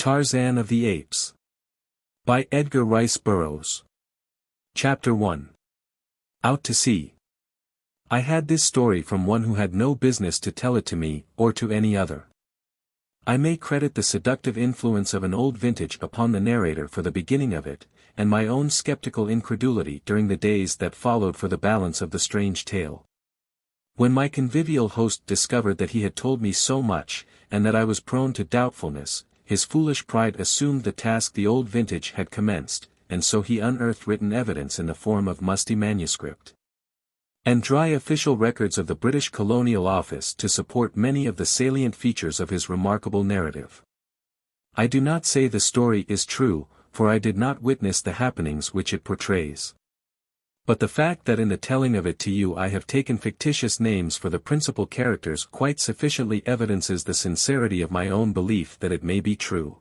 Tarzan of the Apes. By Edgar Rice Burroughs. Chapter 1. Out to Sea. I had this story from one who had no business to tell it to me, or to any other. I may credit the seductive influence of an old vintage upon the narrator for the beginning of it, and my own skeptical incredulity during the days that followed for the balance of the strange tale. When my convivial host discovered that he had told me so much, and that I was prone to doubtfulness, his foolish pride assumed the task the old vintage had commenced, and so he unearthed written evidence in the form of musty manuscript and dry official records of the British Colonial Office to support many of the salient features of his remarkable narrative. I do not say the story is true, for I did not witness the happenings which it portrays. But the fact that in the telling of it to you I have taken fictitious names for the principal characters quite sufficiently evidences the sincerity of my own belief that it may be true.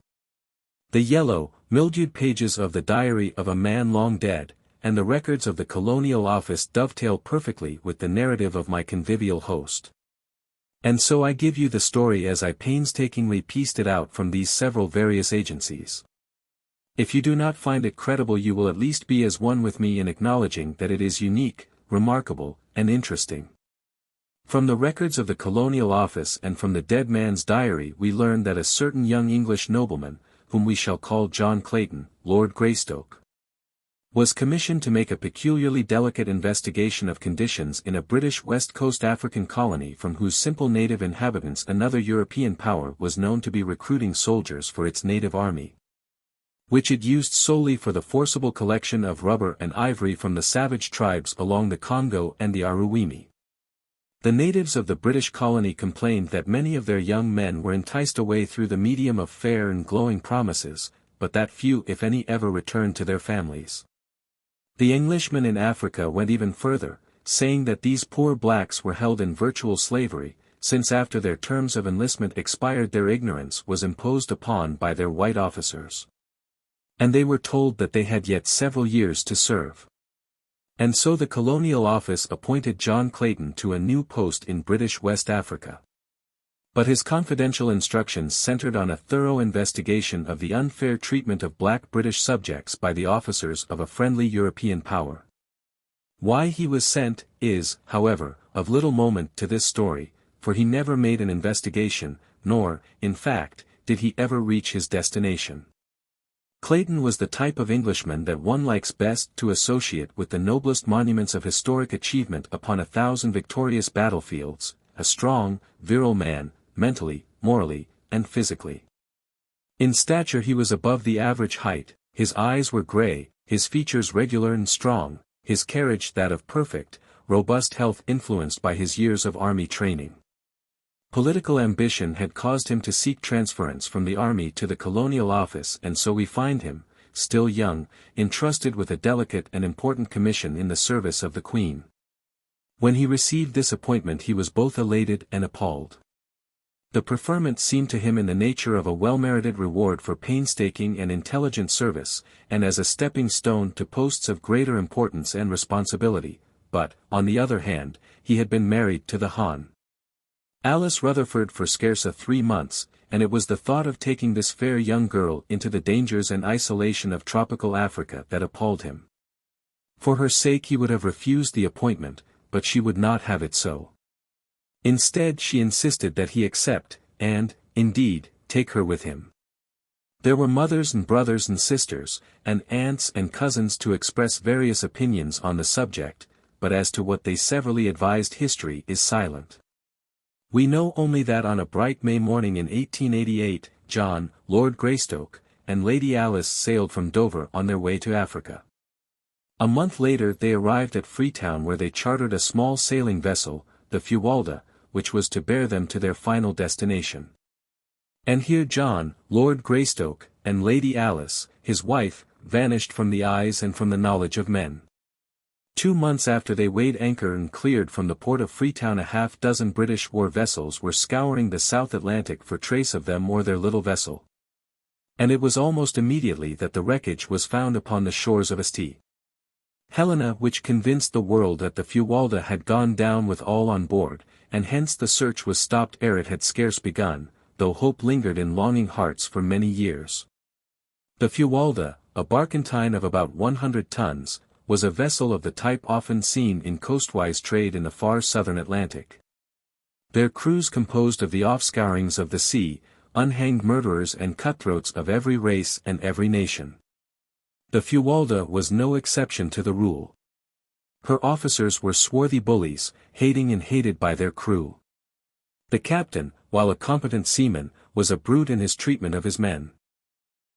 The yellow, mildewed pages of the Diary of a Man Long Dead, and the records of the Colonial Office dovetail perfectly with the narrative of my convivial host. And so I give you the story as I painstakingly pieced it out from these several various agencies. If you do not find it credible, you will at least be as one with me in acknowledging that it is unique, remarkable, and interesting. From the records of the Colonial Office and from the dead man's diary we learn that a certain young English nobleman, whom we shall call John Clayton, Lord Greystoke, was commissioned to make a peculiarly delicate investigation of conditions in a British West Coast African colony from whose simple native inhabitants another European power was known to be recruiting soldiers for its native army, which it used solely for the forcible collection of rubber and ivory from the savage tribes along the Congo and the Aruwimi. The natives of the British colony complained that many of their young men were enticed away through the medium of fair and glowing promises, but that few if any ever returned to their families. The Englishmen in Africa went even further, saying that these poor blacks were held in virtual slavery, since after their terms of enlistment expired their ignorance was imposed upon by their white officers, and they were told that they had yet several years to serve. And so the Colonial Office appointed John Clayton to a new post in British West Africa. But his confidential instructions centered on a thorough investigation of the unfair treatment of black British subjects by the officers of a friendly European power. Why he was sent is, however, of little moment to this story, for he never made an investigation, nor, in fact, did he ever reach his destination. Clayton was the type of Englishman that one likes best to associate with the noblest monuments of historic achievement upon 1,000 victorious battlefields, a strong, virile man, mentally, morally, and physically. In stature he was above the average height, his eyes were grey, his features regular and strong, his carriage that of perfect, robust health influenced by his years of army training. Political ambition had caused him to seek transference from the army to the Colonial Office, and so we find him, still young, entrusted with a delicate and important commission in the service of the Queen. When he received this appointment he was both elated and appalled. The preferment seemed to him in the nature of a well-merited reward for painstaking and intelligent service, and as a stepping stone to posts of greater importance and responsibility, but, on the other hand, he had been married to the Hon. Alice Rutherford for scarce 3 months, and it was the thought of taking this fair young girl into the dangers and isolation of tropical Africa that appalled him. For her sake he would have refused the appointment, but she would not have it so. Instead she insisted that he accept, and, indeed, take her with him. There were mothers and brothers and sisters, and aunts and cousins to express various opinions on the subject, but as to what they severally advised history is silent. We know only that on a bright May morning in 1888, John, Lord Greystoke, and Lady Alice sailed from Dover on their way to Africa. A month later they arrived at Freetown, where they chartered a small sailing vessel, the Fuwalda, which was to bear them to their final destination. And here John, Lord Greystoke, and Lady Alice, his wife, vanished from the eyes and from the knowledge of men. 2 months after they weighed anchor and cleared from the port of Freetown, 6 British war vessels were scouring the South Atlantic for trace of them or their little vessel. And it was almost immediately that the wreckage was found upon the shores of St. Helena, which convinced the world that the Fuwalda had gone down with all on board, and hence the search was stopped ere it had scarce begun, though hope lingered in longing hearts for many years. The Fuwalda, a barkentine of about 100 tons, was a vessel of the type often seen in coastwise trade in the far southern Atlantic. Their crews composed of the offscourings of the sea, unhanged murderers and cutthroats of every race and every nation. The Fuwalda was no exception to the rule. Her officers were swarthy bullies, hating and hated by their crew. The captain, while a competent seaman, was a brute in his treatment of his men.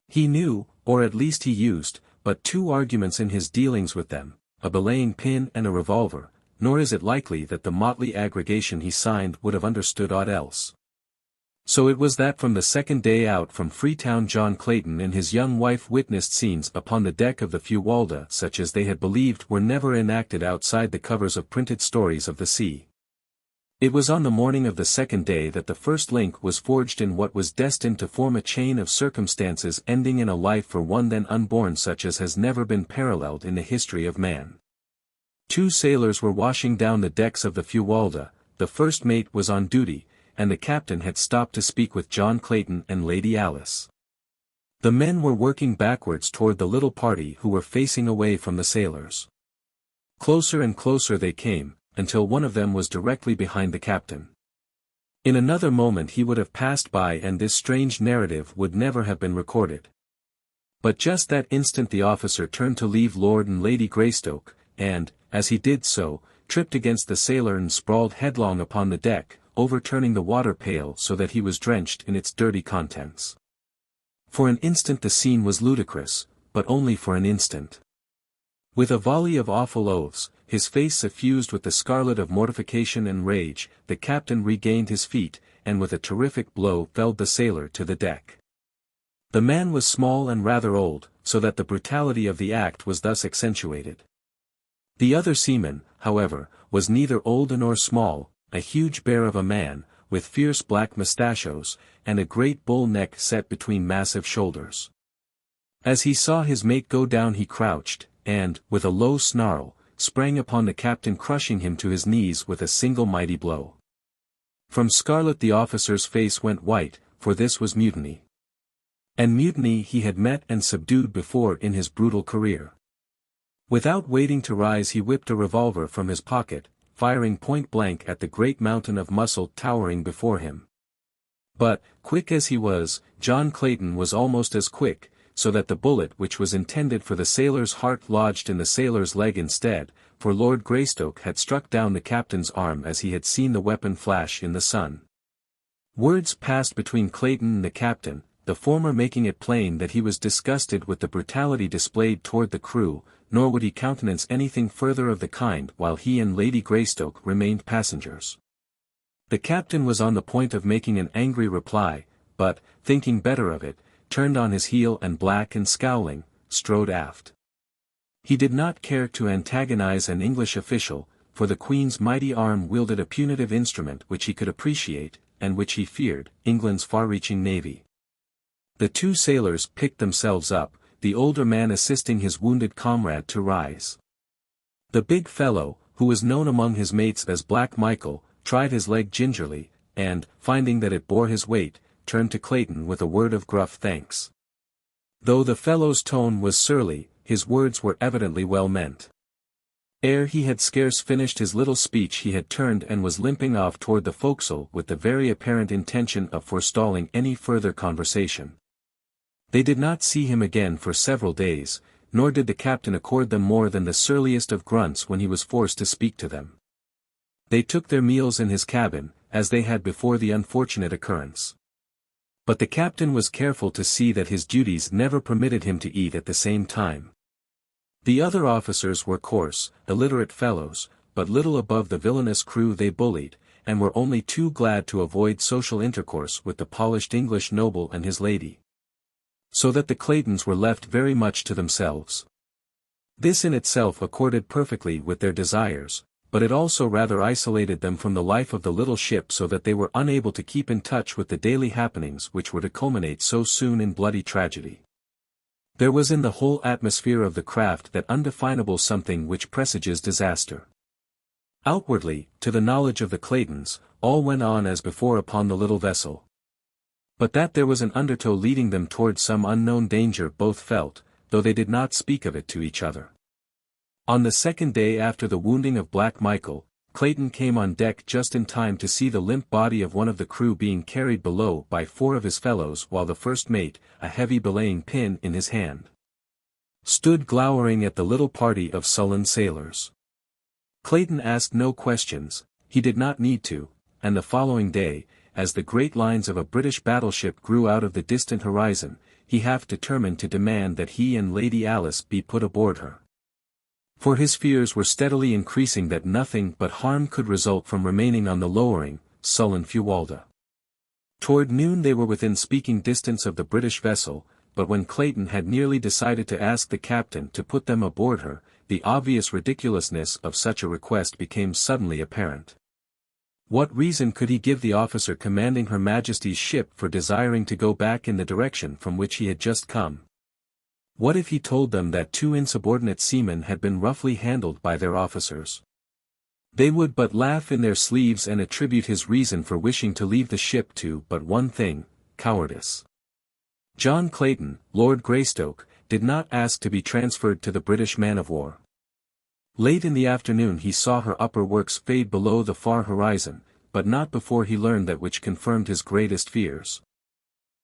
He knew, or at least he used, but two arguments in his dealings with them, a belaying pin and a revolver, nor is it likely that the motley aggregation he signed would have understood aught else. So it was that from the second day out from Freetown John Clayton and his young wife witnessed scenes upon the deck of the Fuwalda such as they had believed were never enacted outside the covers of printed stories of the sea. It was on the morning of the second day that the first link was forged in what was destined to form a chain of circumstances ending in a life for one then unborn such as has never been paralleled in the history of man. Two sailors were washing down the decks of the Fuwalda, the first mate was on duty, and the captain had stopped to speak with John Clayton and Lady Alice. The men were working backwards toward the little party who were facing away from the sailors. Closer and closer they came, until one of them was directly behind the captain. In another moment he would have passed by and this strange narrative would never have been recorded. But just that instant the officer turned to leave Lord and Lady Greystoke, and, as he did so, tripped against the sailor and sprawled headlong upon the deck, overturning the water pail so that he was drenched in its dirty contents. For an instant the scene was ludicrous, but only for an instant. With a volley of awful oaths, his face suffused with the scarlet of mortification and rage, the captain regained his feet, and with a terrific blow felled the sailor to the deck. The man was small and rather old, so that the brutality of the act was thus accentuated. The other seaman, however, was neither old nor small, a huge bear of a man, with fierce black mustachios, and a great bull neck set between massive shoulders. As he saw his mate go down he crouched, and, with a low snarl, sprang upon the captain crushing him to his knees with a single mighty blow. From scarlet the officer's face went white, for this was mutiny. And mutiny he had met and subdued before in his brutal career. Without waiting to rise he whipped a revolver from his pocket, firing point-blank at the great mountain of muscle towering before him. But, quick as he was, John Clayton was almost as quick, so that the bullet which was intended for the sailor's heart lodged in the sailor's leg instead, for Lord Greystoke had struck down the captain's arm as he had seen the weapon flash in the sun. Words passed between Clayton and the captain, the former making it plain that he was disgusted with the brutality displayed toward the crew, nor would he countenance anything further of the kind while he and Lady Greystoke remained passengers. The captain was on the point of making an angry reply, but, thinking better of it, turned on his heel and black and scowling, strode aft. He did not care to antagonize an English official, for the Queen's mighty arm wielded a punitive instrument which he could appreciate, and which he feared, England's far-reaching navy. The two sailors picked themselves up, the older man assisting his wounded comrade to rise. The big fellow, who was known among his mates as Black Michael, tried his leg gingerly, and, finding that it bore his weight, turned to Clayton with a word of gruff thanks. Though the fellow's tone was surly, his words were evidently well meant. Ere he had scarce finished his little speech he had turned and was limping off toward the forecastle with the very apparent intention of forestalling any further conversation. They did not see him again for several days, nor did the captain accord them more than the surliest of grunts when he was forced to speak to them. They took their meals in his cabin, as they had before the unfortunate occurrence. But the captain was careful to see that his duties never permitted him to eat at the same time. The other officers were coarse, illiterate fellows, but little above the villainous crew they bullied, and were only too glad to avoid social intercourse with the polished English noble and his lady. So that the Claytons were left very much to themselves. This in itself accorded perfectly with their desires, but it also rather isolated them from the life of the little ship so that they were unable to keep in touch with the daily happenings which were to culminate so soon in bloody tragedy. There was in the whole atmosphere of the craft that undefinable something which presages disaster. Outwardly, to the knowledge of the Claytons, all went on as before upon the little vessel. But that there was an undertow leading them towards some unknown danger both felt, though they did not speak of it to each other. On the second day after the wounding of Black Michael, Clayton came on deck just in time to see the limp body of one of the crew being carried below by 4 of his fellows while the first mate, a heavy belaying pin in his hand, stood glowering at the little party of sullen sailors. Clayton asked no questions, he did not need to, and the following day, as the great lines of a British battleship grew out of the distant horizon, he half determined to demand that he and Lady Alice be put aboard her. For his fears were steadily increasing that nothing but harm could result from remaining on the lowering, sullen Fuwalda. Toward noon they were within speaking distance of the British vessel, but when Clayton had nearly decided to ask the captain to put them aboard her, the obvious ridiculousness of such a request became suddenly apparent. What reason could he give the officer commanding Her Majesty's ship for desiring to go back in the direction from which he had just come? What if he told them that 2 insubordinate seamen had been roughly handled by their officers? They would but laugh in their sleeves and attribute his reason for wishing to leave the ship to but one thing, cowardice. John Clayton, Lord Greystoke, did not ask to be transferred to the British man-of-war. Late in the afternoon he saw her upper works fade below the far horizon, but not before he learned that which confirmed his greatest fears,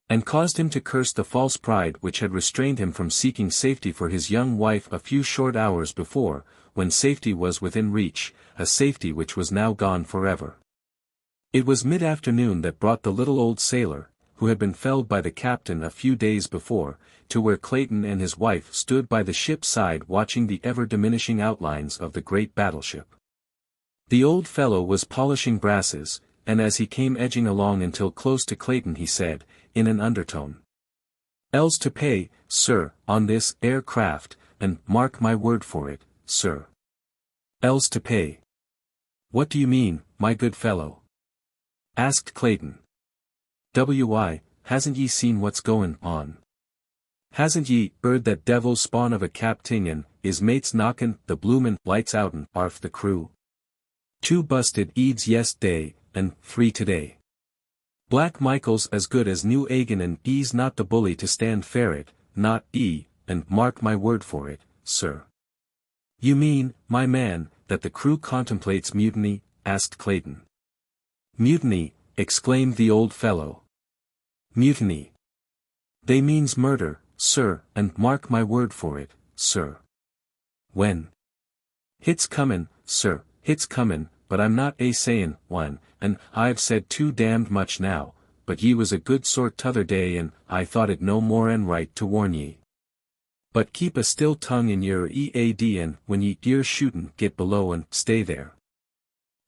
and caused him to curse the false pride which had restrained him from seeking safety for his young wife a few short hours before, when safety was within reach, a safety which was now gone forever. It was mid-afternoon that brought the little old sailor, who had been felled by the captain a few days before, to where Clayton and his wife stood by the ship's side watching the ever-diminishing outlines of the great battleship. The old fellow was polishing brasses, and as he came edging along until close to Clayton he said, in an undertone, "L's to pay, sir, on this aircraft, and mark my word for it, sir. L's to pay." "What do you mean, my good fellow?" asked Clayton. "Why, hasn't ye seen what's goin' on? Hasn't ye 'eard that devil's spawn of a capting and his mates knockin' the bloomin' lights out'n arf the crew? 2 busted eads yes'day, and 3 today. Black Michael's as good as new Agan and he's not the bully to stand ferret, not he, and mark my word for it, sir." "You mean, my man, that the crew contemplates mutiny?" asked Clayton. "Mutiny," exclaimed the old fellow. "Mutiny. They means murder, sir, and mark my word for it, sir. When? Hit's comin', sir, hit's comin', but I'm not sayin' when, and I've said too damned much now, but ye was a good sort t'other day and I thought it no more 'n right to warn ye. But keep a still tongue in yer ead and when ye hear shootin' get below and stay there.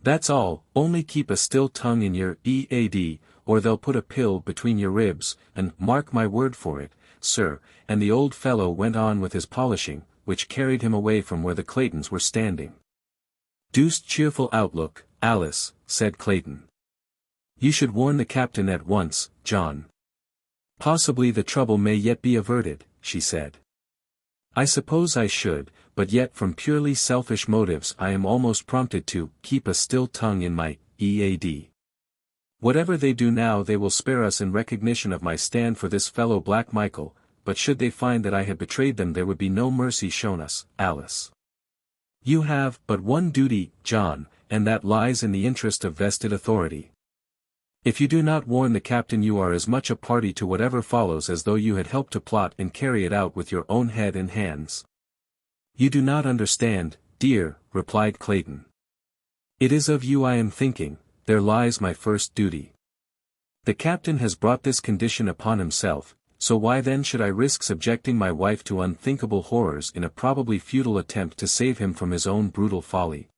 That's all, only keep a still tongue in yer ead, or they'll put a pill between your ribs, and mark my word for it, sir," and the old fellow went on with his polishing, which carried him away from where the Claytons were standing. "Deuced cheerful outlook, Alice," said Clayton. "You should warn the captain at once, John. Possibly the trouble may yet be averted," she said. "I suppose I should, but yet from purely selfish motives I am almost prompted to keep a still tongue in my ead. Whatever they do now they will spare us in recognition of my stand for this fellow Black Michael, but should they find that I had betrayed them there would be no mercy shown us, Alice. You have but one duty, John, and that lies in the interest of vested authority. If you do not warn the captain you are as much a party to whatever follows as though you had helped to plot and carry it out with your own head and hands." "You do not understand, dear," replied Clayton. "It is of you I am thinking, there lies my first duty. The captain has brought this condition upon himself, so why then should I risk subjecting my wife to unthinkable horrors in a probably futile attempt to save him from his own brutal folly?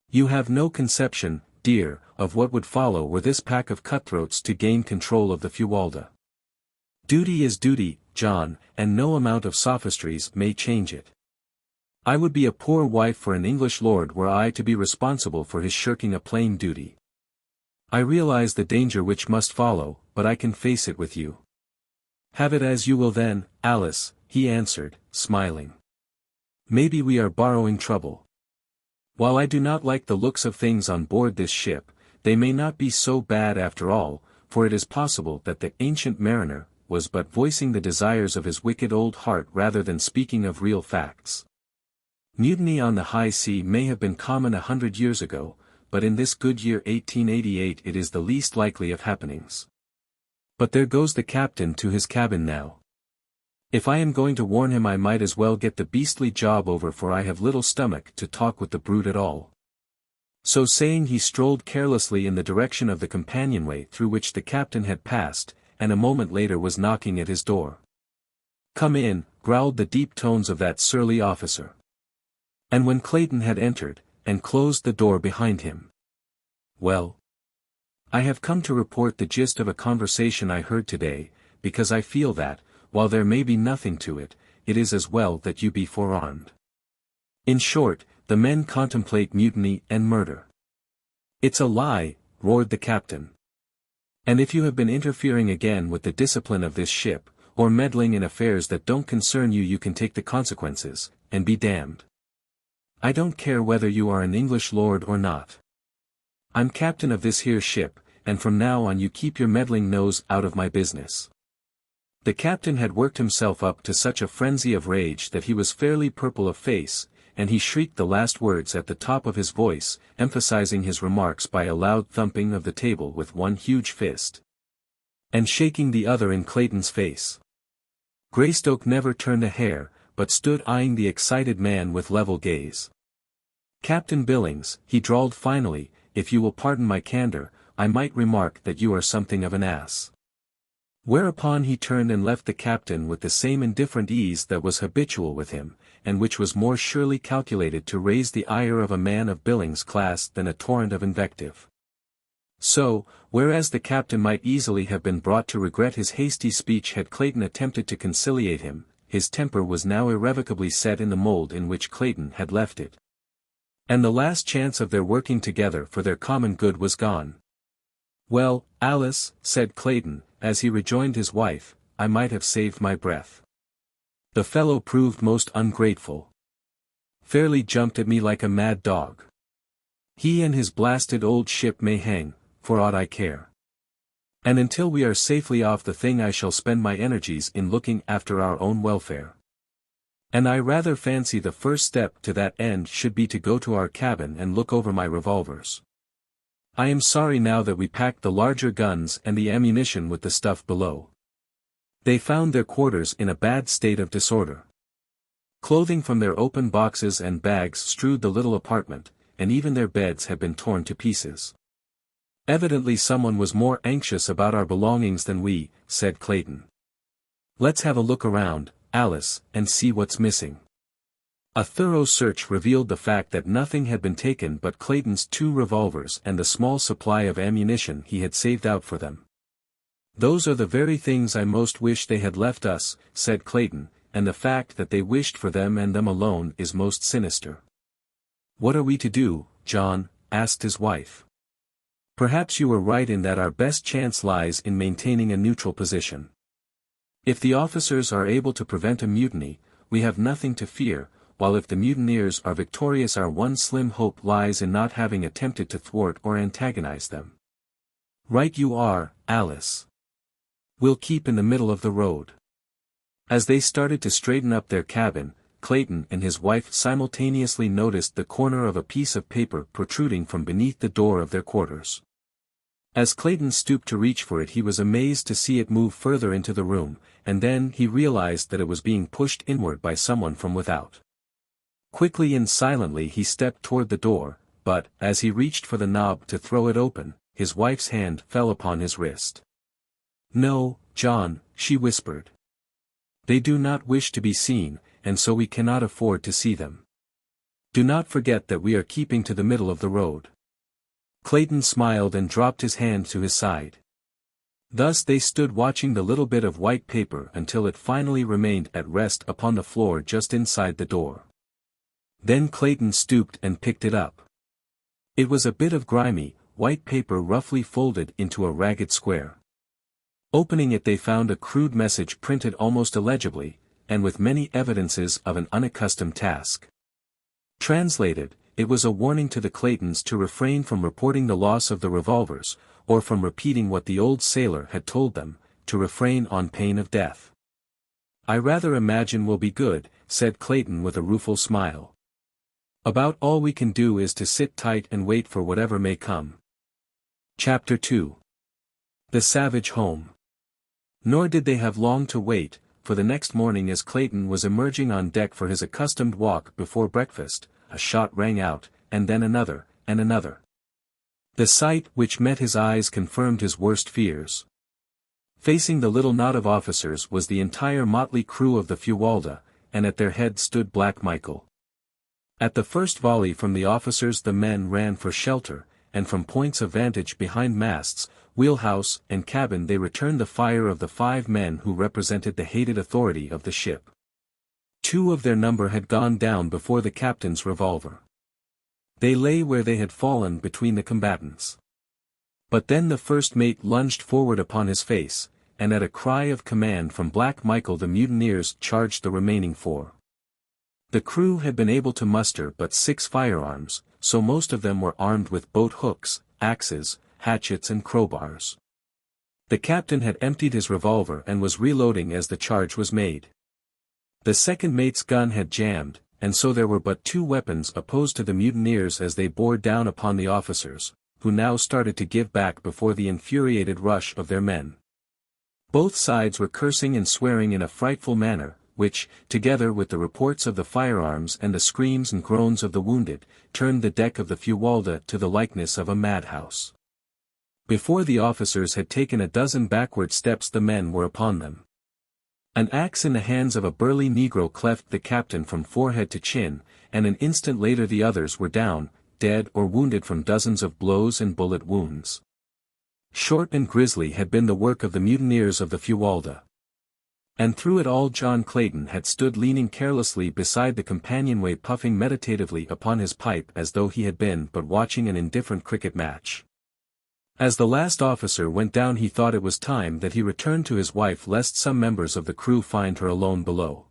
You have no conception, dear, of what would follow were this pack of cutthroats to gain control of the Fuwalda. Duty is duty, John, and no amount of sophistries may change it. I would be a poor wife for an English lord were I to be responsible for his shirking a plain duty. I realize the danger which must follow, but I can face it with you." "Have it as you will then, Alice," he answered, smiling. "Maybe we are borrowing trouble. While I do not like the looks of things on board this ship, they may not be so bad after all, for it is possible that the ancient mariner was but voicing the desires of his wicked old heart rather than speaking of real facts. Mutiny on the high sea may have been common 100 years ago, but in this good year 1888 it is the least likely of happenings. But there goes the captain to his cabin now. If I am going to warn him I might as well get the beastly job over, for I have little stomach to talk with the brute at all. So saying he strolled carelessly in the direction of the companionway through which the captain had passed, and a moment later was knocking at his door. "Come in," growled the deep tones of that surly officer. And when Clayton had entered, and closed the door behind him. "Well, I have come to report the gist of a conversation I heard today, because I feel that, while there may be nothing to it, it is as well that you be forearmed. In short, the men contemplate mutiny and murder." "It's a lie," roared the captain. "And if you have been interfering again with the discipline of this ship, or meddling in affairs that don't concern you, you can take the consequences, and be damned. I don't care whether you are an English lord or not. I'm captain of this here ship, and from now on you keep your meddling nose out of my business." The captain had worked himself up to such a frenzy of rage that he was fairly purple of face, and he shrieked the last words at the top of his voice, emphasizing his remarks by a loud thumping of the table with one huge fist, and shaking the other in Clayton's face. Greystoke never turned a hair, but stood eyeing the excited man with level gaze. "Captain Billings," he drawled finally, "if you will pardon my candor, I might remark that you are something of an ass." Whereupon he turned and left the captain with the same indifferent ease that was habitual with him, and which was more surely calculated to raise the ire of a man of Billings' class than a torrent of invective. So, whereas the captain might easily have been brought to regret his hasty speech had Clayton attempted to conciliate him, his temper was now irrevocably set in the mold in which Clayton had left it. And the last chance of their working together for their common good was gone. "Well, Alice," said Clayton, as he rejoined his wife, "I might have saved my breath. The fellow proved most ungrateful. Fairly jumped at me like a mad dog. He and his blasted old ship may hang, for aught I care. And until we are safely off the thing I shall spend my energies in looking after our own welfare. And I rather fancy the first step to that end should be to go to our cabin and look over my revolvers. I am sorry now that we packed the larger guns and the ammunition with the stuff below. They found their quarters in a bad state of disorder. Clothing from their open boxes and bags strewed the little apartment, and even their beds had been torn to pieces. Evidently someone was more anxious about our belongings than we," said Clayton. "Let's have a look around, Alice, and see what's missing." A thorough search revealed the fact that nothing had been taken but Clayton's 2 revolvers and the small supply of ammunition he had saved out for them. "Those are the very things I most wish they had left us," said Clayton, "and the fact that they wished for them and them alone is most sinister." "What are we to do, John?" asked his wife. "Perhaps you were right in that our best chance lies in maintaining a neutral position. If the officers are able to prevent a mutiny, we have nothing to fear, while if the mutineers are victorious our one slim hope lies in not having attempted to thwart or antagonize them." "Right you are, Alice. We'll keep in the middle of the road." As they started to straighten up their cabin, Clayton and his wife simultaneously noticed the corner of a piece of paper protruding from beneath the door of their quarters. As Clayton stooped to reach for it he was amazed to see it move further into the room, and then he realized that it was being pushed inward by someone from without. Quickly and silently he stepped toward the door, but, as he reached for the knob to throw it open, his wife's hand fell upon his wrist. "No, John," she whispered. "They do not wish to be seen, and so we cannot afford to see them. Do not forget that we are keeping to the middle of the road." Clayton smiled and dropped his hand to his side. Thus they stood watching the little bit of white paper until it finally remained at rest upon the floor just inside the door. Then Clayton stooped and picked it up. It was a bit of grimy, white paper roughly folded into a ragged square. Opening it they found a crude message printed almost illegibly, and with many evidences of an unaccustomed task. Translated, it was a warning to the Claytons to refrain from reporting the loss of the revolvers, or from repeating what the old sailor had told them, to refrain on pain of death. "I rather imagine we'll be good," said Clayton with a rueful smile. "About all we can do is to sit tight and wait for whatever may come." Chapter 2. The Savage Home. Nor did they have long to wait, for the next morning as Clayton was emerging on deck for his accustomed walk before breakfast, a shot rang out, and then another, and another. The sight which met his eyes confirmed his worst fears. Facing the little knot of officers was the entire motley crew of the Fuwalda, and at their head stood Black Michael. At the first volley from the officers the men ran for shelter, and from points of vantage behind masts, wheelhouse, and cabin they returned the fire of the 5 men who represented the hated authority of the ship. 2 of their number had gone down before the captain's revolver. They lay where they had fallen between the combatants. But then the first mate lunged forward upon his face, and at a cry of command from Black Michael the mutineers charged the remaining 4. The crew had been able to muster but 6 firearms, so most of them were armed with boat hooks, axes, hatchets and crowbars. The captain had emptied his revolver and was reloading as the charge was made. The second mate's gun had jammed, and so there were but 2 weapons opposed to the mutineers as they bore down upon the officers, who now started to give back before the infuriated rush of their men. Both sides were cursing and swearing in a frightful manner, which, together with the reports of the firearms and the screams and groans of the wounded, turned the deck of the Fuwalda to the likeness of a madhouse. Before the officers had taken a dozen backward steps the men were upon them. An axe in the hands of a burly Negro cleft the captain from forehead to chin, and an instant later the others were down, dead or wounded from dozens of blows and bullet wounds. Short and grisly had been the work of the mutineers of the Fuwalda. And through it all John Clayton had stood leaning carelessly beside the companionway puffing meditatively upon his pipe as though he had been but watching an indifferent cricket match. As the last officer went down he thought it was time that he returned to his wife lest some members of the crew find her alone below.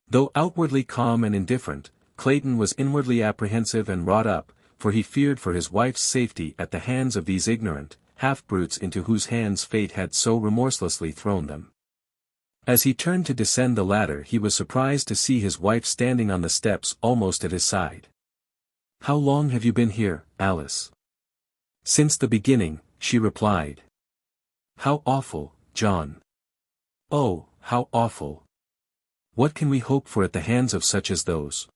Though outwardly calm and indifferent, Clayton was inwardly apprehensive and wrought up, for he feared for his wife's safety at the hands of these ignorant, half-brutes into whose hands fate had so remorselessly thrown them. As he turned to descend the ladder he was surprised to see his wife standing on the steps almost at his side. "How long have you been here, Alice?" "Since the beginning," she replied. "How awful, John. Oh, how awful. What can we hope for at the hands of such as those?"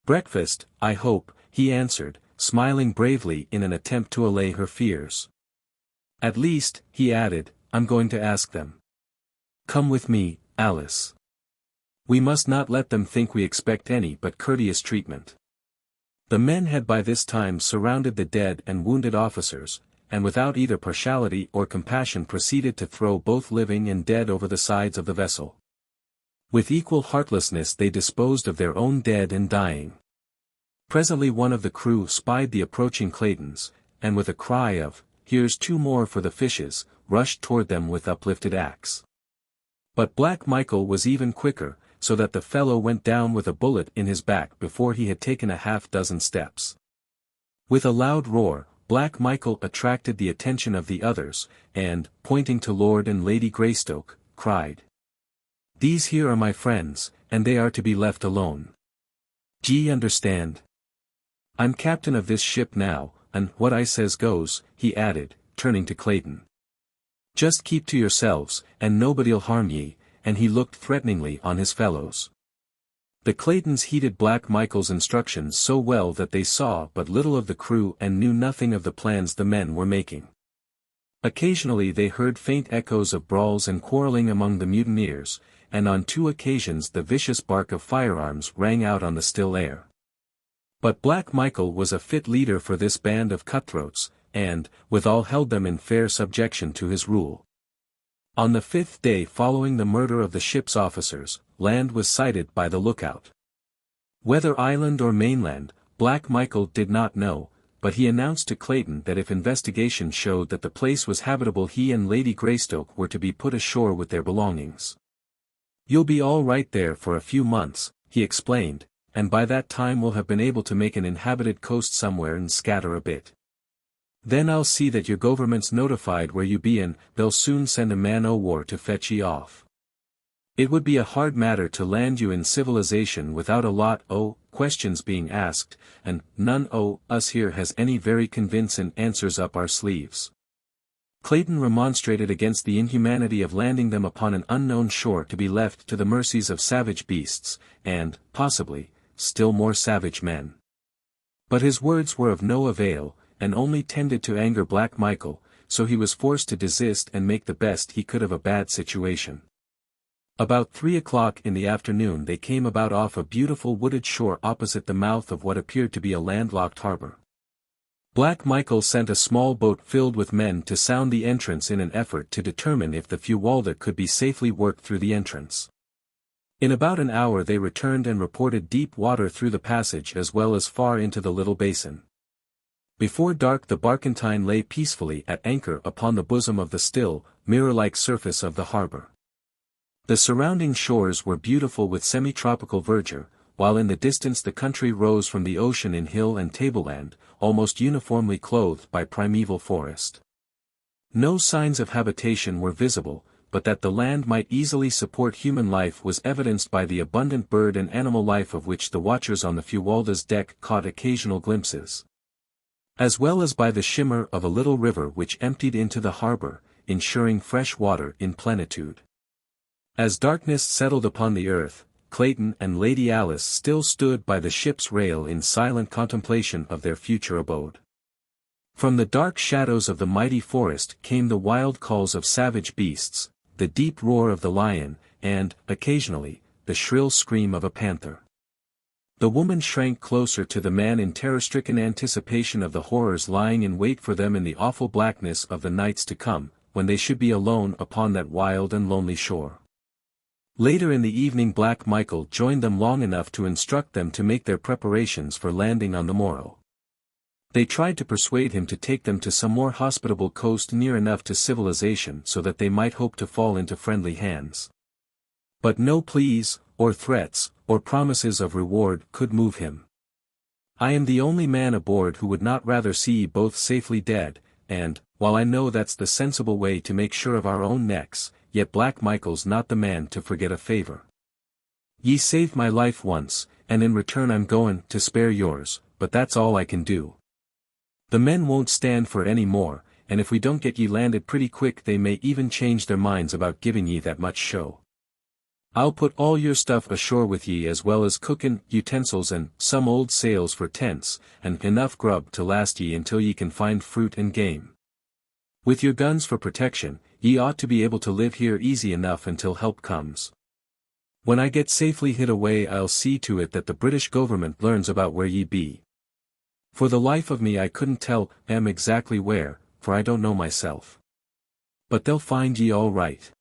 "Breakfast, I hope," he answered, smiling bravely in an attempt to allay her fears. "At least," he added, "I'm going to ask them. Come with me, Alice. We must not let them think we expect any but courteous treatment." The men had by this time surrounded the dead and wounded officers, and without either partiality or compassion proceeded to throw both living and dead over the sides of the vessel. With equal heartlessness they disposed of their own dead and dying. Presently one of the crew spied the approaching Claytons, and with a cry of, "Here's 2 more for the fishes," rushed toward them with uplifted axe. But Black Michael was even quicker, so that the fellow went down with a bullet in his back before he had taken a half-dozen steps. With a loud roar, Black Michael attracted the attention of the others, and, pointing to Lord and Lady Greystoke, cried, "These here are my friends, and they are to be left alone. D'ye understand? I'm captain of this ship now, and what I says goes," he added, turning to Clayton. "Just keep to yourselves, and nobody'll harm ye," and he looked threateningly on his fellows. The Claytons heeded Black Michael's instructions so well that they saw but little of the crew and knew nothing of the plans the men were making. Occasionally they heard faint echoes of brawls and quarreling among the mutineers, and on 2 occasions the vicious bark of firearms rang out on the still air. But Black Michael was a fit leader for this band of cutthroats, and, withal held them in fair subjection to his rule. On the 5th day following the murder of the ship's officers, land was sighted by the lookout. Whether island or mainland, Black Michael did not know, but he announced to Clayton that if investigation showed that the place was habitable he and Lady Greystoke were to be put ashore with their belongings. "You'll be all right there for a few months," he explained, "and by that time we'll have been able to make an inhabited coast somewhere and scatter a bit. Then I'll see that your government's notified where you be and they'll soon send a man o' war to fetch ye off. It would be a hard matter to land you in civilization without a lot o' questions being asked, and none o' us here has any very convincin' answers up our sleeves. Clayton remonstrated against the inhumanity of landing them upon an unknown shore to be left to the mercies of savage beasts, and, possibly, still more savage men. But his words were of no avail, and only tended to anger Black Michael, so he was forced to desist and make the best he could of a bad situation. About 3 o'clock in the afternoon they came about off a beautiful wooded shore opposite the mouth of what appeared to be a landlocked harbor. Black Michael sent a small boat filled with men to sound the entrance in an effort to determine if the Fuwalda could be safely worked through the entrance. In about an hour they returned and reported deep water through the passage as well as far into the little basin. Before dark the barkentine lay peacefully at anchor upon the bosom of the still, mirror-like surface of the harbor. The surrounding shores were beautiful with semi-tropical verdure, while in the distance the country rose from the ocean in hill and tableland, almost uniformly clothed by primeval forest. No signs of habitation were visible, but that the land might easily support human life was evidenced by the abundant bird and animal life of which the watchers on the Fuwalda's deck caught occasional glimpses. As well as by the shimmer of a little river which emptied into the harbor, ensuring fresh water in plenitude. As darkness settled upon the earth, Clayton and Lady Alice still stood by the ship's rail in silent contemplation of their future abode. From the dark shadows of the mighty forest came the wild calls of savage beasts, the deep roar of the lion, and, occasionally, the shrill scream of a panther. The woman shrank closer to the man in terror-stricken anticipation of the horrors lying in wait for them in the awful blackness of the nights to come, when they should be alone upon that wild and lonely shore. Later in the evening Black Michael joined them long enough to instruct them to make their preparations for landing on the morrow. They tried to persuade him to take them to some more hospitable coast near enough to civilization so that they might hope to fall into friendly hands. But no pleas, or threats, or promises of reward could move him. I am the only man aboard who would not rather see ye both safely dead, and, while I know that's the sensible way to make sure of our own necks, yet Black Michael's not the man to forget a favor. Ye saved my life once, and in return I'm goin' to spare yours, but that's all I can do. The men won't stand for any more, and if we don't get ye landed pretty quick they may even change their minds about giving ye that much show. I'll put all your stuff ashore with ye as well as cookin' utensils and some old sails for tents, and enough grub to last ye until ye can find fruit and game. With your guns for protection, ye ought to be able to live here easy enough until help comes. When I get safely hid away I'll see to it that the British government learns about where ye be. For the life of me I couldn't tell exactly where, for I don't know myself. But they'll find ye all right.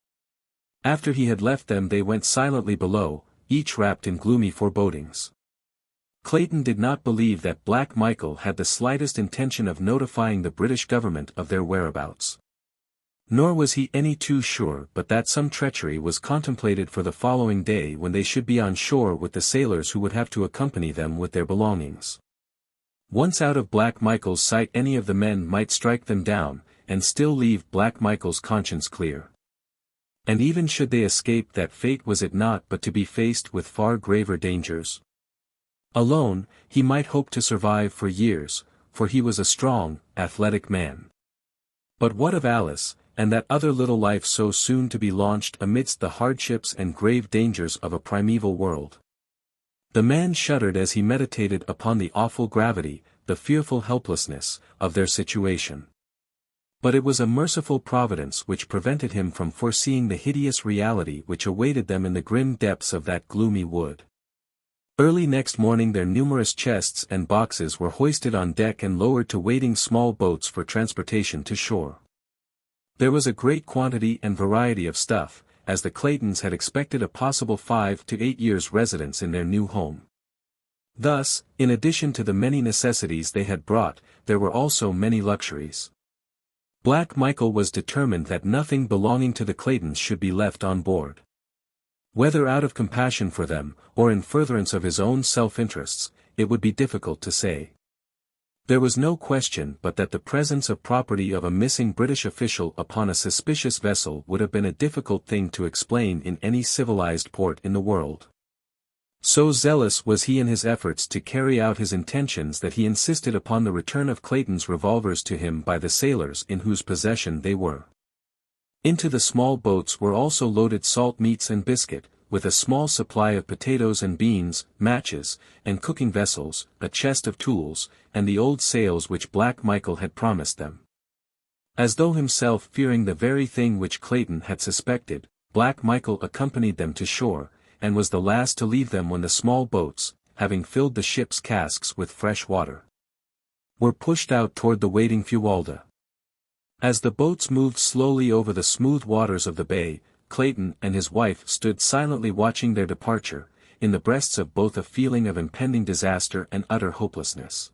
After he had left them they went silently below, each wrapped in gloomy forebodings. Clayton did not believe that Black Michael had the slightest intention of notifying the British government of their whereabouts. Nor was he any too sure but that some treachery was contemplated for the following day when they should be on shore with the sailors who would have to accompany them with their belongings. Once out of Black Michael's sight any of the men might strike them down, and still leave Black Michael's conscience clear. And even should they escape that fate was it not but to be faced with far graver dangers. Alone, he might hope to survive for years, for he was a strong, athletic man. But what of Alice, and that other little life so soon to be launched amidst the hardships and grave dangers of a primeval world? The man shuddered as he meditated upon the awful gravity, the fearful helplessness, of their situation. But it was a merciful providence which prevented him from foreseeing the hideous reality which awaited them in the grim depths of that gloomy wood. Early next morning their numerous chests and boxes were hoisted on deck and lowered to waiting small boats for transportation to shore. There was a great quantity and variety of stuff, as the Claytons had expected a possible 5 to 8 years' residence in their new home. Thus, in addition to the many necessities they had brought, there were also many luxuries. Black Michael was determined that nothing belonging to the Claytons should be left on board. Whether out of compassion for them, or in furtherance of his own self-interests, it would be difficult to say. There was no question but that the presence of property of a missing British official upon a suspicious vessel would have been a difficult thing to explain in any civilized port in the world. So zealous was he in his efforts to carry out his intentions that he insisted upon the return of Clayton's revolvers to him by the sailors in whose possession they were. Into the small boats were also loaded salt meats and biscuit, with a small supply of potatoes and beans, matches, and cooking vessels, a chest of tools, and the old sails which Black Michael had promised them. As though himself fearing the very thing which Clayton had suspected, Black Michael accompanied them to shore, and was the last to leave them when the small boats, having filled the ship's casks with fresh water, were pushed out toward the waiting Fuwalda. As the boats moved slowly over the smooth waters of the bay, Clayton and his wife stood silently watching their departure, in the breasts of both a feeling of impending disaster and utter hopelessness.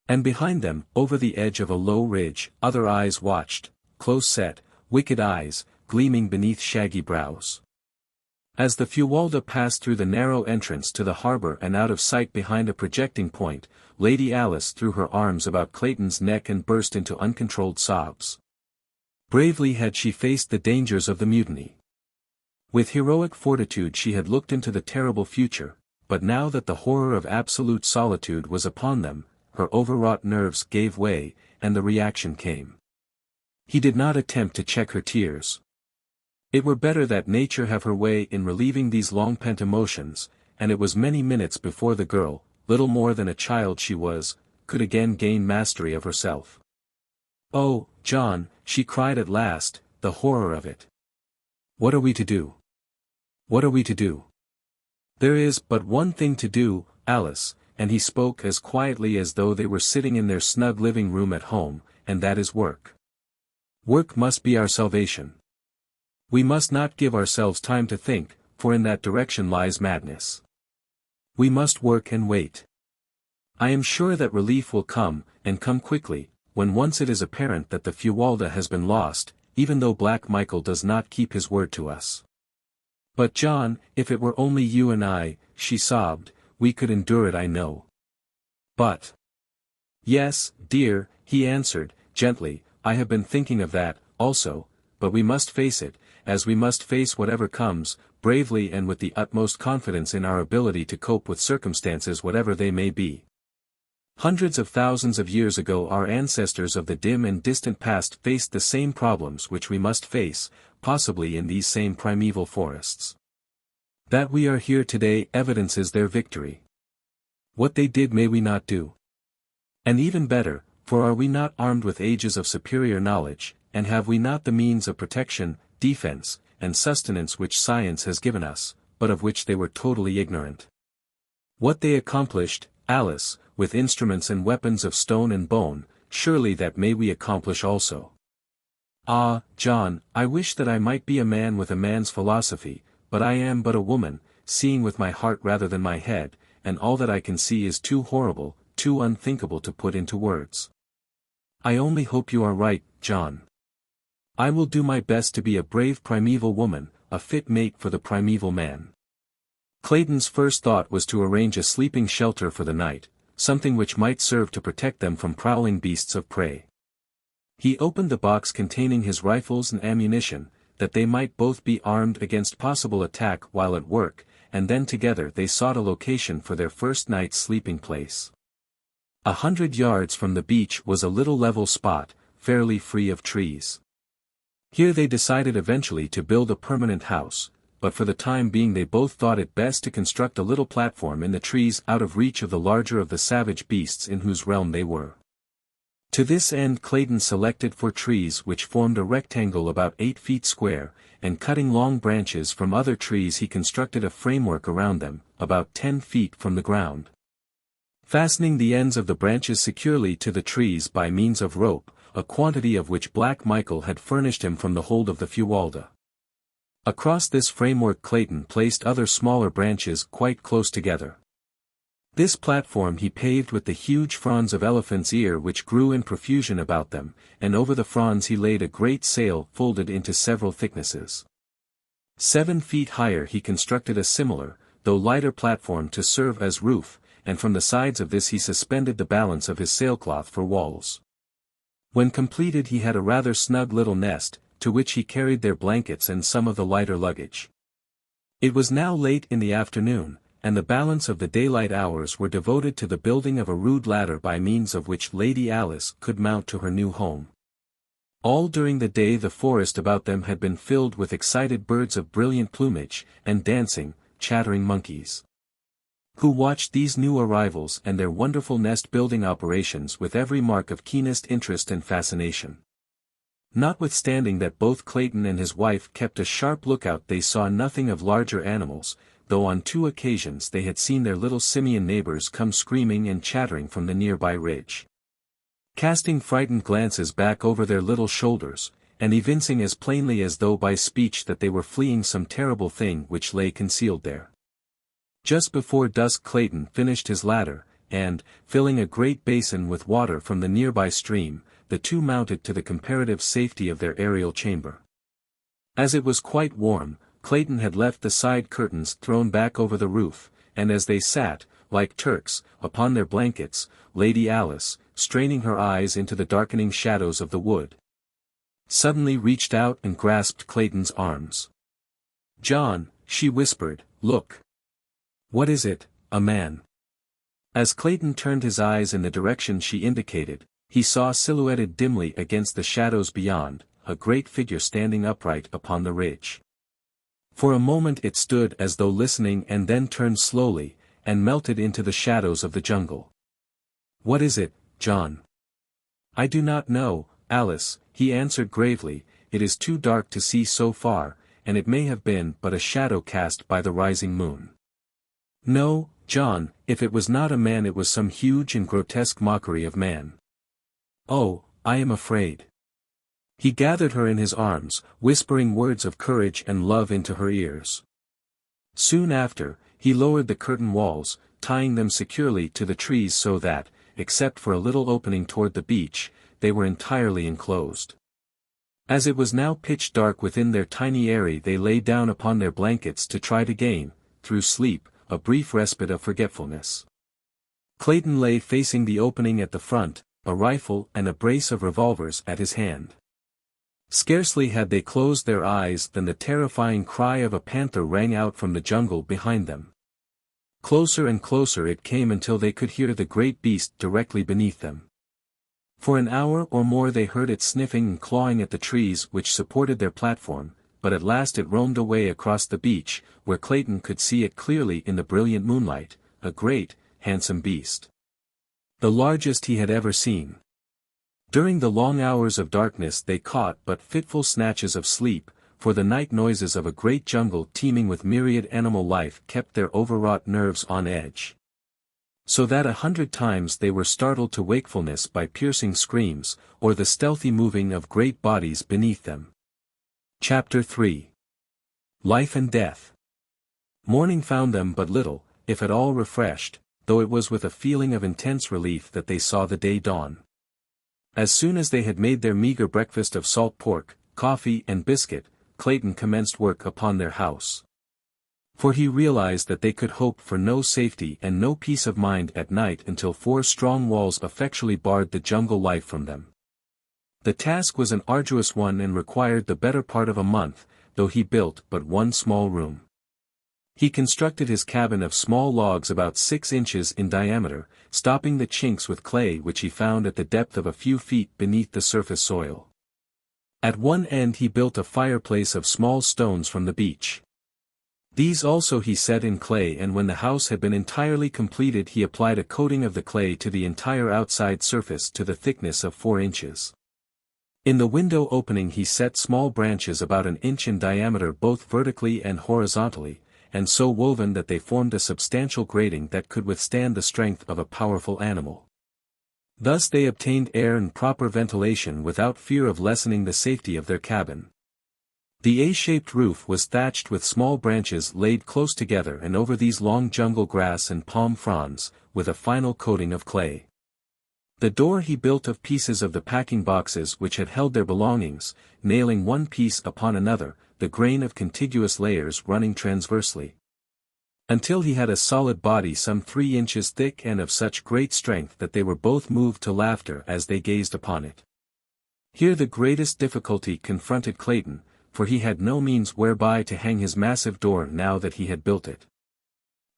And behind them, over the edge of a low ridge, other eyes watched, close-set, wicked eyes, gleaming beneath shaggy brows. As the Fuwalda passed through the narrow entrance to the harbor and out of sight behind a projecting point, Lady Alice threw her arms about Clayton's neck and burst into uncontrolled sobs. Bravely had she faced the dangers of the mutiny. With heroic fortitude she had looked into the terrible future, but now that the horror of absolute solitude was upon them, her overwrought nerves gave way, and the reaction came. He did not attempt to check her tears. It were better that nature have her way in relieving these long-pent emotions, and it was many minutes before the girl, little more than a child she was, could again gain mastery of herself. "Oh, John," she cried at last, "the horror of it. What are we to do? What are we to do?" "There is but one thing to do, Alice," and he spoke as quietly as though they were sitting in their snug living room at home, "and that is work. Work must be our salvation. We must not give ourselves time to think, for in that direction lies madness. We must work and wait. I am sure that relief will come, and come quickly, when once it is apparent that the Fuwalda has been lost, even though Black Michael does not keep his word to us. But John, if it were only you and I," she sobbed, "we could endure it, I know. But—" "Yes, dear," he answered, gently, "I have been thinking of that, also, but we must face it, as we must face whatever comes, bravely and with the utmost confidence in our ability to cope with circumstances whatever they may be. Hundreds of thousands of years ago our ancestors of the dim and distant past faced the same problems which we must face, possibly in these same primeval forests. That we are here today evidences their victory. What they did may we not do? And even better, for are we not armed with ages of superior knowledge, and have we not the means of protection, defense, and sustenance which science has given us, but of which they were totally ignorant? What they accomplished, Alice, with instruments and weapons of stone and bone, surely that may we accomplish also. Ah, John, I wish that I might be a man with a man's philosophy, but I am but a woman, seeing with my heart rather than my head, and all that I can see is too horrible, too unthinkable to put into words. I only hope you are right, John. I will do my best to be a brave primeval woman, a fit mate for the primeval man." Clayton's first thought was to arrange a sleeping shelter for the night, something which might serve to protect them from prowling beasts of prey. He opened the box containing his rifles and ammunition, that they might both be armed against possible attack while at work, and then together they sought a location for their first night's sleeping place. 100 yards from the beach was a little level spot, fairly free of trees. Here they decided eventually to build a permanent house, but for the time being they both thought it best to construct a little platform in the trees out of reach of the larger of the savage beasts in whose realm they were. To this end Clayton selected for trees which formed a rectangle about 8 feet square, and cutting long branches from other trees he constructed a framework around them, about 10 feet from the ground. Fastening the ends of the branches securely to the trees by means of rope, a quantity of which Black Michael had furnished him from the hold of the Fuwalda. Across this framework Clayton placed other smaller branches quite close together. This platform he paved with the huge fronds of elephant's ear which grew in profusion about them, and over the fronds he laid a great sail folded into several thicknesses. 7 feet higher he constructed a similar, though lighter platform to serve as roof, and from the sides of this he suspended the balance of his sailcloth for walls. When completed he had a rather snug little nest, to which he carried their blankets and some of the lighter luggage. It was now late in the afternoon, and the balance of the daylight hours were devoted to the building of a rude ladder by means of which Lady Alice could mount to her new home. All during the day the forest about them had been filled with excited birds of brilliant plumage, and dancing, chattering monkeys, who watched these new arrivals and their wonderful nest-building operations with every mark of keenest interest and fascination. Notwithstanding that both Clayton and his wife kept a sharp lookout, they saw nothing of larger animals, though on 2 occasions they had seen their little simian neighbors come screaming and chattering from the nearby ridge, casting frightened glances back over their little shoulders, and evincing as plainly as though by speech that they were fleeing some terrible thing which lay concealed there. Just before dusk Clayton finished his ladder, and, filling a great basin with water from the nearby stream, the two mounted to the comparative safety of their aerial chamber. As it was quite warm, Clayton had left the side curtains thrown back over the roof, and as they sat, like Turks, upon their blankets, Lady Alice, straining her eyes into the darkening shadows of the wood, suddenly reached out and grasped Clayton's arms. "John," she whispered, "look." "What is it, a man?" As Clayton turned his eyes in the direction she indicated, he saw silhouetted dimly against the shadows beyond, a great figure standing upright upon the ridge. For a moment it stood as though listening and then turned slowly, and melted into the shadows of the jungle. "What is it, John?" "I do not know, Alice," he answered gravely, "it is too dark to see so far, and it may have been but a shadow cast by the rising moon." "No, John, if it was not a man it was some huge and grotesque mockery of man." "Oh, I am afraid." He gathered her in his arms, whispering words of courage and love into her ears. Soon after, he lowered the curtain walls, tying them securely to the trees so that, except for a little opening toward the beach, they were entirely enclosed. As it was now pitch dark within their tiny eyrie they lay down upon their blankets to try to gain, through sleep, a brief respite of forgetfulness. Clayton lay facing the opening at the front, a rifle and a brace of revolvers at his hand. Scarcely had they closed their eyes than the terrifying cry of a panther rang out from the jungle behind them. Closer and closer it came until they could hear the great beast directly beneath them. For an hour or more they heard it sniffing and clawing at the trees which supported their platform, but at last it roamed away across the beach, where Clayton could see it clearly in the brilliant moonlight, a great, handsome beast, the largest he had ever seen. During the long hours of darkness they caught but fitful snatches of sleep, for the night noises of a great jungle teeming with myriad animal life kept their overwrought nerves on edge, so that 100 times they were startled to wakefulness by piercing screams, or the stealthy moving of great bodies beneath them. Chapter 3. Life and Death. Morning found them but little, if at all refreshed, though it was with a feeling of intense relief that they saw the day dawn. As soon as they had made their meager breakfast of salt pork, coffee and biscuit, Clayton commenced work upon their house. For he realized that they could hope for no safety and no peace of mind at night until 4 strong walls effectually barred the jungle life from them. The task was an arduous one and required the better part of a month, though he built but one small room. He constructed his cabin of small logs about 6 inches in diameter, stopping the chinks with clay which he found at the depth of a few feet beneath the surface soil. At one end he built a fireplace of small stones from the beach. These also he set in clay, and when the house had been entirely completed he applied a coating of the clay to the entire outside surface to the thickness of 4 inches. In the window opening he set small branches about 1 inch in diameter both vertically and horizontally, and so woven that they formed a substantial grating that could withstand the strength of a powerful animal. Thus they obtained air and proper ventilation without fear of lessening the safety of their cabin. The A-shaped roof was thatched with small branches laid close together, and over these long jungle grass and palm fronds, with a final coating of clay. The door he built of pieces of the packing boxes which had held their belongings, nailing one piece upon another, the grain of contiguous layers running transversely. until he had a solid body some 3 inches thick and of such great strength that they were both moved to laughter as they gazed upon it. Here the greatest difficulty confronted Clayton, for he had no means whereby to hang his massive door now that he had built it.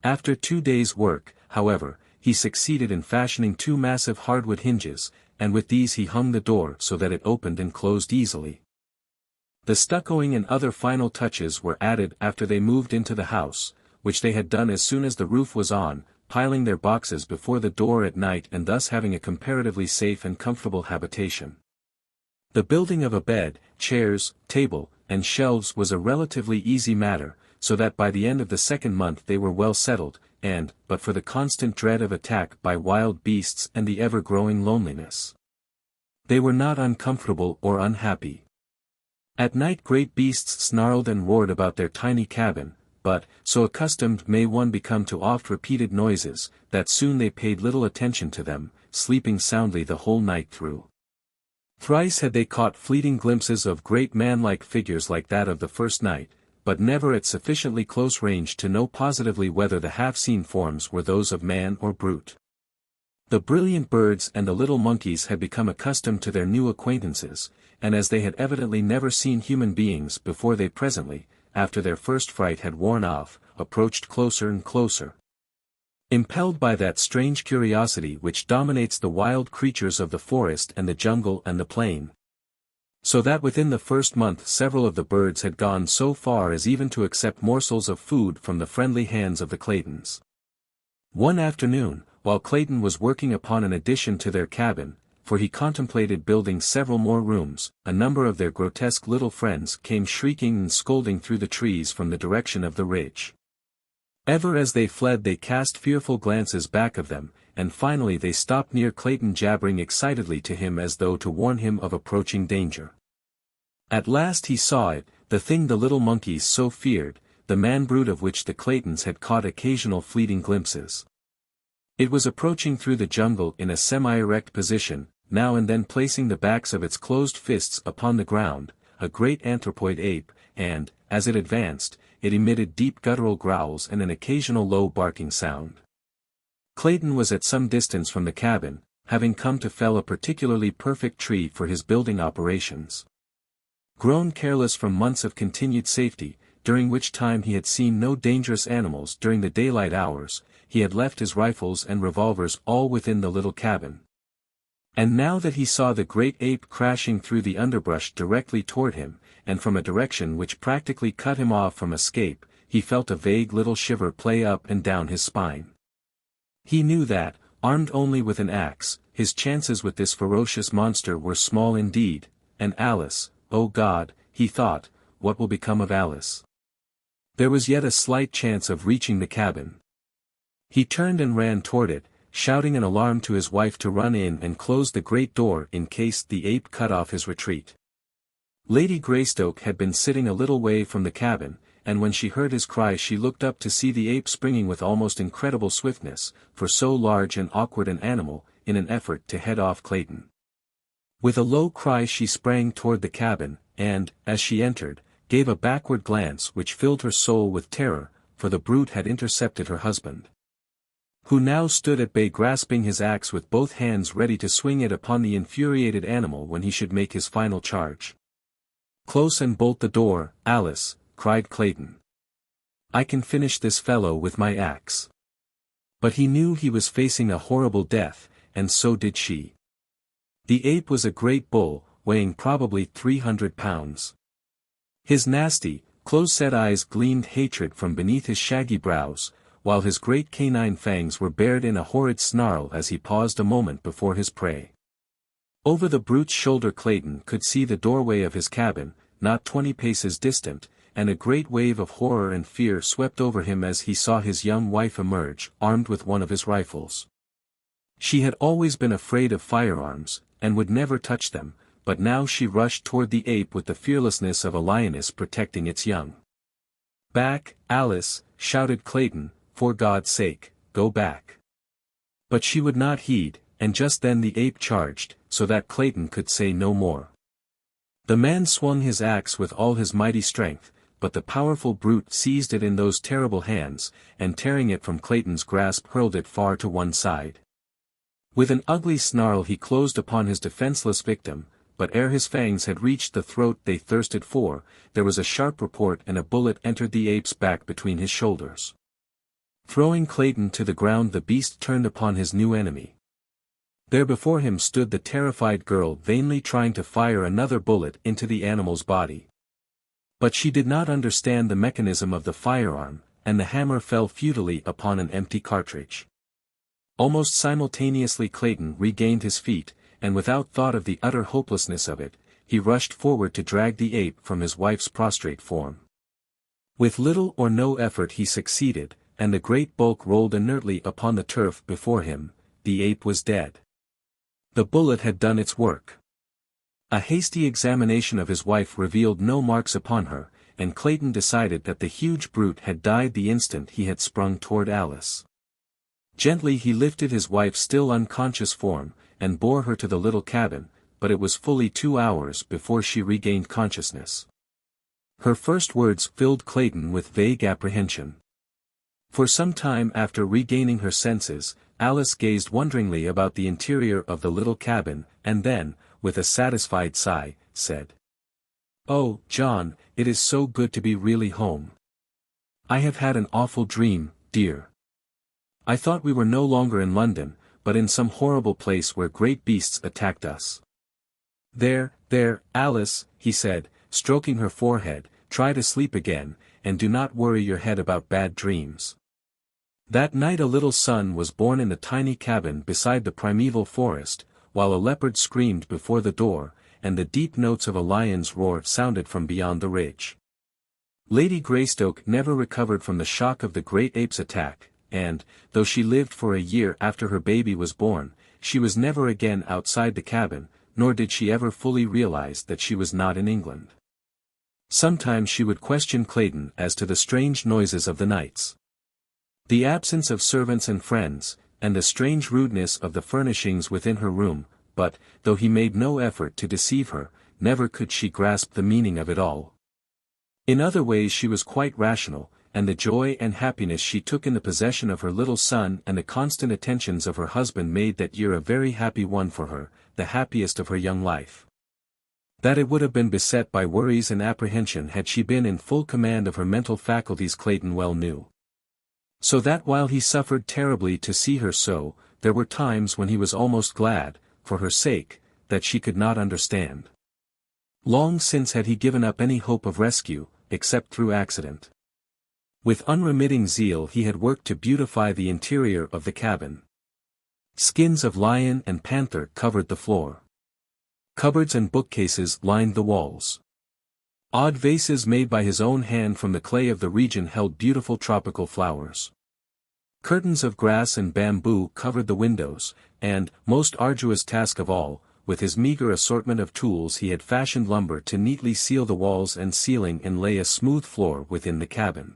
After 2 days' work, however, he succeeded in fashioning 2 massive hardwood hinges, and with these he hung the door so that it opened and closed easily. The stuccoing and other final touches were added after they moved into the house, which they had done as soon as the roof was on, piling their boxes before the door at night and thus having a comparatively safe and comfortable habitation. The building of a bed, chairs, table, and shelves was a relatively easy matter, so that by the end of the 2nd month they were well settled, and, but for the constant dread of attack by wild beasts and the ever-growing loneliness, they were not uncomfortable or unhappy. At night great beasts snarled and roared about their tiny cabin, but, so accustomed may one become to oft-repeated noises, that soon they paid little attention to them, sleeping soundly the whole night through. Thrice had they caught fleeting glimpses of great man-like figures like that of the first night, but never at sufficiently close range to know positively whether the half-seen forms were those of man or brute. The brilliant birds and the little monkeys had become accustomed to their new acquaintances, and as they had evidently never seen human beings before they presently, after their first fright had worn off, approached closer and closer. Impelled by that strange curiosity which dominates the wild creatures of the forest and the jungle and the plain. So that within the 1st month several of the birds had gone so far as even to accept morsels of food from the friendly hands of the Claytons. One afternoon, while Clayton was working upon an addition to their cabin, for he contemplated building several more rooms, a number of their grotesque little friends came shrieking and scolding through the trees from the direction of the ridge. Ever as they fled they cast fearful glances back of them, and finally they stopped near Clayton jabbering excitedly to him as though to warn him of approaching danger. At last he saw it, the thing the little monkeys so feared, the man-brute of which the Claytons had caught occasional fleeting glimpses. It was approaching through the jungle in a semi-erect position, now and then placing the backs of its closed fists upon the ground, a great anthropoid ape, and, as it advanced, it emitted deep guttural growls and an occasional low barking sound. Clayton was at some distance from the cabin, having come to fell a particularly perfect tree for his building operations. Grown careless from months of continued safety, during which time he had seen no dangerous animals during the daylight hours, he had left his rifles and revolvers all within the little cabin. And now that he saw the great ape crashing through the underbrush directly toward him, and from a direction which practically cut him off from escape, he felt a vague little shiver play up and down his spine. He knew that, armed only with an axe, his chances with this ferocious monster were small indeed, and Alice, oh God, he thought, what will become of Alice? There was yet a slight chance of reaching the cabin. He turned and ran toward it, shouting an alarm to his wife to run in and close the great door in case the ape cut off his retreat. Lady Greystoke had been sitting a little way from the cabin, and when she heard his cry she looked up to see the ape springing with almost incredible swiftness, for so large and awkward an animal, in an effort to head off Clayton. With a low cry she sprang toward the cabin, and, as she entered, gave a backward glance which filled her soul with terror, for the brute had intercepted her husband, who now stood at bay grasping his axe with both hands ready to swing it upon the infuriated animal when he should make his final charge. "Close and bolt the door, Alice," cried Clayton. "I can finish this fellow with my axe." But he knew he was facing a horrible death, and so did she. The ape was a great bull, weighing probably 300 pounds. His nasty, close-set eyes gleamed hatred from beneath his shaggy brows, while his great canine fangs were bared in a horrid snarl as he paused a moment before his prey. Over the brute's shoulder Clayton could see the doorway of his cabin, not 20 paces distant, and a great wave of horror and fear swept over him as he saw his young wife emerge, armed with one of his rifles. She had always been afraid of firearms, and would never touch them, but now she rushed toward the ape with the fearlessness of a lioness protecting its young. "Back, Alice," shouted Clayton, "for God's sake, go back." But she would not heed, and just then the ape charged, so that Clayton could say no more. The man swung his axe with all his mighty strength, but the powerful brute seized it in those terrible hands, and tearing it from Clayton's grasp hurled it far to one side. With an ugly snarl he closed upon his defenseless victim, but ere his fangs had reached the throat they thirsted for, there was a sharp report and a bullet entered the ape's back between his shoulders. Throwing Clayton to the ground, the beast turned upon his new enemy. There before him stood the terrified girl, vainly trying to fire another bullet into the animal's body. But she did not understand the mechanism of the firearm, and the hammer fell futilely upon an empty cartridge. Almost simultaneously Clayton regained his feet, and without thought of the utter hopelessness of it, he rushed forward to drag the ape from his wife's prostrate form. With little or no effort he succeeded, and the great bulk rolled inertly upon the turf before him. The ape was dead. The bullet had done its work. A hasty examination of his wife revealed no marks upon her, and Clayton decided that the huge brute had died the instant he had sprung toward Alice. Gently he lifted his wife's still unconscious form, and bore her to the little cabin, but it was fully 2 hours before she regained consciousness. Her first words filled Clayton with vague apprehension. For some time after regaining her senses, Alice gazed wonderingly about the interior of the little cabin, and then, with a satisfied sigh, said, "Oh, John, it is so good to be really home. I have had an awful dream, dear. I thought we were no longer in London, but in some horrible place where great beasts attacked us." There, Alice," he said, stroking her forehead, "try to sleep again, and do not worry your head about bad dreams. That night a little son was born in the tiny cabin beside the primeval forest, while a leopard screamed before the door, and the deep notes of a lion's roar sounded from beyond the ridge. Lady Greystoke never recovered from the shock of the great ape's attack, and, though she lived for a year after her baby was born, she was never again outside the cabin, nor did she ever fully realize that she was not in England. Sometimes she would question Clayton as to the strange noises of the nights. The absence of servants and friends, and the strange rudeness of the furnishings within her room, but, though he made no effort to deceive her, never could she grasp the meaning of it all. In other ways she was quite rational, and the joy and happiness she took in the possession of her little son and the constant attentions of her husband made that year a very happy one for her, the happiest of her young life. That it would have been beset by worries and apprehension had she been in full command of her mental faculties Clayton well knew. So that while he suffered terribly to see her so, there were times when he was almost glad, for her sake, that she could not understand. Long since had he given up any hope of rescue, except through accident. With unremitting zeal he had worked to beautify the interior of the cabin. Skins of lion and panther covered the floor. Cupboards and bookcases lined the walls. Odd vases made by his own hand from the clay of the region held beautiful tropical flowers. Curtains of grass and bamboo covered the windows, and, most arduous task of all, with his meager assortment of tools he had fashioned lumber to neatly seal the walls and ceiling and lay a smooth floor within the cabin.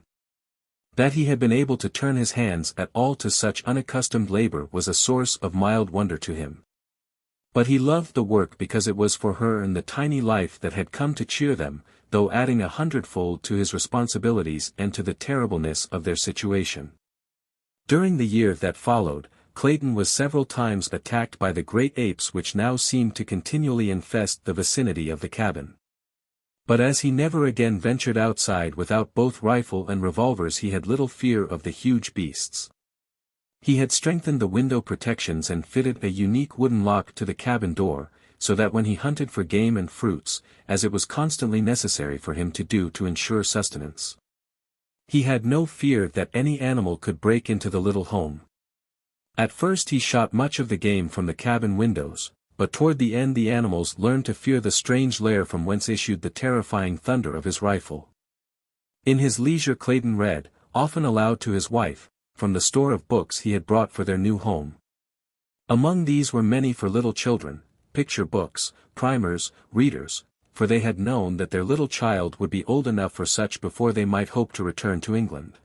That he had been able to turn his hands at all to such unaccustomed labor was a source of mild wonder to him. But he loved the work because it was for her and the tiny life that had come to cheer them, though adding 100-fold to his responsibilities and to the terribleness of their situation. During the year that followed, Clayton was several times attacked by the great apes which now seemed to continually infest the vicinity of the cabin. But as he never again ventured outside without both rifle and revolvers he had little fear of the huge beasts. He had strengthened the window protections and fitted a unique wooden lock to the cabin door, so that when he hunted for game and fruits, as it was constantly necessary for him to do to ensure sustenance, he had no fear that any animal could break into the little home. At first he shot much of the game from the cabin windows, but toward the end the animals learned to fear the strange lair from whence issued the terrifying thunder of his rifle. In his leisure Clayton read, often aloud to his wife, from the store of books he had brought for their new home. Among these were many for little children, picture books, primers, readers, for they had known that their little child would be old enough for such before they might hope to return to England.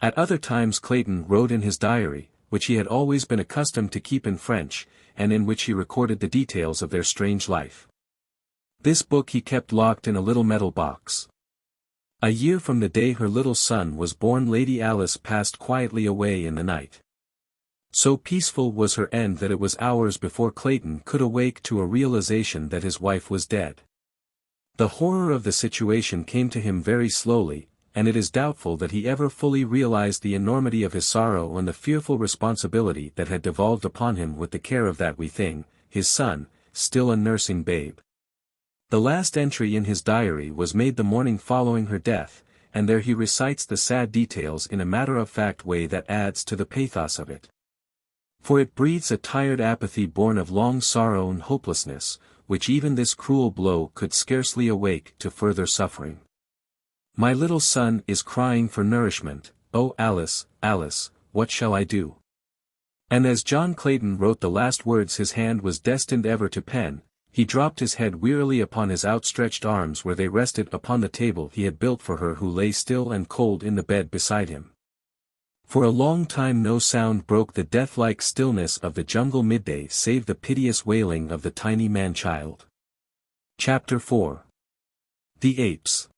At other times Clayton wrote in his diary, which he had always been accustomed to keep in French, and in which he recorded the details of their strange life. This book he kept locked in a little metal box. A year from the day her little son was born, Lady Alice passed quietly away in the night. So peaceful was her end that it was hours before Clayton could awake to a realization that his wife was dead. The horror of the situation came to him very slowly, and it is doubtful that he ever fully realized the enormity of his sorrow and the fearful responsibility that had devolved upon him with the care of that wee thing, his son, still a nursing babe. The last entry in his diary was made the morning following her death, and there he recites the sad details in a matter-of-fact way that adds to the pathos of it. For it breathes a tired apathy born of long sorrow and hopelessness, which even this cruel blow could scarcely awake to further suffering. My little son is crying for nourishment, oh Alice, Alice, what shall I do? And as John Clayton wrote the last words his hand was destined ever to pen, he dropped his head wearily upon his outstretched arms where they rested upon the table he had built for her, who lay still and cold in the bed beside him. For a long time no sound broke the death-like stillness of the jungle midday save the piteous wailing of the tiny man-child. Chapter 4. The Apes.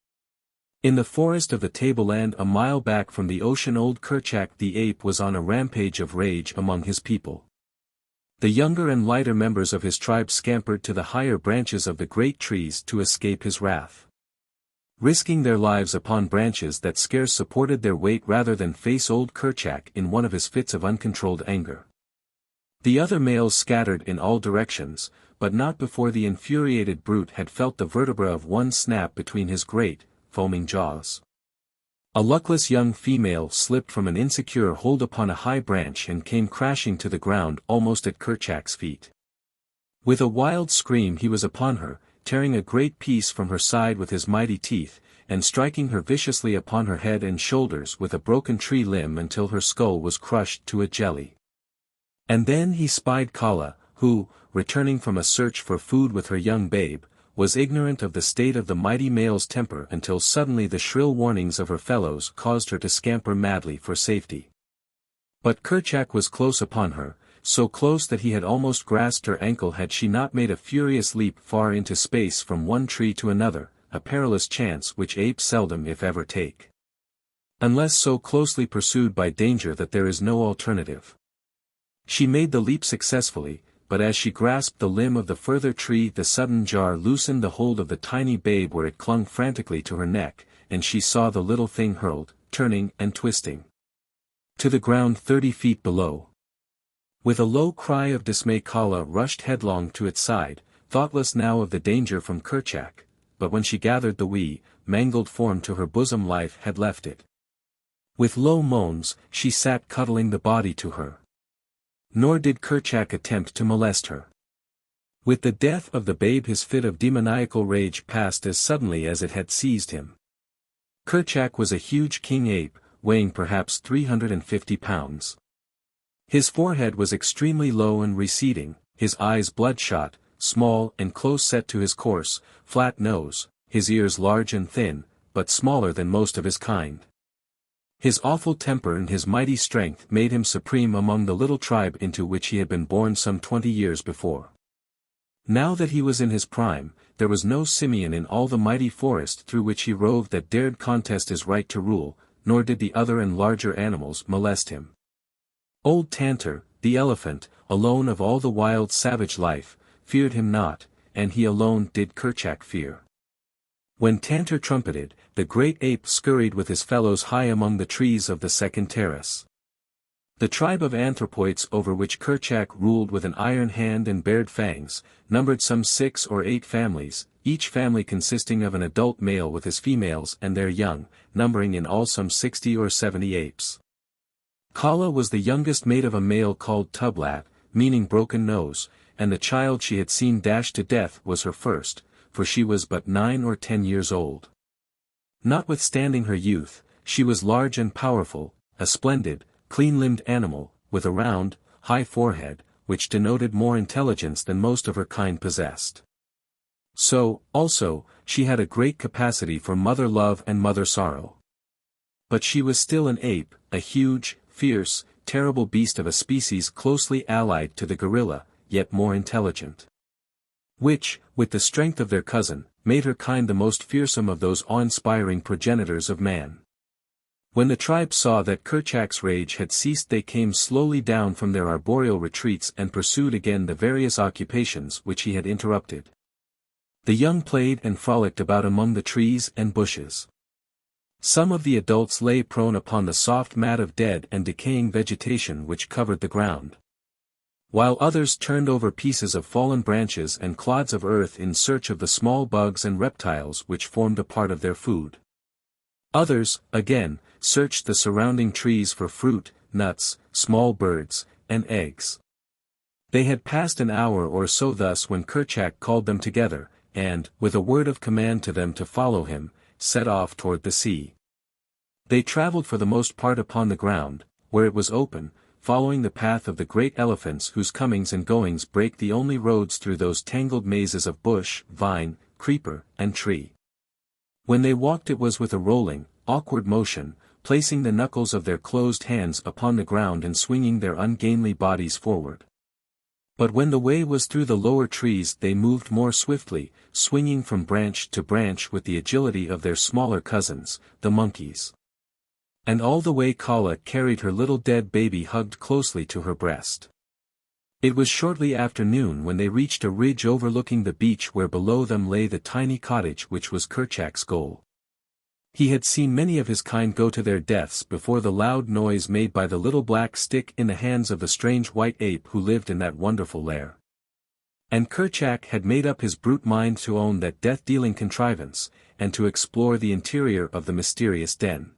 In the forest of the tableland a mile back from the ocean, old Kerchak the ape was on a rampage of rage among his people. The younger and lighter members of his tribe scampered to the higher branches of the great trees to escape his wrath. Risking their lives upon branches that scarce supported their weight rather than face old Kerchak in one of his fits of uncontrolled anger. The other males scattered in all directions, but not before the infuriated brute had felt the vertebra of one snap between his great, foaming jaws. A luckless young female slipped from an insecure hold upon a high branch and came crashing to the ground almost at Kerchak's feet. With a wild scream he was upon her, tearing a great piece from her side with his mighty teeth, and striking her viciously upon her head and shoulders with a broken tree limb until her skull was crushed to a jelly. And then he spied Kala, who, returning from a search for food with her young babe, was ignorant of the state of the mighty male's temper until suddenly the shrill warnings of her fellows caused her to scamper madly for safety. But Kerchak was close upon her, so close that he had almost grasped her ankle had she not made a furious leap far into space from one tree to another, a perilous chance which apes seldom if ever take. Unless so closely pursued by danger that there is no alternative. She made the leap successfully, but as she grasped the limb of the further tree the sudden jar loosened the hold of the tiny babe where it clung frantically to her neck, and she saw the little thing hurled, turning and twisting, to the ground 30 feet below. With a low cry of dismay Kala rushed headlong to its side, thoughtless now of the danger from Kerchak, but when she gathered the wee, mangled form to her bosom life had left it. With low moans, she sat cuddling the body to her. Nor did Kerchak attempt to molest her. With the death of the babe his fit of demoniacal rage passed as suddenly as it had seized him. Kerchak was a huge king ape, weighing perhaps 350 pounds. His forehead was extremely low and receding, his eyes bloodshot, small and close set to his coarse, flat nose, his ears large and thin, but smaller than most of his kind. His awful temper and his mighty strength made him supreme among the little tribe into which he had been born some 20 years before. Now that he was in his prime, there was no simian in all the mighty forest through which he roved that dared contest his right to rule, nor did the other and larger animals molest him. Old Tantor, the elephant, alone of all the wild savage life, feared him not, and he alone did Kerchak fear. When Tantor trumpeted, the great ape scurried with his fellows high among the trees of the second terrace. The tribe of anthropoids over which Kerchak ruled with an iron hand and bared fangs, numbered some 6 or 8 families, each family consisting of an adult male with his females and their young, numbering in all some 60 or 70 apes. Kala was the youngest mate of a male called Tublat, meaning broken nose, and the child she had seen dashed to death was her first, for she was but 9 or 10 years old. Notwithstanding her youth, she was large and powerful, a splendid, clean-limbed animal, with a round, high forehead, which denoted more intelligence than most of her kind possessed. So, also, she had a great capacity for mother love and mother sorrow. But she was still an ape, a huge, fierce, terrible beast of a species closely allied to the gorilla, yet more intelligent. Which, with the strength of their cousin, made her kind the most fearsome of those awe-inspiring progenitors of man. When the tribe saw that Kerchak's rage had ceased, they came slowly down from their arboreal retreats and pursued again the various occupations which he had interrupted. The young played and frolicked about among the trees and bushes. Some of the adults lay prone upon the soft mat of dead and decaying vegetation which covered the ground, while others turned over pieces of fallen branches and clods of earth in search of the small bugs and reptiles which formed a part of their food. Others, again, searched the surrounding trees for fruit, nuts, small birds, and eggs. They had passed an hour or so thus when Kerchak called them together, and, with a word of command to them to follow him, set off toward the sea. They traveled for the most part upon the ground, where it was open, following the path of the great elephants whose comings and goings break the only roads through those tangled mazes of bush, vine, creeper, and tree. When they walked it was with a rolling, awkward motion, placing the knuckles of their closed hands upon the ground and swinging their ungainly bodies forward. But when the way was through the lower trees they moved more swiftly, swinging from branch to branch with the agility of their smaller cousins, the monkeys. And all the way Kala carried her little dead baby hugged closely to her breast. It was shortly after noon when they reached a ridge overlooking the beach where below them lay the tiny cottage which was Kerchak's goal. He had seen many of his kind go to their deaths before the loud noise made by the little black stick in the hands of the strange white ape who lived in that wonderful lair. And Kerchak had made up his brute mind to own that death-dealing contrivance, and to explore the interior of the mysterious den.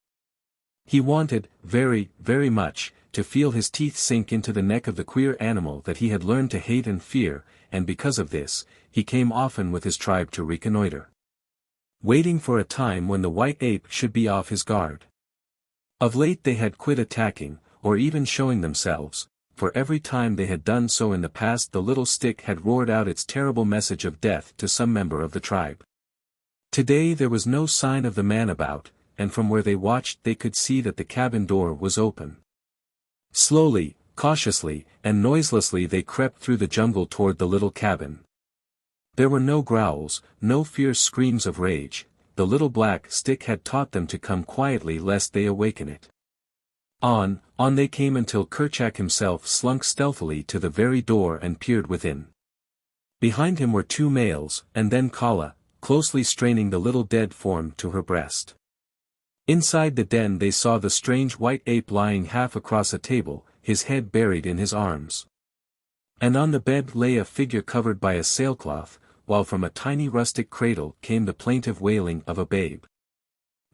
He wanted, very, very much, to feel his teeth sink into the neck of the queer animal that he had learned to hate and fear, and because of this, he came often with his tribe to reconnoiter, waiting for a time when the white ape should be off his guard. Of late they had quit attacking, or even showing themselves, for every time they had done so in the past the little stick had roared out its terrible message of death to some member of the tribe. Today there was no sign of the man about, and from where they watched they could see that the cabin door was open. Slowly, cautiously, and noiselessly they crept through the jungle toward the little cabin. There were no growls, no fierce screams of rage. The little black stick had taught them to come quietly lest they awaken it. On they came until Kerchak himself slunk stealthily to the very door and peered within. Behind him were two males, and then Kala, closely straining the little dead form to her breast. Inside the den they saw the strange white ape lying half across a table, his head buried in his arms. And on the bed lay a figure covered by a sailcloth, while from a tiny rustic cradle came the plaintive wailing of a babe.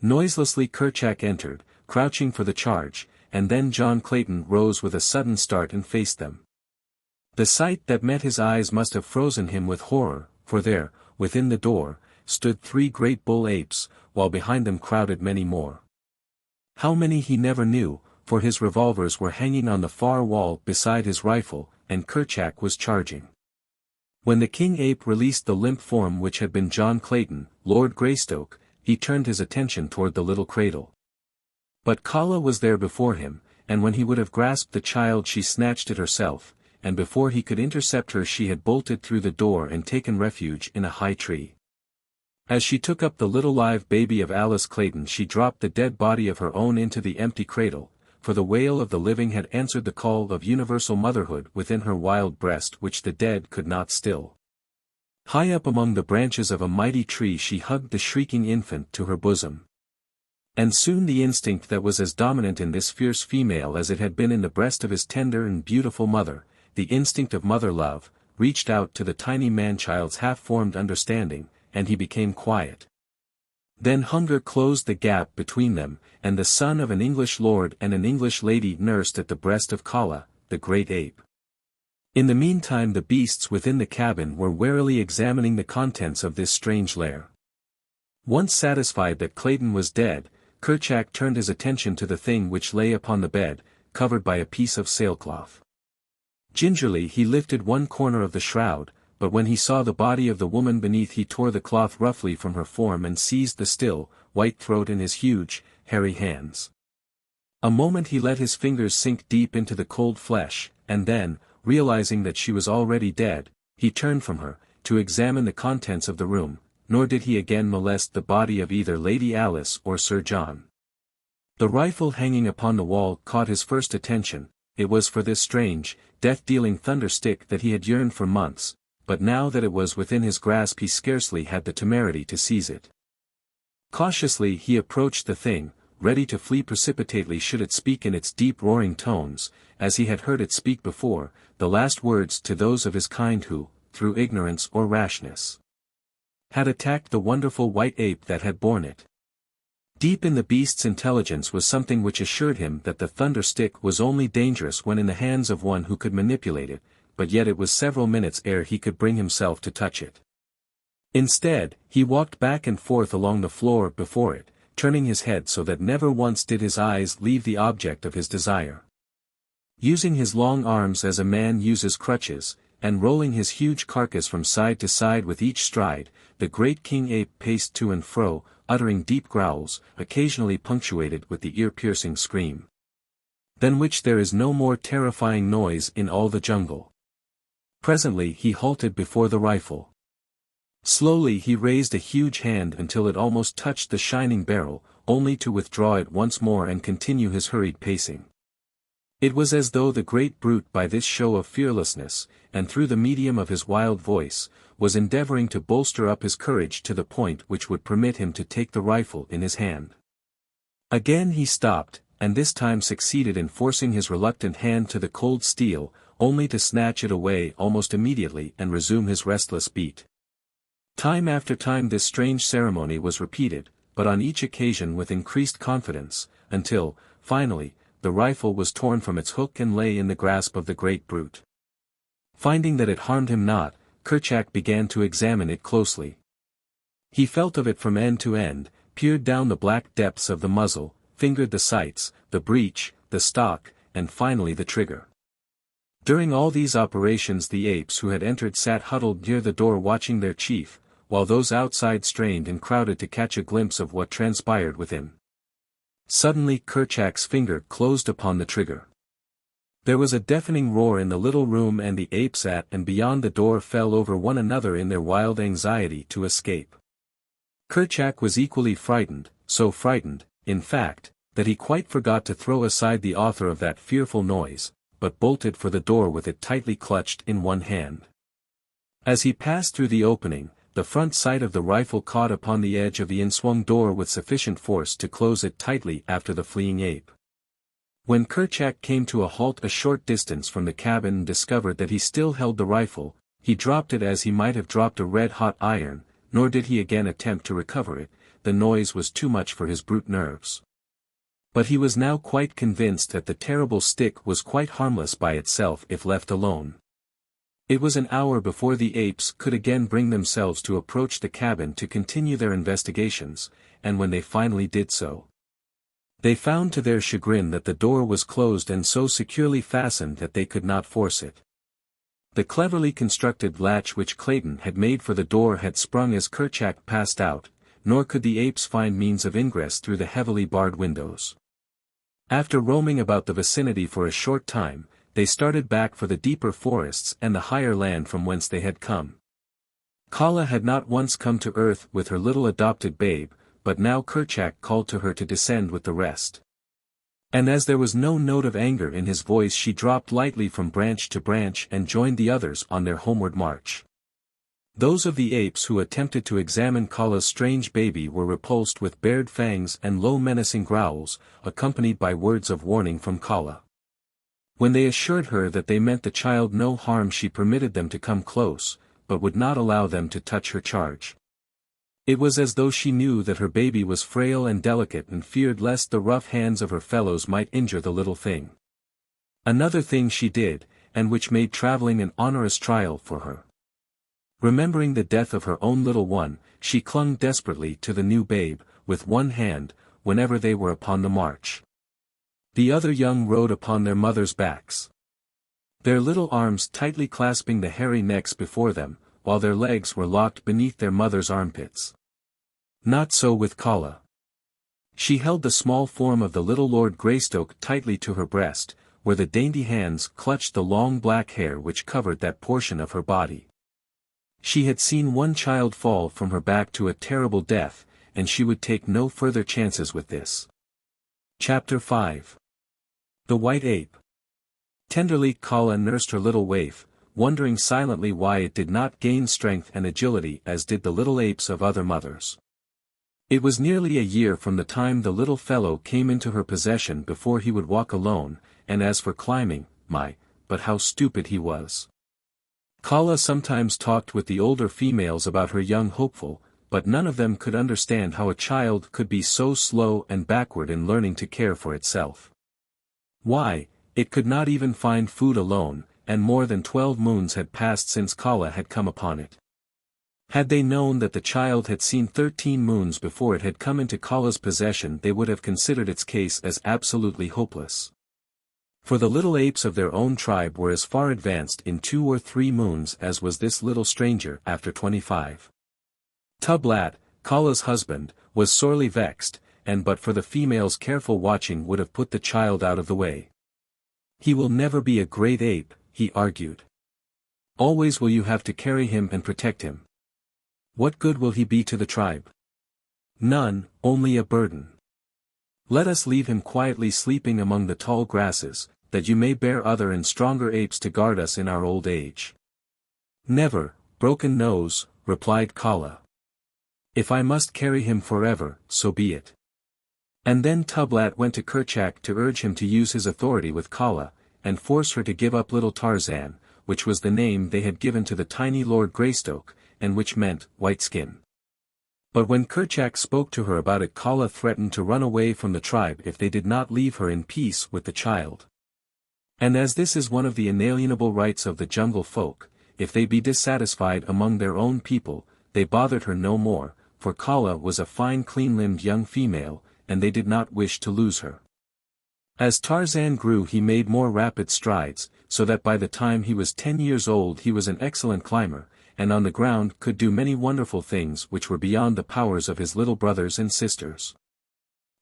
Noiselessly Kerchak entered, crouching for the charge, and then John Clayton rose with a sudden start and faced them. The sight that met his eyes must have frozen him with horror, for there, within the door, stood three great bull apes, while behind them crowded many more. How many he never knew, for his revolvers were hanging on the far wall beside his rifle, and Kerchak was charging. When the king ape released the limp form which had been John Clayton, Lord Greystoke, he turned his attention toward the little cradle. But Kala was there before him, and when he would have grasped the child she snatched it herself, and before he could intercept her she had bolted through the door and taken refuge in a high tree. As she took up the little live baby of Alice Clayton she dropped the dead body of her own into the empty cradle, for the wail of the living had answered the call of universal motherhood within her wild breast which the dead could not still. High up among the branches of a mighty tree she hugged the shrieking infant to her bosom. And soon the instinct that was as dominant in this fierce female as it had been in the breast of his tender and beautiful mother, the instinct of mother love, reached out to the tiny man-child's half-formed understanding, and he became quiet. Then hunger closed the gap between them, and the son of an English lord and an English lady nursed at the breast of Kala, the great ape. In the meantime the beasts within the cabin were warily examining the contents of this strange lair. Once satisfied that Clayton was dead, Kerchak turned his attention to the thing which lay upon the bed, covered by a piece of sailcloth. Gingerly he lifted one corner of the shroud, but when he saw the body of the woman beneath he tore the cloth roughly from her form and seized the still, white throat in his huge, hairy hands. A moment he let his fingers sink deep into the cold flesh, and then, realizing that she was already dead, he turned from her, to examine the contents of the room, nor did he again molest the body of either Lady Alice or Sir John. The rifle hanging upon the wall caught his first attention. It was for this strange, death-dealing thunderstick that he had yearned for months, but now that it was within his grasp he scarcely had the temerity to seize it. Cautiously he approached the thing, ready to flee precipitately should it speak in its deep roaring tones, as he had heard it speak before, the last words to those of his kind who, through ignorance or rashness, had attacked the wonderful white ape that had borne it. Deep in the beast's intelligence was something which assured him that the thunder-stick was only dangerous when in the hands of one who could manipulate it, but yet it was several minutes ere he could bring himself to touch it. Instead, he walked back and forth along the floor before it, turning his head so that never once did his eyes leave the object of his desire. Using his long arms as a man uses crutches, and rolling his huge carcass from side to side with each stride, the great king ape paced to and fro, uttering deep growls, occasionally punctuated with the ear-piercing scream, than which there is no more terrifying noise in all the jungle. Presently he halted before the rifle. Slowly he raised a huge hand until it almost touched the shining barrel, only to withdraw it once more and continue his hurried pacing. It was as though the great brute by this show of fearlessness, and through the medium of his wild voice, was endeavoring to bolster up his courage to the point which would permit him to take the rifle in his hand. Again he stopped, and this time succeeded in forcing his reluctant hand to the cold steel, only to snatch it away almost immediately and resume his restless beat. Time after time this strange ceremony was repeated, but on each occasion with increased confidence, until, finally, the rifle was torn from its hook and lay in the grasp of the great brute. Finding that it harmed him not, Kerchak began to examine it closely. He felt of it from end to end, peered down the black depths of the muzzle, fingered the sights, the breech, the stock, and finally the trigger. During all these operations the apes who had entered sat huddled near the door watching their chief, while those outside strained and crowded to catch a glimpse of what transpired within. Suddenly Kerchak's finger closed upon the trigger. There was a deafening roar in the little room and the apes at and beyond the door fell over one another in their wild anxiety to escape. Kerchak was equally frightened, so frightened, in fact, that he quite forgot to throw aside the author of that fearful noise, but bolted for the door with it tightly clutched in one hand. As he passed through the opening, the front sight of the rifle caught upon the edge of the inswung door with sufficient force to close it tightly after the fleeing ape. When Kerchak came to a halt a short distance from the cabin and discovered that he still held the rifle, he dropped it as he might have dropped a red-hot iron, nor did he again attempt to recover it, the noise was too much for his brute nerves. But he was now quite convinced that the terrible stick was quite harmless by itself if left alone. It was an hour before the apes could again bring themselves to approach the cabin to continue their investigations, and when they finally did so, they found to their chagrin that the door was closed and so securely fastened that they could not force it. The cleverly constructed latch which Clayton had made for the door had sprung as Kerchak passed out, nor could the apes find means of ingress through the heavily barred windows. After roaming about the vicinity for a short time, they started back for the deeper forests and the higher land from whence they had come. Kala had not once come to earth with her little adopted babe, but now Kerchak called to her to descend with the rest. And as there was no note of anger in his voice she dropped lightly from branch to branch and joined the others on their homeward march. Those of the apes who attempted to examine Kala's strange baby were repulsed with bared fangs and low menacing growls, accompanied by words of warning from Kala. When they assured her that they meant the child no harm she permitted them to come close, but would not allow them to touch her charge. It was as though she knew that her baby was frail and delicate and feared lest the rough hands of her fellows might injure the little thing. Another thing she did, and which made traveling an onerous trial for her. Remembering the death of her own little one, she clung desperately to the new babe, with one hand, whenever they were upon the march. The other young rode upon their mothers' backs, their little arms tightly clasping the hairy necks before them, while their legs were locked beneath their mother's armpits. Not so with Kala. She held the small form of the little Lord Greystoke tightly to her breast, where the dainty hands clutched the long black hair which covered that portion of her body. She had seen one child fall from her back to a terrible death, and she would take no further chances with this. Chapter 5. The White Ape. Tenderly Kala nursed her little waif, wondering silently why it did not gain strength and agility as did the little apes of other mothers. It was nearly a year from the time the little fellow came into her possession before he would walk alone, and as for climbing, but how stupid he was. Kala sometimes talked with the older females about her young hopeful, but none of them could understand how a child could be so slow and backward in learning to care for itself. Why, it could not even find food alone, and more than 12 moons had passed since Kala had come upon it. Had they known that the child had seen 13 moons before it had come into Kala's possession, they would have considered its case as absolutely hopeless. For the little apes of their own tribe were as far advanced in 2 or 3 moons as was this little stranger after 25. Tublat, Kala's husband, was sorely vexed, and but for the female's careful watching would have put the child out of the way. "He will never be a great ape," he argued. "Always will you have to carry him and protect him. What good will he be to the tribe? None, only a burden. Let us leave him quietly sleeping among the tall grasses, that you may bear other and stronger apes to guard us in our old age." "Never, Broken Nose," replied Kala. "If I must carry him forever, so be it." And then Tublat went to Kerchak to urge him to use his authority with Kala, and force her to give up little Tarzan, which was the name they had given to the tiny Lord Greystoke, and which meant, white skin. But when Kerchak spoke to her about it, Kala threatened to run away from the tribe if they did not leave her in peace with the child. And as this is one of the inalienable rights of the jungle folk, if they be dissatisfied among their own people, they bothered her no more, for Kala was a fine clean-limbed young female, and they did not wish to lose her. As Tarzan grew he made more rapid strides, so that by the time he was 10 years old he was an excellent climber, and on the ground could do many wonderful things which were beyond the powers of his little brothers and sisters.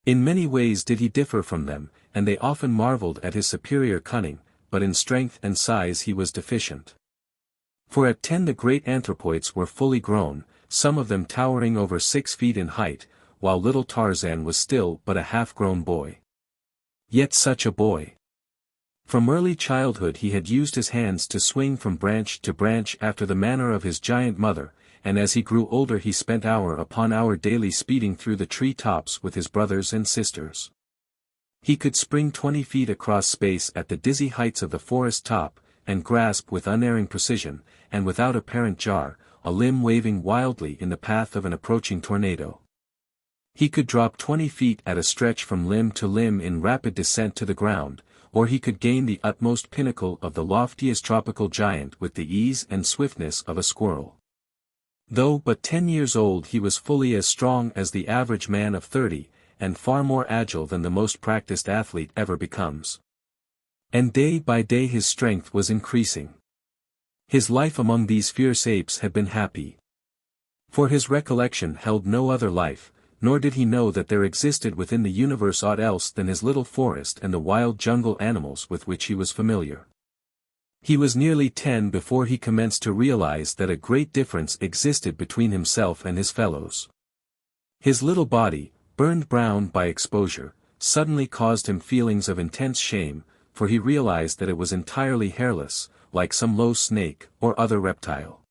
In many ways did he differ from them, and they often marveled at his superior cunning, but in strength and size he was deficient. For at 10 the great anthropoids were fully grown, some of them towering over 6 feet in height, while little Tarzan was still but a half-grown boy. Yet such a boy! From early childhood he had used his hands to swing from branch to branch after the manner of his giant mother, and as he grew older he spent hour upon hour daily speeding through the tree tops with his brothers and sisters. He could spring 20 feet across space at the dizzy heights of the forest top, and grasp with unerring precision, and without apparent jar, a limb waving wildly in the path of an approaching tornado. He could drop 20 feet at a stretch from limb to limb in rapid descent to the ground, or he could gain the utmost pinnacle of the loftiest tropical giant with the ease and swiftness of a squirrel. Though but 10 years old he was fully as strong as the average man of 30, and far more agile than the most practiced athlete ever becomes. And day by day his strength was increasing. His life among these fierce apes had been happy. For his recollection held no other life, nor did he know that there existed within the universe aught else than his little forest and the wild jungle animals with which he was familiar. He was nearly 10 before he commenced to realize that a great difference existed between himself and his fellows. His little body, burned brown by exposure, suddenly caused him feelings of intense shame, for he realized that it was entirely hairless, like some low snake or other reptile.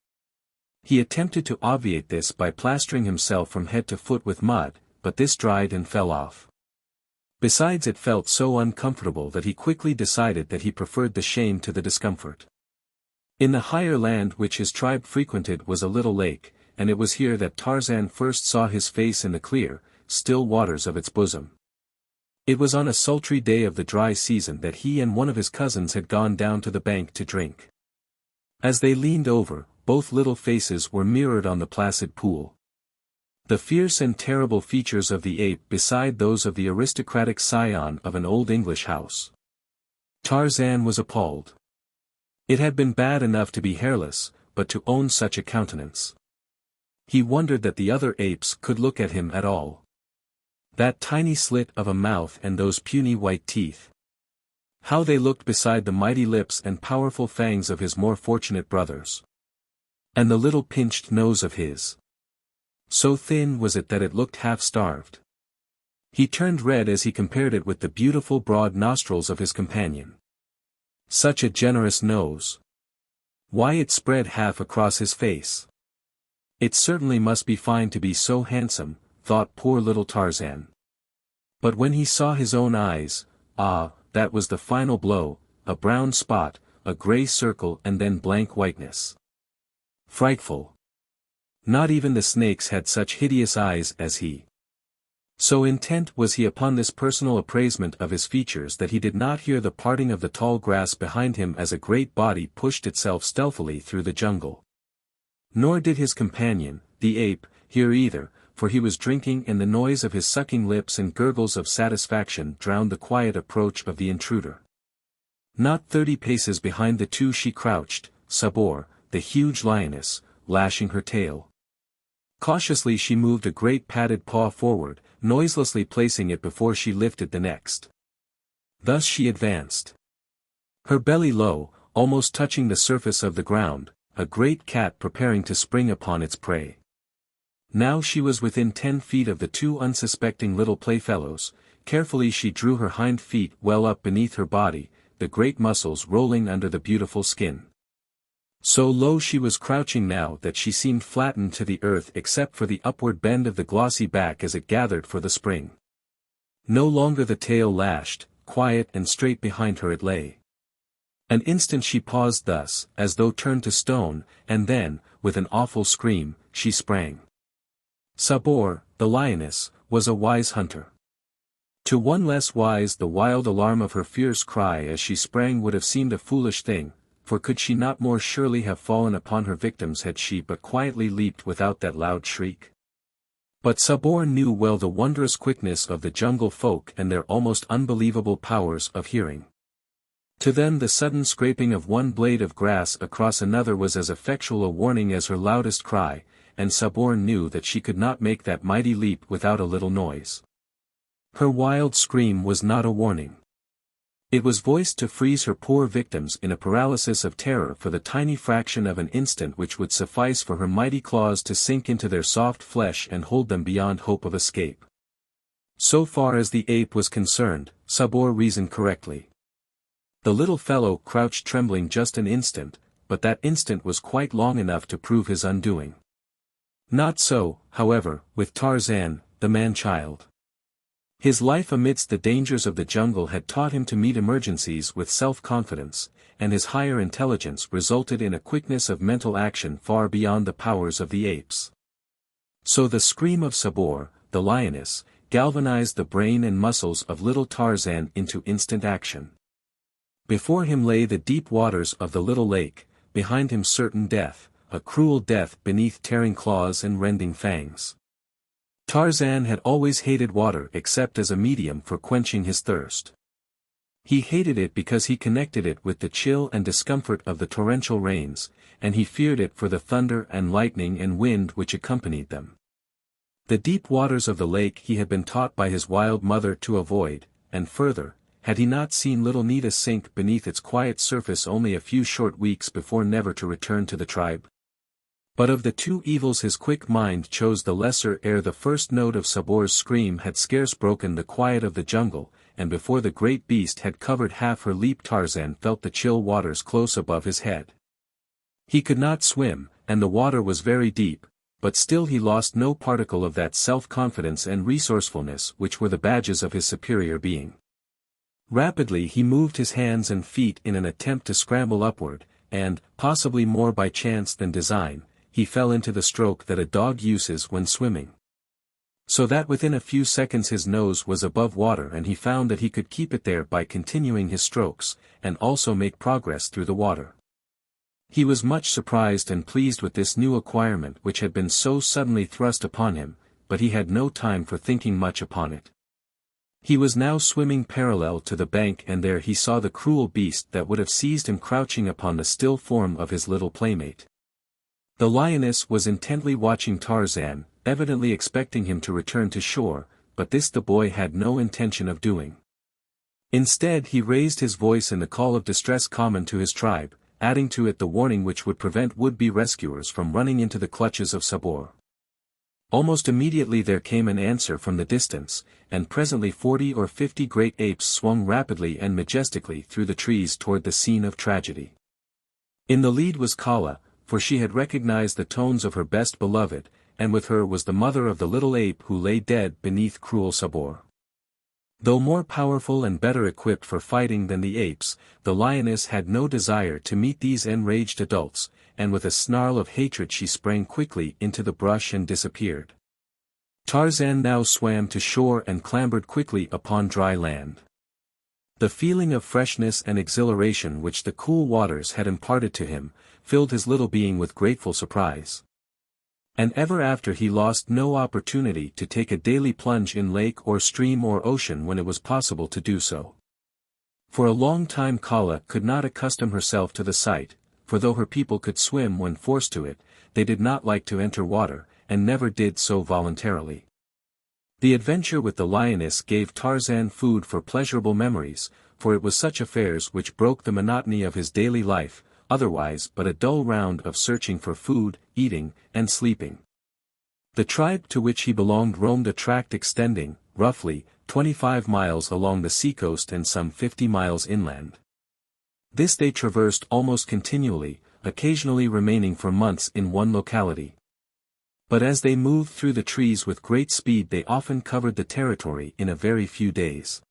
He attempted to obviate this by plastering himself from head to foot with mud, but this dried and fell off. Besides, it felt so uncomfortable that he quickly decided that he preferred the shame to the discomfort. In the higher land which his tribe frequented was a little lake, and it was here that Tarzan first saw his face in the clear, still waters of its bosom. It was on a sultry day of the dry season that he and one of his cousins had gone down to the bank to drink. As they leaned over, both little faces were mirrored on the placid pool. The fierce and terrible features of the ape beside those of the aristocratic scion of an old English house. Tarzan was appalled. It had been bad enough to be hairless, but to own such a countenance. He wondered that the other apes could look at him at all. That tiny slit of a mouth and those puny white teeth. How they looked beside the mighty lips and powerful fangs of his more fortunate brothers. And the little pinched nose of his. So thin was it that it looked half-starved. He turned red as he compared it with the beautiful broad nostrils of his companion. Such a generous nose. Why, it spread half across his face. It certainly must be fine to be so handsome, thought poor little Tarzan. But when he saw his own eyes, ah, that was the final blow, a brown spot, a grey circle and then blank whiteness. Frightful. Not even the snakes had such hideous eyes as he. So intent was he upon this personal appraisement of his features that he did not hear the parting of the tall grass behind him as a great body pushed itself stealthily through the jungle. Nor did his companion, the ape, hear either, for he was drinking and the noise of his sucking lips and gurgles of satisfaction drowned the quiet approach of the intruder. Not 30 paces behind the two she crouched, Sabor, the huge lioness, lashing her tail. Cautiously she moved a great padded paw forward, noiselessly placing it before she lifted the next. Thus she advanced. Her belly low, almost touching the surface of the ground, a great cat preparing to spring upon its prey. Now she was within 10 feet of the two unsuspecting little playfellows. Carefully she drew her hind feet well up beneath her body, the great muscles rolling under the beautiful skin. So low she was crouching now that she seemed flattened to the earth except for the upward bend of the glossy back as it gathered for the spring. No longer the tail lashed, quiet and straight behind her it lay. An instant she paused thus, as though turned to stone, and then, with an awful scream, she sprang. Sabor, the lioness, was a wise hunter. To one less wise the wild alarm of her fierce cry as she sprang would have seemed a foolish thing, for could she not more surely have fallen upon her victims had she but quietly leaped without that loud shriek? But Sabor knew well the wondrous quickness of the jungle folk and their almost unbelievable powers of hearing. To them the sudden scraping of one blade of grass across another was as effectual a warning as her loudest cry, and Sabor knew that she could not make that mighty leap without a little noise. Her wild scream was not a warning. It was voiced to freeze her poor victims in a paralysis of terror for the tiny fraction of an instant which would suffice for her mighty claws to sink into their soft flesh and hold them beyond hope of escape. So far as the ape was concerned, Sabor reasoned correctly. The little fellow crouched trembling just an instant, but that instant was quite long enough to prove his undoing. Not so, however, with Tarzan, the man-child. His life amidst the dangers of the jungle had taught him to meet emergencies with self-confidence, and his higher intelligence resulted in a quickness of mental action far beyond the powers of the apes. So the scream of Sabor, the lioness, galvanized the brain and muscles of little Tarzan into instant action. Before him lay the deep waters of the little lake, behind him certain death, a cruel death beneath tearing claws and rending fangs. Tarzan had always hated water except as a medium for quenching his thirst. He hated it because he connected it with the chill and discomfort of the torrential rains, and he feared it for the thunder and lightning and wind which accompanied them. The deep waters of the lake he had been taught by his wild mother to avoid, and further, had he not seen little Nita sink beneath its quiet surface only a few short weeks before never to return to the tribe? But of the two evils his quick mind chose the lesser ere the first note of Sabor's scream had scarce broken the quiet of the jungle, and before the great beast had covered half her leap Tarzan felt the chill waters close above his head. He could not swim, and the water was very deep, but still he lost no particle of that self-confidence and resourcefulness which were the badges of his superior being. Rapidly he moved his hands and feet in an attempt to scramble upward, and, possibly more by chance than design, he fell into the stroke that a dog uses when swimming. So that within a few seconds his nose was above water and he found that he could keep it there by continuing his strokes, and also make progress through the water. He was much surprised and pleased with this new acquirement which had been so suddenly thrust upon him, but he had no time for thinking much upon it. He was now swimming parallel to the bank and there he saw the cruel beast that would have seized him crouching upon the still form of his little playmate. The lioness was intently watching Tarzan, evidently expecting him to return to shore, but this the boy had no intention of doing. Instead he raised his voice in the call of distress common to his tribe, adding to it the warning which would prevent would-be rescuers from running into the clutches of Sabor. Almost immediately there came an answer from the distance, and presently 40 or 50 great apes swung rapidly and majestically through the trees toward the scene of tragedy. In the lead was Kala, for she had recognized the tones of her best beloved, and with her was the mother of the little ape who lay dead beneath cruel Sabor. Though more powerful and better equipped for fighting than the apes, the lioness had no desire to meet these enraged adults, and with a snarl of hatred she sprang quickly into the brush and disappeared. Tarzan now swam to shore and clambered quickly upon dry land. The feeling of freshness and exhilaration which the cool waters had imparted to him, filled his little being with grateful surprise. And ever after he lost no opportunity to take a daily plunge in lake or stream or ocean when it was possible to do so. For a long time Kala could not accustom herself to the sight, for though her people could swim when forced to it, they did not like to enter water, and never did so voluntarily. The adventure with the lioness gave Tarzan food for pleasurable memories, for it was such affairs which broke the monotony of his daily life, otherwise but a dull round of searching for food, eating, and sleeping. The tribe to which he belonged roamed a tract extending, roughly, 25 miles along the seacoast and some 50 miles inland. This they traversed almost continually, occasionally remaining for months in one locality. But as they moved through the trees with great speed they often covered the territory in a very few days.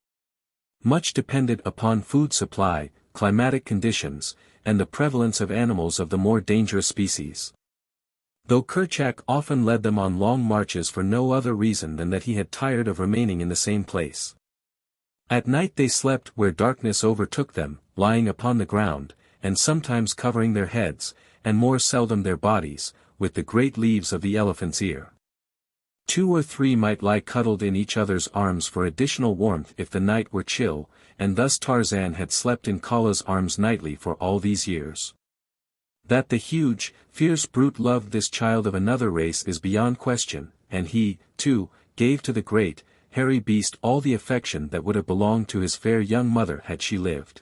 Much depended upon food supply, climatic conditions, and the prevalence of animals of the more dangerous species. Though Kerchak often led them on long marches for no other reason than that he had tired of remaining in the same place. At night they slept where darkness overtook them, lying upon the ground, and sometimes covering their heads, and more seldom their bodies, with the great leaves of the elephant's ear. 2 or 3 might lie cuddled in each other's arms for additional warmth if the night were chill, and thus Tarzan had slept in Kala's arms nightly for all these years. That the huge, fierce brute loved this child of another race is beyond question, and he, too, gave to the great, hairy beast all the affection that would have belonged to his fair young mother had she lived.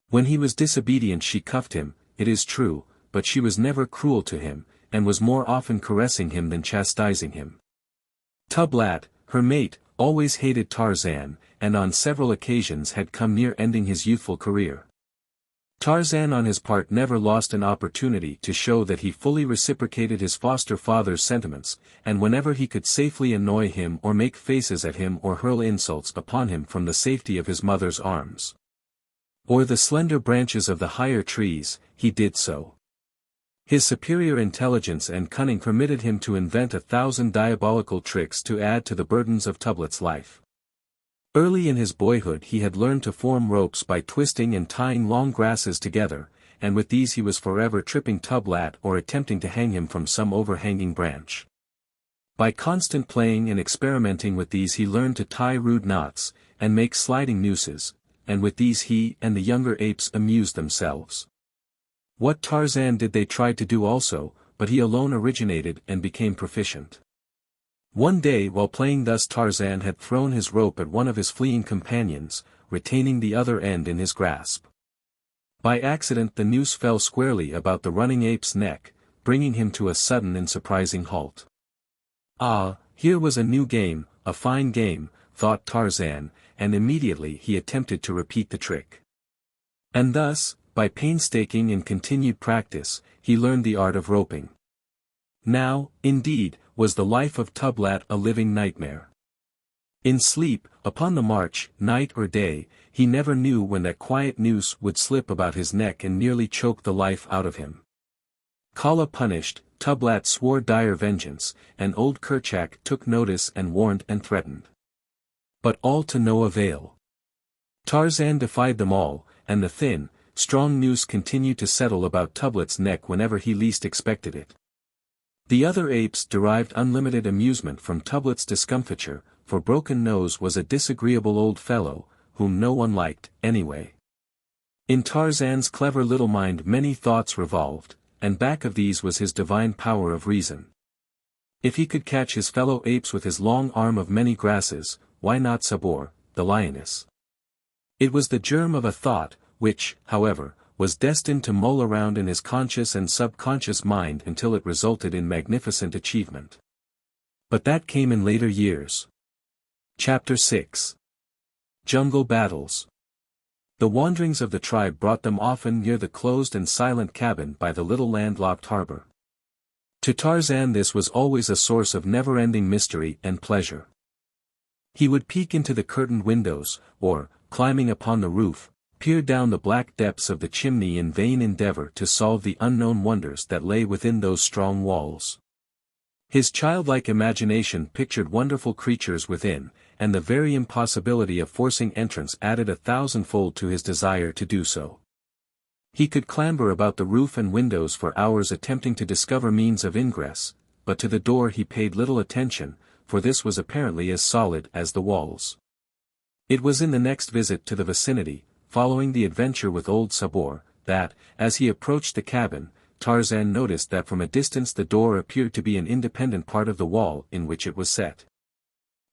When he was disobedient she cuffed him, it is true, but she was never cruel to him, and was more often caressing him than chastising him. Tublat, her mate, always hated Tarzan, and on several occasions had come near ending his youthful career. Tarzan on his part never lost an opportunity to show that he fully reciprocated his foster father's sentiments, and whenever he could safely annoy him or make faces at him or hurl insults upon him from the safety of his mother's arms, or the slender branches of the higher trees, he did so. His superior intelligence and cunning permitted him to invent 1,000 diabolical tricks to add to the burdens of Tublat's life. Early in his boyhood he had learned to form ropes by twisting and tying long grasses together, and with these he was forever tripping Tublat or attempting to hang him from some overhanging branch. By constant playing and experimenting with these he learned to tie rude knots, and make sliding nooses, and with these he and the younger apes amused themselves. What Tarzan did they tried to do also, but he alone originated and became proficient. One day while playing thus Tarzan had thrown his rope at one of his fleeing companions, retaining the other end in his grasp. By accident the noose fell squarely about the running ape's neck, bringing him to a sudden and surprising halt. Ah, here was a new game, a fine game, thought Tarzan, and immediately he attempted to repeat the trick. And thus, by painstaking and continued practice, he learned the art of roping. Now, indeed, was the life of Tublat a living nightmare. In sleep, upon the march, night or day, he never knew when that quiet noose would slip about his neck and nearly choke the life out of him. Kala punished, Tublat swore dire vengeance, and old Kerchak took notice and warned and threatened. But all to no avail. Tarzan defied them all, and the thin, strong noose continued to settle about Tublat's neck whenever he least expected it. The other apes derived unlimited amusement from Tublat's discomfiture, for Broken Nose was a disagreeable old fellow, whom no one liked, anyway. In Tarzan's clever little mind many thoughts revolved, and back of these was his divine power of reason. If he could catch his fellow apes with his long arm of many grasses, why not Sabor, the lioness? It was the germ of a thought, which, however, was destined to mull around in his conscious and subconscious mind until it resulted in magnificent achievement. But that came in later years. Chapter 6. Jungle Battles. The wanderings of the tribe brought them often near the closed and silent cabin by the little landlocked harbor. To Tarzan this was always a source of never-ending mystery and pleasure. He would peek into the curtained windows, or, climbing upon the roof, peer down the black depths of the chimney in vain endeavor to solve the unknown wonders that lay within those strong walls. His childlike imagination pictured wonderful creatures within, and the very impossibility of forcing entrance added 1,000-fold to his desire to do so. He could clamber about the roof and windows for hours attempting to discover means of ingress, but to the door he paid little attention, for this was apparently as solid as the walls. It was in the next visit to the vicinity, following the adventure with old Sabor, that, as he approached the cabin, Tarzan noticed that from a distance the door appeared to be an independent part of the wall in which it was set.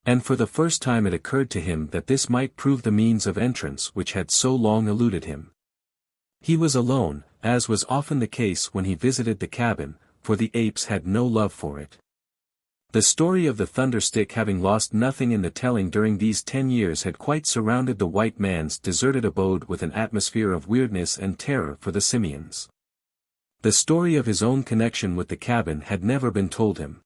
And for the first time it occurred to him that this might prove the means of entrance which had so long eluded him. He was alone, as was often the case when he visited the cabin, for the apes had no love for it. The story of the thunderstick having lost nothing in the telling during these 10 years had quite surrounded the white man's deserted abode with an atmosphere of weirdness and terror for the simians. The story of his own connection with the cabin had never been told him.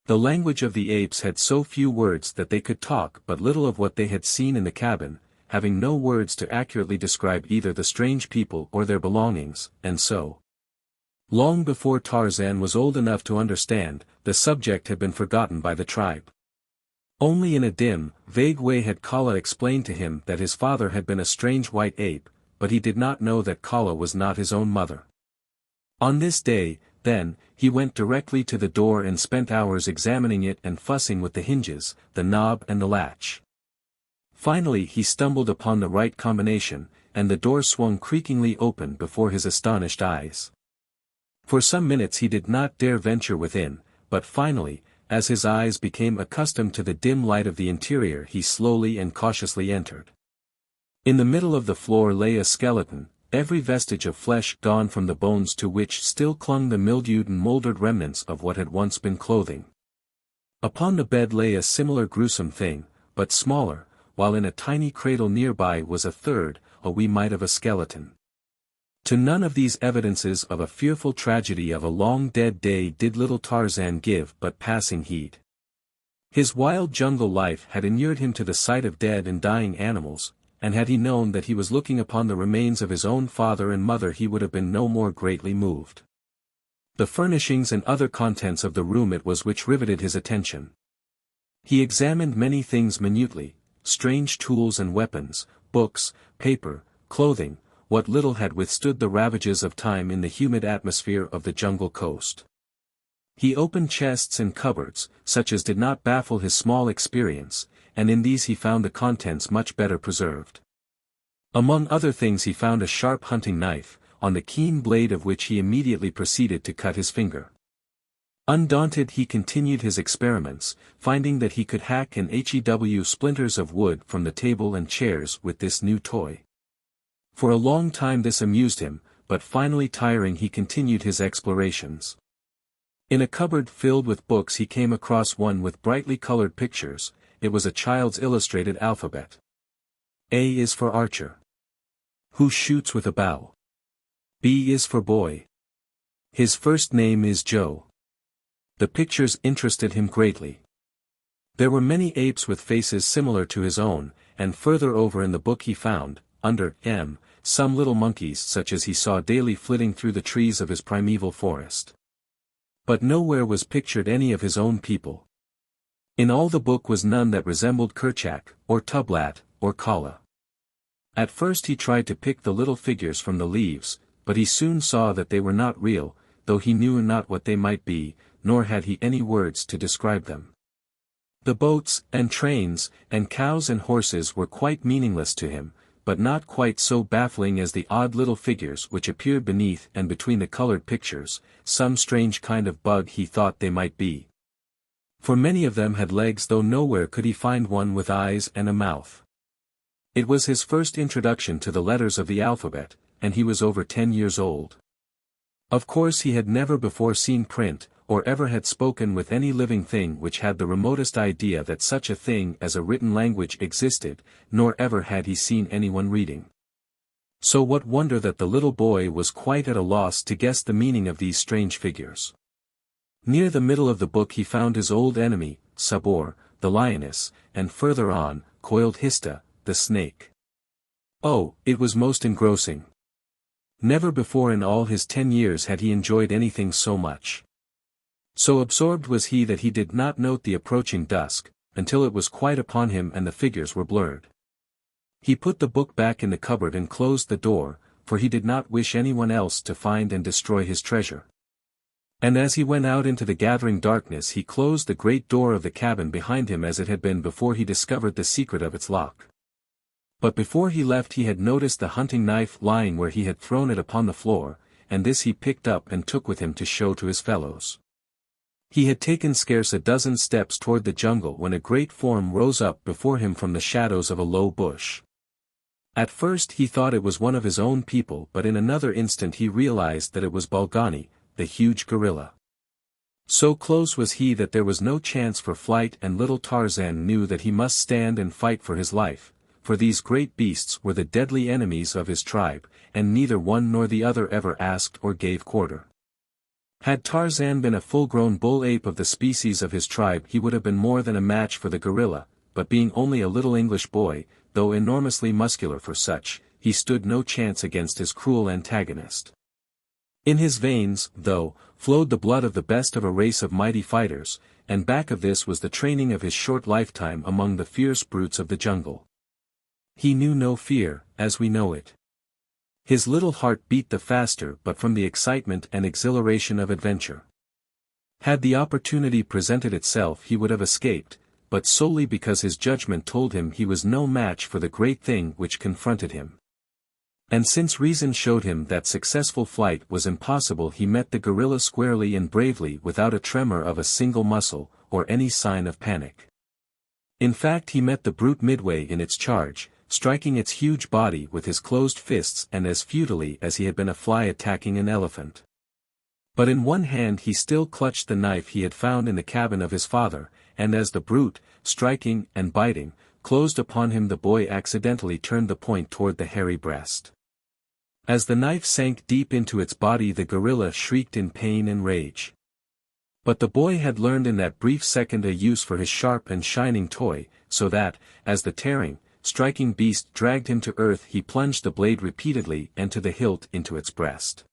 The language of the apes had so few words that they could talk but little of what they had seen in the cabin, having no words to accurately describe either the strange people or their belongings, and so. Long before Tarzan was old enough to understand, the subject had been forgotten by the tribe. Only in a dim, vague way had Kala explained to him that his father had been a strange white ape, but he did not know that Kala was not his own mother. On this day, then, he went directly to the door and spent hours examining it and fussing with the hinges, the knob and the latch. Finally he stumbled upon the right combination, and the door swung creakingly open before his astonished eyes. For some minutes he did not dare venture within, but finally, as his eyes became accustomed to the dim light of the interior he slowly and cautiously entered. In the middle of the floor lay a skeleton, every vestige of flesh gone from the bones to which still clung the mildewed and mouldered remnants of what had once been clothing. Upon the bed lay a similar gruesome thing, but smaller, while in a tiny cradle nearby was a third, a wee mite of a skeleton. To none of these evidences of a fearful tragedy of a long-dead day did little Tarzan give but passing heed. His wild jungle life had inured him to the sight of dead and dying animals, and had he known that he was looking upon the remains of his own father and mother he would have been no more greatly moved. The furnishings and other contents of the room it was which riveted his attention. He examined many things minutely, strange tools and weapons, books, paper, clothing, what little had withstood the ravages of time in the humid atmosphere of the jungle coast. He opened chests and cupboards, such as did not baffle his small experience, and in these he found the contents much better preserved. Among other things he found a sharp hunting knife, on the keen blade of which he immediately proceeded to cut his finger. Undaunted he continued his experiments, finding that he could hack and hew splinters of wood from the table and chairs with this new toy. For a long time this amused him, but finally tiring he continued his explorations. In a cupboard filled with books he came across one with brightly colored pictures. It was a child's illustrated alphabet. A is for archer, who shoots with a bow. B is for boy. His first name is Joe. The pictures interested him greatly. There were many apes with faces similar to his own, and further over in the book he found, under M, some little monkeys such as he saw daily flitting through the trees of his primeval forest. But nowhere was pictured any of his own people. In all the book was none that resembled Kerchak, or Tublat, or Kala. At first he tried to pick the little figures from the leaves, but he soon saw that they were not real, though he knew not what they might be, nor had he any words to describe them. The boats, and trains, and cows and horses were quite meaningless to him, but not quite so baffling as the odd little figures which appeared beneath and between the colored pictures, some strange kind of bug he thought they might be. For many of them had legs though nowhere could he find one with eyes and a mouth. It was his first introduction to the letters of the alphabet, and he was over 10 years old. Of course he had never before seen print, or ever had spoken with any living thing which had the remotest idea that such a thing as a written language existed, nor ever had he seen anyone reading. So what wonder that the little boy was quite at a loss to guess the meaning of these strange figures. Near the middle of the book he found his old enemy, Sabor, the lioness, and further on, coiled Hista, the snake. Oh, it was most engrossing. Never before in all his 10 years had he enjoyed anything so much. So absorbed was he that he did not note the approaching dusk, until it was quite upon him and the figures were blurred. He put the book back in the cupboard and closed the door, for he did not wish anyone else to find and destroy his treasure. And as he went out into the gathering darkness he closed the great door of the cabin behind him as it had been before he discovered the secret of its lock. But before he left he had noticed the hunting knife lying where he had thrown it upon the floor, and this he picked up and took with him to show to his fellows. He had taken scarce a dozen steps toward the jungle when a great form rose up before him from the shadows of a low bush. At first he thought it was one of his own people, but in another instant he realized that it was Balgani, the huge gorilla. So close was he that there was no chance for flight, and little Tarzan knew that he must stand and fight for his life, for these great beasts were the deadly enemies of his tribe, and neither one nor the other ever asked or gave quarter. Had Tarzan been a full-grown bull ape of the species of his tribe he would have been more than a match for the gorilla, but being only a little English boy, though enormously muscular for such, he stood no chance against his cruel antagonist. In his veins, though, flowed the blood of the best of a race of mighty fighters, and back of this was the training of his short lifetime among the fierce brutes of the jungle. He knew no fear, as we know it. His little heart beat the faster but from the excitement and exhilaration of adventure. Had the opportunity presented itself he would have escaped, but solely because his judgment told him he was no match for the great thing which confronted him. And since reason showed him that successful flight was impossible he met the gorilla squarely and bravely without a tremor of a single muscle, or any sign of panic. In fact he met the brute midway in its charge, striking its huge body with his closed fists and as futilely as he had been a fly attacking an elephant. But in one hand he still clutched the knife he had found in the cabin of his father, and as the brute, striking and biting, closed upon him the boy accidentally turned the point toward the hairy breast. As the knife sank deep into its body the gorilla shrieked in pain and rage. But the boy had learned in that brief second a use for his sharp and shining toy, so that, as the tearing, striking beast dragged him to earth he plunged the blade repeatedly and to the hilt into its breast.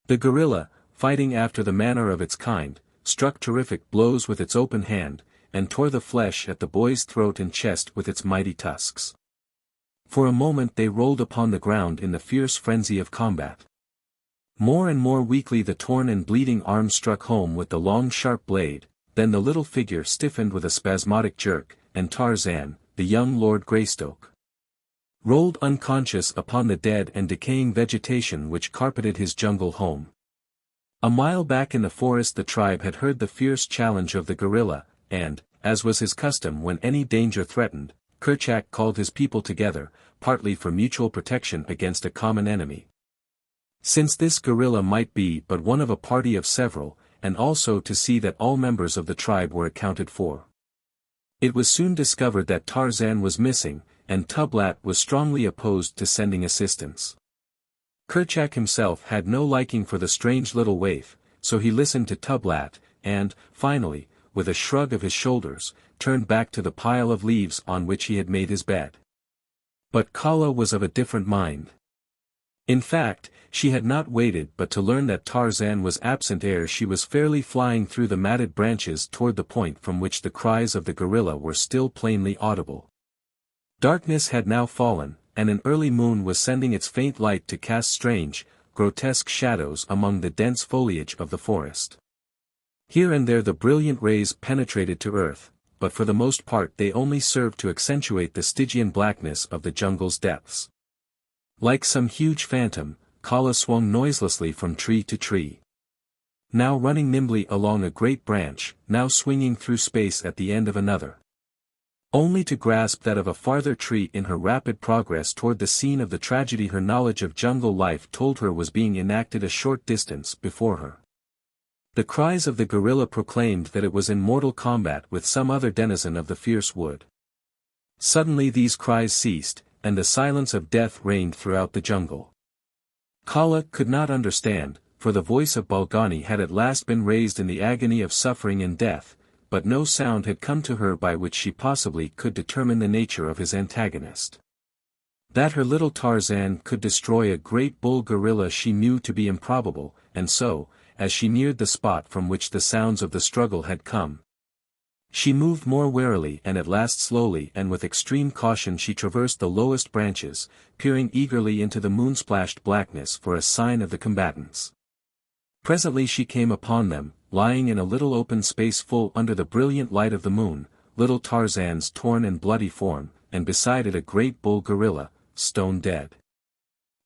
The gorilla, fighting after the manner of its kind, struck terrific blows with its open hand, and tore the flesh at the boy's throat and chest with its mighty tusks. For a moment they rolled upon the ground in the fierce frenzy of combat. More and more weakly the torn and bleeding arm struck home with the long sharp blade, then the little figure stiffened with a spasmodic jerk, and Tarzan, the young Lord Greystoke, rolled unconscious upon the dead and decaying vegetation which carpeted his jungle home. A mile back in the forest the tribe had heard the fierce challenge of the gorilla, and, as was his custom when any danger threatened, Kerchak called his people together, partly for mutual protection against a common enemy. Since this gorilla might be but one of a party of several, and also to see that all members of the tribe were accounted for. It was soon discovered that Tarzan was missing, and Tublat was strongly opposed to sending assistance. Kerchak himself had no liking for the strange little waif, so he listened to Tublat, and, finally, with a shrug of his shoulders, turned back to the pile of leaves on which he had made his bed. But Kala was of a different mind. In fact, she had not waited but to learn that Tarzan was absent ere she was fairly flying through the matted branches toward the point from which the cries of the gorilla were still plainly audible. Darkness had now fallen, and an early moon was sending its faint light to cast strange, grotesque shadows among the dense foliage of the forest. Here and there the brilliant rays penetrated to earth, but for the most part they only served to accentuate the Stygian blackness of the jungle's depths. Like some huge phantom, Kala swung noiselessly from tree to tree. Now running nimbly along a great branch, now swinging through space at the end of another. only to grasp that of a farther treat in her rapid progress toward the scene of the tragedy her knowledge of jungle life told her was being enacted a short distance before her. The cries of the gorilla proclaimed that it was in mortal combat with some other denizen of the fierce wood. Suddenly these cries ceased, and the silence of death reigned throughout the jungle. Kala could not understand, for the voice of Balgani had at last been raised in the agony of suffering and death, but no sound had come to her by which she possibly could determine the nature of his antagonist. That her little Tarzan could destroy a great bull gorilla she knew to be improbable, and so, as she neared the spot from which the sounds of the struggle had come, she moved more warily and at last slowly and with extreme caution she traversed the lowest branches, peering eagerly into the moon-splashed blackness for a sign of the combatants. Presently she came upon them, lying in a little open space full under the brilliant light of the moon, little Tarzan's torn and bloody form, and beside it a great bull gorilla, stone dead.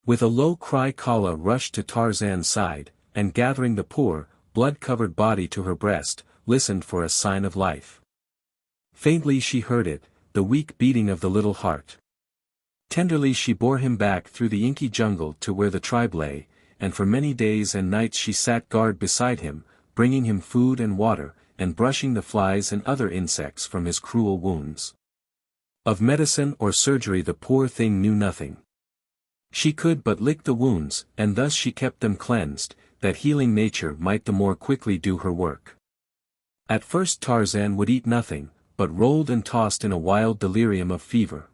With a low cry Kala rushed to Tarzan's side, and gathering the poor, blood-covered body to her breast, listened for a sign of life. Faintly she heard it, the weak beating of the little heart. Tenderly she bore him back through the inky jungle to where the tribe lay, and for many days and nights she sat guard beside him, bringing him food and water, and brushing the flies and other insects from his cruel wounds. Of medicine or surgery the poor thing knew nothing. She could but lick the wounds, and thus she kept them cleansed, that healing nature might the more quickly do her work. At first Tarzan would eat nothing, but rolled and tossed in a wild delirium of fever.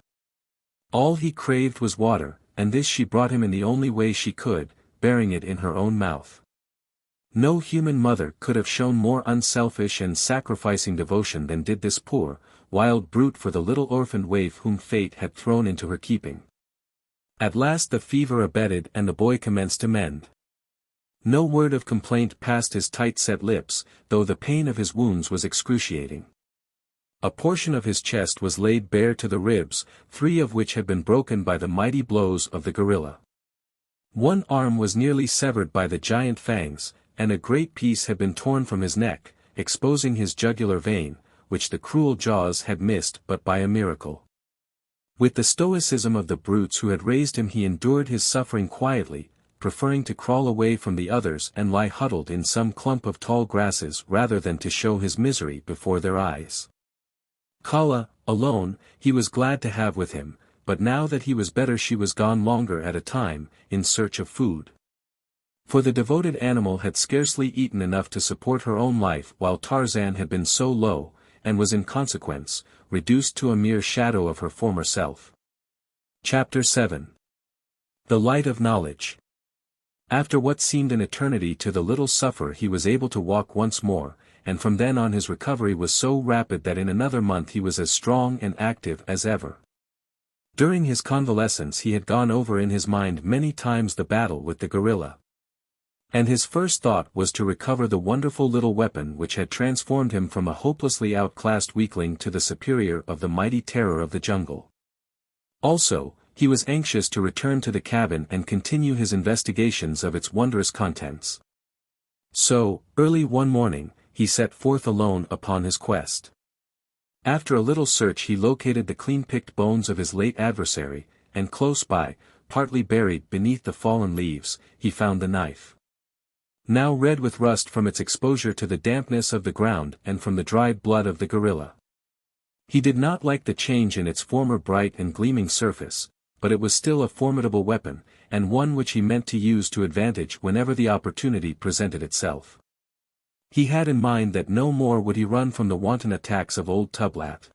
All he craved was water, and this she brought him in the only way she could, bearing it in her own mouth. No human mother could have shown more unselfish and sacrificing devotion than did this poor, wild brute for the little orphaned waif whom fate had thrown into her keeping. At last the fever abated and the boy commenced to mend. No word of complaint passed his tight-set lips, though the pain of his wounds was excruciating. A portion of his chest was laid bare to the ribs, 3 of which had been broken by the mighty blows of the gorilla. One arm was nearly severed by the giant fangs, and a great piece had been torn from his neck, exposing his jugular vein, which the cruel jaws had missed but by a miracle. With the stoicism of the brutes who had raised him he endured his suffering quietly, preferring to crawl away from the others and lie huddled in some clump of tall grasses rather than to show his misery before their eyes. Kala, alone, he was glad to have with him, but now that he was better she was gone longer at a time, in search of food. For the devoted animal had scarcely eaten enough to support her own life while Tarzan had been so low, and was in consequence, reduced to a mere shadow of her former self. Chapter 7. The Light of Knowledge. After what seemed an eternity to the little sufferer he was able to walk once more, and from then on his recovery was so rapid that in another month he was as strong and active as ever. During his convalescence he had gone over in his mind many times the battle with the gorilla. And his first thought was to recover the wonderful little weapon which had transformed him from a hopelessly outclassed weakling to the superior of the mighty terror of the jungle. Also, he was anxious to return to the cabin and continue his investigations of its wondrous contents. So, early one morning, he set forth alone upon his quest. After a little search he located the clean-picked bones of his late adversary, and close by, partly buried beneath the fallen leaves, he found the knife. Now red with rust from its exposure to the dampness of the ground and from the dried blood of the gorilla. He did not like the change in its former bright and gleaming surface, but it was still a formidable weapon, and one which he meant to use to advantage whenever the opportunity presented itself. He had in mind that no more would he run from the wanton attacks of old Tublat.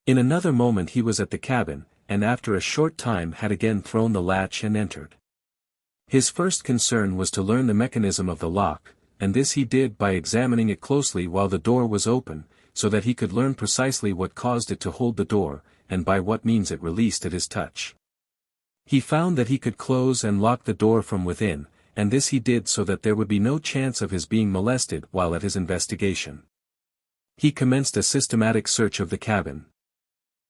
In another moment he was at the cabin, and after a short time had again thrown the latch and entered. His first concern was to learn the mechanism of the lock, and this he did by examining it closely while the door was open, so that he could learn precisely what caused it to hold the door, and by what means it released at his touch. He found that he could close and lock the door from within, and this he did so that there would be no chance of his being molested while at his investigation. He commenced a systematic search of the cabin.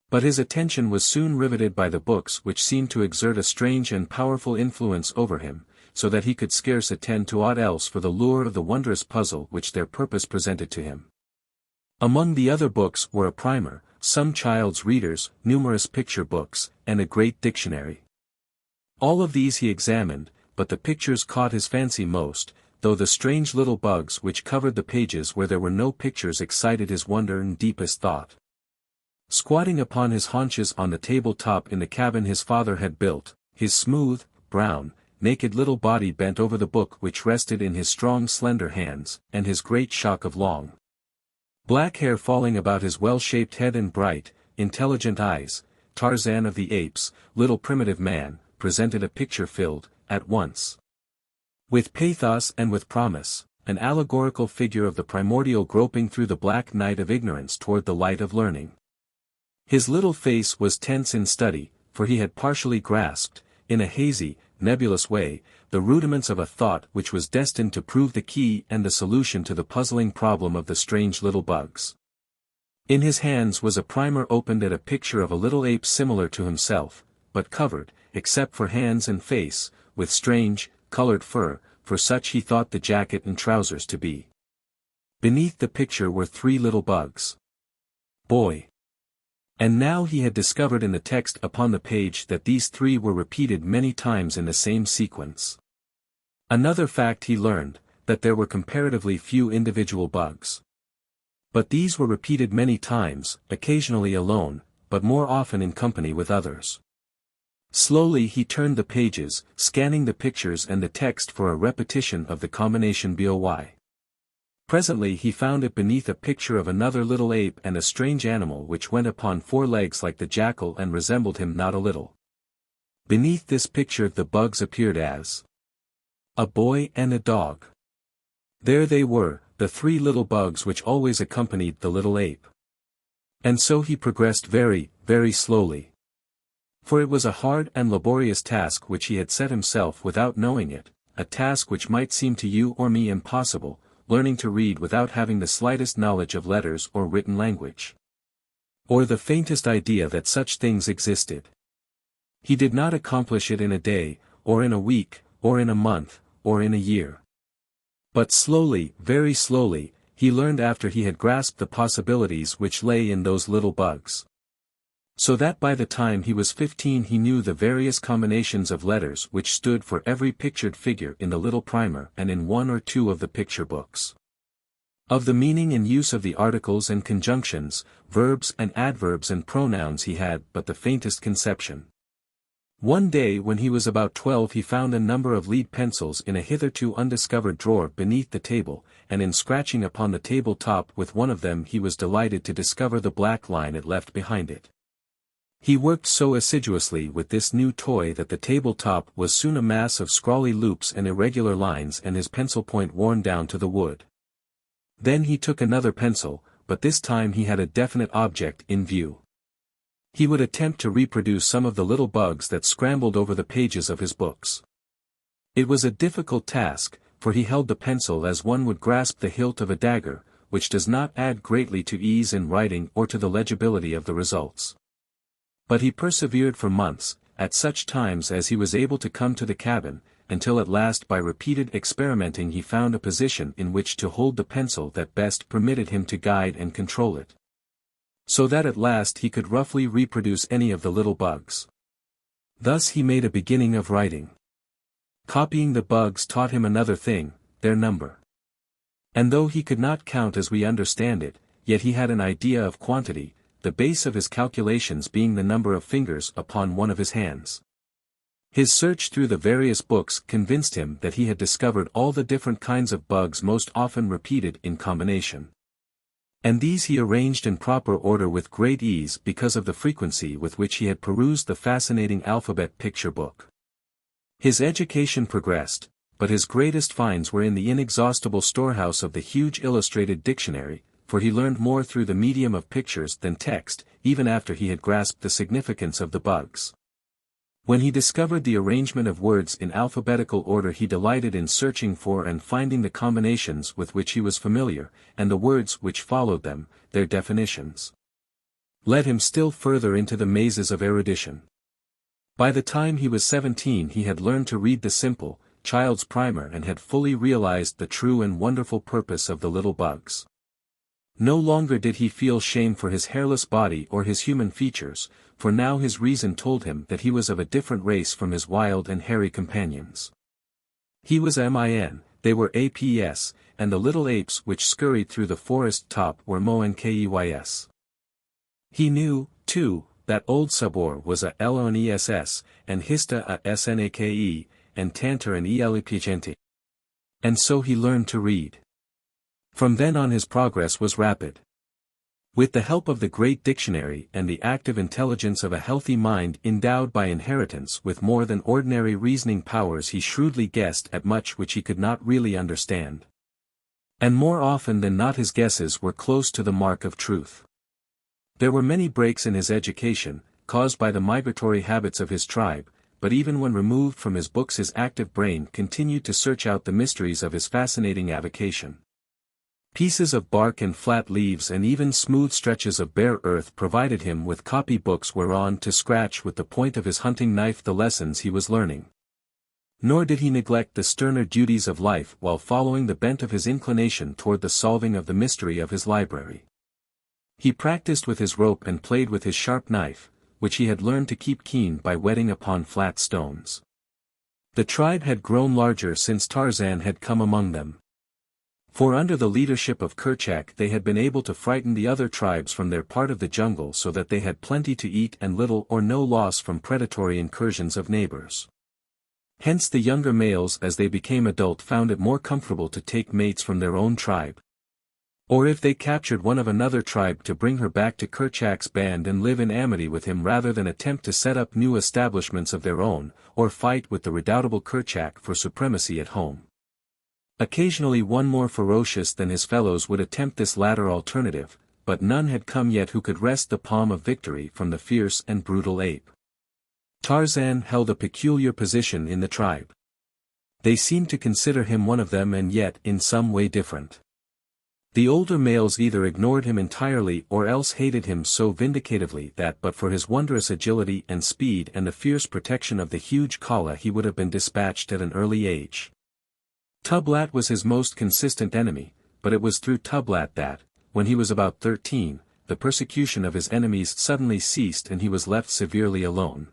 But his attention was soon riveted by the books which seemed to exert a strange and powerful influence over him, so that he could scarce attend to aught else for the lure of the wondrous puzzle which their purpose presented to him. Among the other books were a primer, some child's readers, numerous picture books, and a great dictionary. All of these he examined, but the pictures caught his fancy most, though the strange little bugs which covered the pages where there were no pictures excited his wonder and deepest thought. Squatting upon his haunches on the table-top in the cabin his father had built, his smooth, brown, naked little body bent over the book which rested in his strong slender hands, and his great shock of long black hair falling about his well-shaped head and bright, intelligent eyes, Tarzan of the Apes, little primitive man, presented a picture filled, at once, with pathos and with promise, an allegorical figure of the primordial groping through the black night of ignorance toward the light of learning. His little face was tense in study, for he had partially grasped, in a hazy, nebulous way, the rudiments of a thought which was destined to prove the key and the solution to the puzzling problem of the strange little bugs. In his hands was a primer opened at a picture of a little ape similar to himself, but covered, except for hands and face, with strange, colored fur, for such he thought the jacket and trousers to be. Beneath the picture were 3 little bugs. Boy. And now he had discovered in the text upon the page that these 3 were repeated many times in the same sequence. Another fact he learned, that there were comparatively few individual bugs. But these were repeated many times, occasionally alone, but more often in company with others. Slowly he turned the pages, scanning the pictures and the text for a repetition of the combination BOY. Presently he found it beneath a picture of another little ape and a strange animal which went upon 4 legs like the jackal and resembled him not a little. Beneath this picture the bugs appeared as a boy and a dog. There they were, the 3 little bugs which always accompanied the little ape. And so he progressed very, very slowly. For it was a hard and laborious task which he had set himself without knowing it, a task which might seem to you or me impossible, learning to read without having the slightest knowledge of letters or written language, or the faintest idea that such things existed. He did not accomplish it in a day, or in a week, or in a month, or in a year. But slowly, very slowly, he learned after he had grasped the possibilities which lay in those little bugs. So that by the time he was 15 he knew the various combinations of letters which stood for every pictured figure in the little primer and in 1 or 2 of the picture books. Of the meaning and use of the articles and conjunctions, verbs and adverbs and pronouns he had but the faintest conception. One day when he was about 12 he found a number of lead pencils in a hitherto undiscovered drawer beneath the table, and in scratching upon the table top with one of them he was delighted to discover the black line it left behind it. He worked so assiduously with this new toy that the table-top was soon a mass of scrawly loops and irregular lines and his pencil point worn down to the wood. Then he took another pencil, but this time he had a definite object in view. He would attempt to reproduce some of the little bugs that scrambled over the pages of his books. It was a difficult task, for he held the pencil as one would grasp the hilt of a dagger, which does not add greatly to ease in writing or to the legibility of the results. But he persevered for months, at such times as he was able to come to the cabin, until at last by repeated experimenting he found a position in which to hold the pencil that best permitted him to guide and control it. So that at last he could roughly reproduce any of the little bugs. Thus he made a beginning of writing. Copying the bugs taught him another thing, their number. And though he could not count as we understand it, yet he had an idea of quantity, the base of his calculations being the number of fingers upon one of his hands. His search through the various books convinced him that he had discovered all the different kinds of bugs most often repeated in combination. And these he arranged in proper order with great ease because of the frequency with which he had perused the fascinating alphabet picture book. His education progressed, but his greatest finds were in the inexhaustible storehouse of the huge illustrated dictionary, for he learned more through the medium of pictures than text, even after he had grasped the significance of the bugs. When he discovered the arrangement of words in alphabetical order he delighted in searching for and finding the combinations with which he was familiar, and the words which followed them, their definitions. Led him still further into the mazes of erudition. By the time he was 17 he had learned to read the simple, child's primer and had fully realized the true and wonderful purpose of the little bugs. No longer did he feel shame for his hairless body or his human features, for now his reason told him that he was of a different race from his wild and hairy companions. He was min, they were APS, and the little apes which scurried through the forest top were monkeys. He knew, too, that old Sabor was a LONESS, and Hista a SNAKE, and Tantor an ELEPGNT. And so he learned to read. From then on his progress was rapid. With the help of the great dictionary and the active intelligence of a healthy mind endowed by inheritance with more than ordinary reasoning powers, he shrewdly guessed at much which he could not really understand. And more often than not his guesses were close to the mark of truth. There were many breaks in his education, caused by the migratory habits of his tribe, but even when removed from his books his active brain continued to search out the mysteries of his fascinating avocation. Pieces of bark and flat leaves and even smooth stretches of bare earth provided him with copy books whereon to scratch with the point of his hunting knife the lessons he was learning. Nor did he neglect the sterner duties of life while following the bent of his inclination toward the solving of the mystery of his library. He practiced with his rope and played with his sharp knife, which he had learned to keep keen by whetting upon flat stones. The tribe had grown larger since Tarzan had come among them. For under the leadership of Kerchak they had been able to frighten the other tribes from their part of the jungle so that they had plenty to eat and little or no loss from predatory incursions of neighbors. Hence the younger males as they became adult found it more comfortable to take mates from their own tribe. Or if they captured one of another tribe to bring her back to Kerchak's band and live in amity with him rather than attempt to set up new establishments of their own, or fight with the redoubtable Kerchak for supremacy at home. Occasionally one more ferocious than his fellows would attempt this latter alternative, but none had come yet who could wrest the palm of victory from the fierce and brutal ape. Tarzan held a peculiar position in the tribe. They seemed to consider him one of them and yet in some way different. The older males either ignored him entirely or else hated him so vindictively that but for his wondrous agility and speed and the fierce protection of the huge Kala he would have been dispatched at an early age. Tublat was his most consistent enemy, but it was through Tublat that, when he was about 13, the persecution of his enemies suddenly ceased and he was left severely alone.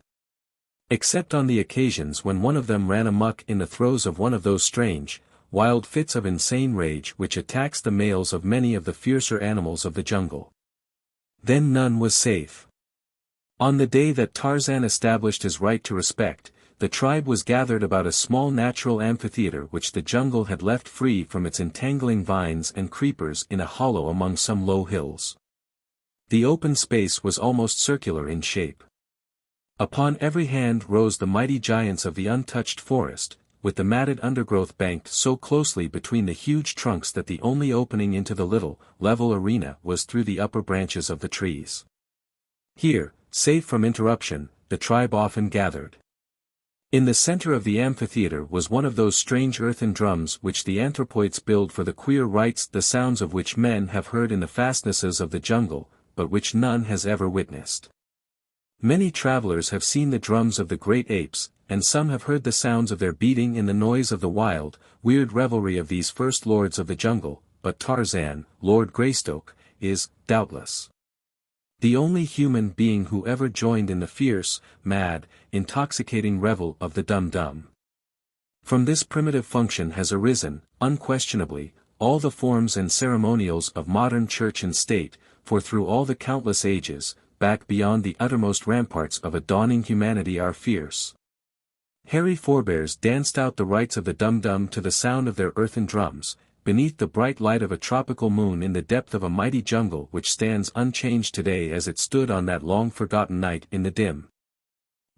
Except on the occasions when one of them ran amuck in the throes of one of those strange, wild fits of insane rage which attacks the males of many of the fiercer animals of the jungle. Then none was safe. On the day that Tarzan established his right to respect, the tribe was gathered about a small natural amphitheater which the jungle had left free from its entangling vines and creepers in a hollow among some low hills. The open space was almost circular in shape. Upon every hand rose the mighty giants of the untouched forest, with the matted undergrowth banked so closely between the huge trunks that the only opening into the little, level arena was through the upper branches of the trees. Here, safe from interruption, the tribe often gathered. In the center of the amphitheater was one of those strange earthen drums which the anthropoids build for the queer rites the sounds of which men have heard in the fastnesses of the jungle, but which none has ever witnessed. Many travelers have seen the drums of the great apes, and some have heard the sounds of their beating in the noise of the wild, weird revelry of these first lords of the jungle, but Tarzan, Lord Greystoke, is, doubtless, the only human being who ever joined in the fierce, mad, intoxicating revel of the dum-dum. From this primitive function has arisen, unquestionably, all the forms and ceremonials of modern church and state, for through all the countless ages, back beyond the uttermost ramparts of a dawning humanity our fierce, hairy forebears danced out the rites of the dum-dum to the sound of their earthen drums, beneath the bright light of a tropical moon in the depth of a mighty jungle which stands unchanged today as it stood on that long-forgotten night in the dim,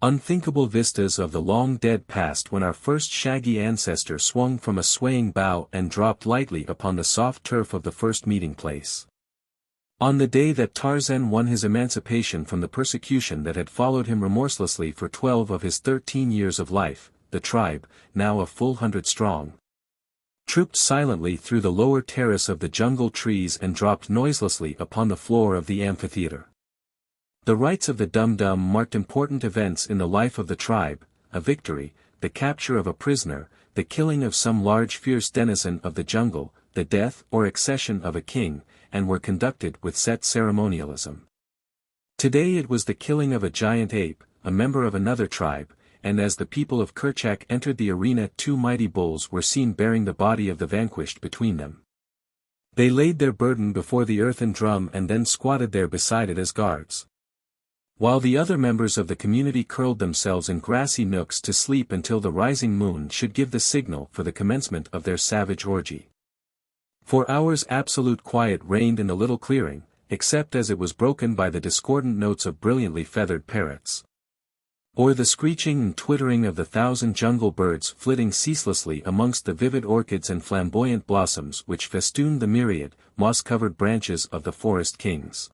unthinkable vistas of the long-dead past when our first shaggy ancestor swung from a swaying bough and dropped lightly upon the soft turf of the first meeting-place. On the day that Tarzan won his emancipation from the persecution that had followed him remorselessly for 12 of his 13 years of life, the tribe, now a full 100 strong, trooped silently through the lower terrace of the jungle trees and dropped noiselessly upon the floor of the amphitheater. The rites of the dum-dum marked important events in the life of the tribe, a victory, the capture of a prisoner, the killing of some large fierce denizen of the jungle, the death or accession of a king, and were conducted with set ceremonialism. Today it was the killing of a giant ape, a member of another tribe, and as the people of Kerchak entered the arena, two mighty bulls were seen bearing the body of the vanquished between them. They laid their burden before the earthen drum and then squatted there beside it as guards, while the other members of the community curled themselves in grassy nooks to sleep until the rising moon should give the signal for the commencement of their savage orgy. For hours absolute quiet reigned in the little clearing, except as it was broken by the discordant notes of brilliantly feathered parrots, or the screeching and twittering of the thousand jungle birds flitting ceaselessly amongst the vivid orchids and flamboyant blossoms which festooned the myriad, moss-covered branches of the forest kings.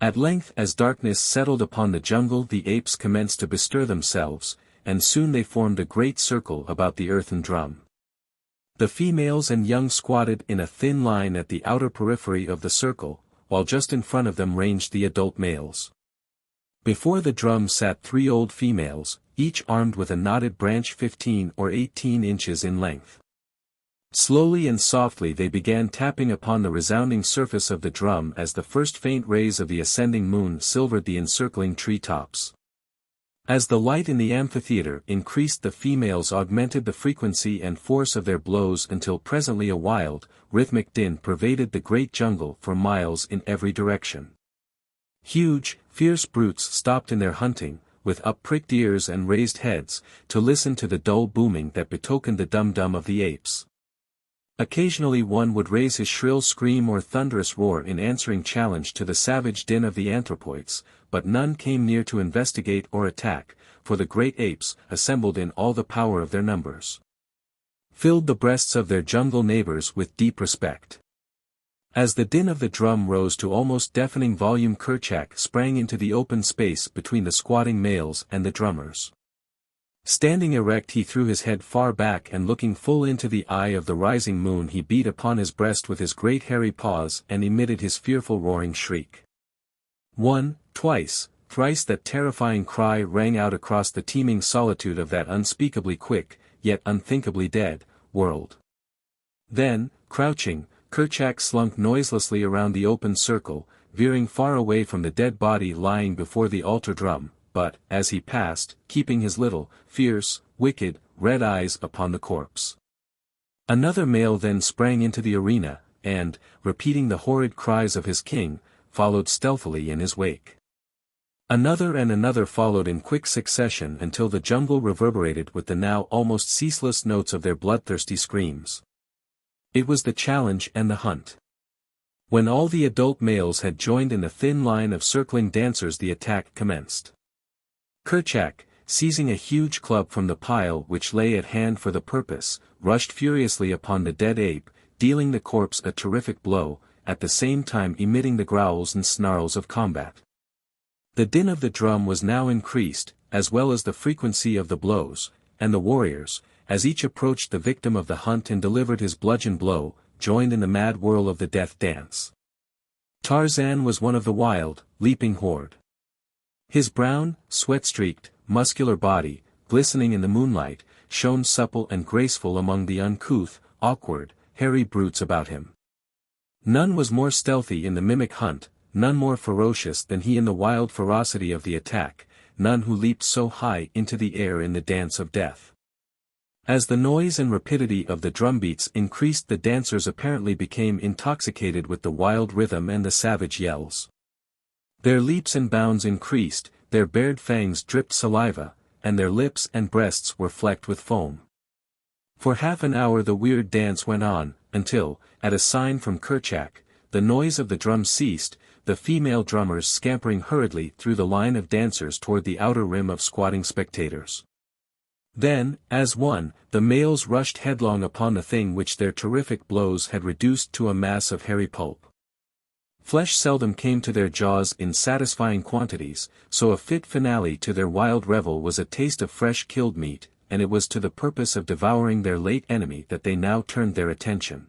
At length, as darkness settled upon the jungle, the apes commenced to bestir themselves, and soon they formed a great circle about the earthen drum. The females and young squatted in a thin line at the outer periphery of the circle, while just in front of them ranged the adult males. Before the drum sat 3 old females, each armed with a knotted branch 15 or 18 inches in length. Slowly and softly they began tapping upon the resounding surface of the drum as the first faint rays of the ascending moon silvered the encircling tree tops. As the light in the amphitheater increased, the females augmented the frequency and force of their blows until presently a wild, rhythmic din pervaded the great jungle for miles in every direction. Huge, fierce brutes stopped in their hunting, with up-pricked ears and raised heads, to listen to the dull booming that betokened the dum-dum of the apes. Occasionally one would raise his shrill scream or thunderous roar in answering challenge to the savage din of the anthropoids, but none came near to investigate or attack, for the great apes, assembled in all the power of their numbers, filled the breasts of their jungle neighbors with deep respect. As the din of the drum rose to almost deafening volume, Kerchak sprang into the open space between the squatting males and the drummers. Standing erect, he threw his head far back, and looking full into the eye of the rising moon, he beat upon his breast with his great hairy paws and emitted his fearful roaring shriek. Once, twice, thrice that terrifying cry rang out across the teeming solitude of that unspeakably quick, yet unthinkably dead, world. Then, crouching, Kerchak slunk noiselessly around the open circle, veering far away from the dead body lying before the altar drum, but, as he passed, keeping his little, fierce, wicked, red eyes upon the corpse. Another male then sprang into the arena, and, repeating the horrid cries of his king, followed stealthily in his wake. Another and another followed in quick succession until the jungle reverberated with the now almost ceaseless notes of their bloodthirsty screams. It was the challenge and the hunt. When all the adult males had joined in the thin line of circling dancers, the attack commenced. Kerchak, seizing a huge club from the pile which lay at hand for the purpose, rushed furiously upon the dead ape, dealing the corpse a terrific blow, at the same time emitting the growls and snarls of combat. The din of the drum was now increased, as well as the frequency of the blows, and the warriors, as each approached the victim of the hunt and delivered his bludgeon blow, joined in the mad whirl of the death dance. Tarzan was one of the wild, leaping horde. His brown, sweat-streaked, muscular body, glistening in the moonlight, shone supple and graceful among the uncouth, awkward, hairy brutes about him. None was more stealthy in the mimic hunt, none more ferocious than he in the wild ferocity of the attack, none who leaped so high into the air in the dance of death. As the noise and rapidity of the drumbeats increased, the dancers apparently became intoxicated with the wild rhythm and the savage yells. Their leaps and bounds increased, their bared fangs dripped saliva, and their lips and breasts were flecked with foam. For half an hour the weird dance went on, until, at a sign from Kerchak, the noise of the drum ceased, the female drummers scampering hurriedly through the line of dancers toward the outer rim of squatting spectators. Then, as one, the males rushed headlong upon the thing which their terrific blows had reduced to a mass of hairy pulp. Flesh seldom came to their jaws in satisfying quantities, so a fit finale to their wild revel was a taste of fresh killed meat, and it was to the purpose of devouring their late enemy that they now turned their attention.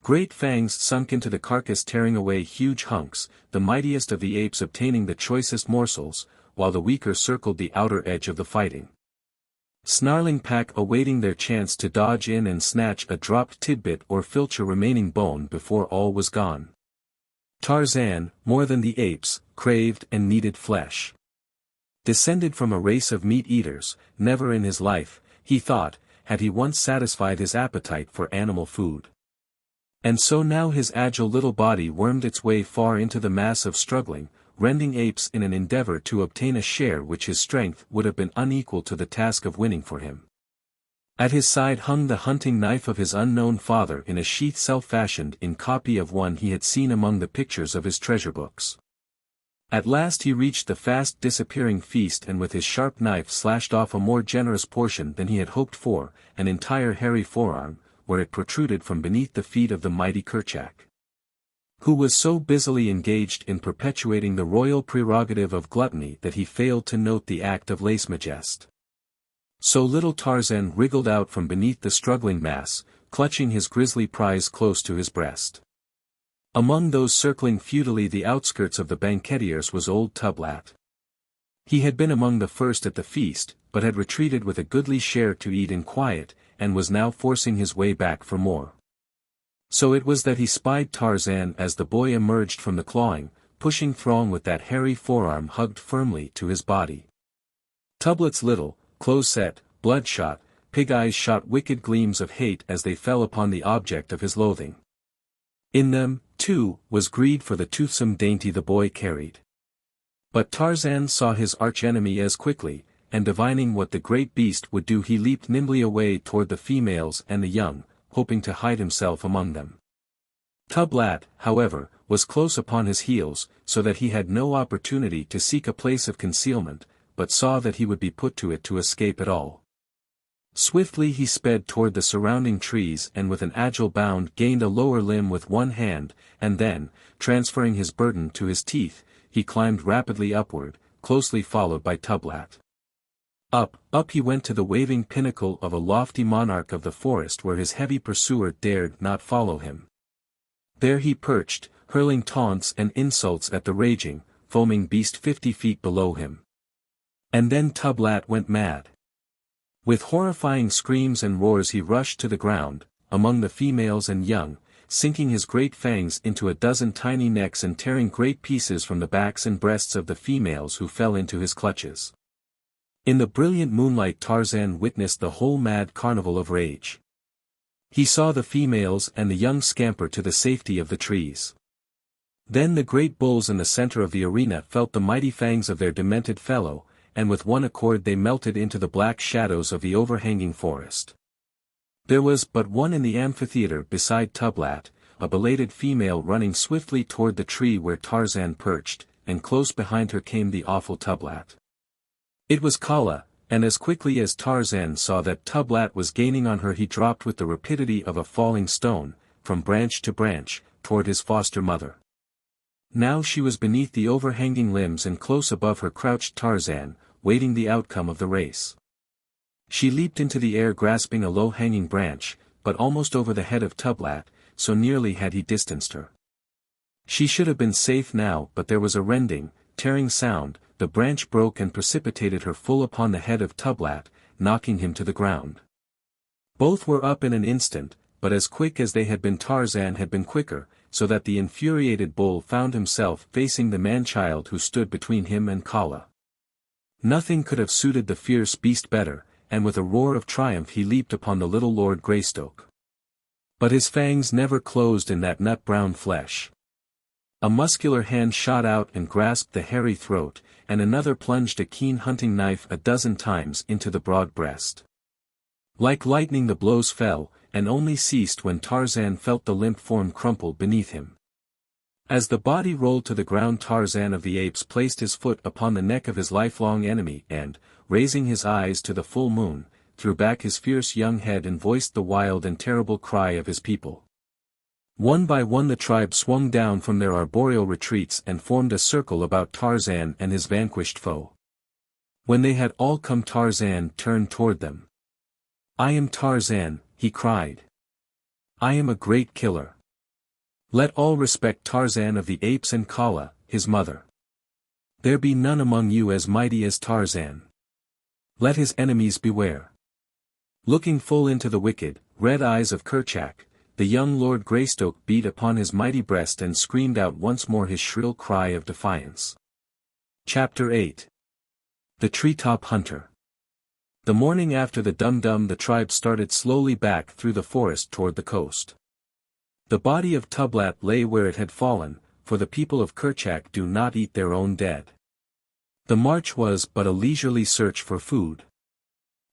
Great fangs sunk into the carcass, tearing away huge hunks, the mightiest of the apes obtaining the choicest morsels, while the weaker circled the outer edge of the fighting. Snarling pack awaiting their chance to dodge in and snatch a dropped tidbit or filch a remaining bone before all was gone. Tarzan, more than the apes, craved and needed flesh. Descended from a race of meat-eaters, never in his life, he thought, had he once satisfied his appetite for animal food. And so now his agile little body wormed its way far into the mass of struggling, rending apes in an endeavor to obtain a share which his strength would have been unequal to the task of winning for him. At his side hung the hunting knife of his unknown father in a sheath self-fashioned in copy of one he had seen among the pictures of his treasure books. At last he reached the fast disappearing feast and with his sharp knife slashed off a more generous portion than he had hoped for, an entire hairy forearm, where it protruded from beneath the feet of the mighty Kerchak, who was so busily engaged in perpetuating the royal prerogative of gluttony that he failed to note the act of lèse-majesté. So little Tarzan wriggled out from beneath the struggling mass, clutching his grisly prize close to his breast. Among those circling futilely the outskirts of the banquetiers was old Tublat. He had been among the first at the feast, but had retreated with a goodly share to eat in quiet, and was now forcing his way back for more. So it was that he spied Tarzan as the boy emerged from the clawing, pushing throng with that hairy forearm hugged firmly to his body. Tublat's little, close-set, bloodshot, pig eyes shot wicked gleams of hate as they fell upon the object of his loathing. In them, too, was greed for the toothsome dainty the boy carried. But Tarzan saw his archenemy as quickly, and divining what the great beast would do he leaped nimbly away toward the females and the young, hoping to hide himself among them. Tublat, however, was close upon his heels, so that he had no opportunity to seek a place of concealment, but saw that he would be put to it to escape at all. Swiftly he sped toward the surrounding trees and with an agile bound gained a lower limb with one hand, and then, transferring his burden to his teeth, he climbed rapidly upward, closely followed by Tublat. Up he went to the waving pinnacle of a lofty monarch of the forest where his heavy pursuer dared not follow him. There he perched, hurling taunts and insults at the raging, foaming beast 50 feet below him. And then Tublat went mad. With horrifying screams and roars he rushed to the ground, among the females and young, sinking his great fangs into a dozen tiny necks and tearing great pieces from the backs and breasts of the females who fell into his clutches. In the brilliant moonlight Tarzan witnessed the whole mad carnival of rage. He saw the females and the young scamper to the safety of the trees. Then the great bulls in the center of the arena felt the mighty fangs of their demented fellow, and with one accord they melted into the black shadows of the overhanging forest. There was but one in the amphitheater beside Tublat, a belated female running swiftly toward the tree where Tarzan perched, and close behind her came the awful Tublat. It was Kala, and as quickly as Tarzan saw that Tublat was gaining on her he dropped with the rapidity of a falling stone, from branch to branch, toward his foster mother. Now she was beneath the overhanging limbs and close above her crouched Tarzan, waiting the outcome of the race. She leaped into the air grasping a low-hanging branch, but almost over the head of Tublat, so nearly had he distanced her. She should have been safe now, but there was a rending, tearing sound, the branch broke and precipitated her full upon the head of Tublat, knocking him to the ground. Both were up in an instant, but as quick as they had been Tarzan had been quicker, so that the infuriated bull found himself facing the man-child who stood between him and Kala. Nothing could have suited the fierce beast better, and with a roar of triumph he leaped upon the little Lord Greystoke. But his fangs never closed in that nut-brown flesh. A muscular hand shot out and grasped the hairy throat, and another plunged a keen hunting knife a dozen times into the broad breast. Like lightning the blows fell, and only ceased when Tarzan felt the limp form crumple beneath him. As the body rolled to the ground Tarzan of the Apes placed his foot upon the neck of his lifelong enemy and, raising his eyes to the full moon, threw back his fierce young head and voiced the wild and terrible cry of his people. One by one the tribe swung down from their arboreal retreats and formed a circle about Tarzan and his vanquished foe. When they had all come Tarzan turned toward them. "I am Tarzan," he cried. "I am a great killer. Let all respect Tarzan of the Apes and Kala, his mother. There be none among you as mighty as Tarzan. Let his enemies beware." Looking full into the wicked, red eyes of Kerchak, the young Lord Greystoke beat upon his mighty breast and screamed out once more his shrill cry of defiance. Chapter 8. The Treetop Hunter. The morning after the Dum-Dum the tribe started slowly back through the forest toward the coast. The body of Tublat lay where it had fallen, for the people of Kerchak do not eat their own dead. The march was but a leisurely search for food.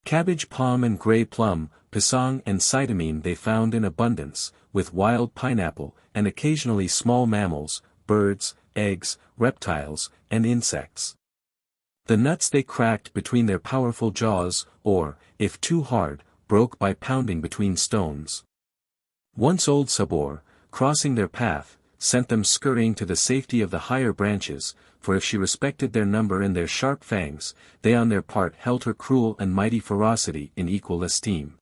Cabbage palm and grey plum, pisang and cytamine they found in abundance, with wild pineapple, and occasionally small mammals, birds, eggs, reptiles, and insects. The nuts they cracked between their powerful jaws, or, if too hard, broke by pounding between stones. Once old Sabor, crossing their path, sent them scurrying to the safety of the higher branches, for if she respected their number and their sharp fangs, they on their part held her cruel and mighty ferocity in equal esteem.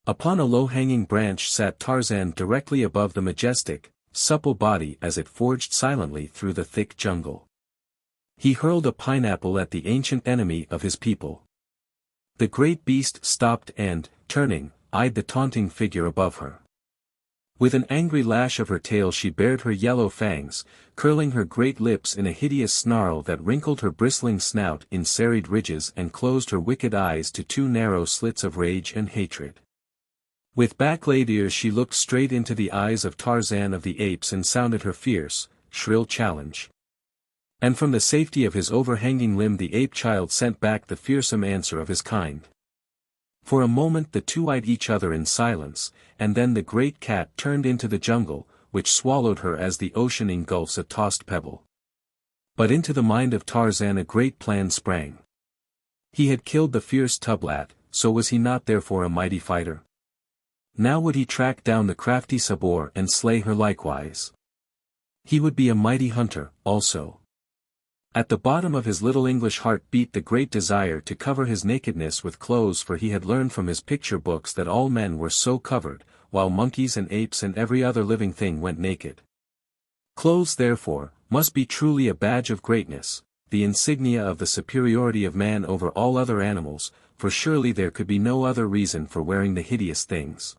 Upon a low-hanging branch sat Tarzan directly above the majestic, supple body as it forged silently through the thick jungle. He hurled a pineapple at the ancient enemy of his people. The great beast stopped and, turning, eyed the taunting figure above her. With an angry lash of her tail she bared her yellow fangs, curling her great lips in a hideous snarl that wrinkled her bristling snout in serried ridges and closed her wicked eyes to two narrow slits of rage and hatred. With back-laid ears she looked straight into the eyes of Tarzan of the Apes and sounded her fierce, shrill challenge. And from the safety of his overhanging limb the ape-child sent back the fearsome answer of his kind. For a moment the two eyed each other in silence, and then the great cat turned into the jungle, which swallowed her as the ocean engulfs a tossed pebble. But into the mind of Tarzan a great plan sprang. He had killed the fierce Tublat, so was he not therefore a mighty fighter? Now would he track down the crafty Sabor and slay her likewise. He would be a mighty hunter, also. At the bottom of his little English heart beat the great desire to cover his nakedness with clothes, for he had learned from his picture books that all men were so covered, while monkeys and apes and every other living thing went naked. Clothes therefore, must be truly a badge of greatness, the insignia of the superiority of man over all other animals, for surely there could be no other reason for wearing the hideous things.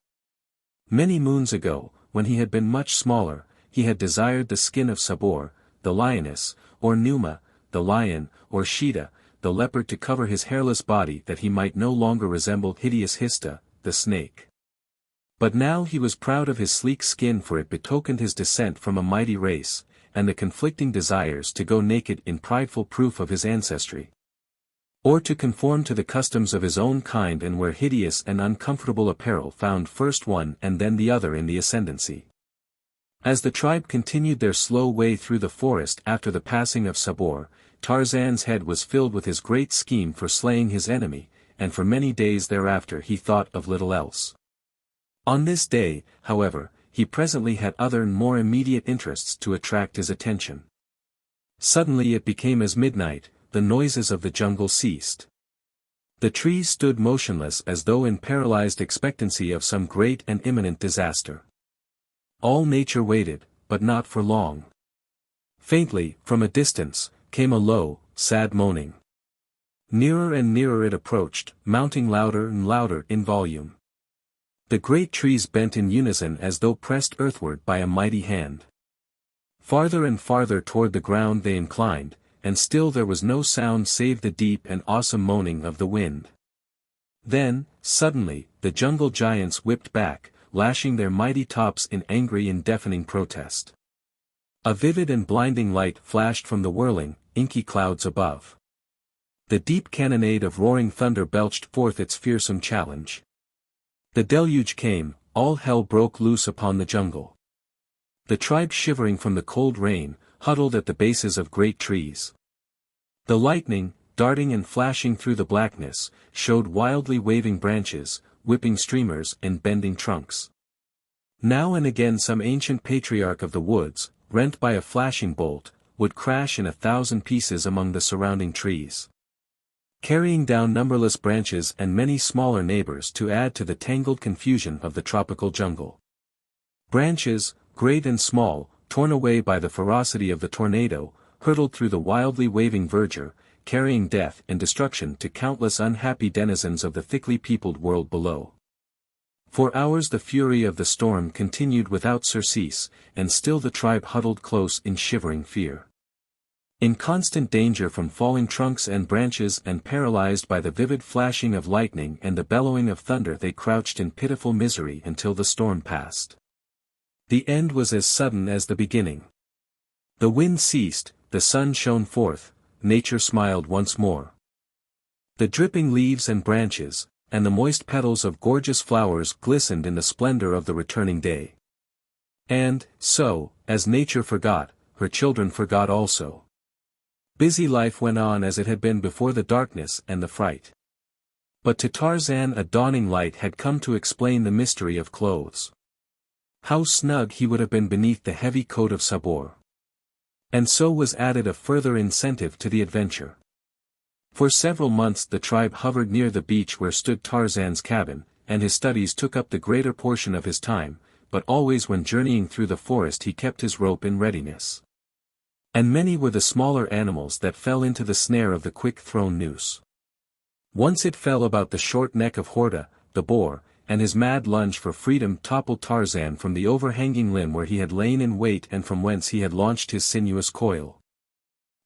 Many moons ago, when he had been much smaller, he had desired the skin of Sabor, the lioness, or Numa, the lion, or Sheeta, the leopard to cover his hairless body that he might no longer resemble hideous Hista, the snake. But now he was proud of his sleek skin, for it betokened his descent from a mighty race, and the conflicting desires to go naked in prideful proof of his ancestry. Or to conform to the customs of his own kind and wear hideous and uncomfortable apparel found first one and then the other in the ascendancy. As the tribe continued their slow way through the forest after the passing of Sabor, Tarzan's head was filled with his great scheme for slaying his enemy, and for many days thereafter he thought of little else. On this day, however, he presently had other and more immediate interests to attract his attention. Suddenly it became as midnight, the noises of the jungle ceased. The trees stood motionless as though in paralyzed expectancy of some great and imminent disaster. All nature waited, but not for long. Faintly, from a distance, came a low, sad moaning. Nearer and nearer it approached, mounting louder and louder in volume. The great trees bent in unison as though pressed earthward by a mighty hand. Farther and farther toward the ground they inclined, and still there was no sound save the deep and awesome moaning of the wind. Then, suddenly, the jungle giants whipped back, lashing their mighty tops in angry and deafening protest. A vivid and blinding light flashed from the whirling, inky clouds above. The deep cannonade of roaring thunder belched forth its fearsome challenge. The deluge came, all hell broke loose upon the jungle. The tribe shivering from the cold rain, huddled at the bases of great trees. The lightning, darting and flashing through the blackness, showed wildly waving branches, whipping streamers and bending trunks. Now and again some ancient patriarch of the woods, rent by a flashing bolt, would crash in 1,000 pieces among the surrounding trees, carrying down numberless branches and many smaller neighbors to add to the tangled confusion of the tropical jungle. Branches, great and small, torn away by the ferocity of the tornado, hurtled through the wildly waving verdure, carrying death and destruction to countless unhappy denizens of the thickly peopled world below. For hours the fury of the storm continued without surcease, and still the tribe huddled close in shivering fear. In constant danger from falling trunks and branches and paralyzed by the vivid flashing of lightning and the bellowing of thunder, they crouched in pitiful misery until the storm passed. The end was as sudden as the beginning. The wind ceased, the sun shone forth, nature smiled once more. The dripping leaves and branches, and the moist petals of gorgeous flowers glistened in the splendor of the returning day. And, so, as nature forgot, her children forgot also. Busy life went on as it had been before the darkness and the fright. But to Tarzan a dawning light had come to explain the mystery of clothes. How snug he would have been beneath the heavy coat of Sabor. And so was added a further incentive to the adventure. For several months the tribe hovered near the beach where stood Tarzan's cabin, and his studies took up the greater portion of his time, but always when journeying through the forest he kept his rope in readiness. And many were the smaller animals that fell into the snare of the quick-thrown noose. Once it fell about the short neck of Horta, the boar, and his mad lunge for freedom toppled Tarzan from the overhanging limb where he had lain in wait and from whence he had launched his sinuous coil.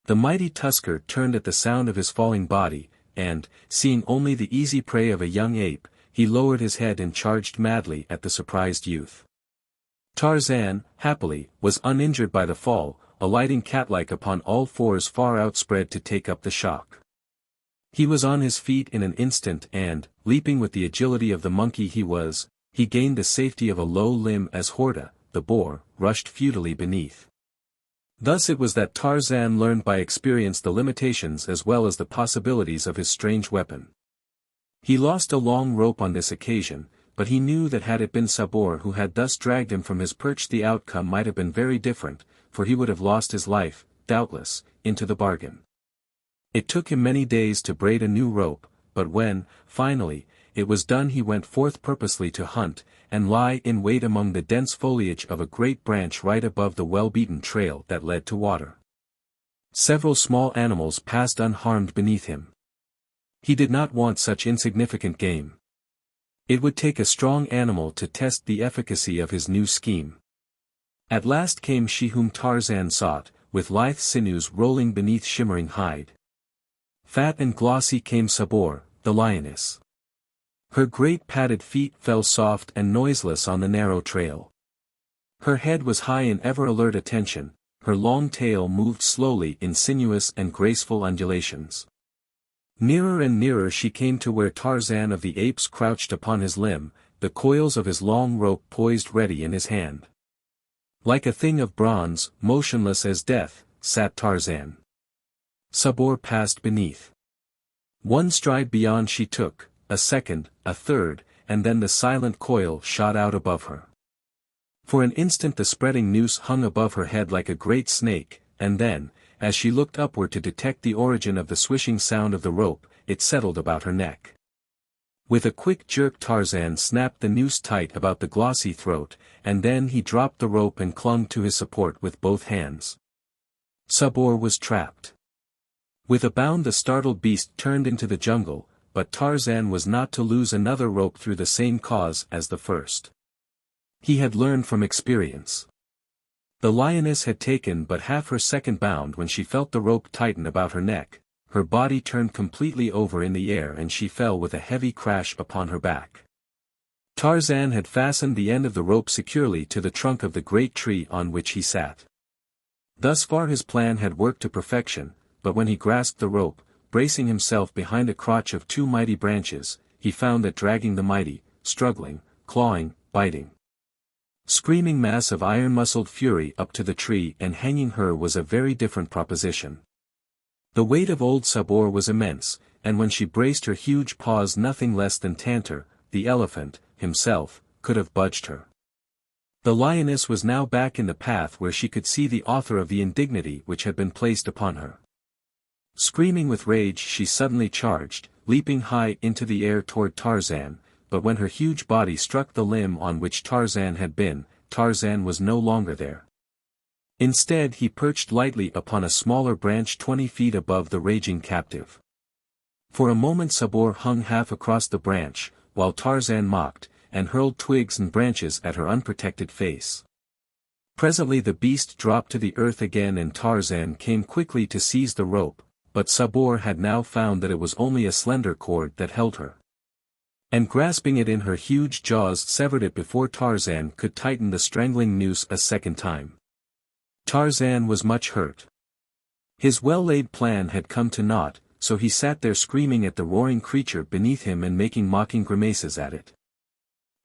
The mighty tusker turned at the sound of his falling body, and, seeing only the easy prey of a young ape, he lowered his head and charged madly at the surprised youth. Tarzan, happily, was uninjured by the fall, alighting cat-like upon all fours far outspread to take up the shock. He was on his feet in an instant and, leaping with the agility of the monkey he gained the safety of a low limb as Horta, the boar, rushed futilely beneath. Thus it was that Tarzan learned by experience the limitations as well as the possibilities of his strange weapon. He lost a long rope on this occasion, but he knew that had it been Sabor who had thus dragged him from his perch the outcome might have been very different, for he would have lost his life, doubtless, into the bargain. It took him many days to braid a new rope, but when, finally, it was done he went forth purposely to hunt, and lie in wait among the dense foliage of a great branch right above the well-beaten trail that led to water. Several small animals passed unharmed beneath him. He did not want such insignificant game. It would take a strong animal to test the efficacy of his new scheme. At last came she whom Tarzan sought, with lithe sinews rolling beneath shimmering hide. Fat and glossy came Sabor, the lioness. Her great padded feet fell soft and noiseless on the narrow trail. Her head was high in ever-alert attention, her long tail moved slowly in sinuous and graceful undulations. Nearer and nearer she came to where Tarzan of the Apes crouched upon his limb, the coils of his long rope poised ready in his hand. Like a thing of bronze, motionless as death, sat Tarzan. Sabor passed beneath. One stride beyond she took, a second, a third, and then the silent coil shot out above her. For an instant the spreading noose hung above her head like a great snake, and then, as she looked upward to detect the origin of the swishing sound of the rope, it settled about her neck. With a quick jerk Tarzan snapped the noose tight about the glossy throat, and then he dropped the rope and clung to his support with both hands. Sabor was trapped. With a bound the startled beast turned into the jungle, but Tarzan was not to lose another rope through the same cause as the first. He had learned from experience. The lioness had taken but half her second bound when she felt the rope tighten about her neck, her body turned completely over in the air and she fell with a heavy crash upon her back. Tarzan had fastened the end of the rope securely to the trunk of the great tree on which he sat. Thus far his plan had worked to perfection, but when he grasped the rope, bracing himself behind a crotch of two mighty branches, he found that dragging the mighty, struggling, clawing, biting, screaming mass of iron-muscled fury up to the tree and hanging her was a very different proposition. The weight of old Sabor was immense, and when she braced her huge paws nothing less than Tantor, the elephant, himself, could have budged her. The lioness was now back in the path where she could see the author of the indignity which had been placed upon her. Screaming with rage she suddenly charged, leaping high into the air toward Tarzan, but when her huge body struck the limb on which Tarzan had been, Tarzan was no longer there. Instead he perched lightly upon a smaller branch 20 feet above the raging captive. For a moment Sabor hung half across the branch, while Tarzan mocked, and hurled twigs and branches at her unprotected face. Presently the beast dropped to the earth again and Tarzan came quickly to seize the rope, but Sabor had now found that it was only a slender cord that held her. And grasping it in her huge jaws severed it before Tarzan could tighten the strangling noose a second time. Tarzan was much hurt. His well-laid plan had come to naught, so he sat there screaming at the roaring creature beneath him and making mocking grimaces at it.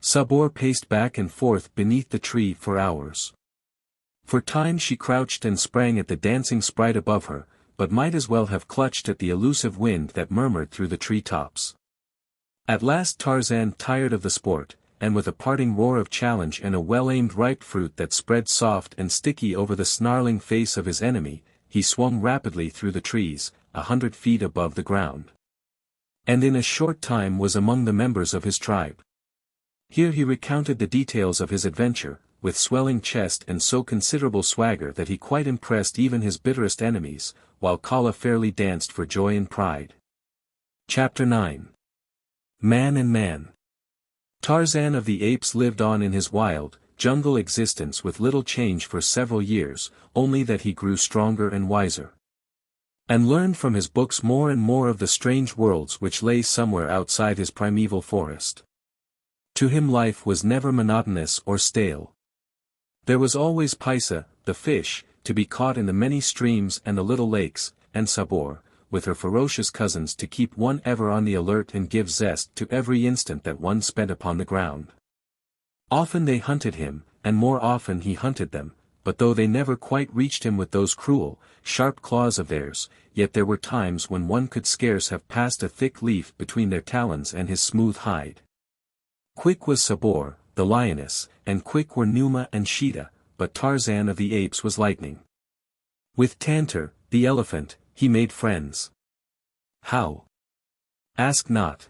Sabor paced back and forth beneath the tree for hours. For time she crouched and sprang at the dancing sprite above her, but might as well have clutched at the elusive wind that murmured through the tree tops. At last Tarzan tired of the sport, and with a parting roar of challenge and a well-aimed ripe fruit that spread soft and sticky over the snarling face of his enemy, he swung rapidly through the trees, 100 feet above the ground. And in a short time was among the members of his tribe. Here he recounted the details of his adventure, with swelling chest and so considerable swagger that he quite impressed even his bitterest enemies, while Kala fairly danced for joy and pride. Chapter 9. Man and Man. Tarzan of the Apes lived on in his wild, jungle existence with little change for several years, only that he grew stronger and wiser. And learned from his books more and more of the strange worlds which lay somewhere outside his primeval forest. To him life was never monotonous or stale. There was always Paisa, the fish, to be caught in the many streams and the little lakes, and Sabor, with her ferocious cousins to keep one ever on the alert and give zest to every instant that one spent upon the ground. Often they hunted him, and more often he hunted them, but though they never quite reached him with those cruel, sharp claws of theirs, yet there were times when one could scarce have passed a thick leaf between their talons and his smooth hide. Quick was Sabor, the lioness, and quick were Numa and Sheeta, but Tarzan of the Apes was lightning. With Tantor, the elephant, he made friends. How? Ask not.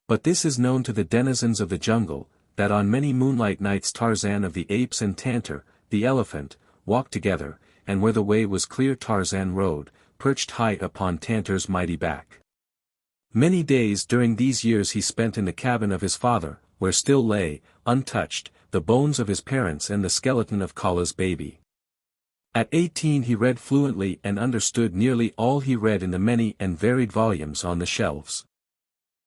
But this is known to the denizens of the jungle, that on many moonlight nights Tarzan of the Apes and Tantor, the elephant, walked together, and where the way was clear Tarzan rode, perched high upon Tantor's mighty back. Many days during these years he spent in the cabin of his father, where still lay, untouched, the bones of his parents and the skeleton of Kala's baby. At 18 he read fluently and understood nearly all he read in the many and varied volumes on the shelves.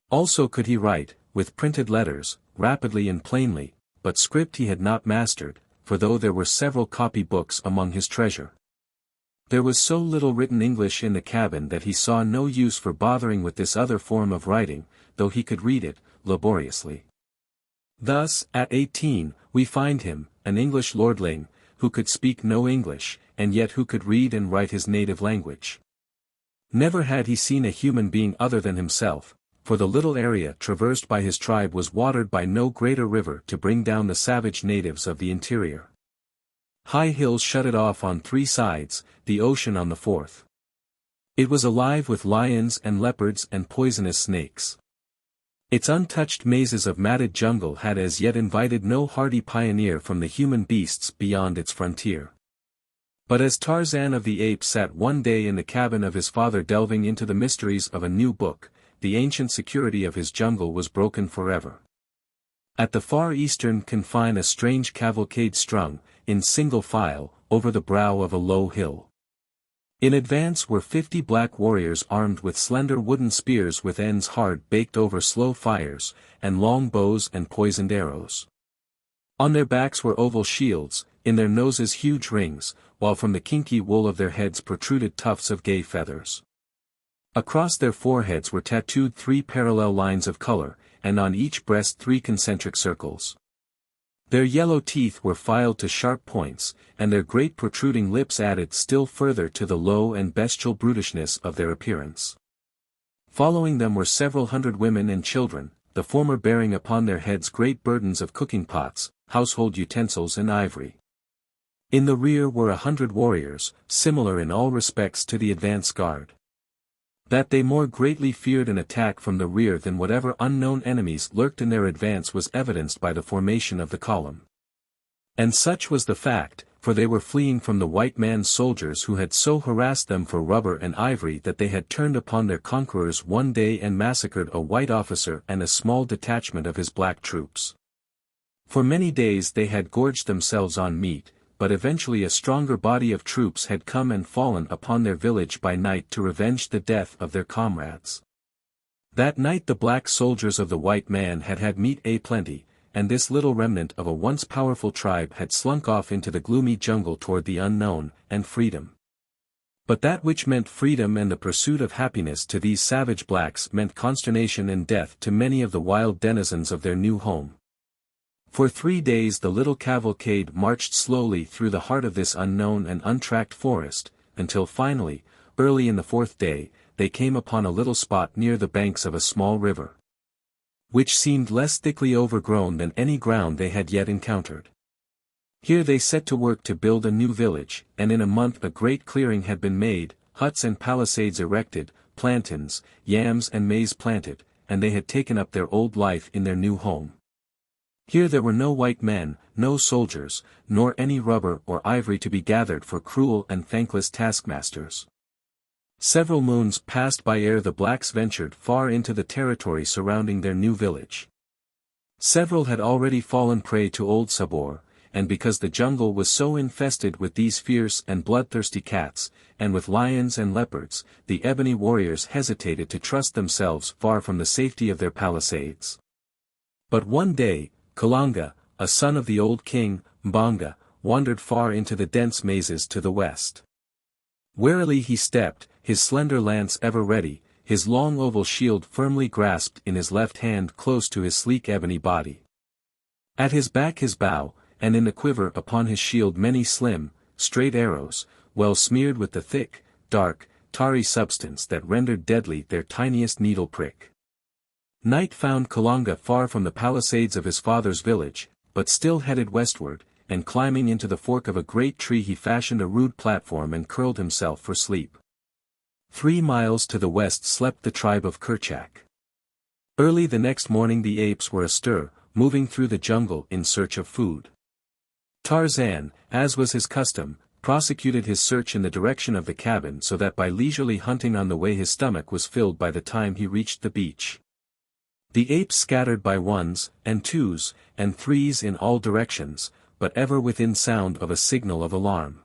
Also could he write, with printed letters, rapidly and plainly, but script he had not mastered, for though there were several copy books among his treasure, there was so little written English in the cabin that he saw no use for bothering with this other form of writing, though he could read it, laboriously. Thus, at 18, we find him, an English lordling, who could speak no English, and yet who could read and write his native language. Never had he seen a human being other than himself, for the little area traversed by his tribe was watered by no greater river to bring down the savage natives of the interior. High hills shut it off on 3 sides, the ocean on the 4th. It was alive with lions and leopards and poisonous snakes. Its untouched mazes of matted jungle had as yet invited no hardy pioneer from the human beasts beyond its frontier. But as Tarzan of the Apes sat one day in the cabin of his father delving into the mysteries of a new book, the ancient security of his jungle was broken forever. At the far eastern confine a strange cavalcade strung, in single file, over the brow of a low hill. In advance were 50 black warriors armed with slender wooden spears with ends hard baked over slow fires, and long bows and poisoned arrows. On their backs were oval shields, in their noses huge rings, while from the kinky wool of their heads protruded tufts of gay feathers. Across their foreheads were tattooed 3 parallel lines of color, and on each breast 3 concentric circles. Their yellow teeth were filed to sharp points, and their great protruding lips added still further to the low and bestial brutishness of their appearance. Following them were several hundred women and children, the former bearing upon their heads great burdens of cooking pots, household utensils and ivory. In the rear were 100 warriors, similar in all respects to the advance guard. That they more greatly feared an attack from the rear than whatever unknown enemies lurked in their advance was evidenced by the formation of the column. And such was the fact, for they were fleeing from the white man's soldiers who had so harassed them for rubber and ivory that they had turned upon their conquerors one day and massacred a white officer and a small detachment of his black troops. For many days they had gorged themselves on meat, but eventually a stronger body of troops had come and fallen upon their village by night to revenge the death of their comrades. That night the black soldiers of the white man had had meat a-plenty, and this little remnant of a once powerful tribe had slunk off into the gloomy jungle toward the unknown, and freedom. But that which meant freedom and the pursuit of happiness to these savage blacks meant consternation and death to many of the wild denizens of their new home. For 3 days the little cavalcade marched slowly through the heart of this unknown and untracked forest, until finally, early in the 4th day, they came upon a little spot near the banks of a small river, which seemed less thickly overgrown than any ground they had yet encountered. Here they set to work to build a new village, and in a month a great clearing had been made, huts and palisades erected, plantains, yams and maize planted, and they had taken up their old life in their new home. Here there were no white men, no soldiers, nor any rubber or ivory to be gathered for cruel and thankless taskmasters. Several moons passed by ere the blacks ventured far into the territory surrounding their new village. Several had already fallen prey to old Sabor, and because the jungle was so infested with these fierce and bloodthirsty cats, and with lions and leopards, the ebony warriors hesitated to trust themselves far from the safety of their palisades. But one day, Kalanga, a son of the old king, Mbonga, wandered far into the dense mazes to the west. Warily he stepped, his slender lance ever ready, his long oval shield firmly grasped in his left hand close to his sleek ebony body. At his back his bow, and in the quiver upon his shield many slim, straight arrows, well smeared with the thick, dark, tarry substance that rendered deadly their tiniest needle prick. Night found Kalanga far from the palisades of his father's village, but still headed westward, and climbing into the fork of a great tree he fashioned a rude platform and curled himself for sleep. 3 miles to the west slept the tribe of Kerchak. Early the next morning the apes were astir, moving through the jungle in search of food. Tarzan, as was his custom, prosecuted his search in the direction of the cabin so that by leisurely hunting on the way his stomach was filled by the time he reached the beach. The apes scattered by 1s, and 2s, and 3s in all directions, but ever within sound of a signal of alarm.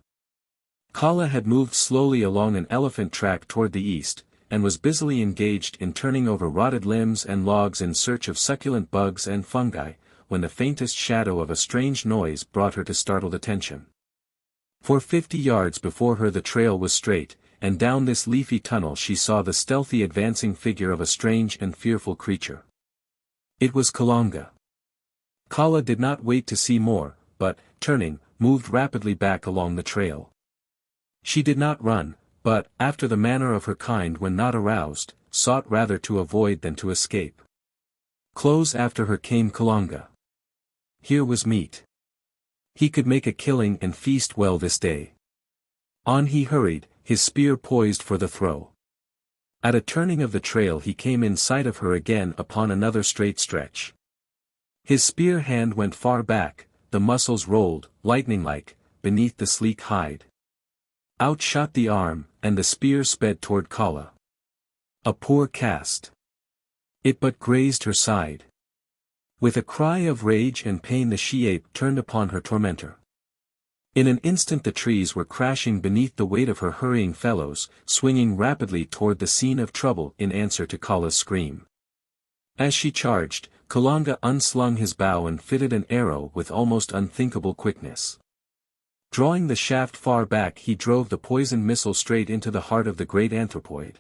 Kala had moved slowly along an elephant track toward the east, and was busily engaged in turning over rotted limbs and logs in search of succulent bugs and fungi, when the faintest shadow of a strange noise brought her to startled attention. For 50 yards before her the trail was straight, and down this leafy tunnel she saw the stealthy advancing figure of a strange and fearful creature. It was Kalanga. Kala did not wait to see more, but, turning, moved rapidly back along the trail. She did not run, but, after the manner of her kind when not aroused, sought rather to avoid than to escape. Close after her came Kalanga. Here was meat. He could make a killing and feast well this day. On he hurried, his spear poised for the throw. At a turning of the trail he came in sight of her again upon another straight stretch. His spear hand went far back, the muscles rolled, lightning-like, beneath the sleek hide. Out shot the arm, and the spear sped toward Kala. A poor cast. It but grazed her side. With a cry of rage and pain the she-ape turned upon her tormentor. In an instant the trees were crashing beneath the weight of her hurrying fellows, swinging rapidly toward the scene of trouble in answer to Kala's scream. As she charged, Kalanga unslung his bow and fitted an arrow with almost unthinkable quickness. Drawing the shaft far back he drove the poisoned missile straight into the heart of the great anthropoid.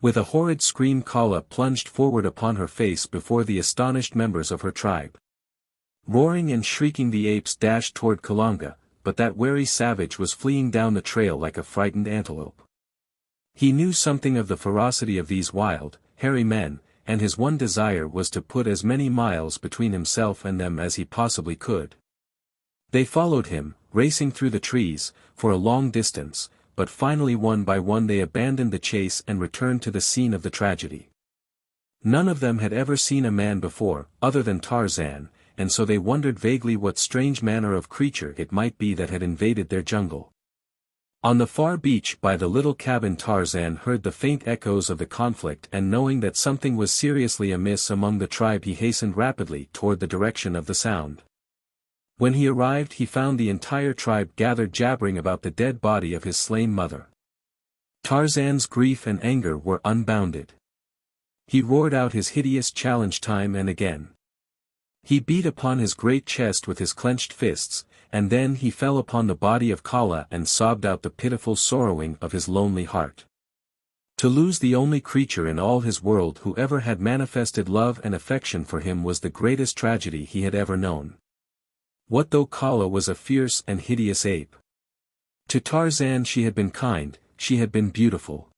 With a horrid scream Kala plunged forward upon her face before the astonished members of her tribe. Roaring and shrieking the apes dashed toward Kalanga, but that wary savage was fleeing down the trail like a frightened antelope. He knew something of the ferocity of these wild, hairy men, and his one desire was to put as many miles between himself and them as he possibly could. They followed him, racing through the trees, for a long distance, but finally one by one they abandoned the chase and returned to the scene of the tragedy. None of them had ever seen a man before, other than Tarzan, and so they wondered vaguely what strange manner of creature it might be that had invaded their jungle. On the far beach by the little cabin Tarzan heard the faint echoes of the conflict, and knowing that something was seriously amiss among the tribe he hastened rapidly toward the direction of the sound. When he arrived he found the entire tribe gathered jabbering about the dead body of his slain mother. Tarzan's grief and anger were unbounded. He roared out his hideous challenge time and again. He beat upon his great chest with his clenched fists, and then he fell upon the body of Kala and sobbed out the pitiful sorrowing of his lonely heart. To lose the only creature in all his world who ever had manifested love and affection for him was the greatest tragedy he had ever known. What though Kala was a fierce and hideous ape? To Tarzan she had been kind, she had been beautiful.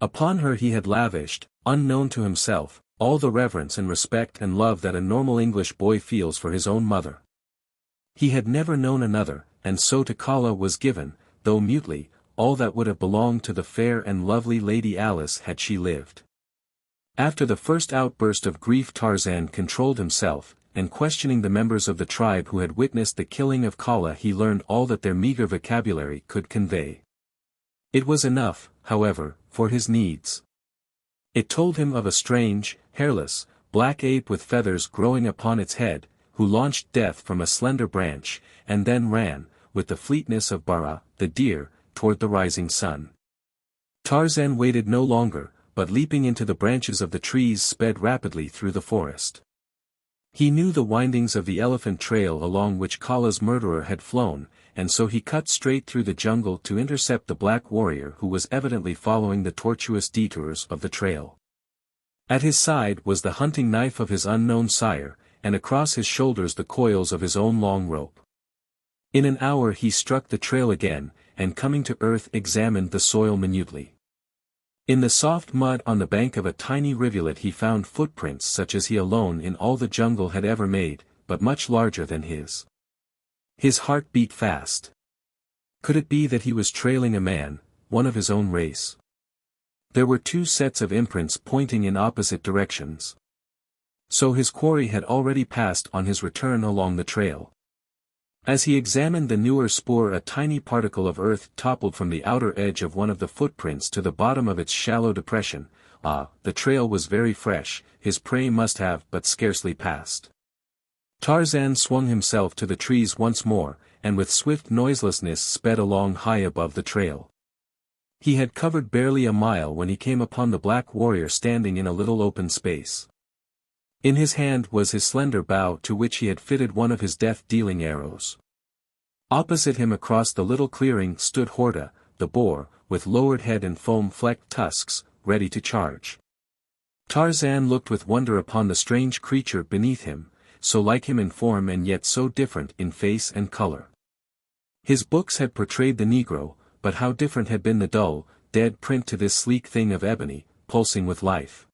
Upon her he had lavished, unknown to himself, all the reverence and respect and love that a normal English boy feels for his own mother. He had never known another, and so to Kala was given, though mutely, all that would have belonged to the fair and lovely Lady Alice had she lived. After the first outburst of grief Tarzan controlled himself, and questioning the members of the tribe who had witnessed the killing of Kala he learned all that their meager vocabulary could convey. It was enough, however, for his needs. It told him of a strange, hairless, black ape with feathers growing upon its head, who launched death from a slender branch, and then ran, with the fleetness of Bara, the deer, toward the rising sun. Tarzan waited no longer, but leaping into the branches of the trees sped rapidly through the forest. He knew the windings of the elephant trail along which Kala's murderer had flown, and so he cut straight through the jungle to intercept the black warrior who was evidently following the tortuous detours of the trail. At his side was the hunting knife of his unknown sire, and across his shoulders the coils of his own long rope. In an hour he struck the trail again, and coming to earth examined the soil minutely. In the soft mud on the bank of a tiny rivulet he found footprints such as he alone in all the jungle had ever made, but much larger than his. His heart beat fast. Could it be that he was trailing a man, one of his own race? There were two sets of imprints pointing in opposite directions. So his quarry had already passed on his return along the trail. As he examined the newer spoor a tiny particle of earth toppled from the outer edge of one of the footprints to the bottom of its shallow depression. The trail was very fresh, his prey must have but scarcely passed. Tarzan swung himself to the trees once more, and with swift noiselessness sped along high above the trail. He had covered barely a mile when he came upon the black warrior standing in a little open space. In his hand was his slender bow to which he had fitted one of his death-dealing arrows. Opposite him across the little clearing stood Horta, the boar, with lowered head and foam-flecked tusks, ready to charge. Tarzan looked with wonder upon the strange creature beneath him, so like him in form and yet so different in face and color. His books had portrayed the Negro, but how different had been the dull, dead print to this sleek thing of ebony, pulsing with life.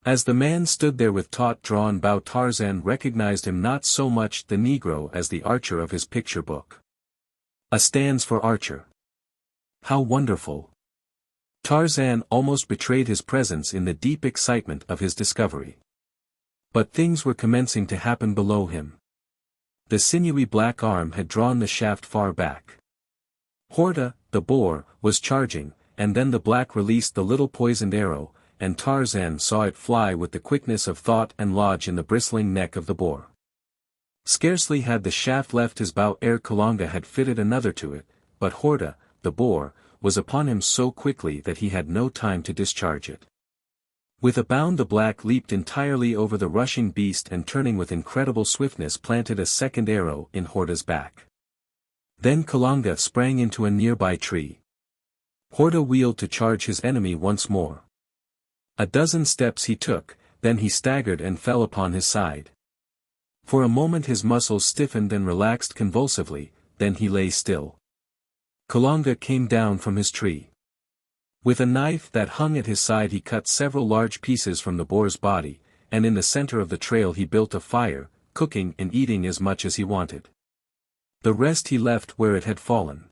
As the man stood there with taut drawn bow Tarzan recognized him not so much the Negro as the archer of his picture book. A stands for archer. How wonderful! Tarzan almost betrayed his presence in the deep excitement of his discovery. But things were commencing to happen below him. The sinewy black arm had drawn the shaft far back. Horta, the boar, was charging, and then the black released the little poisoned arrow, and Tarzan saw it fly with the quickness of thought and lodge in the bristling neck of the boar. Scarcely had the shaft left his bow ere Kalanga had fitted another to it, but Horta, the boar, was upon him so quickly that he had no time to discharge it. With a bound the black leaped entirely over the rushing beast and turning with incredible swiftness planted a second arrow in Horta's back. Then Kalanga sprang into a nearby tree. Horta wheeled to charge his enemy once more. A dozen steps he took, then he staggered and fell upon his side. For a moment his muscles stiffened and relaxed convulsively, then he lay still. Kalanga came down from his tree. With a knife that hung at his side he cut several large pieces from the boar's body, and in the center of the trail he built a fire, cooking and eating as much as he wanted. The rest he left where it had fallen.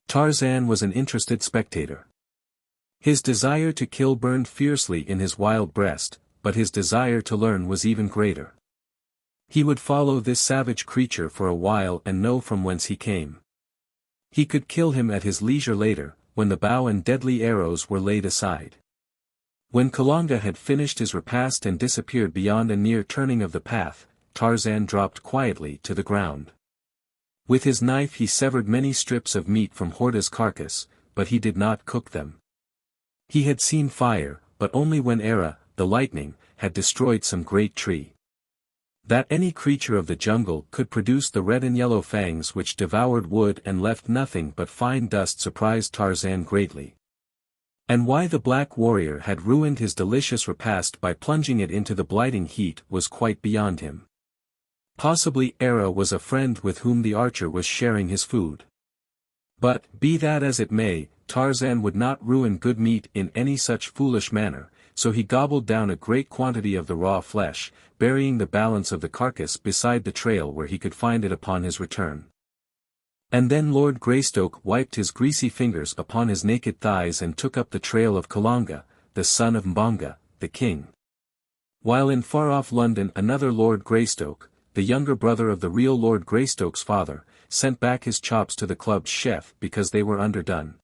Tarzan was an interested spectator. His desire to kill burned fiercely in his wild breast, but his desire to learn was even greater. He would follow this savage creature for a while and know from whence he came. He could kill him at his leisure later, when the bow and deadly arrows were laid aside. When Kalanga had finished his repast and disappeared beyond a near turning of the path, Tarzan dropped quietly to the ground. With his knife he severed many strips of meat from Horta's carcass, but he did not cook them. He had seen fire, but only when Era, the lightning, had destroyed some great tree. That any creature of the jungle could produce the red and yellow fangs which devoured wood and left nothing but fine dust surprised Tarzan greatly. And why the black warrior had ruined his delicious repast by plunging it into the blighting heat was quite beyond him. Possibly Era was a friend with whom the archer was sharing his food. But, be that as it may, Tarzan would not ruin good meat in any such foolish manner, so he gobbled down a great quantity of the raw flesh, burying the balance of the carcass beside the trail where he could find it upon his return. And then Lord Greystoke wiped his greasy fingers upon his naked thighs and took up the trail of Kalanga, the son of Mbonga, the king. While in far-off London another Lord Greystoke, the younger brother of the real Lord Greystoke's father, sent back his chops to the club's chef because they were underdone.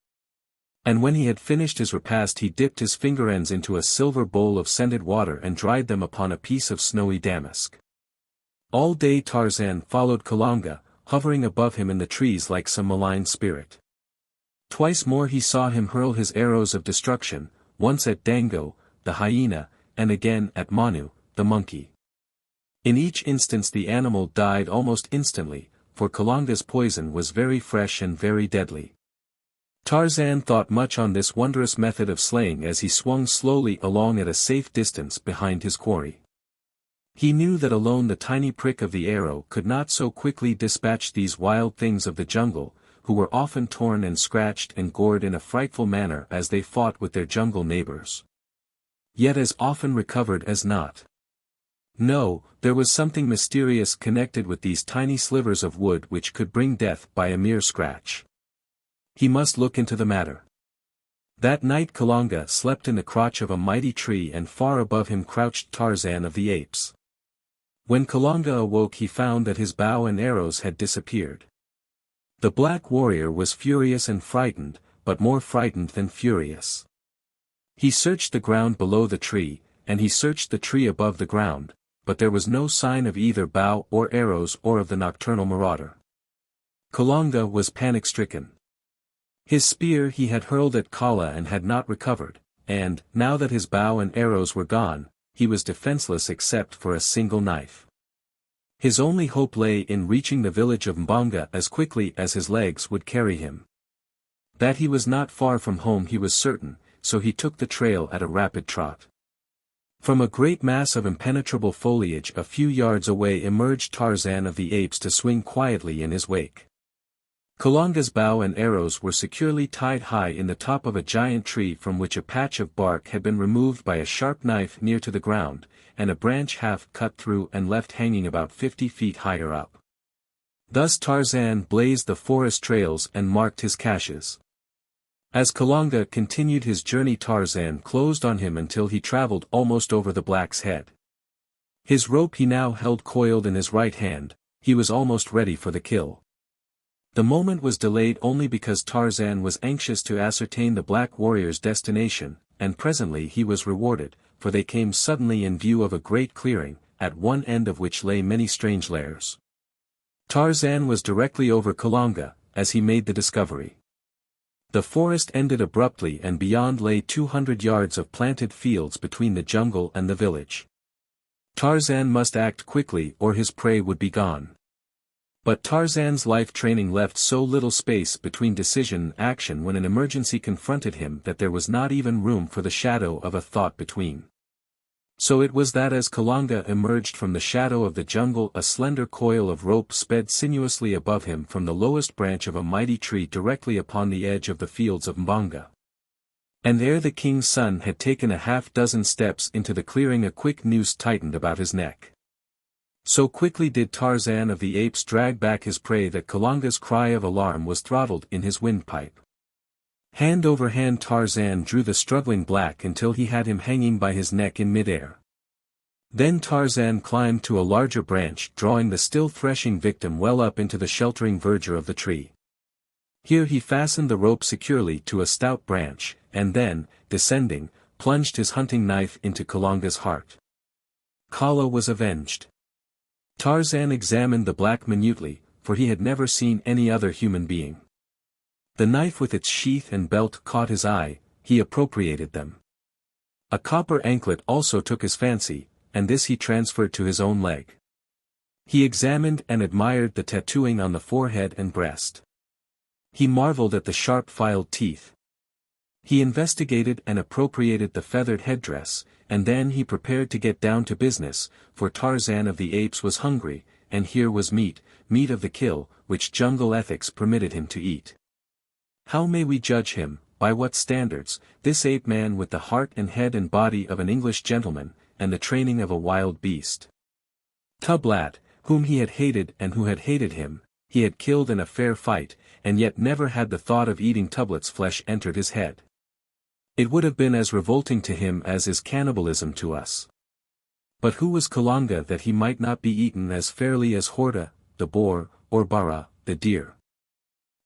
And when he had finished his repast he dipped his finger ends into a silver bowl of scented water and dried them upon a piece of snowy damask. All day Tarzan followed Kalanga, hovering above him in the trees like some malign spirit. Twice more he saw him hurl his arrows of destruction, once at Dango, the hyena, and again at Manu, the monkey. In each instance the animal died almost instantly, for Kalanga's poison was very fresh and very deadly. Tarzan thought much on this wondrous method of slaying as he swung slowly along at a safe distance behind his quarry. He knew that alone the tiny prick of the arrow could not so quickly dispatch these wild things of the jungle, who were often torn and scratched and gored in a frightful manner as they fought with their jungle neighbors. Yet as often recovered as not. No, there was something mysterious connected with these tiny slivers of wood which could bring death by a mere scratch. He must look into the matter. That night Kalanga slept in the crotch of a mighty tree and far above him crouched Tarzan of the Apes. When Kalanga awoke he found that his bow and arrows had disappeared. The black warrior was furious and frightened, but more frightened than furious. He searched the ground below the tree, and he searched the tree above the ground, but there was no sign of either bow or arrows or of the nocturnal marauder. Kalanga was panic-stricken. His spear he had hurled at Kala and had not recovered, and, now that his bow and arrows were gone, he was defenseless except for a single knife. His only hope lay in reaching the village of Mbonga as quickly as his legs would carry him. That he was not far from home he was certain, so he took the trail at a rapid trot. From a great mass of impenetrable foliage a few yards away emerged Tarzan of the Apes to swing quietly in his wake. Kalanga's bow and arrows were securely tied high in the top of a giant tree from which a patch of bark had been removed by a sharp knife near to the ground, and a branch half cut through and left hanging about 50 feet higher up. Thus Tarzan blazed the forest trails and marked his caches. As Kalanga continued his journey Tarzan closed on him until he traveled almost over the black's head. His rope he now held coiled in his right hand, he was almost ready for the kill. The moment was delayed only because Tarzan was anxious to ascertain the black warrior's destination, and presently he was rewarded, for they came suddenly in view of a great clearing, at one end of which lay many strange lairs. Tarzan was directly over Kalanga, as he made the discovery. The forest ended abruptly and beyond lay 200 yards of planted fields between the jungle and the village. Tarzan must act quickly or his prey would be gone. But Tarzan's life training left so little space between decision and action when an emergency confronted him that there was not even room for the shadow of a thought between. So it was that as Kalanga emerged from the shadow of the jungle a slender coil of rope sped sinuously above him from the lowest branch of a mighty tree directly upon the edge of the fields of Mbonga. And ere the king's son had taken a half-dozen steps into the clearing a quick noose tightened about his neck. So quickly did Tarzan of the Apes drag back his prey that Kalanga's cry of alarm was throttled in his windpipe. Hand over hand Tarzan drew the struggling black until he had him hanging by his neck in midair. Then Tarzan climbed to a larger branch, drawing the still threshing victim well up into the sheltering verdure of the tree. Here he fastened the rope securely to a stout branch, and then, descending, plunged his hunting knife into Kalanga's heart. Kala was avenged. Tarzan examined the black minutely, for he had never seen any other human being. The knife with its sheath and belt caught his eye, he appropriated them. A copper anklet also took his fancy, and this he transferred to his own leg. He examined and admired the tattooing on the forehead and breast. He marveled at the sharp filed teeth. He investigated and appropriated the feathered headdress, and then he prepared to get down to business, for Tarzan of the Apes was hungry, and here was meat of the kill, which jungle ethics permitted him to eat. How may we judge him, by what standards, this ape-man with the heart and head and body of an English gentleman, and the training of a wild beast? Tublat, whom he had hated and who had hated him, he had killed in a fair fight, and yet never had the thought of eating Tublat's flesh entered his head. It would have been as revolting to him as is cannibalism to us. But who was Kalanga that he might not be eaten as fairly as Horta, the boar, or Bara, the deer?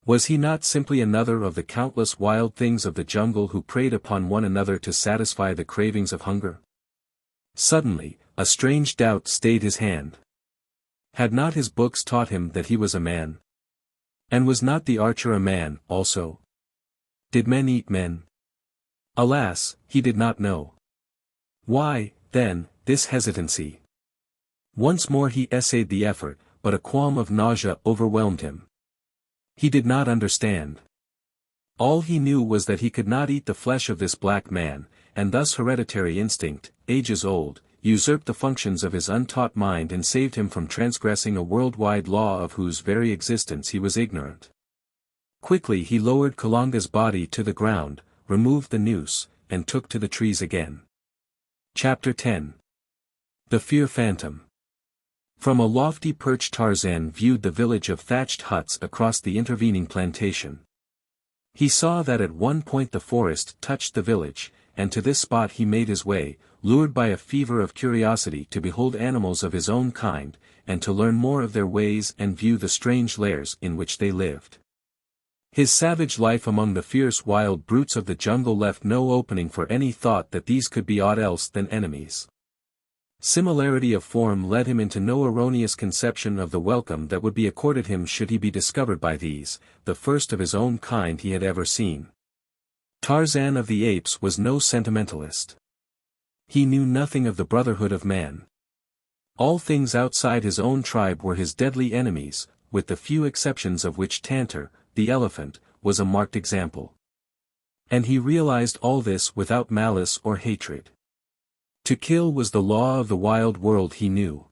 Was he not simply another of the countless wild things of the jungle who preyed upon one another to satisfy the cravings of hunger? Suddenly, a strange doubt stayed his hand. Had not his books taught him that he was a man? And was not the archer a man, also? Did men eat men? Alas, he did not know. Why, then, this hesitancy? Once more he essayed the effort, but a qualm of nausea overwhelmed him. He did not understand. All he knew was that he could not eat the flesh of this black man, and thus hereditary instinct, ages old, usurped the functions of his untaught mind and saved him from transgressing a worldwide law of whose very existence he was ignorant. Quickly he lowered Kalanga's body to the ground, removed the noose, and took to the trees again. Chapter 10. The Fear Phantom. From a lofty perch Tarzan viewed the village of thatched huts across the intervening plantation. He saw that at one point the forest touched the village, and to this spot he made his way, lured by a fever of curiosity to behold animals of his own kind, and to learn more of their ways and view the strange lairs in which they lived. His savage life among the fierce wild brutes of the jungle left no opening for any thought that these could be aught else than enemies. Similarity of form led him into no erroneous conception of the welcome that would be accorded him should he be discovered by these, the first of his own kind he had ever seen. Tarzan of the Apes was no sentimentalist. He knew nothing of the brotherhood of man. All things outside his own tribe were his deadly enemies, with the few exceptions of which Tantor, the elephant, was a marked example. And he realized all this without malice or hatred. To kill was the law of the wild world he knew.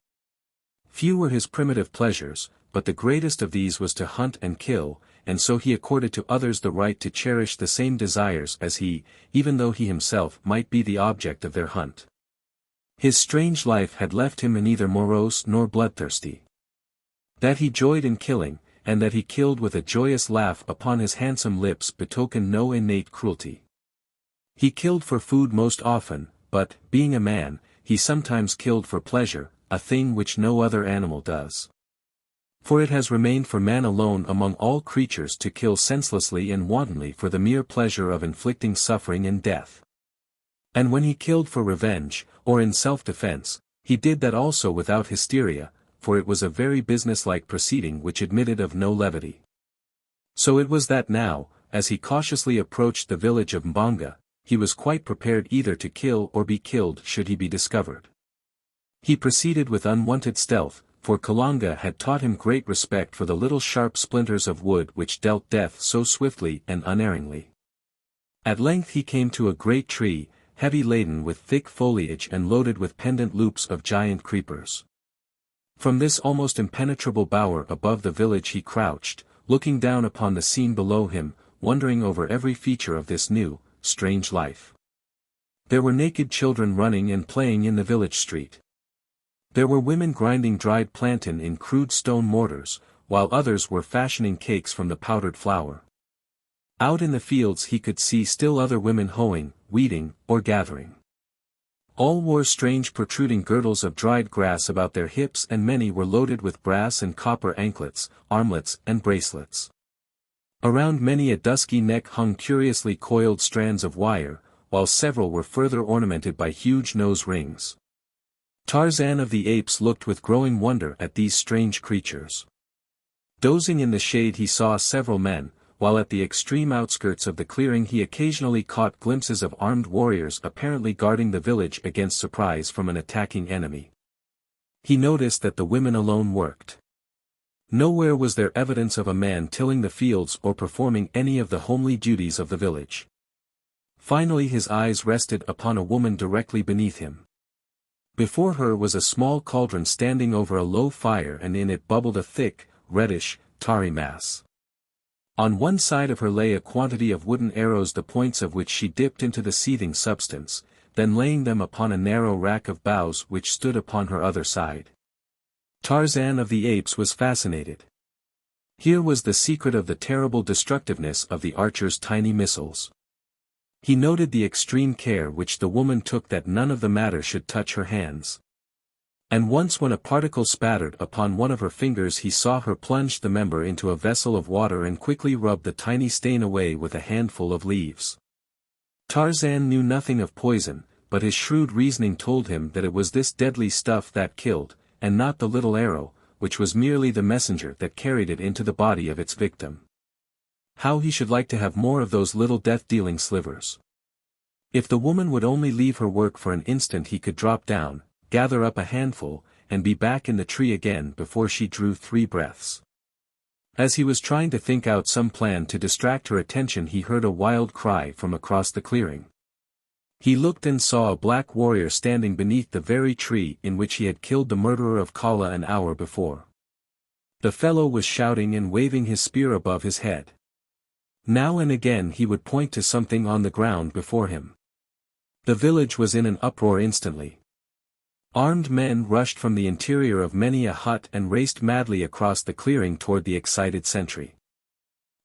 Few were his primitive pleasures, but the greatest of these was to hunt and kill, and so he accorded to others the right to cherish the same desires as he, even though he himself might be the object of their hunt. His strange life had left him neither morose nor bloodthirsty. That he joyed in killing, and that he killed with a joyous laugh upon his handsome lips betokened no innate cruelty. He killed for food most often, but, being a man, he sometimes killed for pleasure, a thing which no other animal does. For it has remained for man alone among all creatures to kill senselessly and wantonly for the mere pleasure of inflicting suffering and death. And when he killed for revenge, or in self-defense, he did that also without hysteria, for it was a very businesslike proceeding which admitted of no levity. So it was that now, as he cautiously approached the village of Mbonga, he was quite prepared either to kill or be killed should he be discovered. He proceeded with unwonted stealth, for Kalanga had taught him great respect for the little sharp splinters of wood which dealt death so swiftly and unerringly. At length he came to a great tree, heavy laden with thick foliage and loaded with pendant loops of giant creepers. From this almost impenetrable bower above the village he crouched, looking down upon the scene below him, wondering over every feature of this new, strange life. There were naked children running and playing in the village street. There were women grinding dried plantain in crude stone mortars, while others were fashioning cakes from the powdered flour. Out in the fields he could see still other women hoeing, weeding, or gathering. All wore strange protruding girdles of dried grass about their hips, and many were loaded with brass and copper anklets, armlets and bracelets. Around many a dusky neck hung curiously coiled strands of wire, while several were further ornamented by huge nose rings. Tarzan of the Apes looked with growing wonder at these strange creatures. Dozing in the shade he saw several men, while at the extreme outskirts of the clearing he occasionally caught glimpses of armed warriors apparently guarding the village against surprise from an attacking enemy. He noticed that the women alone worked. Nowhere was there evidence of a man tilling the fields or performing any of the homely duties of the village. Finally his eyes rested upon a woman directly beneath him. Before her was a small cauldron standing over a low fire, and in it bubbled a thick, reddish, tarry mass. On one side of her lay a quantity of wooden arrows, the points of which she dipped into the seething substance, then laying them upon a narrow rack of boughs which stood upon her other side. Tarzan of the Apes was fascinated. Here was the secret of the terrible destructiveness of the archer's tiny missiles. He noted the extreme care which the woman took that none of the matter should touch her hands. And once when a particle spattered upon one of her fingers he saw her plunge the member into a vessel of water and quickly rub the tiny stain away with a handful of leaves. Tarzan knew nothing of poison, but his shrewd reasoning told him that it was this deadly stuff that killed, and not the little arrow, which was merely the messenger that carried it into the body of its victim. How he should like to have more of those little death-dealing slivers. If the woman would only leave her work for an instant he could drop down, gather up a handful, and be back in the tree again before she drew 3 breaths. As he was trying to think out some plan to distract her attention he heard a wild cry from across the clearing. He looked and saw a black warrior standing beneath the very tree in which he had killed the murderer of Kala an hour before. The fellow was shouting and waving his spear above his head. Now and again he would point to something on the ground before him. The village was in an uproar instantly. Armed men rushed from the interior of many a hut and raced madly across the clearing toward the excited sentry.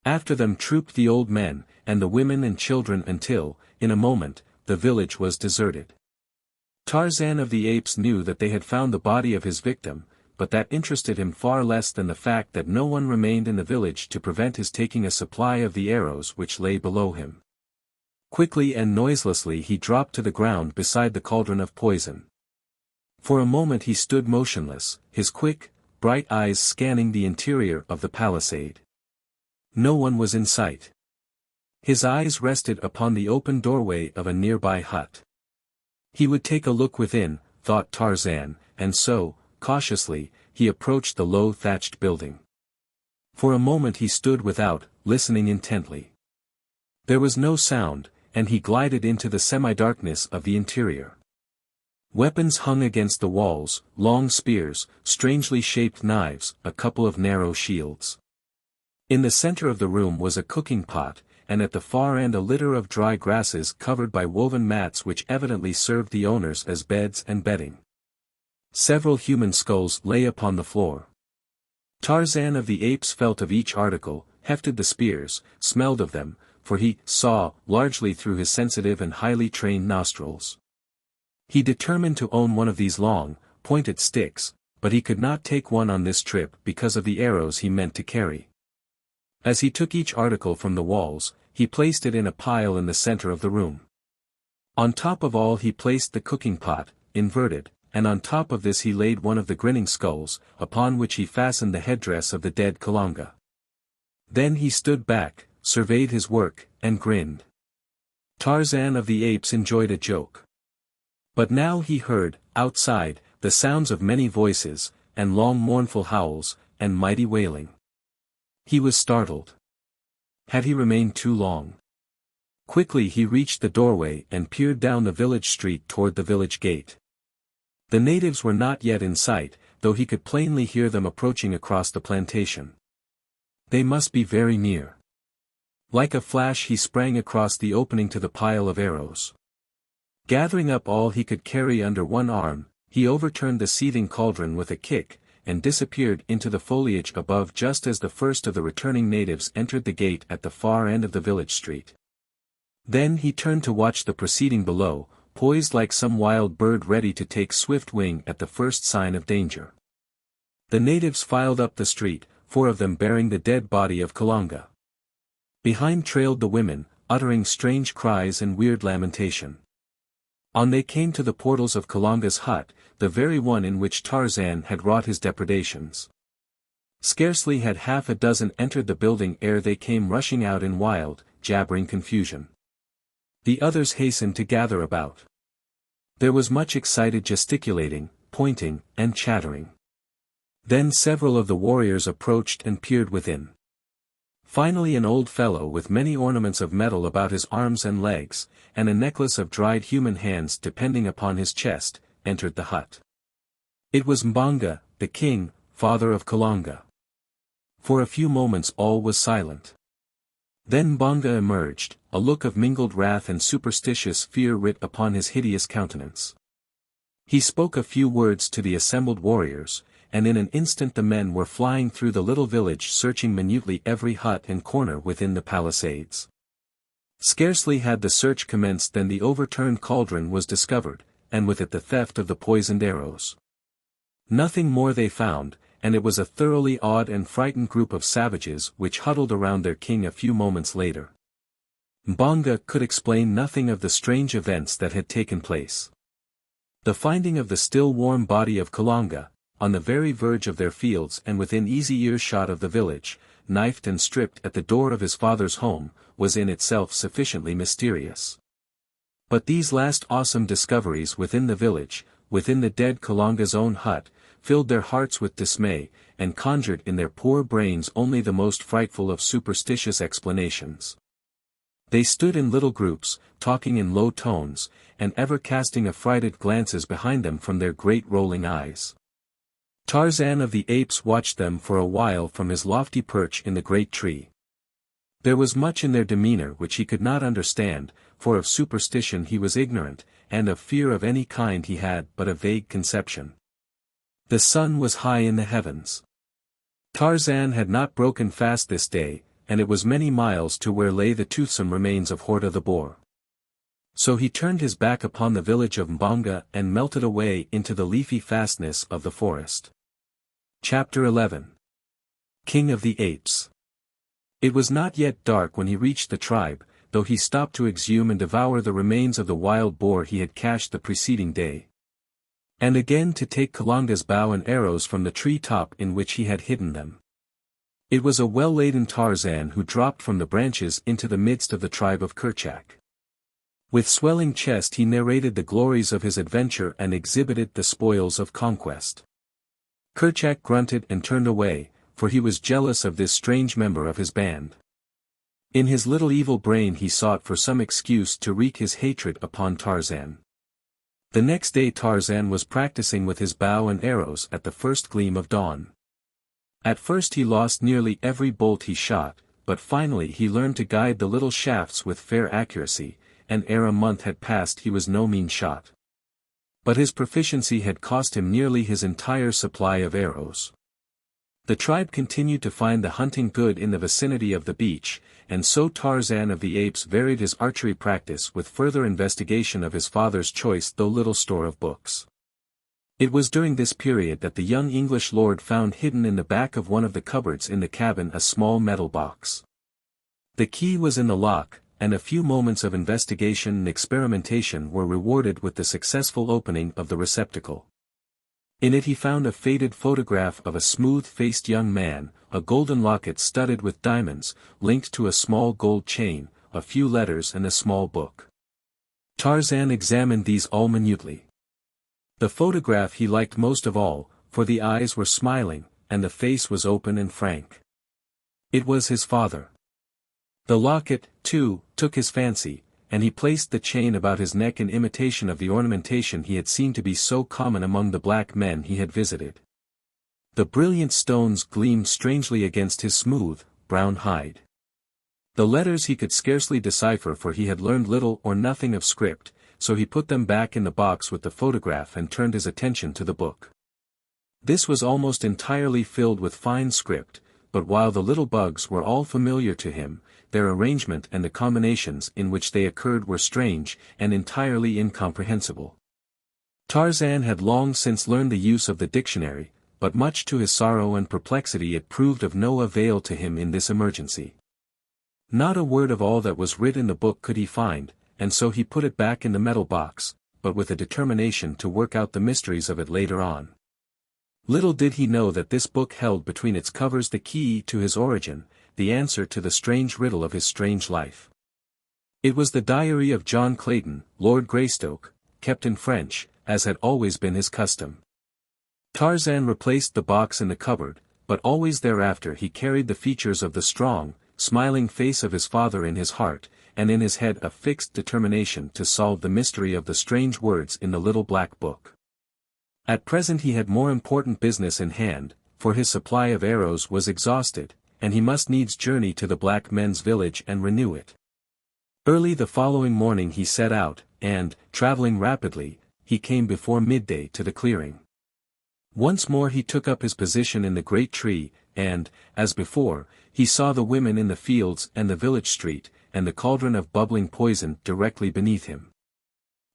After them trooped the old men, and the women and children until, in a moment, the village was deserted. Tarzan of the Apes knew that they had found the body of his victim, but that interested him far less than the fact that no one remained in the village to prevent his taking a supply of the arrows which lay below him. Quickly and noiselessly he dropped to the ground beside the cauldron of poison. For a moment he stood motionless, his quick, bright eyes scanning the interior of the palisade. No one was in sight. His eyes rested upon the open doorway of a nearby hut. He would take a look within, thought Tarzan, and so, cautiously, he approached the low thatched building. For a moment he stood without, listening intently. There was no sound, and he glided into the semi-darkness of the interior. Weapons hung against the walls, long spears, strangely shaped knives, a couple of narrow shields. In the center of the room was a cooking pot, and at the far end a litter of dry grasses covered by woven mats which evidently served the owners as beds and bedding. Several human skulls lay upon the floor. Tarzan of the Apes felt of each article, hefted the spears, smelled of them, for he saw largely through his sensitive and highly trained nostrils. He determined to own one of these long, pointed sticks, but he could not take one on this trip because of the arrows he meant to carry. As he took each article from the walls, he placed it in a pile in the center of the room. On top of all he placed the cooking pot, inverted, and on top of this he laid one of the grinning skulls, upon which he fastened the headdress of the dead Kalanga. Then he stood back, surveyed his work, and grinned. Tarzan of the Apes enjoyed a joke. But now he heard, outside, the sounds of many voices, and long mournful howls, and mighty wailing. He was startled. Had he remained too long? Quickly he reached the doorway and peered down the village street toward the village gate. The natives were not yet in sight, though he could plainly hear them approaching across the plantation. They must be very near. Like a flash he sprang across the opening to the pile of arrows. Gathering up all he could carry under one arm, he overturned the seething cauldron with a kick, and disappeared into the foliage above just as the first of the returning natives entered the gate at the far end of the village street. Then he turned to watch the proceeding below, poised like some wild bird ready to take swift wing at the first sign of danger. The natives filed up the street, 4 of them bearing the dead body of Kalanga. Behind trailed the women, uttering strange cries and weird lamentation. On they came to the portals of Kalanga's hut, the very one in which Tarzan had wrought his depredations. Scarcely had half a dozen entered the building ere they came rushing out in wild, jabbering confusion. The others hastened to gather about. There was much excited gesticulating, pointing, and chattering. Then several of the warriors approached and peered within. Finally an old fellow with many ornaments of metal about his arms and legs, and a necklace of dried human hands depending upon his chest, entered the hut. It was Mbanga, the king, father of Kalanga. For a few moments all was silent. Then Mbanga emerged, a look of mingled wrath and superstitious fear writ upon his hideous countenance. He spoke a few words to the assembled warriors, and in an instant the men were flying through the little village searching minutely every hut and corner within the palisades. Scarcely had the search commenced than the overturned cauldron was discovered, and with it the theft of the poisoned arrows. Nothing more they found, and it was a thoroughly awed and frightened group of savages which huddled around their king a few moments later. Mbanga could explain nothing of the strange events that had taken place. The finding of the still warm body of Kalanga, on the very verge of their fields and within easy earshot of the village, knifed and stripped at the door of his father's home, was in itself sufficiently mysterious. But these last awesome discoveries within the village, within the dead Kalanga's own hut, filled their hearts with dismay, and conjured in their poor brains only the most frightful of superstitious explanations. They stood in little groups, talking in low tones, and ever casting affrighted glances behind them from their great rolling eyes. Tarzan of the Apes watched them for a while from his lofty perch in the great tree. There was much in their demeanor which he could not understand, for of superstition he was ignorant, and of fear of any kind he had but a vague conception. The sun was high in the heavens. Tarzan had not broken fast this day, and it was many miles to where lay the toothsome remains of Horta the boar. So he turned his back upon the village of Mbanga and melted away into the leafy fastness of the forest. Chapter 11. King of the Apes. It was not yet dark when he reached the tribe, though he stopped to exhume and devour the remains of the wild boar he had cached the preceding day. And again to take Kalanga's bow and arrows from the tree top in which he had hidden them. It was a well-laden Tarzan who dropped from the branches into the midst of the tribe of Kerchak. With swelling chest he narrated the glories of his adventure and exhibited the spoils of conquest. Kerchak grunted and turned away, for he was jealous of this strange member of his band. In his little evil brain he sought for some excuse to wreak his hatred upon Tarzan. The next day Tarzan was practicing with his bow and arrows at the first gleam of dawn. At first he lost nearly every bolt he shot, but finally he learned to guide the little shafts with fair accuracy, and ere a month had passed he was no mean shot. But his proficiency had cost him nearly his entire supply of arrows. The tribe continued to find the hunting good in the vicinity of the beach, and so Tarzan of the Apes varied his archery practice with further investigation of his father's choice though little store of books. It was during this period that the young English lord found hidden in the back of one of the cupboards in the cabin a small metal box. The key was in the lock, and a few moments of investigation and experimentation were rewarded with the successful opening of the receptacle. In it he found a faded photograph of a smooth-faced young man, a golden locket studded with diamonds, linked to a small gold chain, a few letters and a small book. Tarzan examined these all minutely. The photograph he liked most of all, for the eyes were smiling, and the face was open and frank. It was his father. The locket, too, took his fancy, and he placed the chain about his neck in imitation of the ornamentation he had seen to be so common among the black men he had visited. The brilliant stones gleamed strangely against his smooth, brown hide. The letters he could scarcely decipher for he had learned little or nothing of script, so he put them back in the box with the photograph and turned his attention to the book. This was almost entirely filled with fine script, but while the little bugs were all familiar to him, their arrangement and the combinations in which they occurred were strange and entirely incomprehensible. Tarzan had long since learned the use of the dictionary, but much to his sorrow and perplexity it proved of no avail to him in this emergency. Not a word of all that was writ in the book could he find, and so he put it back in the metal box, but with a determination to work out the mysteries of it later on. Little did he know that this book held between its covers the key to his origin, the answer to the strange riddle of his strange life. It was the diary of John Clayton, Lord Greystoke, kept in French, as had always been his custom. Tarzan replaced the box in the cupboard, but always thereafter he carried the features of the strong, smiling face of his father in his heart, and in his head a fixed determination to solve the mystery of the strange words in the little black book. At present he had more important business in hand, for his supply of arrows was exhausted, and he must needs journey to the black men's village and renew it. Early the following morning he set out, and, traveling rapidly, he came before midday to the clearing. Once more he took up his position in the great tree, and, as before, he saw the women in the fields and the village street, and the cauldron of bubbling poison directly beneath him.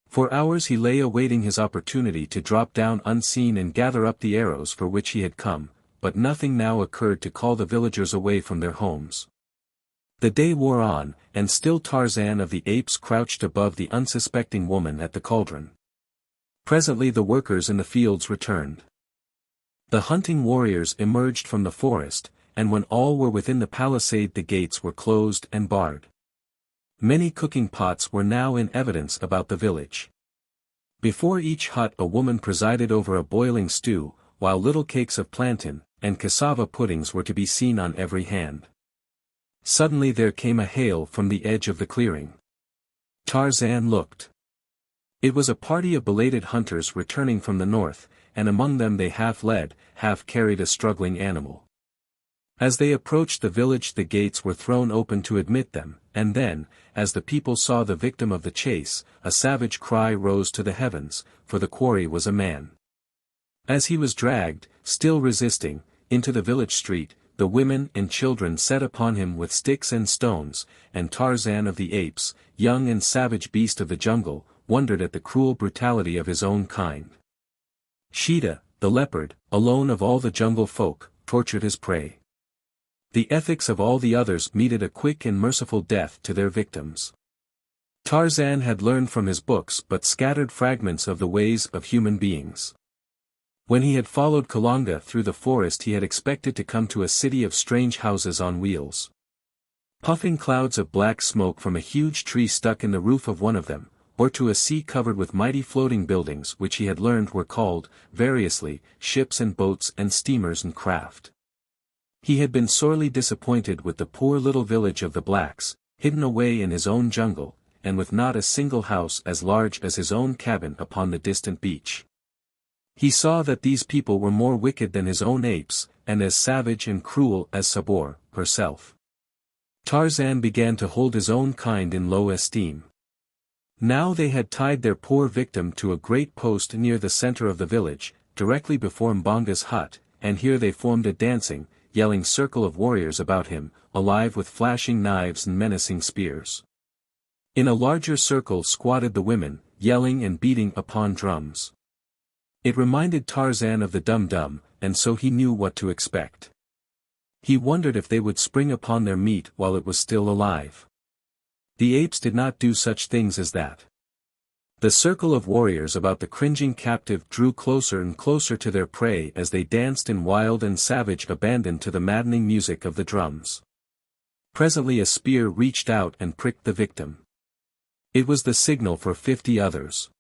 For hours he lay awaiting his opportunity to drop down unseen and gather up the arrows for which he had come, but nothing now occurred to call the villagers away from their homes. The day wore on, and still Tarzan of the Apes crouched above the unsuspecting woman at the cauldron. Presently the workers in the fields returned. The hunting warriors emerged from the forest, and when all were within the palisade the gates were closed and barred. Many cooking pots were now in evidence about the village. Before each hut a woman presided over a boiling stew, while little cakes of plantain and cassava puddings were to be seen on every hand. Suddenly there came a hail from the edge of the clearing. Tarzan looked. It was a party of belated hunters returning from the north, and among them they half led, half carried a struggling animal. As they approached the village the gates were thrown open to admit them, and then, as the people saw the victim of the chase, a savage cry rose to the heavens, for the quarry was a man. As he was dragged, still resisting, into the village street, the women and children set upon him with sticks and stones, and Tarzan of the Apes, young and savage beast of the jungle, wondered at the cruel brutality of his own kind. Sheeta, the leopard, alone of all the jungle folk, tortured his prey. The ethics of all the others meted a quick and merciful death to their victims. Tarzan had learned from his books but scattered fragments of the ways of human beings. When he had followed Kalanga through the forest he had expected to come to a city of strange houses on wheels. Puffing clouds of black smoke from a huge tree stuck in the roof of one of them, or to a sea covered with mighty floating buildings which he had learned were called, variously, ships and boats and steamers and craft. He had been sorely disappointed with the poor little village of the blacks, hidden away in his own jungle, and with not a single house as large as his own cabin upon the distant beach. He saw that these people were more wicked than his own apes, and as savage and cruel as Sabor, herself. Tarzan began to hold his own kind in low esteem. Now they had tied their poor victim to a great post near the center of the village, directly before Mbonga's hut, and here they formed a dancing, yelling circle of warriors about him, alive with flashing knives and menacing spears. In a larger circle squatted the women, yelling and beating upon drums. It reminded Tarzan of the Dum-Dum, and so he knew what to expect. He wondered if they would spring upon their meat while it was still alive. The apes did not do such things as that. The circle of warriors about the cringing captive drew closer and closer to their prey as they danced in wild and savage abandon to the maddening music of the drums. Presently a spear reached out and pricked the victim. It was the signal for 50 others.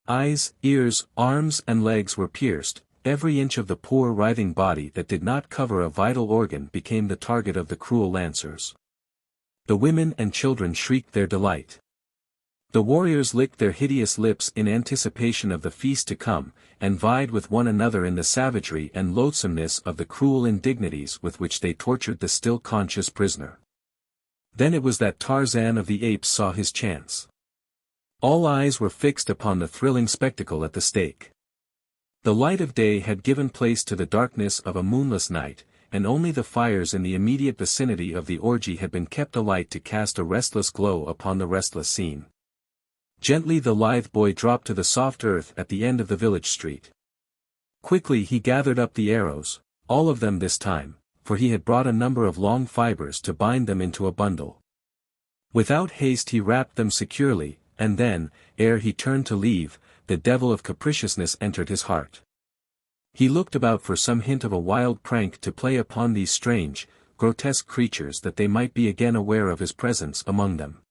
Eyes, ears, arms and legs were pierced, every inch of the poor writhing body that did not cover a vital organ became the target of the cruel lancers. The women and children shrieked their delight. The warriors licked their hideous lips in anticipation of the feast to come, and vied with one another in the savagery and loathsomeness of the cruel indignities with which they tortured the still conscious prisoner. Then it was that Tarzan of the Apes saw his chance. All eyes were fixed upon the thrilling spectacle at the stake. The light of day had given place to the darkness of a moonless night, and only the fires in the immediate vicinity of the orgy had been kept alight to cast a restless glow upon the restless scene. Gently the lithe boy dropped to the soft earth at the end of the village street. Quickly he gathered up the arrows, all of them this time, for he had brought a number of long fibers to bind them into a bundle. Without haste he wrapped them securely, and then, ere he turned to leave, the devil of capriciousness entered his heart. He looked about for some hint of a wild prank to play upon these strange, grotesque creatures that they might be again aware of his presence among them.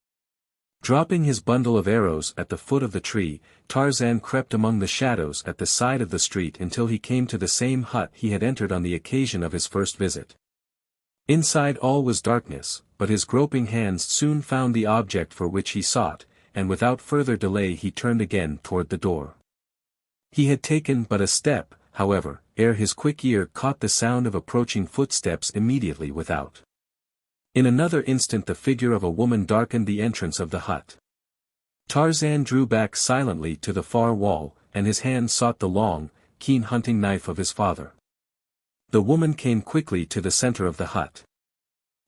Dropping his bundle of arrows at the foot of the tree, Tarzan crept among the shadows at the side of the street until he came to the same hut he had entered on the occasion of his first visit. Inside all was darkness, but his groping hands soon found the object for which he sought, and without further delay he turned again toward the door. He had taken but a step, however, ere his quick ear caught the sound of approaching footsteps immediately without. In another instant the figure of a woman darkened the entrance of the hut. Tarzan drew back silently to the far wall, and his hand sought the long, keen hunting knife of his father. The woman came quickly to the center of the hut.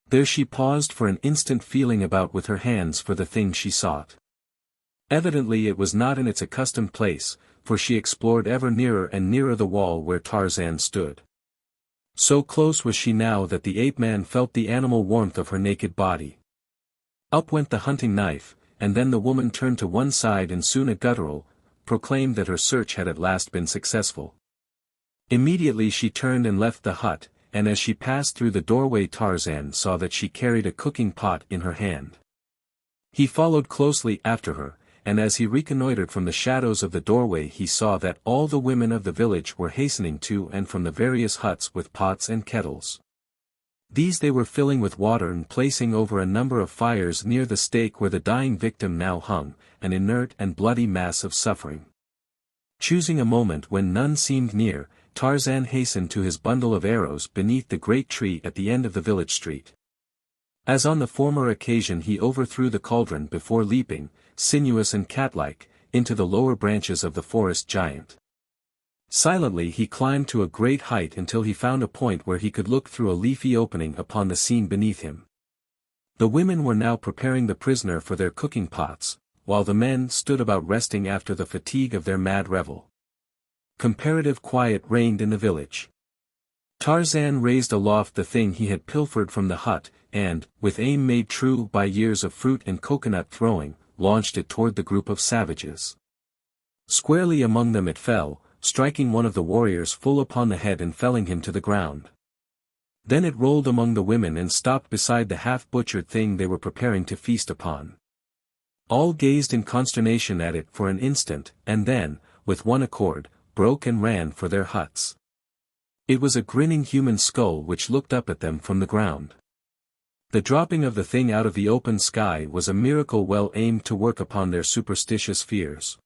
There she paused for an instant, feeling about with her hands for the thing she sought. Evidently it was not in its accustomed place, for she explored ever nearer and nearer the wall where Tarzan stood. So close was she now that the ape-man felt the animal warmth of her naked body. Up went the hunting knife, and then the woman turned to one side and soon a guttural proclaimed that her search had at last been successful. Immediately she turned and left the hut, and as she passed through the doorway Tarzan saw that she carried a cooking pot in her hand. He followed closely after her, and as he reconnoitered from the shadows of the doorway he saw that all the women of the village were hastening to and from the various huts with pots and kettles. These they were filling with water and placing over a number of fires near the stake where the dying victim now hung, an inert and bloody mass of suffering. Choosing a moment when none seemed near, Tarzan hastened to his bundle of arrows beneath the great tree at the end of the village street. As on the former occasion he overthrew the cauldron before leaping, sinuous and cat-like, into the lower branches of the forest giant. Silently he climbed to a great height until he found a point where he could look through a leafy opening upon the scene beneath him. The women were now preparing the prisoner for their cooking pots, while the men stood about resting after the fatigue of their mad revel. Comparative quiet reigned in the village. Tarzan raised aloft the thing he had pilfered from the hut, and, with aim made true by years of fruit and coconut throwing, launched it toward the group of savages. Squarely among them it fell, striking one of the warriors full upon the head and felling him to the ground. Then it rolled among the women and stopped beside the half-butchered thing they were preparing to feast upon. All gazed in consternation at it for an instant, and then, with one accord, broke and ran for their huts. It was a grinning human skull which looked up at them from the ground. The dropping of the thing out of the open sky was a miracle well aimed to work upon their superstitious fears.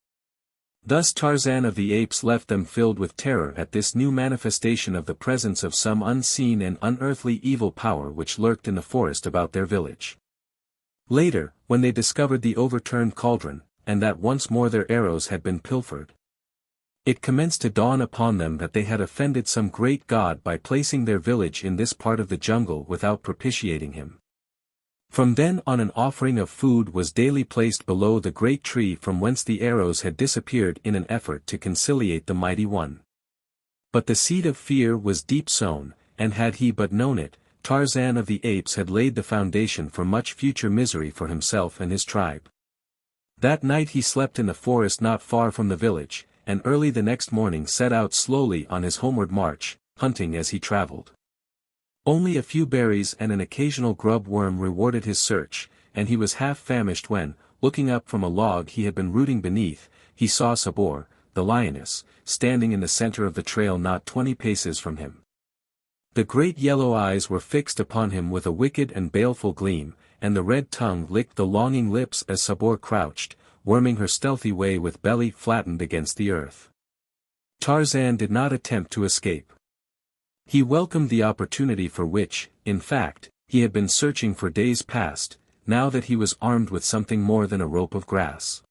Thus Tarzan of the Apes left them filled with terror at this new manifestation of the presence of some unseen and unearthly evil power which lurked in the forest about their village. Later, when they discovered the overturned cauldron, and that once more their arrows had been pilfered, it commenced to dawn upon them that they had offended some great god by placing their village in this part of the jungle without propitiating him. From then on an offering of food was daily placed below the great tree from whence the arrows had disappeared in an effort to conciliate the mighty one. But the seed of fear was deep sown, and had he but known it, Tarzan of the Apes had laid the foundation for much future misery for himself and his tribe. That night he slept in the forest not far from the village, and early the next morning set out slowly on his homeward march, hunting as he traveled. Only a few berries and an occasional grub worm rewarded his search, and he was half famished when, looking up from a log he had been rooting beneath, he saw Sabor, the lioness, standing in the center of the trail not 20 paces from him. The great yellow eyes were fixed upon him with a wicked and baleful gleam, and the red tongue licked the longing lips as Sabor crouched, worming her stealthy way with belly flattened against the earth. Tarzan did not attempt to escape. He welcomed the opportunity for which, in fact, he had been searching for days past, now that he was armed with something more than a rope of grass.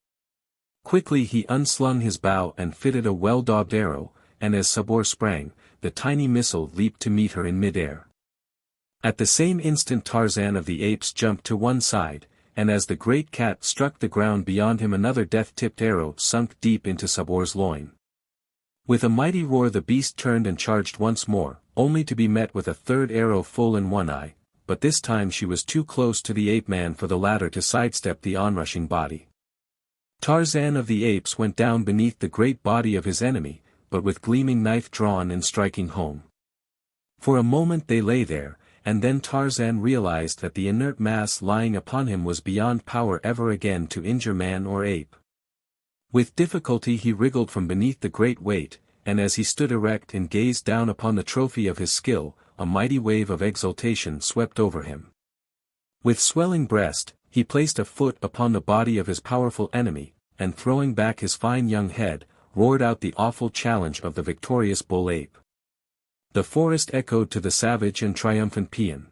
Quickly he unslung his bow and fitted a well-daubed arrow, and as Sabor sprang, the tiny missile leaped to meet her in midair. At the same instant Tarzan of the Apes jumped to one side, and as the great cat struck the ground beyond him another death-tipped arrow sunk deep into Sabor's loin. With a mighty roar the beast turned and charged once more, only to be met with a third arrow full in one eye, but this time she was too close to the ape-man for the latter to sidestep the onrushing body. Tarzan of the Apes went down beneath the great body of his enemy, but with gleaming knife drawn and striking home. For a moment they lay there, and then Tarzan realized that the inert mass lying upon him was beyond power ever again to injure man or ape. With difficulty he wriggled from beneath the great weight, and as he stood erect and gazed down upon the trophy of his skill, a mighty wave of exultation swept over him. With swelling breast, he placed a foot upon the body of his powerful enemy, and throwing back his fine young head, roared out the awful challenge of the victorious bull ape. The forest echoed to the savage and triumphant paean.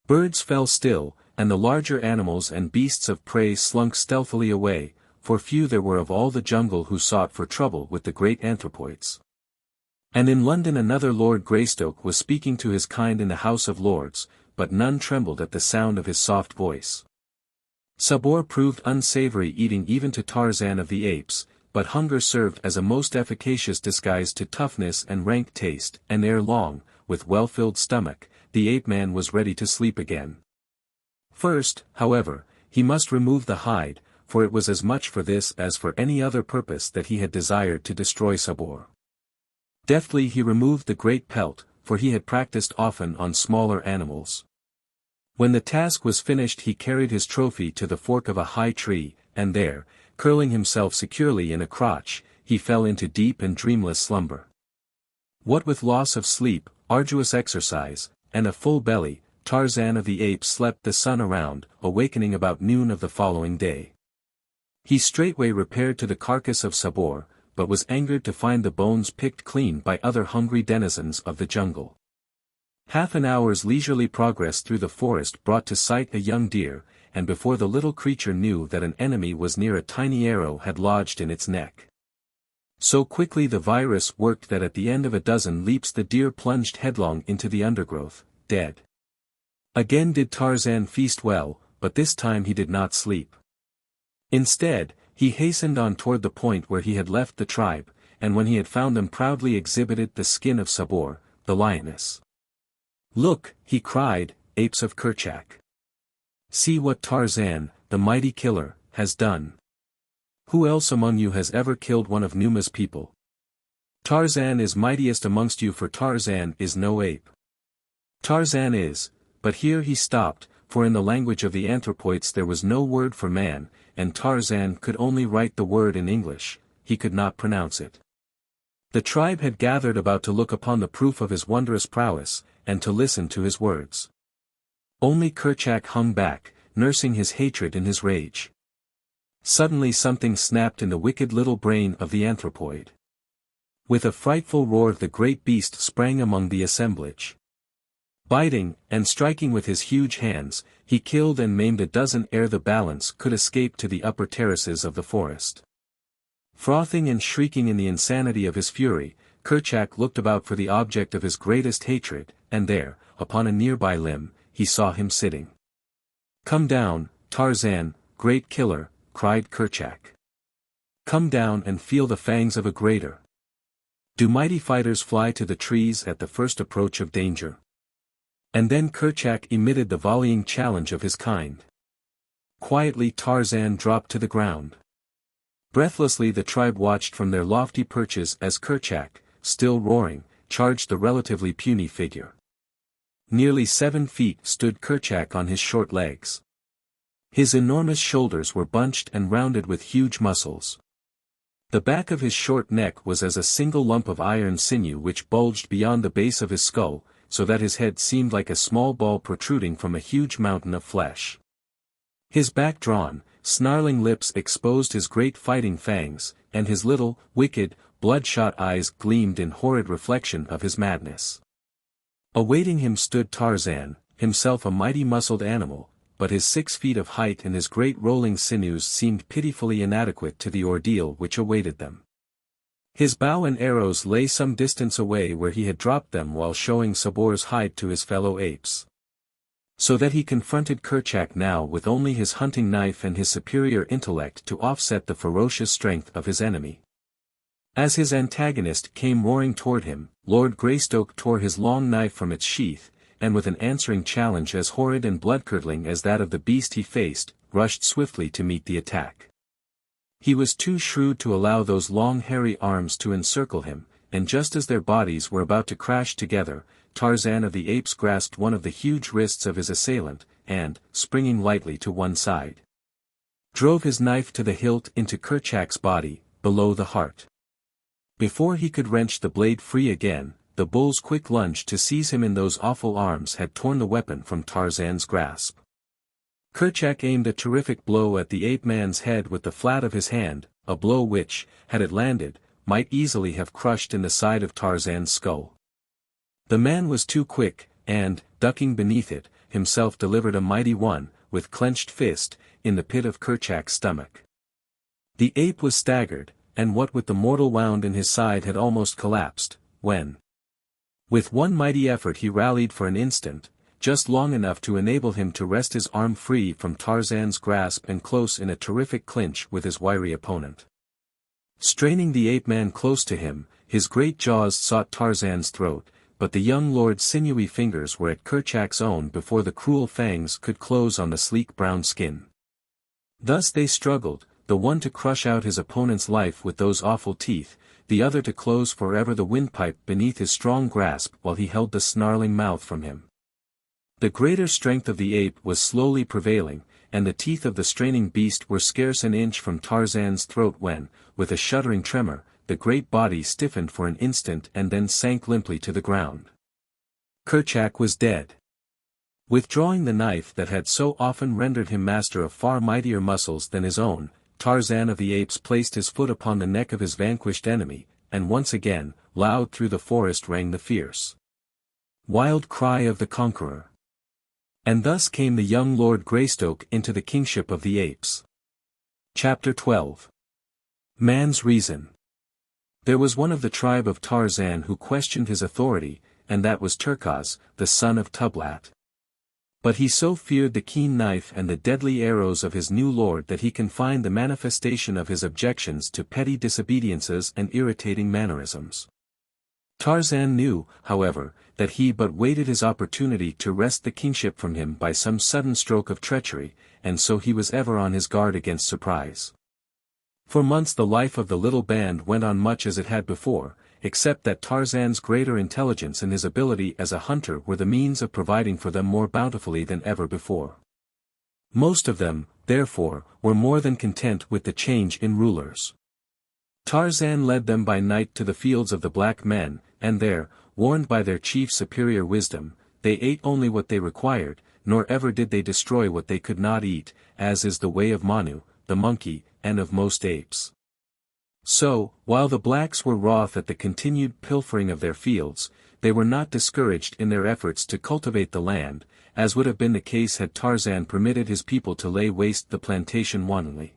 Birds fell still, and the larger animals and beasts of prey slunk stealthily away, for few there were of all the jungle who sought for trouble with the great anthropoids. And in London another Lord Greystoke was speaking to his kind in the House of Lords, but none trembled at the sound of his soft voice. Sabor proved unsavory eating even to Tarzan of the Apes, but hunger served as a most efficacious disguise to toughness and rank taste, and ere long, with well-filled stomach, the ape-man was ready to sleep again. First, however, he must remove the hide, for it was as much for this as for any other purpose that he had desired to destroy Sabor. Deftly he removed the great pelt, for he had practiced often on smaller animals. When the task was finished he carried his trophy to the fork of a high tree, and there, curling himself securely in a crotch, he fell into deep and dreamless slumber. What with loss of sleep, arduous exercise, and a full belly, Tarzan of the Apes slept the sun around, awakening about noon of the following day. He straightway repaired to the carcass of Sabor, but was angered to find the bones picked clean by other hungry denizens of the jungle. Half an hour's leisurely progress through the forest brought to sight a young deer, and before the little creature knew that an enemy was near a tiny arrow had lodged in its neck. So quickly the virus worked that at the end of a dozen leaps the deer plunged headlong into the undergrowth, dead. Again did Tarzan feast well, but this time he did not sleep. Instead, he hastened on toward the point where he had left the tribe, and when he had found them proudly exhibited the skin of Sabor, the lioness. "Look," he cried, "apes of Kerchak. See what Tarzan, the mighty killer, has done. Who else among you has ever killed one of Numa's people? Tarzan is mightiest amongst you, for Tarzan is no ape. Tarzan is," but here he stopped, for in the language of the anthropoids there was no word for man, and Tarzan could only write the word in English, he could not pronounce it. The tribe had gathered about to look upon the proof of his wondrous prowess, and to listen to his words. Only Kerchak hung back, nursing his hatred in his rage. Suddenly something snapped in the wicked little brain of the anthropoid. With a frightful roar the great beast sprang among the assemblage. Biting, and striking with his huge hands, he killed and maimed a dozen ere the balance could escape to the upper terraces of the forest. Frothing and shrieking in the insanity of his fury, Kerchak looked about for the object of his greatest hatred, and there, upon a nearby limb, he saw him sitting. "Come down, Tarzan, great killer," cried Kerchak. "Come down and feel the fangs of a greater. Do mighty fighters fly to the trees at the first approach of danger?" And then Kerchak emitted the volleying challenge of his kind. Quietly Tarzan dropped to the ground. Breathlessly the tribe watched from their lofty perches as Kerchak, still roaring, charged the relatively puny figure. Nearly 7 feet stood Kerchak on his short legs. His enormous shoulders were bunched and rounded with huge muscles. The back of his short neck was as a single lump of iron sinew which bulged beyond the base of his skull, so that his head seemed like a small ball protruding from a huge mountain of flesh. His back drawn, snarling lips exposed his great fighting fangs, and his little, wicked, bloodshot eyes gleamed in horrid reflection of his madness. Awaiting him stood Tarzan, himself a mighty muscled animal, but his 6 feet of height and his great rolling sinews seemed pitifully inadequate to the ordeal which awaited them. His bow and arrows lay some distance away where he had dropped them while showing Sabor's hide to his fellow apes. So that he confronted Kerchak now with only his hunting knife and his superior intellect to offset the ferocious strength of his enemy. As his antagonist came roaring toward him, Lord Greystoke tore his long knife from its sheath, and with an answering challenge as horrid and blood-curdling as that of the beast he faced, rushed swiftly to meet the attack. He was too shrewd to allow those long hairy arms to encircle him, and just as their bodies were about to crash together, Tarzan of the Apes grasped one of the huge wrists of his assailant, and, springing lightly to one side, drove his knife to the hilt into Kerchak's body, below the heart. Before he could wrench the blade free again, the bull's quick lunge to seize him in those awful arms had torn the weapon from Tarzan's grasp. Kerchak aimed a terrific blow at the ape-man's head with the flat of his hand, a blow which, had it landed, might easily have crushed in the side of Tarzan's skull. The man was too quick, and, ducking beneath it, himself delivered a mighty one, with clenched fist, in the pit of Kerchak's stomach. The ape was staggered, and what with the mortal wound in his side had almost collapsed, when, with one mighty effort he rallied for an instant, just long enough to enable him to wrest his arm free from Tarzan's grasp and close in a terrific clinch with his wiry opponent. Straining the ape-man close to him, his great jaws sought Tarzan's throat, but the young lord's sinewy fingers were at Kerchak's own before the cruel fangs could close on the sleek brown skin. Thus they struggled, the one to crush out his opponent's life with those awful teeth, the other to close forever the windpipe beneath his strong grasp while he held the snarling mouth from him. The greater strength of the ape was slowly prevailing, and the teeth of the straining beast were scarce an inch from Tarzan's throat when, with a shuddering tremor, the great body stiffened for an instant and then sank limply to the ground. Kerchak was dead. Withdrawing the knife that had so often rendered him master of far mightier muscles than his own, Tarzan of the Apes placed his foot upon the neck of his vanquished enemy, and once again, loud through the forest rang the fierce, wild cry of the conqueror. And thus came the young Lord Greystoke into the kingship of the apes. Chapter 12. Man's Reason. There was one of the tribe of Tarzan who questioned his authority, and that was Turkaz, the son of Tublat. But he so feared the keen knife and the deadly arrows of his new lord that he confined the manifestation of his objections to petty disobediences and irritating mannerisms. Tarzan knew, however, that he but waited his opportunity to wrest the kingship from him by some sudden stroke of treachery, and so he was ever on his guard against surprise. For months the life of the little band went on much as it had before, except that Tarzan's greater intelligence and his ability as a hunter were the means of providing for them more bountifully than ever before. Most of them, therefore, were more than content with the change in rulers. Tarzan led them by night to the fields of the black men, and there, warned by their chief's superior wisdom, they ate only what they required, nor ever did they destroy what they could not eat, as is the way of Manu, the monkey, and of most apes. So, while the blacks were wroth at the continued pilfering of their fields, they were not discouraged in their efforts to cultivate the land, as would have been the case had Tarzan permitted his people to lay waste the plantation wantonly.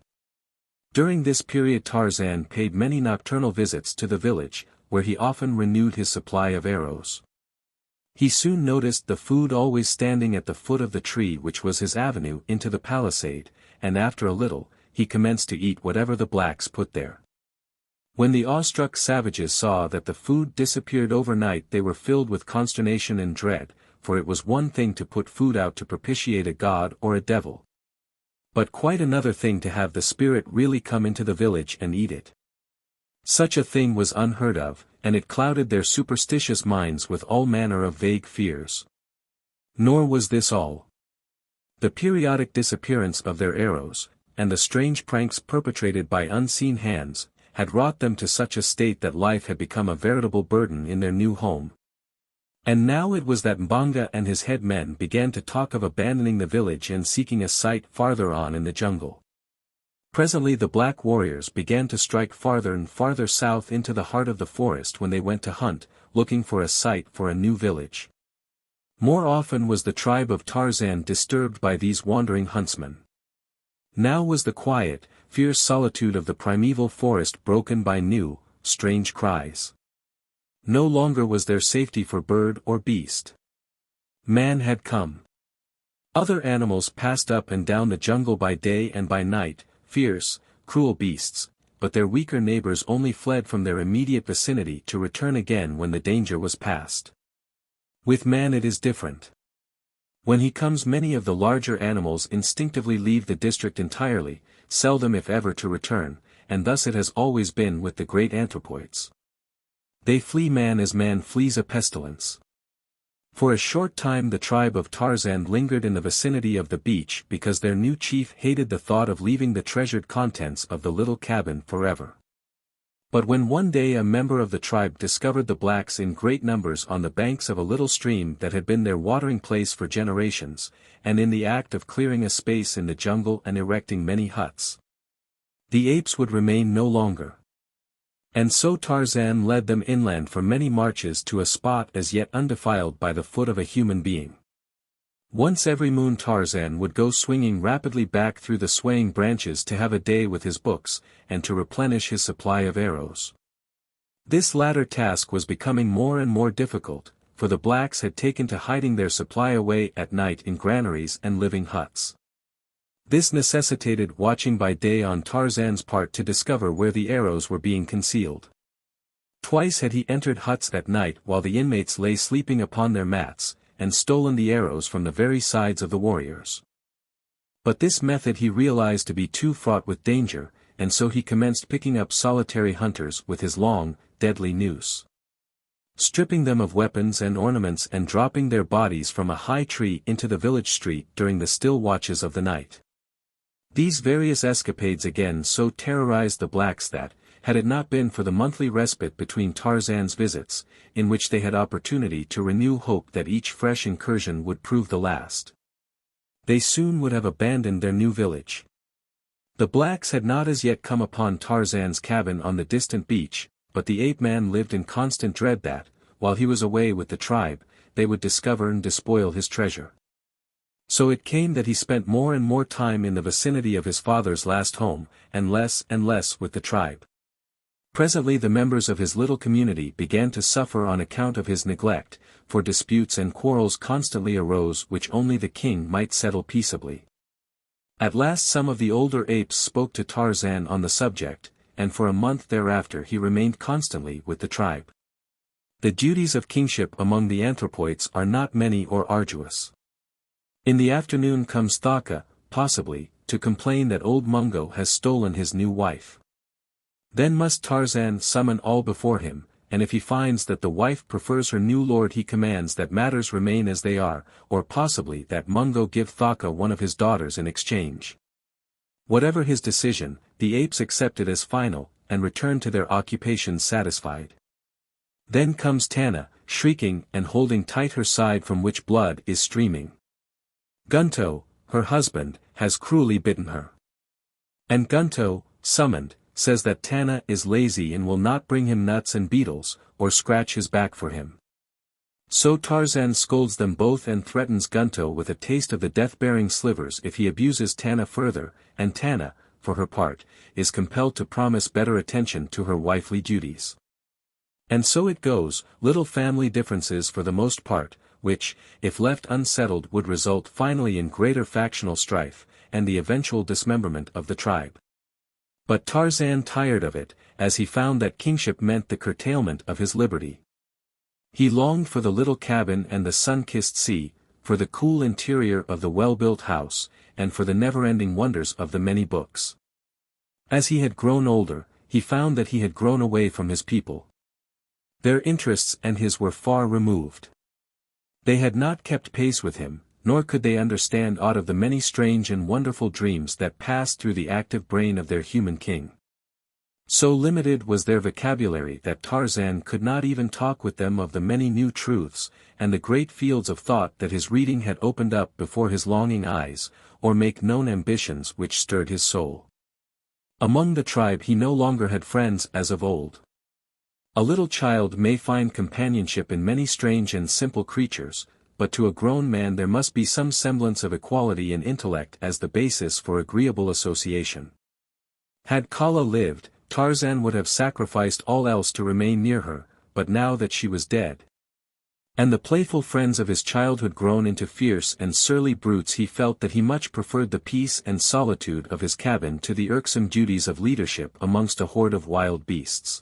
During this period Tarzan paid many nocturnal visits to the village, where he often renewed his supply of arrows. He soon noticed the food always standing at the foot of the tree which was his avenue into the palisade, and after a little, he commenced to eat whatever the blacks put there. When the awestruck savages saw that the food disappeared overnight they were filled with consternation and dread, for it was one thing to put food out to propitiate a god or a devil, but quite another thing to have the spirit really come into the village and eat it. Such a thing was unheard of, and it clouded their superstitious minds with all manner of vague fears. Nor was this all. The periodic disappearance of their arrows, and the strange pranks perpetrated by unseen hands, had wrought them to such a state that life had become a veritable burden in their new home. And now it was that Mbonga and his head men began to talk of abandoning the village and seeking a site farther on in the jungle. Presently the black warriors began to strike farther and farther south into the heart of the forest when they went to hunt, looking for a site for a new village. More often was the tribe of Tarzan disturbed by these wandering huntsmen. Now was the quiet, fierce solitude of the primeval forest broken by new, strange cries. No longer was there safety for bird or beast. Man had come. Other animals passed up and down the jungle by day and by night, fierce, cruel beasts, but their weaker neighbors only fled from their immediate vicinity to return again when the danger was past. With man it is different. When he comes, many of the larger animals instinctively leave the district entirely, seldom if ever to return, and thus it has always been with the great anthropoids. They flee man as man flees a pestilence. For a short time the tribe of Tarzan lingered in the vicinity of the beach because their new chief hated the thought of leaving the treasured contents of the little cabin forever. But when one day a member of the tribe discovered the blacks in great numbers on the banks of a little stream that had been their watering place for generations, and in the act of clearing a space in the jungle and erecting many huts, the apes would remain no longer. And so Tarzan led them inland for many marches to a spot as yet undefiled by the foot of a human being. Once every moon Tarzan would go swinging rapidly back through the swaying branches to have a day with his books, and to replenish his supply of arrows. This latter task was becoming more and more difficult, for the blacks had taken to hiding their supply away at night in granaries and living huts. This necessitated watching by day on Tarzan's part to discover where the arrows were being concealed. Twice had he entered huts at night while the inmates lay sleeping upon their mats, and stolen the arrows from the very sides of the warriors. But this method he realized to be too fraught with danger, and so he commenced picking up solitary hunters with his long, deadly noose, stripping them of weapons and ornaments and dropping their bodies from a high tree into the village street during the still watches of the night. These various escapades again so terrorized the blacks that, had it not been for the monthly respite between Tarzan's visits, in which they had opportunity to renew hope that each fresh incursion would prove the last, they soon would have abandoned their new village. The blacks had not as yet come upon Tarzan's cabin on the distant beach, but the ape-man lived in constant dread that, while he was away with the tribe, they would discover and despoil his treasure. So it came that he spent more and more time in the vicinity of his father's last home, and less with the tribe. Presently the members of his little community began to suffer on account of his neglect, for disputes and quarrels constantly arose which only the king might settle peaceably. At last some of the older apes spoke to Tarzan on the subject, and for a month thereafter he remained constantly with the tribe. The duties of kingship among the anthropoids are not many or arduous. In the afternoon comes Thaka, possibly, to complain that old Mungo has stolen his new wife. Then must Tarzan summon all before him, and if he finds that the wife prefers her new lord he commands that matters remain as they are, or possibly that Mungo give Thaka one of his daughters in exchange. Whatever his decision, the apes accept it as final, and return to their occupations satisfied. Then comes Tana, shrieking and holding tight her side from which blood is streaming. Gunto, her husband, has cruelly bitten her. And Gunto, summoned, says that Tana is lazy and will not bring him nuts and beetles, or scratch his back for him. So Tarzan scolds them both and threatens Gunto with a taste of the death-bearing slivers if he abuses Tana further, and Tana, for her part, is compelled to promise better attention to her wifely duties. And so it goes, little family differences for the most part, which, if left unsettled would result finally in greater factional strife, and the eventual dismemberment of the tribe. But Tarzan tired of it, as he found that kingship meant the curtailment of his liberty. He longed for the little cabin and the sun-kissed sea, for the cool interior of the well-built house, and for the never-ending wonders of the many books. As he had grown older, he found that he had grown away from his people. Their interests and his were far removed. They had not kept pace with him, nor could they understand aught of the many strange and wonderful dreams that passed through the active brain of their human king. So limited was their vocabulary that Tarzan could not even talk with them of the many new truths, and the great fields of thought that his reading had opened up before his longing eyes, or make known ambitions which stirred his soul. Among the tribe he no longer had friends as of old. A little child may find companionship in many strange and simple creatures, but to a grown man there must be some semblance of equality in intellect as the basis for agreeable association. Had Kala lived, Tarzan would have sacrificed all else to remain near her, but now that she was dead, and the playful friends of his childhood grown into fierce and surly brutes, he felt that he much preferred the peace and solitude of his cabin to the irksome duties of leadership amongst a horde of wild beasts.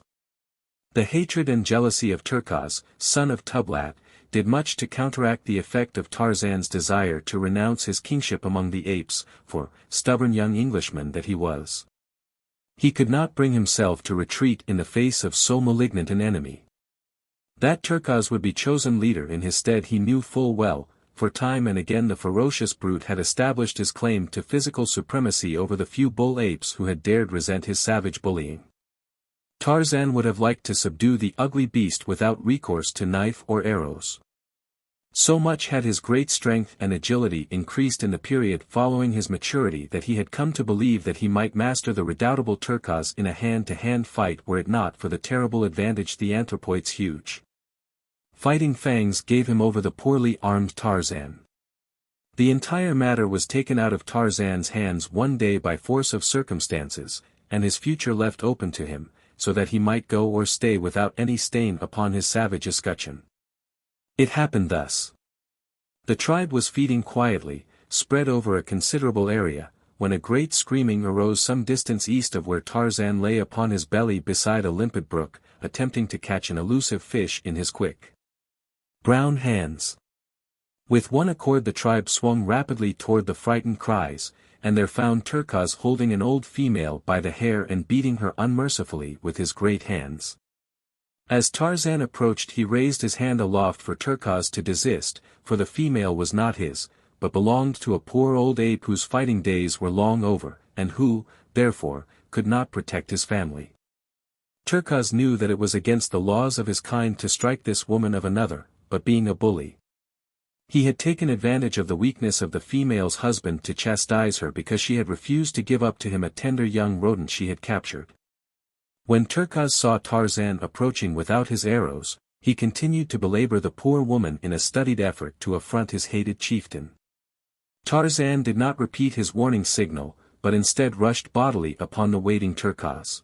The hatred and jealousy of Turquoise, son of Tublat, did much to counteract the effect of Tarzan's desire to renounce his kingship among the apes, for, stubborn young Englishman that he was, he could not bring himself to retreat in the face of so malignant an enemy. That Turquoise would be chosen leader in his stead he knew full well, for time and again the ferocious brute had established his claim to physical supremacy over the few bull apes who had dared resent his savage bullying. Tarzan would have liked to subdue the ugly beast without recourse to knife or arrows. So much had his great strength and agility increased in the period following his maturity that he had come to believe that he might master the redoubtable Turquoise in a hand-to-hand fight were it not for the terrible advantage the anthropoid's huge fighting fangs gave him over the poorly armed Tarzan. The entire matter was taken out of Tarzan's hands one day by force of circumstances, and his future left open to him, so that he might go or stay without any stain upon his savage escutcheon. It happened thus. The tribe was feeding quietly, spread over a considerable area, when a great screaming arose some distance east of where Tarzan lay upon his belly beside a limpid brook, attempting to catch an elusive fish in his quick brown hands. With one accord the tribe swung rapidly toward the frightened cries, and there found Turquoise holding an old female by the hair and beating her unmercifully with his great hands. As Tarzan approached he raised his hand aloft for Turquoise to desist, for the female was not his, but belonged to a poor old ape whose fighting days were long over, and who, therefore, could not protect his family. Turquoise knew that it was against the laws of his kind to strike this woman of another, but being a bully, he had taken advantage of the weakness of the female's husband to chastise her because she had refused to give up to him a tender young rodent she had captured. When Turquoise saw Tarzan approaching without his arrows, he continued to belabor the poor woman in a studied effort to affront his hated chieftain. Tarzan did not repeat his warning signal, but instead rushed bodily upon the waiting Turquoise.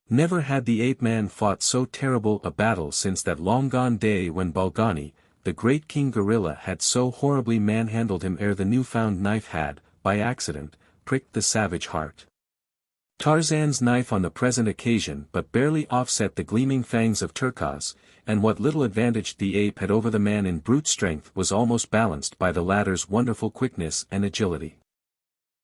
Never had the ape-man fought so terrible a battle since that long-gone day when Balgani, the great king gorilla, had so horribly manhandled him ere the new-found knife had, by accident, pricked the savage heart. Tarzan's knife on the present occasion but barely offset the gleaming fangs of Turquoise, and what little advantage the ape had over the man in brute strength was almost balanced by the latter's wonderful quickness and agility.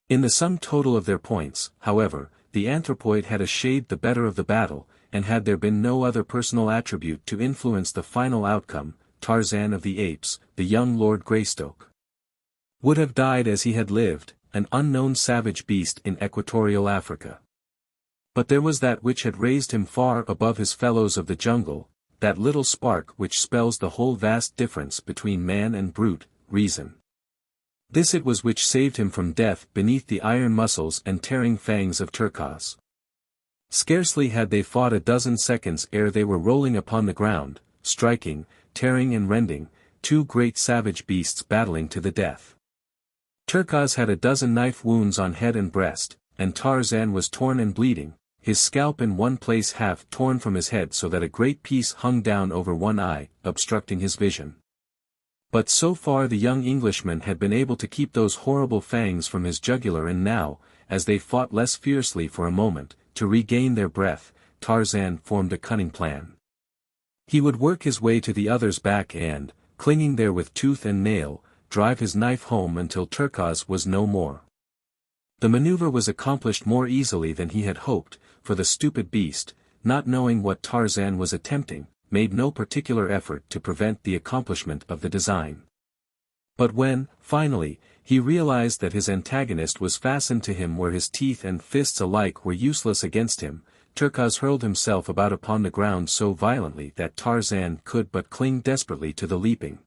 In the sum total of their points, however, the anthropoid had a shade the better of the battle, and had there been no other personal attribute to influence the final outcome, Tarzan of the Apes, the young Lord Greystoke, would have died as he had lived, an unknown savage beast in equatorial Africa. But there was that which had raised him far above his fellows of the jungle, that little spark which spells the whole vast difference between man and brute, reason. This it was which saved him from death beneath the iron muscles and tearing fangs of Turquoise. Scarcely had they fought a dozen seconds ere they were rolling upon the ground, striking, tearing and rending, two great savage beasts battling to the death. Turquoise had a dozen knife wounds on head and breast, and Tarzan was torn and bleeding, his scalp in one place half torn from his head so that a great piece hung down over one eye, obstructing his vision. But so far the young Englishman had been able to keep those horrible fangs from his jugular, and now, as they fought less fiercely for a moment, to regain their breath, Tarzan formed a cunning plan. He would work his way to the other's back and, clinging there with tooth and nail, drive his knife home until Turquoise was no more. The maneuver was accomplished more easily than he had hoped, for the stupid beast, not knowing what Tarzan was attempting, made no particular effort to prevent the accomplishment of the design. But when, finally, he realized that his antagonist was fastened to him where his teeth and fists alike were useless against him, Turquoise hurled himself about upon the ground so violently that Tarzan could but cling desperately to the leaping,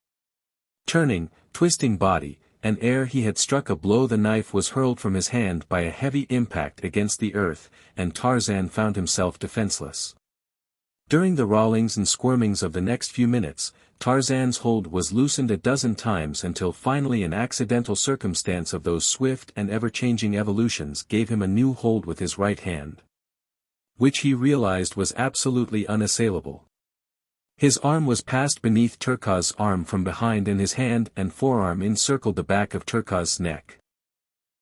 turning, twisting body, and ere he had struck a blow the knife was hurled from his hand by a heavy impact against the earth, and Tarzan found himself defenseless. During the rollings and squirmings of the next few minutes, Tarzan's hold was loosened a dozen times until finally an accidental circumstance of those swift and ever-changing evolutions gave him a new hold with his right hand. which he realized was absolutely unassailable. His arm was passed beneath Turcos's arm from behind and his hand and forearm encircled the back of Turcos's neck.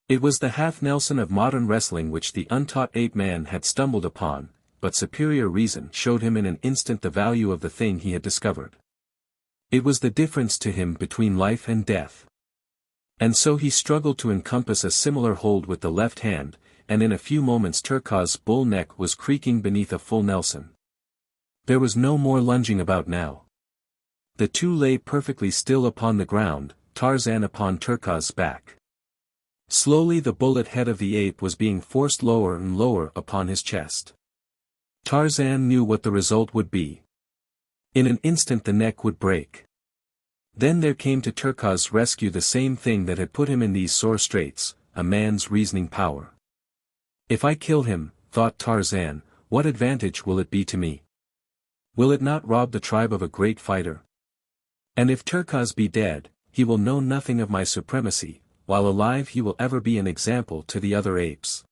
It was the half-Nelson of modern wrestling which the untaught ape man had stumbled upon, but superior reason showed him in an instant the value of the thing he had discovered. It was the difference to him between life and death. And so he struggled to encompass a similar hold with the left hand, and in a few moments Turcos's bull neck was creaking beneath a full Nelson. There was no more lunging about now. The two lay perfectly still upon the ground, Tarzan upon Turcos's back. Slowly the bullet head of the ape was being forced lower and lower upon his chest. Tarzan knew what the result would be. In an instant the neck would break. Then there came to Turcos's rescue the same thing that had put him in these sore straits, a man's reasoning power. If I kill him, thought Tarzan, what advantage will it be to me? Will it not rob the tribe of a great fighter? And if Turcos be dead, he will know nothing of my supremacy, while alive he will ever be an example to the other apes.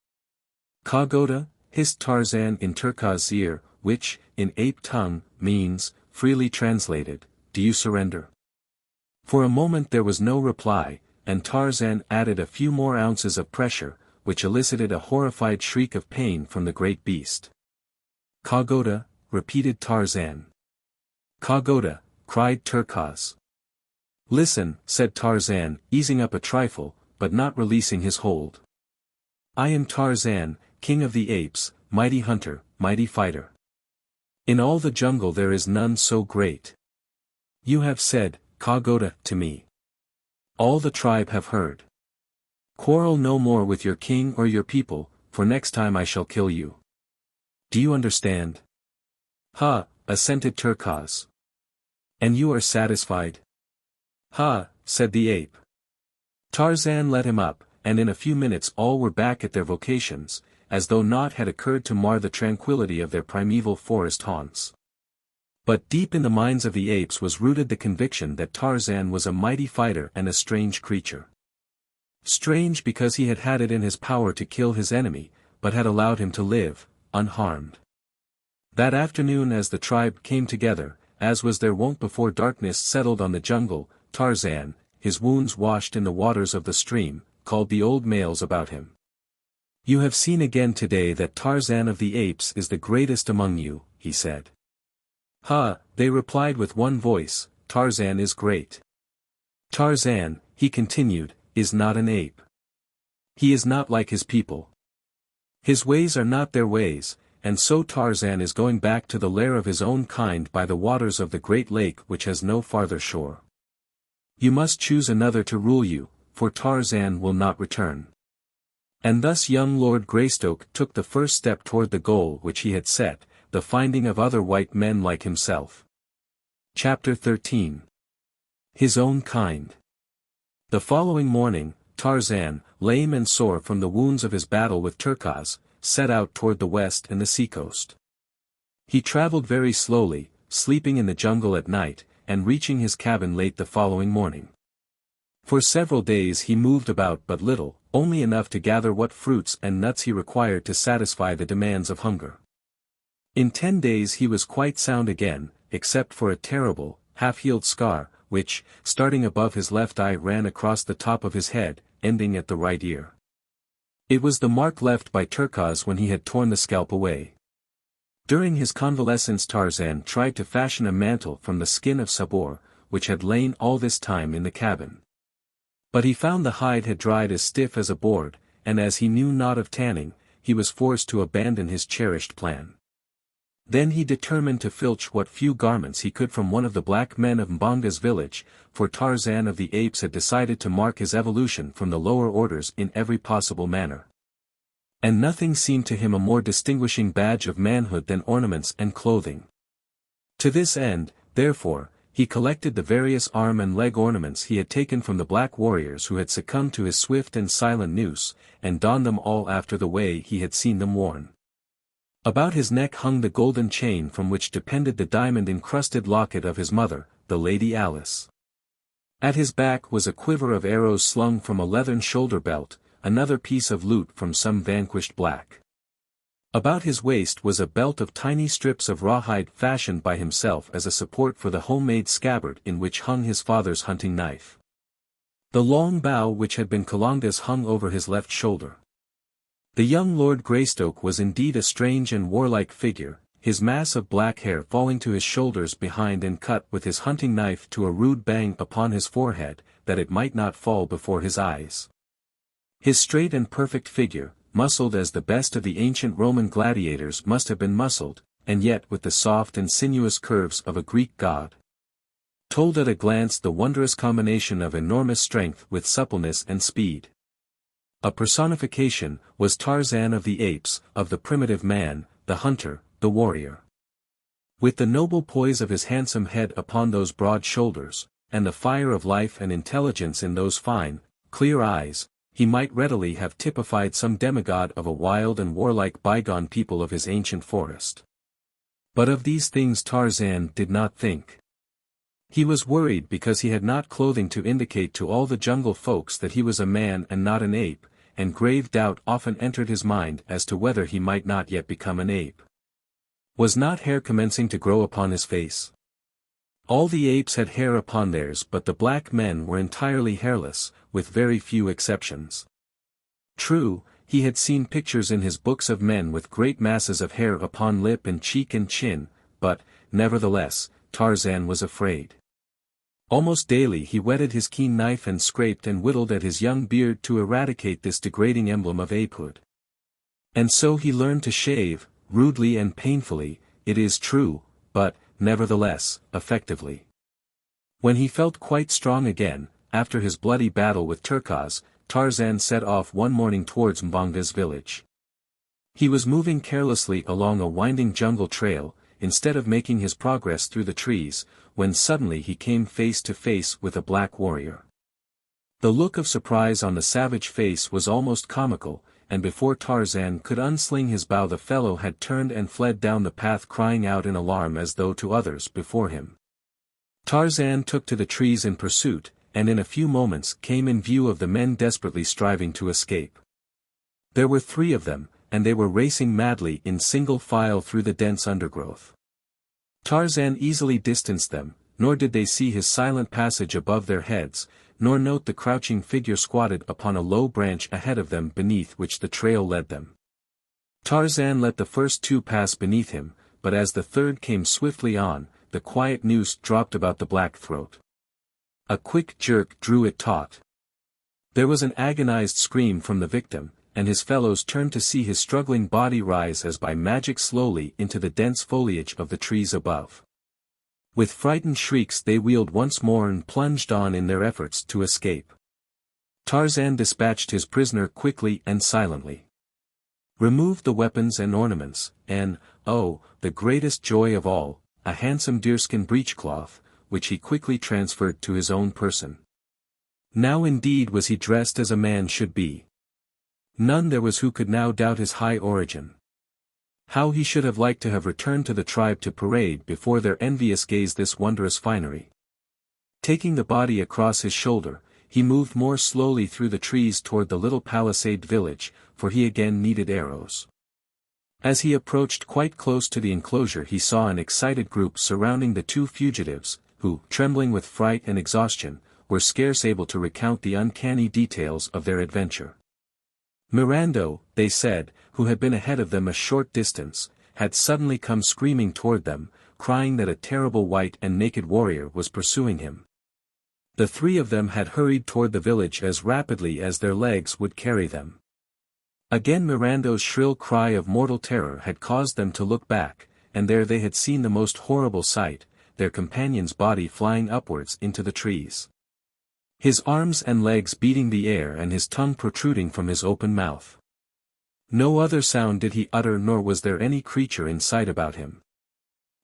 Kagoda, hissed Tarzan in Turcos's ear, which, in ape tongue, means, freely translated, do you surrender? For a moment there was no reply, and Tarzan added a few more ounces of pressure, which elicited a horrified shriek of pain from the great beast. Kagoda, repeated Tarzan. Kagoda, cried Turcos. Listen, said Tarzan, easing up a trifle, but not releasing his hold. I am Tarzan, king of the apes, mighty hunter, mighty fighter. In all the jungle there is none so great. You have said, Kagoda, to me. All the tribe have heard. Quarrel no more with your king or your people, for next time I shall kill you. Do you understand? Ha, assented Turcos. And you are satisfied? Ha, said the ape. Tarzan let him up, and in a few minutes all were back at their vocations, as though naught had occurred to mar the tranquility of their primeval forest haunts. But deep in the minds of the apes was rooted the conviction that Tarzan was a mighty fighter and a strange creature. Strange because he had had it in his power to kill his enemy, but had allowed him to live, unharmed. That afternoon as the tribe came together, as was their wont before darkness settled on the jungle, Tarzan, his wounds washed in the waters of the stream, called the old males about him. You have seen again today that Tarzan of the apes is the greatest among you, he said. Ha, they replied with one voice, Tarzan is great. Tarzan, he continued, is not an ape. He is not like his people. His ways are not their ways, and so Tarzan is going back to the lair of his own kind by the waters of the great lake which has no farther shore. You must choose another to rule you, for Tarzan will not return. And thus young Lord Greystoke took the first step toward the goal which he had set, the finding of other white men like himself. Chapter 13. His own kind. The following morning, Tarzan, lame and sore from the wounds of his battle with Turcos, set out toward the west and the seacoast. He traveled very slowly, sleeping in the jungle at night, and reaching his cabin late the following morning. For several days he moved about but little, only enough to gather what fruits and nuts he required to satisfy the demands of hunger. In 10 days he was quite sound again, except for a terrible, half-healed scar, which, starting above his left eye ran across the top of his head, ending at the right ear. It was the mark left by Turcos when he had torn the scalp away. During his convalescence Tarzan tried to fashion a mantle from the skin of Sabor, which had lain all this time in the cabin. But he found the hide had dried as stiff as a board, and as he knew naught of tanning, he was forced to abandon his cherished plan. Then he determined to filch what few garments he could from one of the black men of Mbonga's village, for Tarzan of the Apes had decided to mark his evolution from the lower orders in every possible manner. And nothing seemed to him a more distinguishing badge of manhood than ornaments and clothing. To this end, therefore, he collected the various arm and leg ornaments he had taken from the black warriors who had succumbed to his swift and silent noose, and donned them all after the way he had seen them worn. About his neck hung the golden chain from which depended the diamond-encrusted locket of his mother, the Lady Alice. At his back was a quiver of arrows slung from a leathern shoulder belt, another piece of loot from some vanquished black. About his waist was a belt of tiny strips of rawhide fashioned by himself as a support for the homemade scabbard in which hung his father's hunting knife. The long bow which had been Kalanga's hung over his left shoulder. The young Lord Greystoke was indeed a strange and warlike figure, his mass of black hair falling to his shoulders behind and cut with his hunting knife to a rude bang upon his forehead, that it might not fall before his eyes. His straight and perfect figure, muscled as the best of the ancient Roman gladiators must have been muscled, and yet with the soft and sinuous curves of a Greek god, told at a glance the wondrous combination of enormous strength with suppleness and speed. A personification was Tarzan of the apes, of the primitive man, the hunter, the warrior. With the noble poise of his handsome head upon those broad shoulders, and the fire of life and intelligence in those fine, clear eyes, he might readily have typified some demigod of a wild and warlike bygone people of his ancient forest. But of these things Tarzan did not think. He was worried because he had not clothing to indicate to all the jungle folks that he was a man and not an ape, and grave doubt often entered his mind as to whether he might not yet become an ape. Was not hair commencing to grow upon his face? All the apes had hair upon theirs, but the black men were entirely hairless, with very few exceptions. True, he had seen pictures in his books of men with great masses of hair upon lip and cheek and chin, but, nevertheless, Tarzan was afraid. Almost daily he whetted his keen knife and scraped and whittled at his young beard to eradicate this degrading emblem of apehood. And so he learned to shave, rudely and painfully, it is true, but, nevertheless, effectively. When he felt quite strong again, after his bloody battle with Turkaz, Tarzan set off one morning towards Mbanga's village. He was moving carelessly along a winding jungle trail, instead of making his progress through the trees, when suddenly he came face to face with a black warrior. The look of surprise on the savage face was almost comical, and before Tarzan could unsling his bow the fellow had turned and fled down the path crying out in alarm as though to others before him. Tarzan took to the trees in pursuit, and in a few moments came in view of the men desperately striving to escape. There were 3 of them, and they were racing madly in single file through the dense undergrowth. Tarzan easily distanced them, nor did they see his silent passage above their heads, nor note the crouching figure squatted upon a low branch ahead of them beneath which the trail led them. Tarzan let the first 2 pass beneath him, but as the third came swiftly on, the quiet noose dropped about the black throat. A quick jerk drew it taut. There was an agonized scream from the victim, and his fellows turned to see his struggling body rise as by magic slowly into the dense foliage of the trees above. With frightened shrieks they wheeled once more and plunged on in their efforts to escape. Tarzan dispatched his prisoner quickly and silently. Removed the weapons and ornaments, and, oh, the greatest joy of all, a handsome deerskin breechcloth, which he quickly transferred to his own person. Now indeed was he dressed as a man should be. None there was who could now doubt his high origin. How he should have liked to have returned to the tribe to parade before their envious gaze this wondrous finery. Taking the body across his shoulder, he moved more slowly through the trees toward the little palisaded village, for he again needed arrows. As he approached quite close to the enclosure he saw an excited group surrounding the 2 fugitives, who, trembling with fright and exhaustion, were scarce able to recount the uncanny details of their adventure. Mirando, they said, who had been ahead of them a short distance, had suddenly come screaming toward them, crying that a terrible white and naked warrior was pursuing him. The 3 of them had hurried toward the village as rapidly as their legs would carry them. Again Mirando's shrill cry of mortal terror had caused them to look back, and there they had seen the most horrible sight, their companion's body flying upwards into the trees. His arms and legs beating the air and his tongue protruding from his open mouth. No other sound did he utter, nor was there any creature in sight about him.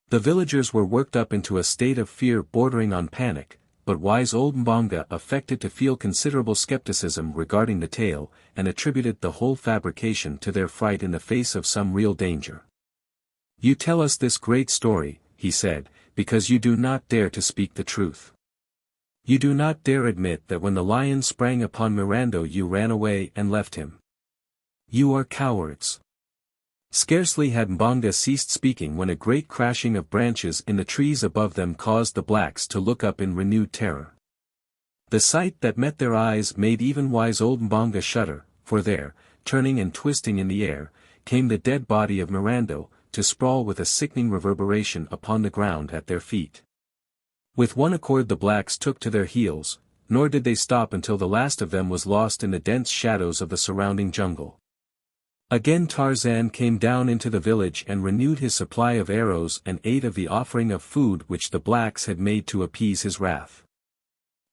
The villagers were worked up into a state of fear bordering on panic, but wise old Mbonga affected to feel considerable skepticism regarding the tale, and attributed the whole fabrication to their fright in the face of some real danger. "You tell us this great story," he said, "because you do not dare to speak the truth. You do not dare admit that when the lion sprang upon Mirando you ran away and left him. You are cowards. Scarcely had Mbonga ceased speaking when a great crashing of branches in the trees above them caused the blacks to look up in renewed terror. The sight that met their eyes made even wise old Mbonga shudder, for there, turning and twisting in the air, came the dead body of Mirando, to sprawl with a sickening reverberation upon the ground at their feet. With one accord the blacks took to their heels, nor did they stop until the last of them was lost in the dense shadows of the surrounding jungle. Again Tarzan came down into the village and renewed his supply of arrows and ate of the offering of food which the blacks had made to appease his wrath.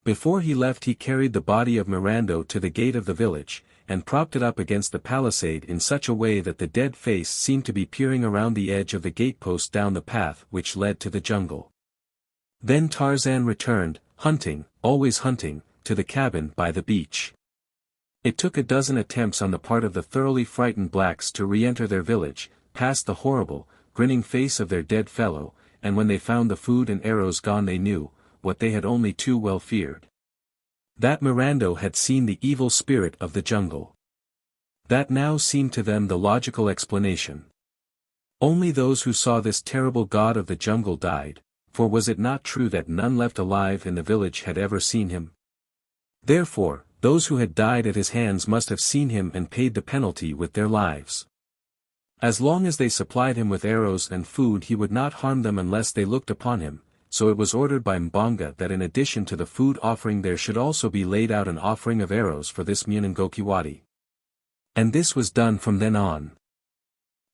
Before he left he carried the body of Mirando to the gate of the village, and propped it up against the palisade in such a way that the dead face seemed to be peering around the edge of the gatepost down the path which led to the jungle. Then Tarzan returned, hunting, always hunting, to the cabin by the beach. It took a dozen attempts on the part of the thoroughly frightened blacks to re-enter their village, past the horrible, grinning face of their dead fellow, and when they found the food and arrows gone they knew, what they had only too well feared. That Mirando had seen the evil spirit of the jungle. That now seemed to them the logical explanation. Only those who saw this terrible god of the jungle died, for was it not true that none left alive in the village had ever seen him? Therefore, those who had died at his hands must have seen him and paid the penalty with their lives. As long as they supplied him with arrows and food he would not harm them unless they looked upon him, so it was ordered by Mbonga that in addition to the food offering there should also be laid out an offering of arrows for this Munangokiwati. And this was done from then on.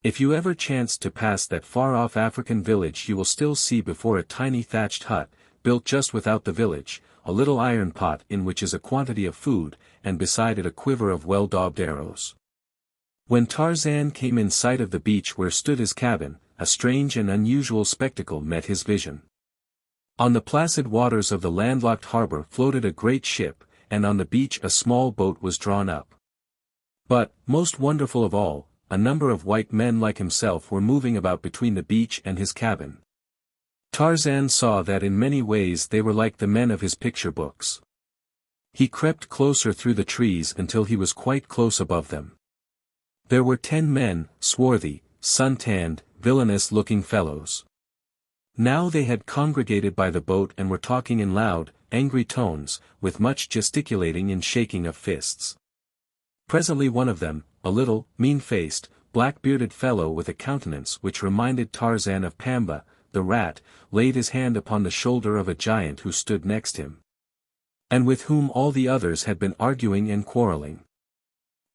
If you ever chance to pass that far-off African village you will still see before a tiny thatched hut, built just without the village, a little iron pot in which is a quantity of food, and beside it a quiver of well-daubed arrows. When Tarzan came in sight of the beach where stood his cabin, a strange and unusual spectacle met his vision. On the placid waters of the landlocked harbor floated a great ship, and on the beach a small boat was drawn up. But, most wonderful of all, a number of white men like himself were moving about between the beach and his cabin. Tarzan saw that in many ways they were like the men of his picture books. He crept closer through the trees until he was quite close above them. There were 10 men, swarthy, sun-tanned, villainous-looking fellows. Now they had congregated by the boat and were talking in loud, angry tones, with much gesticulating and shaking of fists. Presently one of them, a little, mean-faced, black-bearded fellow with a countenance which reminded Tarzan of Pamba, the rat, laid his hand upon the shoulder of a giant who stood next him, and with whom all the others had been arguing and quarreling.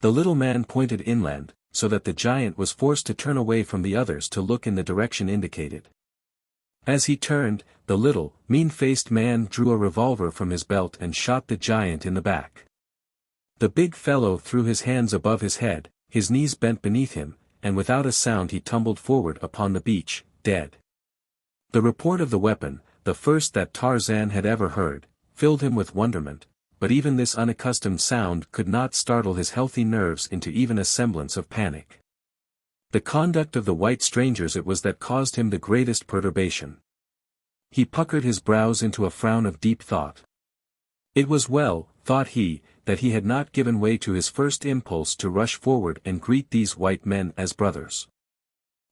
The little man pointed inland, so that the giant was forced to turn away from the others to look in the direction indicated. As he turned, the little, mean-faced man drew a revolver from his belt and shot the giant in the back. The big fellow threw his hands above his head, his knees bent beneath him, and without a sound he tumbled forward upon the beach, dead. The report of the weapon, the first that Tarzan had ever heard, filled him with wonderment, but even this unaccustomed sound could not startle his healthy nerves into even a semblance of panic. The conduct of the white strangers it was that caused him the greatest perturbation. He puckered his brows into a frown of deep thought. It was well, thought he, that he had not given way to his first impulse to rush forward and greet these white men as brothers.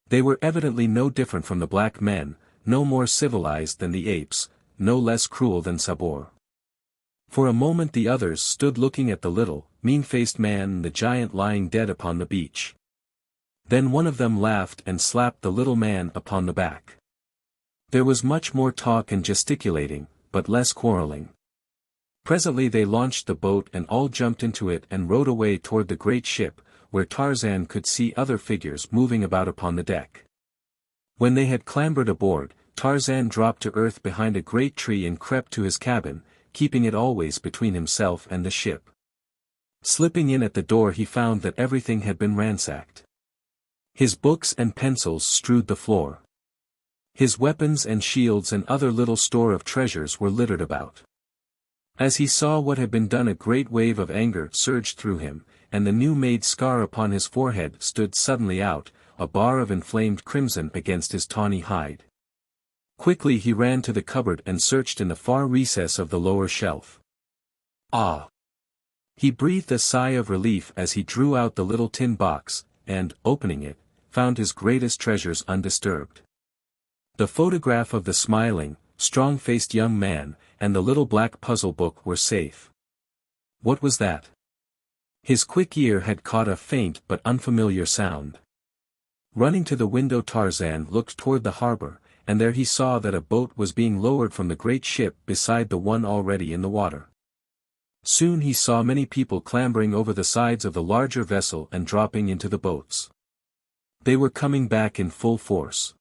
They were evidently no different from the black men, no more civilized than the apes, no less cruel than Sabor. For a moment the others stood looking at the little, mean-faced man and the giant lying dead upon the beach. Then one of them laughed and slapped the little man upon the back. There was much more talk and gesticulating, but less quarreling. Presently they launched the boat and all jumped into it and rowed away toward the great ship, where Tarzan could see other figures moving about upon the deck. When they had clambered aboard, Tarzan dropped to earth behind a great tree and crept to his cabin, keeping it always between himself and the ship. Slipping in at the door he found that everything had been ransacked. His books and pencils strewed the floor. His weapons and shields and other little store of treasures were littered about. As he saw what had been done a great wave of anger surged through him, and the new-made scar upon his forehead stood suddenly out, a bar of inflamed crimson against his tawny hide. Quickly he ran to the cupboard and searched in the far recess of the lower shelf. Ah! He breathed a sigh of relief as he drew out the little tin box, and, opening it, found his greatest treasures undisturbed. The photograph of the smiling, strong-faced young man, and the little black puzzle book were safe. What was that? His quick ear had caught a faint but unfamiliar sound. Running to the window, Tarzan looked toward the harbor, and there he saw that a boat was being lowered from the great ship beside the one already in the water. Soon he saw many people clambering over the sides of the larger vessel and dropping into the boats. They were coming back in full force.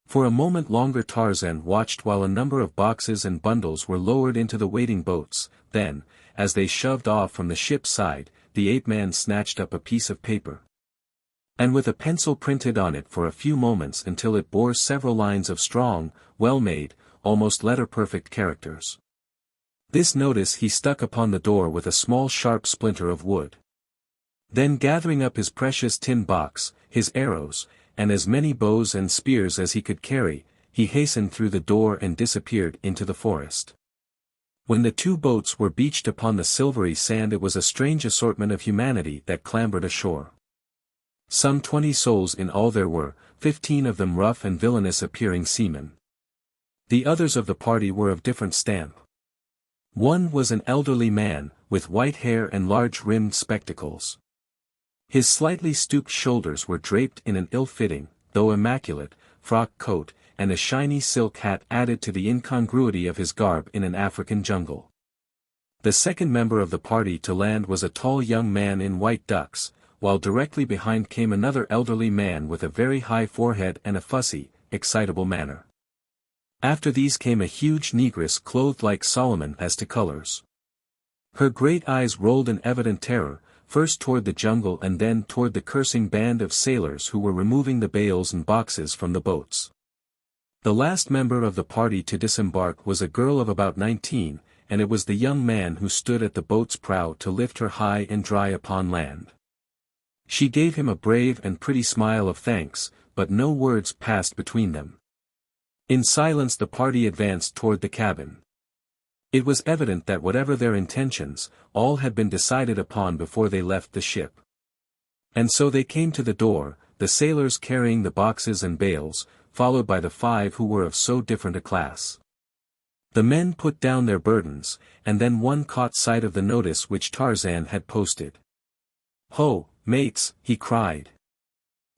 For a moment longer Tarzan watched while a number of boxes and bundles were lowered into the waiting boats, then, as they shoved off from the ship's side, the ape-man snatched up a piece of paper. And with a pencil printed on it for a few moments until it bore several lines of strong, well-made, almost letter-perfect characters. This notice he stuck upon the door with a small sharp splinter of wood. Then gathering up his precious tin box, his arrows, and as many bows and spears as he could carry, he hastened through the door and disappeared into the forest. When the two boats were beached upon the silvery sand, it was a strange assortment of humanity that clambered ashore. Some 20 souls in all there were, 15 of them rough and villainous appearing seamen. The others of the party were of different stamp. One was an elderly man, with white hair and large rimmed spectacles. His slightly stooped shoulders were draped in an ill-fitting, though immaculate, frock coat, and a shiny silk hat added to the incongruity of his garb in an African jungle. The second member of the party to land was a tall young man in white ducks, while directly behind came another elderly man with a very high forehead and a fussy, excitable manner. After these came a huge negress clothed like Solomon as to colors. Her great eyes rolled in evident terror, first toward the jungle and then toward the cursing band of sailors who were removing the bales and boxes from the boats. The last member of the party to disembark was a girl of about 19, and it was the young man who stood at the boat's prow to lift her high and dry upon land. She gave him a brave and pretty smile of thanks, but no words passed between them. In silence the party advanced toward the cabin. It was evident that whatever their intentions, all had been decided upon before they left the ship. And so they came to the door, the sailors carrying the boxes and bales, followed by the 5 who were of so different a class. The men put down their burdens, and then one caught sight of the notice which Tarzan had posted. "Ho, mates," he cried.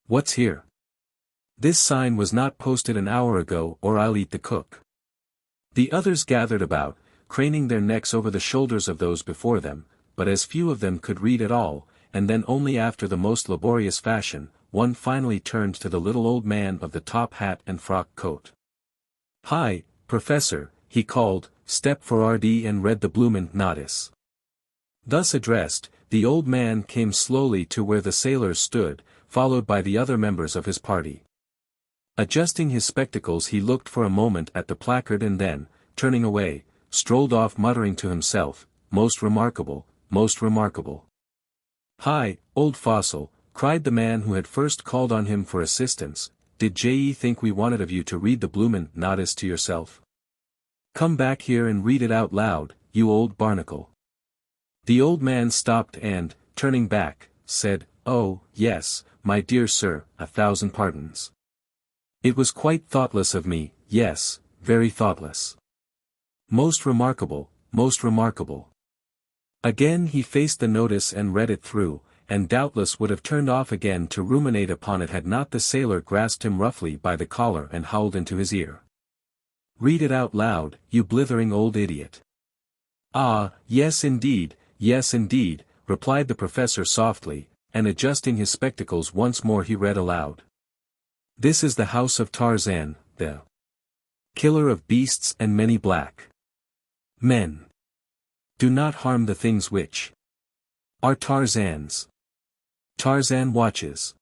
"What's here? This sign was not posted an hour ago, or I'll eat the cook." The others gathered about, craning their necks over the shoulders of those before them, but as few of them could read at all, and then only after the most laborious fashion, one finally turned to the little old man of the top hat and frock coat. "Hi, Professor," he called, "step forward and read the bloomin' notice." Thus addressed, the old man came slowly to where the sailors stood, followed by the other members of his party. Adjusting his spectacles he looked for a moment at the placard and then, turning away, strolled off muttering to himself, "Most remarkable, most remarkable." "Hi, old fossil," cried the man who had first called on him for assistance, "did je think we wanted of you to read the bloomin' notice to yourself? Come back here and read it out loud, you old barnacle." The old man stopped and, turning back, said, "Oh, yes, my dear sir, 1,000 pardons. It was quite thoughtless of me, yes, very thoughtless. Most remarkable, most remarkable." Again he faced the notice and read it through, and doubtless would have turned off again to ruminate upon it had not the sailor grasped him roughly by the collar and howled into his ear. "Read it out loud, you blithering old idiot." "Ah, yes indeed," replied the professor softly, and adjusting his spectacles once more he read aloud. "This is the house of Tarzan, the killer of beasts and many black men. Do not harm the things which are Tarzan's. Tarzan watches.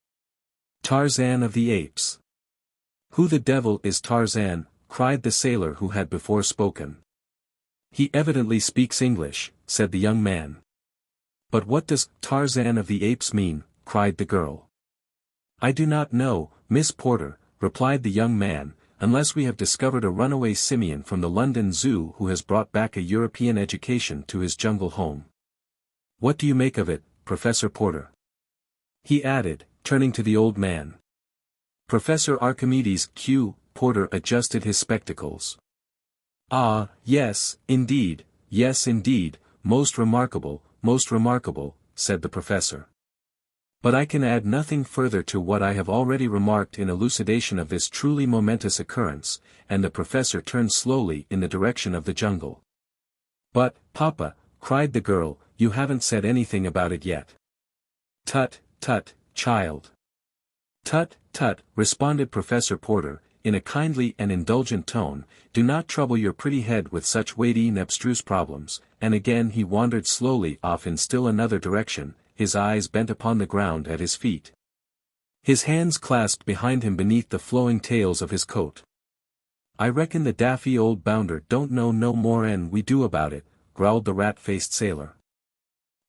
Tarzan of the Apes." "Who the devil is Tarzan?" cried the sailor who had before spoken. "He evidently speaks English," said the young man. "But what does Tarzan of the Apes mean?" cried the girl. "I do not know, Miss Porter," replied the young man, "unless we have discovered a runaway simian from the London Zoo who has brought back a European education to his jungle home. What do you make of it, Professor Porter?" he added, turning to the old man. Professor Archimedes Q. Porter adjusted his spectacles. "Ah, yes, indeed, most remarkable," said the professor. "But I can add nothing further to what I have already remarked in elucidation of this truly momentous occurrence," and the professor turned slowly in the direction of the jungle. "But, Papa," cried the girl, "you haven't said anything about it yet." "Tut, tut, child. Tut, tut," responded Professor Porter, in a kindly and indulgent tone, "do not trouble your pretty head with such weighty and abstruse problems," and again he wandered slowly off in still another direction, his eyes bent upon the ground at his feet. His hands clasped behind him beneath the flowing tails of his coat. "I reckon the daffy old bounder don't know no more'n we do about it," growled the rat-faced sailor.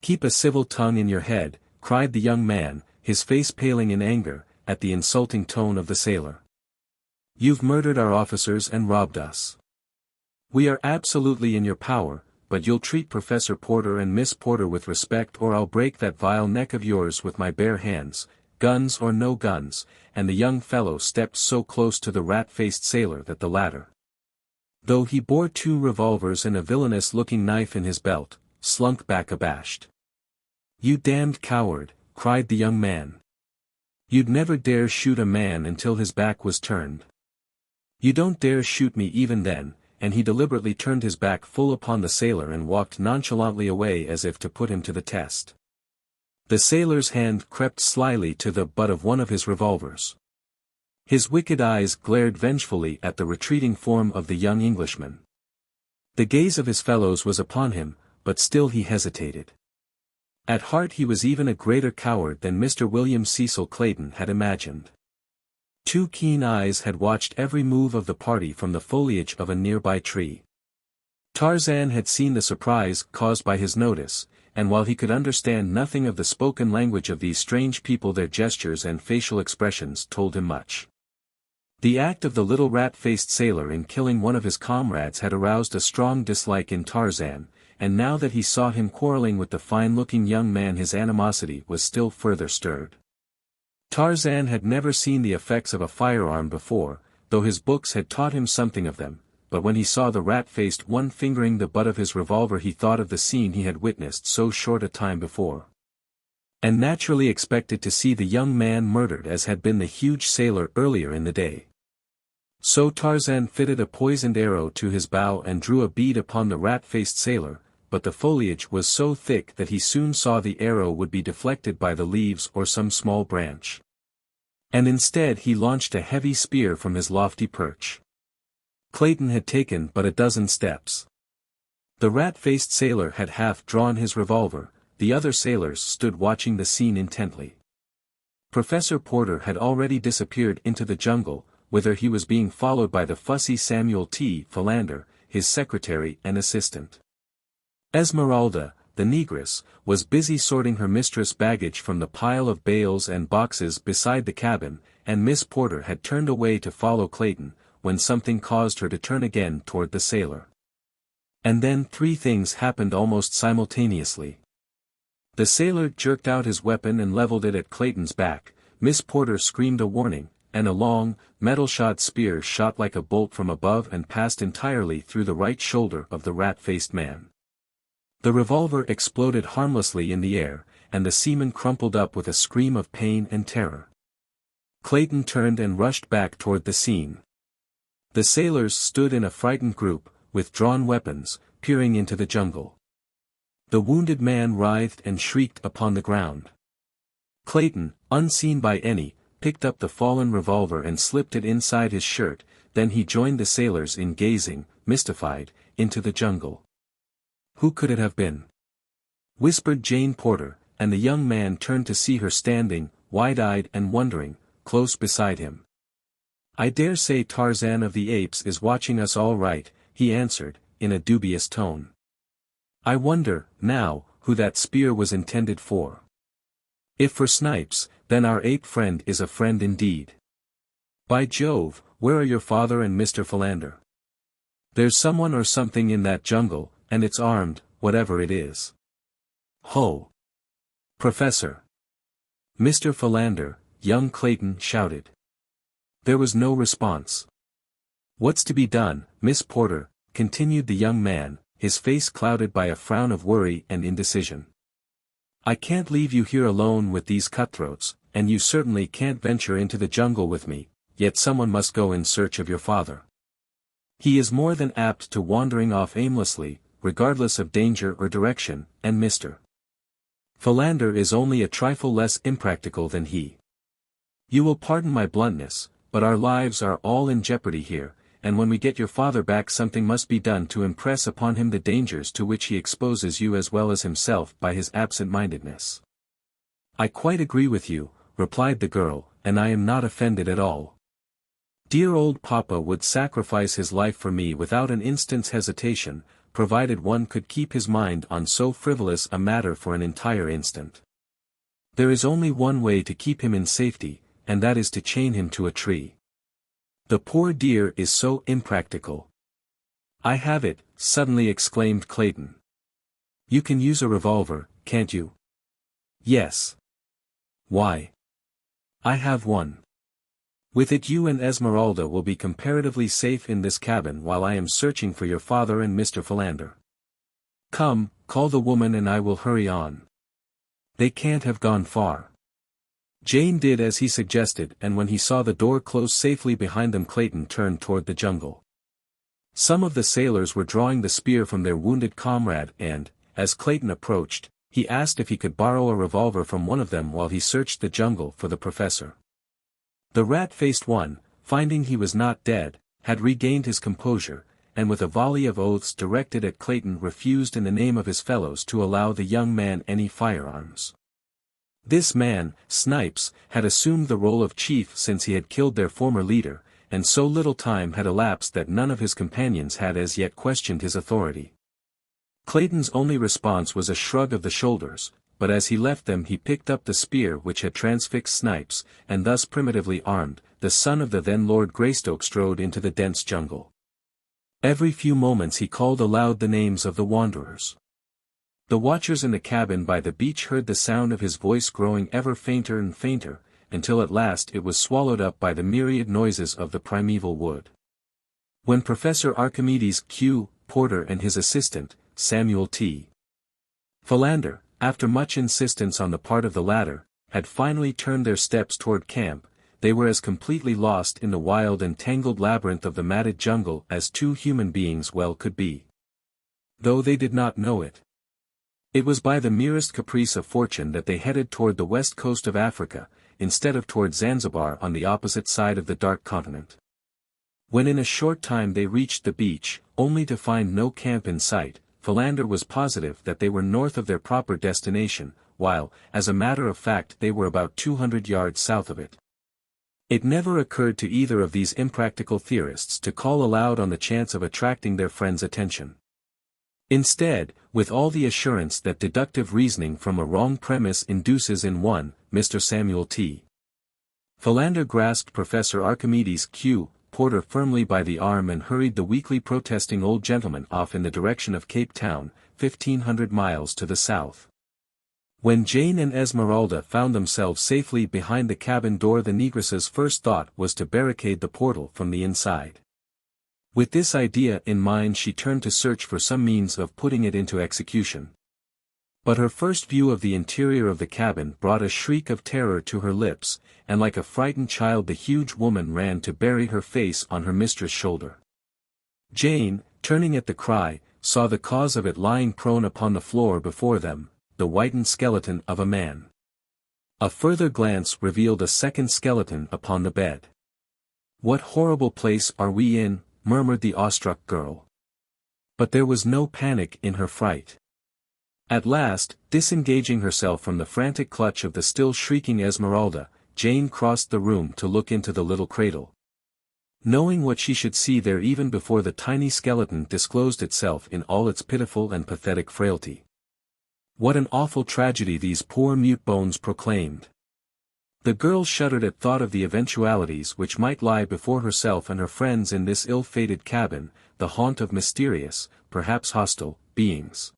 "Keep a civil tongue in your head," cried the young man, his face paling in anger, at the insulting tone of the sailor. "You've murdered our officers and robbed us. We are absolutely in your power, but you'll treat Professor Porter and Miss Porter with respect or I'll break that vile neck of yours with my bare hands, guns or no guns," and the young fellow stepped so close to the rat-faced sailor that the latter, though he bore 2 revolvers and a villainous-looking knife in his belt, slunk back abashed. "You damned coward," cried the young man. "You'd never dare shoot a man until his back was turned. You don't dare shoot me even then," and he deliberately turned his back full upon the sailor and walked nonchalantly away as if to put him to the test. The sailor's hand crept slyly to the butt of one of his revolvers. His wicked eyes glared vengefully at the retreating form of the young Englishman. The gaze of his fellows was upon him, but still he hesitated. At heart he was even a greater coward than Mr. William Cecil Clayton had imagined. 2 keen eyes had watched every move of the party from the foliage of a nearby tree. Tarzan had seen the surprise caused by his notice, and while he could understand nothing of the spoken language of these strange people, their gestures and facial expressions told him much. The act of the little rat-faced sailor in killing one of his comrades had aroused a strong dislike in Tarzan, and now that he saw him quarreling with the fine-looking young man his animosity was still further stirred. Tarzan had never seen the effects of a firearm before, though his books had taught him something of them, but when he saw the rat-faced one fingering the butt of his revolver he thought of the scene he had witnessed so short a time before, and naturally expected to see the young man murdered as had been the huge sailor earlier in the day. So Tarzan fitted a poisoned arrow to his bow and drew a bead upon the rat-faced sailor, but the foliage was so thick that he soon saw the arrow would be deflected by the leaves or some small branch. And instead he launched a heavy spear from his lofty perch. Clayton had taken but a dozen steps. The rat-faced sailor had half drawn his revolver, the other sailors stood watching the scene intently. Professor Porter had already disappeared into the jungle, whither he was being followed by the fussy Samuel T. Philander, his secretary and assistant. Esmeralda, the negress, was busy sorting her mistress' baggage from the pile of bales and boxes beside the cabin, and Miss Porter had turned away to follow Clayton, when something caused her to turn again toward the sailor. And then 3 things happened almost simultaneously. The sailor jerked out his weapon and leveled it at Clayton's back, Miss Porter screamed a warning, and a long, metal-shod spear shot like a bolt from above and passed entirely through the right shoulder of the rat-faced man. The revolver exploded harmlessly in the air, and the seaman crumpled up with a scream of pain and terror. Clayton turned and rushed back toward the scene. The sailors stood in a frightened group, with drawn weapons, peering into the jungle. The wounded man writhed and shrieked upon the ground. Clayton, unseen by any, picked up the fallen revolver and slipped it inside his shirt, then he joined the sailors in gazing, mystified, into the jungle. "Who could it have been?" whispered Jane Porter, and the young man turned to see her standing, wide-eyed and wondering, close beside him. "I dare say Tarzan of the Apes is watching us all right," he answered, in a dubious tone. "I wonder, now, who that spear was intended for. If for Snipes, then our ape friend is a friend indeed. By Jove, where are your father and Mr. Philander? There's someone or something in that jungle, and it's armed, whatever it is. Ho! Professor! Mr. Philander," young Clayton shouted. There was no response. "What's to be done, Miss Porter?" continued the young man, his face clouded by a frown of worry and indecision. "I can't leave you here alone with these cutthroats, and you certainly can't venture into the jungle with me, yet someone must go in search of your father. He is more than apt to wandering off aimlessly, regardless of danger or direction, and Mr. Philander is only a trifle less impractical than he. You will pardon my bluntness, but our lives are all in jeopardy here, and when we get your father back something must be done to impress upon him the dangers to which he exposes you as well as himself by his absent-mindedness." "I quite agree with you," replied the girl, "and I am not offended at all. Dear old papa would sacrifice his life for me without an instant's hesitation, provided one could keep his mind on so frivolous a matter for an entire instant. There is only one way to keep him in safety, and that is to chain him to a tree. The poor dear is so impractical." "I have it," suddenly exclaimed Clayton. "You can use a revolver, can't you?" "Yes." "Why?" "I have one. With it you and Esmeralda will be comparatively safe in this cabin while I am searching for your father and Mr. Philander. Come, call the woman and I will hurry on. They can't have gone far." Jane did as he suggested, and when he saw the door close safely behind them Clayton turned toward the jungle. Some of the sailors were drawing the spear from their wounded comrade and, as Clayton approached, he asked if he could borrow a revolver from one of them while he searched the jungle for the professor. The rat-faced one, finding he was not dead, had regained his composure, and with a volley of oaths directed at Clayton refused in the name of his fellows to allow the young man any firearms. This man, Snipes, had assumed the role of chief since he had killed their former leader, and so little time had elapsed that none of his companions had as yet questioned his authority. Clayton's only response was a shrug of the shoulders, but as he left them he picked up the spear which had transfixed Snipes, and thus primitively armed, the son of the then Lord Greystoke strode into the dense jungle. Every few moments he called aloud the names of the wanderers. The watchers in the cabin by the beach heard the sound of his voice growing ever fainter and fainter, until at last it was swallowed up by the myriad noises of the primeval wood. When Professor Archimedes Q. Porter and his assistant, Samuel T. Philander, after much insistence on the part of the latter, had finally turned their steps toward camp, they were as completely lost in the wild and tangled labyrinth of the matted jungle as two human beings well could be. Though they did not know it. It was by the merest caprice of fortune that they headed toward the west coast of Africa, instead of toward Zanzibar on the opposite side of the dark continent. When in a short time they reached the beach, only to find no camp in sight, Philander was positive that they were north of their proper destination, while, as a matter of fact they were about 200 yards south of it. It never occurred to either of these impractical theorists to call aloud on the chance of attracting their friends' attention. Instead, with all the assurance that deductive reasoning from a wrong premise induces in one, Mr. Samuel T. Philander grasped Professor Archimedes Q. Porter firmly by the arm and hurried the weakly protesting old gentleman off in the direction of Cape Town, 1,500 miles to the south. When Jane and Esmeralda found themselves safely behind the cabin door the negress's first thought was to barricade the portal from the inside. With this idea in mind she turned to search for some means of putting it into execution. But her first view of the interior of the cabin brought a shriek of terror to her lips, and like a frightened child the huge woman ran to bury her face on her mistress' shoulder. Jane, turning at the cry, saw the cause of it lying prone upon the floor before them, the whitened skeleton of a man. A further glance revealed a second skeleton upon the bed. "What horrible place are we in?" murmured the awestruck girl. But there was no panic in her fright. At last, disengaging herself from the frantic clutch of the still shrieking Esmeralda, Jane crossed the room to look into the little cradle. Knowing what she should see there even before the tiny skeleton disclosed itself in all its pitiful and pathetic frailty. What an awful tragedy these poor mute bones proclaimed. The girl shuddered at thought of the eventualities which might lie before herself and her friends in this ill-fated cabin, the haunt of mysterious, perhaps hostile, beings.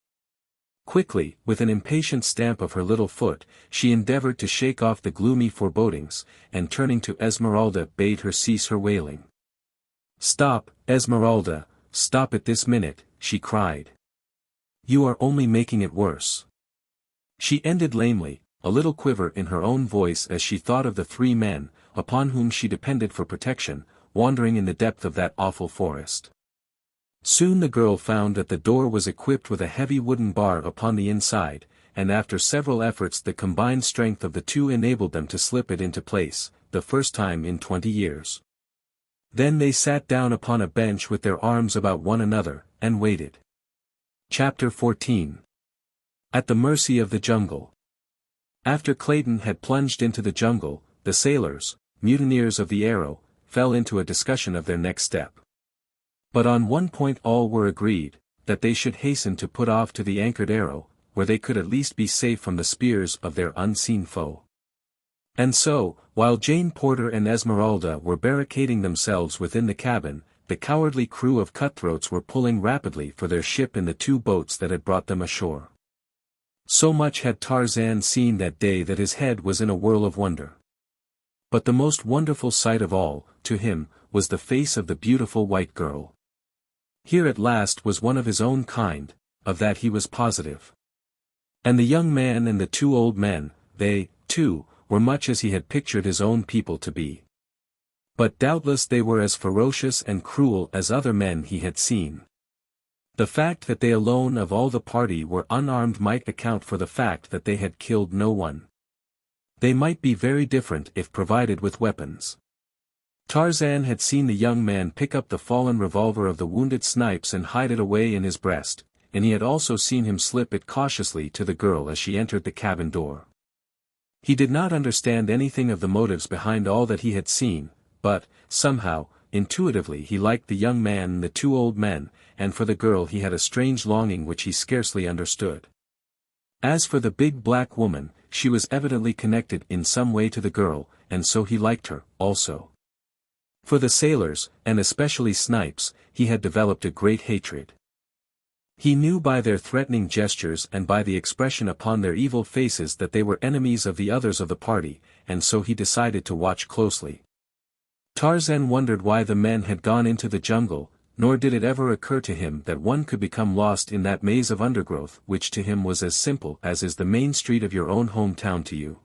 Quickly, with an impatient stamp of her little foot, she endeavored to shake off the gloomy forebodings, and turning to Esmeralda bade her cease her wailing. "Stop, Esmeralda, stop it this minute," she cried. "You are only making it worse." She ended lamely, a little quiver in her own voice as she thought of the 3 men, upon whom she depended for protection, wandering in the depth of that awful forest. Soon the girl found that the door was equipped with a heavy wooden bar upon the inside, and after several efforts the combined strength of the 2 enabled them to slip it into place, the first time in 20 years. Then they sat down upon a bench with their arms about one another, and waited. Chapter 14. At the Mercy of the Jungle. After Clayton had plunged into the jungle, the sailors, mutineers of the Arrow, fell into a discussion of their next step. But on one point all were agreed, that they should hasten to put off to the anchored Arrow, where they could at least be safe from the spears of their unseen foe. And so, while Jane Porter and Esmeralda were barricading themselves within the cabin, the cowardly crew of cutthroats were pulling rapidly for their ship in the 2 boats that had brought them ashore. So much had Tarzan seen that day that his head was in a whirl of wonder. But the most wonderful sight of all, to him, was the face of the beautiful white girl. Here at last was one of his own kind, of that he was positive. And the young man and the 2 old men, they, too, were much as he had pictured his own people to be. But doubtless they were as ferocious and cruel as other men he had seen. The fact that they alone of all the party were unarmed might account for the fact that they had killed no one. They might be very different if provided with weapons. Tarzan had seen the young man pick up the fallen revolver of the wounded Snipes and hide it away in his breast, and he had also seen him slip it cautiously to the girl as she entered the cabin door. He did not understand anything of the motives behind all that he had seen, but, somehow, intuitively he liked the young man and the 2 old men, and for the girl he had a strange longing which he scarcely understood. As for the big black woman, she was evidently connected in some way to the girl, and so he liked her, also. For the sailors, and especially Snipes, he had developed a great hatred. He knew by their threatening gestures and by the expression upon their evil faces that they were enemies of the others of the party, and so he decided to watch closely. Tarzan wondered why the men had gone into the jungle, nor did it ever occur to him that one could become lost in that maze of undergrowth which to him was as simple as is the main street of your own hometown to you.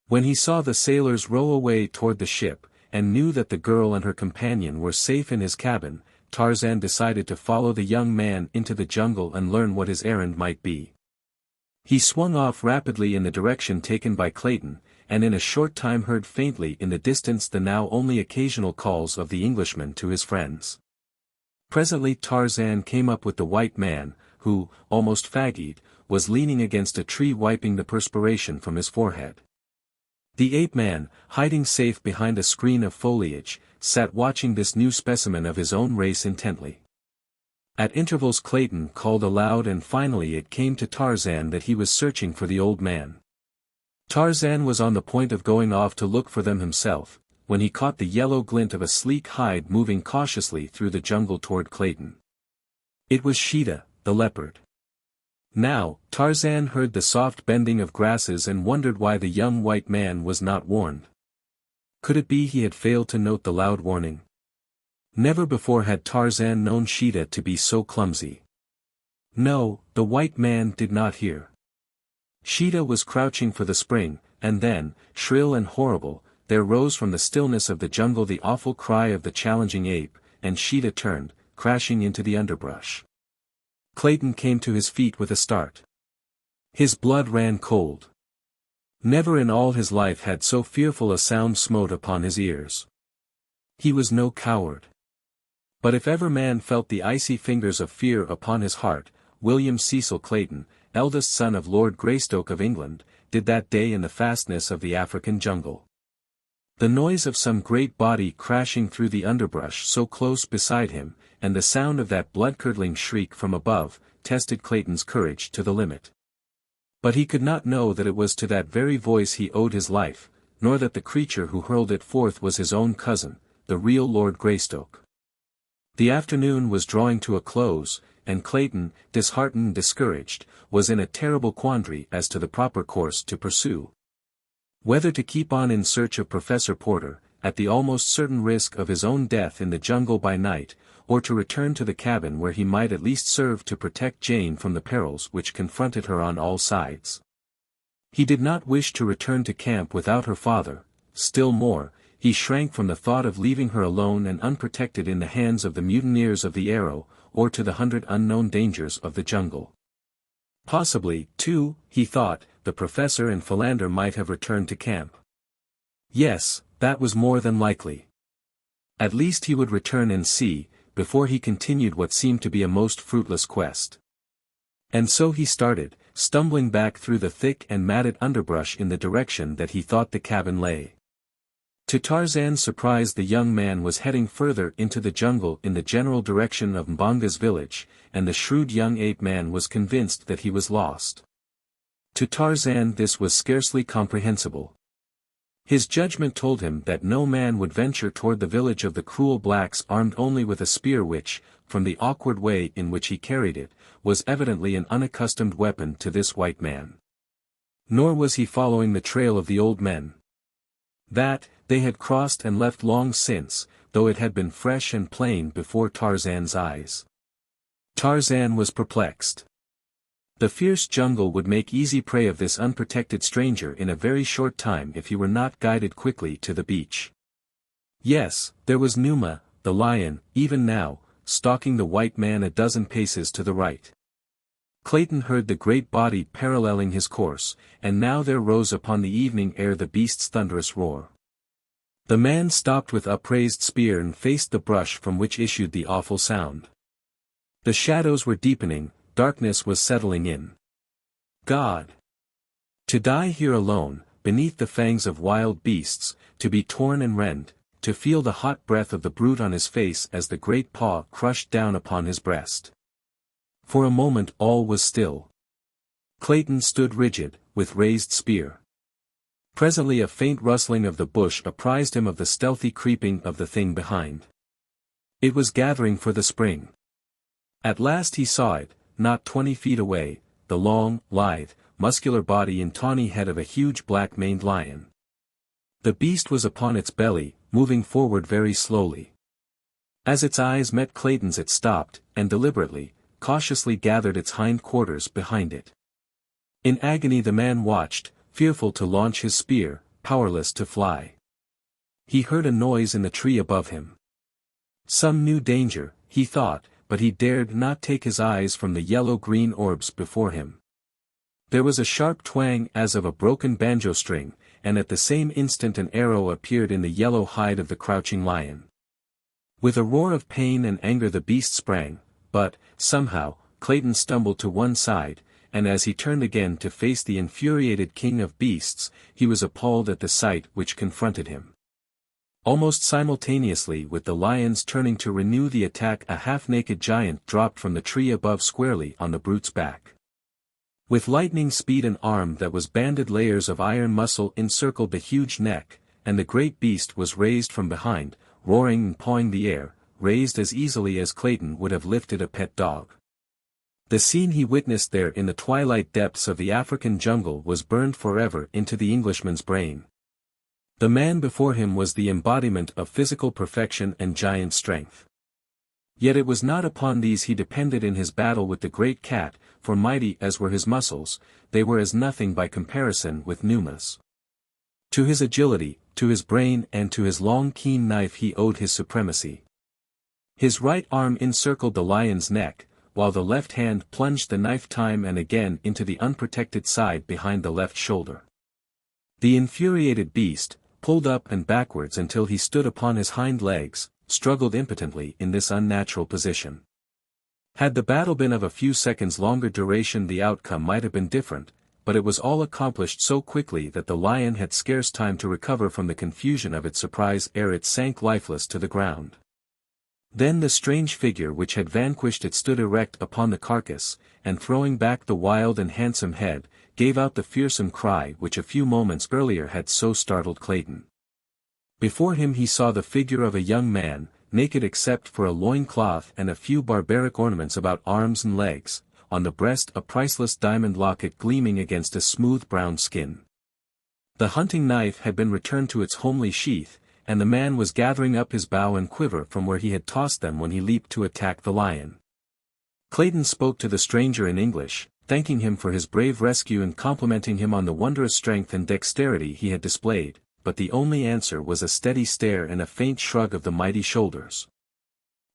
When he saw the sailors row away toward the ship, and knew that the girl and her companion were safe in his cabin, Tarzan decided to follow the young man into the jungle and learn what his errand might be. He swung off rapidly in the direction taken by Clayton, and in a short time heard faintly in the distance the now only occasional calls of the Englishman to his friends. Presently Tarzan came up with the white man, who, almost fagged, was leaning against a tree wiping the perspiration from his forehead. The ape man, hiding safe behind a screen of foliage, sat watching this new specimen of his own race intently. At intervals Clayton called aloud and finally it came to Tarzan that he was searching for the old man. Tarzan was on the point of going off to look for them himself, when he caught the yellow glint of a sleek hide moving cautiously through the jungle toward Clayton. It was Sheeta, the leopard. Now, Tarzan heard the soft bending of grasses and wondered why the young white man was not warned. Could it be he had failed to note the loud warning? Never before had Tarzan known Sheeta to be so clumsy. No, the white man did not hear. Sheeta was crouching for the spring, and then, shrill and horrible, there rose from the stillness of the jungle the awful cry of the challenging ape, and Sheeta turned, crashing into the underbrush. Clayton came to his feet with a start. His blood ran cold. Never in all his life had so fearful a sound smote upon his ears. He was no coward. But if ever man felt the icy fingers of fear upon his heart, William Cecil Clayton, eldest son of Lord Greystoke of England, did that day in the fastness of the African jungle. The noise of some great body crashing through the underbrush so close beside him, and the sound of that blood-curdling shriek from above, tested Clayton's courage to the limit. But he could not know that it was to that very voice he owed his life, nor that the creature who hurled it forth was his own cousin, the real Lord Greystoke. The afternoon was drawing to a close, and Clayton, disheartened and discouraged, was in a terrible quandary as to the proper course to pursue. Whether to keep on in search of Professor Porter, at the almost certain risk of his own death in the jungle by night, or to return to the cabin where he might at least serve to protect Jane from the perils which confronted her on all sides. He did not wish to return to camp without her father, still more, he shrank from the thought of leaving her alone and unprotected in the hands of the mutineers of the Arrow, or to the 100 unknown dangers of the jungle. Possibly, too, he thought, the professor and Philander might have returned to camp. Yes, that was more than likely. At least he would return and see, before he continued what seemed to be a most fruitless quest. And so he started, stumbling back through the thick and matted underbrush in the direction that he thought the cabin lay. To Tarzan's surprise, the young man was heading further into the jungle in the general direction of Mbonga's village, and the shrewd young ape man was convinced that he was lost. To Tarzan this was scarcely comprehensible. His judgment told him that no man would venture toward the village of the cruel blacks armed only with a spear which, from the awkward way in which he carried it, was evidently an unaccustomed weapon to this white man. Nor was he following the trail of the old men. That, they had crossed and left long since, though it had been fresh and plain before Tarzan's eyes. Tarzan was perplexed. The fierce jungle would make easy prey of this unprotected stranger in a very short time if he were not guided quickly to the beach. Yes, there was Numa, the lion, even now, stalking the white man a dozen paces to the right. Clayton heard the great body paralleling his course, and now there rose upon the evening air the beast's thunderous roar. The man stopped with upraised spear and faced the brush from which issued the awful sound. The shadows were deepening, darkness was settling in. God! To die here alone, beneath the fangs of wild beasts, to be torn and rent, to feel the hot breath of the brute on his face as the great paw crushed down upon his breast. For a moment all was still. Clayton stood rigid, with raised spear. Presently a faint rustling of the bush apprised him of the stealthy creeping of the thing behind. It was gathering for the spring. At last he saw it, not 20 feet away, the long, lithe, muscular body and tawny head of a huge black-maned lion. The beast was upon its belly, moving forward very slowly. As its eyes met Clayton's it stopped, and deliberately, cautiously gathered its hind quarters behind it. In agony the man watched, fearful to launch his spear, powerless to fly. He heard a noise in the tree above him. Some new danger, he thought, but he dared not take his eyes from the yellow-green orbs before him. There was a sharp twang as of a broken banjo string, and at the same instant an arrow appeared in the yellow hide of the crouching lion. With a roar of pain and anger the beast sprang, but, somehow, Clayton stumbled to one side, and as he turned again to face the infuriated king of beasts, he was appalled at the sight which confronted him. Almost simultaneously with the lions turning to renew the attack, a half-naked giant dropped from the tree above squarely on the brute's back. With lightning speed an arm that was banded layers of iron muscle encircled the huge neck, and the great beast was raised from behind, roaring and pawing the air, raised as easily as Clayton would have lifted a pet dog. The scene he witnessed there in the twilight depths of the African jungle was burned forever into the Englishman's brain. The man before him was the embodiment of physical perfection and giant strength. Yet it was not upon these he depended in his battle with the great cat, for mighty as were his muscles, they were as nothing by comparison with Numa's. To his agility, to his brain and to his long keen knife he owed his supremacy. His right arm encircled the lion's neck, while the left hand plunged the knife time and again into the unprotected side behind the left shoulder. The infuriated beast, pulled up and backwards until he stood upon his hind legs, struggled impotently in this unnatural position. Had the battle been of a few seconds longer duration the outcome might have been different, but it was all accomplished so quickly that the lion had scarce time to recover from the confusion of its surprise ere it sank lifeless to the ground. Then the strange figure which had vanquished it stood erect upon the carcass, and throwing back the wild and handsome head, gave out the fearsome cry which a few moments earlier had so startled Clayton. Before him he saw the figure of a young man, naked except for a loin-cloth and a few barbaric ornaments about arms and legs, on the breast a priceless diamond locket gleaming against a smooth brown skin. The hunting knife had been returned to its homely sheath, and the man was gathering up his bow and quiver from where he had tossed them when he leaped to attack the lion. Clayton spoke to the stranger in English, thanking him for his brave rescue and complimenting him on the wondrous strength and dexterity he had displayed, but the only answer was a steady stare and a faint shrug of the mighty shoulders,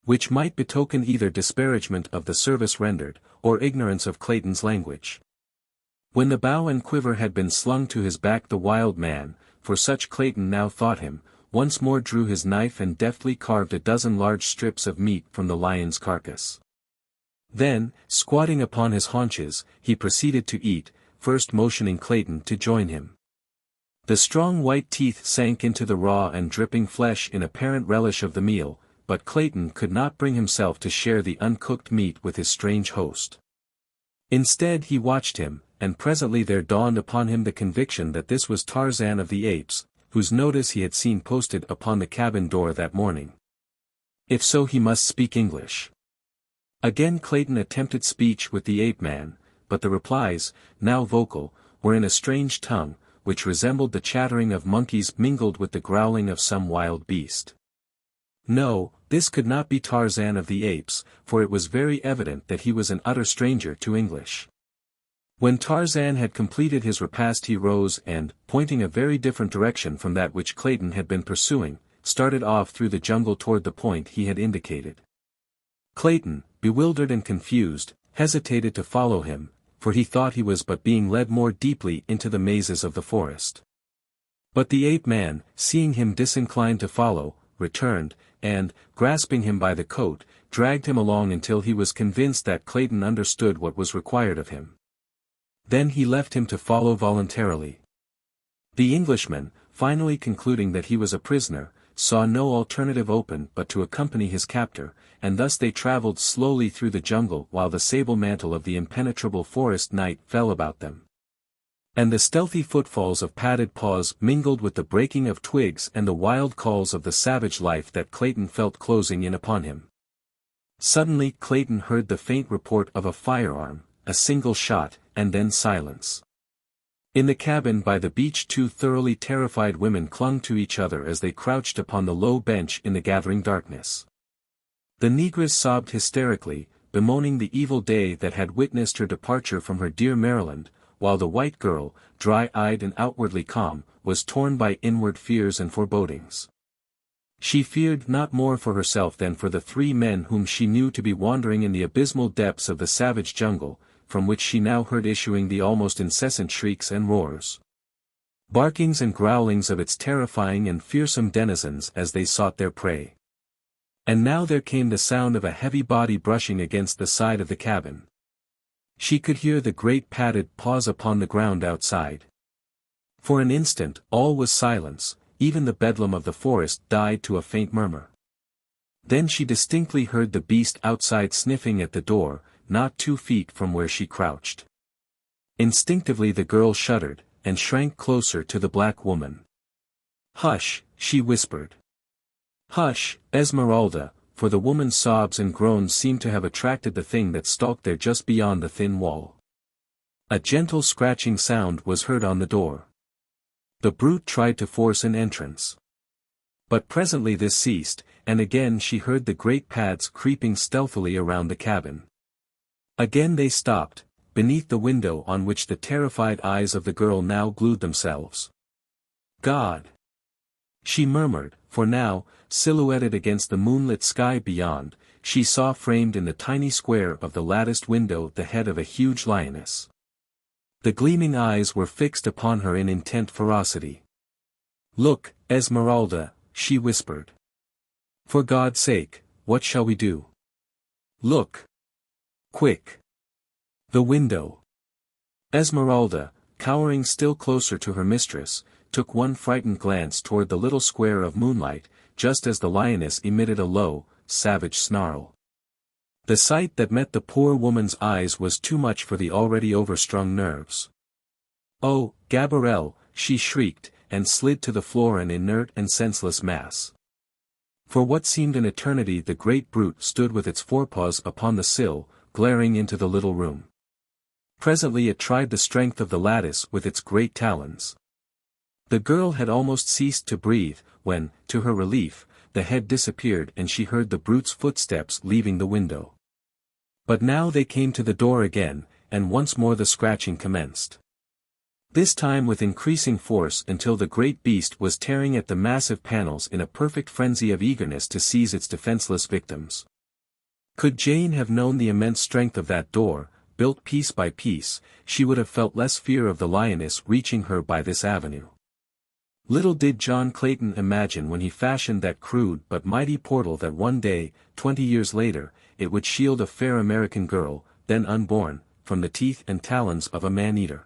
which might betoken either disparagement of the service rendered, or ignorance of Clayton's language. When the bow and quiver had been slung to his back, the wild man, for such Clayton now thought him, once more drew his knife and deftly carved a dozen large strips of meat from the lion's carcass. Then, squatting upon his haunches, he proceeded to eat, first motioning Clayton to join him. The strong white teeth sank into the raw and dripping flesh in apparent relish of the meal, but Clayton could not bring himself to share the uncooked meat with his strange host. Instead he watched him, and presently there dawned upon him the conviction that this was Tarzan of the Apes, whose notice he had seen posted upon the cabin door that morning. If so, he must speak English. Again Clayton attempted speech with the ape-man, but the replies, now vocal, were in a strange tongue, which resembled the chattering of monkeys mingled with the growling of some wild beast. No, this could not be Tarzan of the Apes, for it was very evident that he was an utter stranger to English. When Tarzan had completed his repast, he rose and, pointing a very different direction from that which Clayton had been pursuing, started off through the jungle toward the point he had indicated. Clayton, bewildered and confused, hesitated to follow him, for he thought he was but being led more deeply into the mazes of the forest. But the ape-man, seeing him disinclined to follow, returned, and, grasping him by the coat, dragged him along until he was convinced that Clayton understood what was required of him. Then he left him to follow voluntarily. The Englishman, finally concluding that he was a prisoner, saw no alternative open but to accompany his captor, and thus they traveled slowly through the jungle while the sable mantle of the impenetrable forest night fell about them. And the stealthy footfalls of padded paws mingled with the breaking of twigs and the wild calls of the savage life that Clayton felt closing in upon him. Suddenly Clayton heard the faint report of a firearm, a single shot, and then silence. In the cabin by the beach, two thoroughly terrified women clung to each other as they crouched upon the low bench in the gathering darkness. The negress sobbed hysterically, bemoaning the evil day that had witnessed her departure from her dear Maryland, while the white girl, dry-eyed and outwardly calm, was torn by inward fears and forebodings. She feared not more for herself than for the three men whom she knew to be wandering in the abysmal depths of the savage jungle, from which she now heard issuing the almost incessant shrieks and roars, barkings and growlings of its terrifying and fearsome denizens as they sought their prey. And now there came the sound of a heavy body brushing against the side of the cabin. She could hear the great padded paws upon the ground outside. For an instant all was silence, even the bedlam of the forest died to a faint murmur. Then she distinctly heard the beast outside sniffing at the door, not 2 feet from where she crouched. Instinctively the girl shuddered, and shrank closer to the black woman. "Hush," she whispered. "Hush, Esmeralda," for the woman's sobs and groans seemed to have attracted the thing that stalked there just beyond the thin wall. A gentle scratching sound was heard on the door. The brute tried to force an entrance. But presently this ceased, and again she heard the great pads creeping stealthily around the cabin. Again they stopped, beneath the window on which the terrified eyes of the girl now glued themselves. "God!" she murmured, for now, silhouetted against the moonlit sky beyond, she saw framed in the tiny square of the latticed window the head of a huge lioness. The gleaming eyes were fixed upon her in intent ferocity. "Look, Esmeralda," she whispered. "For God's sake, what shall we do? Look! Quick! The window!" Esmeralda, cowering still closer to her mistress, took one frightened glance toward the little square of moonlight, just as the lioness emitted a low, savage snarl. The sight that met the poor woman's eyes was too much for the already overstrung nerves. "Oh, Gabrielle," she shrieked, and slid to the floor an inert and senseless mass. For what seemed an eternity the great brute stood with its forepaws upon the sill, glaring into the little room. Presently it tried the strength of the lattice with its great talons. The girl had almost ceased to breathe, when, to her relief, the head disappeared and she heard the brute's footsteps leaving the window. But now they came to the door again, and once more the scratching commenced. This time with increasing force until the great beast was tearing at the massive panels in a perfect frenzy of eagerness to seize its defenseless victims. Could Jane have known the immense strength of that door, built piece by piece, she would have felt less fear of the lioness reaching her by this avenue. Little did John Clayton imagine when he fashioned that crude but mighty portal that one day, 20 years later, it would shield a fair American girl, then unborn, from the teeth and talons of a man-eater.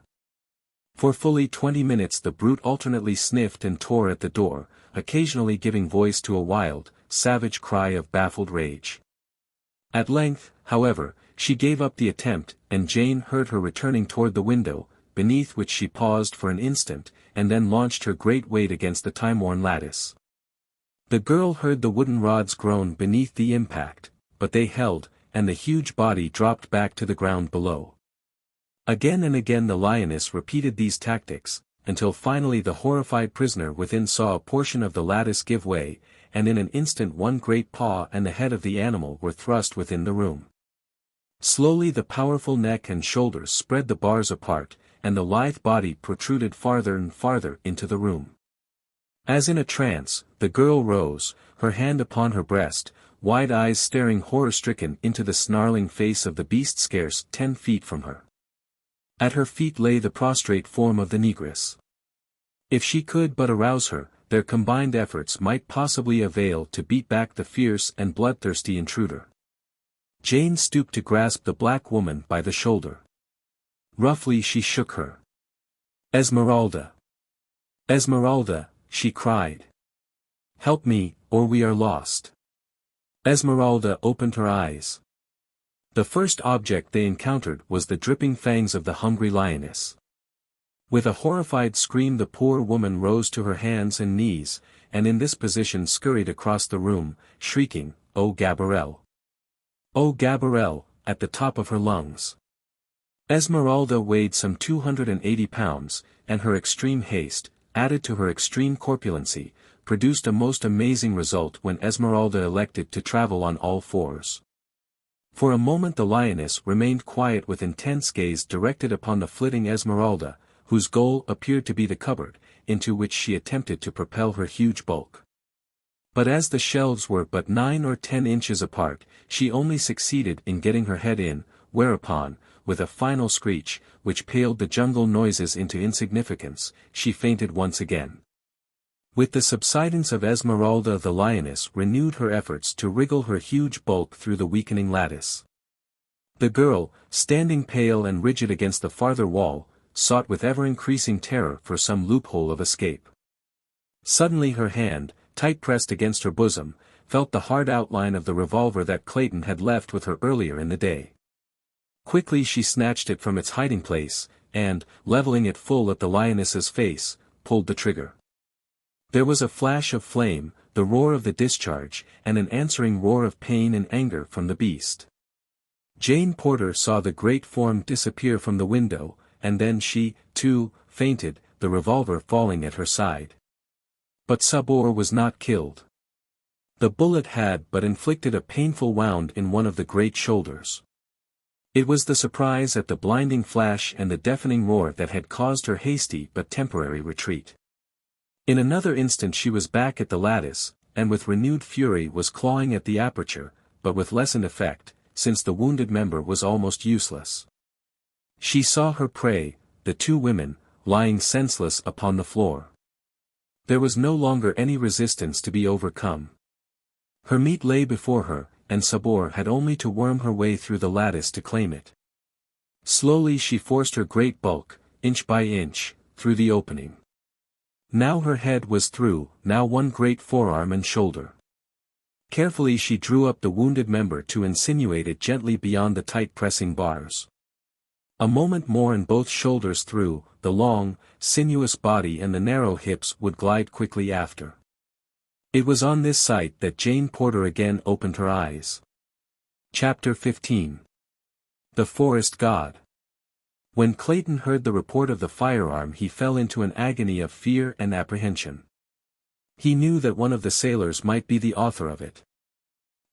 For fully 20 minutes the brute alternately sniffed and tore at the door, occasionally giving voice to a wild, savage cry of baffled rage. At length, however, she gave up the attempt, and Jane heard her returning toward the window, beneath which she paused for an instant, and then launched her great weight against the time-worn lattice. The girl heard the wooden rods groan beneath the impact, but they held, and the huge body dropped back to the ground below. Again and again the lioness repeated these tactics, until finally the horrified prisoner within saw a portion of the lattice give way, and in an instant one great paw and the head of the animal were thrust within the room. Slowly the powerful neck and shoulders spread the bars apart, and the lithe body protruded farther and farther into the room. As in a trance, the girl rose, her hand upon her breast, wide eyes staring horror-stricken into the snarling face of the beast scarce 10 feet from her. At her feet lay the prostrate form of the negress. If she could but arouse her, their combined efforts might possibly avail to beat back the fierce and bloodthirsty intruder. Jane stooped to grasp the black woman by the shoulder. Roughly she shook her. "Esmeralda! Esmeralda!" she cried. "Help me, or we are lost." Esmeralda opened her eyes. The first object they encountered was the dripping fangs of the hungry lioness. With a horrified scream the poor woman rose to her hands and knees, and in this position scurried across the room, shrieking, "Oh Gabrielle! Oh Gabrielle!" at the top of her lungs. Esmeralda weighed some 280 pounds, and her extreme haste, added to her extreme corpulency, produced a most amazing result when Esmeralda elected to travel on all fours. For a moment the lioness remained quiet with intense gaze directed upon the flitting Esmeralda, whose goal appeared to be the cupboard, into which she attempted to propel her huge bulk. But as the shelves were but 9 or 10 inches apart, she only succeeded in getting her head in, whereupon, with a final screech, which paled the jungle noises into insignificance, she fainted once again. With the subsidence of Esmeralda the lioness renewed her efforts to wriggle her huge bulk through the weakening lattice. The girl, standing pale and rigid against the farther wall, sought with ever-increasing terror for some loophole of escape. Suddenly her hand, tight pressed against her bosom, felt the hard outline of the revolver that Clayton had left with her earlier in the day. Quickly she snatched it from its hiding place, and, leveling it full at the lioness's face, pulled the trigger. There was a flash of flame, the roar of the discharge, and an answering roar of pain and anger from the beast. Jane Porter saw the great form disappear from the window, and then she, too, fainted, the revolver falling at her side. But Sabor was not killed. The bullet had but inflicted a painful wound in one of the great shoulders. It was the surprise at the blinding flash and the deafening roar that had caused her hasty but temporary retreat. In another instant she was back at the lattice, and with renewed fury was clawing at the aperture, but with lessened effect, since the wounded member was almost useless. She saw her prey, the 2 women, lying senseless upon the floor. There was no longer any resistance to be overcome. Her meat lay before her, and Sabor had only to worm her way through the lattice to claim it. Slowly she forced her great bulk, inch by inch, through the opening. Now her head was through, now one great forearm and shoulder. Carefully she drew up the wounded member to insinuate it gently beyond the tight-pressing bars. A moment more and both shoulders through, the long, sinuous body and the narrow hips would glide quickly after. It was on this sight that Jane Porter again opened her eyes. Chapter 15. The Forest God. When Clayton heard the report of the firearm, he fell into an agony of fear and apprehension. He knew that one of the sailors might be the author of it.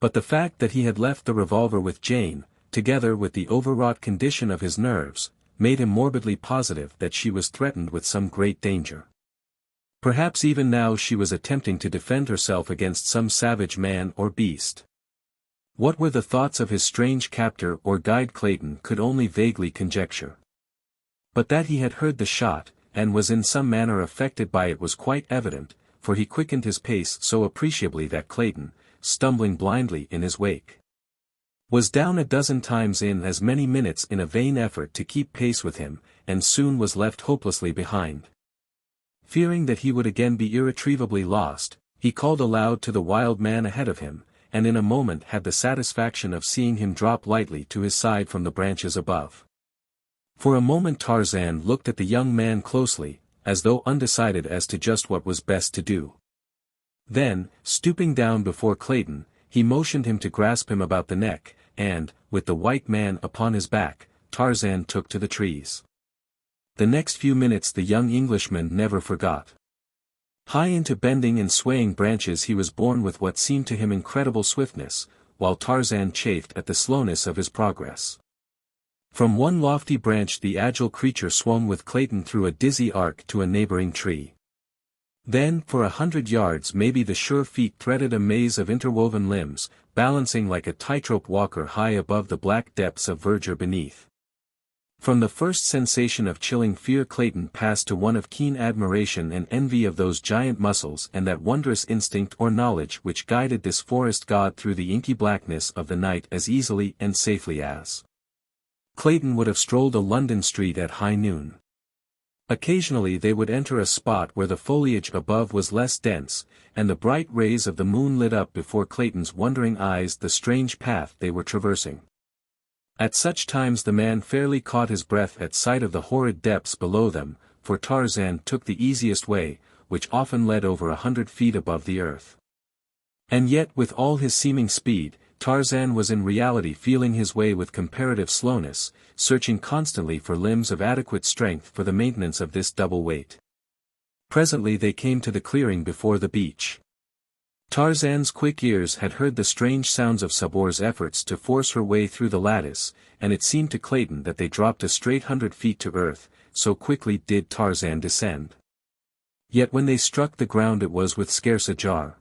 But the fact that he had left the revolver with Jane, together with the overwrought condition of his nerves, made him morbidly positive that she was threatened with some great danger. Perhaps even now she was attempting to defend herself against some savage man or beast. What were the thoughts of his strange captor or guide Clayton could only vaguely conjecture. But that he had heard the shot, and was in some manner affected by it was quite evident, for he quickened his pace so appreciably that Clayton, stumbling blindly in his wake, was down a dozen times in as many minutes in a vain effort to keep pace with him, and soon was left hopelessly behind. Fearing that he would again be irretrievably lost, he called aloud to the wild man ahead of him, and in a moment had the satisfaction of seeing him drop lightly to his side from the branches above. For a moment Tarzan looked at the young man closely, as though undecided as to just what was best to do. Then, stooping down before Clayton, he motioned him to grasp him about the neck, and, with the white man upon his back, Tarzan took to the trees. The next few minutes the young Englishman never forgot. High into bending and swaying branches he was borne with what seemed to him incredible swiftness, while Tarzan chafed at the slowness of his progress. From one lofty branch the agile creature swung with Clayton through a dizzy arc to a neighboring tree. Then, for 100 yards maybe the sure feet threaded a maze of interwoven limbs, balancing like a tightrope walker high above the black depths of verdure beneath. From the first sensation of chilling fear Clayton passed to one of keen admiration and envy of those giant muscles and that wondrous instinct or knowledge which guided this forest god through the inky blackness of the night as easily and safely as Clayton would have strolled a London street at high noon. Occasionally they would enter a spot where the foliage above was less dense, and the bright rays of the moon lit up before Clayton's wondering eyes the strange path they were traversing. At such times the man fairly caught his breath at sight of the horrid depths below them, for Tarzan took the easiest way, which often led over 100 feet above the earth. And yet with all his seeming speed, Tarzan was in reality feeling his way with comparative slowness, searching constantly for limbs of adequate strength for the maintenance of this double weight. Presently they came to the clearing before the beach. Tarzan's quick ears had heard the strange sounds of Sabor's efforts to force her way through the lattice, and it seemed to Clayton that they dropped a straight 100 feet to earth, so quickly did Tarzan descend. Yet when they struck the ground it was with scarce a jar.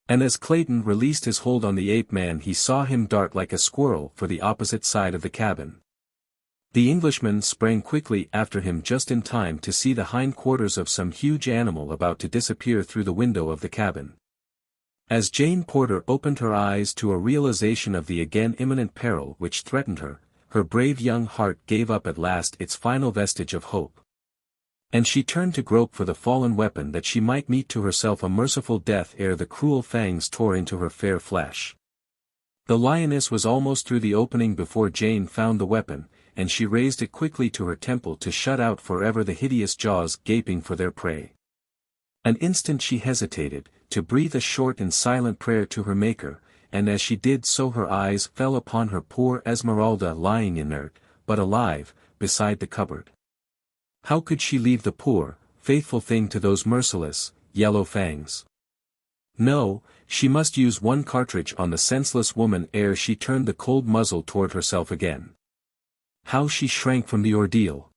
And as Clayton released his hold on the ape-man he saw him dart like a squirrel for the opposite side of the cabin. The Englishman sprang quickly after him just in time to see the hindquarters of some huge animal about to disappear through the window of the cabin. As Jane Porter opened her eyes to a realization of the again imminent peril which threatened her, her brave young heart gave up at last its final vestige of hope. And she turned to grope for the fallen weapon that she might meet to herself a merciful death ere the cruel fangs tore into her fair flesh. The lioness was almost through the opening before Jane found the weapon, and she raised it quickly to her temple to shut out forever the hideous jaws gaping for their prey. An instant she hesitated, to breathe a short and silent prayer to her Maker, and as she did so her eyes fell upon her poor Esmeralda lying inert, but alive, beside the cupboard. How could she leave the poor, faithful thing to those merciless, yellow fangs? No, she must use one cartridge on the senseless woman ere she turned the cold muzzle toward herself again. How she shrank from the ordeal!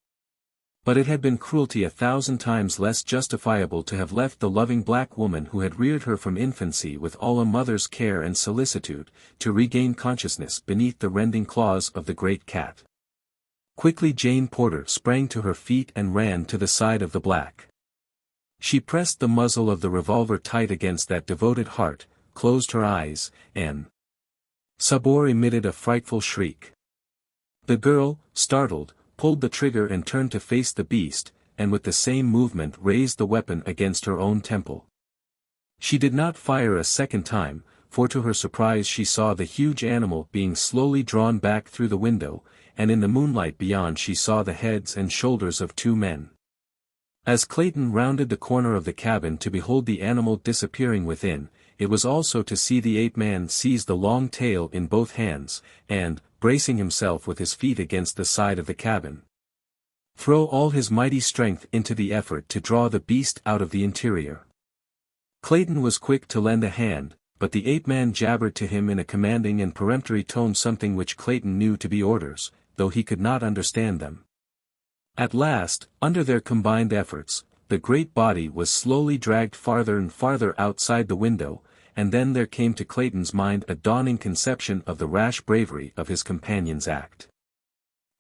But it had been cruelty 1,000 times less justifiable to have left the loving black woman who had reared her from infancy with all a mother's care and solicitude, to regain consciousness beneath the rending claws of the great cat. Quickly Jane Porter sprang to her feet and ran to the side of the black. She pressed the muzzle of the revolver tight against that devoted heart, closed her eyes, and Sabor emitted a frightful shriek. The girl, startled, pulled the trigger and turned to face the beast, and with the same movement raised the weapon against her own temple. She did not fire a second time, for to her surprise she saw the huge animal being slowly drawn back through the window, and in the moonlight beyond she saw the heads and shoulders of two men. As Clayton rounded the corner of the cabin to behold the animal disappearing within, it was also to see the ape-man seize the long tail in both hands, and, bracing himself with his feet against the side of the cabin, throw all his mighty strength into the effort to draw the beast out of the interior. Clayton was quick to lend a hand, but the ape-man jabbered to him in a commanding and peremptory tone something which Clayton knew to be orders, though he could not understand them. At last, under their combined efforts, the great body was slowly dragged farther and farther outside the window, and then there came to Clayton's mind a dawning conception of the rash bravery of his companion's act.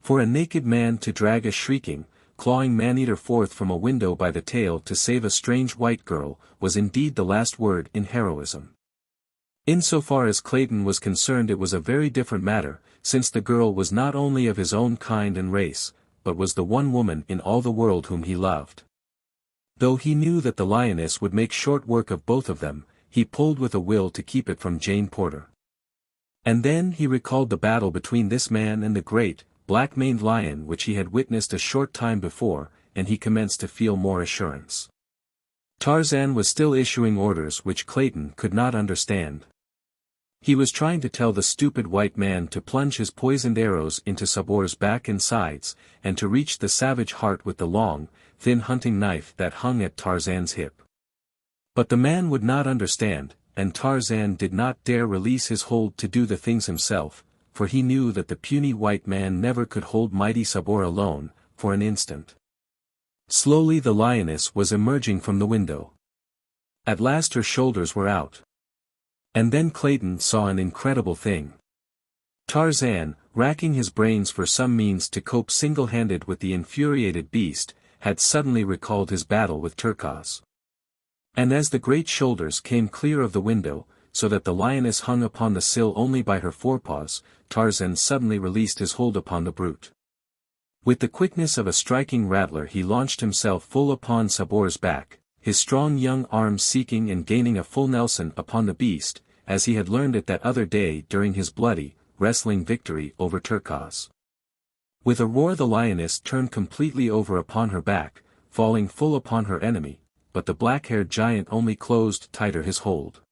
For a naked man to drag a shrieking, clawing man-eater forth from a window by the tail to save a strange white girl, was indeed the last word in heroism. Insofar as Clayton was concerned it was a very different matter, since the girl was not only of his own kind and race, but was the one woman in all the world whom he loved. Though he knew that the lioness would make short work of both of them, he pulled with a will to keep it from Jane Porter. And then he recalled the battle between this man and the great, black-maned lion which he had witnessed a short time before, and he commenced to feel more assurance. Tarzan was still issuing orders which Clayton could not understand. He was trying to tell the stupid white man to plunge his poisoned arrows into Sabor's back and sides, and to reach the savage heart with the long, thin hunting knife that hung at Tarzan's hip. But the man would not understand, and Tarzan did not dare release his hold to do the things himself, for he knew that the puny white man never could hold mighty Sabor alone, for an instant. Slowly the lioness was emerging from the window. At last her shoulders were out. And then Clayton saw an incredible thing. Tarzan, racking his brains for some means to cope single-handed with the infuriated beast, had suddenly recalled his battle with Turquoise. And as the great shoulders came clear of the window, so that the lioness hung upon the sill only by her forepaws, Tarzan suddenly released his hold upon the brute. With the quickness of a striking rattler he launched himself full upon Sabor's back, his strong young arms seeking and gaining a full Nelson upon the beast, as he had learned it that other day during his bloody, wrestling victory over Turquoise. With a roar the lioness turned completely over upon her back, falling full upon her enemy, but the black-haired giant only closed tighter his hold.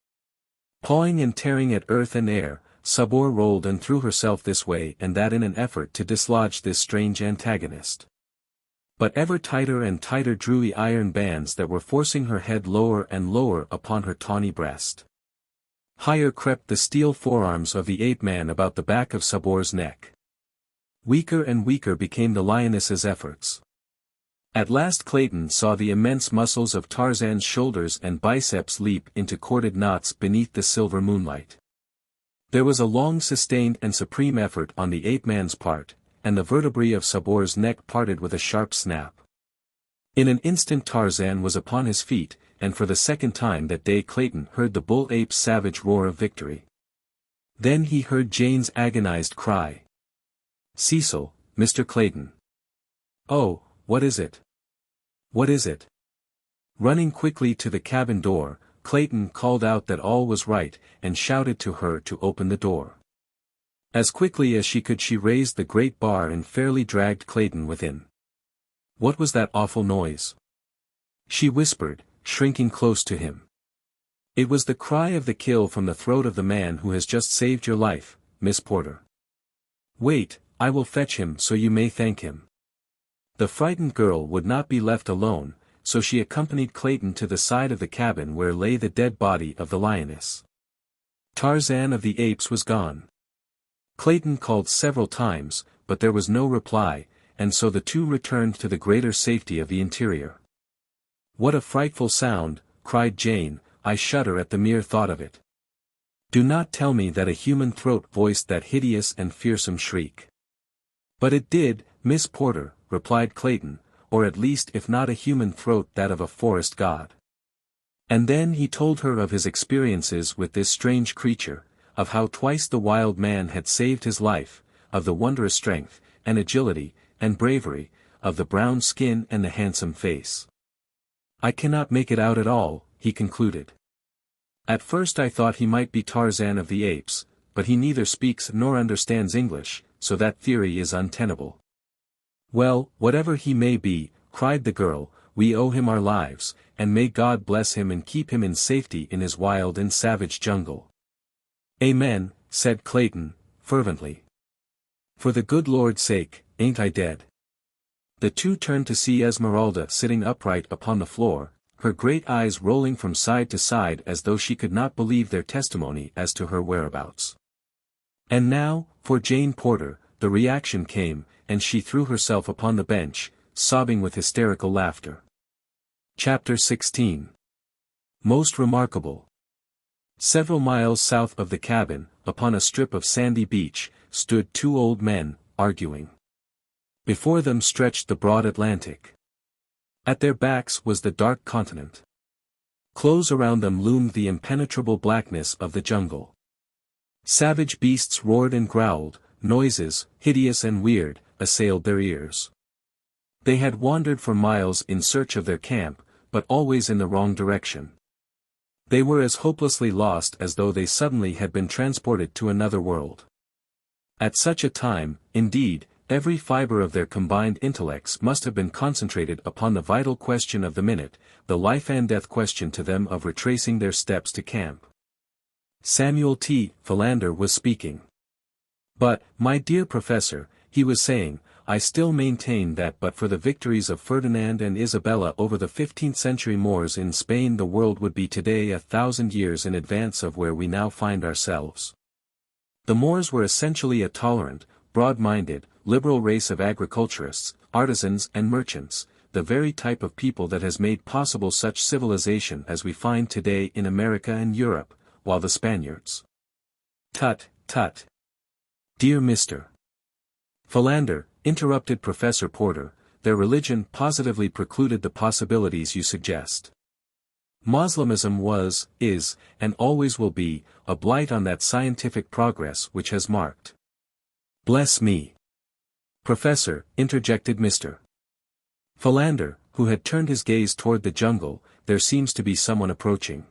Pawing and tearing at earth and air, Sabor rolled and threw herself this way and that in an effort to dislodge this strange antagonist. But ever tighter and tighter drew the iron bands that were forcing her head lower and lower upon her tawny breast. Higher crept the steel forearms of the ape-man about the back of Sabor's neck. Weaker and weaker became the lioness's efforts. At last Clayton saw the immense muscles of Tarzan's shoulders and biceps leap into corded knots beneath the silver moonlight. There was a long sustained and supreme effort on the ape-man's part, and the vertebrae of Sabor's neck parted with a sharp snap. In an instant Tarzan was upon his feet, and for the second time that day Clayton heard the bull ape's savage roar of victory. Then he heard Jane's agonized cry. "Cecil, Mr. Clayton. Oh, what is it? What is it?" Running quickly to the cabin door, Clayton called out that all was right, and shouted to her to open the door. As quickly as she could she raised the great bar and fairly dragged Clayton within. "What was that awful noise?" she whispered, shrinking close to him. "It was the cry of the kill from the throat of the man who has just saved your life, Miss Porter. Wait, I will fetch him so you may thank him." The frightened girl would not be left alone, so she accompanied Clayton to the side of the cabin where lay the dead body of the lioness. Tarzan of the Apes was gone. Clayton called several times, but there was no reply, and so the two returned to the greater safety of the interior. "What a frightful sound," cried Jane, "I shudder at the mere thought of it. Do not tell me that a human throat voiced that hideous and fearsome shriek." "But it did, Miss Porter," replied Clayton, "or at least if not a human throat that of a forest god." And then he told her of his experiences with this strange creature, of how twice the wild man had saved his life, of the wondrous strength, and agility, and bravery, of the brown skin and the handsome face. "I cannot make it out at all," he concluded. "At first I thought he might be Tarzan of the Apes, but he neither speaks nor understands English, so that theory is untenable." "Well, whatever he may be," cried the girl, we owe him our lives, and may God bless him and keep him in safety in his wild and savage jungle." "Amen," said Clayton, fervently. "For the good Lord's sake, ain't I dead?" The two turned to see Esmeralda sitting upright upon the floor, her great eyes rolling from side to side as though she could not believe their testimony as to her whereabouts. And now, for Jane Porter, the reaction came, and she threw herself upon the bench, sobbing with hysterical laughter. Chapter 16. Most remarkable. Several miles south of the cabin, upon a strip of sandy beach, stood two old men, arguing. Before them stretched the broad Atlantic. At their backs was the dark continent. Close around them loomed the impenetrable blackness of the jungle. Savage beasts roared and growled, noises, hideous and weird, assailed their ears. They had wandered for miles in search of their camp, but always in the wrong direction. They were as hopelessly lost as though they suddenly had been transported to another world. At such a time, indeed, every fiber of their combined intellects must have been concentrated upon the vital question of the minute, the life and death question to them of retracing their steps to camp. Samuel T. Philander was speaking. "But, my dear Professor," he was saying, "I still maintain that but for the victories of Ferdinand and Isabella over the 15th century Moors in Spain the world would be today 1,000 years in advance of where we now find ourselves. The Moors were essentially a tolerant, broad-minded, liberal race of agriculturists, artisans and merchants, the very type of people that has made possible such civilization as we find today in America and Europe, while the Spaniards—" "Tut, tut. Dear Mr. Philander," interrupted Professor Porter, "their religion positively precluded the possibilities you suggest. Moslemism was, is, and always will be, a blight on that scientific progress which has marked—" "Bless me! Professor," interjected Mr. Philander, who had turned his gaze toward the jungle, "there seems to be someone approaching."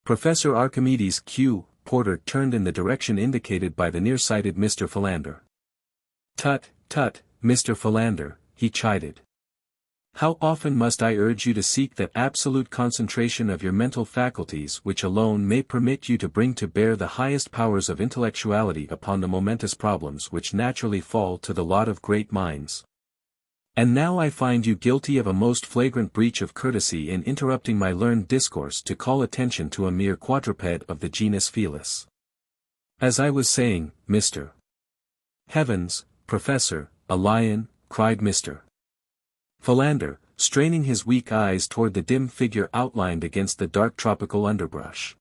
Professor Archimedes Q. Porter turned in the direction indicated by the nearsighted Mr. Philander. "Tut, tut, Mr. Philander," he chided. "How often must I urge you to seek that absolute concentration of your mental faculties which alone may permit you to bring to bear the highest powers of intellectuality upon the momentous problems which naturally fall to the lot of great minds? And now I find you guilty of a most flagrant breach of courtesy in interrupting my learned discourse to call attention to a mere quadruped of the genus Felis. As I was saying, Mr. Heavens, Professor, a lion," cried Mr. Philander, straining his weak eyes toward the dim figure outlined against the dark tropical underbrush.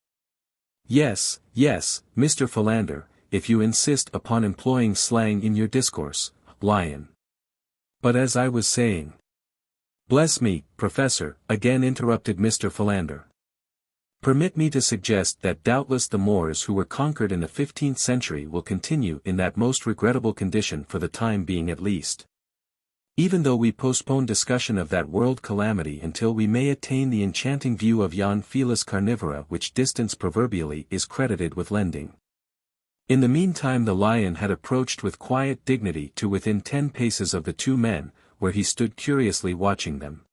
"Yes, yes, Mr. Philander, if you insist upon employing slang in your discourse, lion. But as I was saying—" "Bless me, Professor," again interrupted Mr. Philander. "Permit me to suggest that doubtless the Moors who were conquered in the 15th century will continue in that most regrettable condition for the time being at least. Even though we postpone discussion of that world calamity until we may attain the enchanting view of yon Felis carnivora which distance proverbially is credited with lending." In the meantime the lion had approached with quiet dignity to within 10 paces of the two men, where he stood curiously watching them.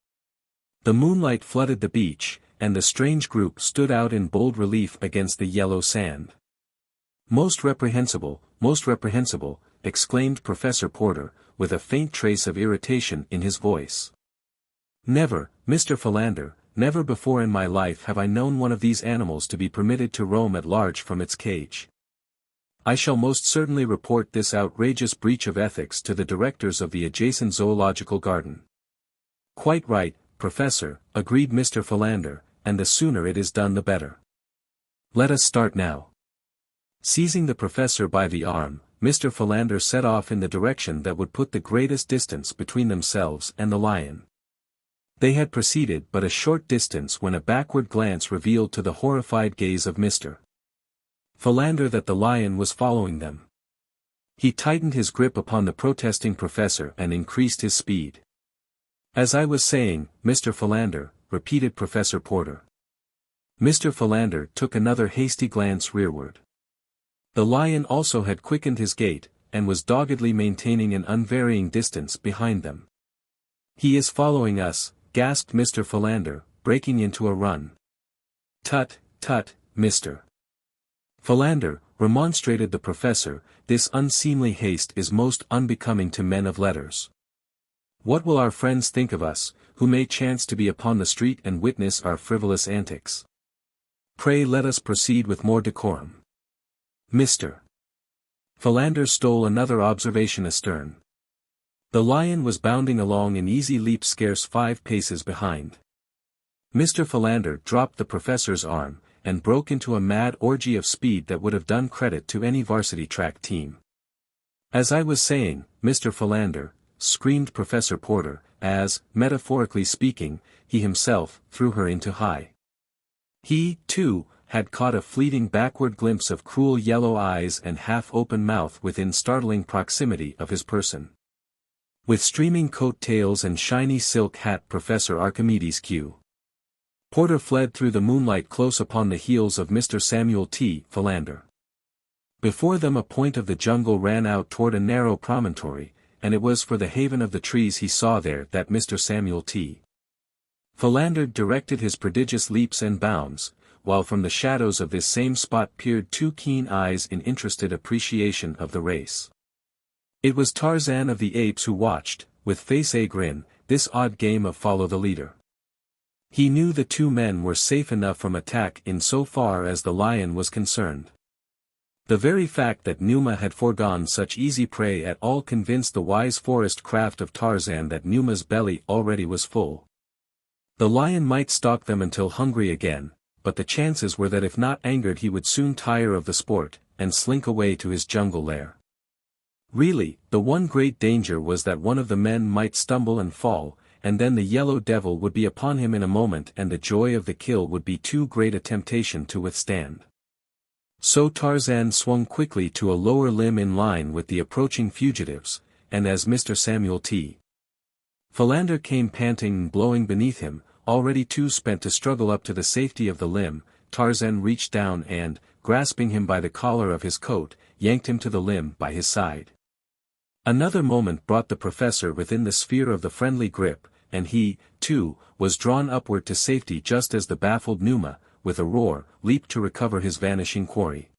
The moonlight flooded the beach, and the strange group stood out in bold relief against the yellow sand. Most reprehensible," exclaimed Professor Porter, with a faint trace of irritation in his voice. "Never, Mr. Philander, never before in my life have I known one of these animals to be permitted to roam at large from its cage. I shall most certainly report this outrageous breach of ethics to the directors of the adjacent zoological garden." "Quite right, Professor," agreed Mr. Philander, "and the sooner it is done the better. Let us start now." Seizing the professor by the arm, Mr. Philander set off in the direction that would put the greatest distance between themselves and the lion. They had proceeded but a short distance when a backward glance revealed to the horrified gaze of Mr. Philander that the lion was following them. He tightened his grip upon the protesting professor and increased his speed. "As I was saying, Mr. Philander," repeated Professor Porter. Mr. Philander took another hasty glance rearward. The lion also had quickened his gait, and was doggedly maintaining an unvarying distance behind them. "He is following us," gasped Mr. Philander, breaking into a run. Tut, tut, Mr. Philander, remonstrated the professor, this unseemly haste is most unbecoming to men of letters. What will our friends think of us, who may chance to be upon the street and witness our frivolous antics? Pray let us proceed with more decorum. Mr. Philander stole another observation astern. The lion was bounding along in easy leaps scarce 5 paces behind. Mr. Philander dropped the professor's arm, and broke into a mad orgy of speed that would have done credit to any varsity track team. As I was saying, Mr. Philander, screamed Professor Porter, as, metaphorically speaking, he himself threw her into high. He, too, had caught a fleeting backward glimpse of cruel yellow eyes and half-open mouth within startling proximity of his person. With streaming coat tails and shiny silk hat Professor Archimedes Q. Porter fled through the moonlight close upon the heels of Mr. Samuel T. Philander. Before them a point of the jungle ran out toward a narrow promontory, and it was for the haven of the trees he saw there that Mr. Samuel T. Philander directed his prodigious leaps and bounds, while from the shadows of this same spot peered 2 keen eyes in interested appreciation of the race. It was Tarzan of the Apes who watched, with face a grin, this odd game of follow the leader. He knew the 2 men were safe enough from attack in so far as the lion was concerned. The very fact that Numa had foregone such easy prey at all convinced the wise forest craft of Tarzan that Numa's belly already was full. The lion might stalk them until hungry again, but the chances were that if not angered he would soon tire of the sport, and slink away to his jungle lair. Really, the one great danger was that one of the men might stumble and fall, and then the yellow devil would be upon him in a moment and the joy of the kill would be too great a temptation to withstand. So Tarzan swung quickly to a lower limb in line with the approaching fugitives, and as Mr. Samuel T. Philander came panting and blowing beneath him, already too spent to struggle up to the safety of the limb, Tarzan reached down and, grasping him by the collar of his coat, yanked him to the limb by his side. Another moment brought the professor within the sphere of the friendly grip, and he, too, was drawn upward to safety just as the baffled Numa, with a roar, leaped to recover his vanishing quarry.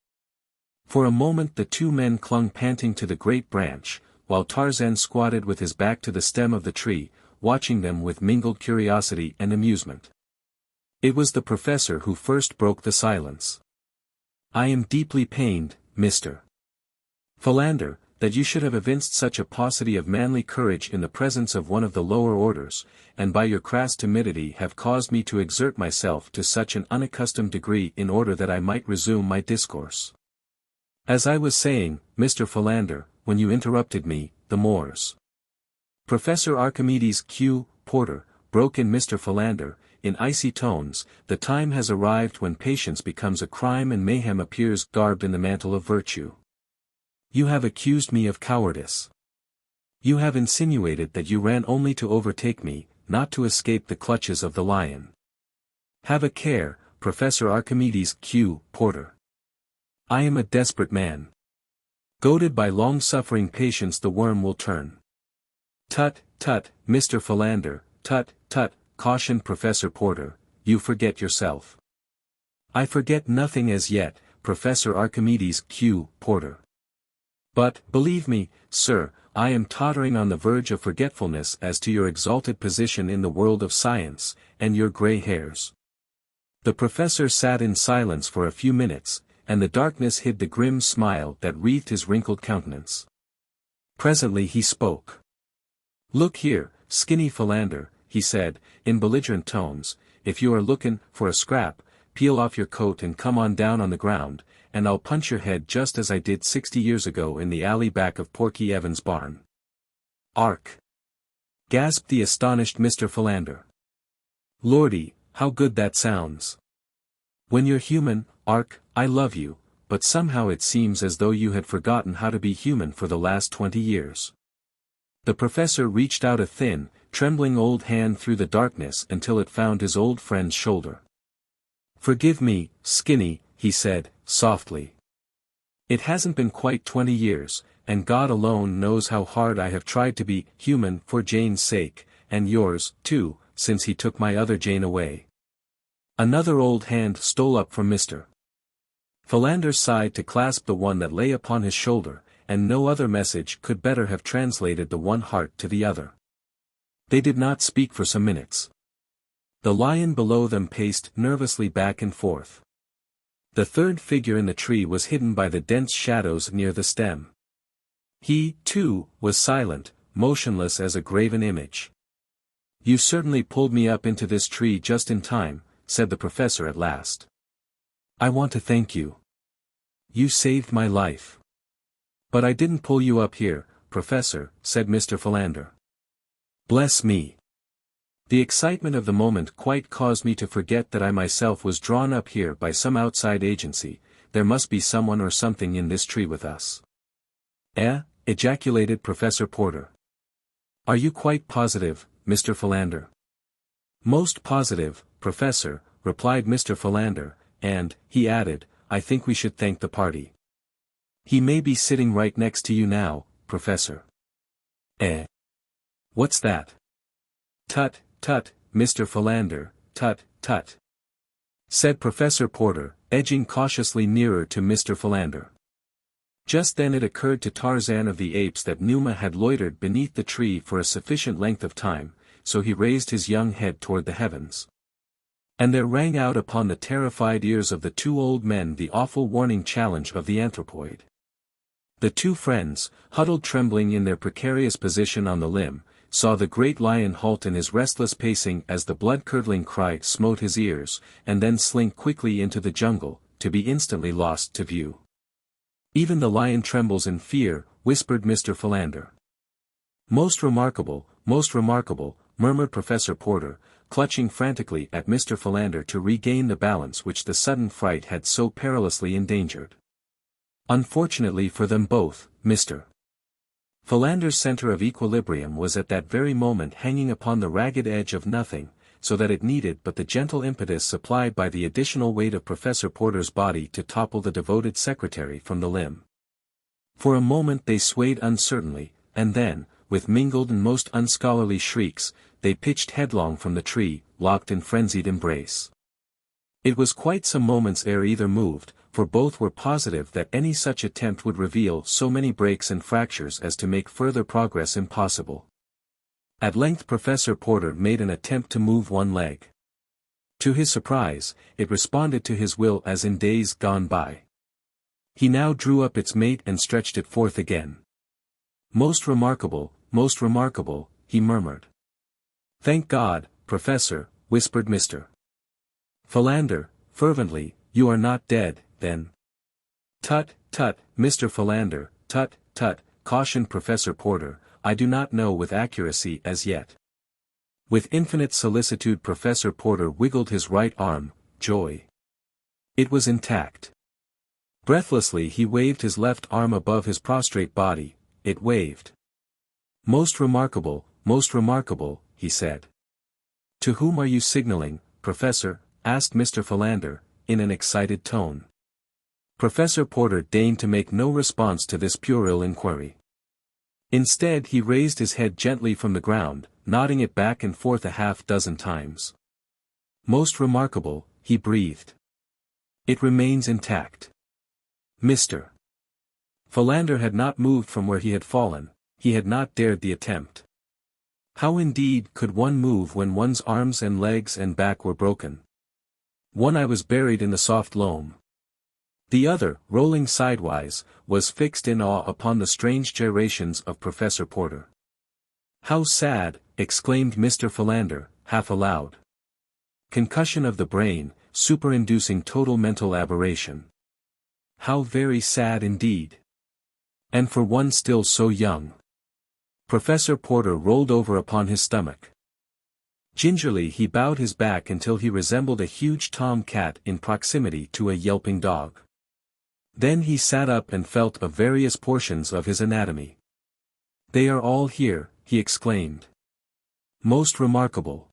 For a moment the 2 men clung panting to the great branch, while Tarzan squatted with his back to the stem of the tree, watching them with mingled curiosity and amusement. It was the professor who first broke the silence. I am deeply pained, Mr. Philander, that you should have evinced such a paucity of manly courage in the presence of one of the lower orders, and by your crass timidity have caused me to exert myself to such an unaccustomed degree in order that I might resume my discourse. As I was saying, Mr. Philander, when you interrupted me, the Moors. Professor Archimedes Q. Porter, broke in Mr. Philander, in icy tones, the time has arrived when patience becomes a crime and mayhem appears garbed in the mantle of virtue. You have accused me of cowardice. You have insinuated that you ran only to overtake me, not to escape the clutches of the lion. Have a care, Professor Archimedes Q. Porter. I am a desperate man. Goaded by long-suffering patience the worm will turn. Tut, tut, Mr. Philander, tut, tut, cautioned Professor Porter, you forget yourself. I forget nothing as yet, Professor Archimedes Q. Porter. But, believe me, sir, I am tottering on the verge of forgetfulness as to your exalted position in the world of science, and your grey hairs. The professor sat in silence for a few minutes, and the darkness hid the grim smile that wreathed his wrinkled countenance. Presently he spoke. Look here, Skinny Philander, he said, in belligerent tones, if you are lookin' for a scrap, peel off your coat and come on down on the ground, and I'll punch your head just as I did 60 years ago in the alley back of Porky Evans' barn. Ark! Gasped the astonished Mr. Philander. Lordy, how good that sounds. When you're human, Ark, I love you, but somehow it seems as though you had forgotten how to be human for the last 20 years. The professor reached out a thin, trembling old hand through the darkness until it found his old friend's shoulder. Forgive me, Skinny, he said, softly. It hasn't been quite 20 years, and God alone knows how hard I have tried to be human for Jane's sake, and yours, too, since he took my other Jane away." Another old hand stole up from Mr. Philander's side to clasp the one that lay upon his shoulder, and no other message could better have translated the one heart to the other. They did not speak for some minutes. The lion below them paced nervously back and forth. The third figure in the tree was hidden by the dense shadows near the stem. He, too, was silent, motionless as a graven image. "You certainly pulled me up into this tree just in time," said the professor at last. "I want to thank you. You saved my life." "But I didn't pull you up here, Professor," said Mr. Philander. "Bless me. The excitement of the moment quite caused me to forget that I myself was drawn up here by some outside agency. There must be someone or something in this tree with us." "Eh?" ejaculated Professor Porter. "Are you quite positive, Mr. Philander?" "Most positive, Professor," replied Mr. Philander, "and," he added, "I think we should thank the party. He may be sitting right next to you now, Professor." "Eh? What's that?" "Tut, tut, Mr. Philander, tut, tut," said Professor Porter, edging cautiously nearer to Mr. Philander. Just then it occurred to Tarzan of the Apes that Numa had loitered beneath the tree for a sufficient length of time, so he raised his young head toward the heavens. And there rang out upon the terrified ears of the two old men the awful warning challenge of the anthropoid. The two friends, huddled trembling in their precarious position on the limb, saw the great lion halt in his restless pacing as the blood-curdling cry smote his ears, and then slink quickly into the jungle, to be instantly lost to view. "Even the lion trembles in fear," whispered Mr. Philander. Most remarkable," murmured Professor Porter, clutching frantically at Mr. Philander to regain the balance which the sudden fright had so perilously endangered. Unfortunately for them both, Mr. Philander's center of equilibrium was at that very moment hanging upon the ragged edge of nothing, so that it needed but the gentle impetus supplied by the additional weight of Professor Porter's body to topple the devoted secretary from the limb. For a moment they swayed uncertainly, and then, with mingled and most unscholarly shrieks, they pitched headlong from the tree, locked in frenzied embrace. It was quite some moments ere either moved, for both were positive that any such attempt would reveal so many breaks and fractures as to make further progress impossible. At length Professor Porter made an attempt to move one leg. To his surprise, it responded to his will as in days gone by. He now drew up its mate and stretched it forth again. Most remarkable," he murmured. "Thank God, Professor," whispered Mr. Philander, fervently, "you are not dead, then." "Tut, tut, Mr. Philander, tut, tut," cautioned Professor Porter, "I do not know with accuracy as yet." With infinite solicitude Professor Porter wiggled his right arm, joy. It was intact. Breathlessly he waved his left arm above his prostrate body, it waved. Most remarkable," he said. "To whom are you signaling, Professor?" asked Mr. Philander, in an excited tone. Professor Porter deigned to make no response to this puerile inquiry. Instead he raised his head gently from the ground, nodding it back and forth a half-dozen times. "Most remarkable," he breathed. "It remains intact." Mr. Philander had not moved from where he had fallen, he had not dared the attempt. How indeed could one move when one's arms and legs and back were broken? One eye was buried in the soft loam. The other, rolling sidewise, was fixed in awe upon the strange gyrations of Professor Porter. "How sad," exclaimed Mr. Philander, half aloud. "Concussion of the brain, superinducing total mental aberration. How very sad indeed. And for one still so young." Professor Porter rolled over upon his stomach. Gingerly he bowed his back until he resembled a huge tom cat in proximity to a yelping dog. Then he sat up and felt of various portions of his anatomy. "They are all here," he exclaimed. "Most remarkable."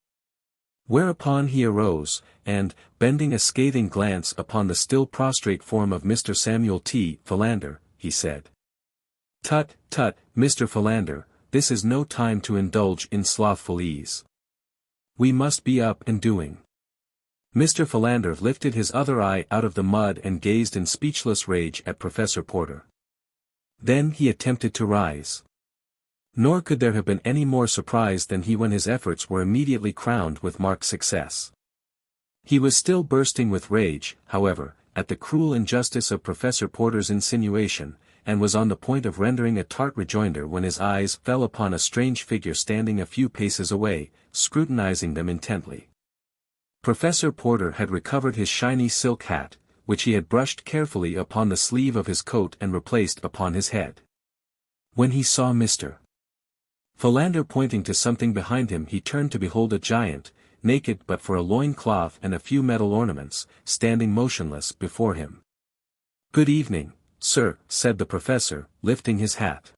Whereupon he arose, and, bending a scathing glance upon the still prostrate form of Mr. Samuel T. Philander, he said, "Tut, tut, Mr. Philander, this is no time to indulge in slothful ease. We must be up and doing. Mr. Philander lifted his other eye out of the mud and gazed in speechless rage at Professor Porter. Then he attempted to rise. Nor could there have been any more surprise than he when his efforts were immediately crowned with marked success. He was still bursting with rage, however, at the cruel injustice of Professor Porter's insinuation, and was on the point of rendering a tart rejoinder when his eyes fell upon a strange figure standing a few paces away, scrutinizing them intently. Professor Porter had recovered his shiny silk hat, which he had brushed carefully upon the sleeve of his coat and replaced upon his head. When he saw Mr. Philander pointing to something behind him, he turned to behold a giant, naked but for a loin-cloth and a few metal ornaments, standing motionless before him. "Good evening, sir," said the professor, lifting his hat.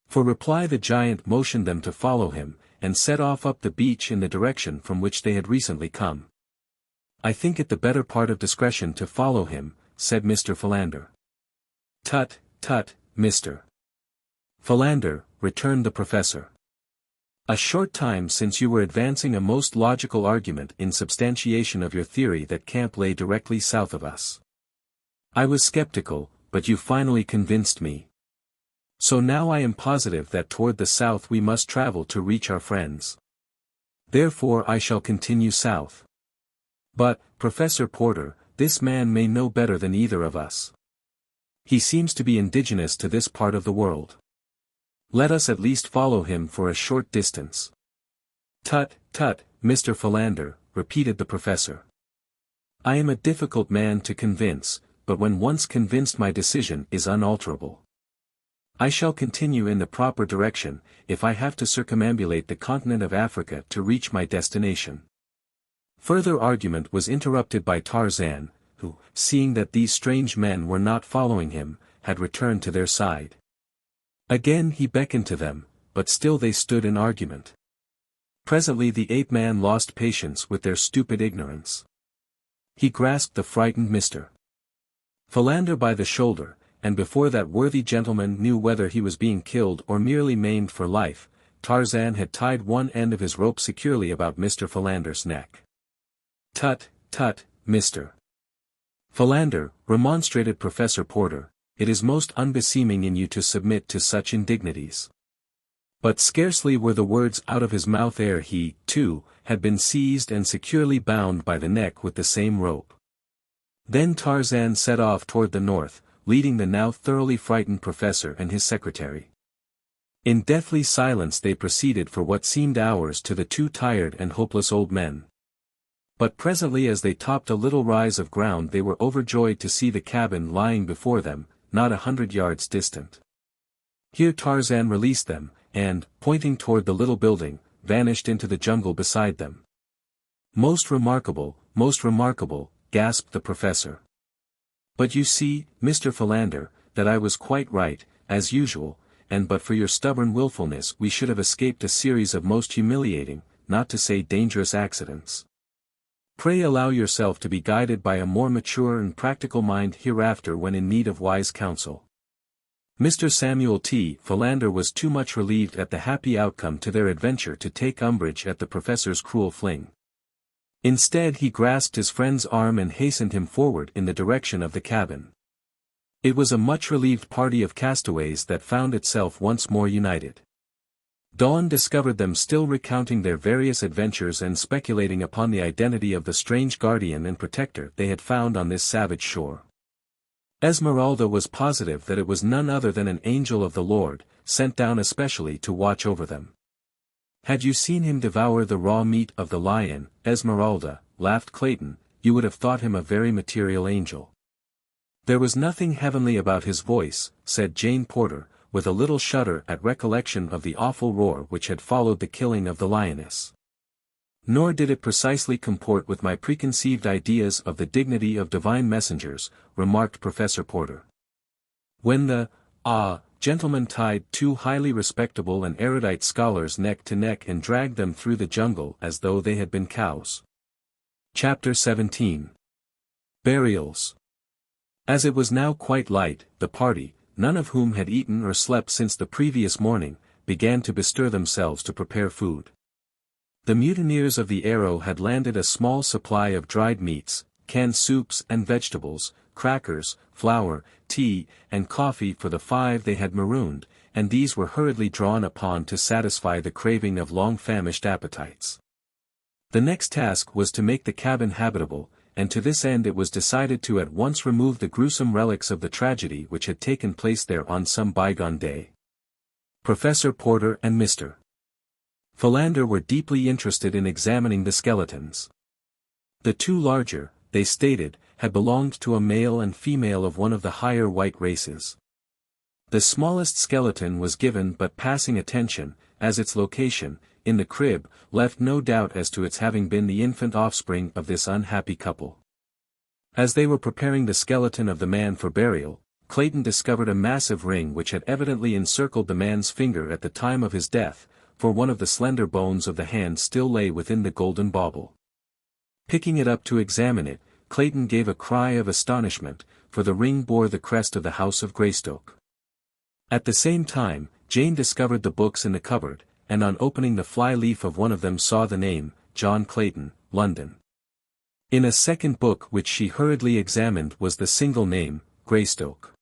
For reply the giant motioned them to follow him, and set off up the beach in the direction from which they had recently come. "I think it the better part of discretion to follow him," said Mr. Philander. "Tut, tut, Mr. Philander," returned the professor. "A short time since you were advancing a most logical argument in substantiation of your theory that camp lay directly south of us. I was skeptical, but you finally convinced me. So now I am positive that toward the south we must travel to reach our friends. Therefore I shall continue south. But, Professor Porter, this man may know better than either of us. He seems to be indigenous to this part of the world. Let us at least follow him for a short distance." "Tut, tut, Mr. Philander," repeated the professor. "I am a difficult man to convince, but when once convinced my decision is unalterable. I shall continue in the proper direction, if I have to circumambulate the continent of Africa to reach my destination." Further argument was interrupted by Tarzan, who, seeing that these strange men were not following him, had returned to their side. Again he beckoned to them, but still they stood in argument. Presently the ape-man lost patience with their stupid ignorance. He grasped the frightened Mr. Philander by the shoulder, and before that worthy gentleman knew whether he was being killed or merely maimed for life, Tarzan had tied one end of his rope securely about Mr. Philander's neck. "Tut, tut, Mr. Philander," remonstrated Professor Porter, "it is most unbeseeming in you to submit to such indignities." But scarcely were the words out of his mouth ere he, too, had been seized and securely bound by the neck with the same rope. Then Tarzan set off toward the north, leading the now thoroughly frightened professor and his secretary. In deathly silence they proceeded for what seemed hours to the two tired and hopeless old men. But presently as they topped a little rise of ground they were overjoyed to see the cabin lying before them, not 100 yards distant. Here Tarzan released them, and, pointing toward the little building, vanished into the jungle beside them. Most remarkable," gasped the professor. "But you see, Mr. Philander, that I was quite right, as usual, and but for your stubborn willfulness we should have escaped a series of most humiliating, not to say dangerous accidents. Pray allow yourself to be guided by a more mature and practical mind hereafter when in need of wise counsel." Mr. Samuel T. Philander was too much relieved at the happy outcome to their adventure to take umbrage at the professor's cruel fling. Instead he grasped his friend's arm and hastened him forward in the direction of the cabin. It was a much relieved party of castaways that found itself once more united. Dawn discovered them still recounting their various adventures and speculating upon the identity of the strange guardian and protector they had found on this savage shore. Esmeralda was positive that it was none other than an angel of the Lord, sent down especially to watch over them. "Had you seen him devour the raw meat of the lion, Esmeralda," laughed Clayton, "you would have thought him a very material angel." "There was nothing heavenly about his voice," said Jane Porter, with a little shudder at recollection of the awful roar which had followed the killing of the lioness. "Nor did it precisely comport with my preconceived ideas of the dignity of divine messengers," remarked Professor Porter. "When the gentleman tied two highly respectable and erudite scholars neck to neck and dragged them through the jungle as though they had been cows." Chapter 17. Burials. As it was now quite light, the party, none of whom had eaten or slept since the previous morning, began to bestir themselves to prepare food. The mutineers of the Arrow had landed a small supply of dried meats, canned soups and vegetables, crackers, flour, tea, and coffee for the 5 they had marooned, and these were hurriedly drawn upon to satisfy the craving of long-famished appetites. The next task was to make the cabin habitable, and to this end it was decided to at once remove the gruesome relics of the tragedy which had taken place there on some bygone day. Professor Porter and Mr. Philander were deeply interested in examining the skeletons. The 2 larger, they stated, had belonged to a male and female of one of the higher white races. The smallest skeleton was given but passing attention, as its location, in the crib, left no doubt as to its having been the infant offspring of this unhappy couple. As they were preparing the skeleton of the man for burial, Clayton discovered a massive ring which had evidently encircled the man's finger at the time of his death, for one of the slender bones of the hand still lay within the golden bauble. Picking it up to examine it, Clayton gave a cry of astonishment, for the ring bore the crest of the House of Greystoke. At the same time, Jane discovered the books in the cupboard, and on opening the fly-leaf of one of them saw the name, John Clayton, London. In a second book which she hurriedly examined was the single name, Greystoke.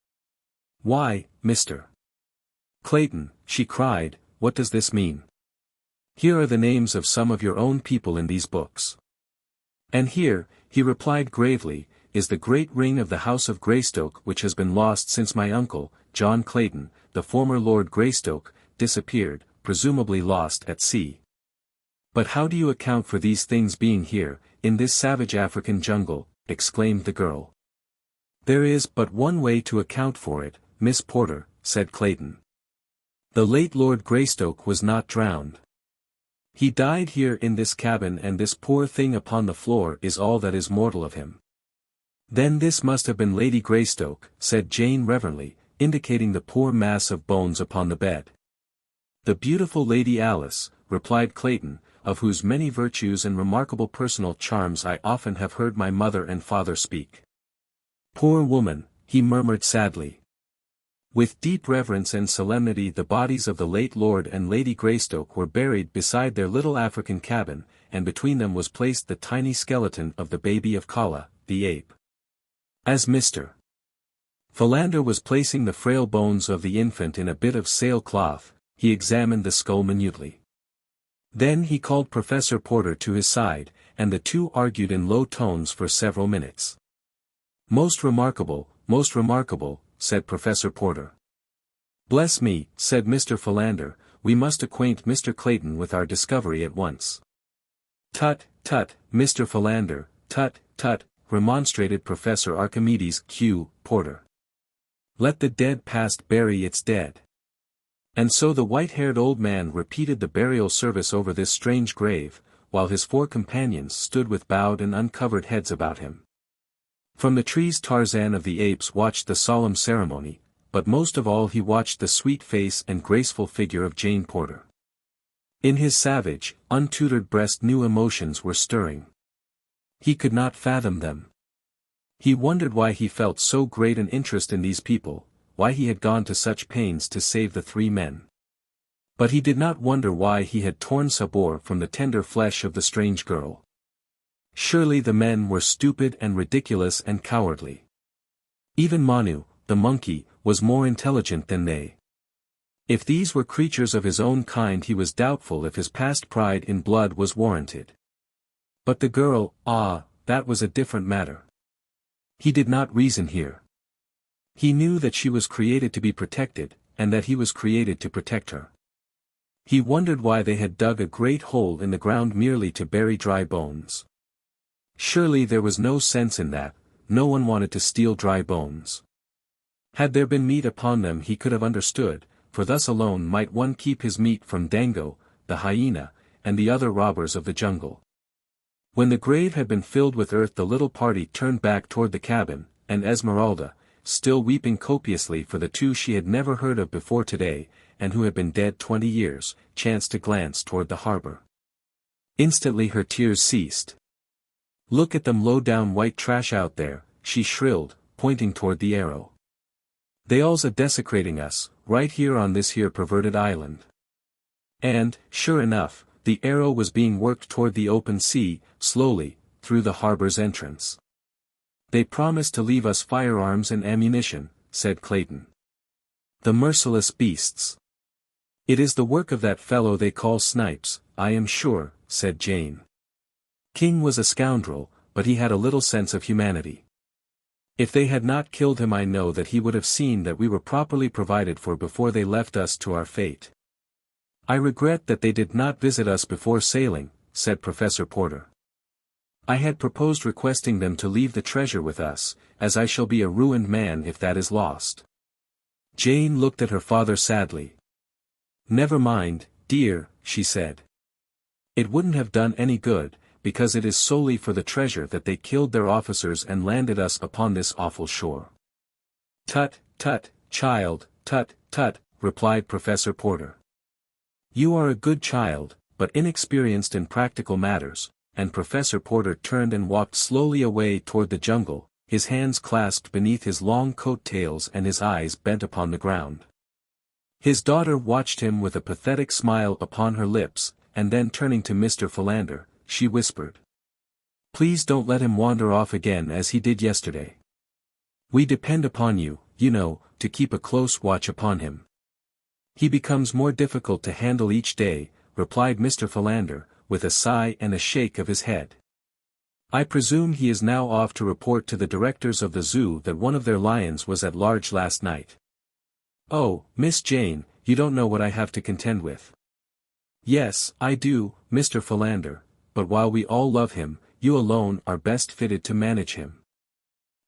"Why, Mr. Clayton," she cried, "what does this mean? Here are the names of some of your own people in these books." "And here," he replied gravely, "is the great ring of the House of Greystoke which has been lost since my uncle, John Clayton, the former Lord Greystoke, disappeared, presumably lost at sea." "But how do you account for these things being here, in this savage African jungle?" exclaimed the girl. "There is but one way to account for it, Miss Porter," said Clayton. "The late Lord Greystoke was not drowned. He died here in this cabin, and this poor thing upon the floor is all that is mortal of him." "Then this must have been Lady Greystoke," said Jane reverently, indicating the poor mass of bones upon the bed. "The beautiful Lady Alice," replied Clayton, "of whose many virtues and remarkable personal charms I often have heard my mother and father speak." "Poor woman," he murmured sadly. With deep reverence and solemnity the bodies of the late Lord and Lady Greystoke were buried beside their little African cabin, and between them was placed the tiny skeleton of the baby of Kala, the ape. As Mr. Philander was placing the frail bones of the infant in a bit of sailcloth, he examined the skull minutely. Then he called Professor Porter to his side, and the two argued in low tones for several minutes. Most remarkable," said Professor Porter. "Bless me," said Mr. Philander, "we must acquaint Mr. Clayton with our discovery at once." "Tut, tut, Mr. Philander, tut, tut," remonstrated Professor Archimedes Q. Porter. "Let the dead past bury its dead." And so the white-haired old man repeated the burial service over this strange grave, while his 4 companions stood with bowed and uncovered heads about him. From the trees Tarzan of the Apes watched the solemn ceremony, but most of all he watched the sweet face and graceful figure of Jane Porter. In his savage, untutored breast new emotions were stirring. He could not fathom them. He wondered why he felt so great an interest in these people, why he had gone to such pains to save the 3 men. But he did not wonder why he had torn Sabor from the tender flesh of the strange girl. Surely the men were stupid and ridiculous and cowardly. Even Manu, the monkey, was more intelligent than they. If these were creatures of his own kind he was doubtful if his past pride in blood was warranted. But the girl, that was a different matter. He did not reason here. He knew that she was created to be protected, and that he was created to protect her. He wondered why they had dug a great hole in the ground merely to bury dry bones. Surely there was no sense in that, no one wanted to steal dry bones. Had there been meat upon them he could have understood, for thus alone might one keep his meat from Dango, the hyena, and the other robbers of the jungle. When the grave had been filled with earth the little party turned back toward the cabin, and Esmeralda, still weeping copiously for the 2 she had never heard of before today, and who had been dead 20 years, chanced to glance toward the harbor. Instantly her tears ceased. "Look at them low-down white trash out there," she shrilled, pointing toward the Arrow. "They all's a desecrating us, right here on this here perverted island." And, sure enough, the Arrow was being worked toward the open sea, slowly, through the harbor's entrance. "They promised to leave us firearms and ammunition," said Clayton. "The merciless beasts. It is the work of that fellow they call Snipes, I am sure," said Jane. "King was a scoundrel, but he had a little sense of humanity. If they had not killed him, I know that he would have seen that we were properly provided for before they left us to our fate." "I regret that they did not visit us before sailing," said Professor Porter. "I had proposed requesting them to leave the treasure with us, as I shall be a ruined man if that is lost." Jane looked at her father sadly. "Never mind, dear," she said. "It wouldn't have done any good, because it is solely for the treasure that they killed their officers and landed us upon this awful shore." "Tut, tut, child, tut, tut," replied Professor Porter. "You are a good child, but inexperienced in practical matters," and Professor Porter turned and walked slowly away toward the jungle, his hands clasped beneath his long coat tails and his eyes bent upon the ground. His daughter watched him with a pathetic smile upon her lips, and then turning to Mr. Philander, she whispered, "Please don't let him wander off again as he did yesterday. We depend upon you, you know, to keep a close watch upon him." "He becomes more difficult to handle each day," replied Mr. Philander, with a sigh and a shake of his head. "I presume he is now off to report to the directors of the zoo that one of their lions was at large last night." "Oh, Miss Jane, you don't know what I have to contend with." "Yes, I do, Mr. Philander, but while we all love him, you alone are best fitted to manage him.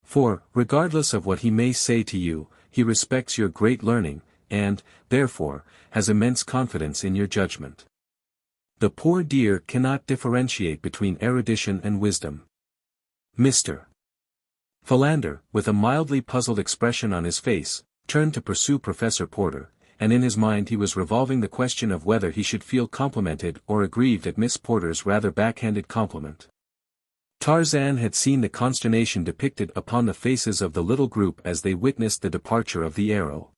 For, regardless of what he may say to you, he respects your great learning, and, therefore, has immense confidence in your judgment. The poor dear cannot differentiate between erudition and wisdom." Mr. Philander, with a mildly puzzled expression on his face, turned to pursue Professor Porter, and in his mind he was revolving the question of whether he should feel complimented or aggrieved at Miss Porter's rather backhanded compliment. Tarzan had seen the consternation depicted upon the faces of the little group as they witnessed the departure of the Arrow.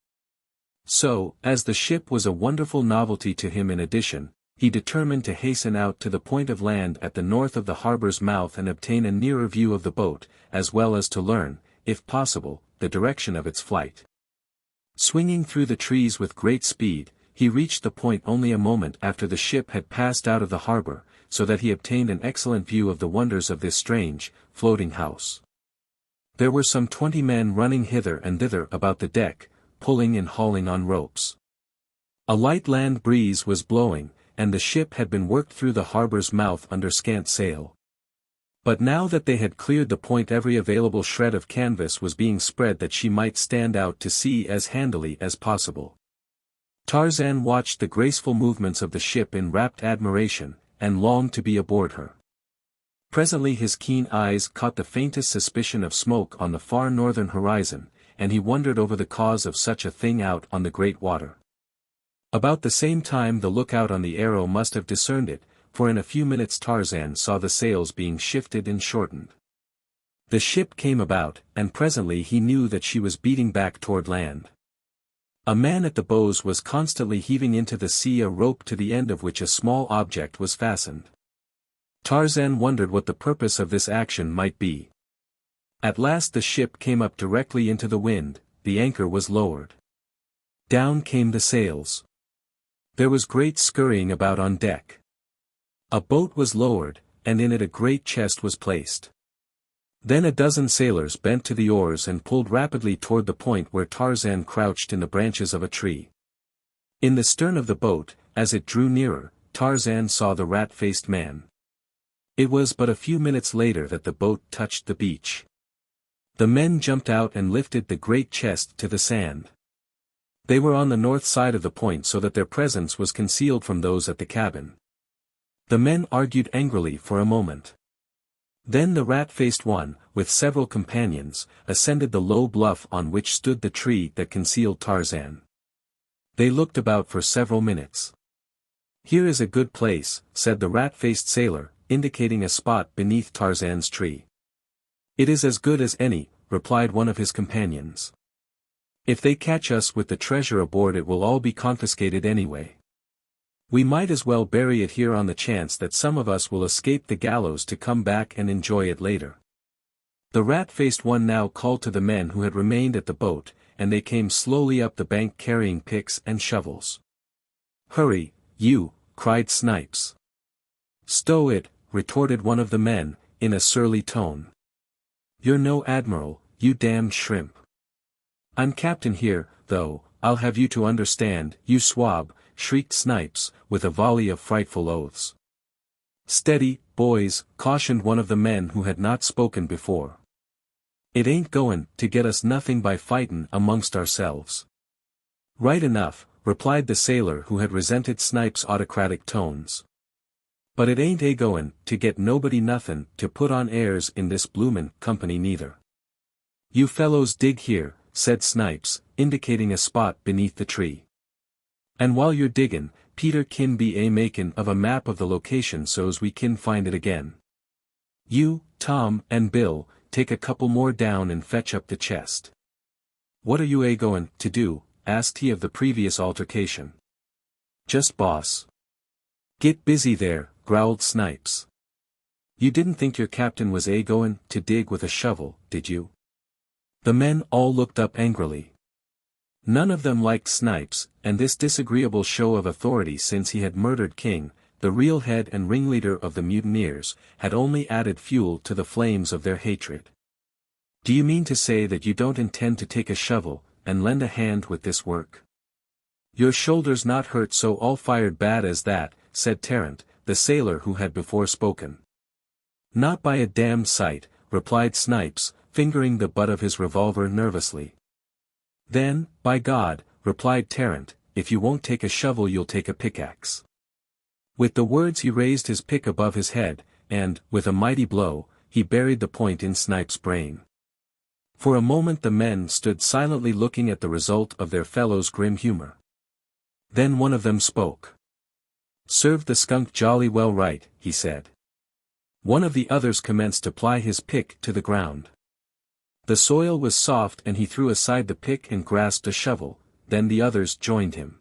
So, as the ship was a wonderful novelty to him in addition, he determined to hasten out to the point of land at the north of the harbor's mouth and obtain a nearer view of the boat, as well as to learn, if possible, the direction of its flight. Swinging through the trees with great speed, he reached the point only a moment after the ship had passed out of the harbor, so that he obtained an excellent view of the wonders of this strange, floating house. There were some 20 men running hither and thither about the deck, pulling and hauling on ropes. A light land breeze was blowing, and the ship had been worked through the harbor's mouth under scant sail. But now that they had cleared the point, every available shred of canvas was being spread that she might stand out to sea as handily as possible. Tarzan watched the graceful movements of the ship in rapt admiration, and longed to be aboard her. Presently his keen eyes caught the faintest suspicion of smoke on the far northern horizon, and he wondered over the cause of such a thing out on the great water. About the same time the lookout on the Arrow must have discerned it, for in a few minutes Tarzan saw the sails being shifted and shortened. The ship came about, and presently he knew that she was beating back toward land. A man at the bows was constantly heaving into the sea a rope to the end of which a small object was fastened. Tarzan wondered what the purpose of this action might be. At last the ship came up directly into the wind, the anchor was lowered. Down came the sails. There was great scurrying about on deck. A boat was lowered, and in it a great chest was placed. Then a dozen sailors bent to the oars and pulled rapidly toward the point where Tarzan crouched in the branches of a tree. In the stern of the boat, as it drew nearer, Tarzan saw the rat-faced man. It was but a few minutes later that the boat touched the beach. The men jumped out and lifted the great chest to the sand. They were on the north side of the point so that their presence was concealed from those at the cabin. The men argued angrily for a moment. Then the rat-faced one, with several companions, ascended the low bluff on which stood the tree that concealed Tarzan. They looked about for several minutes. "Here is a good place," said the rat-faced sailor, indicating a spot beneath Tarzan's tree. "It is as good as any," replied one of his companions. "If they catch us with the treasure aboard it will all be confiscated anyway." We might as well bury it here on the chance that some of us will escape the gallows to come back and enjoy it later. The rat-faced one now called to the men who had remained at the boat, and they came slowly up the bank carrying picks and shovels. "Hurry, you," cried Snipes. "Stow it," retorted one of the men, in a surly tone. "You're no admiral, you damned shrimp." "I'm captain here, though, I'll have you to understand, you swab," shrieked Snipes, with a volley of frightful oaths. "Steady, boys," cautioned one of the men who had not spoken before. "It ain't goin' to get us nothing by fightin' amongst ourselves." "Right enough," replied the sailor who had resented Snipes' autocratic tones. "But it ain't a-goin' to get nobody nothin' to put on airs in this bloomin' company neither." "You fellows dig here," said Snipes, indicating a spot beneath the tree. "And while you're diggin', Peter kin be a-makin' of a map of the location so's we kin find it again. You, Tom, and Bill, take a couple more down and fetch up the chest." "What are you a-goin' to do?" asked he of the previous altercation. "Just boss." "Get busy there," growled Snipes. "You didn't think your captain was a-goin' to dig with a shovel, did you?" The men all looked up angrily. None of them liked Snipes, and this disagreeable show of authority since he had murdered King, the real head and ringleader of the mutineers, had only added fuel to the flames of their hatred. "Do you mean to say that you don't intend to take a shovel, and lend a hand with this work? Your shoulders not hurt so all fired bad as that," said Tarrant, the sailor who had before spoken. "Not by a damned sight," replied Snipes, fingering the butt of his revolver nervously. "Then, by God," replied Tarrant, "if you won't take a shovel you'll take a pickaxe." With the words he raised his pick above his head, and, with a mighty blow, he buried the point in Snipes' brain. For a moment the men stood silently looking at the result of their fellow's grim humor. Then one of them spoke. "Served the skunk jolly well right," he said. One of the others commenced to ply his pick to the ground. The soil was soft and he threw aside the pick and grasped a shovel, then the others joined him.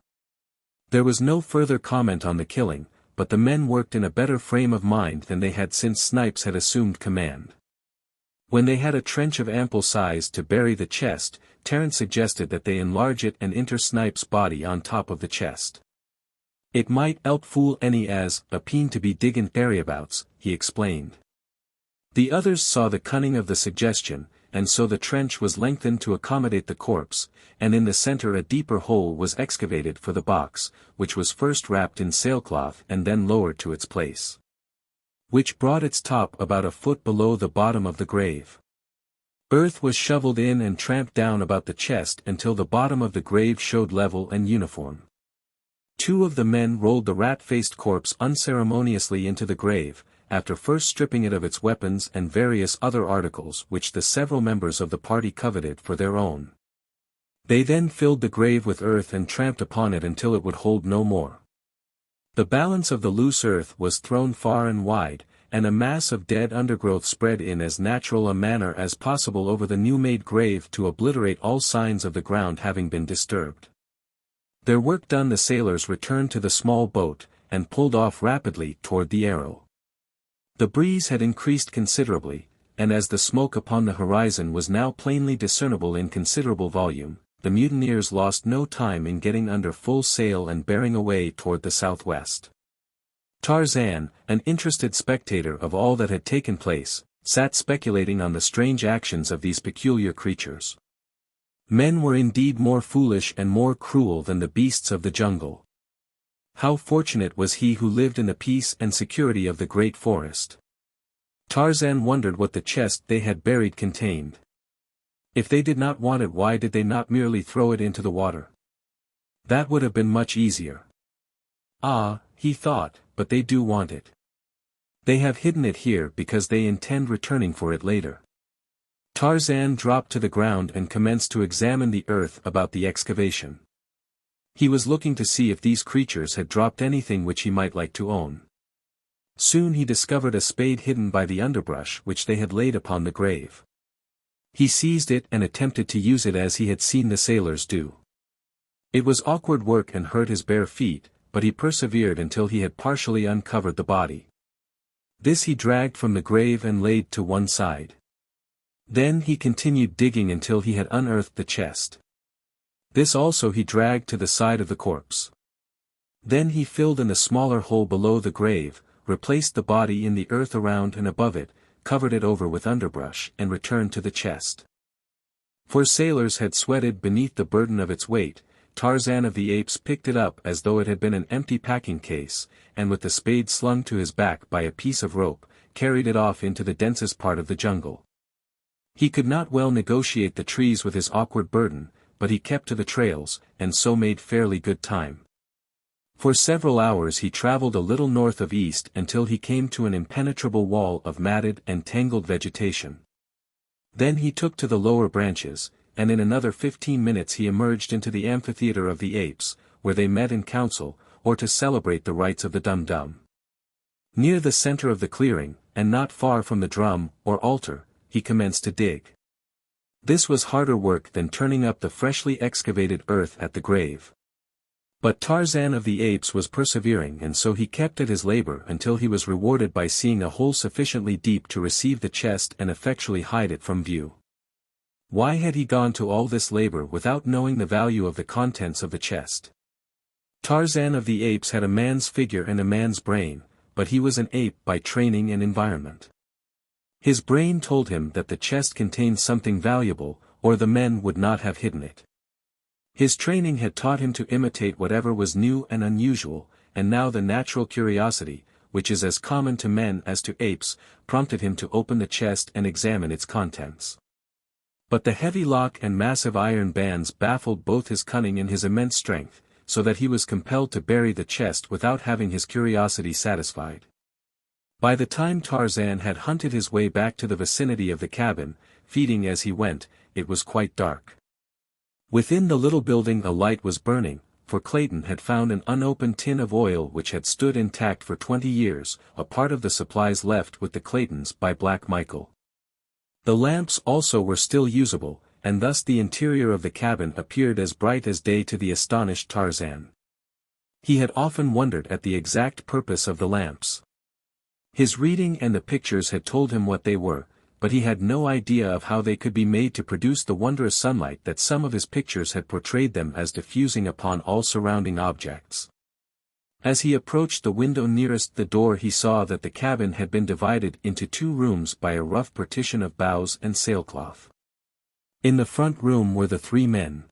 There was no further comment on the killing, but the men worked in a better frame of mind than they had since Snipes had assumed command. When they had a trench of ample size to bury the chest, Terence suggested that they enlarge it and inter Snipes' body on top of the chest. "It might 'elp fool any as a peen to be diggin' buryabouts," he explained. The others saw the cunning of the suggestion, and so the trench was lengthened to accommodate the corpse, and in the center a deeper hole was excavated for the box, which was first wrapped in sailcloth and then lowered to its place, which brought its top about a foot below the bottom of the grave. Earth was shoveled in and tramped down about the chest until the bottom of the grave showed level and uniform. Two of the men rolled the rat-faced corpse unceremoniously into the grave, after first stripping it of its weapons and various other articles which the several members of the party coveted for their own. They then filled the grave with earth and tramped upon it until it would hold no more. The balance of the loose earth was thrown far and wide, and a mass of dead undergrowth spread in as natural a manner as possible over the new-made grave to obliterate all signs of the ground having been disturbed. Their work done, the sailors returned to the small boat, and pulled off rapidly toward the Arrow. The breeze had increased considerably, and as the smoke upon the horizon was now plainly discernible in considerable volume, the mutineers lost no time in getting under full sail and bearing away toward the southwest. Tarzan, an interested spectator of all that had taken place, sat speculating on the strange actions of these peculiar creatures. Men were indeed more foolish and more cruel than the beasts of the jungle. How fortunate was he who lived in the peace and security of the great forest. Tarzan wondered what the chest they had buried contained. If they did not want it, why did they not merely throw it into the water? That would have been much easier. Ah, he thought, but they do want it. They have hidden it here because they intend returning for it later. Tarzan dropped to the ground and commenced to examine the earth about the excavation. He was looking to see if these creatures had dropped anything which he might like to own. Soon he discovered a spade hidden by the underbrush which they had laid upon the grave. He seized it and attempted to use it as he had seen the sailors do. It was awkward work and hurt his bare feet, but he persevered until he had partially uncovered the body. This he dragged from the grave and laid to one side. Then he continued digging until he had unearthed the chest. This also he dragged to the side of the corpse. Then he filled in the smaller hole below the grave, replaced the body in the earth around and above it, covered it over with underbrush and returned to the chest. For sailors had sweated beneath the burden of its weight. Tarzan of the Apes picked it up as though it had been an empty packing case, and with the spade slung to his back by a piece of rope, carried it off into the densest part of the jungle. He could not well negotiate the trees with his awkward burden, but he kept to the trails, and so made fairly good time. For several hours he traveled a little north of east until he came to an impenetrable wall of matted and tangled vegetation. Then he took to the lower branches, and in another 15 minutes he emerged into the amphitheater of the apes, where they met in council, or to celebrate the rites of the dum-dum. Near the center of the clearing, and not far from the drum, or altar, he commenced to dig. This was harder work than turning up the freshly excavated earth at the grave. But Tarzan of the Apes was persevering, and so he kept at his labor until he was rewarded by seeing a hole sufficiently deep to receive the chest and effectually hide it from view. Why had he gone to all this labor without knowing the value of the contents of the chest? Tarzan of the Apes had a man's figure and a man's brain, but he was an ape by training and environment. His brain told him that the chest contained something valuable, or the men would not have hidden it. His training had taught him to imitate whatever was new and unusual, and now the natural curiosity, which is as common to men as to apes, prompted him to open the chest and examine its contents. But the heavy lock and massive iron bands baffled both his cunning and his immense strength, so that he was compelled to bury the chest without having his curiosity satisfied. By the time Tarzan had hunted his way back to the vicinity of the cabin, feeding as he went, it was quite dark. Within the little building a light was burning, for Clayton had found an unopened tin of oil which had stood intact for 20 years, a part of the supplies left with the Claytons by Black Michael. The lamps also were still usable, and thus the interior of the cabin appeared as bright as day to the astonished Tarzan. He had often wondered at the exact purpose of the lamps. His reading and the pictures had told him what they were, but he had no idea of how they could be made to produce the wondrous sunlight that some of his pictures had portrayed them as diffusing upon all surrounding objects. As he approached the window nearest the door he saw that the cabin had been divided into 2 rooms by a rough partition of boughs and sailcloth. In the front room were the 3 men.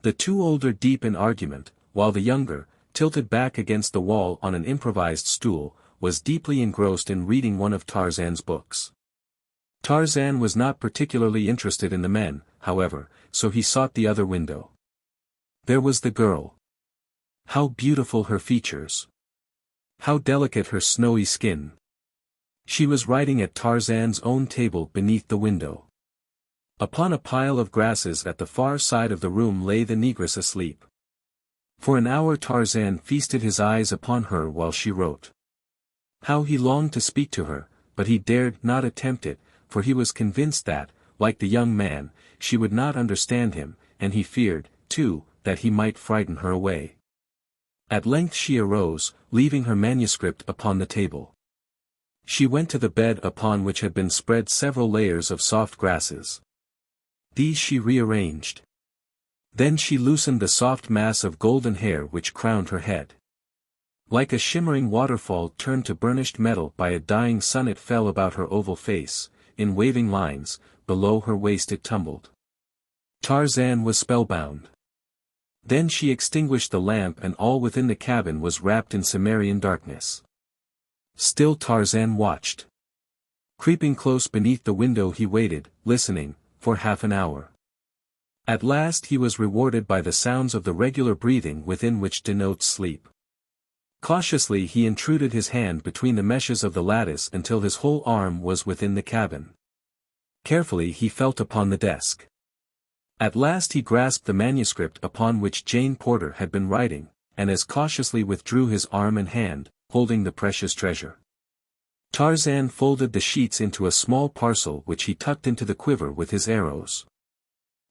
The 2 older deep in argument, while the younger, tilted back against the wall on an improvised stool, was deeply engrossed in reading one of Tarzan's books. Tarzan was not particularly interested in the men, however, so he sought the other window. There was the girl. How beautiful her features! How delicate her snowy skin! She was writing at Tarzan's own table beneath the window. Upon a pile of grasses at the far side of the room lay the negress asleep. For an hour Tarzan feasted his eyes upon her while she wrote. How he longed to speak to her, but he dared not attempt it, for he was convinced that, like the young man, she would not understand him, and he feared, too, that he might frighten her away. At length she arose, leaving her manuscript upon the table. She went to the bed upon which had been spread several layers of soft grasses. These she rearranged. Then she loosened the soft mass of golden hair which crowned her head. Like a shimmering waterfall turned to burnished metal by a dying sun, it fell about her oval face, in waving lines, below her waist it tumbled. Tarzan was spellbound. Then she extinguished the lamp and all within the cabin was wrapped in Cimmerian darkness. Still Tarzan watched. Creeping close beneath the window he waited, listening, for half an hour. At last he was rewarded by the sounds of the regular breathing within which denotes sleep. Cautiously he intruded his hand between the meshes of the lattice until his whole arm was within the cabin. Carefully he felt upon the desk. At last he grasped the manuscript upon which Jane Porter had been writing, and as cautiously withdrew his arm and hand, holding the precious treasure. Tarzan folded the sheets into a small parcel which he tucked into the quiver with his arrows.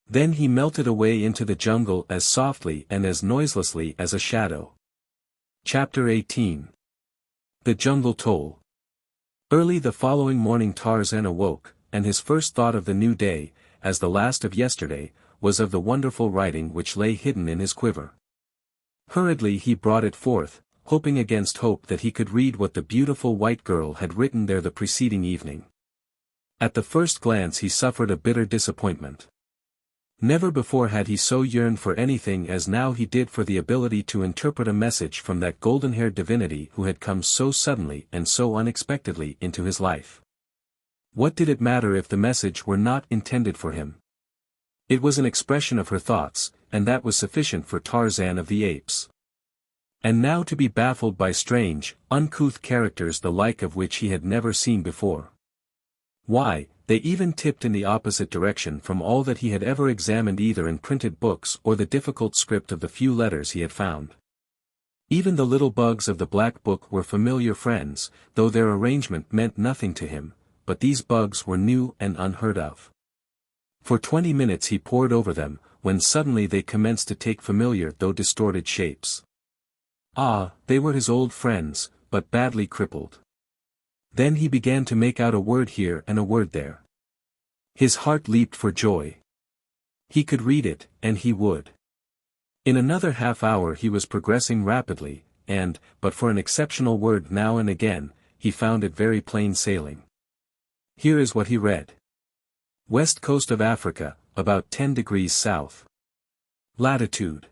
Then he melted away into the jungle as softly and as noiselessly as a shadow. Chapter 18. The Jungle Toll. Early the following morning Tarzan awoke, and his first thought of the new day, as the last of yesterday, was of the wonderful writing which lay hidden in his quiver. Hurriedly he brought it forth, hoping against hope that he could read what the beautiful white girl had written there the preceding evening. At the first glance he suffered a bitter disappointment. Never before had he so yearned for anything as now he did for the ability to interpret a message from that golden-haired divinity who had come so suddenly and so unexpectedly into his life. What did it matter if the message were not intended for him? It was an expression of her thoughts, and that was sufficient for Tarzan of the Apes. And now to be baffled by strange, uncouth characters the like of which he had never seen before. Why, they even tipped in the opposite direction from all that he had ever examined either in printed books or the difficult script of the few letters he had found. Even the little bugs of the black book were familiar friends, though their arrangement meant nothing to him, but these bugs were new and unheard of. For 20 minutes he pored over them, when suddenly they commenced to take familiar though distorted shapes. Ah, they were his old friends, but badly crippled. Then he began to make out a word here and a word there. His heart leaped for joy. He could read it, and he would. In another half-hour he was progressing rapidly, and, but for an exceptional word now and again, he found it very plain sailing. Here is what he read. West coast of Africa, about 10 degrees south. Latitude.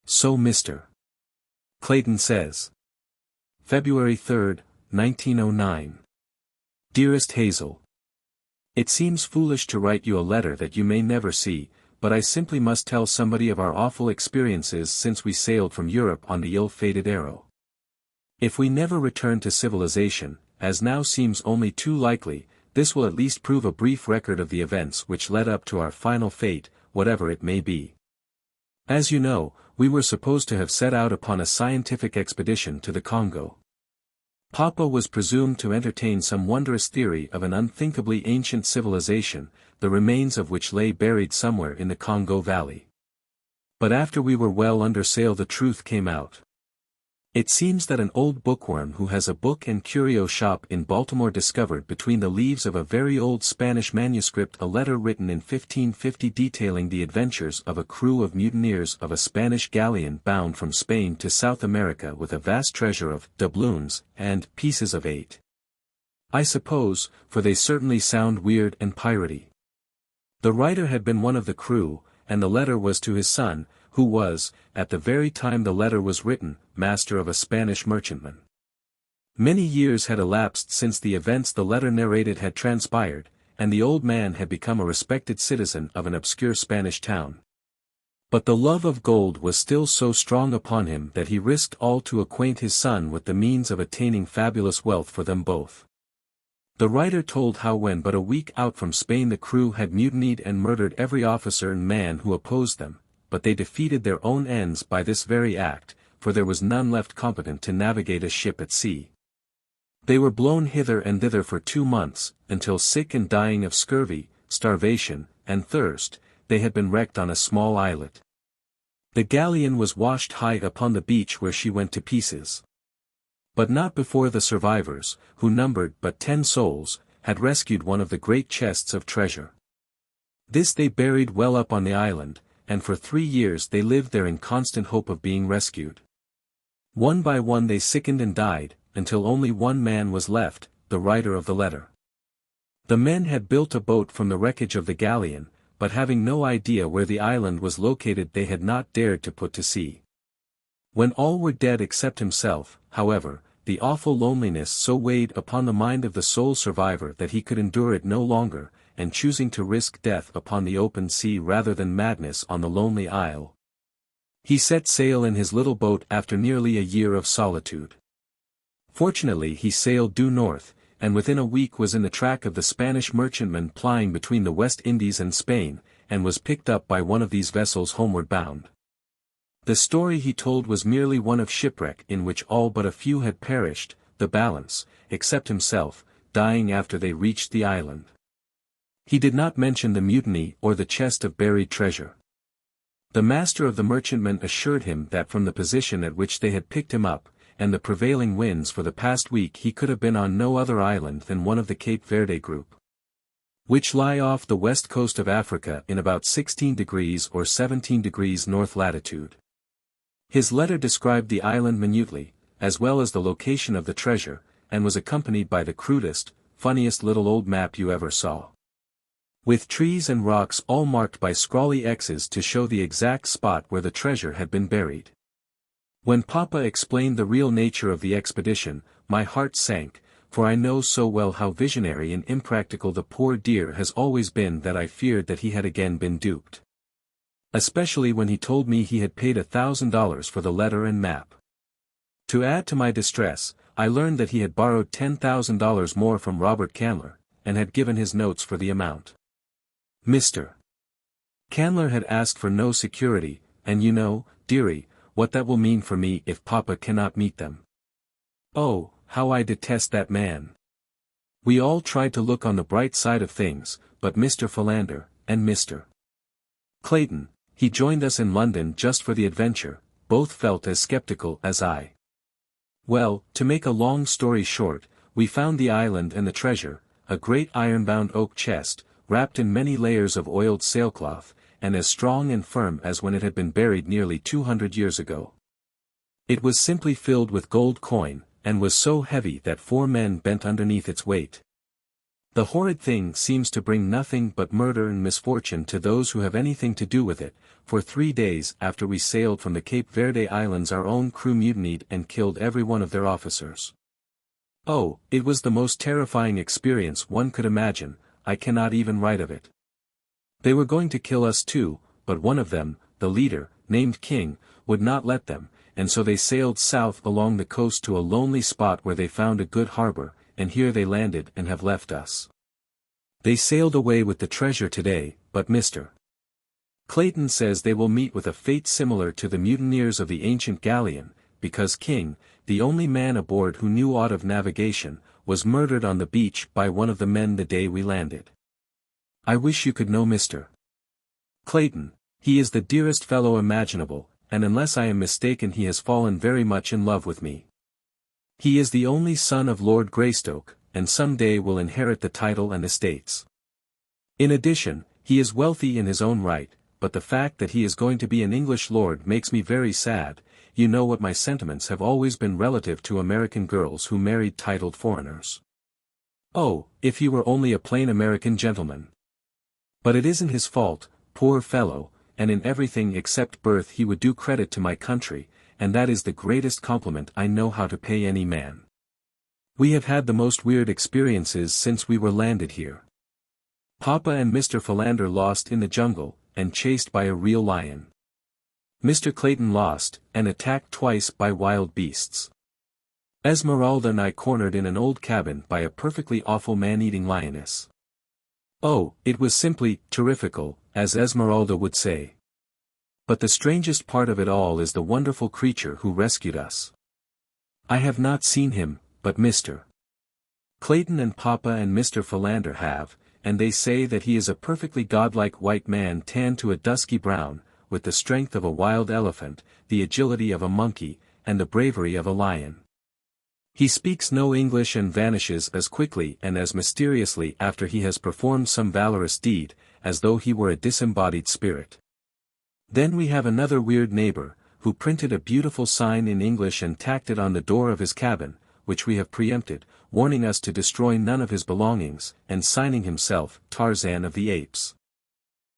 So Mr. Clayton says. February 3rd, 1909. Dearest Hazel. It seems foolish to write you a letter that you may never see, but I simply must tell somebody of our awful experiences since we sailed from Europe on the ill-fated Arrow. If we never return to civilization, as now seems only too likely, this will at least prove a brief record of the events which led up to our final fate, whatever it may be. As you know, we were supposed to have set out upon a scientific expedition to the Congo. Papa was presumed to entertain some wondrous theory of an unthinkably ancient civilization, the remains of which lay buried somewhere in the Congo Valley. But after we were well under sail the truth came out. It seems that an old bookworm who has a book and curio shop in Baltimore discovered between the leaves of a very old Spanish manuscript a letter written in 1550 detailing the adventures of a crew of mutineers of a Spanish galleon bound from Spain to South America with a vast treasure of doubloons and pieces of eight. I suppose, for they certainly sound weird and piratey. The writer had been one of the crew, and the letter was to his son, who was, at the very time the letter was written, master of a Spanish merchantman. Many years had elapsed since the events the letter narrated had transpired, and the old man had become a respected citizen of an obscure Spanish town. But the love of gold was still so strong upon him that he risked all to acquaint his son with the means of attaining fabulous wealth for them both. The writer told how when but a week out from Spain the crew had mutinied and murdered every officer and man who opposed them, but they defeated their own ends by this very act, for there was none left competent to navigate a ship at sea. They were blown hither and thither for 2 months, until sick and dying of scurvy, starvation, and thirst, they had been wrecked on a small islet. The galleon was washed high upon the beach where she went to pieces. But not before the survivors, who numbered but 10 souls, had rescued one of the great chests of treasure. This they buried well up on the island, and for 3 years they lived there in constant hope of being rescued. One by one they sickened and died, until only one man was left, the writer of the letter. The men had built a boat from the wreckage of the galleon, but having no idea where the island was located they had not dared to put to sea. When all were dead except himself, however, the awful loneliness so weighed upon the mind of the sole survivor that he could endure it no longer, and choosing to risk death upon the open sea rather than madness on the lonely isle, he set sail in his little boat after nearly a year of solitude. Fortunately he sailed due north, and within a week was in the track of the Spanish merchantman plying between the West Indies and Spain, and was picked up by one of these vessels homeward bound. The story he told was merely one of shipwreck in which all but a few had perished, the balance, except himself, dying after they reached the island. He did not mention the mutiny or the chest of buried treasure. The master of the merchantman assured him that from the position at which they had picked him up, and the prevailing winds for the past week he could have been on no other island than one of the Cape Verde group, which lie off the west coast of Africa in about 16 degrees or 17 degrees north latitude. His letter described the island minutely, as well as the location of the treasure, and was accompanied by the crudest, funniest little old map you ever saw, with trees and rocks all marked by scrawly X's to show the exact spot where the treasure had been buried. When Papa explained the real nature of the expedition, my heart sank, for I know so well how visionary and impractical the poor dear has always been that I feared that he had again been duped. Especially when he told me he had paid $1,000 for the letter and map. To add to my distress, I learned that he had borrowed $10,000 more from Robert Candler, and had given his notes for the amount. Mr. Candler had asked for no security, and you know, dearie, what that will mean for me if Papa cannot meet them. Oh, how I detest that man. We all tried to look on the bright side of things, but Mr. Philander, and Mr. Clayton, he joined us in London just for the adventure, both felt as skeptical as I. Well, to make a long story short, we found the island and the treasure, a great iron-bound oak chest, wrapped in many layers of oiled sailcloth, and as strong and firm as when it had been buried nearly 200 years ago. It was simply filled with gold coin, and was so heavy that 4 men bent underneath its weight. The horrid thing seems to bring nothing but murder and misfortune to those who have anything to do with it, for 3 days after we sailed from the Cape Verde Islands our own crew mutinied and killed every one of their officers. Oh, it was the most terrifying experience one could imagine, I cannot even write of it. They were going to kill us too, but one of them, the leader, named King, would not let them, and so they sailed south along the coast to a lonely spot where they found a good harbor, and here they landed and have left us. They sailed away with the treasure today, but Mr. Clayton says they will meet with a fate similar to the mutineers of the ancient galleon, because King, the only man aboard who knew aught of navigation, was murdered on the beach by one of the men the day we landed. I wish you could know Mr. Clayton. He is the dearest fellow imaginable, and unless I am mistaken he has fallen very much in love with me. He is the only son of Lord Greystoke, and some day will inherit the title and estates. In addition, he is wealthy in his own right, but the fact that he is going to be an English lord makes me very sad. You know what my sentiments have always been relative to American girls who married titled foreigners. Oh, if he were only a plain American gentleman. But it isn't his fault, poor fellow, and in everything except birth he would do credit to my country, and that is the greatest compliment I know how to pay any man. We have had the most weird experiences since we were landed here. Papa and Mr. Philander lost in the jungle, and chased by a real lion. Mr. Clayton lost, and attacked twice by wild beasts. Esmeralda and I cornered in an old cabin by a perfectly awful man-eating lioness. Oh, it was simply terrifical, as Esmeralda would say. But the strangest part of it all is the wonderful creature who rescued us. I have not seen him, but Mr. Clayton and Papa and Mr. Philander have, and they say that he is a perfectly godlike white man tanned to a dusky brown, with the strength of a wild elephant, the agility of a monkey, and the bravery of a lion. He speaks no English and vanishes as quickly and as mysteriously after he has performed some valorous deed, as though he were a disembodied spirit. Then we have another weird neighbor, who printed a beautiful sign in English and tacked it on the door of his cabin, which we have preempted, warning us to destroy none of his belongings, and signing himself Tarzan of the Apes.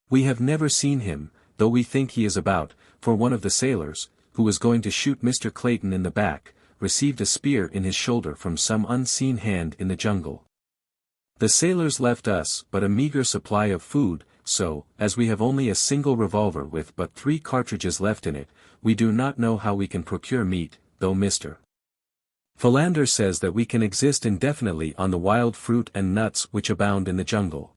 We have never seen him, though we think he is about, for one of the sailors, who was going to shoot Mr. Clayton in the back, received a spear in his shoulder from some unseen hand in the jungle. The sailors left us but a meager supply of food, so, as we have only a single revolver with but 3 cartridges left in it, we do not know how we can procure meat, though Mr. Philander says that we can exist indefinitely on the wild fruit and nuts which abound in the jungle.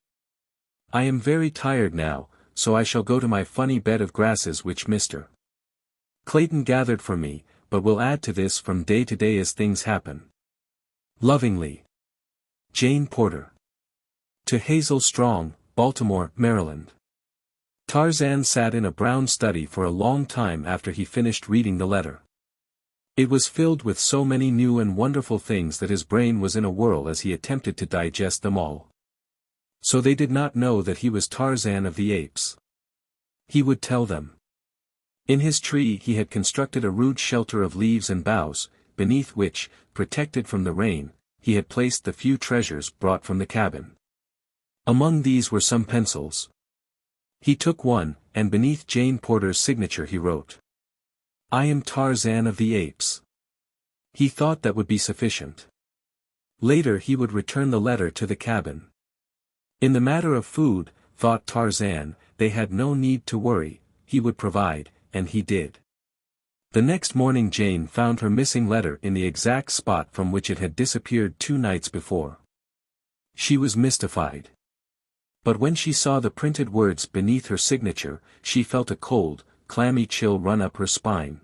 I am very tired now, so I shall go to my funny bed of grasses which Mr. Clayton gathered for me, but will add to this from day to day as things happen. Lovingly, Jane Porter. To Hazel Strong, Baltimore, Maryland. Tarzan sat in a brown study for a long time after he finished reading the letter. It was filled with so many new and wonderful things that his brain was in a whirl as he attempted to digest them all. So they did not know that he was Tarzan of the Apes. He would tell them. In his tree he had constructed a rude shelter of leaves and boughs, beneath which, protected from the rain, he had placed the few treasures brought from the cabin. Among these were some pencils. He took one, and beneath Jane Porter's signature he wrote, "I am Tarzan of the Apes." He thought that would be sufficient. Later he would return the letter to the cabin. In the matter of food, thought Tarzan, they had no need to worry, he would provide, and he did. The next morning Jane found her missing letter in the exact spot from which it had disappeared 2 nights before. She was mystified. But when she saw the printed words beneath her signature, she felt a cold, clammy chill run up her spine.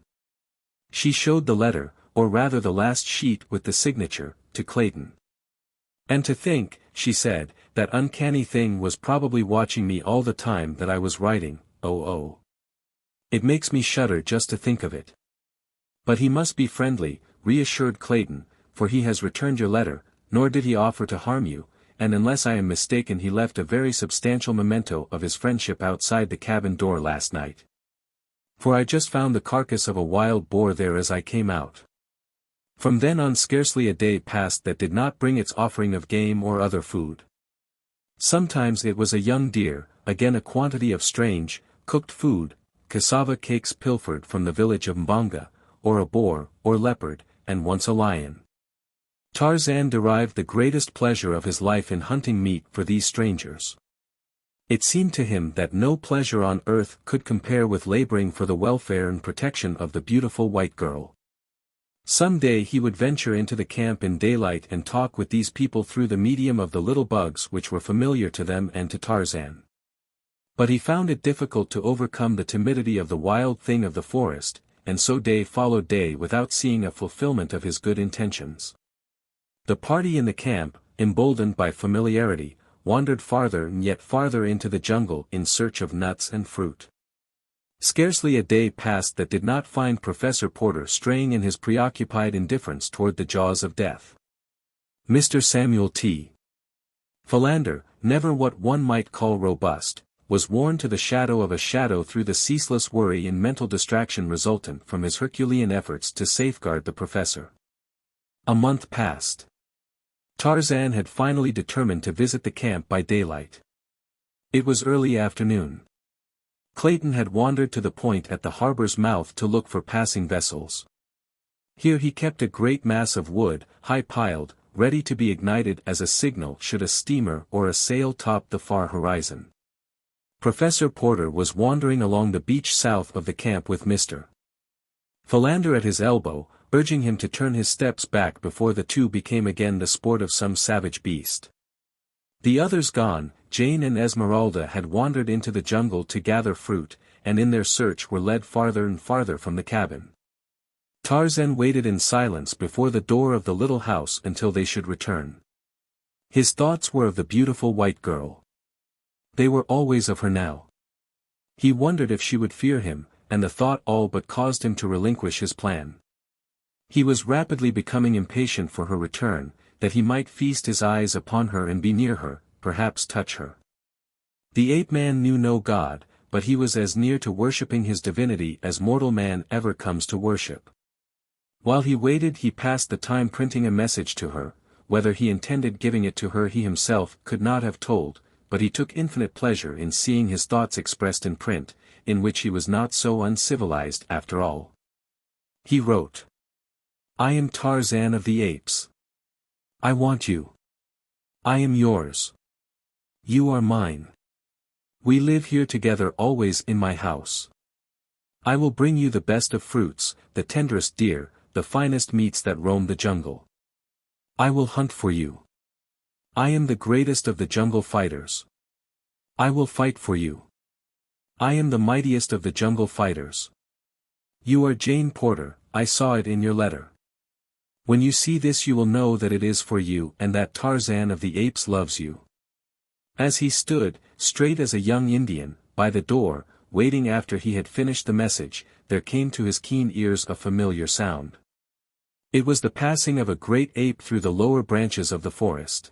She showed the letter, or rather the last sheet with the signature, to Clayton. "And to think," she said, "that uncanny thing was probably watching me all the time that I was writing, oh. It makes me shudder just to think of it." "But he must be friendly," reassured Clayton, "for he has returned your letter, nor did he offer to harm you, and unless I am mistaken he left a very substantial memento of his friendship outside the cabin door last night. For I just found the carcass of a wild boar there as I came out." From then on scarcely a day passed that did not bring its offering of game or other food. Sometimes it was a young deer, again a quantity of strange, cooked food, cassava cakes pilfered from the village of Mbonga, or a boar, or leopard, and once a lion. Tarzan derived the greatest pleasure of his life in hunting meat for these strangers. It seemed to him that no pleasure on earth could compare with laboring for the welfare and protection of the beautiful white girl. Some day he would venture into the camp in daylight and talk with these people through the medium of the little bugs which were familiar to them and to Tarzan. But he found it difficult to overcome the timidity of the wild thing of the forest, and so day followed day without seeing a fulfillment of his good intentions. The party in the camp, emboldened by familiarity, wandered farther and yet farther into the jungle in search of nuts and fruit. Scarcely a day passed that did not find Professor Porter straying in his preoccupied indifference toward the jaws of death. Mr. Samuel T. Philander, never what one might call robust, was worn to the shadow of a shadow through the ceaseless worry and mental distraction resultant from his Herculean efforts to safeguard the professor. A month passed. Tarzan had finally determined to visit the camp by daylight. It was early afternoon. Clayton had wandered to the point at the harbor's mouth to look for passing vessels. Here he kept a great mass of wood, high-piled, ready to be ignited as a signal should a steamer or a sail top the far horizon. Professor Porter was wandering along the beach south of the camp with Mr. Philander at his elbow, urging him to turn his steps back before the two became again the sport of some savage beast. The others gone, Jane and Esmeralda had wandered into the jungle to gather fruit, and in their search were led farther and farther from the cabin. Tarzan waited in silence before the door of the little house until they should return. His thoughts were of the beautiful white girl. They were always of her now. He wondered if she would fear him, and the thought all but caused him to relinquish his plan. He was rapidly becoming impatient for her return, that he might feast his eyes upon her and be near her, perhaps touch her. The ape-man knew no god, but he was as near to worshipping his divinity as mortal man ever comes to worship. While he waited he passed the time printing a message to her, whether he intended giving it to her he himself could not have told, but he took infinite pleasure in seeing his thoughts expressed in print, in which he was not so uncivilized after all. He wrote, "I am Tarzan of the Apes. I want you. I am yours. You are mine. We live here together always in my house. I will bring you the best of fruits, the tenderest deer, the finest meats that roam the jungle. I will hunt for you. I am the greatest of the jungle fighters. I will fight for you. I am the mightiest of the jungle fighters. You are Jane Porter, I saw it in your letter. When you see this you will know that it is for you and that Tarzan of the Apes loves you." As he stood, straight as a young Indian, by the door, waiting after he had finished the message, there came to his keen ears a familiar sound. It was the passing of a great ape through the lower branches of the forest.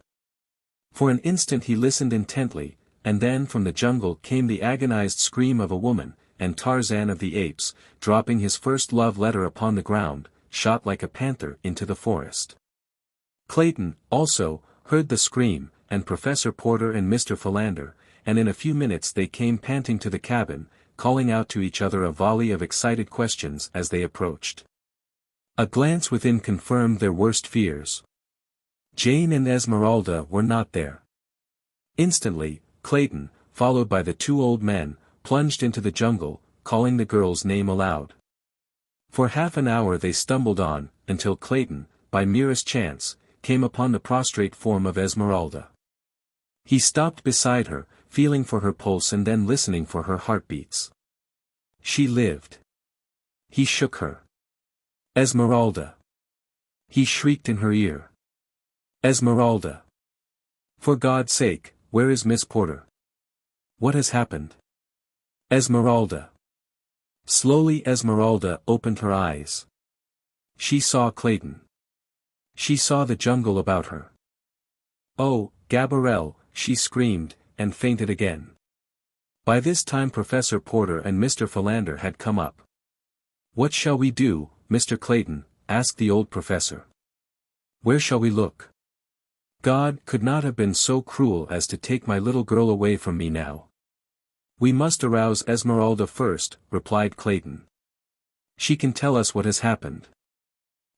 For an instant he listened intently, and then from the jungle came the agonized scream of a woman, and Tarzan of the Apes, dropping his first love letter upon the ground, shot like a panther into the forest. Clayton, also, heard the scream, and Professor Porter and Mr. Philander, and in a few minutes they came panting to the cabin, calling out to each other a volley of excited questions as they approached. A glance within confirmed their worst fears. Jane and Esmeralda were not there. Instantly, Clayton, followed by the two old men, plunged into the jungle, calling the girl's name aloud. For half an hour they stumbled on, until Clayton, by merest chance, came upon the prostrate form of Esmeralda. He stopped beside her, feeling for her pulse and then listening for her heartbeats. She lived. He shook her. Esmeralda. He shrieked in her ear. Esmeralda. For God's sake, where is Miss Porter? What has happened? Esmeralda. Slowly Esmeralda opened her eyes. She saw Clayton. She saw the jungle about her. Oh, Gabrielle, she screamed, and fainted again. By this time Professor Porter and Mr. Philander had come up. What shall we do, Mr. Clayton? Asked the old professor. Where shall we look? God could not have been so cruel as to take my little girl away from me now. We must arouse Esmeralda first, replied Clayton. She can tell us what has happened.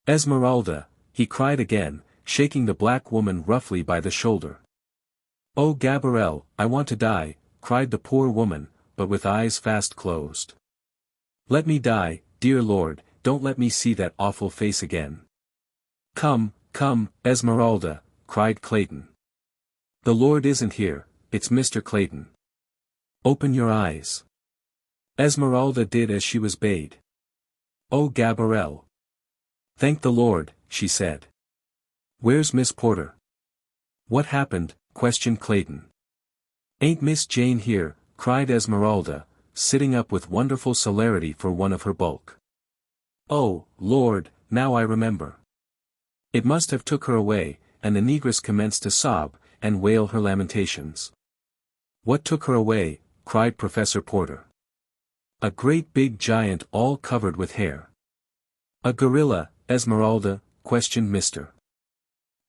Esmeralda, he cried again, shaking the black woman roughly by the shoulder. Oh Gabrielle, I want to die, cried the poor woman, but with eyes fast closed. Let me die, dear Lord, don't let me see that awful face again. Come, come, Esmeralda, cried Clayton. The Lord isn't here, it's Mr. Clayton. Open your eyes. Esmeralda did as she was bade. Oh Gabrielle. Thank the Lord, she said. Where's Miss Porter? What happened? Questioned Clayton. Ain't Miss Jane here? Cried Esmeralda, sitting up with wonderful celerity for one of her bulk. Oh, Lord, now I remember. It must have took her away, and the negress commenced to sob, and wail her lamentations. What took her away? Cried Professor Porter. A great big giant all covered with hair. A gorilla, Esmeralda, questioned Mr.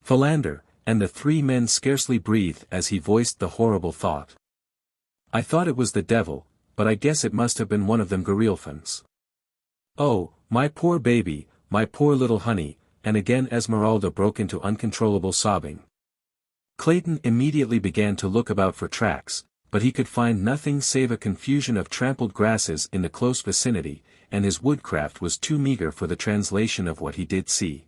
Philander, and the three men scarcely breathed as he voiced the horrible thought. I thought it was the devil, but I guess it must have been one of them gorillfans. Oh, my poor baby, my poor little honey, and again Esmeralda broke into uncontrollable sobbing. Clayton immediately began to look about for tracks, but he could find nothing save a confusion of trampled grasses in the close vicinity, and his woodcraft was too meager for the translation of what he did see.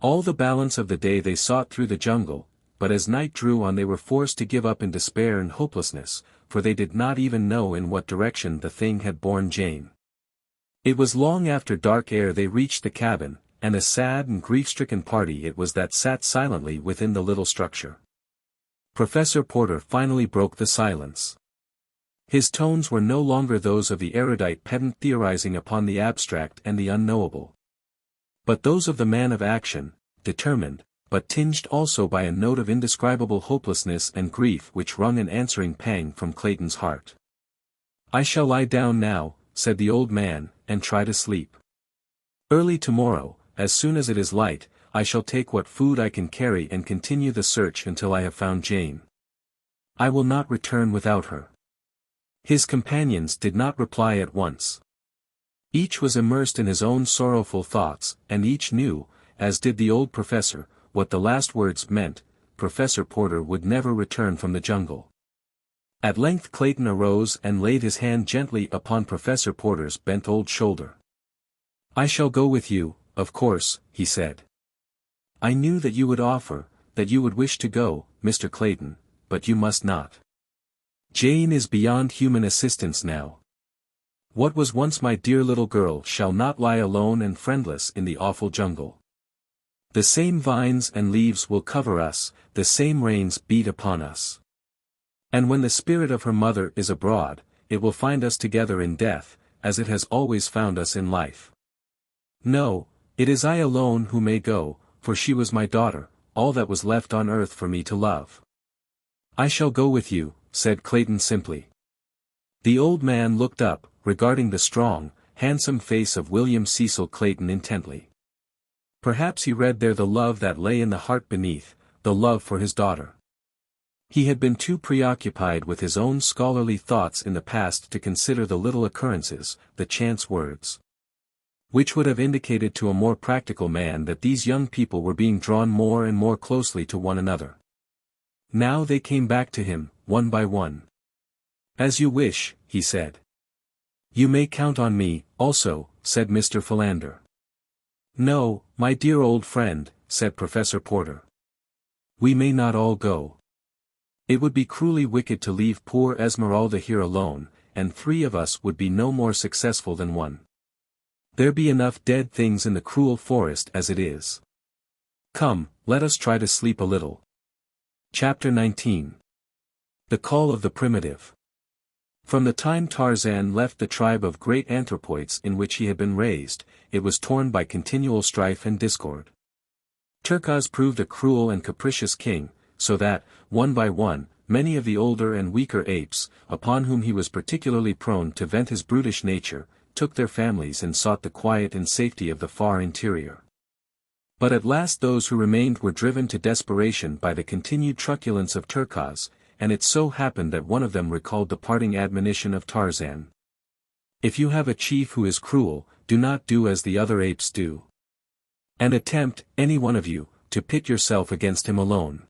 All the balance of the day they sought through the jungle, but as night drew on they were forced to give up in despair and hopelessness, for they did not even know in what direction the thing had borne Jane. It was long after dark ere they reached the cabin, and a sad and grief-stricken party it was that sat silently within the little structure. Professor Porter finally broke the silence. His tones were no longer those of the erudite pedant theorizing upon the abstract and the unknowable, but those of the man of action, determined, but tinged also by a note of indescribable hopelessness and grief which wrung an answering pang from Clayton's heart. I shall lie down now, said the old man, and try to sleep. Early tomorrow, as soon as it is light, I shall take what food I can carry and continue the search until I have found Jane. I will not return without her. His companions did not reply at once. Each was immersed in his own sorrowful thoughts, and each knew, as did the old professor, what the last words meant. Professor Porter would never return from the jungle. At length Clayton arose and laid his hand gently upon Professor Porter's bent old shoulder. I shall go with you, of course, he said. I knew that you would offer, that you would wish to go, Mr. Clayton, but you must not. Jane is beyond human assistance now. What was once my dear little girl shall not lie alone and friendless in the awful jungle. The same vines and leaves will cover us, the same rains beat upon us. And when the spirit of her mother is abroad, it will find us together in death, as it has always found us in life. No, it is I alone who may go, for she was my daughter, all that was left on earth for me to love. I shall go with you, said Clayton simply. The old man looked up, regarding the strong, handsome face of William Cecil Clayton intently. Perhaps he read there the love that lay in the heart beneath, the love for his daughter. He had been too preoccupied with his own scholarly thoughts in the past to consider the little occurrences, the chance words, which would have indicated to a more practical man that these young people were being drawn more and more closely to one another. Now they came back to him, one by one. As you wish, he said. You may count on me, also, said Mr. Philander. No, my dear old friend, said Professor Porter. We may not all go. It would be cruelly wicked to leave poor Esmeralda here alone, and 3 of us would be no more successful than 1. There be enough dead things in the cruel forest as it is. Come, let us try to sleep a little. Chapter 19. The Call of the Primitive. From the time Tarzan left the tribe of great anthropoids in which he had been raised, it was torn by continual strife and discord. Turquoise proved a cruel and capricious king, so that, one by one, many of the older and weaker apes, upon whom he was particularly prone to vent his brutish nature, took their families and sought the quiet and safety of the far interior. But at last those who remained were driven to desperation by the continued truculence of Turquoise, and it so happened that one of them recalled the parting admonition of Tarzan. If you have a chief who is cruel, do not do as the other apes do. And attempt, any one of you, to pit yourself against him alone.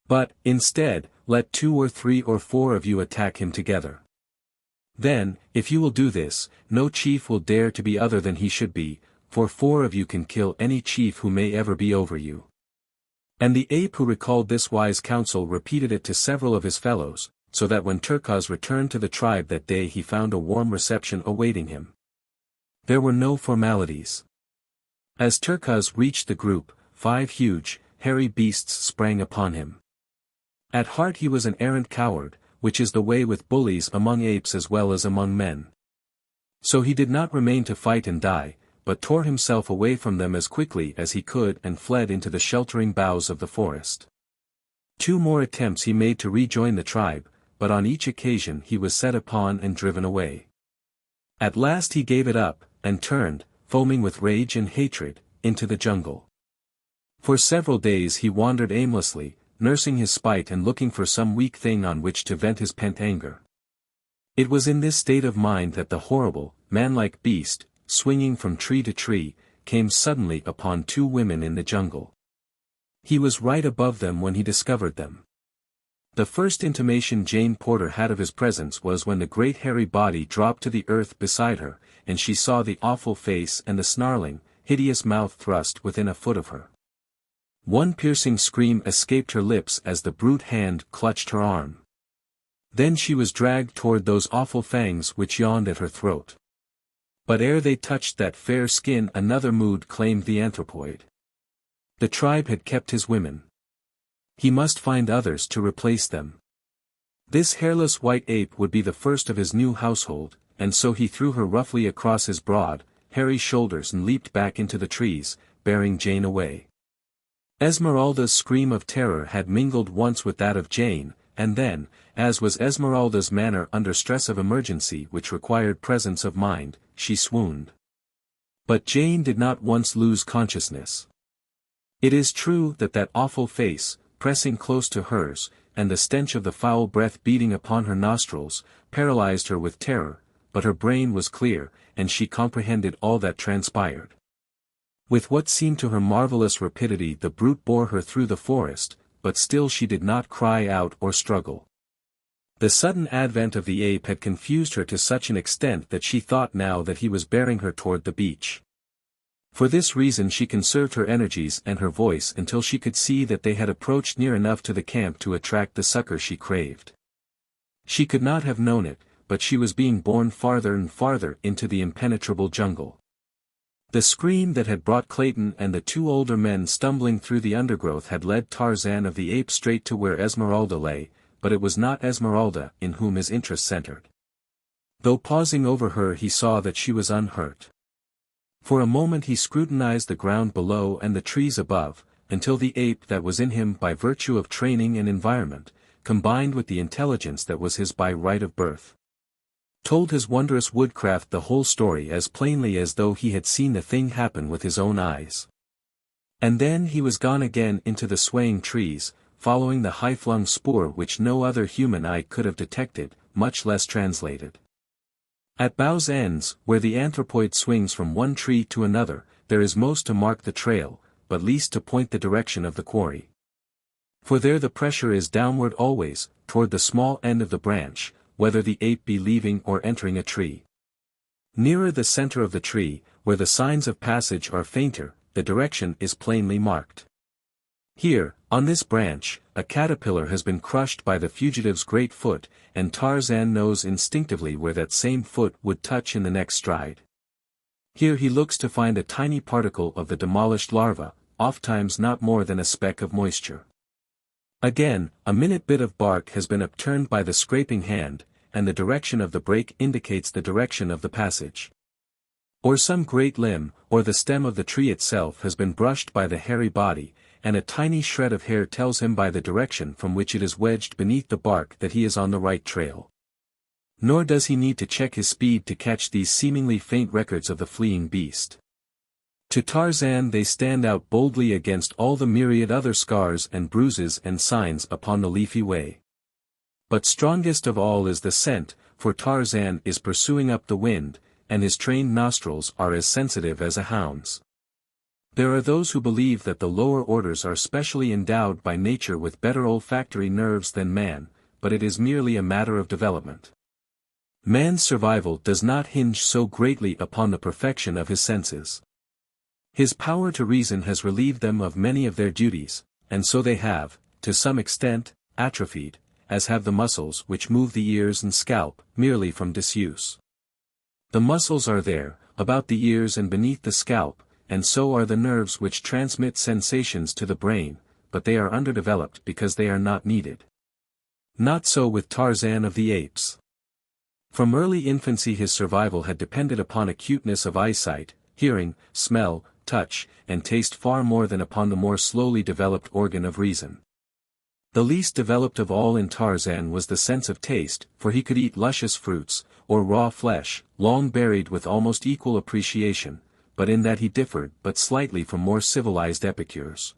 But, instead, let 2 or 3 or 4 of you attack him together. Then, if you will do this, no chief will dare to be other than he should be, for 4 of you can kill any chief who may ever be over you. And the ape who recalled this wise counsel repeated it to several of his fellows, so that when Turquoise returned to the tribe that day he found a warm reception awaiting him. There were no formalities. As Turquoise reached the group, 5 huge, hairy beasts sprang upon him. At heart he was an arrant coward, which is the way with bullies among apes as well as among men. So he did not remain to fight and die, but tore himself away from them as quickly as he could and fled into the sheltering boughs of the forest. 2 more attempts he made to rejoin the tribe, but on each occasion he was set upon and driven away. At last he gave it up, and turned, foaming with rage and hatred, into the jungle. For several days he wandered aimlessly, nursing his spite and looking for some weak thing on which to vent his pent anger. It was in this state of mind that the horrible, man-like beast, swinging from tree to tree, came suddenly upon 2 women in the jungle. He was right above them when he discovered them. The first intimation Jane Porter had of his presence was when the great hairy body dropped to the earth beside her, and she saw the awful face and the snarling, hideous mouth thrust within a foot of her. One piercing scream escaped her lips as the brute hand clutched her arm. Then she was dragged toward those awful fangs which yawned at her throat. But ere they touched that fair skin another mood claimed the anthropoid. The tribe had kept his women. He must find others to replace them. This hairless white ape would be the first of his new household, and so he threw her roughly across his broad, hairy shoulders and leaped back into the trees, bearing Jane away. Esmeralda's scream of terror had mingled once with that of Jane, and then, as was Esmeralda's manner under stress of emergency which required presence of mind, she swooned. But Jane did not once lose consciousness. It is true that that awful face, pressing close to hers, and the stench of the foul breath beating upon her nostrils, paralyzed her with terror, but her brain was clear, and she comprehended all that transpired. With what seemed to her marvelous rapidity the brute bore her through the forest, but still she did not cry out or struggle. The sudden advent of the ape had confused her to such an extent that she thought now that he was bearing her toward the beach. For this reason she conserved her energies and her voice until she could see that they had approached near enough to the camp to attract the succor she craved. She could not have known it, but she was being borne farther and farther into the impenetrable jungle. The scream that had brought Clayton and the 2 older men stumbling through the undergrowth had led Tarzan of the Apes straight to where Esmeralda lay, but it was not Esmeralda in whom his interest centered. Though pausing over her he saw that she was unhurt. For a moment he scrutinized the ground below and the trees above, until the ape that was in him by virtue of training and environment, combined with the intelligence that was his by right of birth, told his wondrous woodcraft the whole story as plainly as though he had seen the thing happen with his own eyes. And then he was gone again into the swaying trees, following the high-flung spoor which no other human eye could have detected, much less translated. At boughs ends, where the anthropoid swings from one tree to another, there is most to mark the trail, but least to point the direction of the quarry. For there the pressure is downward always, toward the small end of the branch, whether the ape be leaving or entering a tree. Nearer the center of the tree, where the signs of passage are fainter, the direction is plainly marked. Here, on this branch, a caterpillar has been crushed by the fugitive's great foot, and Tarzan knows instinctively where that same foot would touch in the next stride. Here he looks to find a tiny particle of the demolished larva, ofttimes not more than a speck of moisture. Again, a minute bit of bark has been upturned by the scraping hand, and the direction of the break indicates the direction of the passage. Or some great limb, or the stem of the tree itself has been brushed by the hairy body, and a tiny shred of hair tells him by the direction from which it is wedged beneath the bark that he is on the right trail. Nor does he need to check his speed to catch these seemingly faint records of the fleeing beast. To Tarzan they stand out boldly against all the myriad other scars and bruises and signs upon the leafy way. But strongest of all is the scent, for Tarzan is pursuing up the wind, and his trained nostrils are as sensitive as a hound's. There are those who believe that the lower orders are specially endowed by nature with better olfactory nerves than man, but it is merely a matter of development. Man's survival does not hinge so greatly upon the perfection of his senses. His power to reason has relieved them of many of their duties, and so they have, to some extent, atrophied, as have the muscles which move the ears and scalp, merely from disuse. The muscles are there, about the ears and beneath the scalp, and so are the nerves which transmit sensations to the brain, but they are underdeveloped because they are not needed. Not so with Tarzan of the Apes. From early infancy his survival had depended upon acuteness of eyesight, hearing, smell, touch, and taste far more than upon the more slowly developed organ of reason. The least developed of all in Tarzan was the sense of taste, for he could eat luscious fruits, or raw flesh, long buried with almost equal appreciation, but in that he differed but slightly from more civilized epicures.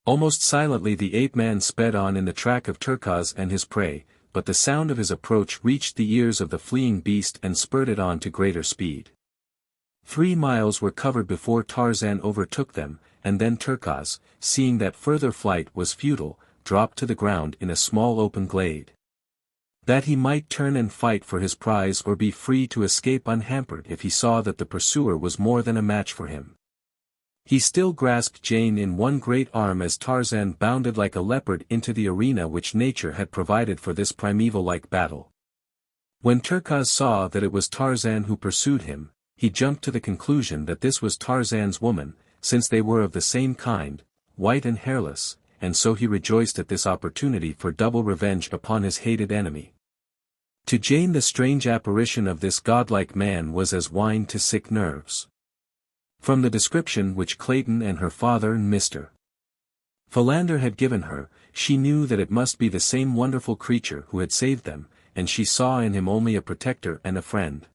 Almost silently the ape-man sped on in the track of Turquoise and his prey, but the sound of his approach reached the ears of the fleeing beast and spurred it on to greater speed. 3 miles were covered before Tarzan overtook them, and then Turquoise, seeing that further flight was futile, dropped to the ground in a small open glade. That he might turn and fight for his prize or be free to escape unhampered if he saw that the pursuer was more than a match for him. He still grasped Jane in one great arm as Tarzan bounded like a leopard into the arena which nature had provided for this primeval-like battle. When Turquoise saw that it was Tarzan who pursued him, he jumped to the conclusion that this was Tarzan's woman, since they were of the same kind, white and hairless, and so he rejoiced at this opportunity for double revenge upon his hated enemy. To Jane the strange apparition of this godlike man was as wine to sick nerves. From the description which Clayton and her father and Mr. Philander had given her, she knew that it must be the same wonderful creature who had saved them, and she saw in him only a protector and a friend.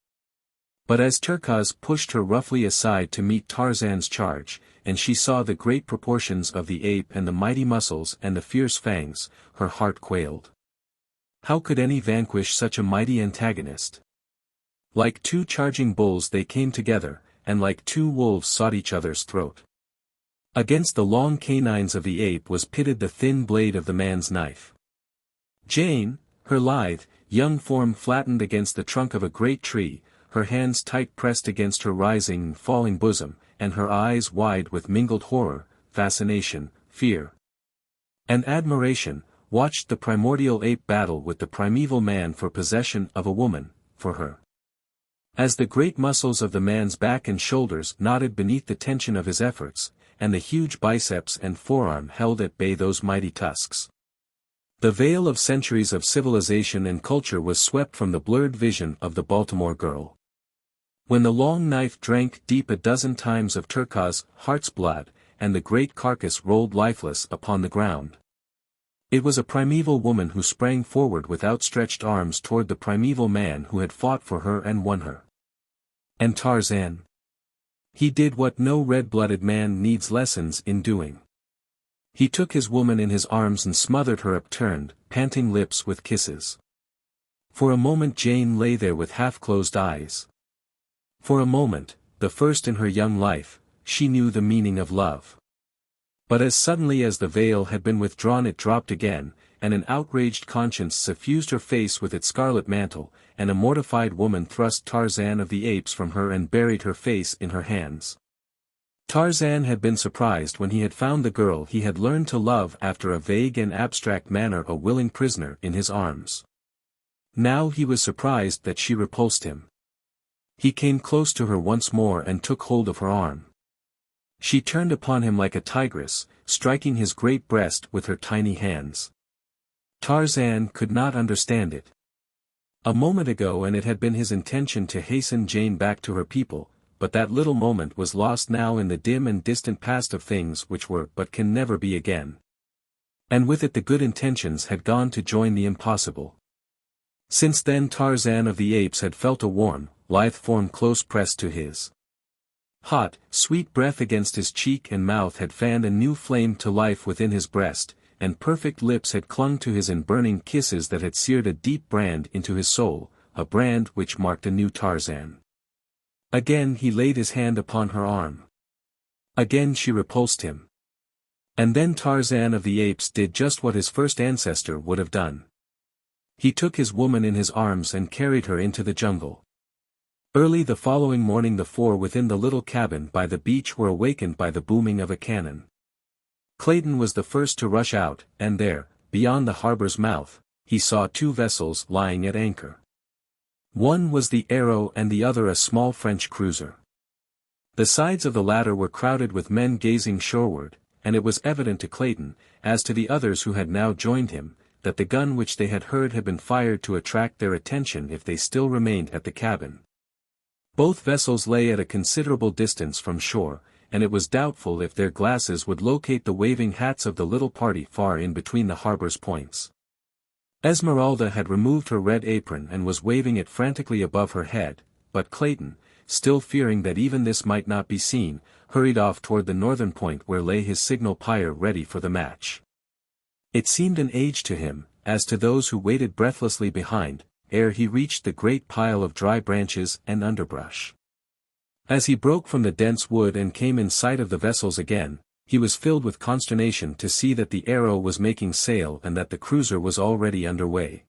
But as Turquoise pushed her roughly aside to meet Tarzan's charge, and she saw the great proportions of the ape and the mighty muscles and the fierce fangs, her heart quailed. How could any vanquish such a mighty antagonist? Like 2 charging bulls they came together, and like 2 wolves sought each other's throat. Against the long canines of the ape was pitted the thin blade of the man's knife. Jane, her lithe, young form flattened against the trunk of a great tree, her hands tight pressed against her rising and falling bosom, and her eyes wide with mingled horror, fascination, fear, and admiration, watched the primordial ape battle with the primeval man for possession of a woman, for her. As the great muscles of the man's back and shoulders knotted beneath the tension of his efforts, and the huge biceps and forearm held at bay those mighty tusks, The veil of centuries of civilization and culture was swept from the blurred vision of the Baltimore girl. When the long knife drank deep a dozen times of turquoise heart's blood, and the great carcass rolled lifeless upon the ground. It was a primeval woman who sprang forward with outstretched arms toward the primeval man who had fought for her and won her. And Tarzan? He did what no red-blooded man needs lessons in doing. He took his woman in his arms and smothered her upturned, panting lips with kisses. For a moment Jane lay there with half-closed eyes. For a moment, the first in her young life, she knew the meaning of love. But as suddenly as the veil had been withdrawn it dropped again, and an outraged conscience suffused her face with its scarlet mantle, and a mortified woman thrust Tarzan of the Apes from her and buried her face in her hands. Tarzan had been surprised when he had found the girl he had learned to love after a vague and abstract manner a willing prisoner in his arms. Now he was surprised that she repulsed him. He came close to her once more and took hold of her arm. She turned upon him like a tigress, striking his great breast with her tiny hands. Tarzan could not understand it. A moment ago and it had been his intention to hasten Jane back to her people, but that little moment was lost now in the dim and distant past of things which were but can never be again. And with it the good intentions had gone to join the impossible. Since then Tarzan of the Apes had felt a warm, lithe form close pressed to his. Hot, sweet breath against his cheek and mouth had fanned a new flame to life within his breast, and perfect lips had clung to his in burning kisses that had seared a deep brand into his soul, a brand which marked a new Tarzan. Again he laid his hand upon her arm. Again she repulsed him. And then Tarzan of the Apes did just what his first ancestor would have done. He took his woman in his arms and carried her into the jungle. Early the following morning the four within the little cabin by the beach were awakened by the booming of a cannon. Clayton was the first to rush out, and there, beyond the harbor's mouth, he saw two vessels lying at anchor. One was the Arrow and the other a small French cruiser. The sides of the latter were crowded with men gazing shoreward, and it was evident to Clayton, as to the others who had now joined him, that the gun which they had heard had been fired to attract their attention if they still remained at the cabin. Both vessels lay at a considerable distance from shore, and it was doubtful if their glasses would locate the waving hats of the little party far in between the harbor's points. Esmeralda had removed her red apron and was waving it frantically above her head, but Clayton, still fearing that even this might not be seen, hurried off toward the northern point where lay his signal pyre ready for the match. It seemed an age to him, as to those who waited breathlessly behind, ere he reached the great pile of dry branches and underbrush. As he broke from the dense wood and came in sight of the vessels again, he was filled with consternation to see that the Arrow was making sail and that the cruiser was already under way.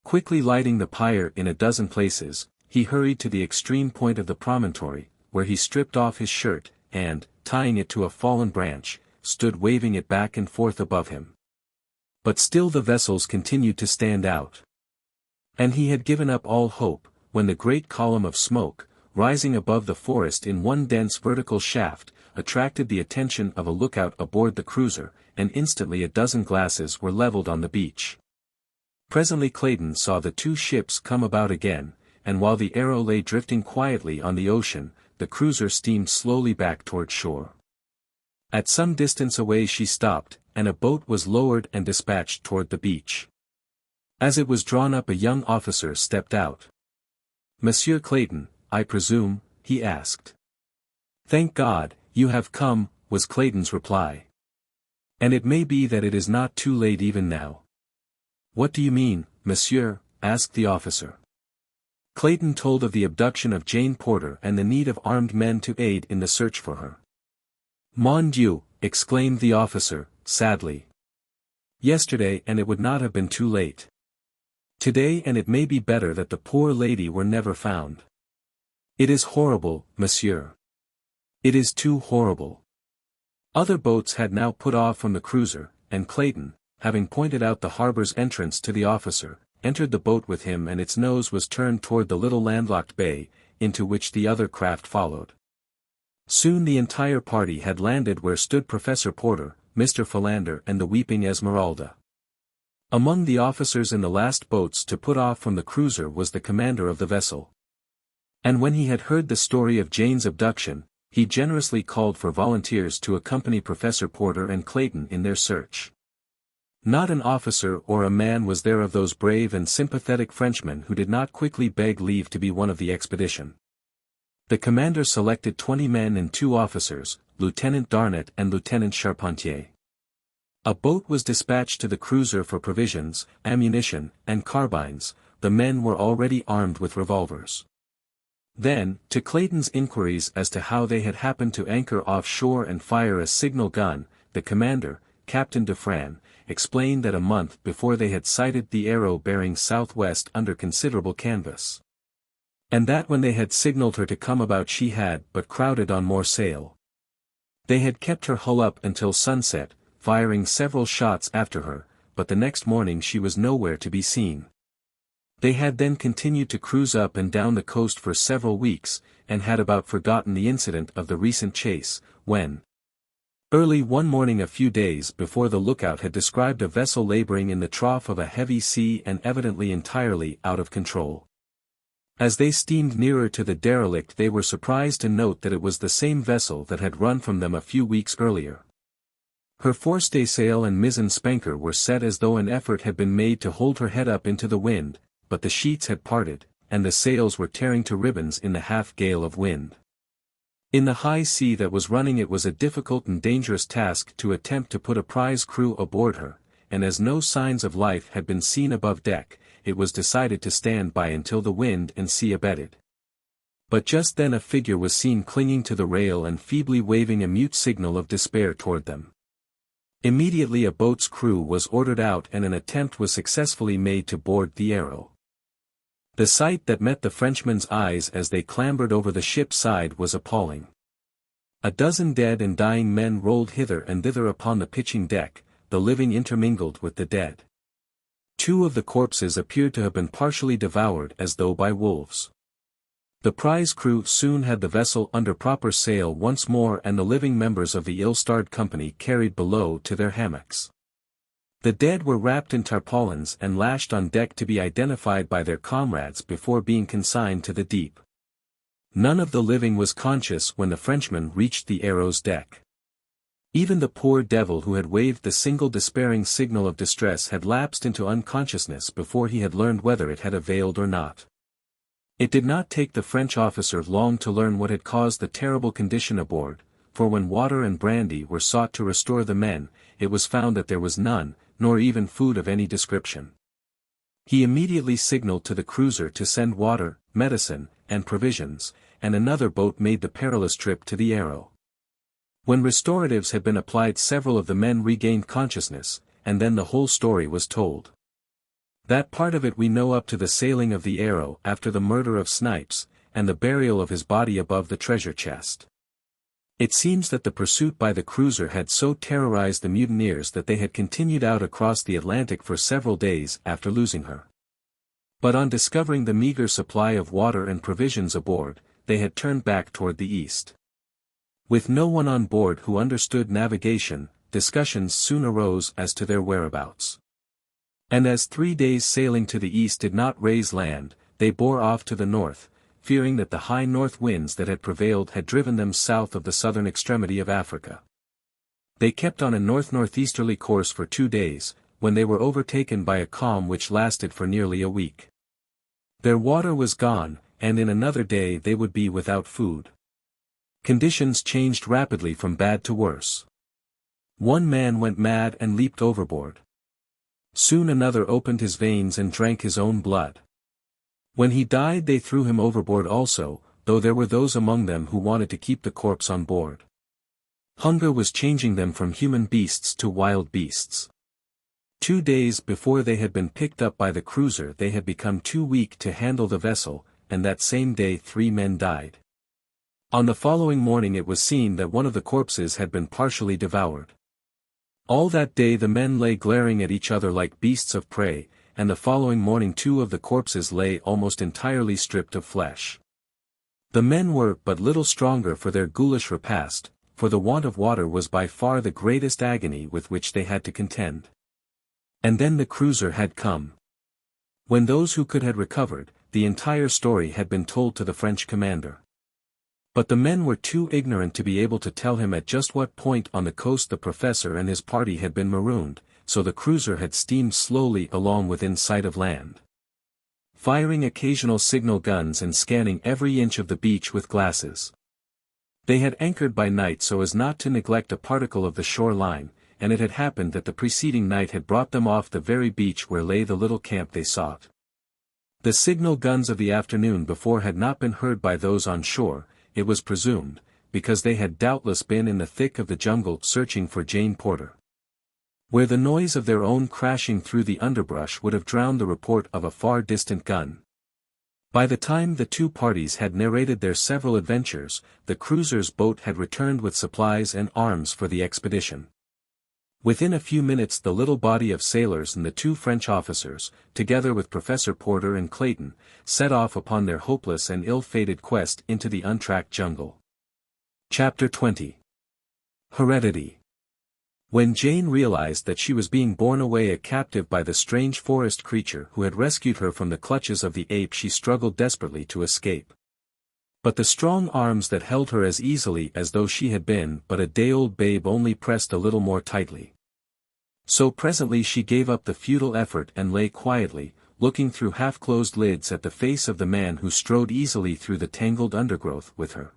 Quickly lighting the pyre in a dozen places, he hurried to the extreme point of the promontory, where he stripped off his shirt, and, tying it to a fallen branch, stood waving it back and forth above him. But still the vessels continued to stand out. And he had given up all hope, when the great column of smoke, rising above the forest in one dense vertical shaft, attracted the attention of a lookout aboard the cruiser, and instantly a dozen glasses were leveled on the beach. Presently Clayton saw the two ships come about again, and while the Arrow lay drifting quietly on the ocean, the cruiser steamed slowly back toward shore. At some distance away she stopped, and a boat was lowered and dispatched toward the beach. As it was drawn up a young officer stepped out. "Monsieur Clayton, I presume?" he asked. "Thank God, you have come," was Clayton's reply. "And it may be that it is not too late even now." "What do you mean, monsieur?" asked the officer. Clayton told of the abduction of Jane Porter and the need of armed men to aid in the search for her. "Mon Dieu!" exclaimed the officer, sadly. "Yesterday and it would not have been too late. Today and it may be better that the poor lady were never found. It is horrible, monsieur. It is too horrible." Other boats had now put off from the cruiser, and Clayton, having pointed out the harbor's entrance to the officer, entered the boat with him and its nose was turned toward the little landlocked bay, into which the other craft followed. Soon the entire party had landed where stood Professor Porter, Mr. Philander and the weeping Esmeralda. Among the officers in the last boats to put off from the cruiser was the commander of the vessel. And when he had heard the story of Jane's abduction, he generously called for volunteers to accompany Professor Porter and Clayton in their search. Not an officer or a man was there of those brave and sympathetic Frenchmen who did not quickly beg leave to be one of the expedition. The commander selected 20 men and 2 officers, Lieutenant Darnat and Lieutenant Charpentier. A boat was dispatched to the cruiser for provisions, ammunition, and carbines. The men were already armed with revolvers. Then, to Clayton's inquiries as to how they had happened to anchor offshore and fire a signal gun, the commander, Captain Dufresne, explained that a month before they had sighted the Arrow bearing southwest under considerable canvas. And that when they had signaled her to come about she had but crowded on more sail. They had kept her hull up until sunset, firing several shots after her, but the next morning she was nowhere to be seen. They had then continued to cruise up and down the coast for several weeks, and had about forgotten the incident of the recent chase, when, early one morning a few days before, the lookout had described a vessel laboring in the trough of a heavy sea and evidently entirely out of control. As they steamed nearer to the derelict they were surprised to note that it was the same vessel that had run from them a few weeks earlier. Her forestaysail and mizzen spanker were set as though an effort had been made to hold her head up into the wind, but the sheets had parted, and the sails were tearing to ribbons in the half-gale of wind. In the high sea that was running it was a difficult and dangerous task to attempt to put a prize crew aboard her, and as no signs of life had been seen above deck, it was decided to stand by until the wind and sea abated. But just then a figure was seen clinging to the rail and feebly waving a mute signal of despair toward them. Immediately a boat's crew was ordered out and an attempt was successfully made to board the Arrow. The sight that met the Frenchmen's eyes as they clambered over the ship's side was appalling. A dozen dead and dying men rolled hither and thither upon the pitching deck, the living intermingled with the dead. 2 of the corpses appeared to have been partially devoured as though by wolves. The prize crew soon had the vessel under proper sail once more and the living members of the ill-starred company carried below to their hammocks. The dead were wrapped in tarpaulins and lashed on deck to be identified by their comrades before being consigned to the deep. None of the living was conscious when the Frenchmen reached the Arrow's deck. Even the poor devil who had waved the single despairing signal of distress had lapsed into unconsciousness before he had learned whether it had availed or not. It did not take the French officer long to learn what had caused the terrible condition aboard, for when water and brandy were sought to restore the men, it was found that there was none, nor even food of any description. He immediately signaled to the cruiser to send water, medicine, and provisions, and another boat made the perilous trip to the Arrow. When restoratives had been applied several of the men regained consciousness, and then the whole story was told. That part of it we know up to the sailing of the Arrow after the murder of Snipes, and the burial of his body above the treasure chest. It seems that the pursuit by the cruiser had so terrorized the mutineers that they had continued out across the Atlantic for several days after losing her. But on discovering the meager supply of water and provisions aboard, they had turned back toward the east. With no one on board who understood navigation, discussions soon arose as to their whereabouts. And as 3 days sailing to the east did not raise land, they bore off to the north, fearing that the high north winds that had prevailed had driven them south of the southern extremity of Africa. They kept on a north-northeasterly course for 2 days, when they were overtaken by a calm which lasted for nearly a week. Their water was gone, and in another day they would be without food. Conditions changed rapidly from bad to worse. One man went mad and leaped overboard. Soon another opened his veins and drank his own blood. When he died they threw him overboard also, though there were those among them who wanted to keep the corpse on board. Hunger was changing them from human beasts to wild beasts. 2 days before they had been picked up by the cruiser they had become too weak to handle the vessel, and that same day 3 men died. On the following morning it was seen that one of the corpses had been partially devoured. All that day the men lay glaring at each other like beasts of prey, and the following morning 2 of the corpses lay almost entirely stripped of flesh. The men were but little stronger for their ghoulish repast, for the want of water was by far the greatest agony with which they had to contend. And then the cruiser had come. When those who could had recovered, the entire story had been told to the French commander. But the men were too ignorant to be able to tell him at just what point on the coast the professor and his party had been marooned, so the cruiser had steamed slowly along within sight of land, firing occasional signal guns and scanning every inch of the beach with glasses. They had anchored by night so as not to neglect a particle of the shore line, and it had happened that the preceding night had brought them off the very beach where lay the little camp they sought. The signal guns of the afternoon before had not been heard by those on shore, it was presumed, because they had doubtless been in the thick of the jungle searching for Jane Porter, where the noise of their own crashing through the underbrush would have drowned the report of a far distant gun. By the time the two parties had narrated their several adventures, the cruiser's boat had returned with supplies and arms for the expedition. Within a few minutes the little body of sailors and the two French officers, together with Professor Porter and Clayton, set off upon their hopeless and ill-fated quest into the untracked jungle. Chapter 20. Heredity. When Jane realized that she was being borne away a captive by the strange forest creature who had rescued her from the clutches of the ape, she struggled desperately to escape. But the strong arms that held her as easily as though she had been but a day-old babe only pressed a little more tightly. So presently she gave up the futile effort and lay quietly, looking through half-closed lids at the face of the man who strode easily through the tangled undergrowth with her.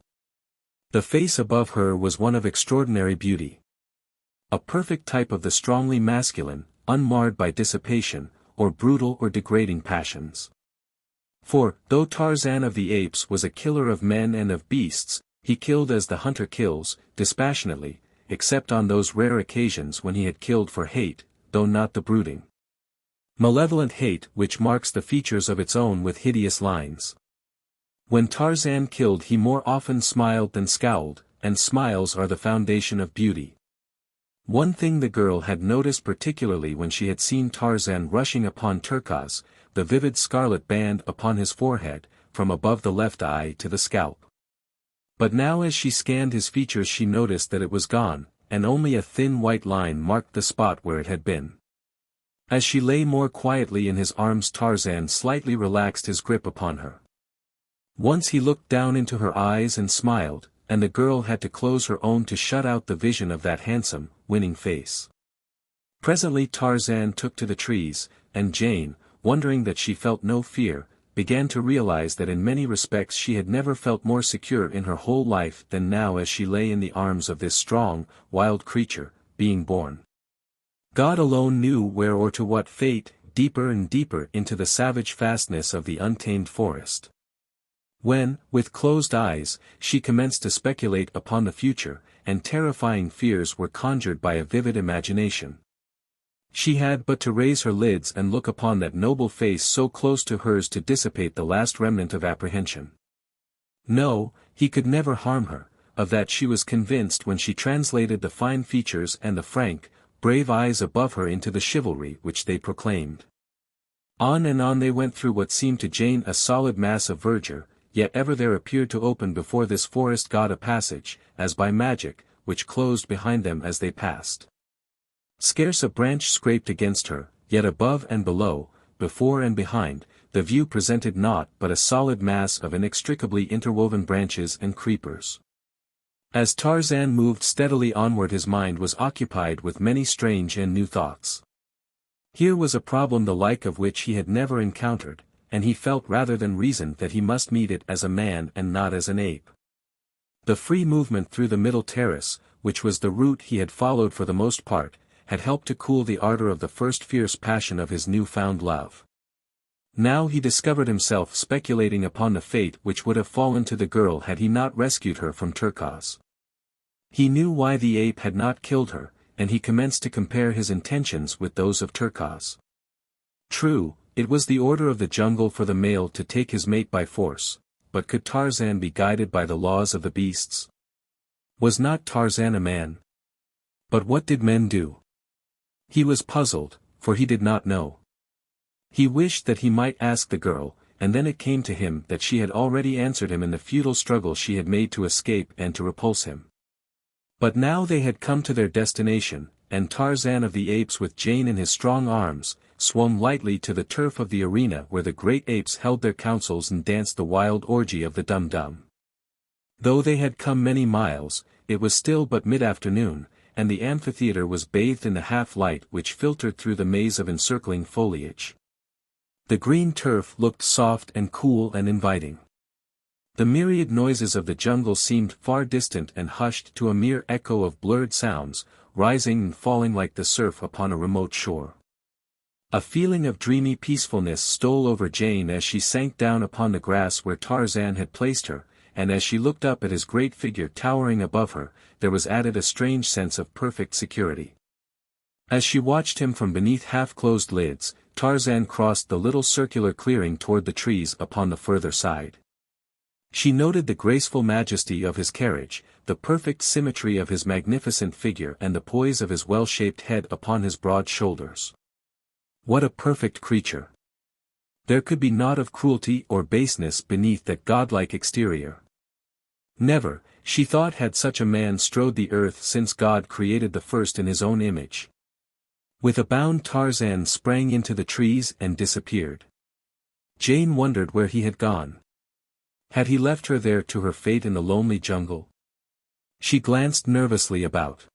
The face above her was one of extraordinary beauty. A perfect type of the strongly masculine, unmarred by dissipation, or brutal or degrading passions. For, though Tarzan of the Apes was a killer of men and of beasts, he killed as the hunter kills, dispassionately, except on those rare occasions when he had killed for hate, though not the brooding, malevolent hate which marks the features of its own with hideous lines. When Tarzan killed he more often smiled than scowled, and smiles are the foundation of beauty. One thing the girl had noticed particularly when she had seen Tarzan rushing upon Turquoise, the vivid scarlet band upon his forehead, from above the left eye to the scalp. But now as she scanned his features she noticed that it was gone, and only a thin white line marked the spot where it had been. As she lay more quietly in his arms Tarzan slightly relaxed his grip upon her. Once he looked down into her eyes and smiled, and the girl had to close her own to shut out the vision of that handsome, winning face. Presently Tarzan took to the trees, and Jane, wondering that she felt no fear, began to realize that in many respects she had never felt more secure in her whole life than now as she lay in the arms of this strong, wild creature, being born. God alone knew where or to what fate, deeper and deeper into the savage fastness of the untamed forest. When, with closed eyes, she commenced to speculate upon the future, and terrifying fears were conjured by a vivid imagination. She had but to raise her lids and look upon that noble face so close to hers to dissipate the last remnant of apprehension. No, he could never harm her, of that she was convinced when she translated the fine features and the frank, brave eyes above her into the chivalry which they proclaimed. On and on they went through what seemed to Jane a solid mass of verdure, yet ever there appeared to open before this forest god a passage, as by magic, which closed behind them as they passed. Scarce a branch scraped against her, yet above and below, before and behind, the view presented naught but a solid mass of inextricably interwoven branches and creepers. As Tarzan moved steadily onward his mind was occupied with many strange and new thoughts. Here was a problem the like of which he had never encountered, and he felt rather than reasoned that he must meet it as a man and not as an ape. The free movement through the middle terrace, which was the route he had followed for the most part, had helped to cool the ardor of the first fierce passion of his new-found love. Now he discovered himself speculating upon the fate which would have fallen to the girl had he not rescued her from Turquoise. He knew why the ape had not killed her, and he commenced to compare his intentions with those of Turquoise. True, it was the order of the jungle for the male to take his mate by force, but could Tarzan be guided by the laws of the beasts? Was not Tarzan a man? But what did men do? He was puzzled, for he did not know. He wished that he might ask the girl, and then it came to him that she had already answered him in the futile struggle she had made to escape and to repulse him. But now they had come to their destination, and Tarzan of the Apes with Jane in his strong arms, swung lightly to the turf of the arena where the great apes held their councils and danced the wild orgy of the dum-dum. Though they had come many miles, it was still but mid-afternoon, and the amphitheater was bathed in the half-light which filtered through the maze of encircling foliage. The green turf looked soft and cool and inviting. The myriad noises of the jungle seemed far distant and hushed to a mere echo of blurred sounds, rising and falling like the surf upon a remote shore. A feeling of dreamy peacefulness stole over Jane as she sank down upon the grass where Tarzan had placed her, and as she looked up at his great figure towering above her, there was added a strange sense of perfect security. As she watched him from beneath half-closed lids, Tarzan crossed the little circular clearing toward the trees upon the further side. She noted the graceful majesty of his carriage, the perfect symmetry of his magnificent figure and the poise of his well-shaped head upon his broad shoulders. What a perfect creature! There could be naught of cruelty or baseness beneath that godlike exterior. Never, she thought, had such a man strode the earth since God created the first in his own image. With a bound Tarzan sprang into the trees and disappeared. Jane wondered where he had gone. Had he left her there to her fate in the lonely jungle? She glanced nervously about.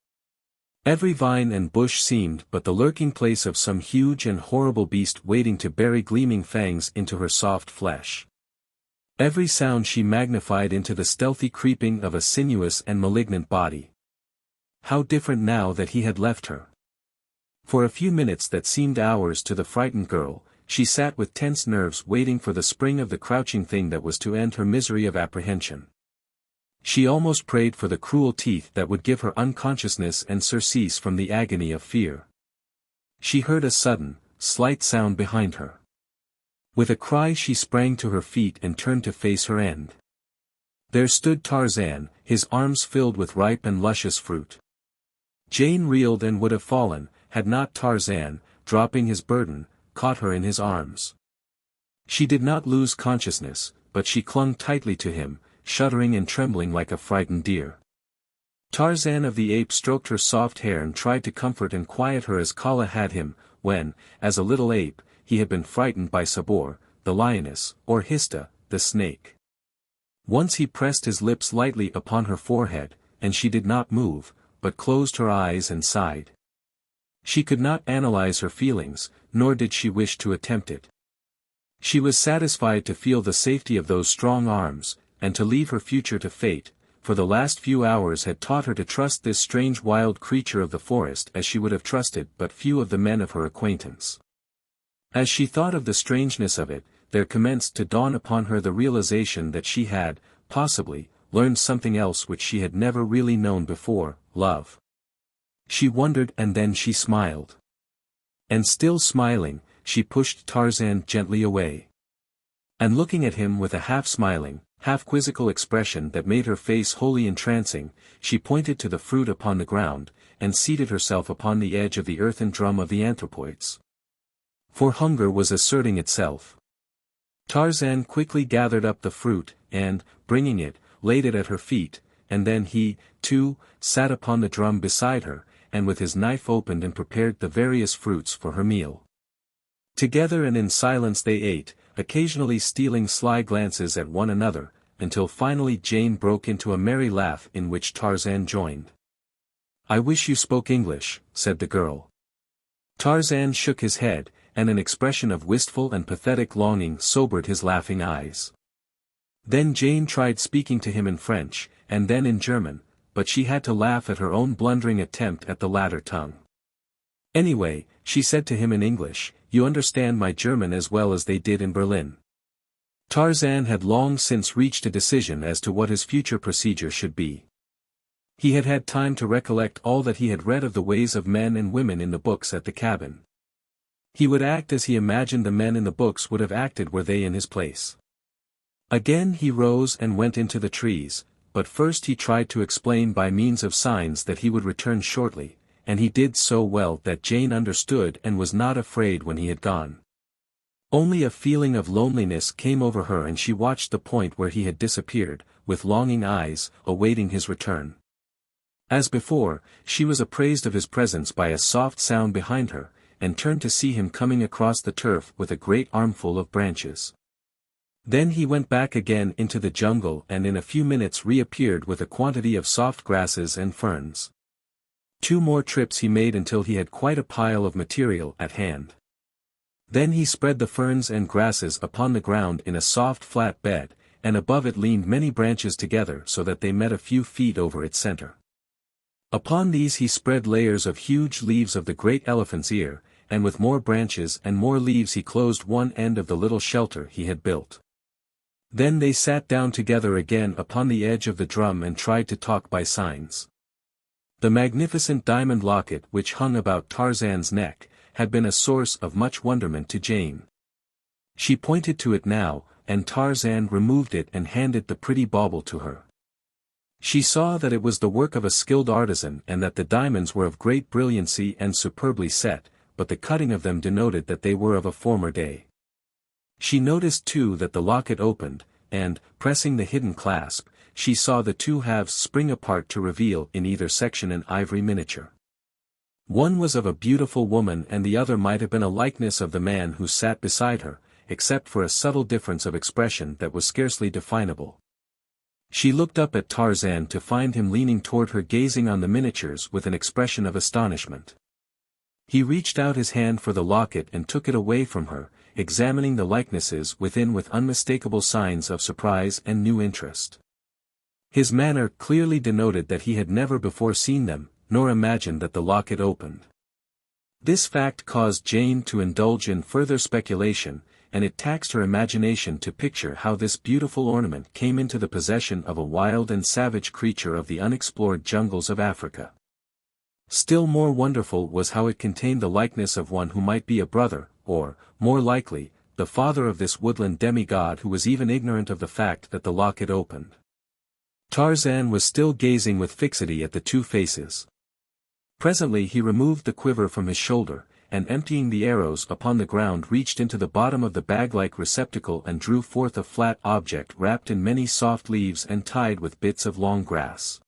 Every vine and bush seemed but the lurking place of some huge and horrible beast waiting to bury gleaming fangs into her soft flesh. Every sound she magnified into the stealthy creeping of a sinuous and malignant body. How different now that he had left her. For a few minutes that seemed hours to the frightened girl, she sat with tense nerves waiting for the spring of the crouching thing that was to end her misery of apprehension. She almost prayed for the cruel teeth that would give her unconsciousness and surcease from the agony of fear. She heard a sudden, slight sound behind her. With a cry she sprang to her feet and turned to face her end. There stood Tarzan, his arms filled with ripe and luscious fruit. Jane reeled and would have fallen, had not Tarzan, dropping his burden, caught her in his arms. She did not lose consciousness, but she clung tightly to him, shuddering and trembling like a frightened deer. Tarzan of the Apes stroked her soft hair and tried to comfort and quiet her as Kala had him, when, as a little ape, he had been frightened by Sabor, the lioness, or Hista, the snake. Once he pressed his lips lightly upon her forehead, and she did not move, but closed her eyes and sighed. She could not analyze her feelings, nor did she wish to attempt it. She was satisfied to feel the safety of those strong arms, and to leave her future to fate, for the last few hours had taught her to trust this strange wild creature of the forest as she would have trusted but few of the men of her acquaintance. As she thought of the strangeness of it, there commenced to dawn upon her the realization that she had, possibly, learned something else which she had never really known before, love. She wondered and then she smiled. And still smiling, she pushed Tarzan gently away. And looking at him with a half-smiling, half-quizzical expression that made her face wholly entrancing, she pointed to the fruit upon the ground, and seated herself upon the edge of the earthen drum of the anthropoids. For hunger was asserting itself. Tarzan quickly gathered up the fruit, and, bringing it, laid it at her feet, and then he, too, sat upon the drum beside her, and with his knife opened and prepared the various fruits for her meal. Together and in silence they ate, occasionally stealing sly glances at one another, until finally Jane broke into a merry laugh in which Tarzan joined. "I wish you spoke English," said the girl. Tarzan shook his head, and an expression of wistful and pathetic longing sobered his laughing eyes. Then Jane tried speaking to him in French, and then in German, but she had to laugh at her own blundering attempt at the latter tongue. "Anyway," she said to him in English, "you understand my German as well as they did in Berlin." Tarzan had long since reached a decision as to what his future procedure should be. He had had time to recollect all that he had read of the ways of men and women in the books at the cabin. He would act as he imagined the men in the books would have acted were they in his place. Again he rose and went into the trees, but first he tried to explain by means of signs that he would return shortly, and he did so well that Jane understood and was not afraid when he had gone. Only a feeling of loneliness came over her and she watched the point where he had disappeared, with longing eyes, awaiting his return. As before, she was apprised of his presence by a soft sound behind her, and turned to see him coming across the turf with a great armful of branches. Then he went back again into the jungle and in a few minutes reappeared with a quantity of soft grasses and ferns. 2 more trips he made until he had quite a pile of material at hand. Then he spread the ferns and grasses upon the ground in a soft flat bed, and above it leaned many branches together so that they met a few feet over its center. Upon these he spread layers of huge leaves of the great elephant's ear, and with more branches and more leaves he closed one end of the little shelter he had built. Then they sat down together again upon the edge of the drum and tried to talk by signs. The magnificent diamond locket which hung about Tarzan's neck, had been a source of much wonderment to Jane. She pointed to it now, and Tarzan removed it and handed the pretty bauble to her. She saw that it was the work of a skilled artisan and that the diamonds were of great brilliancy and superbly set, but the cutting of them denoted that they were of a former day. She noticed too that the locket opened, and, pressing the hidden clasp, she saw the 2 halves spring apart to reveal in either section an ivory miniature. One was of a beautiful woman and the other might have been a likeness of the man who sat beside her, except for a subtle difference of expression that was scarcely definable. She looked up at Tarzan to find him leaning toward her gazing on the miniatures with an expression of astonishment. He reached out his hand for the locket and took it away from her, examining the likenesses within with unmistakable signs of surprise and new interest. His manner clearly denoted that he had never before seen them, nor imagined that the locket opened. This fact caused Jane to indulge in further speculation, and it taxed her imagination to picture how this beautiful ornament came into the possession of a wild and savage creature of the unexplored jungles of Africa. Still more wonderful was how it contained the likeness of one who might be a brother, or, more likely, the father of this woodland demigod who was even ignorant of the fact that the locket opened. Tarzan was still gazing with fixity at the 2 faces. Presently he removed the quiver from his shoulder, and emptying the arrows upon the ground reached into the bottom of the bag-like receptacle and drew forth a flat object wrapped in many soft leaves and tied with bits of long grass.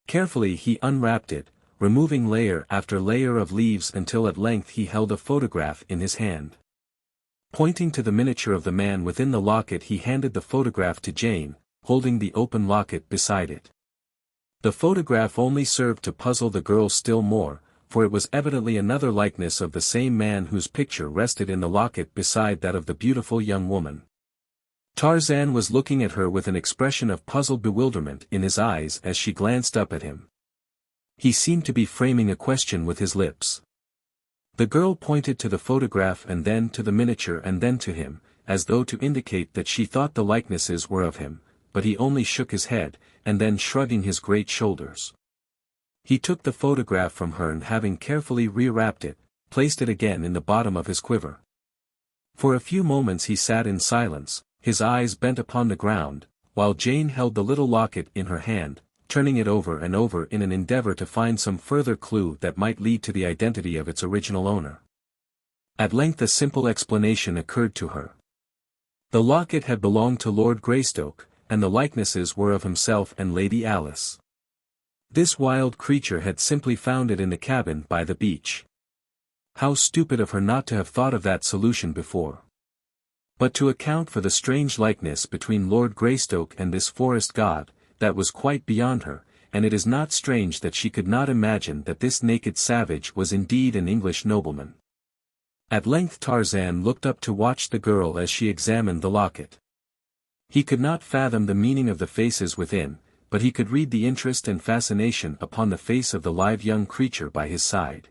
Carefully he unwrapped it, removing layer after layer of leaves until at length he held a photograph in his hand. Pointing to the miniature of the man within the locket he handed the photograph to Jane, holding the open locket beside it. The photograph only served to puzzle the girl still more, for it was evidently another likeness of the same man whose picture rested in the locket beside that of the beautiful young woman. Tarzan was looking at her with an expression of puzzled bewilderment in his eyes as she glanced up at him. He seemed to be framing a question with his lips. The girl pointed to the photograph and then to the miniature and then to him, as though to indicate that she thought the likenesses were of him, but he only shook his head, and then shrugging his great shoulders. He took the photograph from her and having carefully rewrapped it, placed it again in the bottom of his quiver. For a few moments he sat in silence, his eyes bent upon the ground, while Jane held the little locket in her hand, turning it over and over in an endeavor to find some further clue that might lead to the identity of its original owner. At length a simple explanation occurred to her. The locket had belonged to Lord Greystoke, and the likenesses were of himself and Lady Alice. This wild creature had simply found it in the cabin by the beach. How stupid of her not to have thought of that solution before. But to account for the strange likeness between Lord Greystoke and this forest god, that was quite beyond her, and it is not strange that she could not imagine that this naked savage was indeed an English nobleman. At length Tarzan looked up to watch the girl as she examined the locket. He could not fathom the meaning of the faces within, but he could read the interest and fascination upon the face of the live young creature by his side.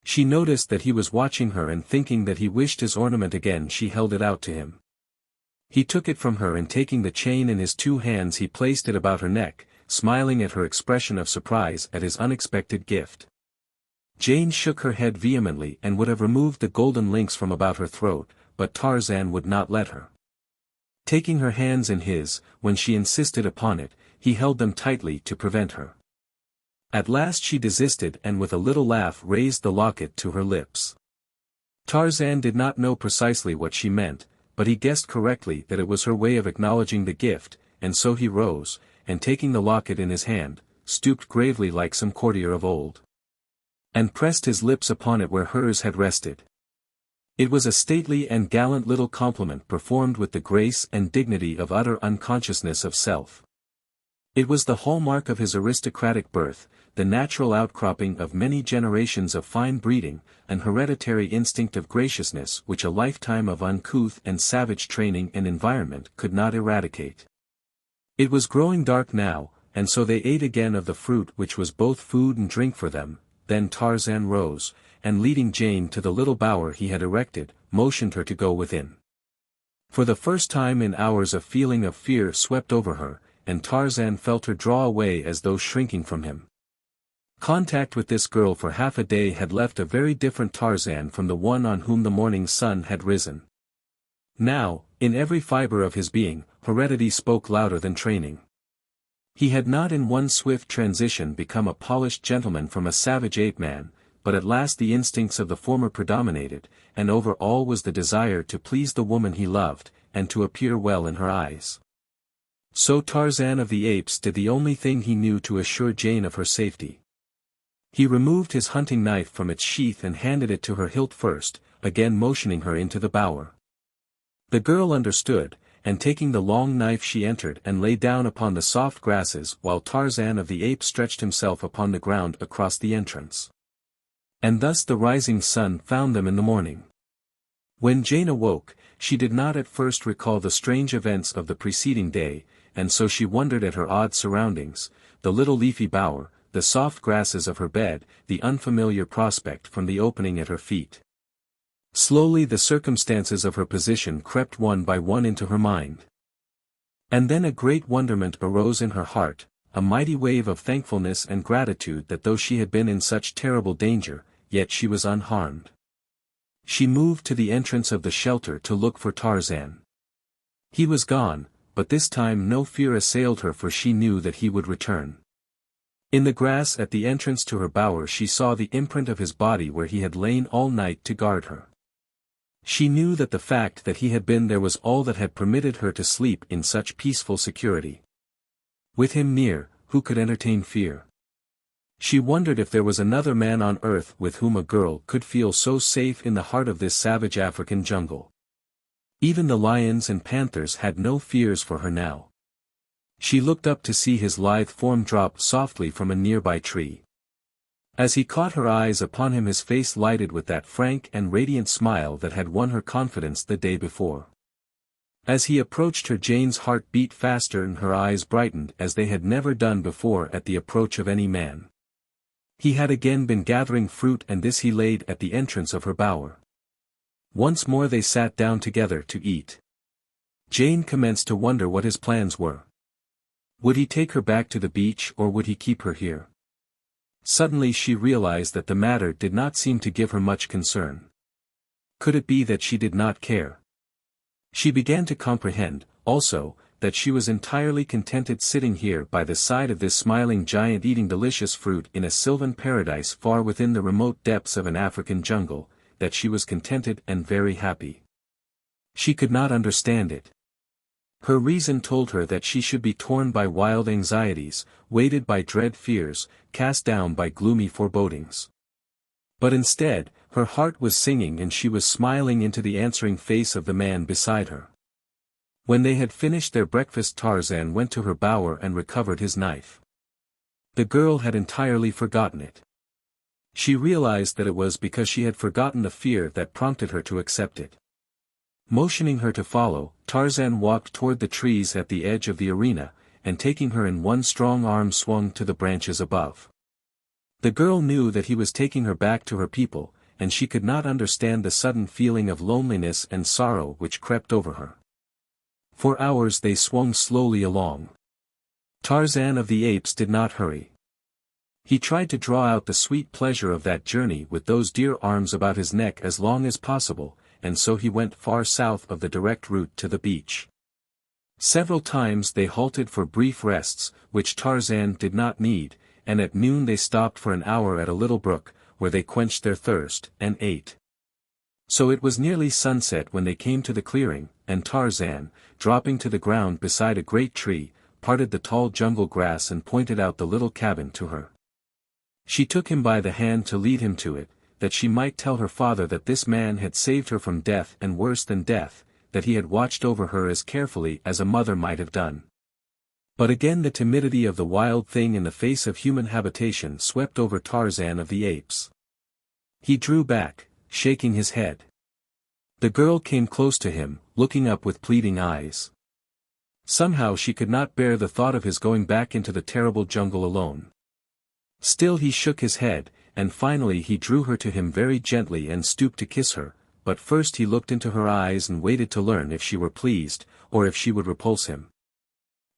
She noticed that he was watching her and thinking that he wished his ornament again she held it out to him. He took it from her and taking the chain in his 2 hands he placed it about her neck, smiling at her expression of surprise at his unexpected gift. Jane shook her head vehemently and would have removed the golden links from about her throat, but Tarzan would not let her. Taking her hands in his, when she insisted upon it, he held them tightly to prevent her. At last she desisted and with a little laugh raised the locket to her lips. Tarzan did not know precisely what she meant, but he guessed correctly that it was her way of acknowledging the gift, and so he rose, and taking the locket in his hand, stooped gravely like some courtier of old, and pressed his lips upon it where hers had rested. It was a stately and gallant little compliment performed with the grace and dignity of utter unconsciousness of self. It was the hallmark of his aristocratic birth, the natural outcropping of many generations of fine breeding, an hereditary instinct of graciousness which a lifetime of uncouth and savage training and environment could not eradicate. It was growing dark now, and so they ate again of the fruit which was both food and drink for them. Then Tarzan rose, and leading Jane to the little bower he had erected, motioned her to go within. For the first time in hours a feeling of fear swept over her, and Tarzan felt her draw away as though shrinking from him. Contact with this girl for half a day had left a very different Tarzan from the one on whom the morning sun had risen. Now, in every fiber of his being, heredity spoke louder than training. He had not in one swift transition become a polished gentleman from a savage ape-man, but at last the instincts of the former predominated, and over all was the desire to please the woman he loved, and to appear well in her eyes. So Tarzan of the Apes did the only thing he knew to assure Jane of her safety. He removed his hunting knife from its sheath and handed it to her hilt first, again motioning her into the bower. The girl understood, and taking the long knife she entered and lay down upon the soft grasses while Tarzan of the Apes stretched himself upon the ground across the entrance. And thus the rising sun found them in the morning. When Jane awoke, she did not at first recall the strange events of the preceding day, and so she wondered at her odd surroundings, the little leafy bower, the soft grasses of her bed, the unfamiliar prospect from the opening at her feet. Slowly the circumstances of her position crept one by one into her mind. And then a great wonderment arose in her heart, a mighty wave of thankfulness and gratitude that though she had been in such terrible danger, yet she was unharmed. She moved to the entrance of the shelter to look for Tarzan. He was gone, but this time no fear assailed her for she knew that he would return. In the grass at the entrance to her bower she saw the imprint of his body where he had lain all night to guard her. She knew that the fact that he had been there was all that had permitted her to sleep in such peaceful security. With him near, who could entertain fear? She wondered if there was another man on earth with whom a girl could feel so safe in the heart of this savage African jungle. Even the lions and panthers had no fears for her now. She looked up to see his lithe form drop softly from a nearby tree. As he caught her eyes upon him his face lighted with that frank and radiant smile that had won her confidence the day before. As he approached her Jane's heart beat faster and her eyes brightened as they had never done before at the approach of any man. He had again been gathering fruit and this he laid at the entrance of her bower. Once more they sat down together to eat. Jane commenced to wonder what his plans were. Would he take her back to the beach or would he keep her here? Suddenly she realized that the matter did not seem to give her much concern. Could it be that she did not care? She began to comprehend, also, that she was entirely contented sitting here by the side of this smiling giant eating delicious fruit in a sylvan paradise far within the remote depths of an African jungle, that she was contented and very happy. She could not understand it. Her reason told her that she should be torn by wild anxieties, weighted by dread fears, cast down by gloomy forebodings. But instead, her heart was singing and she was smiling into the answering face of the man beside her. When they had finished their breakfast Tarzan went to her bower and recovered his knife. The girl had entirely forgotten it. She realized that it was because she had forgotten the fear that prompted her to accept it. Motioning her to follow, Tarzan walked toward the trees at the edge of the arena, and taking her in one strong arm swung to the branches above. The girl knew that he was taking her back to her people, and she could not understand the sudden feeling of loneliness and sorrow which crept over her. For hours they swung slowly along. Tarzan of the Apes did not hurry. He tried to draw out the sweet pleasure of that journey with those dear arms about his neck as long as possible, and so he went far south of the direct route to the beach. Several times they halted for brief rests, which Tarzan did not need, and at noon they stopped for an hour at a little brook, where they quenched their thirst, and ate. So it was nearly sunset when they came to the clearing, and Tarzan, dropping to the ground beside a great tree, parted the tall jungle grass and pointed out the little cabin to her. She took him by the hand to lead him to it, that she might tell her father that this man had saved her from death and worse than death, that he had watched over her as carefully as a mother might have done. But again the timidity of the wild thing in the face of human habitation swept over Tarzan of the Apes. He drew back, shaking his head. The girl came close to him, looking up with pleading eyes. Somehow she could not bear the thought of his going back into the terrible jungle alone. Still he shook his head, and finally he drew her to him very gently and stooped to kiss her, but first he looked into her eyes and waited to learn if she were pleased, or if she would repulse him.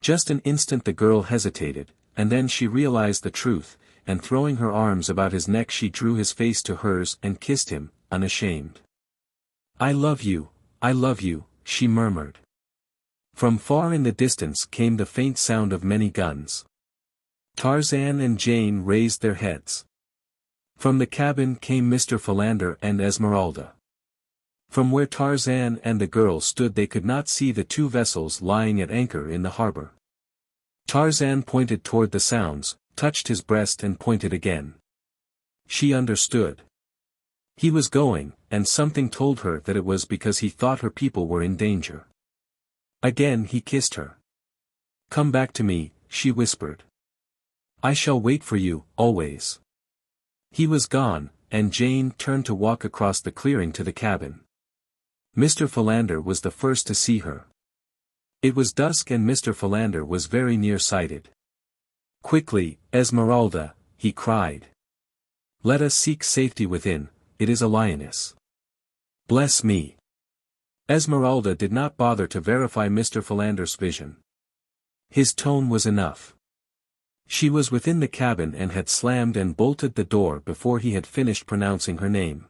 Just an instant the girl hesitated, and then she realized the truth, and throwing her arms about his neck she drew his face to hers and kissed him, unashamed. I love you," she murmured. From far in the distance came the faint sound of many guns. Tarzan and Jane raised their heads. From the cabin came Mr. Philander and Esmeralda. From where Tarzan and the girl stood they could not see the two vessels lying at anchor in the harbor. Tarzan pointed toward the sounds, touched his breast and pointed again. She understood. He was going, and something told her that it was because he thought her people were in danger. Again he kissed her. "Come back to me," she whispered. "I shall wait for you, always." He was gone, and Jane turned to walk across the clearing to the cabin. Mr. Philander was the first to see her. It was dusk and Mr. Philander was very near-sighted. "Quickly, Esmeralda," he cried. "Let us seek safety within, it is a lioness." "Bless me." Esmeralda did not bother to verify Mr. Philander's vision. His tone was enough. She was within the cabin and had slammed and bolted the door before he had finished pronouncing her name.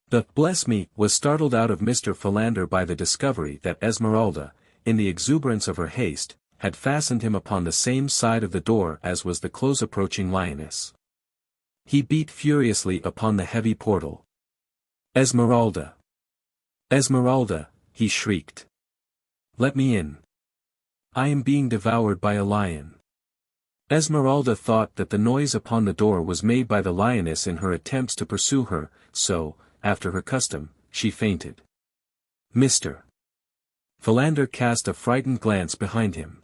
The "bless me" was startled out of Mr. Philander by the discovery that Esmeralda, in the exuberance of her haste, had fastened him upon the same side of the door as was the close-approaching lioness. He beat furiously upon the heavy portal. "Esmeralda! Esmeralda!" he shrieked. "Let me in. I am being devoured by a lion." Esmeralda thought that the noise upon the door was made by the lioness in her attempts to pursue her, so, after her custom, she fainted. Mr. Philander cast a frightened glance behind him.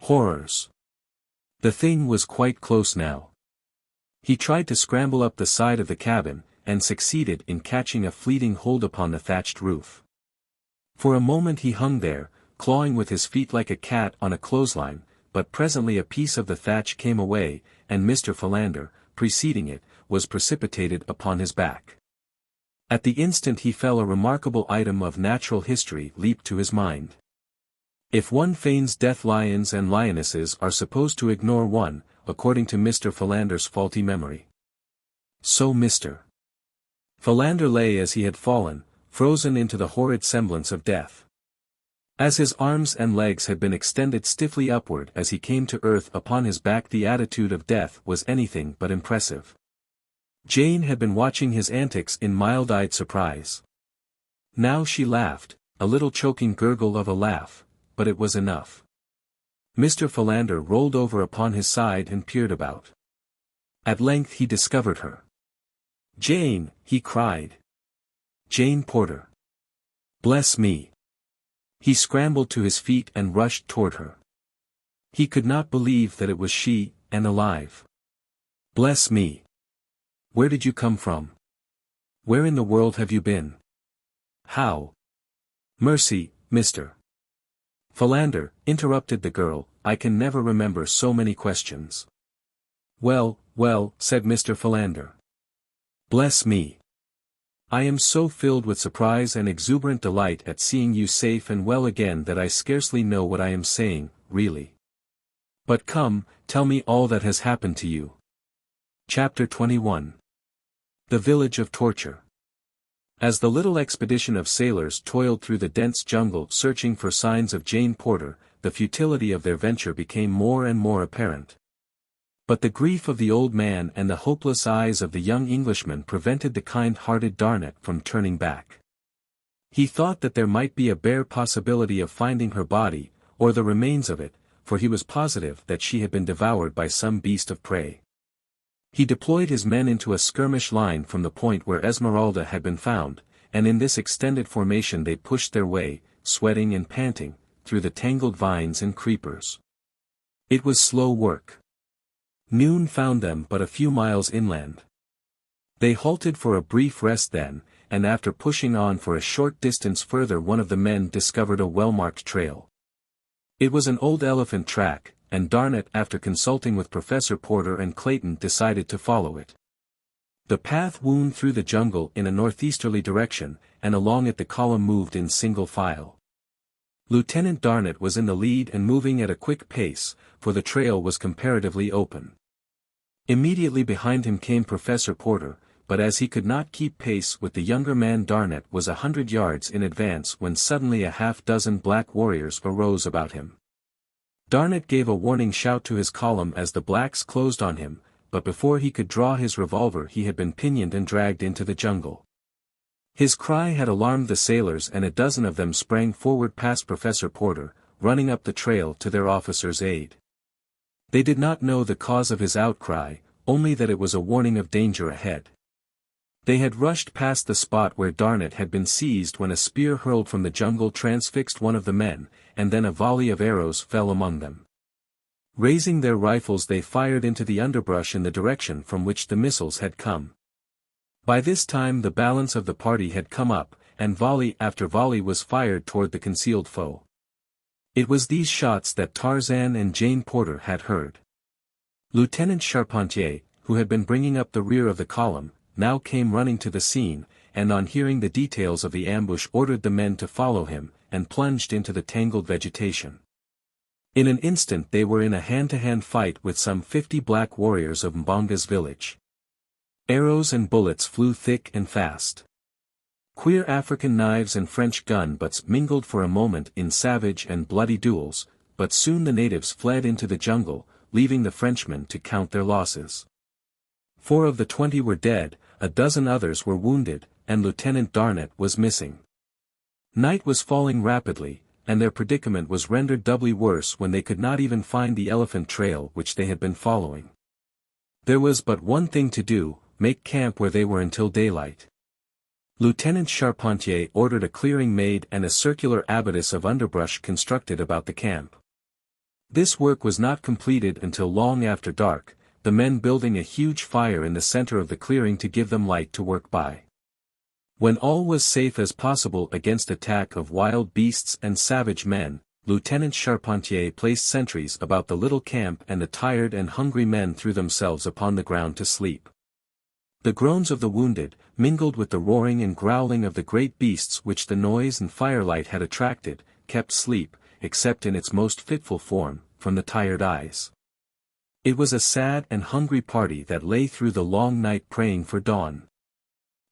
Horrors! The thing was quite close now. He tried to scramble up the side of the cabin, and succeeded in catching a fleeting hold upon the thatched roof. For a moment he hung there, clawing with his feet like a cat on a clothesline, but presently a piece of the thatch came away, and Mr. Philander, preceding it, was precipitated upon his back. At the instant he fell a remarkable item of natural history leaped to his mind. If one feigns death, lions and lionesses are supposed to ignore one, according to Mr. Philander's faulty memory. So Mr. Philander lay as he had fallen, frozen into the horrid semblance of death. As his arms and legs had been extended stiffly upward as he came to earth upon his back, the attitude of death was anything but impressive. Jane had been watching his antics in mild-eyed surprise. Now she laughed, a little choking gurgle of a laugh, but it was enough. Mr. Philander rolled over upon his side and peered about. At length he discovered her. "Jane!" he cried. "Jane Porter! Bless me!" He scrambled to his feet and rushed toward her. He could not believe that it was she, and alive. "Bless me! Where did you come from? Where in the world have you been? How?" "Mercy, Mr. Philander," interrupted the girl, "I can never remember so many questions." "Well, well," said Mr. Philander. "Bless me! I am so filled with surprise and exuberant delight at seeing you safe and well again that I scarcely know what I am saying, really. But come, tell me all that has happened to you." Chapter 21. The Village of Torture. As the little expedition of sailors toiled through the dense jungle searching for signs of Jane Porter, the futility of their venture became more and more apparent. But the grief of the old man and the hopeless eyes of the young Englishman prevented the kind-hearted Darnet from turning back. He thought that there might be a bare possibility of finding her body, or the remains of it, for he was positive that she had been devoured by some beast of prey. He deployed his men into a skirmish line from the point where Esmeralda had been found, and in this extended formation they pushed their way, sweating and panting, through the tangled vines and creepers. It was slow work. Noon found them but a few miles inland. They halted for a brief rest then, and after pushing on for a short distance further one of the men discovered a well-marked trail. It was an old elephant track, and Darnett after consulting with Professor Porter and Clayton decided to follow it. The path wound through the jungle in a northeasterly direction, and along it the column moved in single file. Lieutenant Darnett was in the lead and moving at a quick pace, for the trail was comparatively open. Immediately behind him came Professor Porter, but as he could not keep pace with the younger man Darnett was 100 yards in advance when suddenly a half-dozen black warriors arose about him. Darnett gave a warning shout to his column as the blacks closed on him, but before he could draw his revolver he had been pinioned and dragged into the jungle. His cry had alarmed the sailors and a dozen of them sprang forward past Professor Porter, running up the trail to their officer's aid. They did not know the cause of his outcry, only that it was a warning of danger ahead. They had rushed past the spot where Darnett had been seized when a spear hurled from the jungle transfixed one of the men, and then a volley of arrows fell among them. Raising their rifles they fired into the underbrush in the direction from which the missiles had come. By this time the balance of the party had come up, and volley after volley was fired toward the concealed foe. It was these shots that Tarzan and Jane Porter had heard. Lieutenant Charpentier, who had been bringing up the rear of the column, now came running to the scene, and on hearing the details of the ambush ordered the men to follow him, and plunged into the tangled vegetation. In an instant they were in a hand-to-hand fight with some 50 black warriors of Mbonga's village. Arrows and bullets flew thick and fast. Queer African knives and French gun-butts mingled for a moment in savage and bloody duels, but soon the natives fled into the jungle, leaving the Frenchmen to count their losses. 4 of the 20 were dead, a dozen others were wounded, and Lieutenant Darnett was missing. Night was falling rapidly, and their predicament was rendered doubly worse when they could not even find the elephant trail which they had been following. There was but one thing to do, make camp where they were until daylight. Lieutenant Charpentier ordered a clearing made and a circular abatis of underbrush constructed about the camp. This work was not completed until long after dark, the men building a huge fire in the center of the clearing to give them light to work by. When all was safe as possible against attack of wild beasts and savage men, Lieutenant Charpentier placed sentries about the little camp and the tired and hungry men threw themselves upon the ground to sleep. The groans of the wounded, mingled with the roaring and growling of the great beasts which the noise and firelight had attracted, kept sleep, except in its most fitful form, from the tired eyes. It was a sad and hungry party that lay through the long night praying for dawn.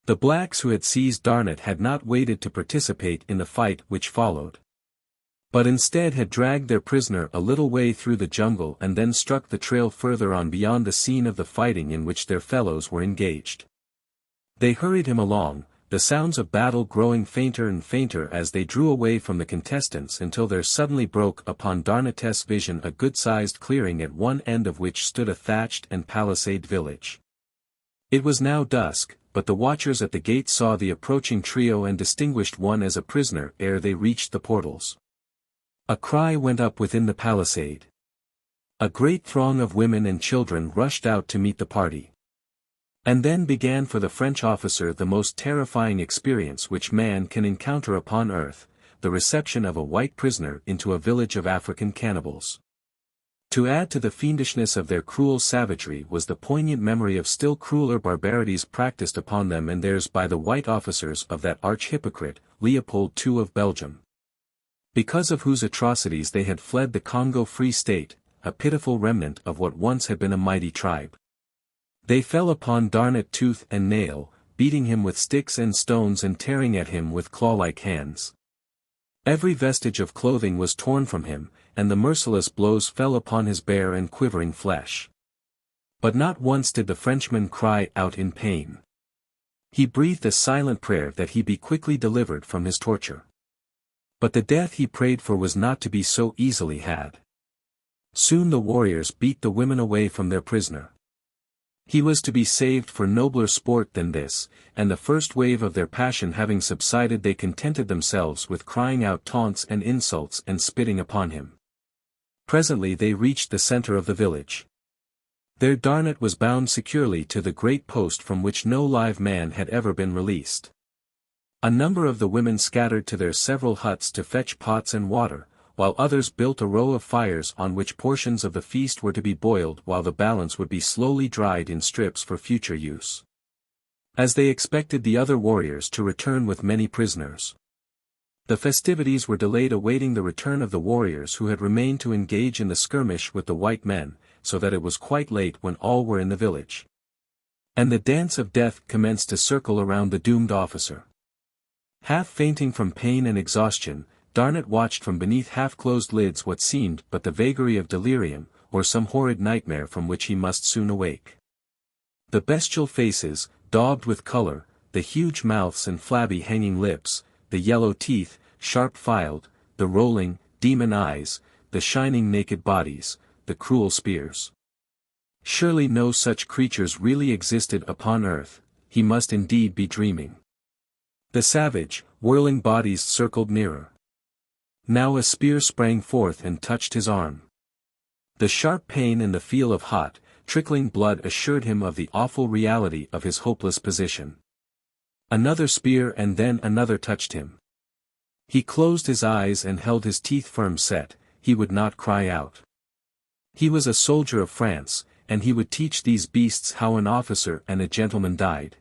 The blacks who had seized Darnett had not waited to participate in the fight which followed, but instead had dragged their prisoner a little way through the jungle and then struck the trail further on beyond the scene of the fighting in which their fellows were engaged. They hurried him along, the sounds of battle growing fainter and fainter as they drew away from the contestants until there suddenly broke upon Darnett's vision a good-sized clearing at one end of which stood a thatched and palisaded village. It was now dusk, but the watchers at the gate saw the approaching trio and distinguished one as a prisoner ere they reached the portals. A cry went up within the palisade. A great throng of women and children rushed out to meet the party. And then began for the French officer the most terrifying experience which man can encounter upon earth, the reception of a white prisoner into a village of African cannibals. To add to the fiendishness of their cruel savagery was the poignant memory of still crueler barbarities practiced upon them and theirs by the white officers of that arch-hypocrite, Leopold II of Belgium, because of whose atrocities they had fled the Congo Free State, a pitiful remnant of what once had been a mighty tribe. They fell upon Darnett tooth and nail, beating him with sticks and stones and tearing at him with claw-like hands. Every vestige of clothing was torn from him, and the merciless blows fell upon his bare and quivering flesh. But not once did the Frenchman cry out in pain. He breathed a silent prayer that he be quickly delivered from his torture. But the death he prayed for was not to be so easily had. Soon the warriors beat the women away from their prisoner. He was to be saved for nobler sport than this, and the first wave of their passion having subsided they contented themselves with crying out taunts and insults and spitting upon him. Presently they reached the center of the village. There Darnat was bound securely to the great post from which no live man had ever been released. A number of the women scattered to their several huts to fetch pots and water, while others built a row of fires on which portions of the feast were to be boiled while the balance would be slowly dried in strips for future use. As they expected the other warriors to return with many prisoners. The festivities were delayed awaiting the return of the warriors who had remained to engage in the skirmish with the white men, so that it was quite late when all were in the village. And the dance of death commenced to circle around the doomed officer. Half fainting from pain and exhaustion, Darnat watched from beneath half-closed lids what seemed but the vagary of delirium, or some horrid nightmare from which he must soon awake. The bestial faces, daubed with color, the huge mouths and flabby hanging lips, the yellow teeth, sharp-filed, the rolling, demon eyes, the shining naked bodies, the cruel spears. Surely no such creatures really existed upon earth, he must indeed be dreaming. The savage, whirling bodies circled nearer. Now a spear sprang forth and touched his arm. The sharp pain and the feel of hot, trickling blood assured him of the awful reality of his hopeless position. Another spear and then another touched him. He closed his eyes and held his teeth firm set, he would not cry out. He was a soldier of France, and he would teach these beasts how an officer and a gentleman died.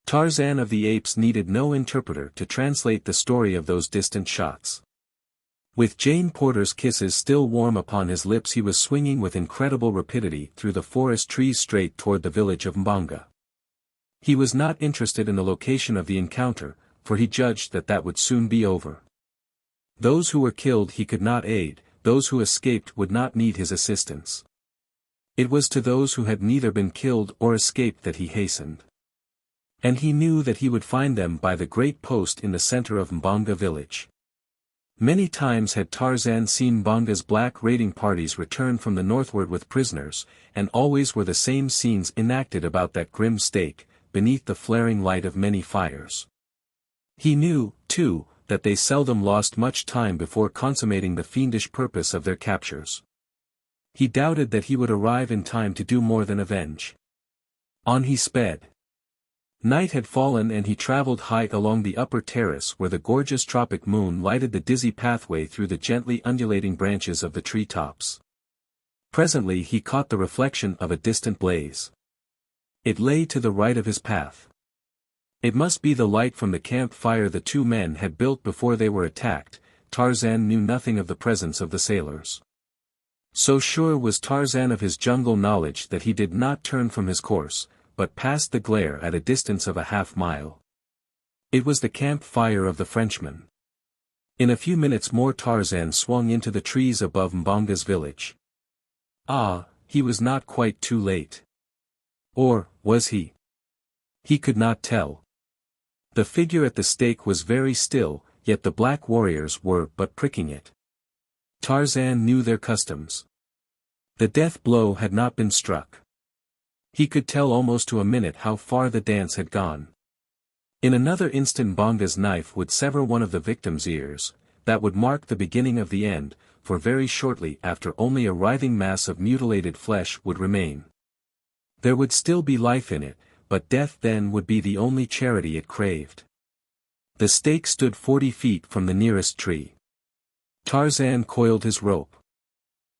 Tarzan of the Apes needed no interpreter to translate the story of those distant shots. With Jane Porter's kisses still warm upon his lips he was swinging with incredible rapidity through the forest trees straight toward the village of Mbonga. He was not interested in the location of the encounter, for he judged that that would soon be over. Those who were killed he could not aid, those who escaped would not need his assistance. It was to those who had neither been killed or escaped that he hastened. And he knew that he would find them by the great post in the center of Mbonga village. Many times had Tarzan seen Mbonga's black raiding parties return from the northward with prisoners, and always were the same scenes enacted about that grim stake, beneath the flaring light of many fires. He knew, too, that they seldom lost much time before consummating the fiendish purpose of their captures. He doubted that he would arrive in time to do more than avenge. On he sped. Night had fallen and he traveled high along the upper terrace where the gorgeous tropic moon lighted the dizzy pathway through the gently undulating branches of the tree tops. Presently he caught the reflection of a distant blaze. It lay to the right of his path. It must be the light from the camp fire the two men had built before they were attacked. Tarzan knew nothing of the presence of the sailors. So sure was Tarzan of his jungle knowledge that he did not turn from his course, but passed the glare at a distance of a half-mile. It was the camp fire of the Frenchmen. In a few minutes more Tarzan swung into the trees above Mbonga's village. Ah, he was not quite too late. Or, was he? He could not tell. The figure at the stake was very still, yet the black warriors were but pricking it. Tarzan knew their customs. The death blow had not been struck. He could tell almost to a minute how far the dance had gone. In another instant Mbonga's knife would sever one of the victim's ears, that would mark the beginning of the end, for very shortly after only a writhing mass of mutilated flesh would remain. There would still be life in it, but death then would be the only charity it craved. The stake stood 40 feet from the nearest tree. Tarzan coiled his rope.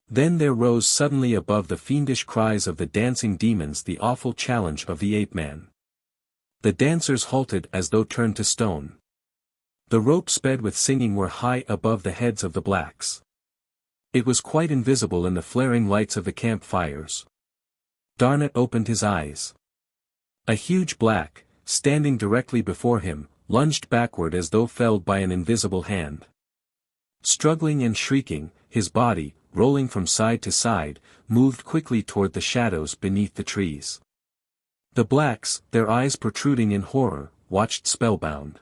Then there rose suddenly above the fiendish cries of the dancing demons the awful challenge of the ape-man. The dancers halted as though turned to stone. The rope sped with singing were high above the heads of the blacks. It was quite invisible in the flaring lights of the camp fires. Darnat opened his eyes. A huge black, standing directly before him, lunged backward as though felled by an invisible hand. Struggling and shrieking, his body, rolling from side to side, moved quickly toward the shadows beneath the trees. The blacks, their eyes protruding in horror, watched spellbound.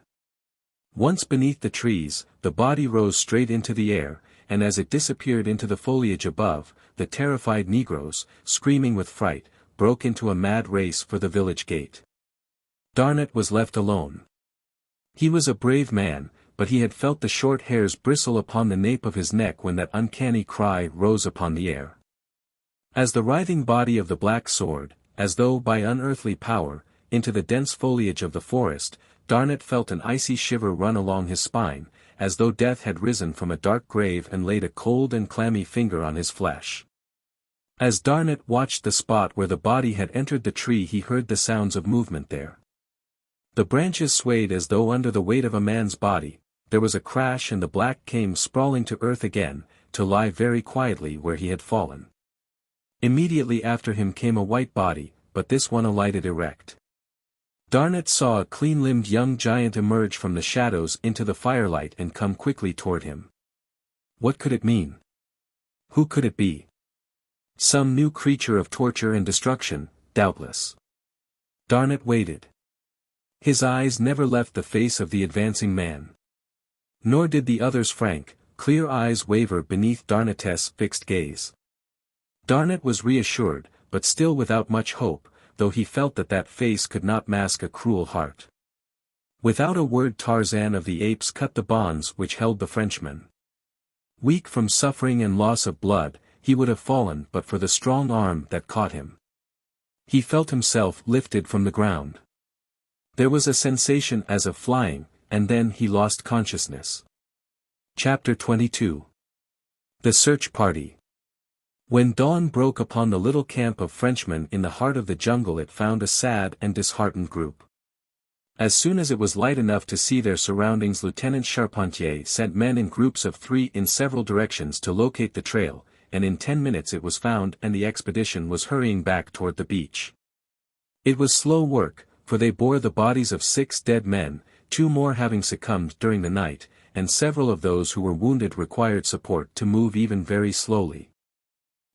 Once beneath the trees, the body rose straight into the air, and as it disappeared into the foliage above, the terrified negroes, screaming with fright, broke into a mad race for the village gate. Darnett was left alone. He was a brave man, but he had felt the short hairs bristle upon the nape of his neck when that uncanny cry rose upon the air. As the writhing body of the black soared, as though by unearthly power, into the dense foliage of the forest, Darnett felt an icy shiver run along his spine, as though death had risen from a dark grave and laid a cold and clammy finger on his flesh. As Darnett watched the spot where the body had entered the tree, he heard the sounds of movement there. The branches swayed as though under the weight of a man's body, there was a crash and the black came sprawling to earth again, to lie very quietly where he had fallen. Immediately after him came a white body, but this one alighted erect. Darnett saw a clean-limbed young giant emerge from the shadows into the firelight and come quickly toward him. What could it mean? Who could it be? Some new creature of torture and destruction, doubtless. Darnett waited. His eyes never left the face of the advancing man. Nor did the other's frank, clear eyes waver beneath Darnett's fixed gaze. Darnett was reassured, but still without much hope, though he felt that that face could not mask a cruel heart. Without a word Tarzan of the Apes cut the bonds which held the Frenchman. Weak from suffering and loss of blood, he would have fallen but for the strong arm that caught him. He felt himself lifted from the ground. There was a sensation as of flying, and then he lost consciousness. Chapter 22. The Search Party. When dawn broke upon the little camp of Frenchmen in the heart of the jungle, it found a sad and disheartened group. As soon as it was light enough to see their surroundings, Lieutenant Charpentier sent men in groups of 3 in several directions to locate the trail, and in 10 minutes it was found and the expedition was hurrying back toward the beach. It was slow work, for they bore the bodies of 6 dead men, 2 more having succumbed during the night, and several of those who were wounded required support to move even very slowly.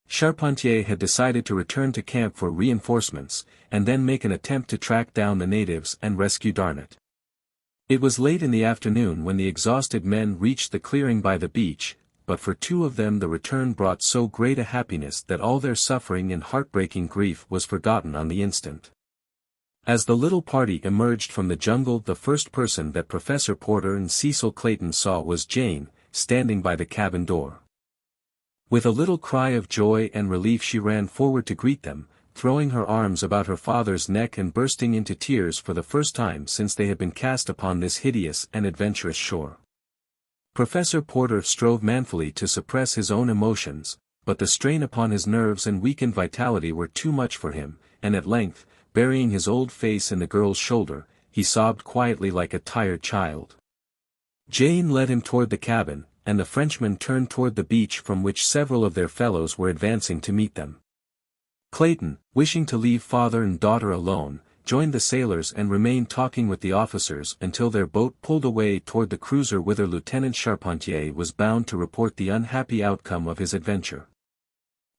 Charpentier had decided to return to camp for reinforcements, and then make an attempt to track down the natives and rescue Darnett. It was late in the afternoon when the exhausted men reached the clearing by the beach, but for 2 of them the return brought so great a happiness that all their suffering and heartbreaking grief was forgotten on the instant. As the little party emerged from the jungle, the first person that Professor Porter and Cecil Clayton saw was Jane, standing by the cabin door. With a little cry of joy and relief she ran forward to greet them, throwing her arms about her father's neck and bursting into tears for the first time since they had been cast upon this hideous and adventurous shore. Professor Porter strove manfully to suppress his own emotions, but the strain upon his nerves and weakened vitality were too much for him, and at length, burying his old face in the girl's shoulder, he sobbed quietly like a tired child. Jane led him toward the cabin, and the Frenchmen turned toward the beach from which several of their fellows were advancing to meet them. Clayton, wishing to leave father and daughter alone, joined the sailors and remained talking with the officers until their boat pulled away toward the cruiser whither Lieutenant Charpentier was bound to report the unhappy outcome of his adventure.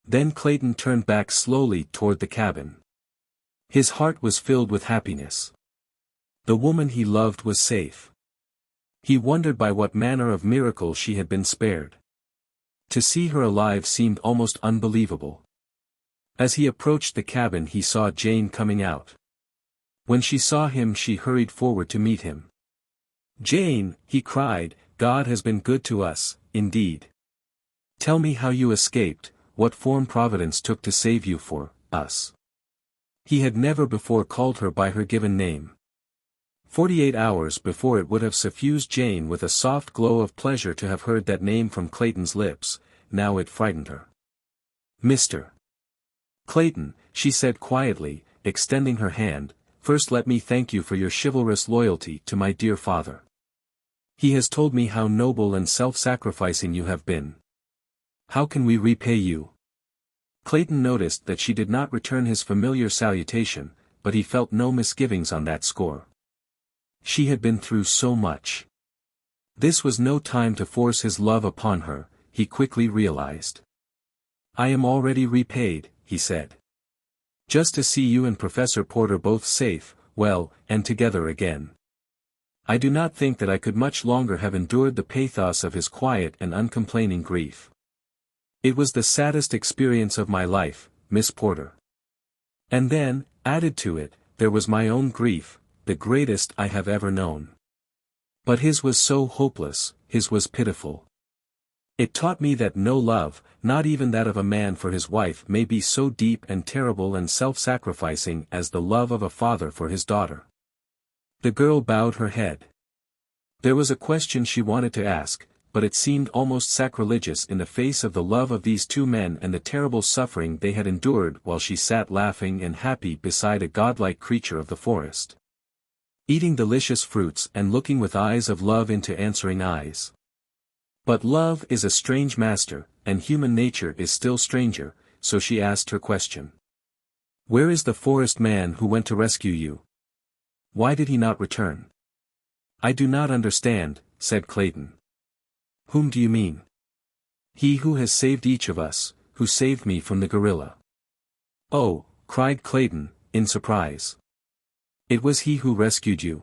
Then Clayton turned back slowly toward the cabin. His heart was filled with happiness. The woman he loved was safe. He wondered by what manner of miracle she had been spared. To see her alive seemed almost unbelievable. As he approached the cabin he saw Jane coming out. When she saw him she hurried forward to meet him. "Jane," he cried, "God has been good to us, indeed. Tell me how you escaped, what form Providence took to save you for us." He had never before called her by her given name. 48 hours before it would have suffused Jane with a soft glow of pleasure to have heard that name from Clayton's lips, now it frightened her. "Mr. Clayton," she said quietly, extending her hand, "first let me thank you for your chivalrous loyalty to my dear father. He has told me how noble and self-sacrificing you have been. How can we repay you?" Clayton noticed that she did not return his familiar salutation, but he felt no misgivings on that score. She had been through so much. This was no time to force his love upon her, he quickly realized. "I am already repaid," he said. "Just to see you and Professor Porter both safe, well, and together again. I do not think that I could much longer have endured the pathos of his quiet and uncomplaining grief. It was the saddest experience of my life, Miss Porter. And then, added to it, there was my own grief, the greatest I have ever known. But his was so hopeless, his was pitiful. It taught me that no love, not even that of a man for his wife, may be so deep and terrible and self-sacrificing as the love of a father for his daughter. The girl bowed her head. There was a question she wanted to ask, but it seemed almost sacrilegious in the face of the love of these two men and the terrible suffering they had endured while she sat laughing and happy beside a godlike creature of the forest, eating delicious fruits and looking with eyes of love into answering eyes. But love is a strange master, and human nature is still stranger, so she asked her question. Where is the forest man who went to rescue you? Why did he not return? I do not understand, said Clayton. Whom do you mean? He who has saved each of us, who saved me from the gorilla. Oh, cried Clayton, in surprise. It was he who rescued you.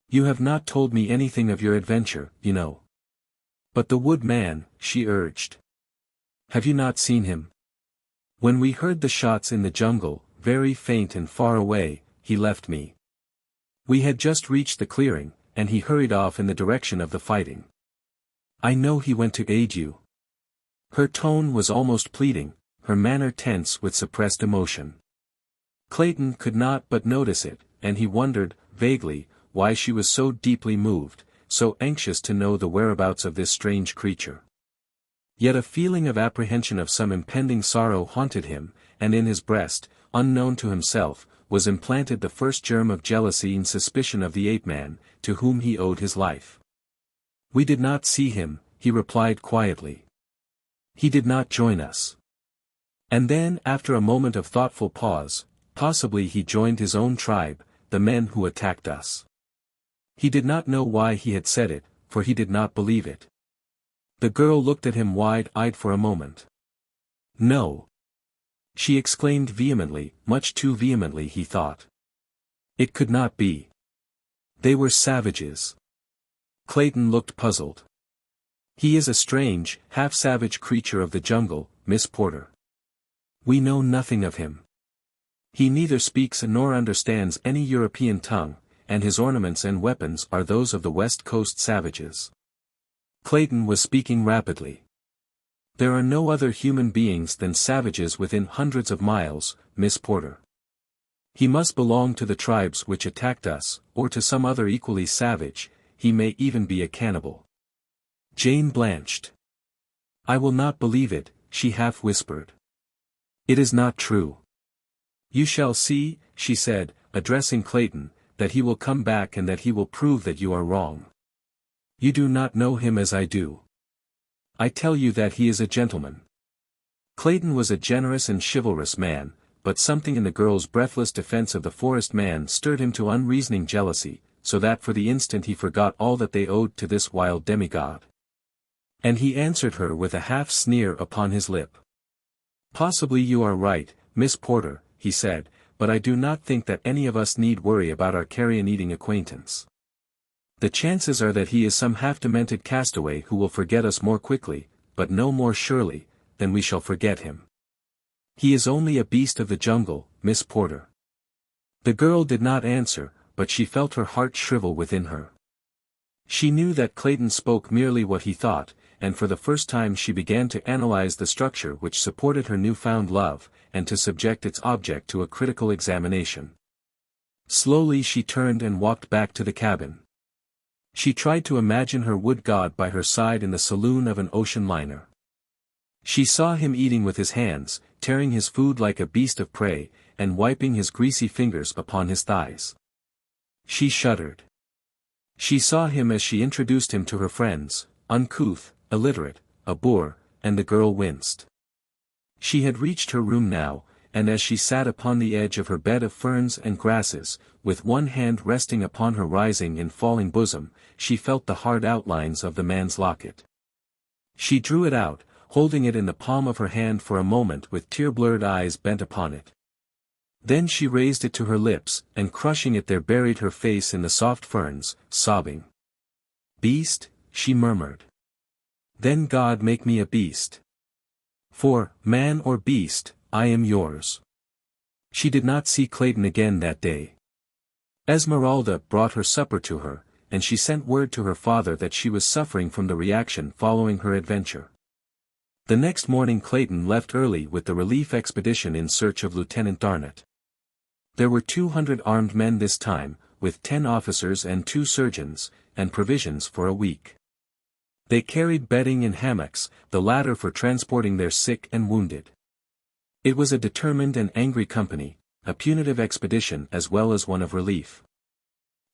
You have not told me anything of your adventure, you know. But the wood man, she urged. Have you not seen him? When we heard the shots in the jungle, very faint and far away, he left me. We had just reached the clearing, and he hurried off in the direction of the fighting. I know he went to aid you. Her tone was almost pleading, her manner tense with suppressed emotion. Clayton could not but notice it, and he wondered, vaguely, why she was so deeply moved, so anxious to know the whereabouts of this strange creature. Yet a feeling of apprehension of some impending sorrow haunted him, and in his breast, unknown to himself, was implanted the first germ of jealousy and suspicion of the ape-man, to whom he owed his life. We did not see him, he replied quietly. He did not join us. And then, after a moment of thoughtful pause, possibly he joined his own tribe, the men who attacked us. He did not know why he had said it, for he did not believe it. The girl looked at him wide-eyed for a moment. No. She exclaimed vehemently, much too vehemently he thought. It could not be. They were savages. Clayton looked puzzled. He is a strange, half-savage creature of the jungle, Miss Porter. We know nothing of him. He neither speaks nor understands any European tongue, and his ornaments and weapons are those of the West Coast savages. Clayton was speaking rapidly. There are no other human beings than savages within hundreds of miles, Miss Porter. He must belong to the tribes which attacked us, or to some other equally savage, he may even be a cannibal. Jane blanched. I will not believe it, she half whispered. It is not true. You shall see, she said, addressing Clayton, that he will come back and that he will prove that you are wrong. You do not know him as I do. I tell you that he is a gentleman. Clayton was a generous and chivalrous man, but something in the girl's breathless defense of the forest man stirred him to unreasoning jealousy, so that for the instant he forgot all that they owed to this wild demigod. And he answered her with a half-sneer upon his lip. Possibly you are right, Miss Porter, he said, but I do not think that any of us need worry about our carrion-eating acquaintance. The chances are that he is some half-demented castaway who will forget us more quickly, but no more surely, than we shall forget him. He is only a beast of the jungle, Miss Porter. The girl did not answer, but she felt her heart shrivel within her. She knew that Clayton spoke merely what he thought, and for the first time she began to analyze the structure which supported her newfound love, and to subject its object to a critical examination. Slowly she turned and walked back to the cabin. She tried to imagine her wood god by her side in the saloon of an ocean liner. She saw him eating with his hands, tearing his food like a beast of prey, and wiping his greasy fingers upon his thighs. She shuddered. She saw him as she introduced him to her friends, uncouth, illiterate, a boor, and the girl winced. She had reached her room now, and as she sat upon the edge of her bed of ferns and grasses, with one hand resting upon her rising and falling bosom, she felt the hard outlines of the man's locket. She drew it out, holding it in the palm of her hand for a moment with tear-blurred eyes bent upon it. Then she raised it to her lips, and crushing it there buried her face in the soft ferns, sobbing. Beast, she murmured. Then God make me a beast. For, man or beast, I am yours. She did not see Clayton again that day. Esmeralda brought her supper to her, and she sent word to her father that she was suffering from the reaction following her adventure. The next morning Clayton left early with the relief expedition in search of Lieutenant Darnett. There were 200 armed men this time, with 10 officers and 2 surgeons, and provisions for a week. They carried bedding and hammocks, the latter for transporting their sick and wounded. It was a determined and angry company, a punitive expedition as well as one of relief.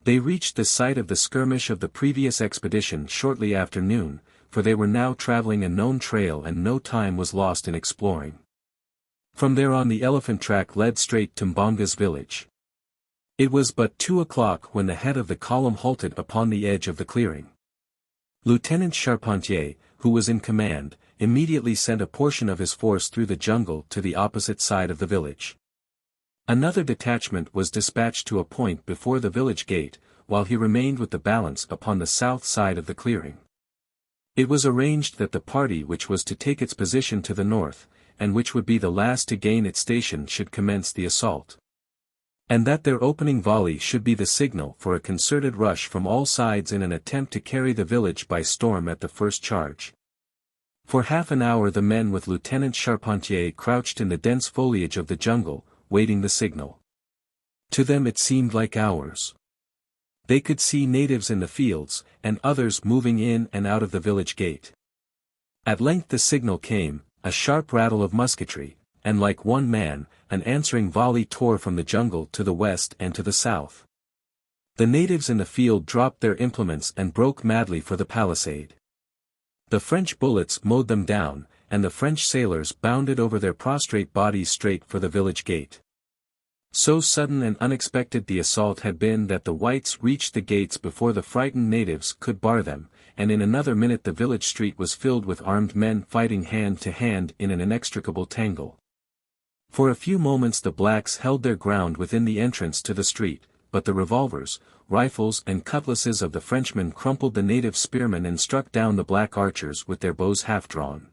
They reached the site of the skirmish of the previous expedition shortly after noon, for they were now traveling a known trail and no time was lost in exploring. From there on the elephant track led straight to Mbonga's village. It was but 2 o'clock when the head of the column halted upon the edge of the clearing. Lieutenant Charpentier, who was in command, immediately sent a portion of his force through the jungle to the opposite side of the village. Another detachment was dispatched to a point before the village gate, while he remained with the balance upon the south side of the clearing. It was arranged that the party which was to take its position to the north, and which would be the last to gain its station should commence the assault. And that their opening volley should be the signal for a concerted rush from all sides in an attempt to carry the village by storm at the first charge. For half an hour the men with Lieutenant Charpentier crouched in the dense foliage of the jungle, waiting the signal. To them it seemed like hours. They could see natives in the fields, and others moving in and out of the village gate. At length the signal came, a sharp rattle of musketry, and like one man, an answering volley tore from the jungle to the west and to the south. The natives in the field dropped their implements and broke madly for the palisade. The French bullets mowed them down, and the French sailors bounded over their prostrate bodies straight for the village gate. So sudden and unexpected the assault had been that the whites reached the gates before the frightened natives could bar them, and in another minute the village street was filled with armed men fighting hand to hand in an inextricable tangle. For a few moments the blacks held their ground within the entrance to the street, but the revolvers, rifles and cutlasses of the Frenchmen crumpled the native spearmen and struck down the black archers with their bows half-drawn.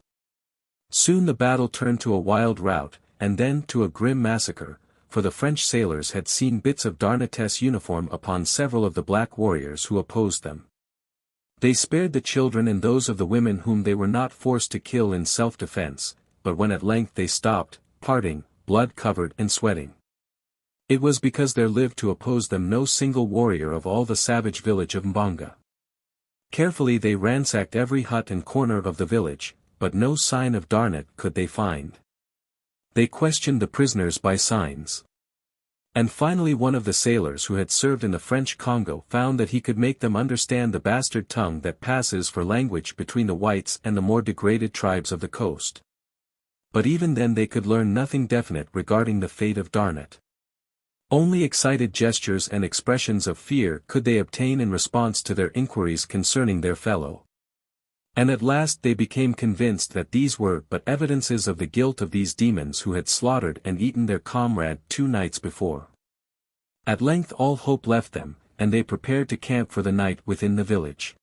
Soon the battle turned to a wild rout, and then to a grim massacre, for the French sailors had seen bits of Darnat's uniform upon several of the black warriors who opposed them. They spared the children and those of the women whom they were not forced to kill in self-defense, but when at length they stopped, parting, blood-covered and sweating. It was because there lived to oppose them no single warrior of all the savage village of Mbonga. Carefully they ransacked every hut and corner of the village, but no sign of Darnat could they find. They questioned the prisoners by signs. And finally one of the sailors who had served in the French Congo found that he could make them understand the bastard tongue that passes for language between the whites and the more degraded tribes of the coast. But even then they could learn nothing definite regarding the fate of Darnat. Only excited gestures and expressions of fear could they obtain in response to their inquiries concerning their fellow. And at last they became convinced that these were but evidences of the guilt of these demons who had slaughtered and eaten their comrade 2 nights before. At length all hope left them, and they prepared to camp for the night within the village.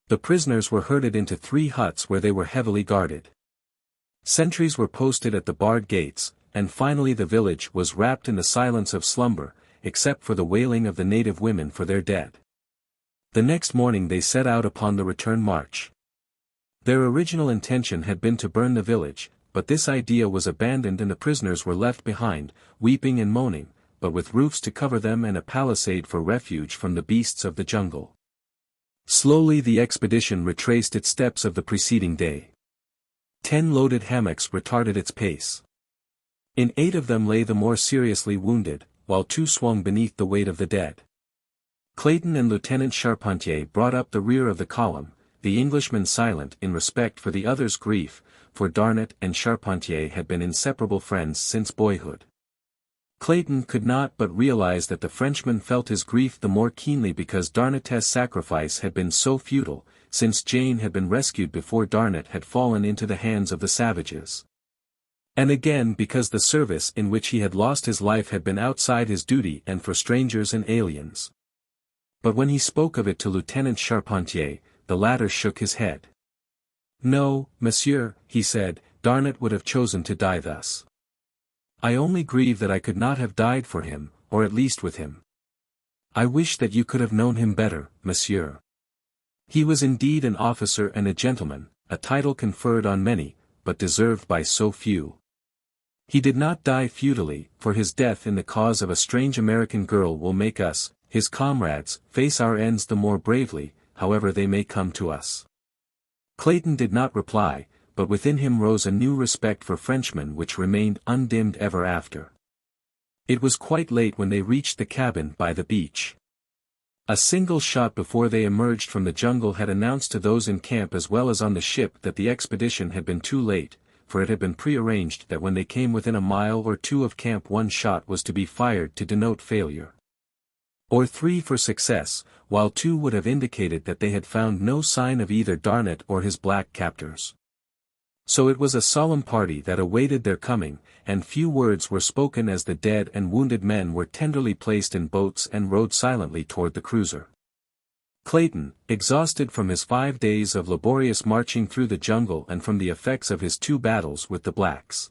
The prisoners were herded into 3 huts where they were heavily guarded. Sentries were posted at the barred gates, and finally the village was wrapped in the silence of slumber, except for the wailing of the native women for their dead. The next morning they set out upon the return march. Their original intention had been to burn the village, but this idea was abandoned and the prisoners were left behind, weeping and moaning, but with roofs to cover them and a palisade for refuge from the beasts of the jungle. Slowly the expedition retraced its steps of the preceding day. 10 loaded hammocks retarded its pace. In 8 of them lay the more seriously wounded, while 2 swung beneath the weight of the dead. Clayton and Lieutenant Charpentier brought up the rear of the column, the Englishman silent in respect for the other's grief, for Darnat and Charpentier had been inseparable friends since boyhood. Clayton could not but realize that the Frenchman felt his grief the more keenly because Darnat's sacrifice had been so futile, since Jane had been rescued before Darnat had fallen into the hands of the savages. And again because the service in which he had lost his life had been outside his duty and for strangers and aliens. But when he spoke of it to Lieutenant Charpentier, the latter shook his head. "No, monsieur," he said, Darnet would have chosen to die thus. I only grieve that I could not have died for him, or at least with him. I wish that you could have known him better, monsieur. He was indeed an officer and a gentleman, a title conferred on many, but deserved by so few. He did not die futilely, for his death in the cause of a strange American girl will make us, his comrades, face our ends the more bravely, however they may come to us. Clayton did not reply, but within him rose a new respect for Frenchmen which remained undimmed ever after. It was quite late when they reached the cabin by the beach. A single shot before they emerged from the jungle had announced to those in camp as well as on the ship that the expedition had been too late, for it had been prearranged that when they came within a mile or two of camp one shot was to be fired to denote failure, or three for success, while two would have indicated that they had found no sign of either Darnet or his black captors. So it was a solemn party that awaited their coming, and few words were spoken as the dead and wounded men were tenderly placed in boats and rowed silently toward the cruiser. Clayton, exhausted from his 5 days of laborious marching through the jungle and from the effects of his 2 battles with the blacks,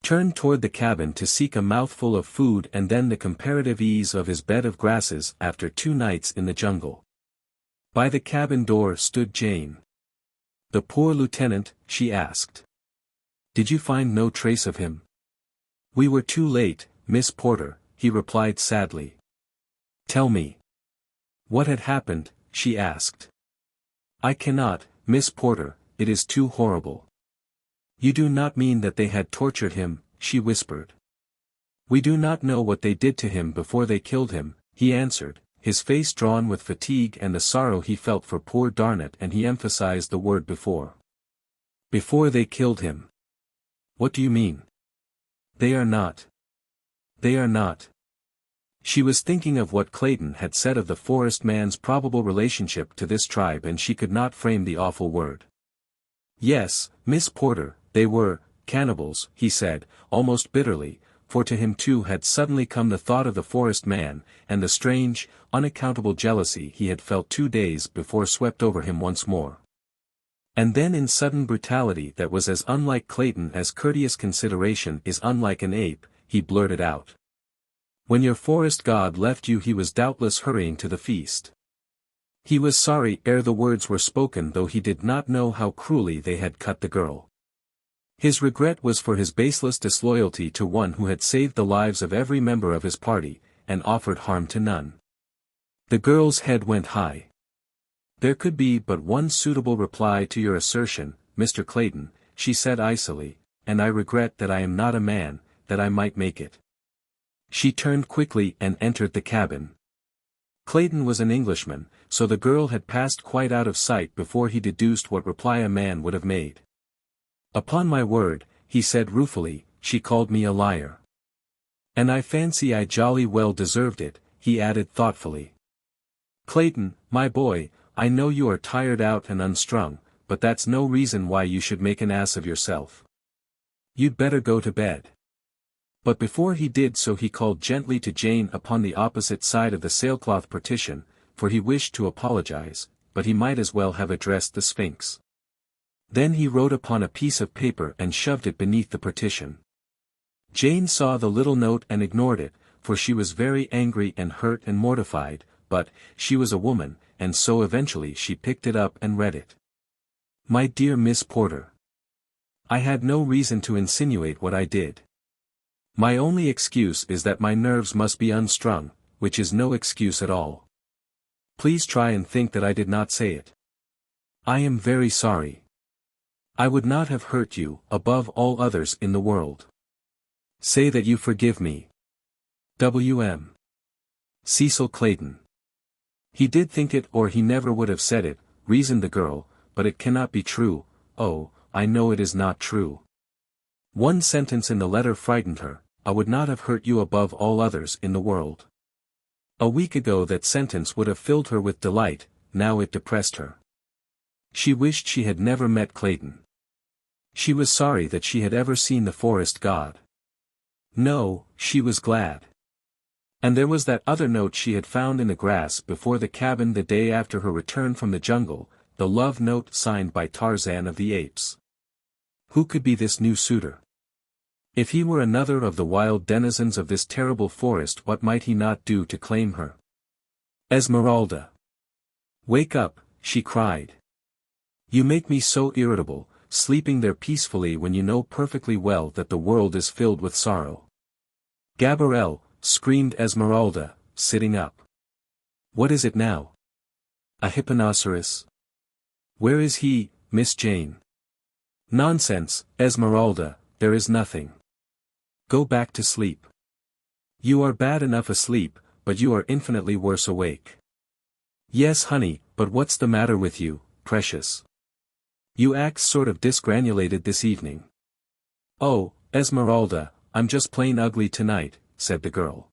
turned toward the cabin to seek a mouthful of food and then the comparative ease of his bed of grasses after 2 nights in the jungle. By the cabin door stood Jane. "The poor lieutenant?" she asked. "Did you find no trace of him?" "We were too late, Miss Porter," he replied sadly. "Tell me. What had happened?" she asked. "I cannot, Miss Porter, it is too horrible." "You do not mean that they had tortured him," she whispered. "We do not know what they did to him before they killed him," he answered, his face drawn with fatigue and the sorrow he felt for poor Darnet, and he emphasized the word before. "Before they killed him. What do you mean?" "They are not. They are not." She was thinking of what Clayton had said of the forest man's probable relationship to this tribe and she could not frame the awful word. "Yes, Miss Porter, they were cannibals," he said, almost bitterly, for to him too had suddenly come the thought of the forest man, and the strange, unaccountable jealousy he had felt 2 days before swept over him once more. And then in sudden brutality that was as unlike Clayton as courteous consideration is unlike an ape, he blurted out. "When your forest god left you he was doubtless hurrying to the feast." He was sorry ere the words were spoken, though he did not know how cruelly they had cut the girl. His regret was for his baseless disloyalty to one who had saved the lives of every member of his party, and offered harm to none. The girl's head went high. "There could be but one suitable reply to your assertion, Mr. Clayton," she said icily, "and I regret that I am not a man, that I might make it." She turned quickly and entered the cabin. Clayton was an Englishman, so the girl had passed quite out of sight before he deduced what reply a man would have made. "Upon my word," he said ruefully, "she called me a liar. And I fancy I jolly well deserved it," he added thoughtfully. "Clayton, my boy, I know you are tired out and unstrung, but that's no reason why you should make an ass of yourself. You'd better go to bed." But before he did so he called gently to Jane upon the opposite side of the sailcloth partition, for he wished to apologize, but he might as well have addressed the Sphinx. Then he wrote upon a piece of paper and shoved it beneath the partition. Jane saw the little note and ignored it, for she was very angry and hurt and mortified, but, she was a woman, and so eventually she picked it up and read it. "My dear Miss Porter, I had no reason to insinuate what I did. My only excuse is that my nerves must be unstrung, which is no excuse at all. Please try and think that I did not say it. I am very sorry. I would not have hurt you, above all others in the world. Say that you forgive me. W.M. Cecil Clayton." "He did think it or he never would have said it," reasoned the girl, "but it cannot be true. Oh, I know it is not true." One sentence in the letter frightened her: "I would not have hurt you above all others in the world." A week ago that sentence would have filled her with delight, now it depressed her. She wished she had never met Clayton. She was sorry that she had ever seen the forest god. No, she was glad. And there was that other note she had found in the grass before the cabin the day after her return from the jungle, the love note signed by Tarzan of the Apes. Who could be this new suitor? If he were another of the wild denizens of this terrible forest, what might he not do to claim her? Esmeralda! Wake up, she cried. You make me so irritable, sleeping there peacefully when you know perfectly well that the world is filled with sorrow. Gabrielle, screamed Esmeralda, sitting up. What is it now? A hipponoceros? Where is he, Miss Jane? Nonsense, Esmeralda, there is nothing. Go back to sleep. You are bad enough asleep, but you are infinitely worse awake. Yes, honey, but what's the matter with you, precious? You act sort of disgranulated this evening. Oh, Esmeralda, I'm just plain ugly tonight, said the girl.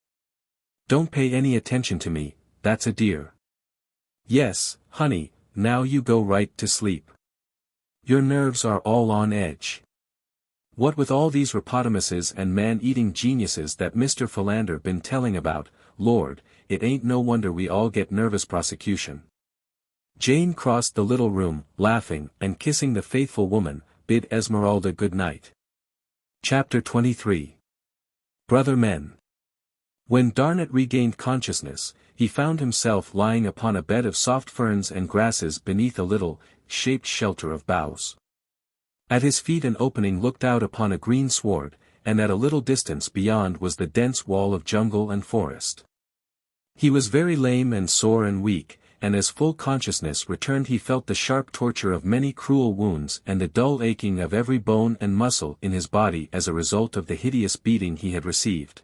Don't pay any attention to me, that's a dear. Yes, honey, now you go right to sleep. Your nerves are all on edge. What with all these hippopotamuses and man-eating geniuses that Mr. Philander been telling about, Lord, it ain't no wonder we all get nervous prosecution. Jane crossed the little room, laughing, and kissing the faithful woman, bid Esmeralda good night. Chapter 23. Brother Men. When Darnett regained consciousness, he found himself lying upon a bed of soft ferns and grasses beneath a little, shaped shelter of boughs. At his feet an opening looked out upon a green sward, and at a little distance beyond was the dense wall of jungle and forest. He was very lame and sore and weak, and as full consciousness returned he felt the sharp torture of many cruel wounds and the dull aching of every bone and muscle in his body as a result of the hideous beating he had received.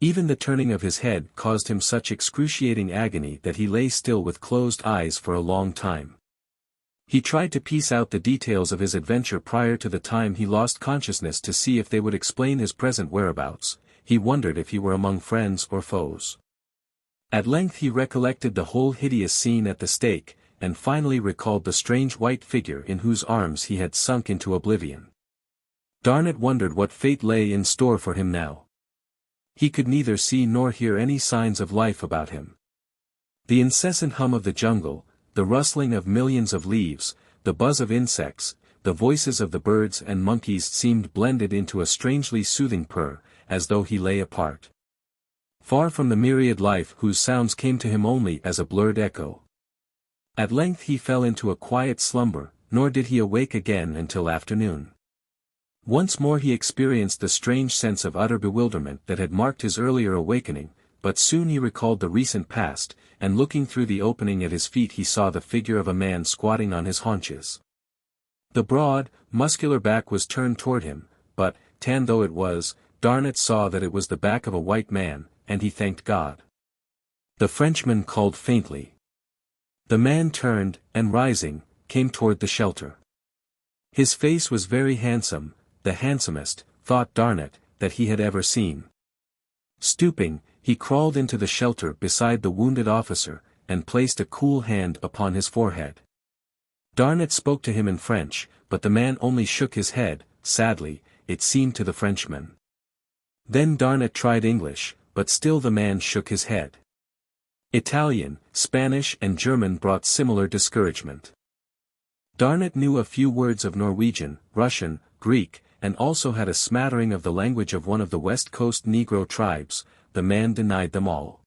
Even the turning of his head caused him such excruciating agony that he lay still with closed eyes for a long time. He tried to piece out the details of his adventure prior to the time he lost consciousness to see if they would explain his present whereabouts. He wondered if he were among friends or foes. At length he recollected the whole hideous scene at the stake, and finally recalled the strange white figure in whose arms he had sunk into oblivion. Darnett wondered what fate lay in store for him now. He could neither see nor hear any signs of life about him. The incessant hum of the jungle, the rustling of millions of leaves, the buzz of insects, the voices of the birds and monkeys seemed blended into a strangely soothing purr, as though he lay apart. Far from the myriad life whose sounds came to him only as a blurred echo. At length he fell into a quiet slumber, nor did he awake again until afternoon. Once more he experienced the strange sense of utter bewilderment that had marked his earlier awakening, but soon he recalled the recent past, and looking through the opening at his feet he saw the figure of a man squatting on his haunches. The broad, muscular back was turned toward him, but, tan though it was, Darnett saw that it was the back of a white man, and he thanked God. The Frenchman called faintly. The man turned, and rising, came toward the shelter. His face was very handsome, the handsomest, thought Darnett, that he had ever seen. Stooping, he crawled into the shelter beside the wounded officer, and placed a cool hand upon his forehead. Darnett spoke to him in French, but the man only shook his head, sadly, it seemed to the Frenchman. Then Darnett tried English, but still the man shook his head. Italian, Spanish and German brought similar discouragement. Darnett knew a few words of Norwegian, Russian, Greek, and also had a smattering of the language of one of the West Coast Negro tribes. The man denied them all.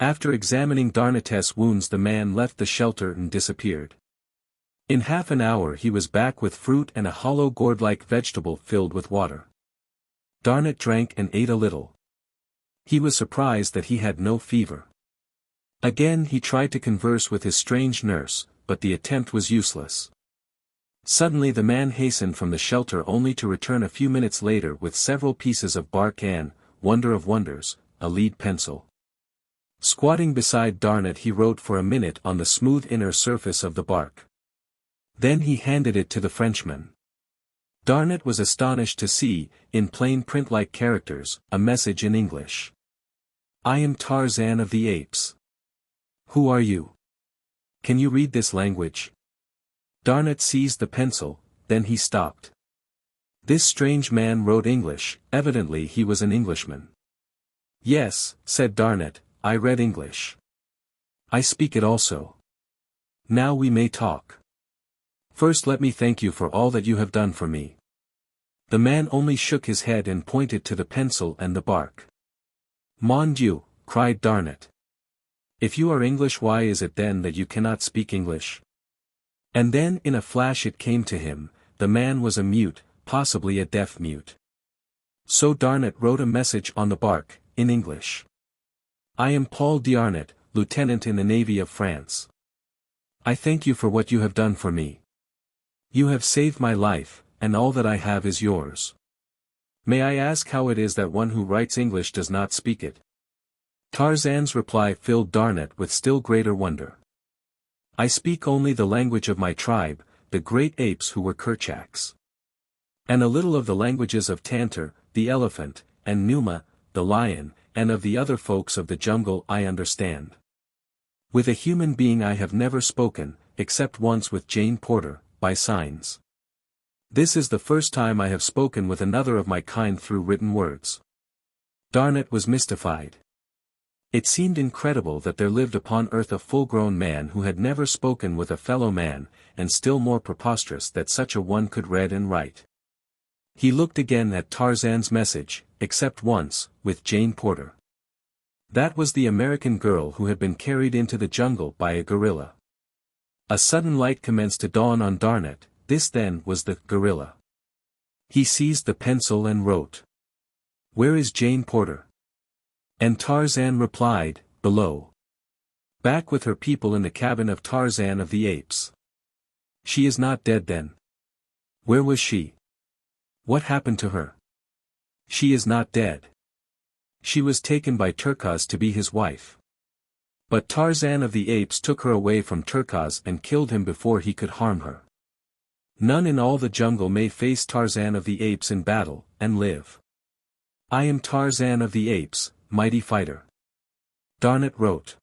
After examining Darnett's wounds the man left the shelter and disappeared. In half an hour he was back with fruit and a hollow gourd-like vegetable filled with water. Darnett drank and ate a little. He was surprised that he had no fever. Again he tried to converse with his strange nurse, but the attempt was useless. Suddenly the man hastened from the shelter only to return a few minutes later with several pieces of bark and, wonder of wonders, a lead pencil. Squatting beside Darnett he wrote for a minute on the smooth inner surface of the bark. Then he handed it to the Frenchman. Darnett was astonished to see, in plain print-like characters, a message in English. I am Tarzan of the Apes. Who are you? Can you read this language? Darnett seized the pencil, then he stopped. This strange man wrote English, evidently he was an Englishman. Yes, said Darnett, I read English. I speak it also. Now we may talk. First let me thank you for all that you have done for me." The man only shook his head and pointed to the pencil and the bark. "Mon Dieu," cried Darnat. "If you are English, why is it then that you cannot speak English?" And then in a flash it came to him, the man was a mute, possibly a deaf mute. So Darnat wrote a message on the bark, in English. "I am Paul Darnat, Lieutenant in the Navy of France. I thank you for what you have done for me. You have saved my life, and all that I have is yours. May I ask how it is that one who writes English does not speak it?" Tarzan's reply filled Darnat with still greater wonder. "I speak only the language of my tribe, the great apes who were Kerchaks. And a little of the languages of Tantor, the elephant, and Numa, the lion, and of the other folks of the jungle I understand. With a human being I have never spoken, except once with Jane Porter, by signs. This is the first time I have spoken with another of my kind through written words." Darnat was mystified. It seemed incredible that there lived upon earth a full-grown man who had never spoken with a fellow man, and still more preposterous that such a one could read and write. He looked again at Tarzan's message, except once, with Jane Porter. That was the American girl who had been carried into the jungle by a gorilla. A sudden light commenced to dawn on Darnat. This then was the gorilla. He seized the pencil and wrote, "Where is Jane Porter?" And Tarzan replied, "Below. Back with her people in the cabin of Tarzan of the Apes." "She is not dead then?" "Where was she? What happened to her?" "She is not dead. She was taken by Turkaz to be his wife. But Tarzan of the Apes took her away from Turkaz and killed him before he could harm her. None in all the jungle may face Tarzan of the Apes in battle, and live. I am Tarzan of the Apes, mighty fighter." Darnat wrote,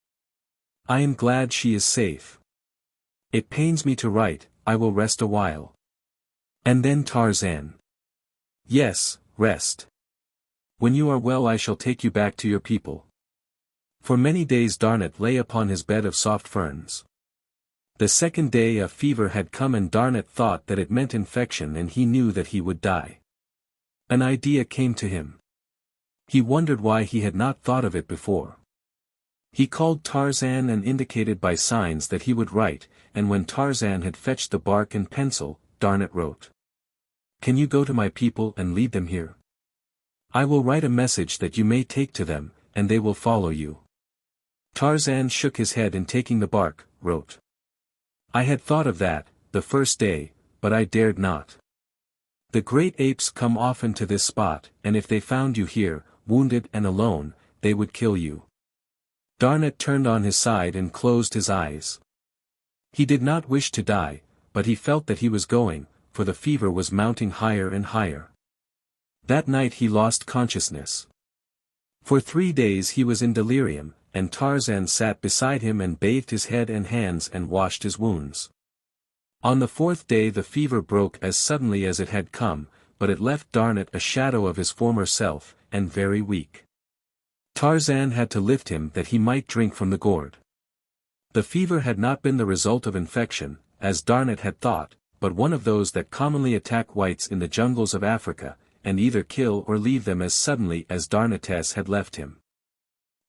"I am glad she is safe. It pains me to write, I will rest a while." And then Tarzan. "Yes, rest. When you are well I shall take you back to your people." For many days Darnat lay upon his bed of soft ferns. The second day a fever had come and Darnat thought that it meant infection and he knew that he would die. An idea came to him. He wondered why he had not thought of it before. He called Tarzan and indicated by signs that he would write, and when Tarzan had fetched the bark and pencil, Darnat wrote, "Can you go to my people and lead them here? I will write a message that you may take to them, and they will follow you." Tarzan shook his head and taking the bark, wrote, "I had thought of that, the first day, but I dared not. The great apes come often to this spot, and if they found you here, wounded and alone, they would kill you." Darnat turned on his side and closed his eyes. He did not wish to die, but he felt that he was going, for the fever was mounting higher and higher. That night he lost consciousness. For 3 days he was in delirium, and Tarzan sat beside him and bathed his head and hands and washed his wounds. On the 4th day the fever broke as suddenly as it had come, but it left Darnat a shadow of his former self, and very weak. Tarzan had to lift him that he might drink from the gourd. The fever had not been the result of infection, as Darnat had thought, but one of those that commonly attack whites in the jungles of Africa, and either kill or leave them as suddenly as Darnatess had left him.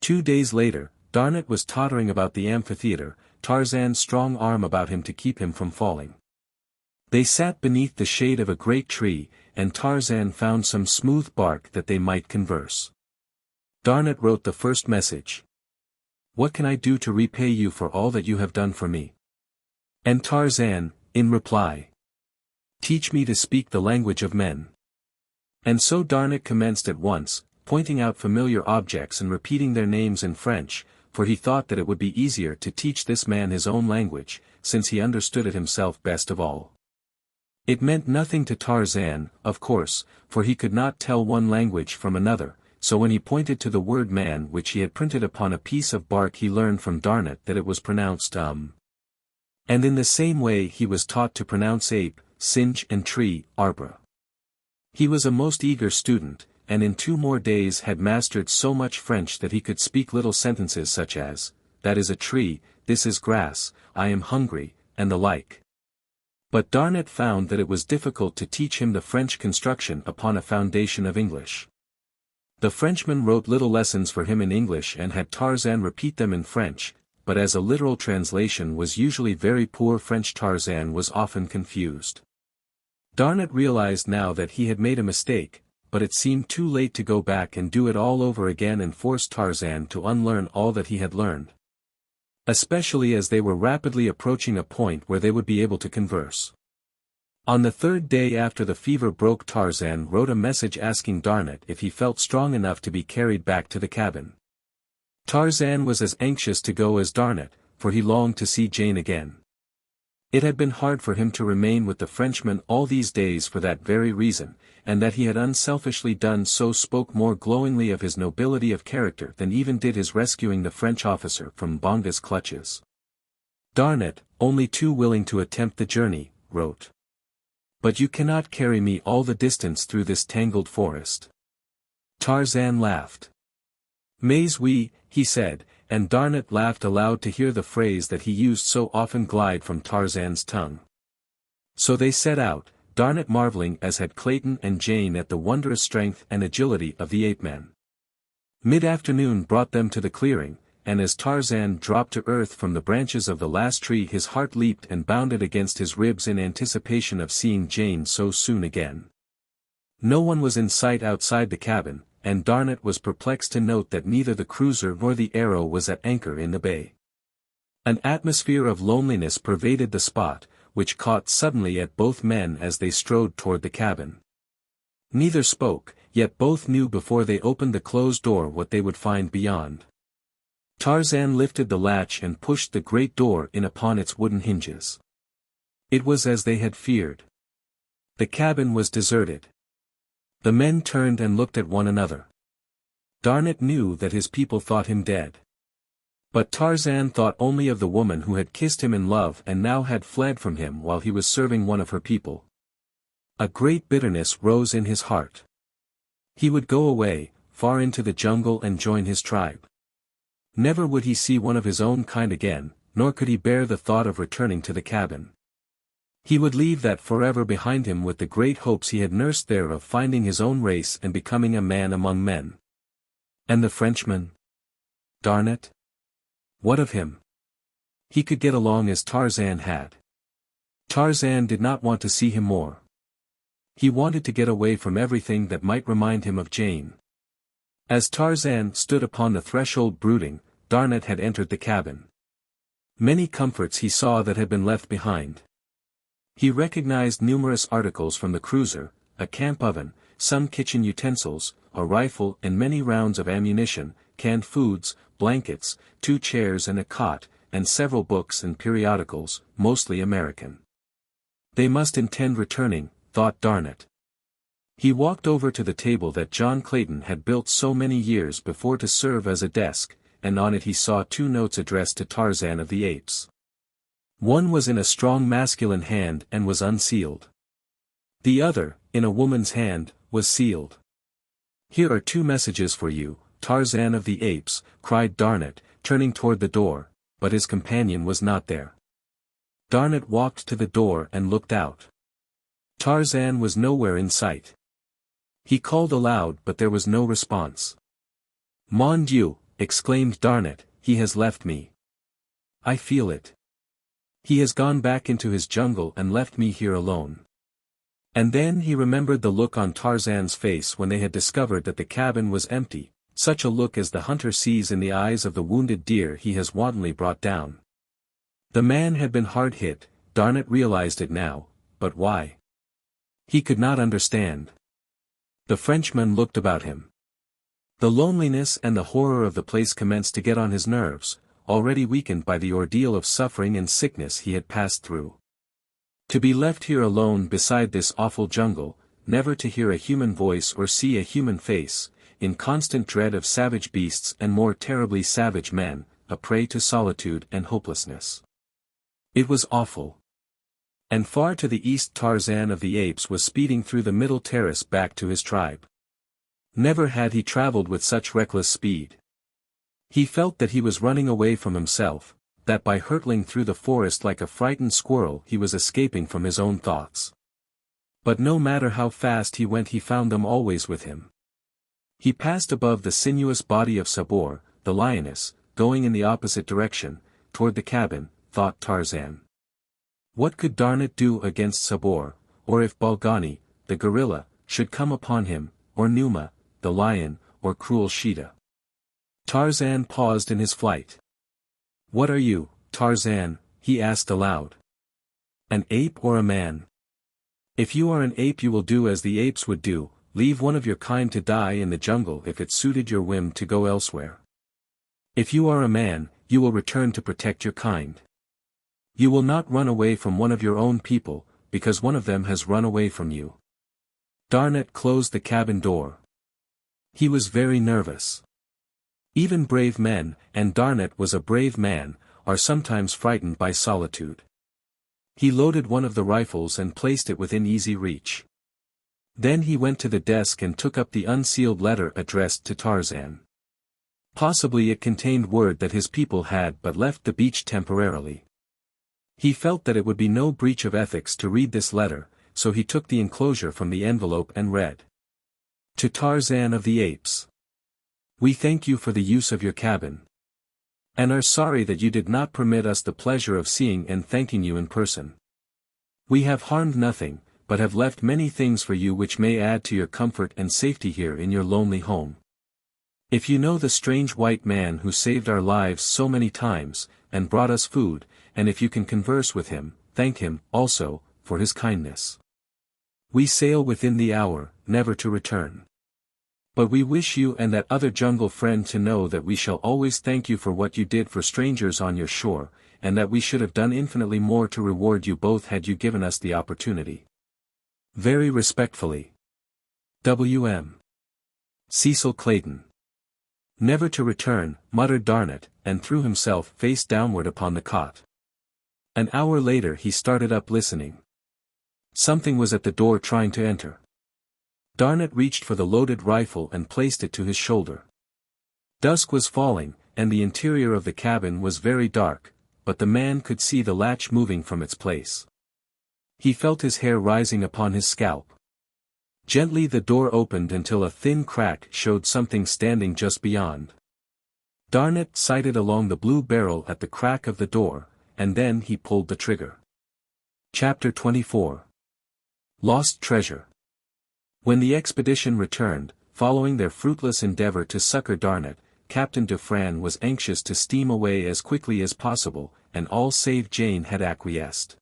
2 days later, Darnat was tottering about the amphitheater, Tarzan's strong arm about him to keep him from falling. They sat beneath the shade of a great tree, and Tarzan found some smooth bark that they might converse. Darnat wrote the first message. "What can I do to repay you for all that you have done for me?" And Tarzan, in reply, "Teach me to speak the language of men." And so Darnat commenced at once, pointing out familiar objects and repeating their names in French, for he thought that it would be easier to teach this man his own language, since he understood it himself best of all. It meant nothing to Tarzan, of course, for he could not tell one language from another, so when he pointed to the word man which he had printed upon a piece of bark he learned from Darnat that it was pronounced And in the same way he was taught to pronounce ape, singe and tree, arbor. He was a most eager student, and in 2 more days had mastered so much French that he could speak little sentences such as, "That is a tree, this is grass, I am hungry," and the like. But Darnet found that it was difficult to teach him the French construction upon a foundation of English. The Frenchman wrote little lessons for him in English and had Tarzan repeat them in French, but as a literal translation was usually very poor French, Tarzan was often confused. Darnet realized now that he had made a mistake, but it seemed too late to go back and do it all over again and force Tarzan to unlearn all that he had learned. Especially as they were rapidly approaching a point where they would be able to converse. On the third day after the fever broke, Tarzan wrote a message asking Darnet if he felt strong enough to be carried back to the cabin. Tarzan was as anxious to go as Darnet, for he longed to see Jane again. It had been hard for him to remain with the Frenchman all these days for that very reason, and that he had unselfishly done so spoke more glowingly of his nobility of character than even did his rescuing the French officer from Bonga's clutches. Darnet, only too willing to attempt the journey, wrote. But you cannot carry me all the distance through this tangled forest. Tarzan laughed. Mais oui, he said, and Darnet laughed aloud to hear the phrase that he used so often glide from Tarzan's tongue. So they set out, Darnet marveling as had Clayton and Jane at the wondrous strength and agility of the ape-men. Mid-afternoon brought them to the clearing, and as Tarzan dropped to earth from the branches of the last tree his heart leaped and bounded against his ribs in anticipation of seeing Jane so soon again. No one was in sight outside the cabin, and Darnet was perplexed to note that neither the cruiser nor the Arrow was at anchor in the bay. An atmosphere of loneliness pervaded the spot, which caught suddenly at both men as they strode toward the cabin. Neither spoke, yet both knew before they opened the closed door what they would find beyond. Tarzan lifted the latch and pushed the great door in upon its wooden hinges. It was as they had feared. The cabin was deserted. The men turned and looked at one another. Darnet knew that his people thought him dead. But Tarzan thought only of the woman who had kissed him in love and now had fled from him while he was serving one of her people. A great bitterness rose in his heart. He would go away, far into the jungle and join his tribe. Never would he see one of his own kind again, nor could he bear the thought of returning to the cabin. He would leave that forever behind him with the great hopes he had nursed there of finding his own race and becoming a man among men. And the Frenchman? Darnet? What of him? He could get along as Tarzan had. Tarzan did not want to see him more. He wanted to get away from everything that might remind him of Jane. As Tarzan stood upon the threshold brooding, Darnet had entered the cabin. Many comforts he saw that had been left behind. He recognized numerous articles from the cruiser, a camp oven, some kitchen utensils, a rifle and many rounds of ammunition, canned foods, blankets, 2 chairs and a cot, and several books and periodicals, mostly American. They must intend returning, thought Darnet. He walked over to the table that John Clayton had built so many years before to serve as a desk, and on it he saw 2 notes addressed to Tarzan of the Apes. One was in a strong masculine hand and was unsealed. The other, in a woman's hand, was sealed. Here are 2 messages for you, Tarzan of the Apes, cried Darnet, turning toward the door, but his companion was not there. Darnet walked to the door and looked out. Tarzan was nowhere in sight. He called aloud but there was no response. Mon Dieu, exclaimed Darnet, he has left me. I feel it. He has gone back into his jungle and left me here alone. And then he remembered the look on Tarzan's face when they had discovered that the cabin was empty, such a look as the hunter sees in the eyes of the wounded deer he has wantonly brought down. The man had been hard hit, Darnet realized it now, but why? He could not understand. The Frenchman looked about him. The loneliness and the horror of the place commenced to get on his nerves, already weakened by the ordeal of suffering and sickness he had passed through. To be left here alone beside this awful jungle, never to hear a human voice or see a human face, in constant dread of savage beasts and more terribly savage men, a prey to solitude and hopelessness. It was awful. And far to the east Tarzan of the Apes was speeding through the middle terrace back to his tribe. Never had he traveled with such reckless speed. He felt that he was running away from himself, that by hurtling through the forest like a frightened squirrel he was escaping from his own thoughts. But no matter how fast he went he found them always with him. He passed above the sinuous body of Sabor, the lioness, going in the opposite direction, toward the cabin, thought Tarzan. What could Darnat do against Sabor, or if Balgani, the gorilla, should come upon him, or Numa, the lion, or cruel Sheeta? Tarzan paused in his flight. "What are you, Tarzan?" he asked aloud. "An ape or a man? If you are an ape you will do as the apes would do, leave one of your kind to die in the jungle if it suited your whim to go elsewhere. If you are a man, you will return to protect your kind. You will not run away from one of your own people, because one of them has run away from you." Darnat closed the cabin door. He was very nervous. Even brave men, and Darnat was a brave man, are sometimes frightened by solitude. He loaded one of the rifles and placed it within easy reach. Then he went to the desk and took up the unsealed letter addressed to Tarzan. Possibly it contained word that his people had but left the beach temporarily. He felt that it would be no breach of ethics to read this letter, so he took the enclosure from the envelope and read. To Tarzan of the Apes. We thank you for the use of your cabin. And are sorry that you did not permit us the pleasure of seeing and thanking you in person. We have harmed nothing, but have left many things for you which may add to your comfort and safety here in your lonely home. If you know the strange white man who saved our lives so many times, and brought us food, and if you can converse with him, thank him, also, for his kindness. We sail within the hour, never to return. But we wish you and that other jungle friend to know that we shall always thank you for what you did for strangers on your shore, and that we should have done infinitely more to reward you both had you given us the opportunity. Very respectfully. W.M. Cecil Clayton. Never to return, muttered Darnat, and threw himself face downward upon the cot. An hour later he started up listening. Something was at the door trying to enter. Darnat reached for the loaded rifle and placed it to his shoulder. Dusk was falling, and the interior of the cabin was very dark, but the man could see the latch moving from its place. He felt his hair rising upon his scalp. Gently the door opened until a thin crack showed something standing just beyond. Darnat sighted along the blue barrel at the crack of the door, and then he pulled the trigger. Chapter 24. Lost Treasure. When the expedition returned, following their fruitless endeavor to succor Darnat, Captain Dufresne was anxious to steam away as quickly as possible, and all save Jane had acquiesced.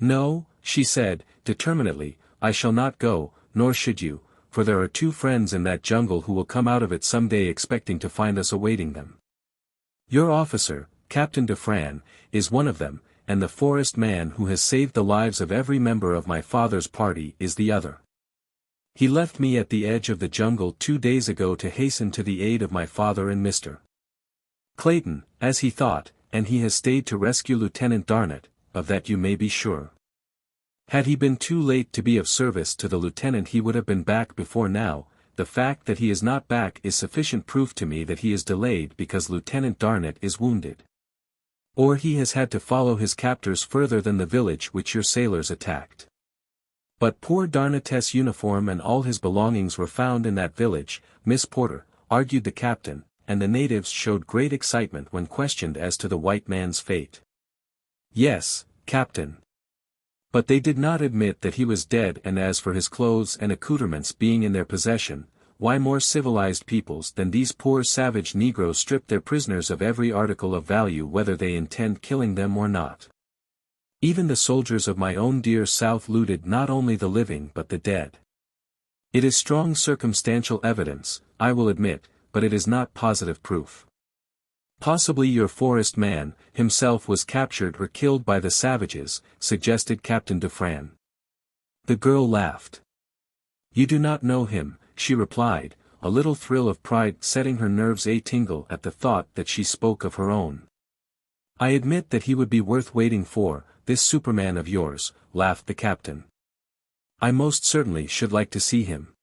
"No," she said, determinedly, "I shall not go, nor should you, for there are two friends in that jungle who will come out of it some day expecting to find us awaiting them. Your officer, Captain Dufresne, is one of them, and the forest man who has saved the lives of every member of my father's party is the other. He left me at the edge of the jungle 2 days ago to hasten to the aid of my father and Mr. Clayton, as he thought, and he has stayed to rescue Lieutenant Darnat, of that you may be sure. Had he been too late to be of service to the lieutenant he would have been back before now. The fact that he is not back is sufficient proof to me that he is delayed because Lieutenant Darnat is wounded. Or he has had to follow his captors further than the village which your sailors attacked. But poor Darnat's uniform and all his belongings were found in that village, Miss Porter," argued the captain, and the natives showed great excitement when questioned as to the white man's fate. "Yes, Captain. But they did not admit that he was dead, and as for his clothes and accoutrements being in their possession, why more civilized peoples than these poor savage Negroes strip their prisoners of every article of value whether they intend killing them or not. Even the soldiers of my own dear South looted not only the living but the dead. It is strong circumstantial evidence, I will admit, but it is not positive proof. Possibly your forest man, himself was captured or killed by the savages," suggested Captain Dufresne. The girl laughed. "You do not know him," she replied, a little thrill of pride setting her nerves a-tingle at the thought that she spoke of her own. "I admit that he would be worth waiting for, this Superman of yours," laughed the captain. "I most certainly should like to see him."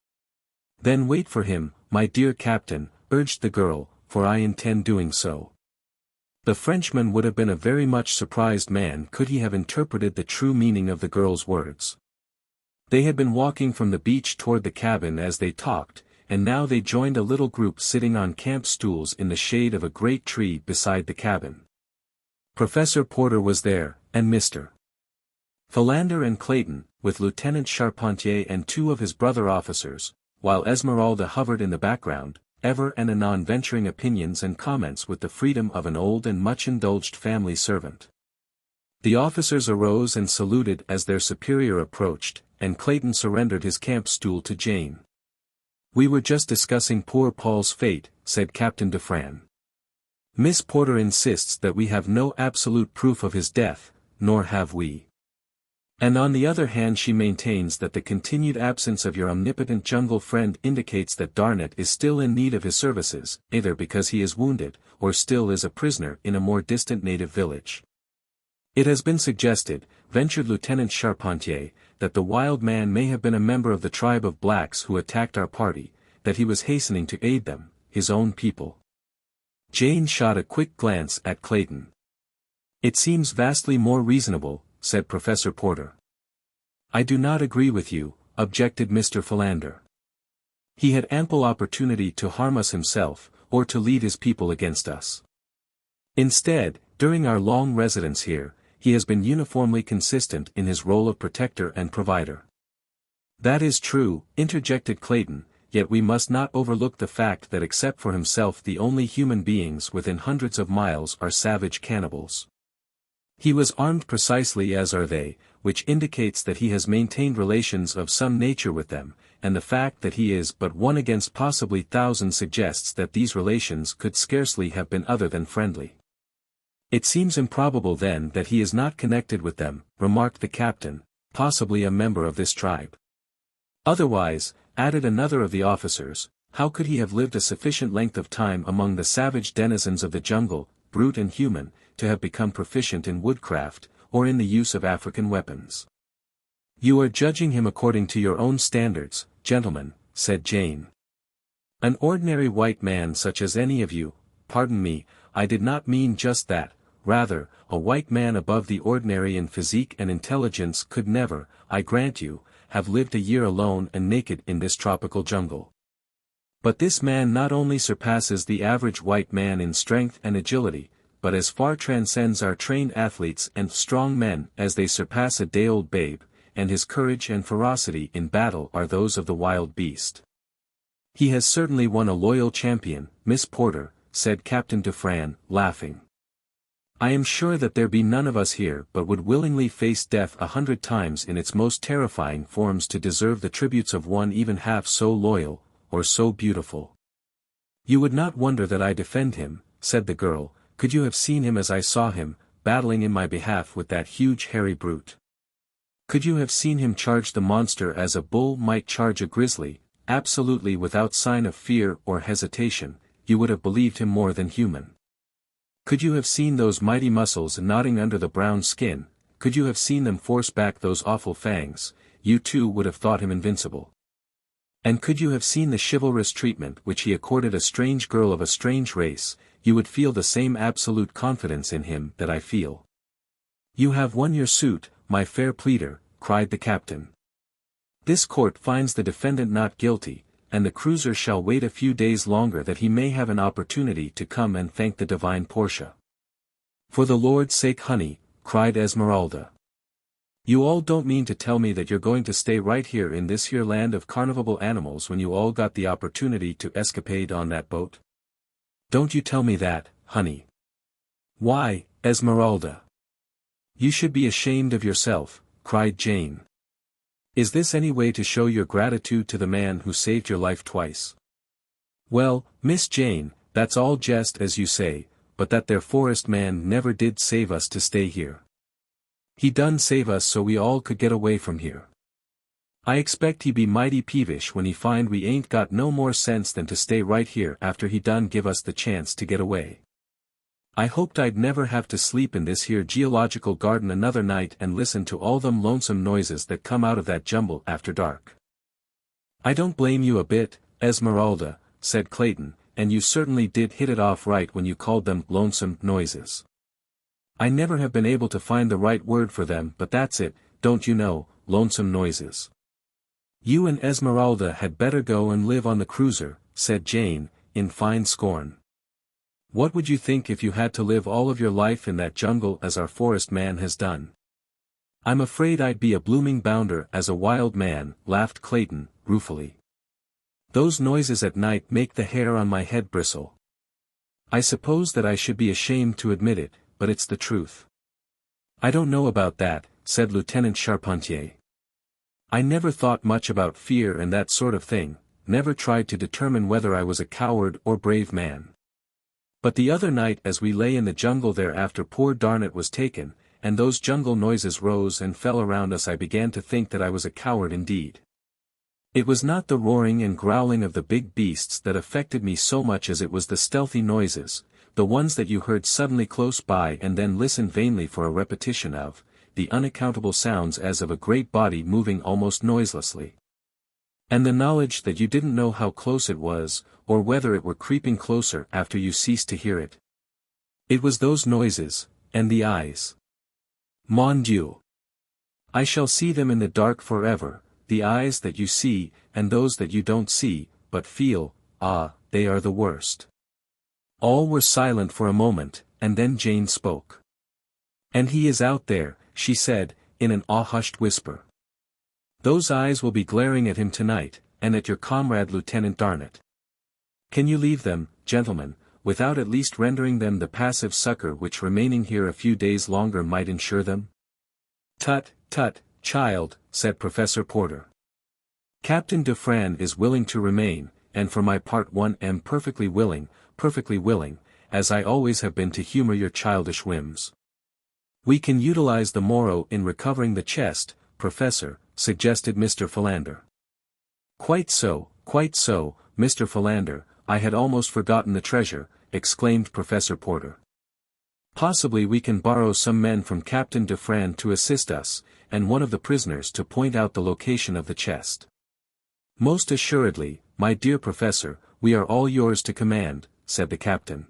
"Then wait for him, my dear captain," urged the girl, "for I intend doing so." The Frenchman would have been a very much surprised man could he have interpreted the true meaning of the girl's words. They had been walking from the beach toward the cabin as they talked, and now they joined a little group sitting on camp stools in the shade of a great tree beside the cabin. Professor Porter was there, and Mr. Philander and Clayton, with Lieutenant Charpentier and two of his brother officers, while Esmeralda hovered in the background, ever and anon venturing opinions and comments with the freedom of an old and much-indulged family servant. The officers arose and saluted as their superior approached, and Clayton surrendered his camp stool to Jane. "We were just discussing poor Paul's fate," said Captain Dufresne. "Miss Porter insists that we have no absolute proof of his death, nor have we. And on the other hand she maintains that the continued absence of your omnipotent jungle friend indicates that Darnett is still in need of his services, either because he is wounded, or still is a prisoner in a more distant native village. It has been suggested," ventured Lieutenant Charpentier, "that the wild man may have been a member of the tribe of blacks who attacked our party, that he was hastening to aid them, his own people." Jane shot a quick glance at Clayton. "It seems vastly more reasonable," said Professor Porter. "I do not agree with you," objected Mr. Philander. "He had ample opportunity to harm us himself, or to lead his people against us. Instead, during our long residence here, he has been uniformly consistent in his role of protector and provider." "That is true," interjected Clayton, "yet we must not overlook the fact that except for himself the only human beings within hundreds of miles are savage cannibals. He was armed precisely as are they, which indicates that he has maintained relations of some nature with them, and the fact that he is but one against possibly thousands suggests that these relations could scarcely have been other than friendly." "It seems improbable then that he is not connected with them," remarked the captain, "possibly a member of this tribe." "Otherwise," added another of the officers, "how could he have lived a sufficient length of time among the savage denizens of the jungle, brute and human, to have become proficient in woodcraft, or in the use of African weapons?" "You are judging him according to your own standards, gentlemen," said Jane. "An ordinary white man such as any of you—" "Pardon me, I did not mean just that, rather, a white man above the ordinary in physique and intelligence could never, I grant you, have lived a year alone and naked in this tropical jungle. But this man not only surpasses the average white man in strength and agility, but as far transcends our trained athletes and strong men as they surpass a day-old babe, and his courage and ferocity in battle are those of the wild beast. He has certainly won a loyal champion, Miss Porter," said Captain Dufresne, laughing. "I am sure that there be none of us here but would willingly face death 100 times in its most terrifying forms to deserve the tributes of one even half so loyal, or so beautiful." "You would not wonder that I defend him," said the girl, "could you have seen him as I saw him, battling in my behalf with that huge hairy brute. Could you have seen him charge the monster as a bull might charge a grizzly, absolutely without sign of fear or hesitation, you would have believed him more than human. Could you have seen those mighty muscles knotting under the brown skin, could you have seen them force back those awful fangs, you too would have thought him invincible. And could you have seen the chivalrous treatment which he accorded a strange girl of a strange race, you would feel the same absolute confidence in him that I feel." "You have won your suit, my fair pleader," cried the captain. "This court finds the defendant not guilty, and the cruiser shall wait a few days longer that he may have an opportunity to come and thank the divine Portia." "For the Lord's sake, honey," cried Esmeralda. "You all don't mean to tell me that you're going to stay right here in this here land of carnival animals when you all got the opportunity to escapade on that boat? Don't you tell me that, honey. Why, Esmeralda, you should be ashamed of yourself," cried Jane. "Is this any way to show your gratitude to the man who saved your life twice?" "Well, Miss Jane, that's all just as you say, but that there forest man never did save us to stay here. He done save us so we all could get away from here. I expect he be mighty peevish when he find we ain't got no more sense than to stay right here after he done give us the chance to get away. I hoped I'd never have to sleep in this here geological garden another night and listen to all them lonesome noises that come out of that jumble after dark." "I don't blame you a bit, Esmeralda," said Clayton, and you certainly did hit it off right when you called them lonesome noises. I never have been able to find the right word for them, but that's it, don't you know, lonesome noises. You and Esmeralda had better go and live on the cruiser, said Jane, in fine scorn. What would you think if you had to live all of your life in that jungle as our forest man has done? I'm afraid I'd be a blooming bounder as a wild man, laughed Clayton, ruefully. Those noises at night make the hair on my head bristle. I suppose that I should be ashamed to admit it, but it's the truth. I don't know about that, said Lieutenant Charpentier. I never thought much about fear and that sort of thing, never tried to determine whether I was a coward or brave man. But the other night as we lay in the jungle there after poor Darnett was taken, and those jungle noises rose and fell around us, I began to think that I was a coward indeed. It was not the roaring and growling of the big beasts that affected me so much as it was the stealthy noises, the ones that you heard suddenly close by and then listened vainly for a repetition of, the unaccountable sounds as of a great body moving almost noiselessly. And the knowledge that you didn't know how close it was, or whether it were creeping closer after you ceased to hear it. It was those noises, and the eyes. Mon Dieu! I shall see them in the dark forever, the eyes that you see, and those that you don't see, but feel, they are the worst. All were silent for a moment, and then Jane spoke. And he is out there, she said, in an awe-hushed whisper. Those eyes will be glaring at him tonight, and at your comrade Lieutenant Darnett. Can you leave them, gentlemen, without at least rendering them the passive succor which remaining here a few days longer might ensure them? Tut, tut, child, said Professor Porter. Captain Dufresne is willing to remain, and for my part am perfectly willing, as I always have been to humor your childish whims. We can utilize the morrow in recovering the chest, Professor, suggested Mr. Philander. Quite so, Mr. Philander, I had almost forgotten the treasure, exclaimed Professor Porter. Possibly we can borrow some men from Captain Dufresne to assist us, and one of the prisoners to point out the location of the chest. Most assuredly, my dear Professor, we are all yours to command, said the captain.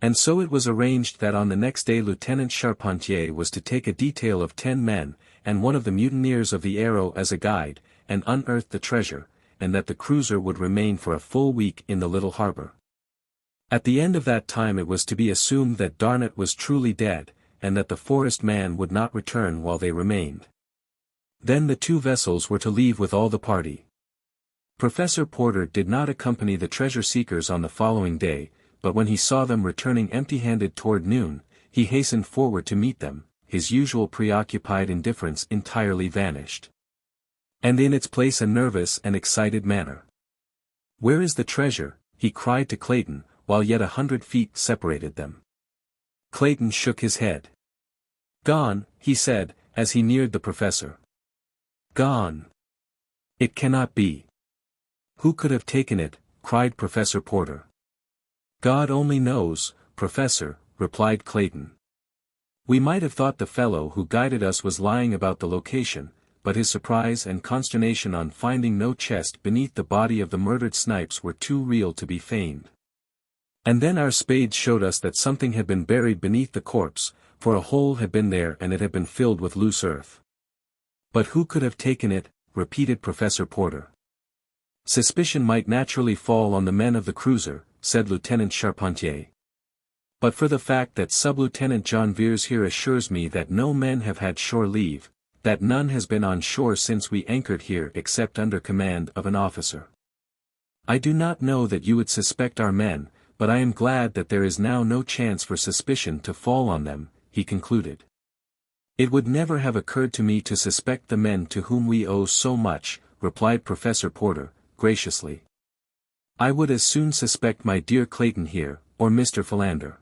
And so it was arranged that on the next day Lieutenant Charpentier was to take a detail of 10 men, and one of the mutineers of the Arrow as a guide, and unearth the treasure, and that the cruiser would remain for a full week in the little harbor. At the end of that time it was to be assumed that Darnett was truly dead, and that the forest man would not return while they remained. Then the 2 vessels were to leave with all the party. Professor Porter did not accompany the treasure seekers on the following day, but when he saw them returning empty-handed toward noon, he hastened forward to meet them, his usual preoccupied indifference entirely vanished. And in its place a nervous and excited manner. Where is the treasure? He cried to Clayton, while yet 100 feet separated them. Clayton shook his head. Gone, he said, as he neared the professor. Gone. It cannot be. Who could have taken it? Cried Professor Porter. God only knows, Professor, replied Clayton. We might have thought the fellow who guided us was lying about the location, but his surprise and consternation on finding no chest beneath the body of the murdered Snipes were too real to be feigned. And then our spades showed us that something had been buried beneath the corpse, for a hole had been there and it had been filled with loose earth. But who could have taken it? Repeated Professor Porter. Suspicion might naturally fall on the men of the cruiser, said Lieutenant Charpentier. But for the fact that Sub-Lieutenant Janviers here assures me that no men have had shore leave, that none has been on shore since we anchored here except under command of an officer. I do not know that you would suspect our men, but I am glad that there is now no chance for suspicion to fall on them, he concluded. It would never have occurred to me to suspect the men to whom we owe so much, replied Professor Porter, graciously. I would as soon suspect my dear Clayton here, or Mr. Philander.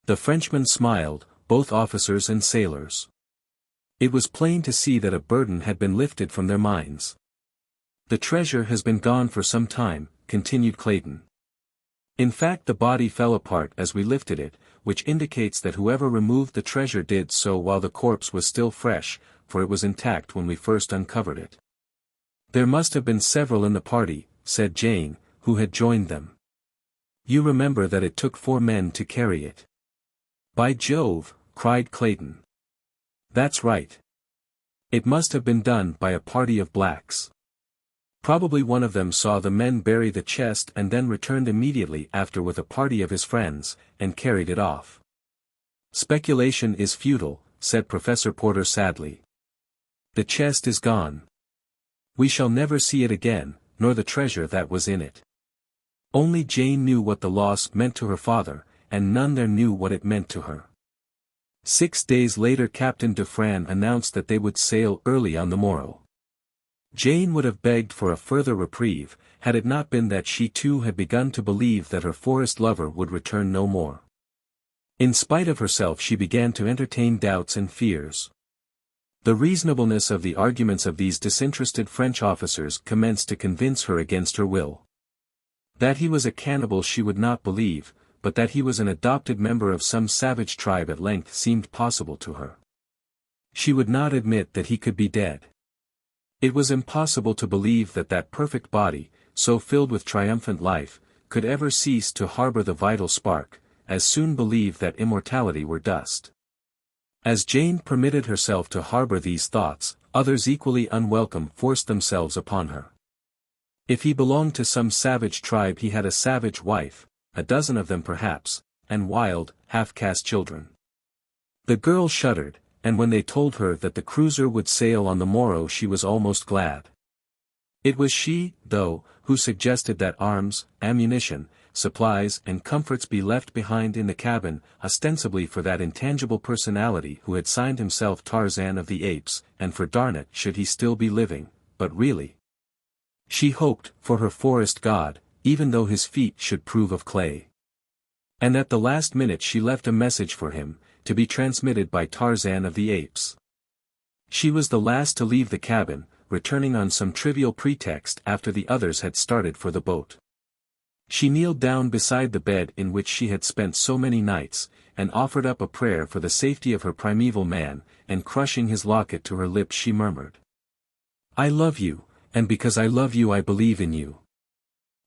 The Frenchmen smiled, both officers and sailors. It was plain to see that a burden had been lifted from their minds. The treasure has been gone for some time, continued Clayton. In fact, the body fell apart as we lifted it, which indicates that whoever removed the treasure did so while the corpse was still fresh, for it was intact when we first uncovered it. There must have been several in the party, said Jane, who had joined them. You remember that it took 4 men to carry it. By Jove, cried Clayton. That's right. It must have been done by a party of blacks. Probably one of them saw the men bury the chest and then returned immediately after with a party of his friends, and carried it off. Speculation is futile, said Professor Porter sadly. The chest is gone. We shall never see it again, nor the treasure that was in it. Only Jane knew what the loss meant to her father, and none there knew what it meant to her. 6 days later Captain Dufresne announced that they would sail early on the morrow. Jane would have begged for a further reprieve, had it not been that she too had begun to believe that her forest lover would return no more. In spite of herself she began to entertain doubts and fears. The reasonableness of the arguments of these disinterested French officers commenced to convince her against her will. That he was a cannibal she would not believe, but that he was an adopted member of some savage tribe at length seemed possible to her. She would not admit that he could be dead. It was impossible to believe that that perfect body, so filled with triumphant life, could ever cease to harbor the vital spark, as soon believe that immortality were dust. As Jane permitted herself to harbor these thoughts, others equally unwelcome forced themselves upon her. If he belonged to some savage tribe he had a savage wife, a dozen of them perhaps, and wild, half-caste children. The girl shuddered, and when they told her that the cruiser would sail on the morrow she was almost glad. It was she, though, who suggested that arms, ammunition, supplies and comforts be left behind in the cabin, ostensibly for that intangible personality who had signed himself Tarzan of the Apes, and for Darnot should he still be living, but really. She hoped, for her forest god, even though his feet should prove of clay. And at the last minute she left a message for him, to be transmitted by Tarzan of the Apes. She was the last to leave the cabin, returning on some trivial pretext after the others had started for the boat. She kneeled down beside the bed in which she had spent so many nights, and offered up a prayer for the safety of her primeval man, and crushing his locket to her lips she murmured. I love you, and because I love you I believe in you.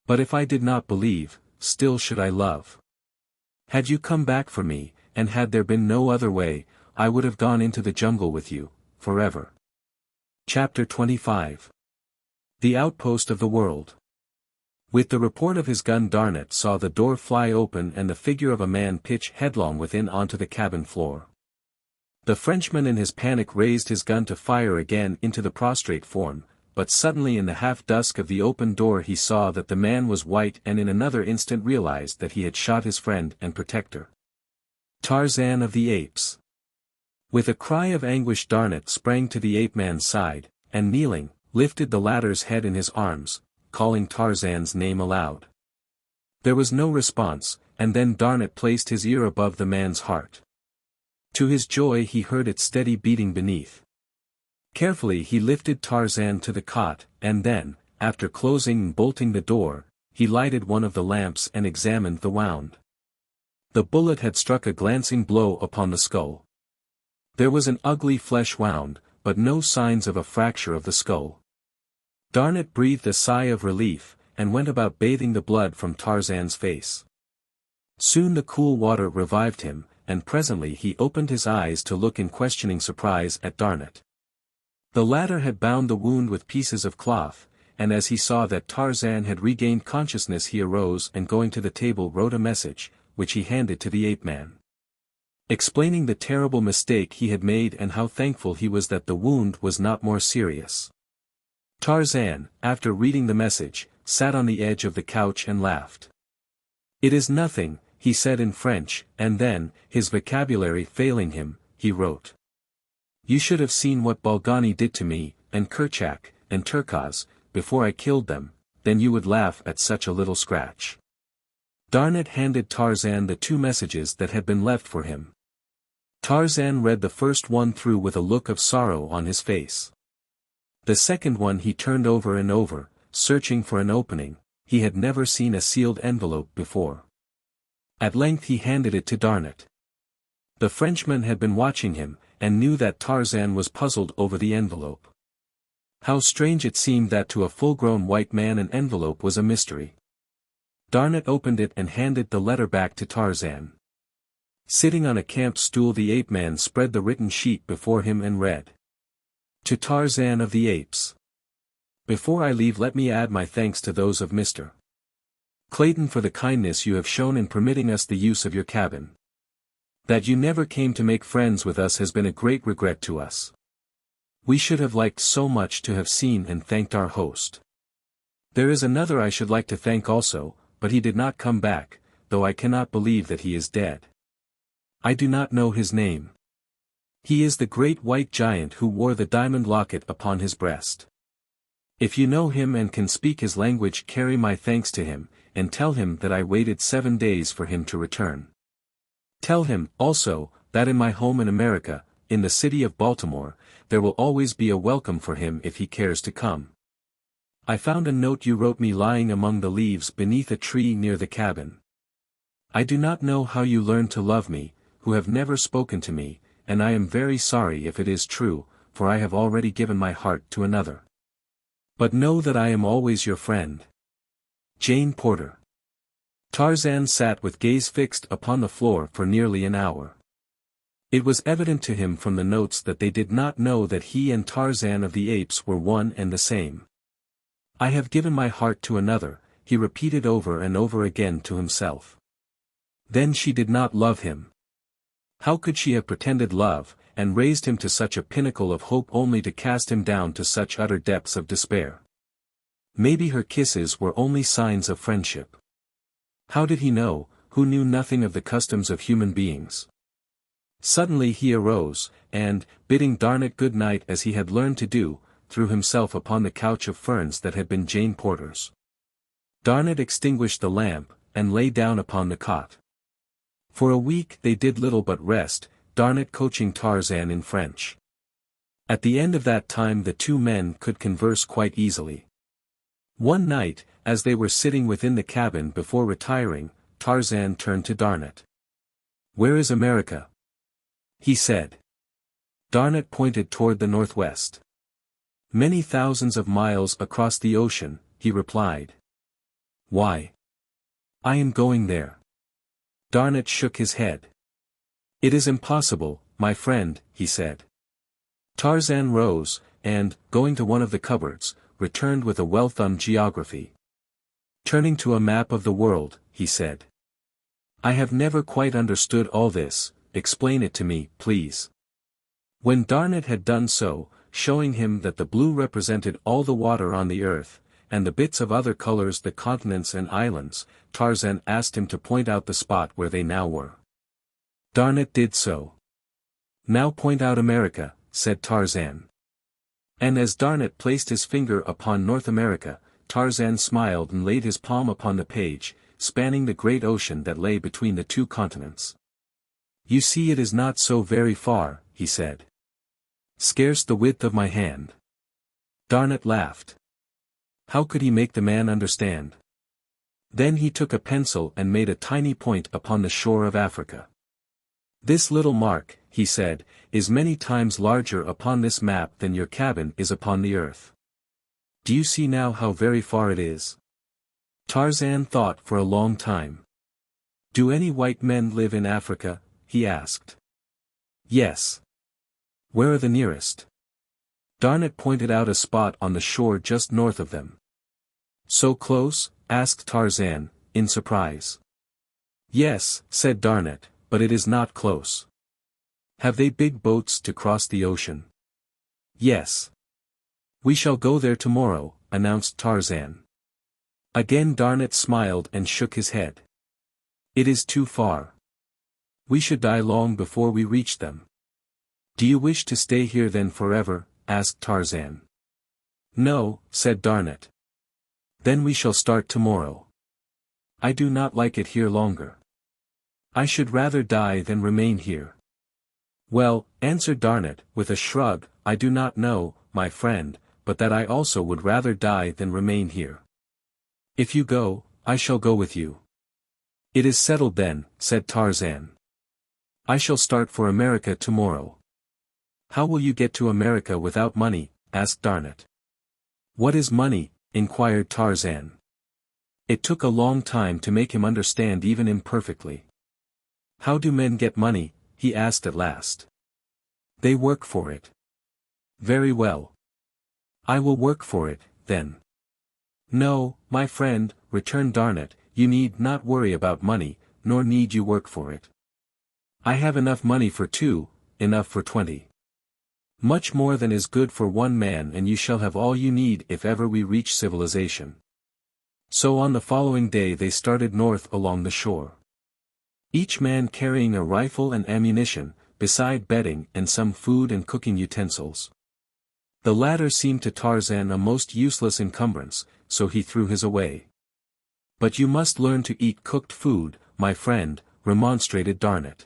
But if I did not believe, still should I love. Had you come back for me, and had there been no other way, I would have gone into the jungle with you, forever. Chapter 25. The Outpost of the World. With the report of his gun Darnot saw the door fly open and the figure of a man pitch headlong within onto the cabin floor. The Frenchman in his panic raised his gun to fire again into the prostrate form, but suddenly in the half-dusk of the open door he saw that the man was white and in another instant realized that he had shot his friend and protector. Tarzan of the Apes. With a cry of anguish Darnot sprang to the ape-man's side, and kneeling, lifted the latter's head in his arms, calling Tarzan's name aloud. There was no response, and then Darnot placed his ear above the man's heart. To his joy he heard its steady beating beneath. Carefully he lifted Tarzan to the cot, and then, after closing and bolting the door, he lighted one of the lamps and examined the wound. The bullet had struck a glancing blow upon the skull. There was an ugly flesh wound, but no signs of a fracture of the skull. Darnot breathed a sigh of relief, and went about bathing the blood from Tarzan's face. Soon the cool water revived him, and presently he opened his eyes to look in questioning surprise at Darnot. The latter had bound the wound with pieces of cloth, and as he saw that Tarzan had regained consciousness he arose and going to the table wrote a message, which he handed to the ape-man. Explaining the terrible mistake he had made and how thankful he was that the wound was not more serious. Tarzan, after reading the message, sat on the edge of the couch and laughed. It is nothing, he said in French, and then, his vocabulary failing him, he wrote. You should have seen what Balgani did to me, and Kerchak, and Turkaz, before I killed them, then you would laugh at such a little scratch. Darnot handed Tarzan the 2 messages that had been left for him. Tarzan read the first one through with a look of sorrow on his face. The second one he turned over and over, searching for an opening. He had never seen a sealed envelope before. At length he handed it to Darnot. The Frenchman had been watching him, and knew that Tarzan was puzzled over the envelope. How strange it seemed that to a full-grown white man an envelope was a mystery. Darnet opened it and handed the letter back to Tarzan. Sitting on a camp stool, the ape man spread the written sheet before him and read. To Tarzan of the Apes. Before I leave, let me add my thanks to those of Mr. Clayton for the kindness you have shown in permitting us the use of your cabin. That you never came to make friends with us has been a great regret to us. We should have liked so much to have seen and thanked our host. There is another I should like to thank also, but he did not come back, though I cannot believe that he is dead. I do not know his name. He is the great white giant who wore the diamond locket upon his breast. If you know him and can speak his language, carry my thanks to him, and tell him that I waited 7 days for him to return. Tell him, also, that in my home in America, in the city of Baltimore, there will always be a welcome for him if he cares to come. I found a note you wrote me lying among the leaves beneath a tree near the cabin. I do not know how you learned to love me, who have never spoken to me, and I am very sorry if it is true, for I have already given my heart to another. But know that I am always your friend. Jane Porter. Tarzan sat with gaze fixed upon the floor for nearly an hour. It was evident to him from the notes that they did not know that he and Tarzan of the Apes were one and the same. I have given my heart to another, he repeated over and over again to himself. Then she did not love him. How could she have pretended love, and raised him to such a pinnacle of hope only to cast him down to such utter depths of despair? Maybe her kisses were only signs of friendship. How did he know, who knew nothing of the customs of human beings? Suddenly he arose, and, bidding Darnet good night as he had learned to do, threw himself upon the couch of ferns that had been Jane Porter's. Darnet extinguished the lamp, and lay down upon the cot. For a week they did little but rest, Darnet coaching Tarzan in French. At the end of that time the two men could converse quite easily. One night, as they were sitting within the cabin before retiring, Tarzan turned to Darnet. "Where is America?" he said. Darnet pointed toward the northwest. "Many thousands of miles across the ocean," he replied. "Why?" "I am going there." Darnet shook his head. "It is impossible, my friend," he said. Tarzan rose, and, going to one of the cupboards, returned with a well-thumbed geography. Turning to a map of the world, he said. "I have never quite understood all this, explain it to me, please." When Darnet had done so, showing him that the blue represented all the water on the earth, and the bits of other colors the continents and islands, Tarzan asked him to point out the spot where they now were. Darnet did so. "Now point out America," said Tarzan. And as Darnet placed his finger upon North America, Tarzan smiled and laid his palm upon the page, spanning the great ocean that lay between the two continents. "You see, it is not so very far," he said. "Scarce the width of my hand." Darnet laughed. How could he make the man understand? Then he took a pencil and made a tiny point upon the shore of Africa. "This little mark," he said, "is many times larger upon this map than your cabin is upon the earth. Do you see now how very far it is?" Tarzan thought for a long time. "Do any white men live in Africa?" he asked. "Yes." "Where are the nearest?" Darnet pointed out a spot on the shore just north of them. "So close?" asked Tarzan, in surprise. "Yes," said Darnet, "but it is not close." "Have they big boats to cross the ocean?" "Yes." "We shall go there tomorrow," announced Tarzan. Again Darnet smiled and shook his head. "It is too far. We should die long before we reach them." "Do you wish to stay here then forever?" asked Tarzan. "No," said Darnet. "Then we shall start tomorrow." "I do not like it here longer. I should rather die than remain here." "Well," answered Darnet, with a shrug, "I do not know, my friend, but that I also would rather die than remain here. If you go, I shall go with you." "It is settled then," said Tarzan. "I shall start for America tomorrow." "How will you get to America without money?" asked Darnet. "What is money?" inquired Tarzan. It took a long time to make him understand even imperfectly. "How do men get money?" he asked at last. "They work for it." "Very well. I will work for it, then." "No, my friend," returned Darnet, "you need not worry about money, nor need you work for it. I have enough money for 2, enough for 20. Much more than is good for one man, and you shall have all you need if ever we reach civilization." So on the following day they started north along the shore. Each man carrying a rifle and ammunition, beside bedding and some food and cooking utensils. The latter seemed to Tarzan a most useless encumbrance, so he threw his away. "But you must learn to eat cooked food, my friend," remonstrated Darnet.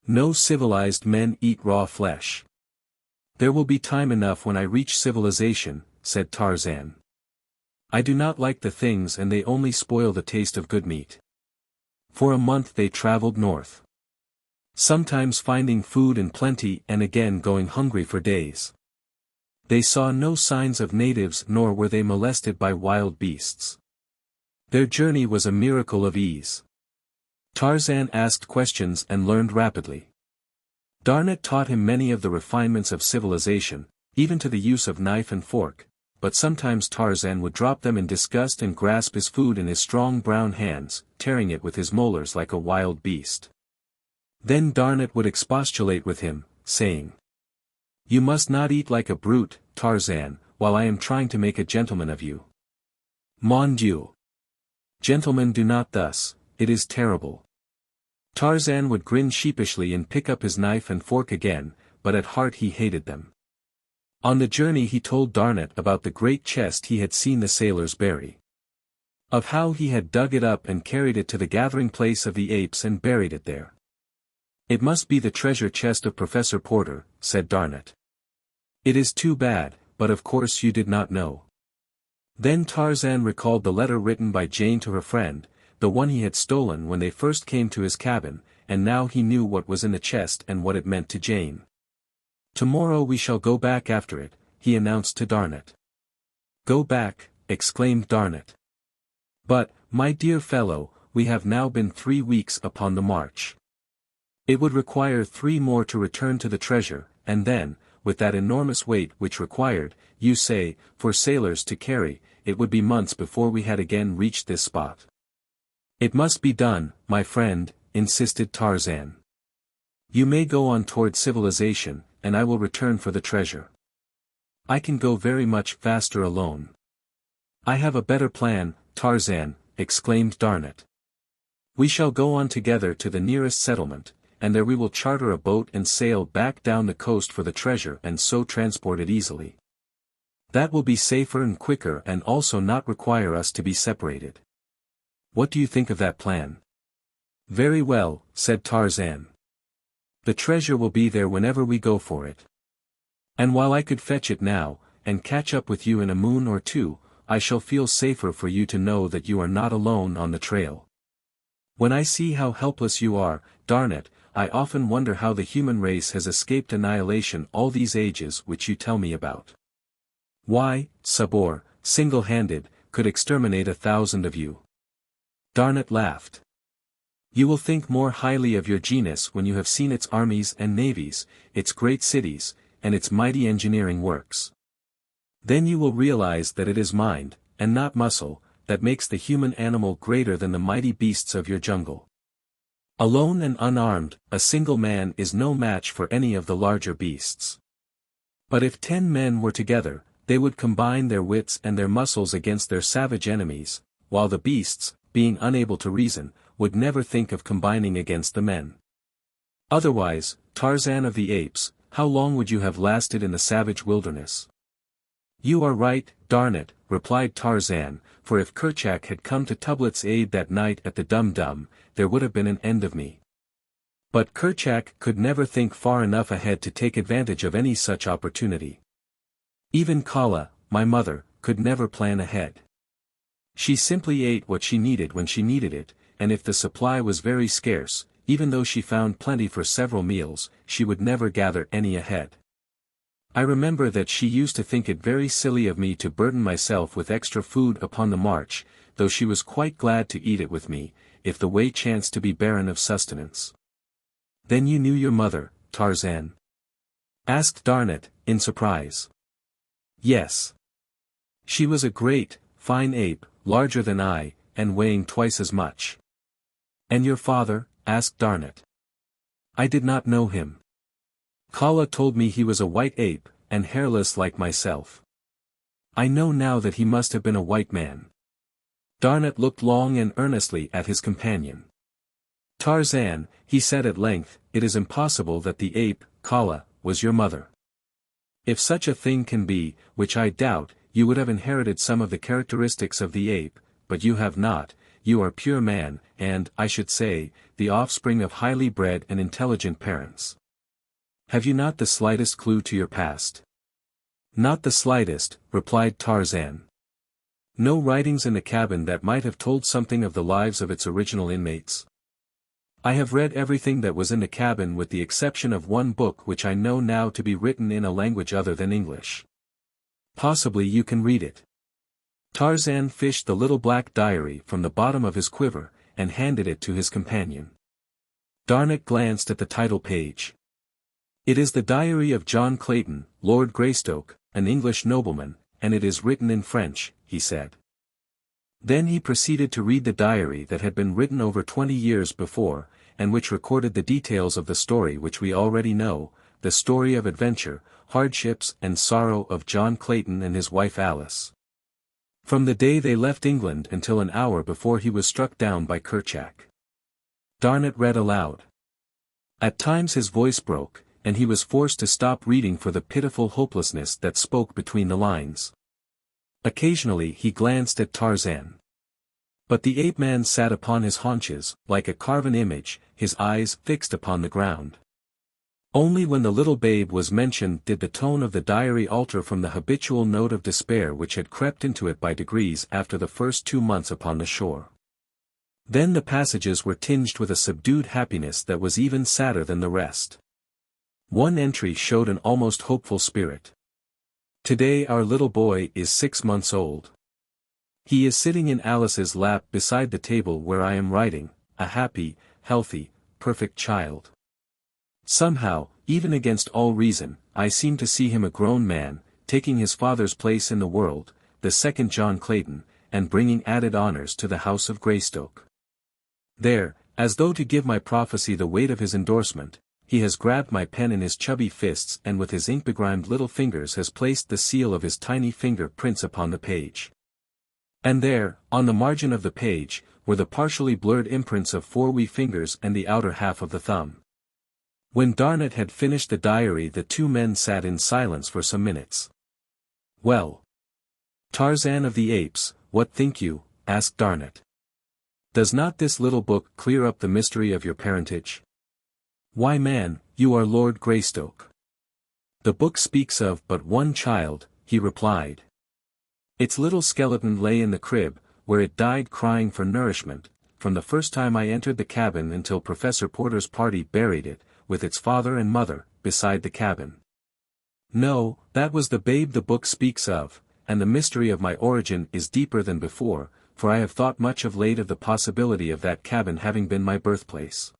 "No civilized men eat raw flesh." "There will be time enough when I reach civilization," said Tarzan. "I do not like the things, and they only spoil the taste of good meat." For a month they traveled north. Sometimes finding food in plenty and again going hungry for days. They saw no signs of natives, nor were they molested by wild beasts. Their journey was a miracle of ease. Tarzan asked questions and learned rapidly. Darnet taught him many of the refinements of civilization, even to the use of knife and fork, but sometimes Tarzan would drop them in disgust and grasp his food in his strong brown hands, tearing it with his molars like a wild beast. Then Darnet would expostulate with him, saying, "You must not eat like a brute, Tarzan, while I am trying to make a gentleman of you. Mon Dieu! Gentlemen do not thus, it is terrible." Tarzan would grin sheepishly and pick up his knife and fork again, but at heart he hated them. On the journey he told Darnet about the great chest he had seen the sailors bury. Of how he had dug it up and carried it to the gathering place of the apes and buried it there. "It must be the treasure chest of Professor Porter," said Darnet. "It is too bad, but of course you did not know." Then Tarzan recalled the letter written by Jane to her friend, the one he had stolen when they first came to his cabin, and now he knew what was in the chest and what it meant to Jane. "Tomorrow we shall go back after it," he announced to Darnet. "Go back," exclaimed Darnet. "But, my dear fellow, we have now been 3 weeks upon the march. It would require 3 more to return to the treasure, and then, with that enormous weight which required, you say, for sailors to carry, it would be months before we had again reached this spot." "It must be done, my friend," insisted Tarzan. "You may go on toward civilization, and I will return for the treasure. I can go very much faster alone." "I have a better plan, Tarzan," exclaimed Darnet. "We shall go on together to the nearest settlement, and there we will charter a boat and sail back down the coast for the treasure and so transport it easily. That will be safer and quicker and also not require us to be separated. What do you think of that plan?" "Very well," said Tarzan. "The treasure will be there whenever we go for it. And while I could fetch it now, and catch up with you in a moon or 2, I shall feel safer for you to know that you are not alone on the trail. When I see how helpless you are, Darnet, I often wonder how the human race has escaped annihilation all these ages which you tell me about. Why, Sabor, single-handed, could exterminate 1,000 of you." Darnet laughed. "You will think more highly of your genus when you have seen its armies and navies, its great cities, and its mighty engineering works. Then you will realize that it is mind, and not muscle, that makes the human animal greater than the mighty beasts of your jungle. Alone and unarmed, a single man is no match for any of the larger beasts. But if 10 men were together, they would combine their wits and their muscles against their savage enemies, while the beasts, being unable to reason, would never think of combining against the men. Otherwise, Tarzan of the Apes, how long would you have lasted in the savage wilderness?" "You are right, Darnet," replied Tarzan, "for if Kerchak had come to Tublet's aid that night at the Dum-Dum, there would have been an end of me. But Kerchak could never think far enough ahead to take advantage of any such opportunity. Even Kala, my mother, could never plan ahead. She simply ate what she needed when she needed it, and if the supply was very scarce, even though she found plenty for several meals, she would never gather any ahead. I remember that she used to think it very silly of me to burden myself with extra food upon the march, though she was quite glad to eat it with me, if the way chanced to be barren of sustenance. Then you knew your mother, Tarzan? Asked Darnat, in surprise. Yes. She was a great, fine ape, larger than I, and weighing twice as much. And your father? Asked Darnat. I did not know him. Kala told me he was a white ape, and hairless like myself. I know now that he must have been a white man. Darnat looked long and earnestly at his companion. Tarzan, he said at length, it is impossible that the ape, Kala, was your mother. If such a thing can be, which I doubt, you would have inherited some of the characteristics of the ape, but you have not. You are pure man, and, I should say, the offspring of highly bred and intelligent parents. Have you not the slightest clue to your past? Not the slightest, replied Tarzan. No writings in the cabin that might have told something of the lives of its original inmates? I have read everything that was in the cabin with the exception of one book which I know now to be written in a language other than English. Possibly you can read it. Tarzan fished the little black diary from the bottom of his quiver, and handed it to his companion. Darnat glanced at the title page. It is the diary of John Clayton, Lord Greystoke, an English nobleman, and it is written in French, he said. Then he proceeded to read the diary that had been written over 20 years before, and which recorded the details of the story which we already know, the story of adventure, hardships and sorrow of John Clayton and his wife Alice. From the day they left England until an hour before he was struck down by Kerchak. Darnat read aloud. At times his voice broke, and he was forced to stop reading for the pitiful hopelessness that spoke between the lines. Occasionally he glanced at Tarzan. But the ape-man sat upon his haunches, like a carven image, his eyes fixed upon the ground. Only when the little babe was mentioned did the tone of the diary alter from the habitual note of despair which had crept into it by degrees after the first 2 months upon the shore. Then the passages were tinged with a subdued happiness that was even sadder than the rest. One entry showed an almost hopeful spirit. Today our little boy is 6 months old. He is sitting in Alice's lap beside the table where I am writing, a happy, healthy, perfect child. Somehow, even against all reason, I seem to see him a grown man, taking his father's place in the world, the second John Clayton, and bringing added honors to the house of Greystoke. There, as though to give my prophecy the weight of his endorsement, he has grabbed my pen in his chubby fists and with his ink-begrimed little fingers has placed the seal of his tiny finger prints upon the page. And there, on the margin of the page, were the partially blurred imprints of 4 wee fingers and the outer half of the thumb. When Darnat had finished the diary the 2 men sat in silence for some minutes. Well, Tarzan of the Apes, what think you? Asked Darnat. Does not this little book clear up the mystery of your parentage? Why man, you are Lord Greystoke. The book speaks of but one child, he replied. Its little skeleton lay in the crib, where it died crying for nourishment, from the first time I entered the cabin until Professor Porter's party buried it, with its father and mother, beside the cabin. No, that was the babe the book speaks of, and the mystery of my origin is deeper than before, for I have thought much of late of the possibility of that cabin having been my birthplace.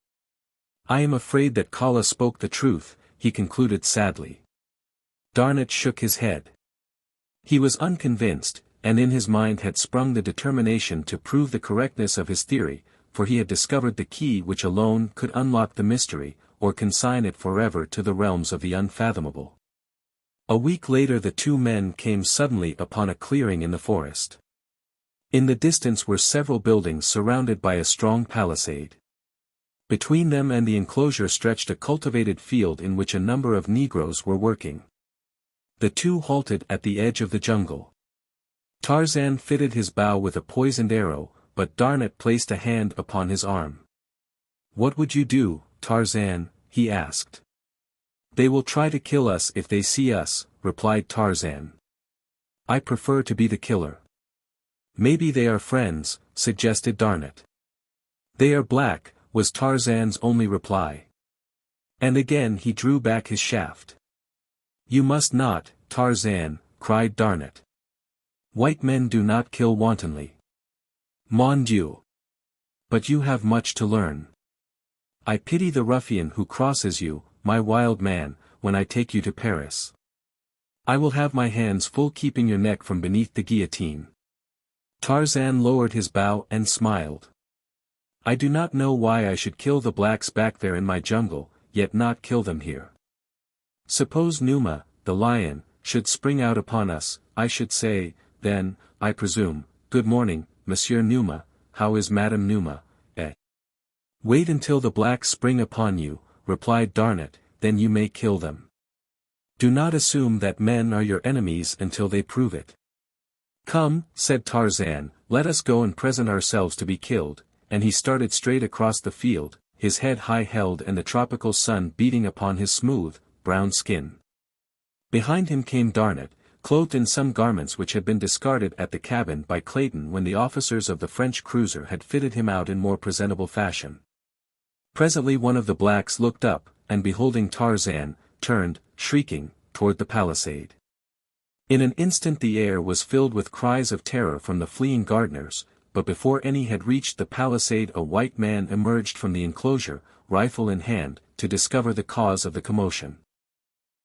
I am afraid that Kala spoke the truth, he concluded sadly. Darnat shook his head. He was unconvinced, and in his mind had sprung the determination to prove the correctness of his theory, for he had discovered the key which alone could unlock the mystery, or consign it forever to the realms of the unfathomable. A week later the 2 men came suddenly upon a clearing in the forest. In the distance were several buildings surrounded by a strong palisade. Between them and the enclosure stretched a cultivated field in which a number of Negroes were working. The 2 halted at the edge of the jungle. Tarzan fitted his bow with a poisoned arrow, but Darnat placed a hand upon his arm. What would you do, Tarzan? He asked. They will try to kill us if they see us, replied Tarzan. I prefer to be the killer. Maybe they are friends, suggested Darnat. They are black, was Tarzan's only reply. And again he drew back his shaft. You must not, Tarzan, cried Darnat. White men do not kill wantonly. Mon Dieu! But you have much to learn. I pity the ruffian who crosses you, my wild man, when I take you to Paris. I will have my hands full keeping your neck from beneath the guillotine. Tarzan lowered his bow and smiled. I do not know why I should kill the blacks back there in my jungle, yet not kill them here. Suppose Numa, the lion, should spring out upon us, I should say, then, I presume, good morning, Monsieur Numa, how is Madame Numa, eh? Wait until the blacks spring upon you, replied Darnat, then you may kill them. Do not assume that men are your enemies until they prove it. Come, said Tarzan, let us go and present ourselves to be killed, and he started straight across the field, his head high held and the tropical sun beating upon his smooth, brown skin. Behind him came Darnat, clothed in some garments which had been discarded at the cabin by Clayton when the officers of the French cruiser had fitted him out in more presentable fashion. Presently one of the blacks looked up, and beholding Tarzan, turned, shrieking, toward the palisade. In an instant the air was filled with cries of terror from the fleeing gardeners, but before any had reached the palisade a white man emerged from the enclosure, rifle in hand, to discover the cause of the commotion.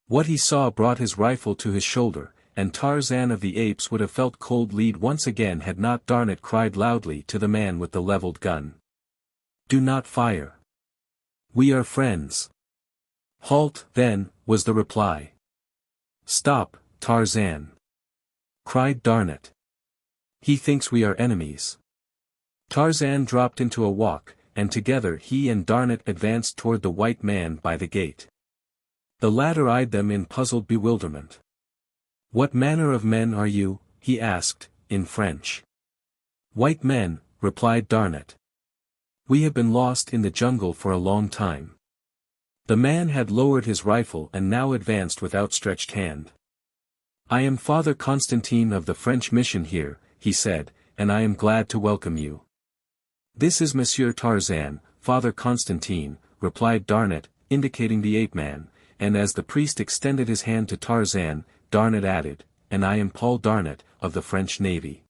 What he saw brought his rifle to his shoulder, and Tarzan of the Apes would have felt cold lead once again had not Darnat cried loudly to the man with the leveled gun. Do not fire. We are friends. Halt, then, was the reply. Stop, Tarzan! Cried Darnat. He thinks we are enemies. Tarzan dropped into a walk, and together he and Darnat advanced toward the white man by the gate. The latter eyed them in puzzled bewilderment. What manner of men are you? He asked, in French. White men, replied Darnat. We have been lost in the jungle for a long time. The man had lowered his rifle and now advanced with outstretched hand. I am Father Constantine of the French mission here, he said, and I am glad to welcome you. This is Monsieur Tarzan, Father Constantine, replied Darnat, indicating the ape-man, and as the priest extended his hand to Tarzan, Darnat added, and I am Paul Darnat, of the French Navy.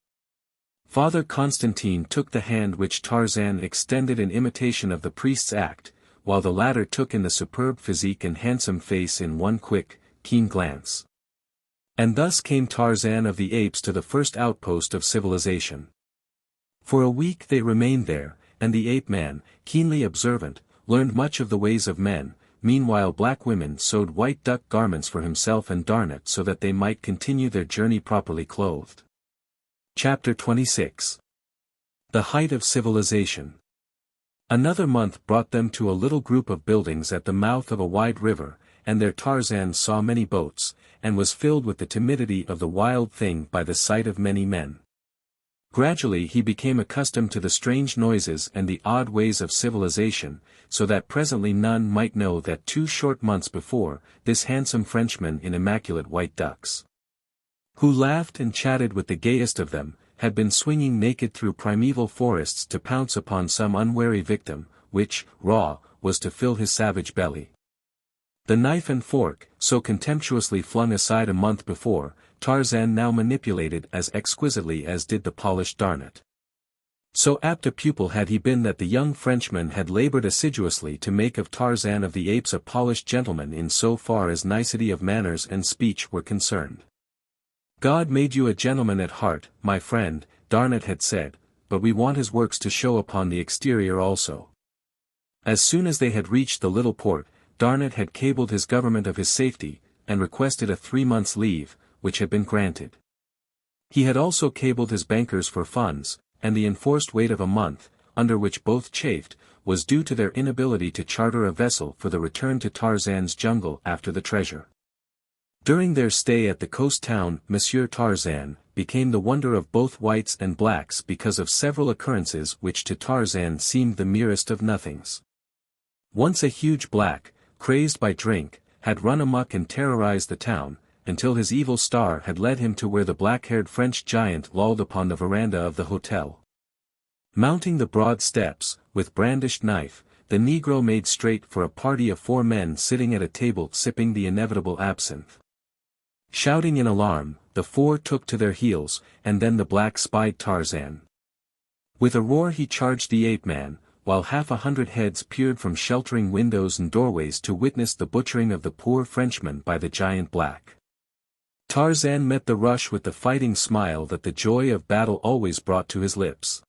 Father Constantine took the hand which Tarzan extended in imitation of the priest's act, while the latter took in the superb physique and handsome face in one quick, keen glance. And thus came Tarzan of the Apes to the first outpost of civilization. For a week they remained there, and the ape-man, keenly observant, learned much of the ways of men. Meanwhile black women sewed white duck garments for himself and Darnat so that they might continue their journey properly clothed. Chapter 26. The Height of Civilization. Another month brought them to a little group of buildings at the mouth of a wide river, and there Tarzan saw many boats, and was filled with the timidity of the wild thing by the sight of many men. Gradually he became accustomed to the strange noises and the odd ways of civilization, so that presently none might know that 2 short months before, this handsome Frenchman in immaculate white ducks, who laughed and chatted with the gayest of them, had been swinging naked through primeval forests to pounce upon some unwary victim, which, raw, was to fill his savage belly. The knife and fork, so contemptuously flung aside a month before, Tarzan now manipulated as exquisitely as did the polished Darnat. So apt a pupil had he been that the young Frenchman had labored assiduously to make of Tarzan of the Apes a polished gentleman in so far as nicety of manners and speech were concerned. God made you a gentleman at heart, my friend, Darnat had said, but we want his works to show upon the exterior also. As soon as they had reached the little port, Darnat had cabled his government of his safety, and requested a 3 months' leave, which had been granted. He had also cabled his bankers for funds, and the enforced wait of a month, under which both chafed, was due to their inability to charter a vessel for the return to Tarzan's jungle after the treasure. During their stay at the coast town, Monsieur Tarzan became the wonder of both whites and blacks because of several occurrences which to Tarzan seemed the merest of nothings. Once a huge black, crazed by drink, had run amok and terrorized the town, until his evil star had led him to where the black-haired French giant lolled upon the veranda of the hotel. Mounting the broad steps, with brandished knife, the Negro made straight for a party of 4 men sitting at a table sipping the inevitable absinthe. Shouting in alarm, the 4 took to their heels, and then the black spied Tarzan. With a roar he charged the ape-man, while 100 heads peered from sheltering windows and doorways to witness the butchering of the poor Frenchman by the giant black. Tarzan met the rush with the fighting smile that the joy of battle always brought to his lips.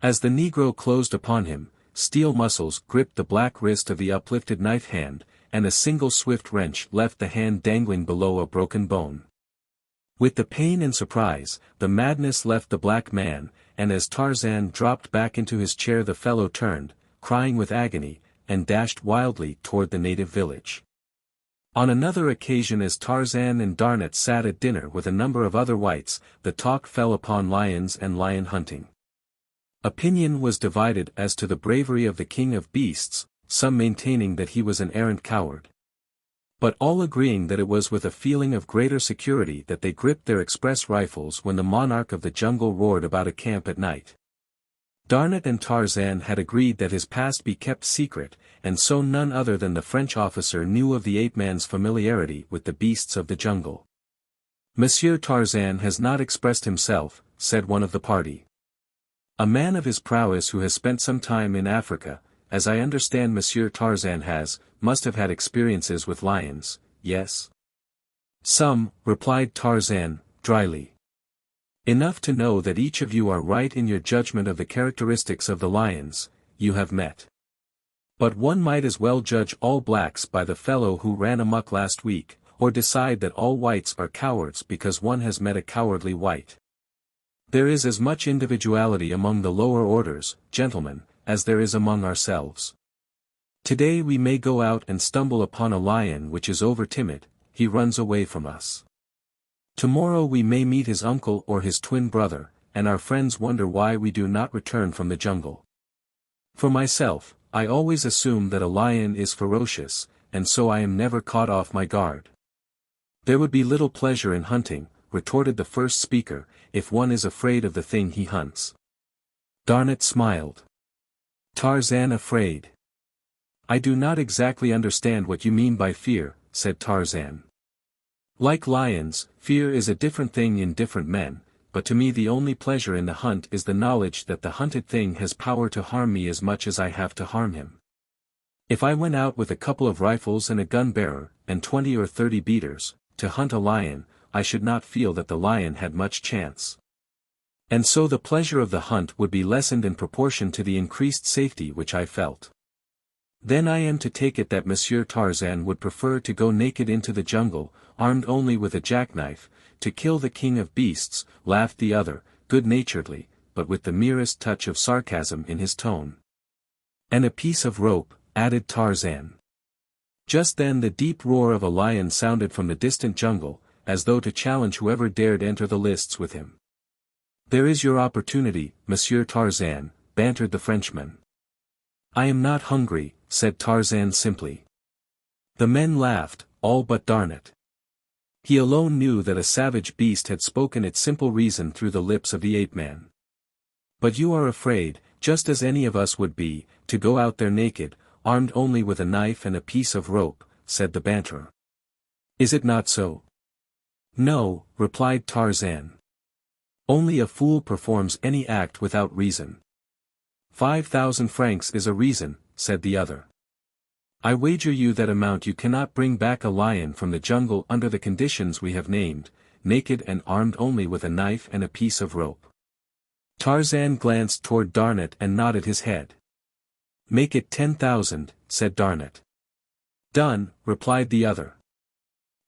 As the Negro closed upon him, steel muscles gripped the black wrist of the uplifted knife hand, and a single swift wrench left the hand dangling below a broken bone. With the pain and surprise, the madness left the black man, and as Tarzan dropped back into his chair the fellow turned, crying with agony, and dashed wildly toward the native village. On another occasion as Tarzan and Darnat sat at dinner with a number of other whites, the talk fell upon lions and lion hunting. Opinion was divided as to the bravery of the king of beasts, some maintaining that he was an arrant coward, but all agreeing that it was with a feeling of greater security that they gripped their express rifles when the monarch of the jungle roared about a camp at night. Darnat and Tarzan had agreed that his past be kept secret, and so none other than the French officer knew of the ape-man's familiarity with the beasts of the jungle. "Monsieur Tarzan has not expressed himself," said one of the party. "A man of his prowess who has spent some time in Africa, as I understand Monsieur Tarzan has, must have had experiences with lions, yes?" "Some," replied Tarzan, dryly. "Enough to know that each of you are right in your judgment of the characteristics of the lions you have met. But one might as well judge all blacks by the fellow who ran amok last week, or decide that all whites are cowards because one has met a cowardly white. There is as much individuality among the lower orders, gentlemen, as there is among ourselves. Today we may go out and stumble upon a lion which is over-timid, he runs away from us. Tomorrow we may meet his uncle or his twin brother, and our friends wonder why we do not return from the jungle. For myself, I always assume that a lion is ferocious, and so I am never caught off my guard." "There would be little pleasure in hunting," retorted the first speaker, "if one is afraid of the thing he hunts." Darnat smiled. "Tarzan afraid? I do not exactly understand what you mean by fear," said Tarzan. "Like lions, fear is a different thing in different men, but to me the only pleasure in the hunt is the knowledge that the hunted thing has power to harm me as much as I have to harm him. If I went out with a couple of rifles and a gun-bearer, and 20 or 30 beaters, to hunt a lion, I should not feel that the lion had much chance. And so the pleasure of the hunt would be lessened in proportion to the increased safety which I felt. Then I am to take it that Monsieur Tarzan would prefer to go naked into the jungle, armed only with a jackknife, to kill the king of beasts," laughed the other, good-naturedly, but with the merest touch of sarcasm in his tone. "And a piece of rope," added Tarzan. Just then the deep roar of a lion sounded from the distant jungle, as though to challenge whoever dared enter the lists with him. "There is your opportunity, Monsieur Tarzan," bantered the Frenchman. "I am not hungry," said Tarzan simply. The men laughed, all but Darnat. He alone knew that a savage beast had spoken its simple reason through the lips of the ape-man. "But you are afraid, just as any of us would be, to go out there naked, armed only with a knife and a piece of rope," said the banterer. "Is it not so?" "No," replied Tarzan. "Only a fool performs any act without reason." 5,000 francs is a reason," said the other. "I wager you that amount you cannot bring back a lion from the jungle under the conditions we have named, naked and armed only with a knife and a piece of rope." Tarzan glanced toward Darnat and nodded his head. "Make it 10,000, said Darnat. "Done," replied the other.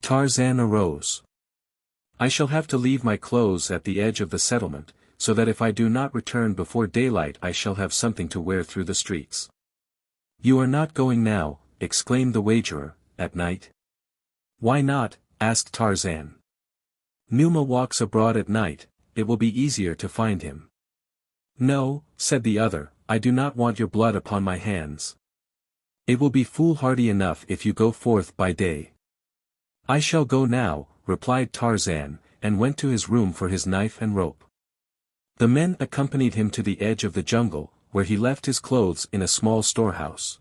Tarzan arose. "I shall have to leave my clothes at the edge of the settlement, so that if I do not return before daylight I shall have something to wear through the streets." "You are not going now," exclaimed the wagerer, "at night?" "Why not?" asked Tarzan. "Numa walks abroad at night, it will be easier to find him." "No," said the other, "I do not want your blood upon my hands. It will be foolhardy enough if you go forth by day." "I shall go now," replied Tarzan, and went to his room for his knife and rope. The men accompanied him to the edge of the jungle, where he left his clothes in a small storehouse.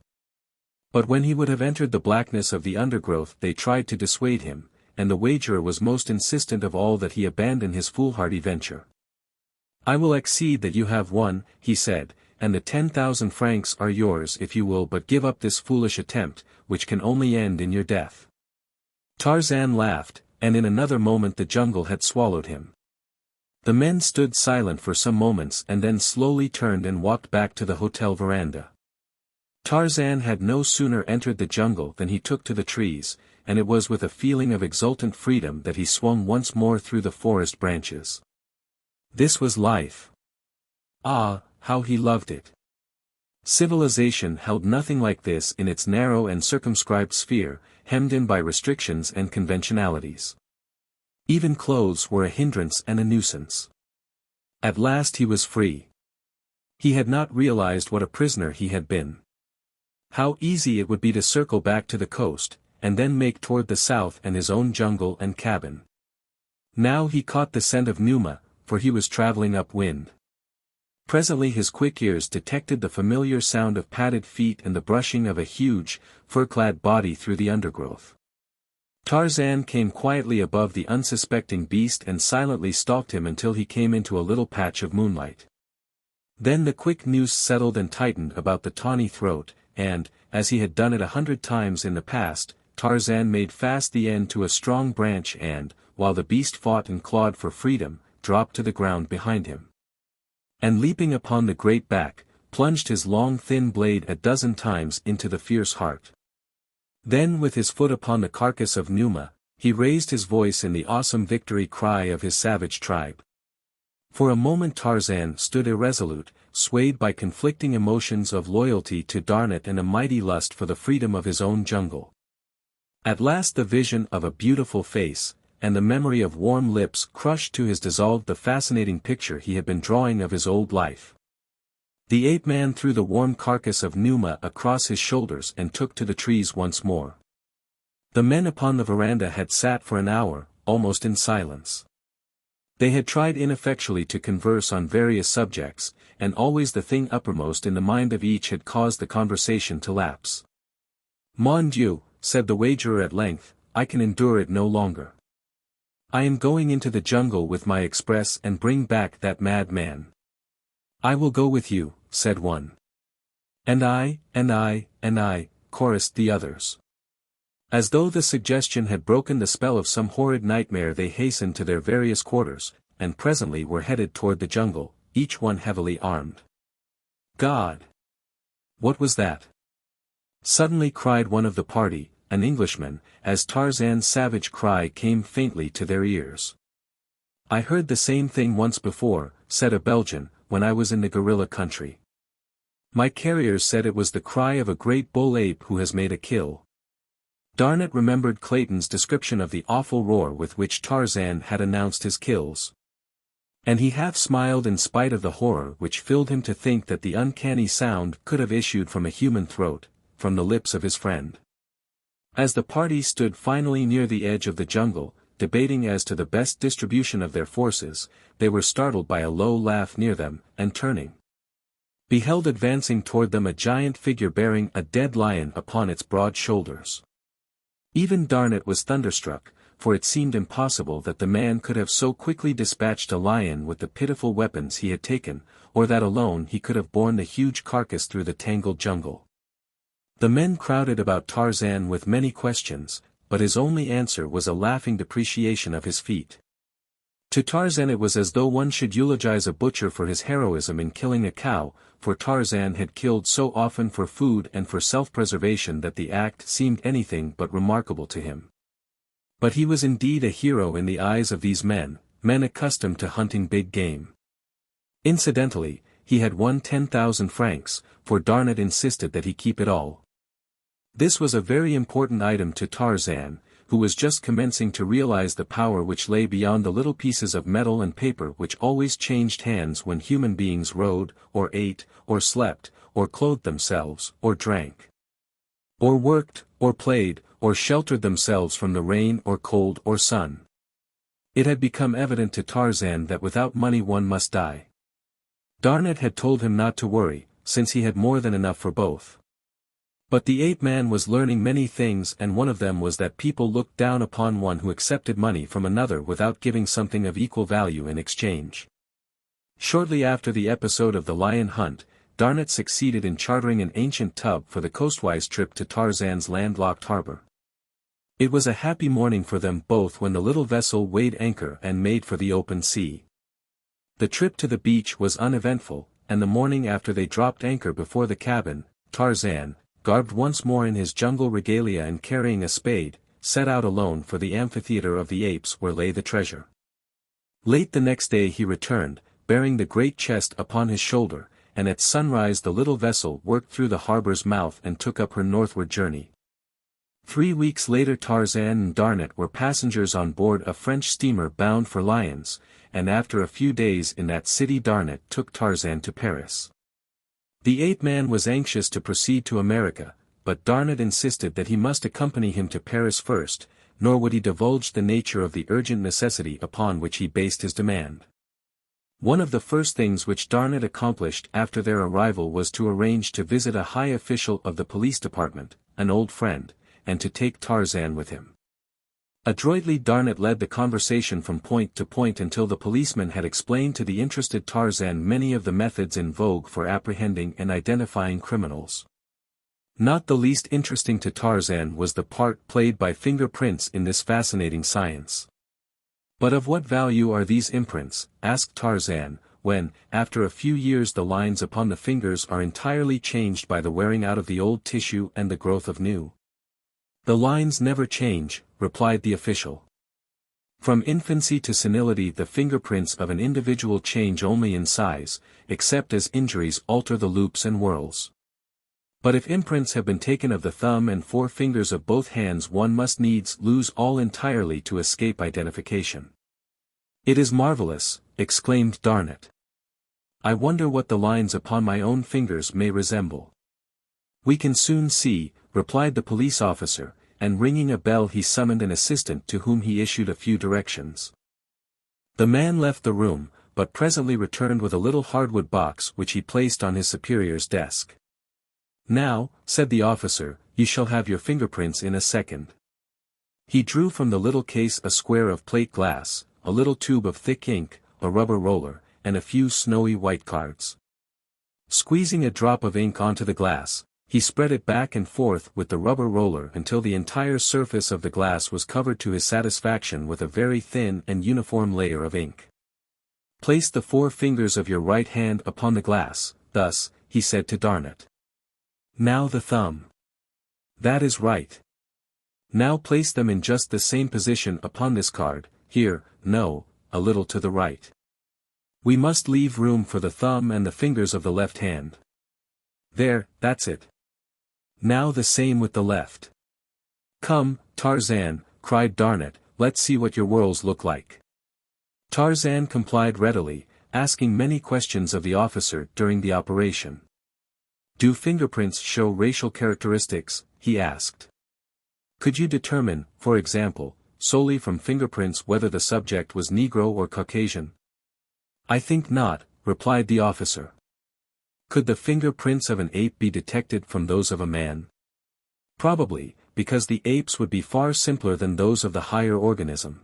But when he would have entered the blackness of the undergrowth they tried to dissuade him, and the wagerer was most insistent of all that he abandon his foolhardy venture. "I will accede that you have won," he said, "and the 10,000 francs are yours if you will but give up this foolish attempt, which can only end in your death." Tarzan laughed, and in another moment the jungle had swallowed him. The men stood silent for some moments and then slowly turned and walked back to the hotel veranda. Tarzan had no sooner entered the jungle than he took to the trees, and it was with a feeling of exultant freedom that he swung once more through the forest branches. This was life. Ah, how he loved it. Civilization held nothing like this in its narrow and circumscribed sphere, hemmed in by restrictions and conventionalities. Even clothes were a hindrance and a nuisance. At last he was free. He had not realized what a prisoner he had been. How easy it would be to circle back to the coast, and then make toward the south and his own jungle and cabin. Now he caught the scent of Numa, for he was traveling upwind. Presently his quick ears detected the familiar sound of padded feet and the brushing of a huge, fur-clad body through the undergrowth. Tarzan came quietly above the unsuspecting beast and silently stalked him until he came into a little patch of moonlight. Then the quick noose settled and tightened about the tawny throat, and, as he had done it 100 times in the past, Tarzan made fast the end to a strong branch and, while the beast fought and clawed for freedom, dropped to the ground behind him. And leaping upon the great back, plunged his long thin blade a dozen times into the fierce heart. Then with his foot upon the carcass of Numa, he raised his voice in the awesome victory cry of his savage tribe. For a moment Tarzan stood irresolute, swayed by conflicting emotions of loyalty to Darnat and a mighty lust for the freedom of his own jungle. At last the vision of a beautiful face, and the memory of warm lips crushed to his dissolved the fascinating picture he had been drawing of his old life. The ape-man threw the warm carcass of Numa across his shoulders and took to the trees once more. The men upon the veranda had sat for an hour, almost in silence. They had tried ineffectually to converse on various subjects, and always the thing uppermost in the mind of each had caused the conversation to lapse. "Mon Dieu," said the wagerer at length, "I can endure it no longer. I am going into the jungle with my express and bring back that mad man." "I will go with you," said one. "And I, chorused the others. As though the suggestion had broken the spell of some horrid nightmare they hastened to their various quarters, and presently were headed toward the jungle, each one heavily armed. "God! What was that?" suddenly cried one of the party, an Englishman, as Tarzan's savage cry came faintly to their ears. "I heard the same thing once before," said a Belgian, "when I was in the gorilla country. My carriers said it was the cry of a great bull ape who has made a kill." Darnat remembered Clayton's description of the awful roar with which Tarzan had announced his kills. And he half smiled in spite of the horror which filled him to think that the uncanny sound could have issued from a human throat, from the lips of his friend. As the party stood finally near the edge of the jungle, debating as to the best distribution of their forces, they were startled by a low laugh near them, and turning, beheld advancing toward them a giant figure bearing a dead lion upon its broad shoulders. Even Darnat was thunderstruck, for it seemed impossible that the man could have so quickly dispatched a lion with the pitiful weapons he had taken, or that alone he could have borne the huge carcass through the tangled jungle. The men crowded about Tarzan with many questions, but his only answer was a laughing depreciation of his feat. To Tarzan it was as though one should eulogize a butcher for his heroism in killing a cow, for Tarzan had killed so often for food and for self-preservation that the act seemed anything but remarkable to him. But he was indeed a hero in the eyes of these men accustomed to hunting big game. Incidentally, he had won 10,000 francs, for Darnat insisted that he keep it all. This was a very important item to Tarzan, who was just commencing to realize the power which lay beyond the little pieces of metal and paper which always changed hands when human beings rode, or ate, or slept, or clothed themselves, or drank, or worked, or played, or sheltered themselves from the rain or cold or sun. It had become evident to Tarzan that without money one must die. Darnat had told him not to worry, since he had more than enough for both. But the ape-man was learning many things, and one of them was that people looked down upon one who accepted money from another without giving something of equal value in exchange. Shortly after the episode of the lion hunt, Darnett succeeded in chartering an ancient tub for the coastwise trip to Tarzan's landlocked harbor. It was a happy morning for them both when the little vessel weighed anchor and made for the open sea. The trip to the beach was uneventful, and the morning after they dropped anchor before the cabin, Tarzan, garbed once more in his jungle regalia and carrying a spade, set out alone for the amphitheater of the apes where lay the treasure. Late the next day he returned, bearing the great chest upon his shoulder, and at sunrise the little vessel worked through the harbor's mouth and took up her northward journey. 3 weeks later Tarzan and Darnett were passengers on board a French steamer bound for Lyons, and after a few days in that city Darnett took Tarzan to Paris. The ape man was anxious to proceed to America, but Darnett insisted that he must accompany him to Paris first, nor would he divulge the nature of the urgent necessity upon which he based his demand. One of the first things which Darnett accomplished after their arrival was to arrange to visit a high official of the police department, an old friend, and to take Tarzan with him. Adroitly Darnett led the conversation from point to point until the policeman had explained to the interested Tarzan many of the methods in vogue for apprehending and identifying criminals. Not the least interesting to Tarzan was the part played by fingerprints in this fascinating science. "But of what value are these imprints?" asked Tarzan, when, after a few years the lines upon the fingers are entirely changed by the wearing out of the old tissue and the growth of new. "The lines never change," replied the official. "From infancy to senility the fingerprints of an individual change only in size, except as injuries alter the loops and whorls. But if imprints have been taken of the thumb and four fingers of both hands one must needs lose all entirely to escape identification." "It is marvelous," exclaimed Darnett. "I wonder what the lines upon my own fingers may resemble." "We can soon see," replied the police officer, and ringing a bell he summoned an assistant to whom he issued a few directions. The man left the room, but presently returned with a little hardwood box which he placed on his superior's desk. "Now," said the officer, "you shall have your fingerprints in a second." He drew from the little case a square of plate glass, a little tube of thick ink, a rubber roller, and a few snowy white cards. Squeezing a drop of ink onto the glass, he spread it back and forth with the rubber roller until the entire surface of the glass was covered to his satisfaction with a very thin and uniform layer of ink. "Place the four fingers of your right hand upon the glass, thus," he said to Darnett. "Now the thumb. That is right. Now place them in just the same position upon this card, here, no, a little to the right. We must leave room for the thumb and the fingers of the left hand. There, that's it. Now the same with the left." "Come, Tarzan," cried Darnett, "let's see what your whorls look like." Tarzan complied readily, asking many questions of the officer during the operation. "Do fingerprints show racial characteristics?" he asked. "Could you determine, for example, solely from fingerprints whether the subject was Negro or Caucasian?" "I think not," replied the officer. "Could the fingerprints of an ape be detected from those of a man?" "Probably, because the apes would be far simpler than those of the higher organism.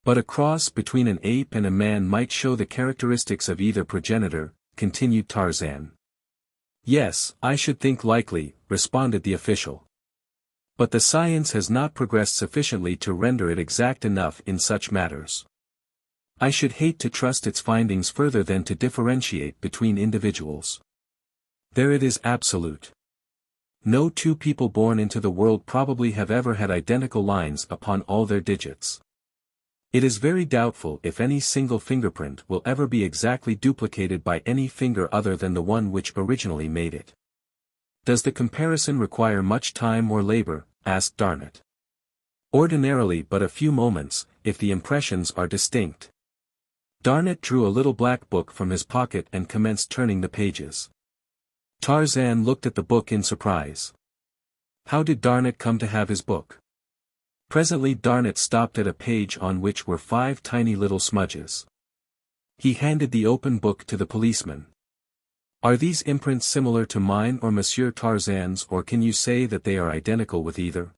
But a cross between an ape and a man might show the characteristics of either progenitor," continued Tarzan. "Yes, I should think likely," responded the official. "But the science has not progressed sufficiently to render it exact enough in such matters. I should hate to trust its findings further than to differentiate between individuals. There it is absolute. No two people born into the world probably have ever had identical lines upon all their digits. It is very doubtful if any single fingerprint will ever be exactly duplicated by any finger other than the one which originally made it." "Does the comparison require much time or labor?" asked Darnett. "Ordinarily but a few moments, if the impressions are distinct." Darnett drew a little black book from his pocket and commenced turning the pages. Tarzan looked at the book in surprise. How did Darnett come to have his book? Presently Darnett stopped at a page on which were 5 tiny little smudges. He handed the open book to the policeman. "Are these imprints similar to mine or Monsieur Tarzan's, or can you say that they are identical with either?"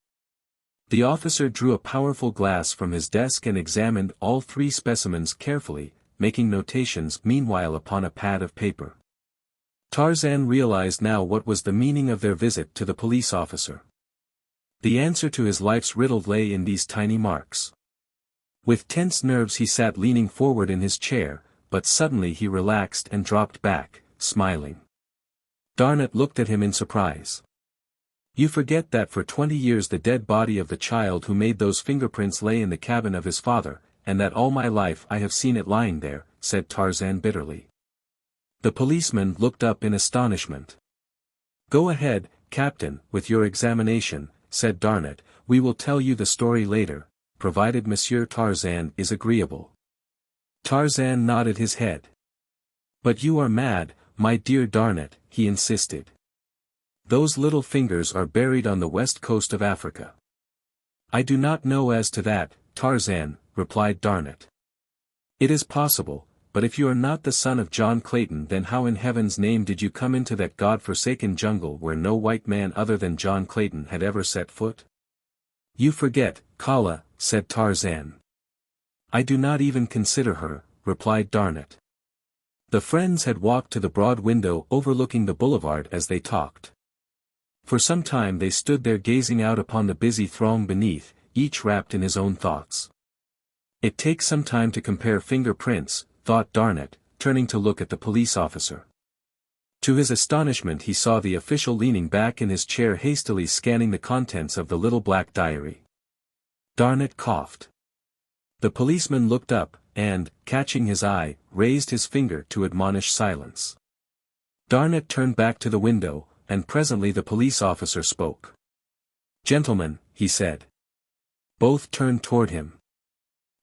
The officer drew a powerful glass from his desk and examined all 3 specimens carefully, making notations meanwhile upon a pad of paper. Tarzan realized now what was the meaning of their visit to the police officer. The answer to his life's riddle lay in these tiny marks. With tense nerves he sat leaning forward in his chair, but suddenly he relaxed and dropped back, smiling. Darnett looked at him in surprise. "You forget that for 20 years the dead body of the child who made those fingerprints lay in the cabin of his father, and that all my life I have seen it lying there," said Tarzan bitterly. The policeman looked up in astonishment. "Go ahead, Captain, with your examination," said Darnett. "We will tell you the story later, provided Monsieur Tarzan is agreeable." Tarzan nodded his head. "But you are mad, my dear Darnett," he insisted. "Those little fingers are buried on the west coast of Africa." "I do not know as to that, Tarzan," replied Darnett. "It is possible, but if you are not the son of John Clayton, then how in heaven's name did you come into that god-forsaken jungle where no white man other than John Clayton had ever set foot?" "You forget, Kala," said Tarzan. "I do not even consider her," replied Darnett. The friends had walked to the broad window overlooking the boulevard as they talked. For some time they stood there gazing out upon the busy throng beneath, each wrapped in his own thoughts. "It takes some time to compare fingerprints," thought Darnett, turning to look at the police officer. To his astonishment he saw the official leaning back in his chair hastily scanning the contents of the little black diary. Darnett coughed. The policeman looked up, and, catching his eye, raised his finger to admonish silence. Darnett turned back to the window, and presently the police officer spoke. "Gentlemen," he said. Both turned toward him.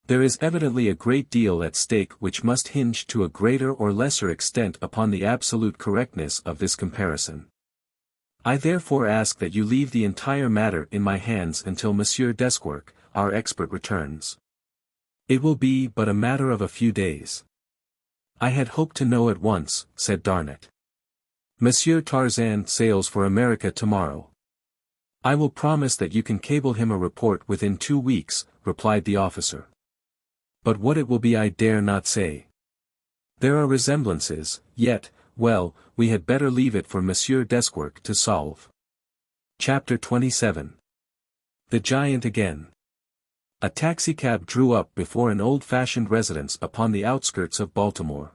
"There is evidently a great deal at stake which must hinge to a greater or lesser extent upon the absolute correctness of this comparison. I therefore ask that you leave the entire matter in my hands until Monsieur Desquerque, our expert, returns. It will be but a matter of a few days." "I had hoped to know at once," said Darnett. "Monsieur Tarzan sails for America tomorrow." "I will promise that you can cable him a report within 2 weeks," replied the officer. "But what it will be I dare not say. There are resemblances, yet, well, we had better leave it for Monsieur Desquerque to solve." Chapter 27. The Giant Again. A taxicab drew up before an old-fashioned residence upon the outskirts of Baltimore.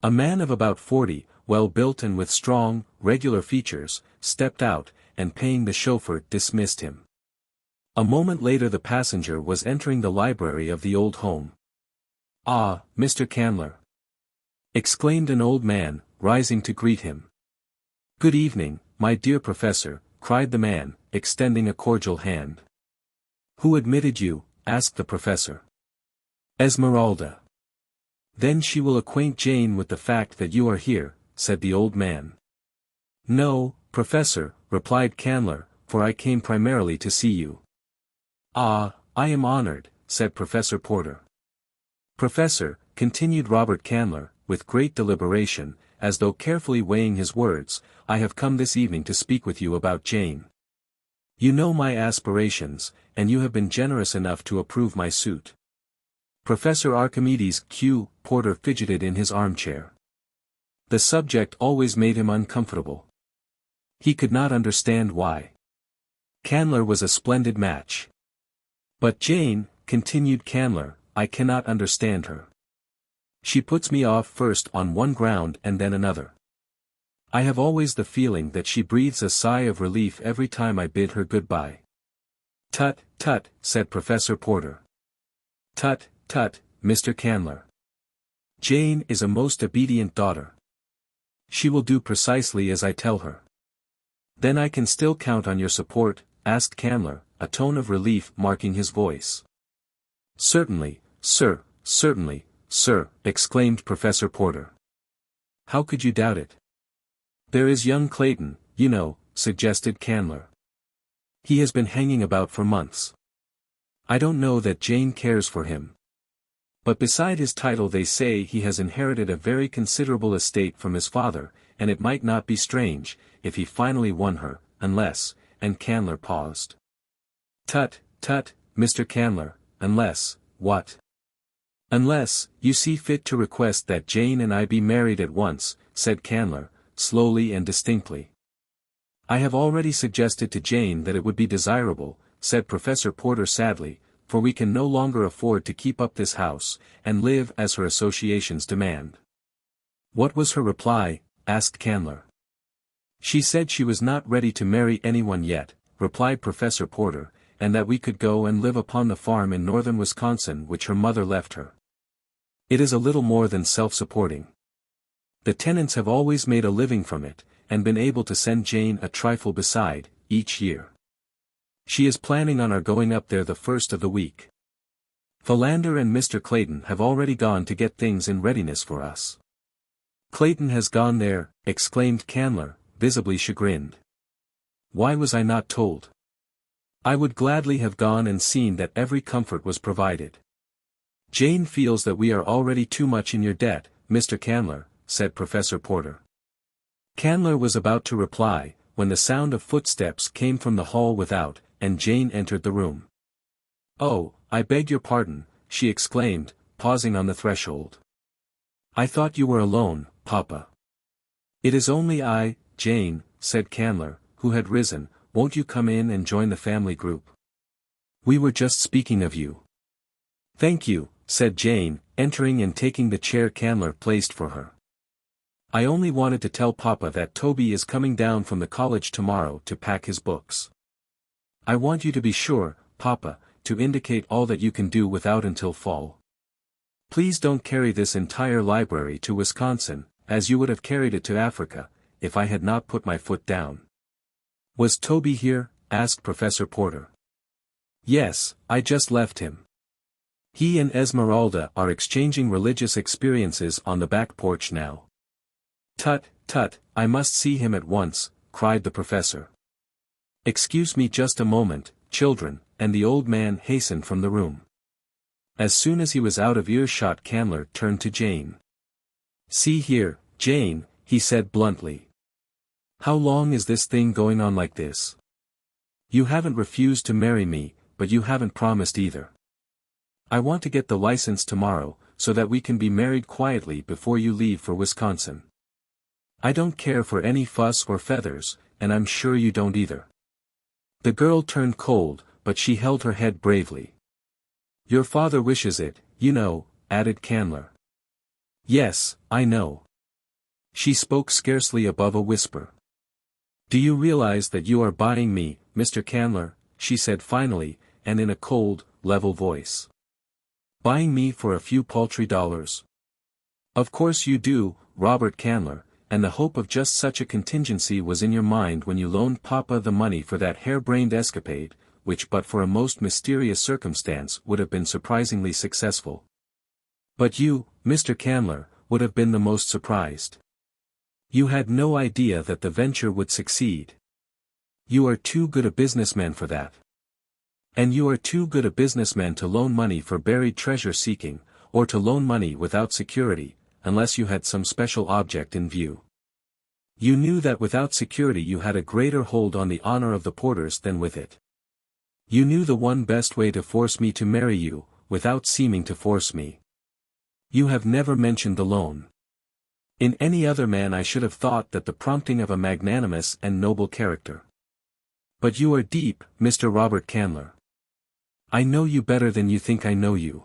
A man of about 40, well-built and with strong, regular features, stepped out, and paying the chauffeur dismissed him. A moment later the passenger was entering the library of the old home. "Ah, Mr. Candler!" exclaimed an old man, rising to greet him. "Good evening, my dear professor," cried the man, extending a cordial hand. "Who admitted you?" asked the professor. "Esmeralda." "Then she will acquaint Jane with the fact that you are here," said the old man. "No, professor," replied Candler, "for I came primarily to see you." "Ah, I am honored," said Professor Porter. "Professor," continued Robert Candler, with great deliberation, as though carefully weighing his words, "I have come this evening to speak with you about Jane. You know my aspirations, and you have been generous enough to approve my suit." Professor Archimedes Q. Porter fidgeted in his armchair. The subject always made him uncomfortable. He could not understand why. Candler was a splendid match. "But Jane," continued Candler, "I cannot understand her. She puts me off first on one ground and then another. I have always the feeling that she breathes a sigh of relief every time I bid her goodbye." "Tut, tut," said Professor Porter. "Tut, tut, Mr. Candler. Jane is a most obedient daughter. She will do precisely as I tell her." "Then I can still count on your support?" asked Candler, a tone of relief marking his voice. "Certainly, sir, certainly, sir," exclaimed Professor Porter. "How could you doubt it?" "There is young Clayton, you know," suggested Candler. "He has been hanging about for months. I don't know that Jane cares for him. But beside his title they say he has inherited a very considerable estate from his father, and it might not be strange, if he finally won her, unless," and Candler paused. "Tut, tut, Mr. Candler, unless, what?" "Unless, you see fit to request that Jane and I be married at once," said Candler, slowly and distinctly. "I have already suggested to Jane that it would be desirable," said Professor Porter sadly, "for we can no longer afford to keep up this house, and live as her associations demand." "What was her reply?" asked Candler. "She said she was not ready to marry anyone yet," replied Professor Porter, "and that we could go and live upon the farm in northern Wisconsin which her mother left her. It is a little more than self-supporting. The tenants have always made a living from it, and been able to send Jane a trifle beside, each year. She is planning on our going up there the first of the week. Philander and Mr. Clayton have already gone to get things in readiness for us." "Clayton has gone there," exclaimed Candler, visibly chagrined. "Why was I not told? I would gladly have gone and seen that every comfort was provided." "Jane feels that we are already too much in your debt, Mr. Candler," said Professor Porter. Candler was about to reply, when the sound of footsteps came from the hall without, and Jane entered the room. "Oh, I beg your pardon," she exclaimed, pausing on the threshold. "I thought you were alone, Papa." "It is only I, Jane," said Candler, who had risen. "Won't you come in and join the family group? We were just speaking of you." "Thank you," said Jane, entering and taking the chair Candler placed for her. "I only wanted to tell Papa that Toby is coming down from the college tomorrow to pack his books. I want you to be sure, Papa, to indicate all that you can do without until fall. Please don't carry this entire library to Wisconsin, as you would have carried it to Africa, if I had not put my foot down." "Was Toby here?" asked Professor Porter. "Yes, I just left him. He and Esmeralda are exchanging religious experiences on the back porch now." "Tut, tut, I must see him at once," cried the professor. "Excuse me just a moment, children," and the old man hastened from the room. As soon as he was out of earshot Candler turned to Jane. "See here, Jane," he said bluntly. "How long is this thing going on like this? You haven't refused to marry me, but you haven't promised either. I want to get the license tomorrow, so that we can be married quietly before you leave for Wisconsin. I don't care for any fuss or feathers, and I'm sure you don't either." The girl turned cold, but she held her head bravely. "Your father wishes it, you know," added Candler. "Yes, I know." She spoke scarcely above a whisper. "Do you realize that you are buying me, Mr. Candler?" she said finally, and in a cold, level voice. "Buying me for a few paltry dollars? Of course you do, Robert Candler, and the hope of just such a contingency was in your mind when you loaned Papa the money for that harebrained escapade, which but for a most mysterious circumstance would have been surprisingly successful. But you, Mr. Candler, would have been the most surprised. You had no idea that the venture would succeed. You are too good a businessman for that. And you are too good a businessman to loan money for buried treasure seeking, or to loan money without security, unless you had some special object in view. You knew that without security you had a greater hold on the honor of the Porters than with it. You knew the one best way to force me to marry you, without seeming to force me. You have never mentioned the loan. In any other man I should have thought that the prompting of a magnanimous and noble character. But you are deep, Mr. Robert Candler. I know you better than you think I know you.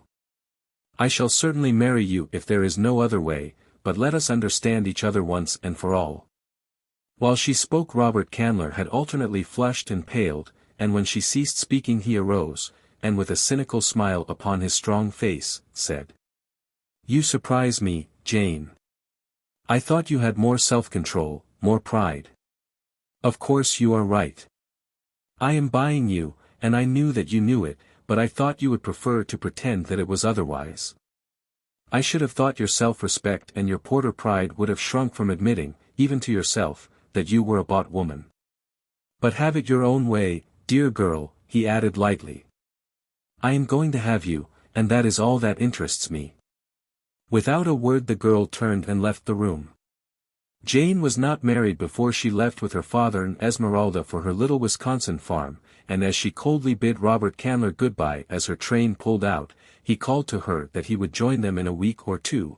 I shall certainly marry you if there is no other way, but let us understand each other once and for all." While she spoke Robert Candler had alternately flushed and paled, and when she ceased speaking he arose, and with a cynical smile upon his strong face, said, "You surprise me, Jane. I thought you had more self-control, more pride. Of course you are right. I am buying you, and I knew that you knew it, but I thought you would prefer to pretend that it was otherwise. I should have thought your self-respect and your Porter pride would have shrunk from admitting, even to yourself, that you were a bought woman. But have it your own way, dear girl," he added lightly. "I am going to have you, and that is all that interests me." Without a word the girl turned and left the room. Jane was not married before she left with her father and Esmeralda for her little Wisconsin farm, and as she coldly bid Robert Candler goodbye as her train pulled out, he called to her that he would join them in a week or two.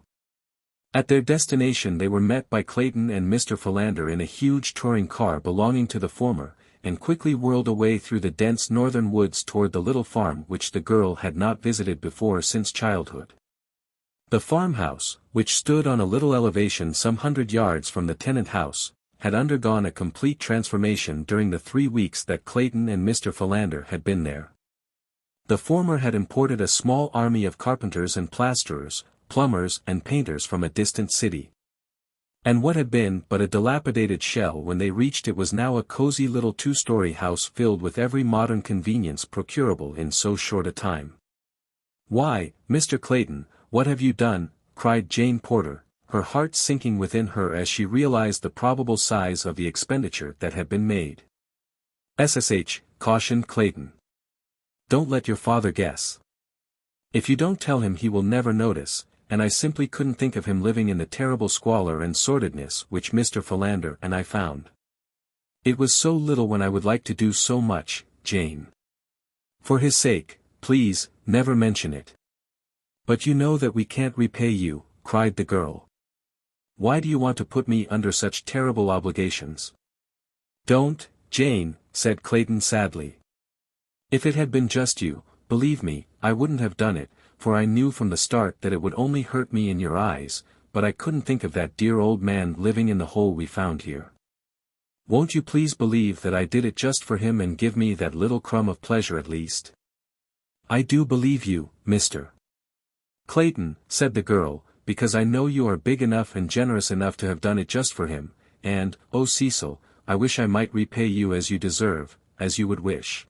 At their destination they were met by Clayton and Mr. Philander in a huge touring car belonging to the former, and quickly whirled away through the dense northern woods toward the little farm which the girl had not visited before since childhood. The farmhouse, which stood on a little elevation some 100 yards from the tenant house, had undergone a complete transformation during the 3 weeks that Clayton and Mr. Philander had been there. The former had imported a small army of carpenters and plasterers, plumbers and painters from a distant city. And what had been but a dilapidated shell when they reached it was now a cozy little 2-story house filled with every modern convenience procurable in so short a time. "Why, Mr. Clayton, what have you done?" cried Jane Porter, her heart sinking within her as she realized the probable size of the expenditure that had been made. "SSH," cautioned Clayton. "Don't let your father guess. If you don't tell him he will never notice, and I simply couldn't think of him living in the terrible squalor and sordidness which Mr. Philander and I found. It was so little when I would like to do so much, Jane. For his sake, please, never mention it." "But you know that we can't repay you," cried the girl. "Why do you want to put me under such terrible obligations?" "Don't, Jane," said Clayton sadly. "If it had been just you, believe me, I wouldn't have done it, for I knew from the start that it would only hurt me in your eyes, but I couldn't think of that dear old man living in the hole we found here. Won't you please believe that I did it just for him and give me that little crumb of pleasure at least?" "I do believe you, Mr. Clayton," said the girl, "because I know you are big enough and generous enough to have done it just for him, and, oh Cecil, I wish I might repay you as you deserve, as you would wish."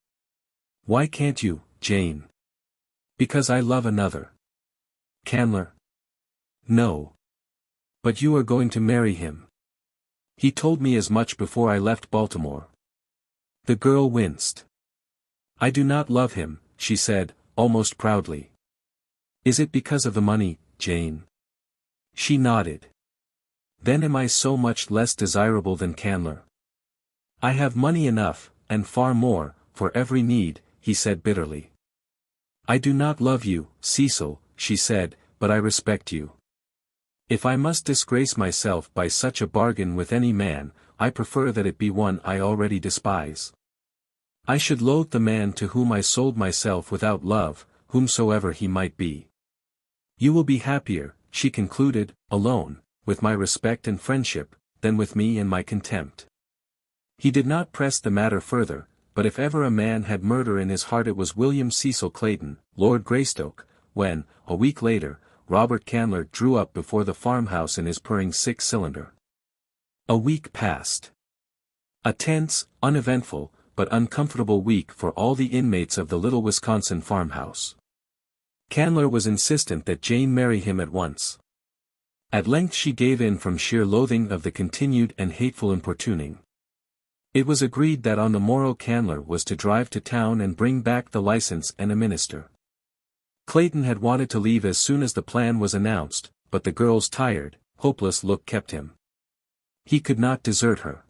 "Why can't you, Jane?" "Because I love another." "Candler?" "No. But you are going to marry him. He told me as much before I left Baltimore." The girl winced. "I do not love him," she said, almost proudly. "Is it because of the money, Jane?" She nodded. "Then am I so much less desirable than Candler?" "I have money enough, and far more, for every need," he said bitterly. "I do not love you, Cecil," she said, "but I respect you. If I must disgrace myself by such a bargain with any man, I prefer that it be one I already despise. I should loathe the man to whom I sold myself without love, whomsoever he might be. You will be happier," she concluded, "alone, with my respect and friendship, than with me and my contempt." He did not press the matter further, but if ever a man had murder in his heart it was William Cecil Clayton, Lord Greystoke, when, a week later, Robert Candler drew up before the farmhouse in his purring 6-cylinder. A week passed. A tense, uneventful, but uncomfortable week for all the inmates of the little Wisconsin farmhouse. Candler was insistent that Jane marry him at once. At length she gave in from sheer loathing of the continued and hateful importuning. It was agreed that on the morrow Candler was to drive to town and bring back the license and a minister. Clayton had wanted to leave as soon as the plan was announced, but the girl's tired, hopeless look kept him. He could not desert her.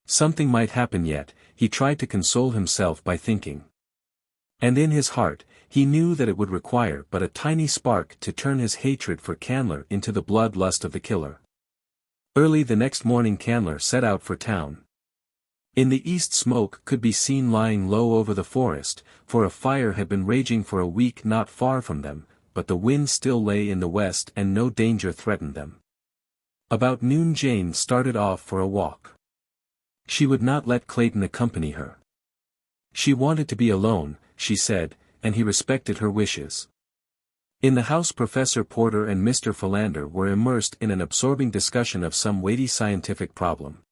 Something might happen yet, he tried to console himself by thinking. And in his heart, he knew that it would require but a tiny spark to turn his hatred for Candler into the blood-lust of the killer. Early the next morning Candler set out for town. In the east smoke could be seen lying low over the forest, for a fire had been raging for a week not far from them, but the wind still lay in the west and no danger threatened them. About noon Jane started off for a walk. She would not let Clayton accompany her. She wanted to be alone, she said, and he respected her wishes. In the house Professor Porter and Mr. Philander were immersed in an absorbing discussion of some weighty scientific problem.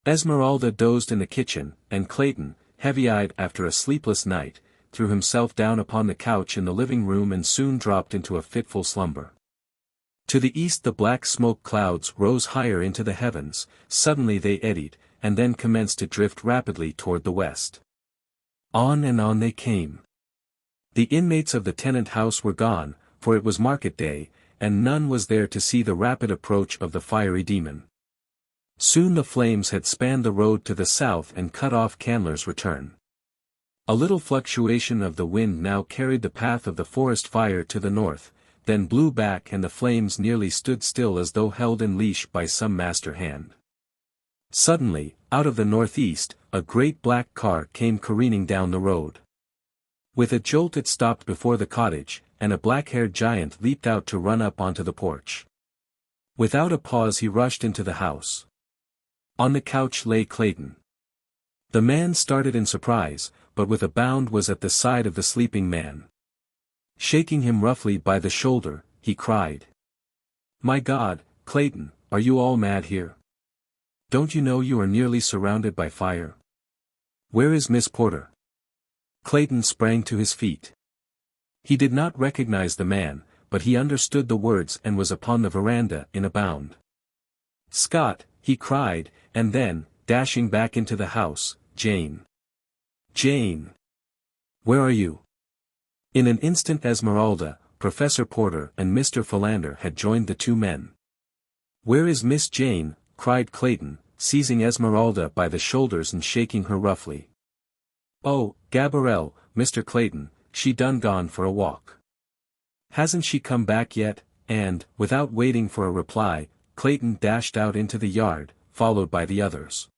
Esmeralda dozed in the kitchen, and Clayton, heavy-eyed after a sleepless night, threw himself down upon the couch in the living room and soon dropped into a fitful slumber. To the east the black smoke clouds rose higher into the heavens, suddenly they eddied, and then commenced to drift rapidly toward the west. On and on they came. The inmates of the tenant house were gone, for it was market day, and none was there to see the rapid approach of the fiery demon. Soon the flames had spanned the road to the south and cut off Candler's return. A little fluctuation of the wind now carried the path of the forest fire to the north, then blew back and the flames nearly stood still as though held in leash by some master hand. Suddenly, out of the northeast, a great black car came careening down the road. With a jolt it stopped before the cottage, and a black-haired giant leaped out to run up onto the porch. Without a pause he rushed into the house. On the couch lay Clayton. The man started in surprise, but with a bound was at the side of the sleeping man. Shaking him roughly by the shoulder, he cried. "My God, Clayton, are you all mad here? Don't you know you are nearly surrounded by fire? Where is Miss Porter?" Clayton sprang to his feet. He did not recognize the man, but he understood the words and was upon the veranda in a bound. "Scott," he cried, and then, dashing back into the house, "Jane! Jane! Where are you?" In an instant Esmeralda, Professor Porter and Mr. Philander had joined the two men. "Where is Miss Jane?" cried Clayton, seizing Esmeralda by the shoulders and shaking her roughly. "Oh, Gabrielle, Mr. Clayton, she done gone for a walk. Hasn't she come back yet?" And, without waiting for a reply, Clayton dashed out into the yard, followed by the others.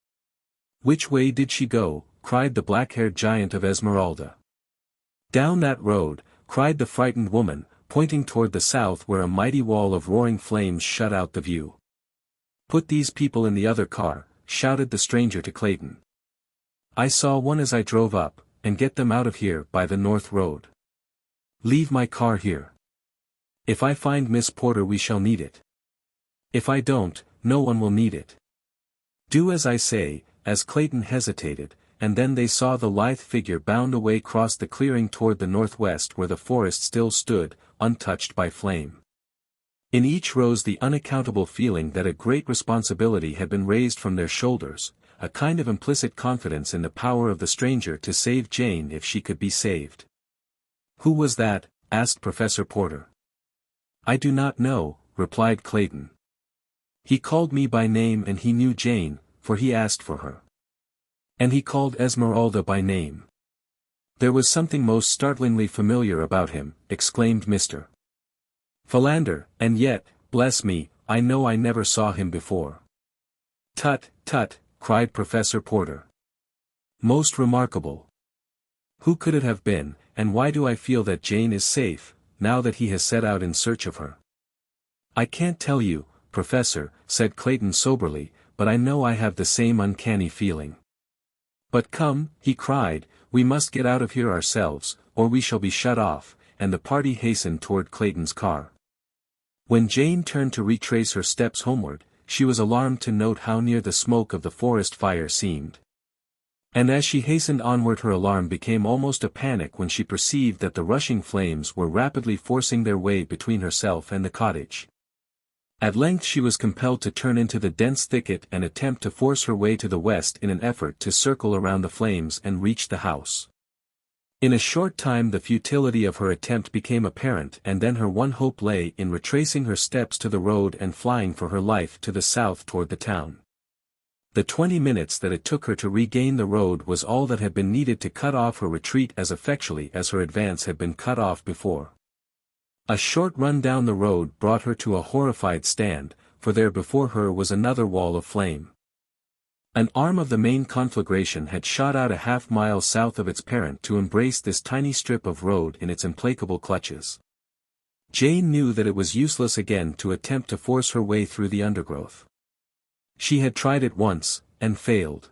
"Which way did she go?" cried the black-haired giant of Esmeralda. "Down that road," cried the frightened woman, pointing toward the south where a mighty wall of roaring flames shut out the view. "Put these people in the other car," shouted the stranger to Clayton. "I saw one as I drove up, and get them out of here by the north road. Leave my car here. If I find Miss Porter we shall need it. If I don't, no one will need it. Do as I say." As Clayton hesitated, and then they saw the lithe figure bound away across the clearing toward the northwest where the forest still stood, untouched by flame. In each rose the unaccountable feeling that a great responsibility had been raised from their shoulders, a kind of implicit confidence in the power of the stranger to save Jane if she could be saved. "Who was that?" asked Professor Porter. "I do not know," replied Clayton. "He called me by name and he knew Jane, for he asked for her. And he called Esmeralda by name. There was something most startlingly familiar about him," exclaimed Mr. Philander, "and yet, bless me, I know I never saw him before." "Tut, tut," cried Professor Porter. "Most remarkable. Who could it have been, and why do I feel that Jane is safe, now that he has set out in search of her?" "I can't tell you, Professor," said Clayton soberly, "but I know I have the same uncanny feeling. But come," he cried, "we must get out of here ourselves, or we shall be shut off," and the party hastened toward Clayton's car. When Jane turned to retrace her steps homeward, she was alarmed to note how near the smoke of the forest fire seemed. And as she hastened onward her alarm became almost a panic when she perceived that the rushing flames were rapidly forcing their way between herself and the cottage. At length she was compelled to turn into the dense thicket and attempt to force her way to the west in an effort to circle around the flames and reach the house. In a short time the futility of her attempt became apparent and then her one hope lay in retracing her steps to the road and flying for her life to the south toward the town. The 20 minutes that it took her to regain the road was all that had been needed to cut off her retreat as effectually as her advance had been cut off before. A short run down the road brought her to a horrified stand, for there before her was another wall of flame. An arm of the main conflagration had shot out a half-mile south of its parent to embrace this tiny strip of road in its implacable clutches. Jane knew that it was useless again to attempt to force her way through the undergrowth. She had tried it once, and failed.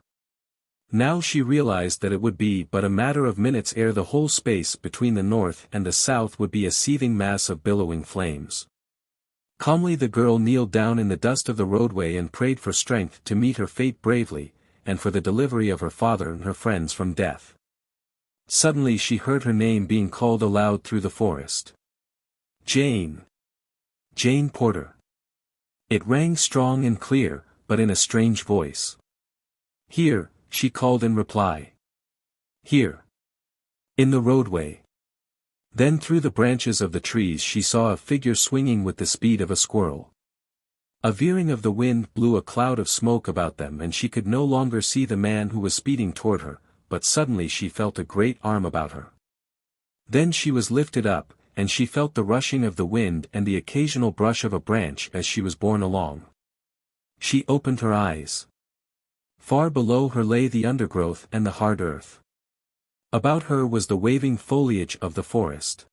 Now she realized that it would be but a matter of minutes ere the whole space between the north and the south would be a seething mass of billowing flames. Calmly the girl kneeled down in the dust of the roadway and prayed for strength to meet her fate bravely, and for the delivery of her father and her friends from death. Suddenly she heard her name being called aloud through the forest. "Jane! Jane Porter!" It rang strong and clear, but in a strange voice. "Here," she called in reply. "Here. In the roadway." Then through the branches of the trees she saw a figure swinging with the speed of a squirrel. A veering of the wind blew a cloud of smoke about them and she could no longer see the man who was speeding toward her, but suddenly she felt a great arm about her. Then she was lifted up, and she felt the rushing of the wind and the occasional brush of a branch as she was borne along. She opened her eyes. Far below her lay the undergrowth and the hard earth. About her was the waving foliage of the forest.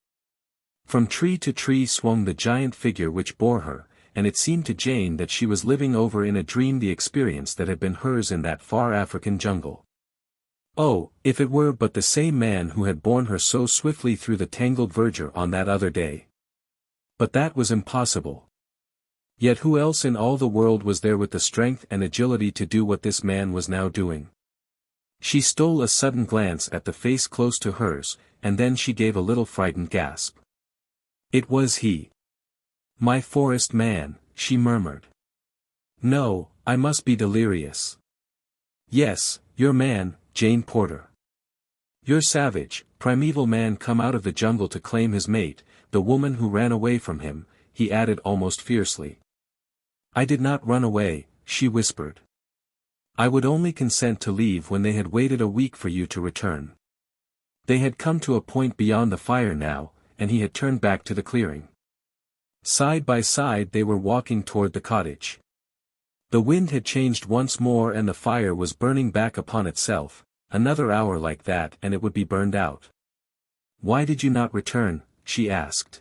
From tree to tree swung the giant figure which bore her, and it seemed to Jane that she was living over in a dream the experience that had been hers in that far African jungle. Oh, if it were but the same man who had borne her so swiftly through the tangled verdure on that other day. But that was impossible. Yet who else in all the world was there with the strength and agility to do what this man was now doing? She stole a sudden glance at the face close to hers, and then she gave a little frightened gasp. It was he. My forest man, she murmured. No, I must be delirious. Yes, your man, Jane Porter. Your savage, primeval man come out of the jungle to claim his mate, the woman who ran away from him, he added almost fiercely. I did not run away, she whispered. I would only consent to leave when they had waited a week for you to return. They had come to a point beyond the fire now, and he had turned back to the clearing. Side by side they were walking toward the cottage. The wind had changed once more and the fire was burning back upon itself, another hour like that and it would be burned out. Why did you not return? She asked.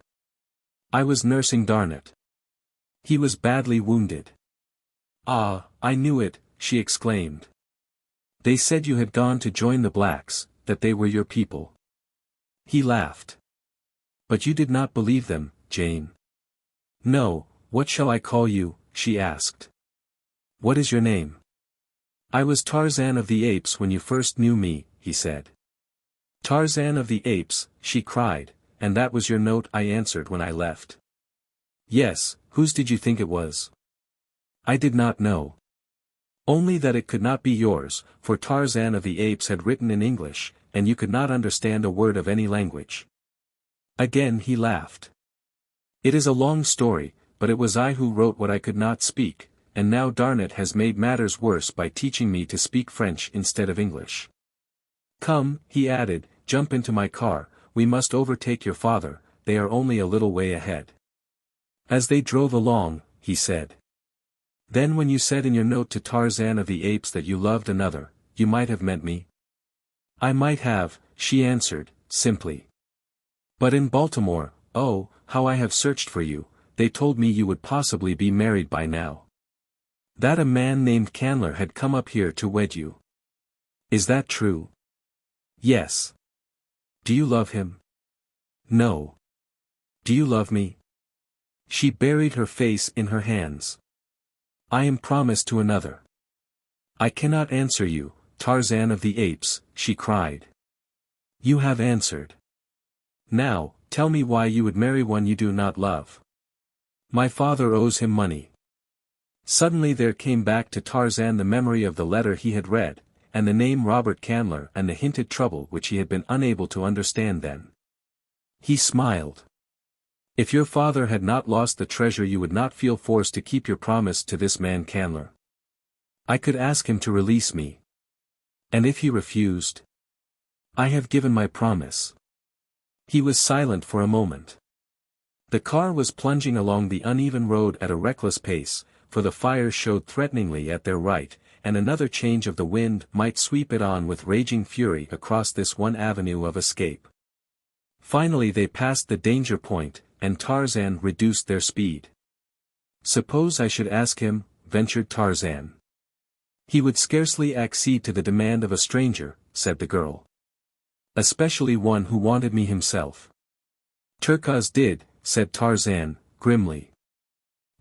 I was nursing Darnot. He was badly wounded. Ah, I knew it, she exclaimed. They said you had gone to join the blacks, that they were your people. He laughed. But you did not believe them, Jane. No, what shall I call you? She asked. What is your name? I was Tarzan of the Apes when you first knew me, he said. Tarzan of the Apes, she cried, and that was your note, I answered when I left. Yes, whose did you think it was? I did not know. Only that it could not be yours, for Tarzan of the Apes had written in English, and you could not understand a word of any language. Again he laughed. It is a long story, but it was I who wrote what I could not speak, and now Darnot has made matters worse by teaching me to speak French instead of English. Come, he added, jump into my car, we must overtake your father, they are only a little way ahead. As they drove along, he said. Then when you said in your note to Tarzan of the Apes that you loved another, you might have meant me? I might have, she answered, simply. But in Baltimore, oh, how I have searched for you, they told me you would possibly be married by now. That a man named Candler had come up here to wed you. Is that true? Yes. Do you love him? No. Do you love me? She buried her face in her hands. I am promised to another. I cannot answer you, Tarzan of the Apes, she cried. You have answered. Now, tell me why you would marry one you do not love. My father owes him money. Suddenly there came back to Tarzan the memory of the letter he had read, and the name Robert Candler and the hinted trouble which he had been unable to understand then. He smiled. If your father had not lost the treasure you would not feel forced to keep your promise to this man Candler. I could ask him to release me. And if he refused? I have given my promise. He was silent for a moment. The car was plunging along the uneven road at a reckless pace, for the fire showed threateningly at their right, and another change of the wind might sweep it on with raging fury across this one avenue of escape. Finally they passed the danger point, and Tarzan reduced their speed. Suppose I should ask him, ventured Tarzan. He would scarcely accede to the demand of a stranger, said the girl. Especially one who wanted me himself. Turquoise did, said Tarzan, grimly.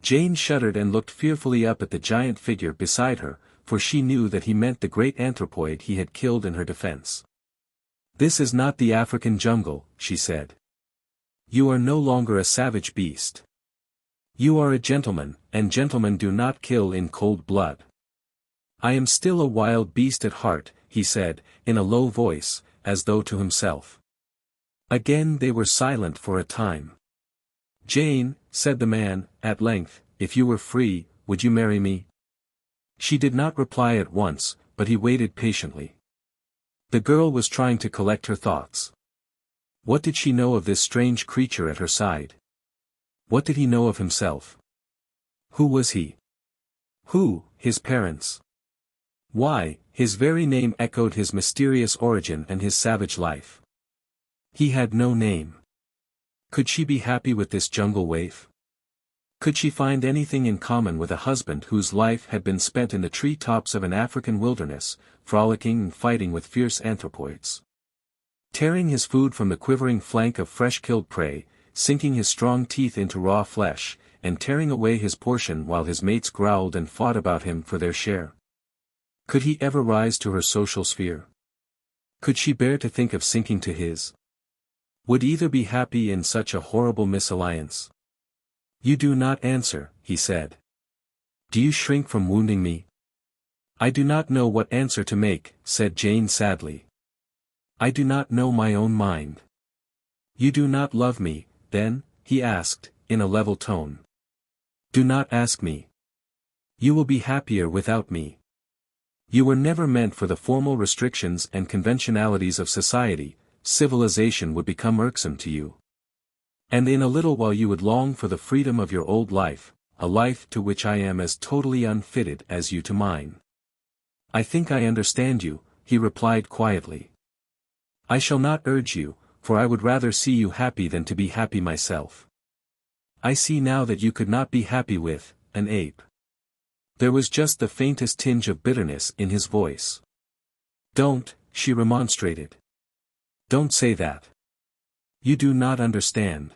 Jane shuddered and looked fearfully up at the giant figure beside her, for she knew that he meant the great anthropoid he had killed in her defense. This is not the African jungle, she said. You are no longer a savage beast. You are a gentleman, and gentlemen do not kill in cold blood. I am still a wild beast at heart, he said, in a low voice, as though to himself. Again they were silent for a time. Jane, said the man, at length, if you were free, would you marry me? She did not reply at once, but he waited patiently. The girl was trying to collect her thoughts. What did she know of this strange creature at her side? What did he know of himself? Who was he? Who, his parents? Why, his very name echoed his mysterious origin and his savage life. He had no name. Could she be happy with this jungle waif? Could she find anything in common with a husband whose life had been spent in the tree-tops of an African wilderness, frolicking and fighting with fierce anthropoids? Tearing his food from the quivering flank of fresh-killed prey, sinking his strong teeth into raw flesh, and tearing away his portion while his mates growled and fought about him for their share. Could he ever rise to her social sphere? Could she bear to think of sinking to his? Would either be happy in such a horrible misalliance? You do not answer, he said. Do you shrink from wounding me? I do not know what answer to make, said Jane sadly. I do not know my own mind. You do not love me, then? He asked, in a level tone. Do not ask me. You will be happier without me. You were never meant for the formal restrictions and conventionalities of society, civilization would become irksome to you. And in a little while you would long for the freedom of your old life, a life to which I am as totally unfitted as you to mine. I think I understand you, he replied quietly. I shall not urge you, for I would rather see you happy than to be happy myself. I see now that you could not be happy with an ape. There was just the faintest tinge of bitterness in his voice. Don't, she remonstrated. Don't say that. You do not understand.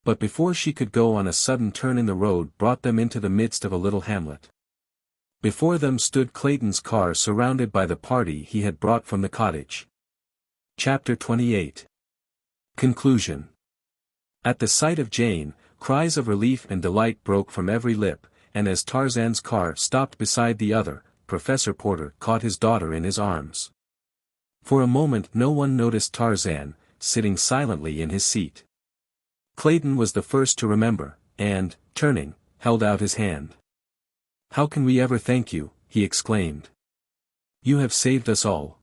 But before she could go on, a sudden turn in the road brought them into the midst of a little hamlet. Before them stood Clayton's car surrounded by the party he had brought from the cottage. Chapter 28. Conclusion. At the sight of Jane, cries of relief and delight broke from every lip, and as Tarzan's car stopped beside the other, Professor Porter caught his daughter in his arms. For a moment no one noticed Tarzan, sitting silently in his seat. Clayton was the first to remember, and, turning, held out his hand. How can we ever thank you, he exclaimed. You have saved us all.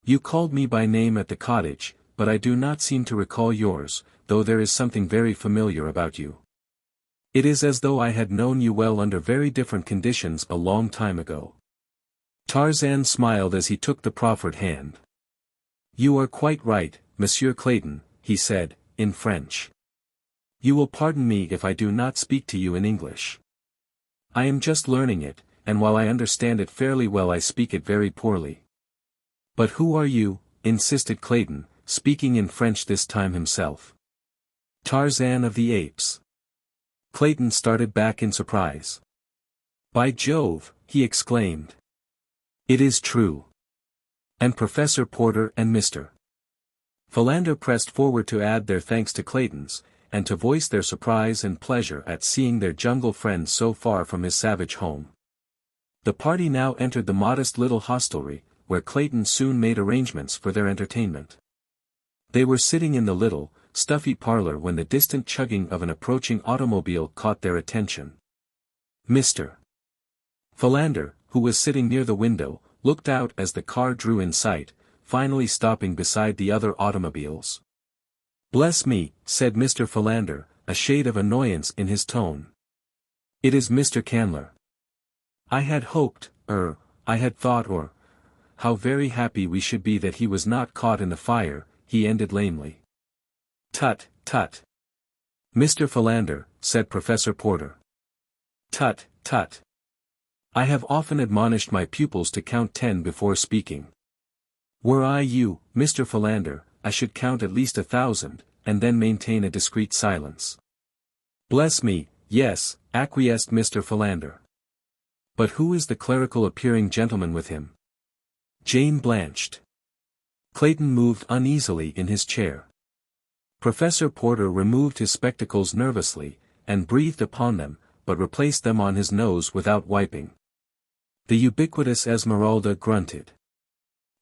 You called me by name at the cottage, but I do not seem to recall yours, though there is something very familiar about you. It is as though I had known you well under very different conditions a long time ago. Tarzan smiled as he took the proffered hand. You are quite right, Monsieur Clayton, he said, in French. You will pardon me if I do not speak to you in English. I am just learning it, and while I understand it fairly well I speak it very poorly. But who are you? Insisted Clayton, speaking in French this time himself. Tarzan of the Apes. Clayton started back in surprise. By Jove, he exclaimed. It is true. And Professor Porter and Mr. Philander pressed forward to add their thanks to Clayton's, and to voice their surprise and pleasure at seeing their jungle friend so far from his savage home. The party now entered the modest little hostelry, where Clayton soon made arrangements for their entertainment. They were sitting in the little, stuffy parlor when the distant chugging of an approaching automobile caught their attention. Mr. Philander, who was sitting near the window, looked out as the car drew in sight, finally stopping beside the other automobiles. Bless me, said Mr. Philander, a shade of annoyance in his tone. It is Mr. Candler. I had hoped, I had thought how very happy we should be that he was not caught in the fire, he ended lamely. Tut, tut. Mr. Philander, said Professor Porter. Tut, tut. I have often admonished my pupils to count 10 before speaking. Were I you, Mr. Philander, I should count at least 1,000, and then maintain a discreet silence. Bless me, yes, acquiesced Mr. Philander. But who is the clerical appearing gentleman with him? Jane blanched. Clayton moved uneasily in his chair. Professor Porter removed his spectacles nervously, and breathed upon them, but replaced them on his nose without wiping. The ubiquitous Esmeralda grunted.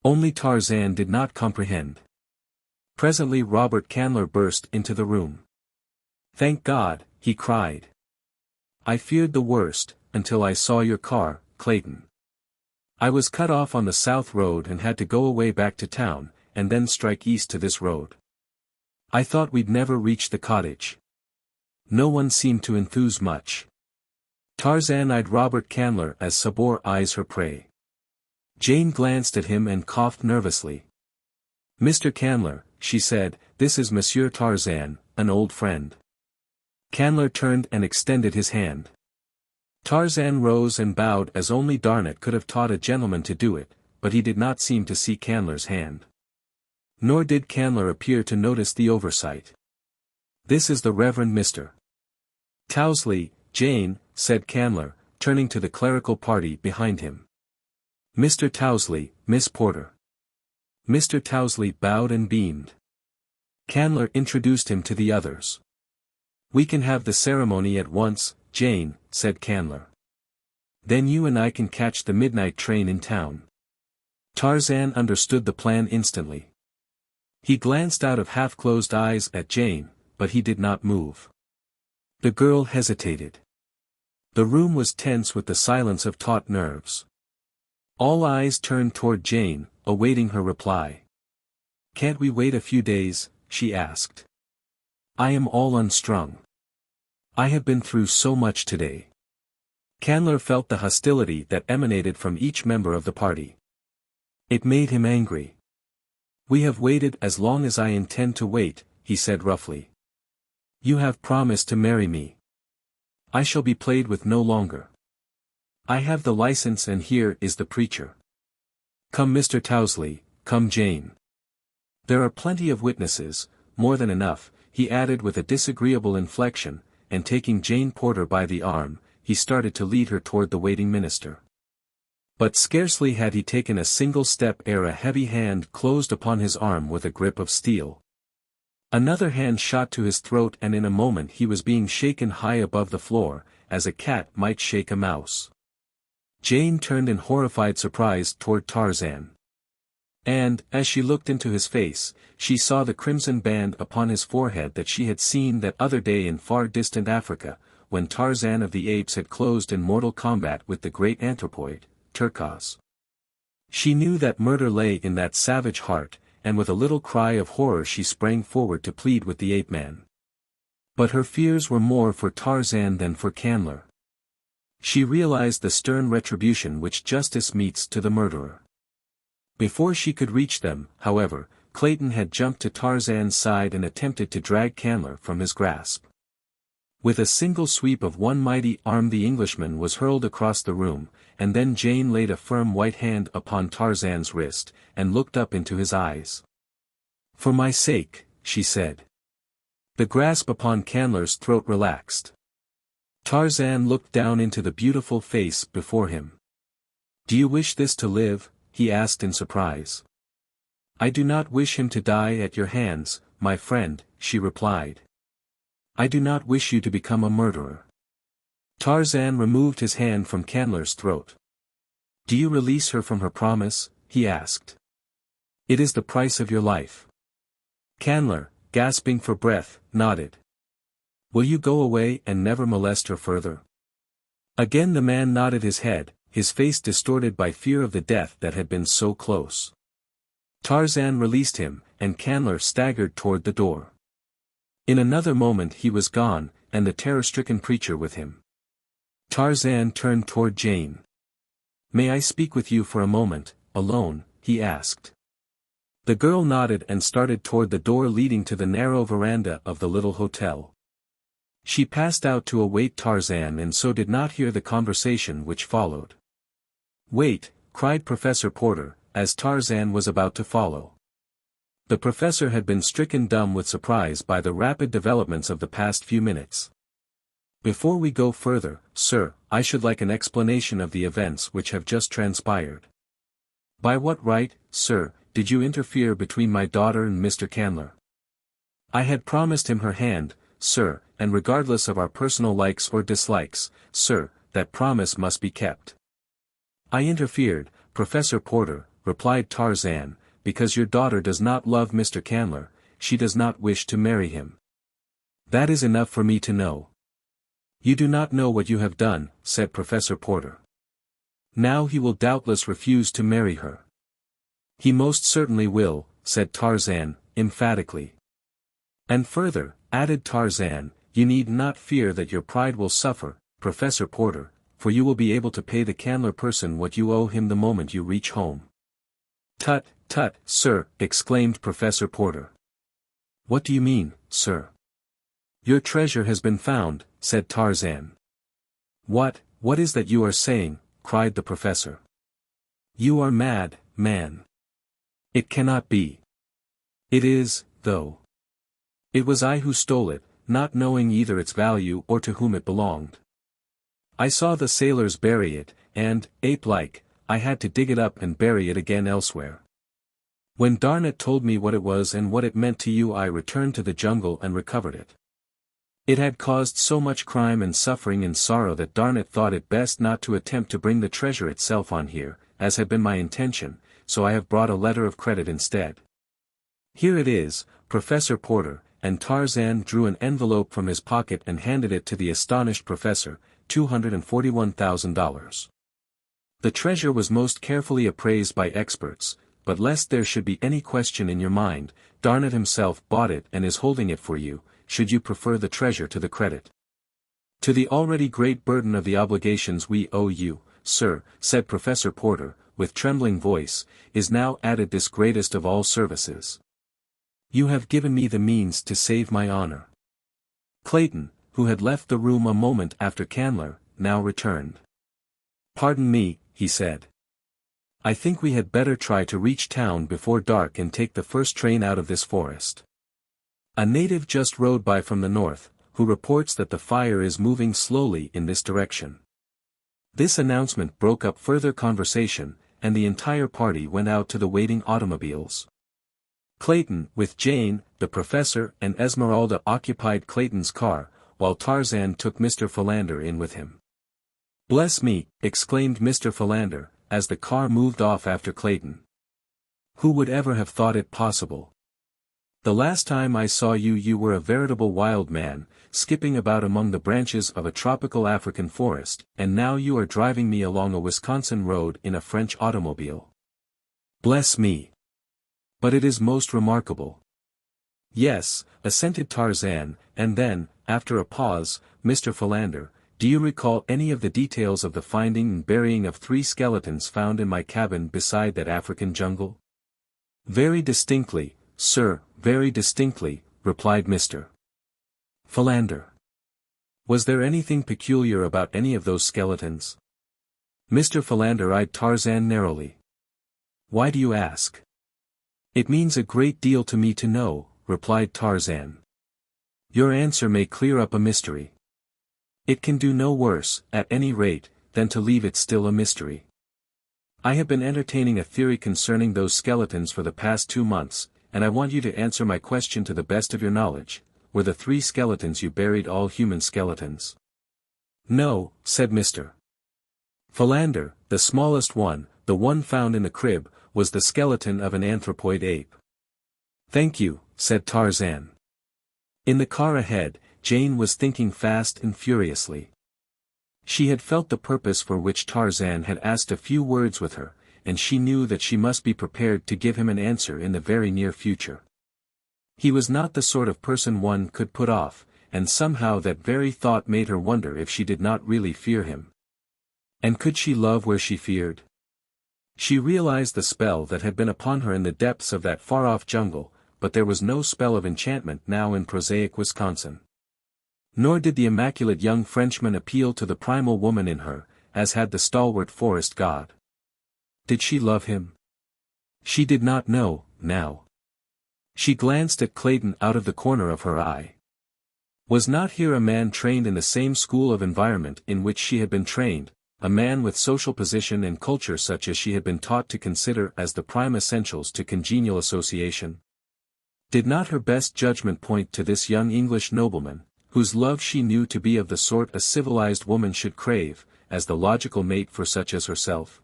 Only Tarzan did not comprehend. Presently Robert Candler burst into the room. Thank God, he cried. I feared the worst, until I saw your car, Clayton. I was cut off on the south road and had to go away back to town, and then strike east to this road. I thought we'd never reach the cottage. No one seemed to enthuse much. Tarzan eyed Robert Candler as Sabor eyes her prey. Jane glanced at him and coughed nervously. "Mr. Candler," she said, "this is Monsieur Tarzan, an old friend." Candler turned and extended his hand. Tarzan rose and bowed as only Darnat could have taught a gentleman to do it, but he did not seem to see Candler's hand. Nor did Candler appear to notice the oversight. "This is the Reverend Mr. Tousley, Jane," said Candler, turning to the clerical party behind him. "Mr. Tousley, Miss Porter." Mr. Tousley bowed and beamed. Candler introduced him to the others. "We can have the ceremony at once, Jane," said Candler. "Then you and I can catch the midnight train in town." Tarzan understood the plan instantly. He glanced out of half-closed eyes at Jane, but he did not move. The girl hesitated. The room was tense with the silence of taut nerves. All eyes turned toward Jane, awaiting her reply. "Can't we wait a few days?" she asked. "I am all unstrung. I have been through so much today." Candler felt the hostility that emanated from each member of the party. It made him angry. "We have waited as long as I intend to wait," he said roughly. "You have promised to marry me. I shall be played with no longer. I have the license and here is the preacher. Come Mr. Tousley, come Jane. There are plenty of witnesses, more than enough," he added with a disagreeable inflection, and taking Jane Porter by the arm, he started to lead her toward the waiting minister. But scarcely had he taken a single step ere a heavy hand closed upon his arm with a grip of steel. Another hand shot to his throat and in a moment he was being shaken high above the floor, as a cat might shake a mouse. Jane turned in horrified surprise toward Tarzan. And, as she looked into his face, she saw the crimson band upon his forehead that she had seen that other day in far distant Africa, when Tarzan of the Apes had closed in mortal combat with the great anthropoid, Turcos. She knew that murder lay in that savage heart, and with a little cry of horror she sprang forward to plead with the ape-man. But her fears were more for Tarzan than for Candler. She realized the stern retribution which justice metes to the murderer. Before she could reach them, however, Clayton had jumped to Tarzan's side and attempted to drag Candler from his grasp. With a single sweep of one mighty arm the Englishman was hurled across the room, and then Jane laid a firm white hand upon Tarzan's wrist, and looked up into his eyes. "For my sake," she said. The grasp upon Candler's throat relaxed. Tarzan looked down into the beautiful face before him. "Do you wish this to live?" he asked in surprise. "I do not wish him to die at your hands, my friend," she replied. "I do not wish you to become a murderer." Tarzan removed his hand from Candler's throat. "Do you release her from her promise?" he asked. "It is the price of your life." Candler, gasping for breath, nodded. "Will you go away and never molest her further?" Again the man nodded his head, his face distorted by fear of the death that had been so close. Tarzan released him, and Candler staggered toward the door. In another moment he was gone, and the terror-stricken preacher with him. Tarzan turned toward Jane. "May I speak with you for a moment, alone?" he asked. The girl nodded and started toward the door leading to the narrow veranda of the little hotel. She passed out to await Tarzan and so did not hear the conversation which followed. "Wait," cried Professor Porter, as Tarzan was about to follow. The professor had been stricken dumb with surprise by the rapid developments of the past few minutes. "Before we go further, sir, I should like an explanation of the events which have just transpired. By what right, sir, did you interfere between my daughter and Mr. Candler? I had promised him her hand, sir, and regardless of our personal likes or dislikes, sir, that promise must be kept." "I interfered, Professor Porter," replied Tarzan, "because your daughter does not love Mr. Candler, she does not wish to marry him. That is enough for me to know." "You do not know what you have done," said Professor Porter. Now he will doubtless refuse to marry her. He most certainly will, said Tarzan, emphatically. And further, added Tarzan, you need not fear that your pride will suffer, Professor Porter, for you will be able to pay the Candler person what you owe him the moment you reach home. Tut, tut, sir, exclaimed Professor Porter. What do you mean, sir? Your treasure has been found, said Tarzan. What is that you are saying? Cried the professor. You are mad, man. It cannot be. It is, though. It was I who stole it, not knowing either its value or to whom it belonged. I saw the sailors bury it, and, ape-like, I had to dig it up and bury it again elsewhere. When Darnat told me what it was and what it meant to you, I returned to the jungle and recovered it. It had caused so much crime and suffering and sorrow that Darnat thought it best not to attempt to bring the treasure itself on here, as had been my intention, so I have brought a letter of credit instead. Here it is, Professor Porter, and Tarzan drew an envelope from his pocket and handed it to the astonished professor, $241,000. The treasure was most carefully appraised by experts, but lest there should be any question in your mind, Darnat himself bought it and is holding it for you, should you prefer the treasure to the credit. To the already great burden of the obligations we owe you, sir, said Professor Porter, with trembling voice, is now added this greatest of all services. You have given me the means to save my honor. Clayton, who had left the room a moment after Candler, now returned. Pardon me, he said. I think we had better try to reach town before dark and take the first train out of this forest. A native just rode by from the north, who reports that the fire is moving slowly in this direction. This announcement broke up further conversation, and the entire party went out to the waiting automobiles. Clayton, with Jane, the professor and Esmeralda occupied Clayton's car, while Tarzan took Mr. Philander in with him. Bless me, exclaimed Mr. Philander, as the car moved off after Clayton. Who would ever have thought it possible? The last time I saw you, you were a veritable wild man, skipping about among the branches of a tropical African forest, and now you are driving me along a Wisconsin road in a French automobile. Bless me. But it is most remarkable. Yes, assented Tarzan, and then, after a pause, Mr. Philander, do you recall any of the details of the finding and burying of 3 skeletons found in my cabin beside that African jungle? Very distinctly, sir, very distinctly, replied Mr. Philander. Was there anything peculiar about any of those skeletons? Mr. Philander eyed Tarzan narrowly. Why do you ask? It means a great deal to me to know, replied Tarzan. Your answer may clear up a mystery. It can do no worse, at any rate, than to leave it still a mystery. I have been entertaining a theory concerning those skeletons for the past 2 months, and I want you to answer my question to the best of your knowledge. Were the 3 skeletons you buried all human skeletons? No, said Mr. Philander, the smallest one, the one found in the crib, was the skeleton of an anthropoid ape. Thank you, said Tarzan. In the car ahead, Jane was thinking fast and furiously. She had felt the purpose for which Tarzan had asked a few words with her, and she knew that she must be prepared to give him an answer in the very near future. He was not the sort of person one could put off, and somehow that very thought made her wonder if she did not really fear him. And could she love where she feared? She realized the spell that had been upon her in the depths of that far-off jungle, but there was no spell of enchantment now in prosaic Wisconsin. Nor did the immaculate young Frenchman appeal to the primal woman in her, as had the stalwart forest god. Did she love him? She did not know, now. She glanced at Clayton out of the corner of her eye. Was not here a man trained in the same school of environment in which she had been trained, a man with social position and culture such as she had been taught to consider as the prime essentials to congenial association? Did not her best judgment point to this young English nobleman, whose love she knew to be of the sort a civilized woman should crave, as the logical mate for such as herself?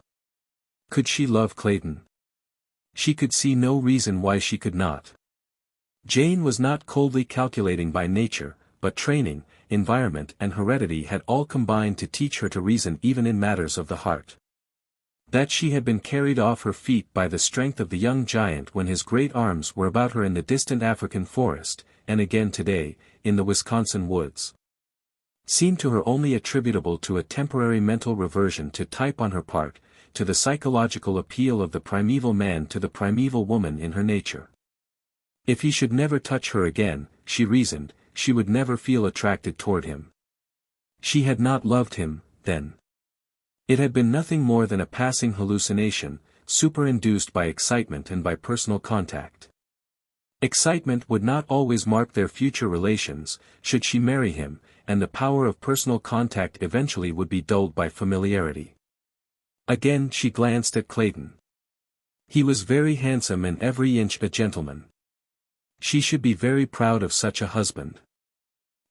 Could she love Clayton? She could see no reason why she could not. Jane was not coldly calculating by nature, but training, environment and heredity had all combined to teach her to reason even in matters of the heart. That she had been carried off her feet by the strength of the young giant when his great arms were about her in the distant African forest, and again today, in the Wisconsin woods, seemed to her only attributable to a temporary mental reversion to type on her part, to the psychological appeal of the primeval man to the primeval woman in her nature. If he should never touch her again, she reasoned, she would never feel attracted toward him. She had not loved him, then. It had been nothing more than a passing hallucination, superinduced by excitement and by personal contact. Excitement would not always mark their future relations, should she marry him, and the power of personal contact eventually would be dulled by familiarity. Again she glanced at Clayton. He was very handsome and every inch a gentleman. She should be very proud of such a husband.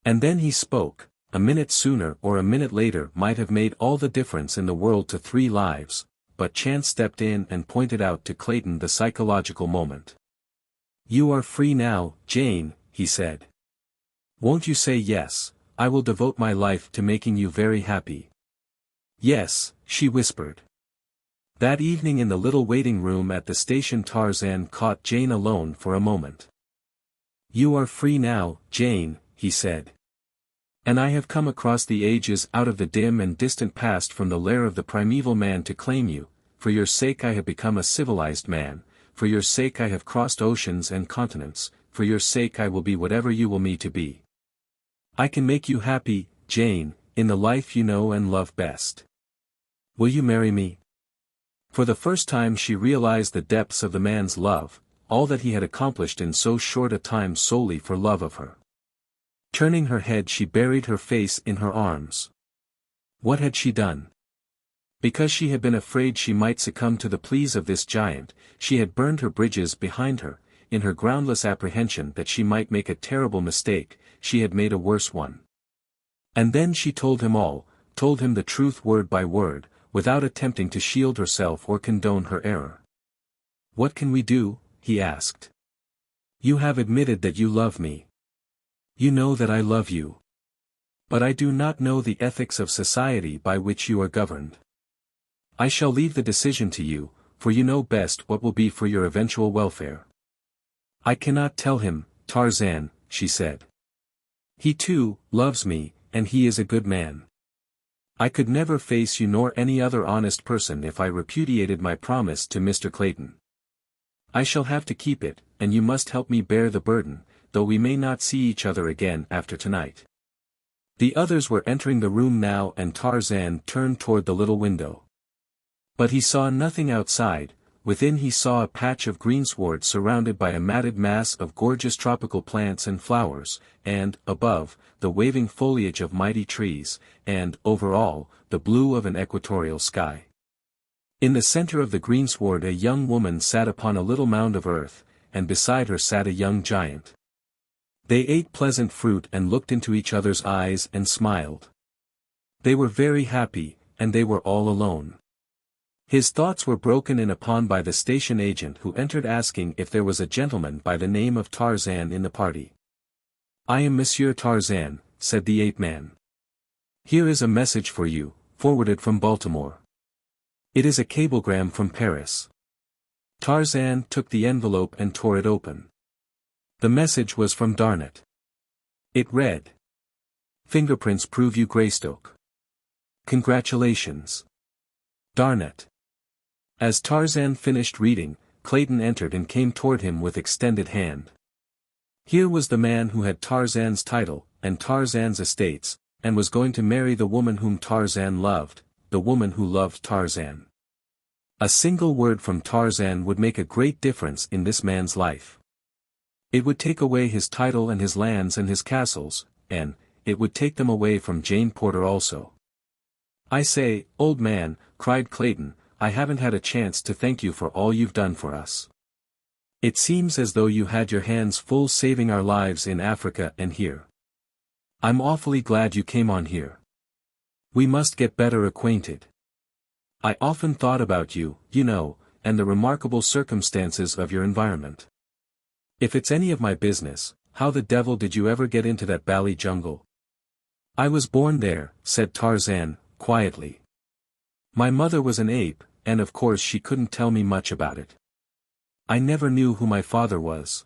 And then he spoke. A minute sooner or a minute later might have made all the difference in the world to 3 lives, but chance stepped in and pointed out to Clayton the psychological moment. "You are free now, Jane," he said. "Won't you say yes? I will devote my life to making you very happy." "Yes," she whispered. That evening in the little waiting room at the station Tarzan caught Jane alone for a moment. "You are free now, Jane," he said. "And I have come across the ages out of the dim and distant past from the lair of the primeval man to claim you. For your sake I have become a civilized man, for your sake I have crossed oceans and continents, for your sake I will be whatever you will me to be. I can make you happy, Jane, in the life you know and love best. Will you marry me?" For the first time she realized the depths of the man's love, all that he had accomplished in so short a time solely for love of her. Turning her head she buried her face in her arms. What had she done? Because she had been afraid she might succumb to the pleas of this giant, she had burned her bridges behind her, in her groundless apprehension that she might make a terrible mistake, she had made a worse one. And then she told him all, told him the truth word by word, without attempting to shield herself or condone her error. "What can we do?" he asked. "You have admitted that you love me. You know that I love you. But I do not know the ethics of society by which you are governed. I shall leave the decision to you, for you know best what will be for your eventual welfare." "I cannot tell him, Tarzan," she said. "He too, loves me, and he is a good man. I could never face you nor any other honest person if I repudiated my promise to Mr. Clayton. I shall have to keep it, and you must help me bear the burden, though we may not see each other again after tonight." The others were entering the room now and Tarzan turned toward the little window. But he saw nothing outside. Within he saw a patch of greensward surrounded by a matted mass of gorgeous tropical plants and flowers, and, above, the waving foliage of mighty trees, and, over all, the blue of an equatorial sky. In the center of the greensward a young woman sat upon a little mound of earth, and beside her sat a young giant. They ate pleasant fruit and looked into each other's eyes and smiled. They were very happy, and they were all alone. His thoughts were broken in upon by the station agent who entered asking if there was a gentleman by the name of Tarzan in the party. "I am Monsieur Tarzan," said the ape-man. "Here is a message for you, forwarded from Baltimore. It is a cablegram from Paris." Tarzan took the envelope and tore it open. The message was from Darnett. It read: "Fingerprints prove you Greystoke. Congratulations. Darnett." As Tarzan finished reading, Clayton entered and came toward him with extended hand. Here was the man who had Tarzan's title, and Tarzan's estates, and was going to marry the woman whom Tarzan loved, the woman who loved Tarzan. A single word from Tarzan would make a great difference in this man's life. It would take away his title and his lands and his castles, and, it would take them away from Jane Porter also. "I say, old man," cried Clayton, "I haven't had a chance to thank you for all you've done for us. It seems as though you had your hands full saving our lives in Africa and here. I'm awfully glad you came on here. We must get better acquainted. I often thought about you, you know, and the remarkable circumstances of your environment. If it's any of my business, how the devil did you ever get into that bally jungle?" "I was born there," said Tarzan, quietly. "My mother was an ape, and of course she couldn't tell me much about it. I never knew who my father was.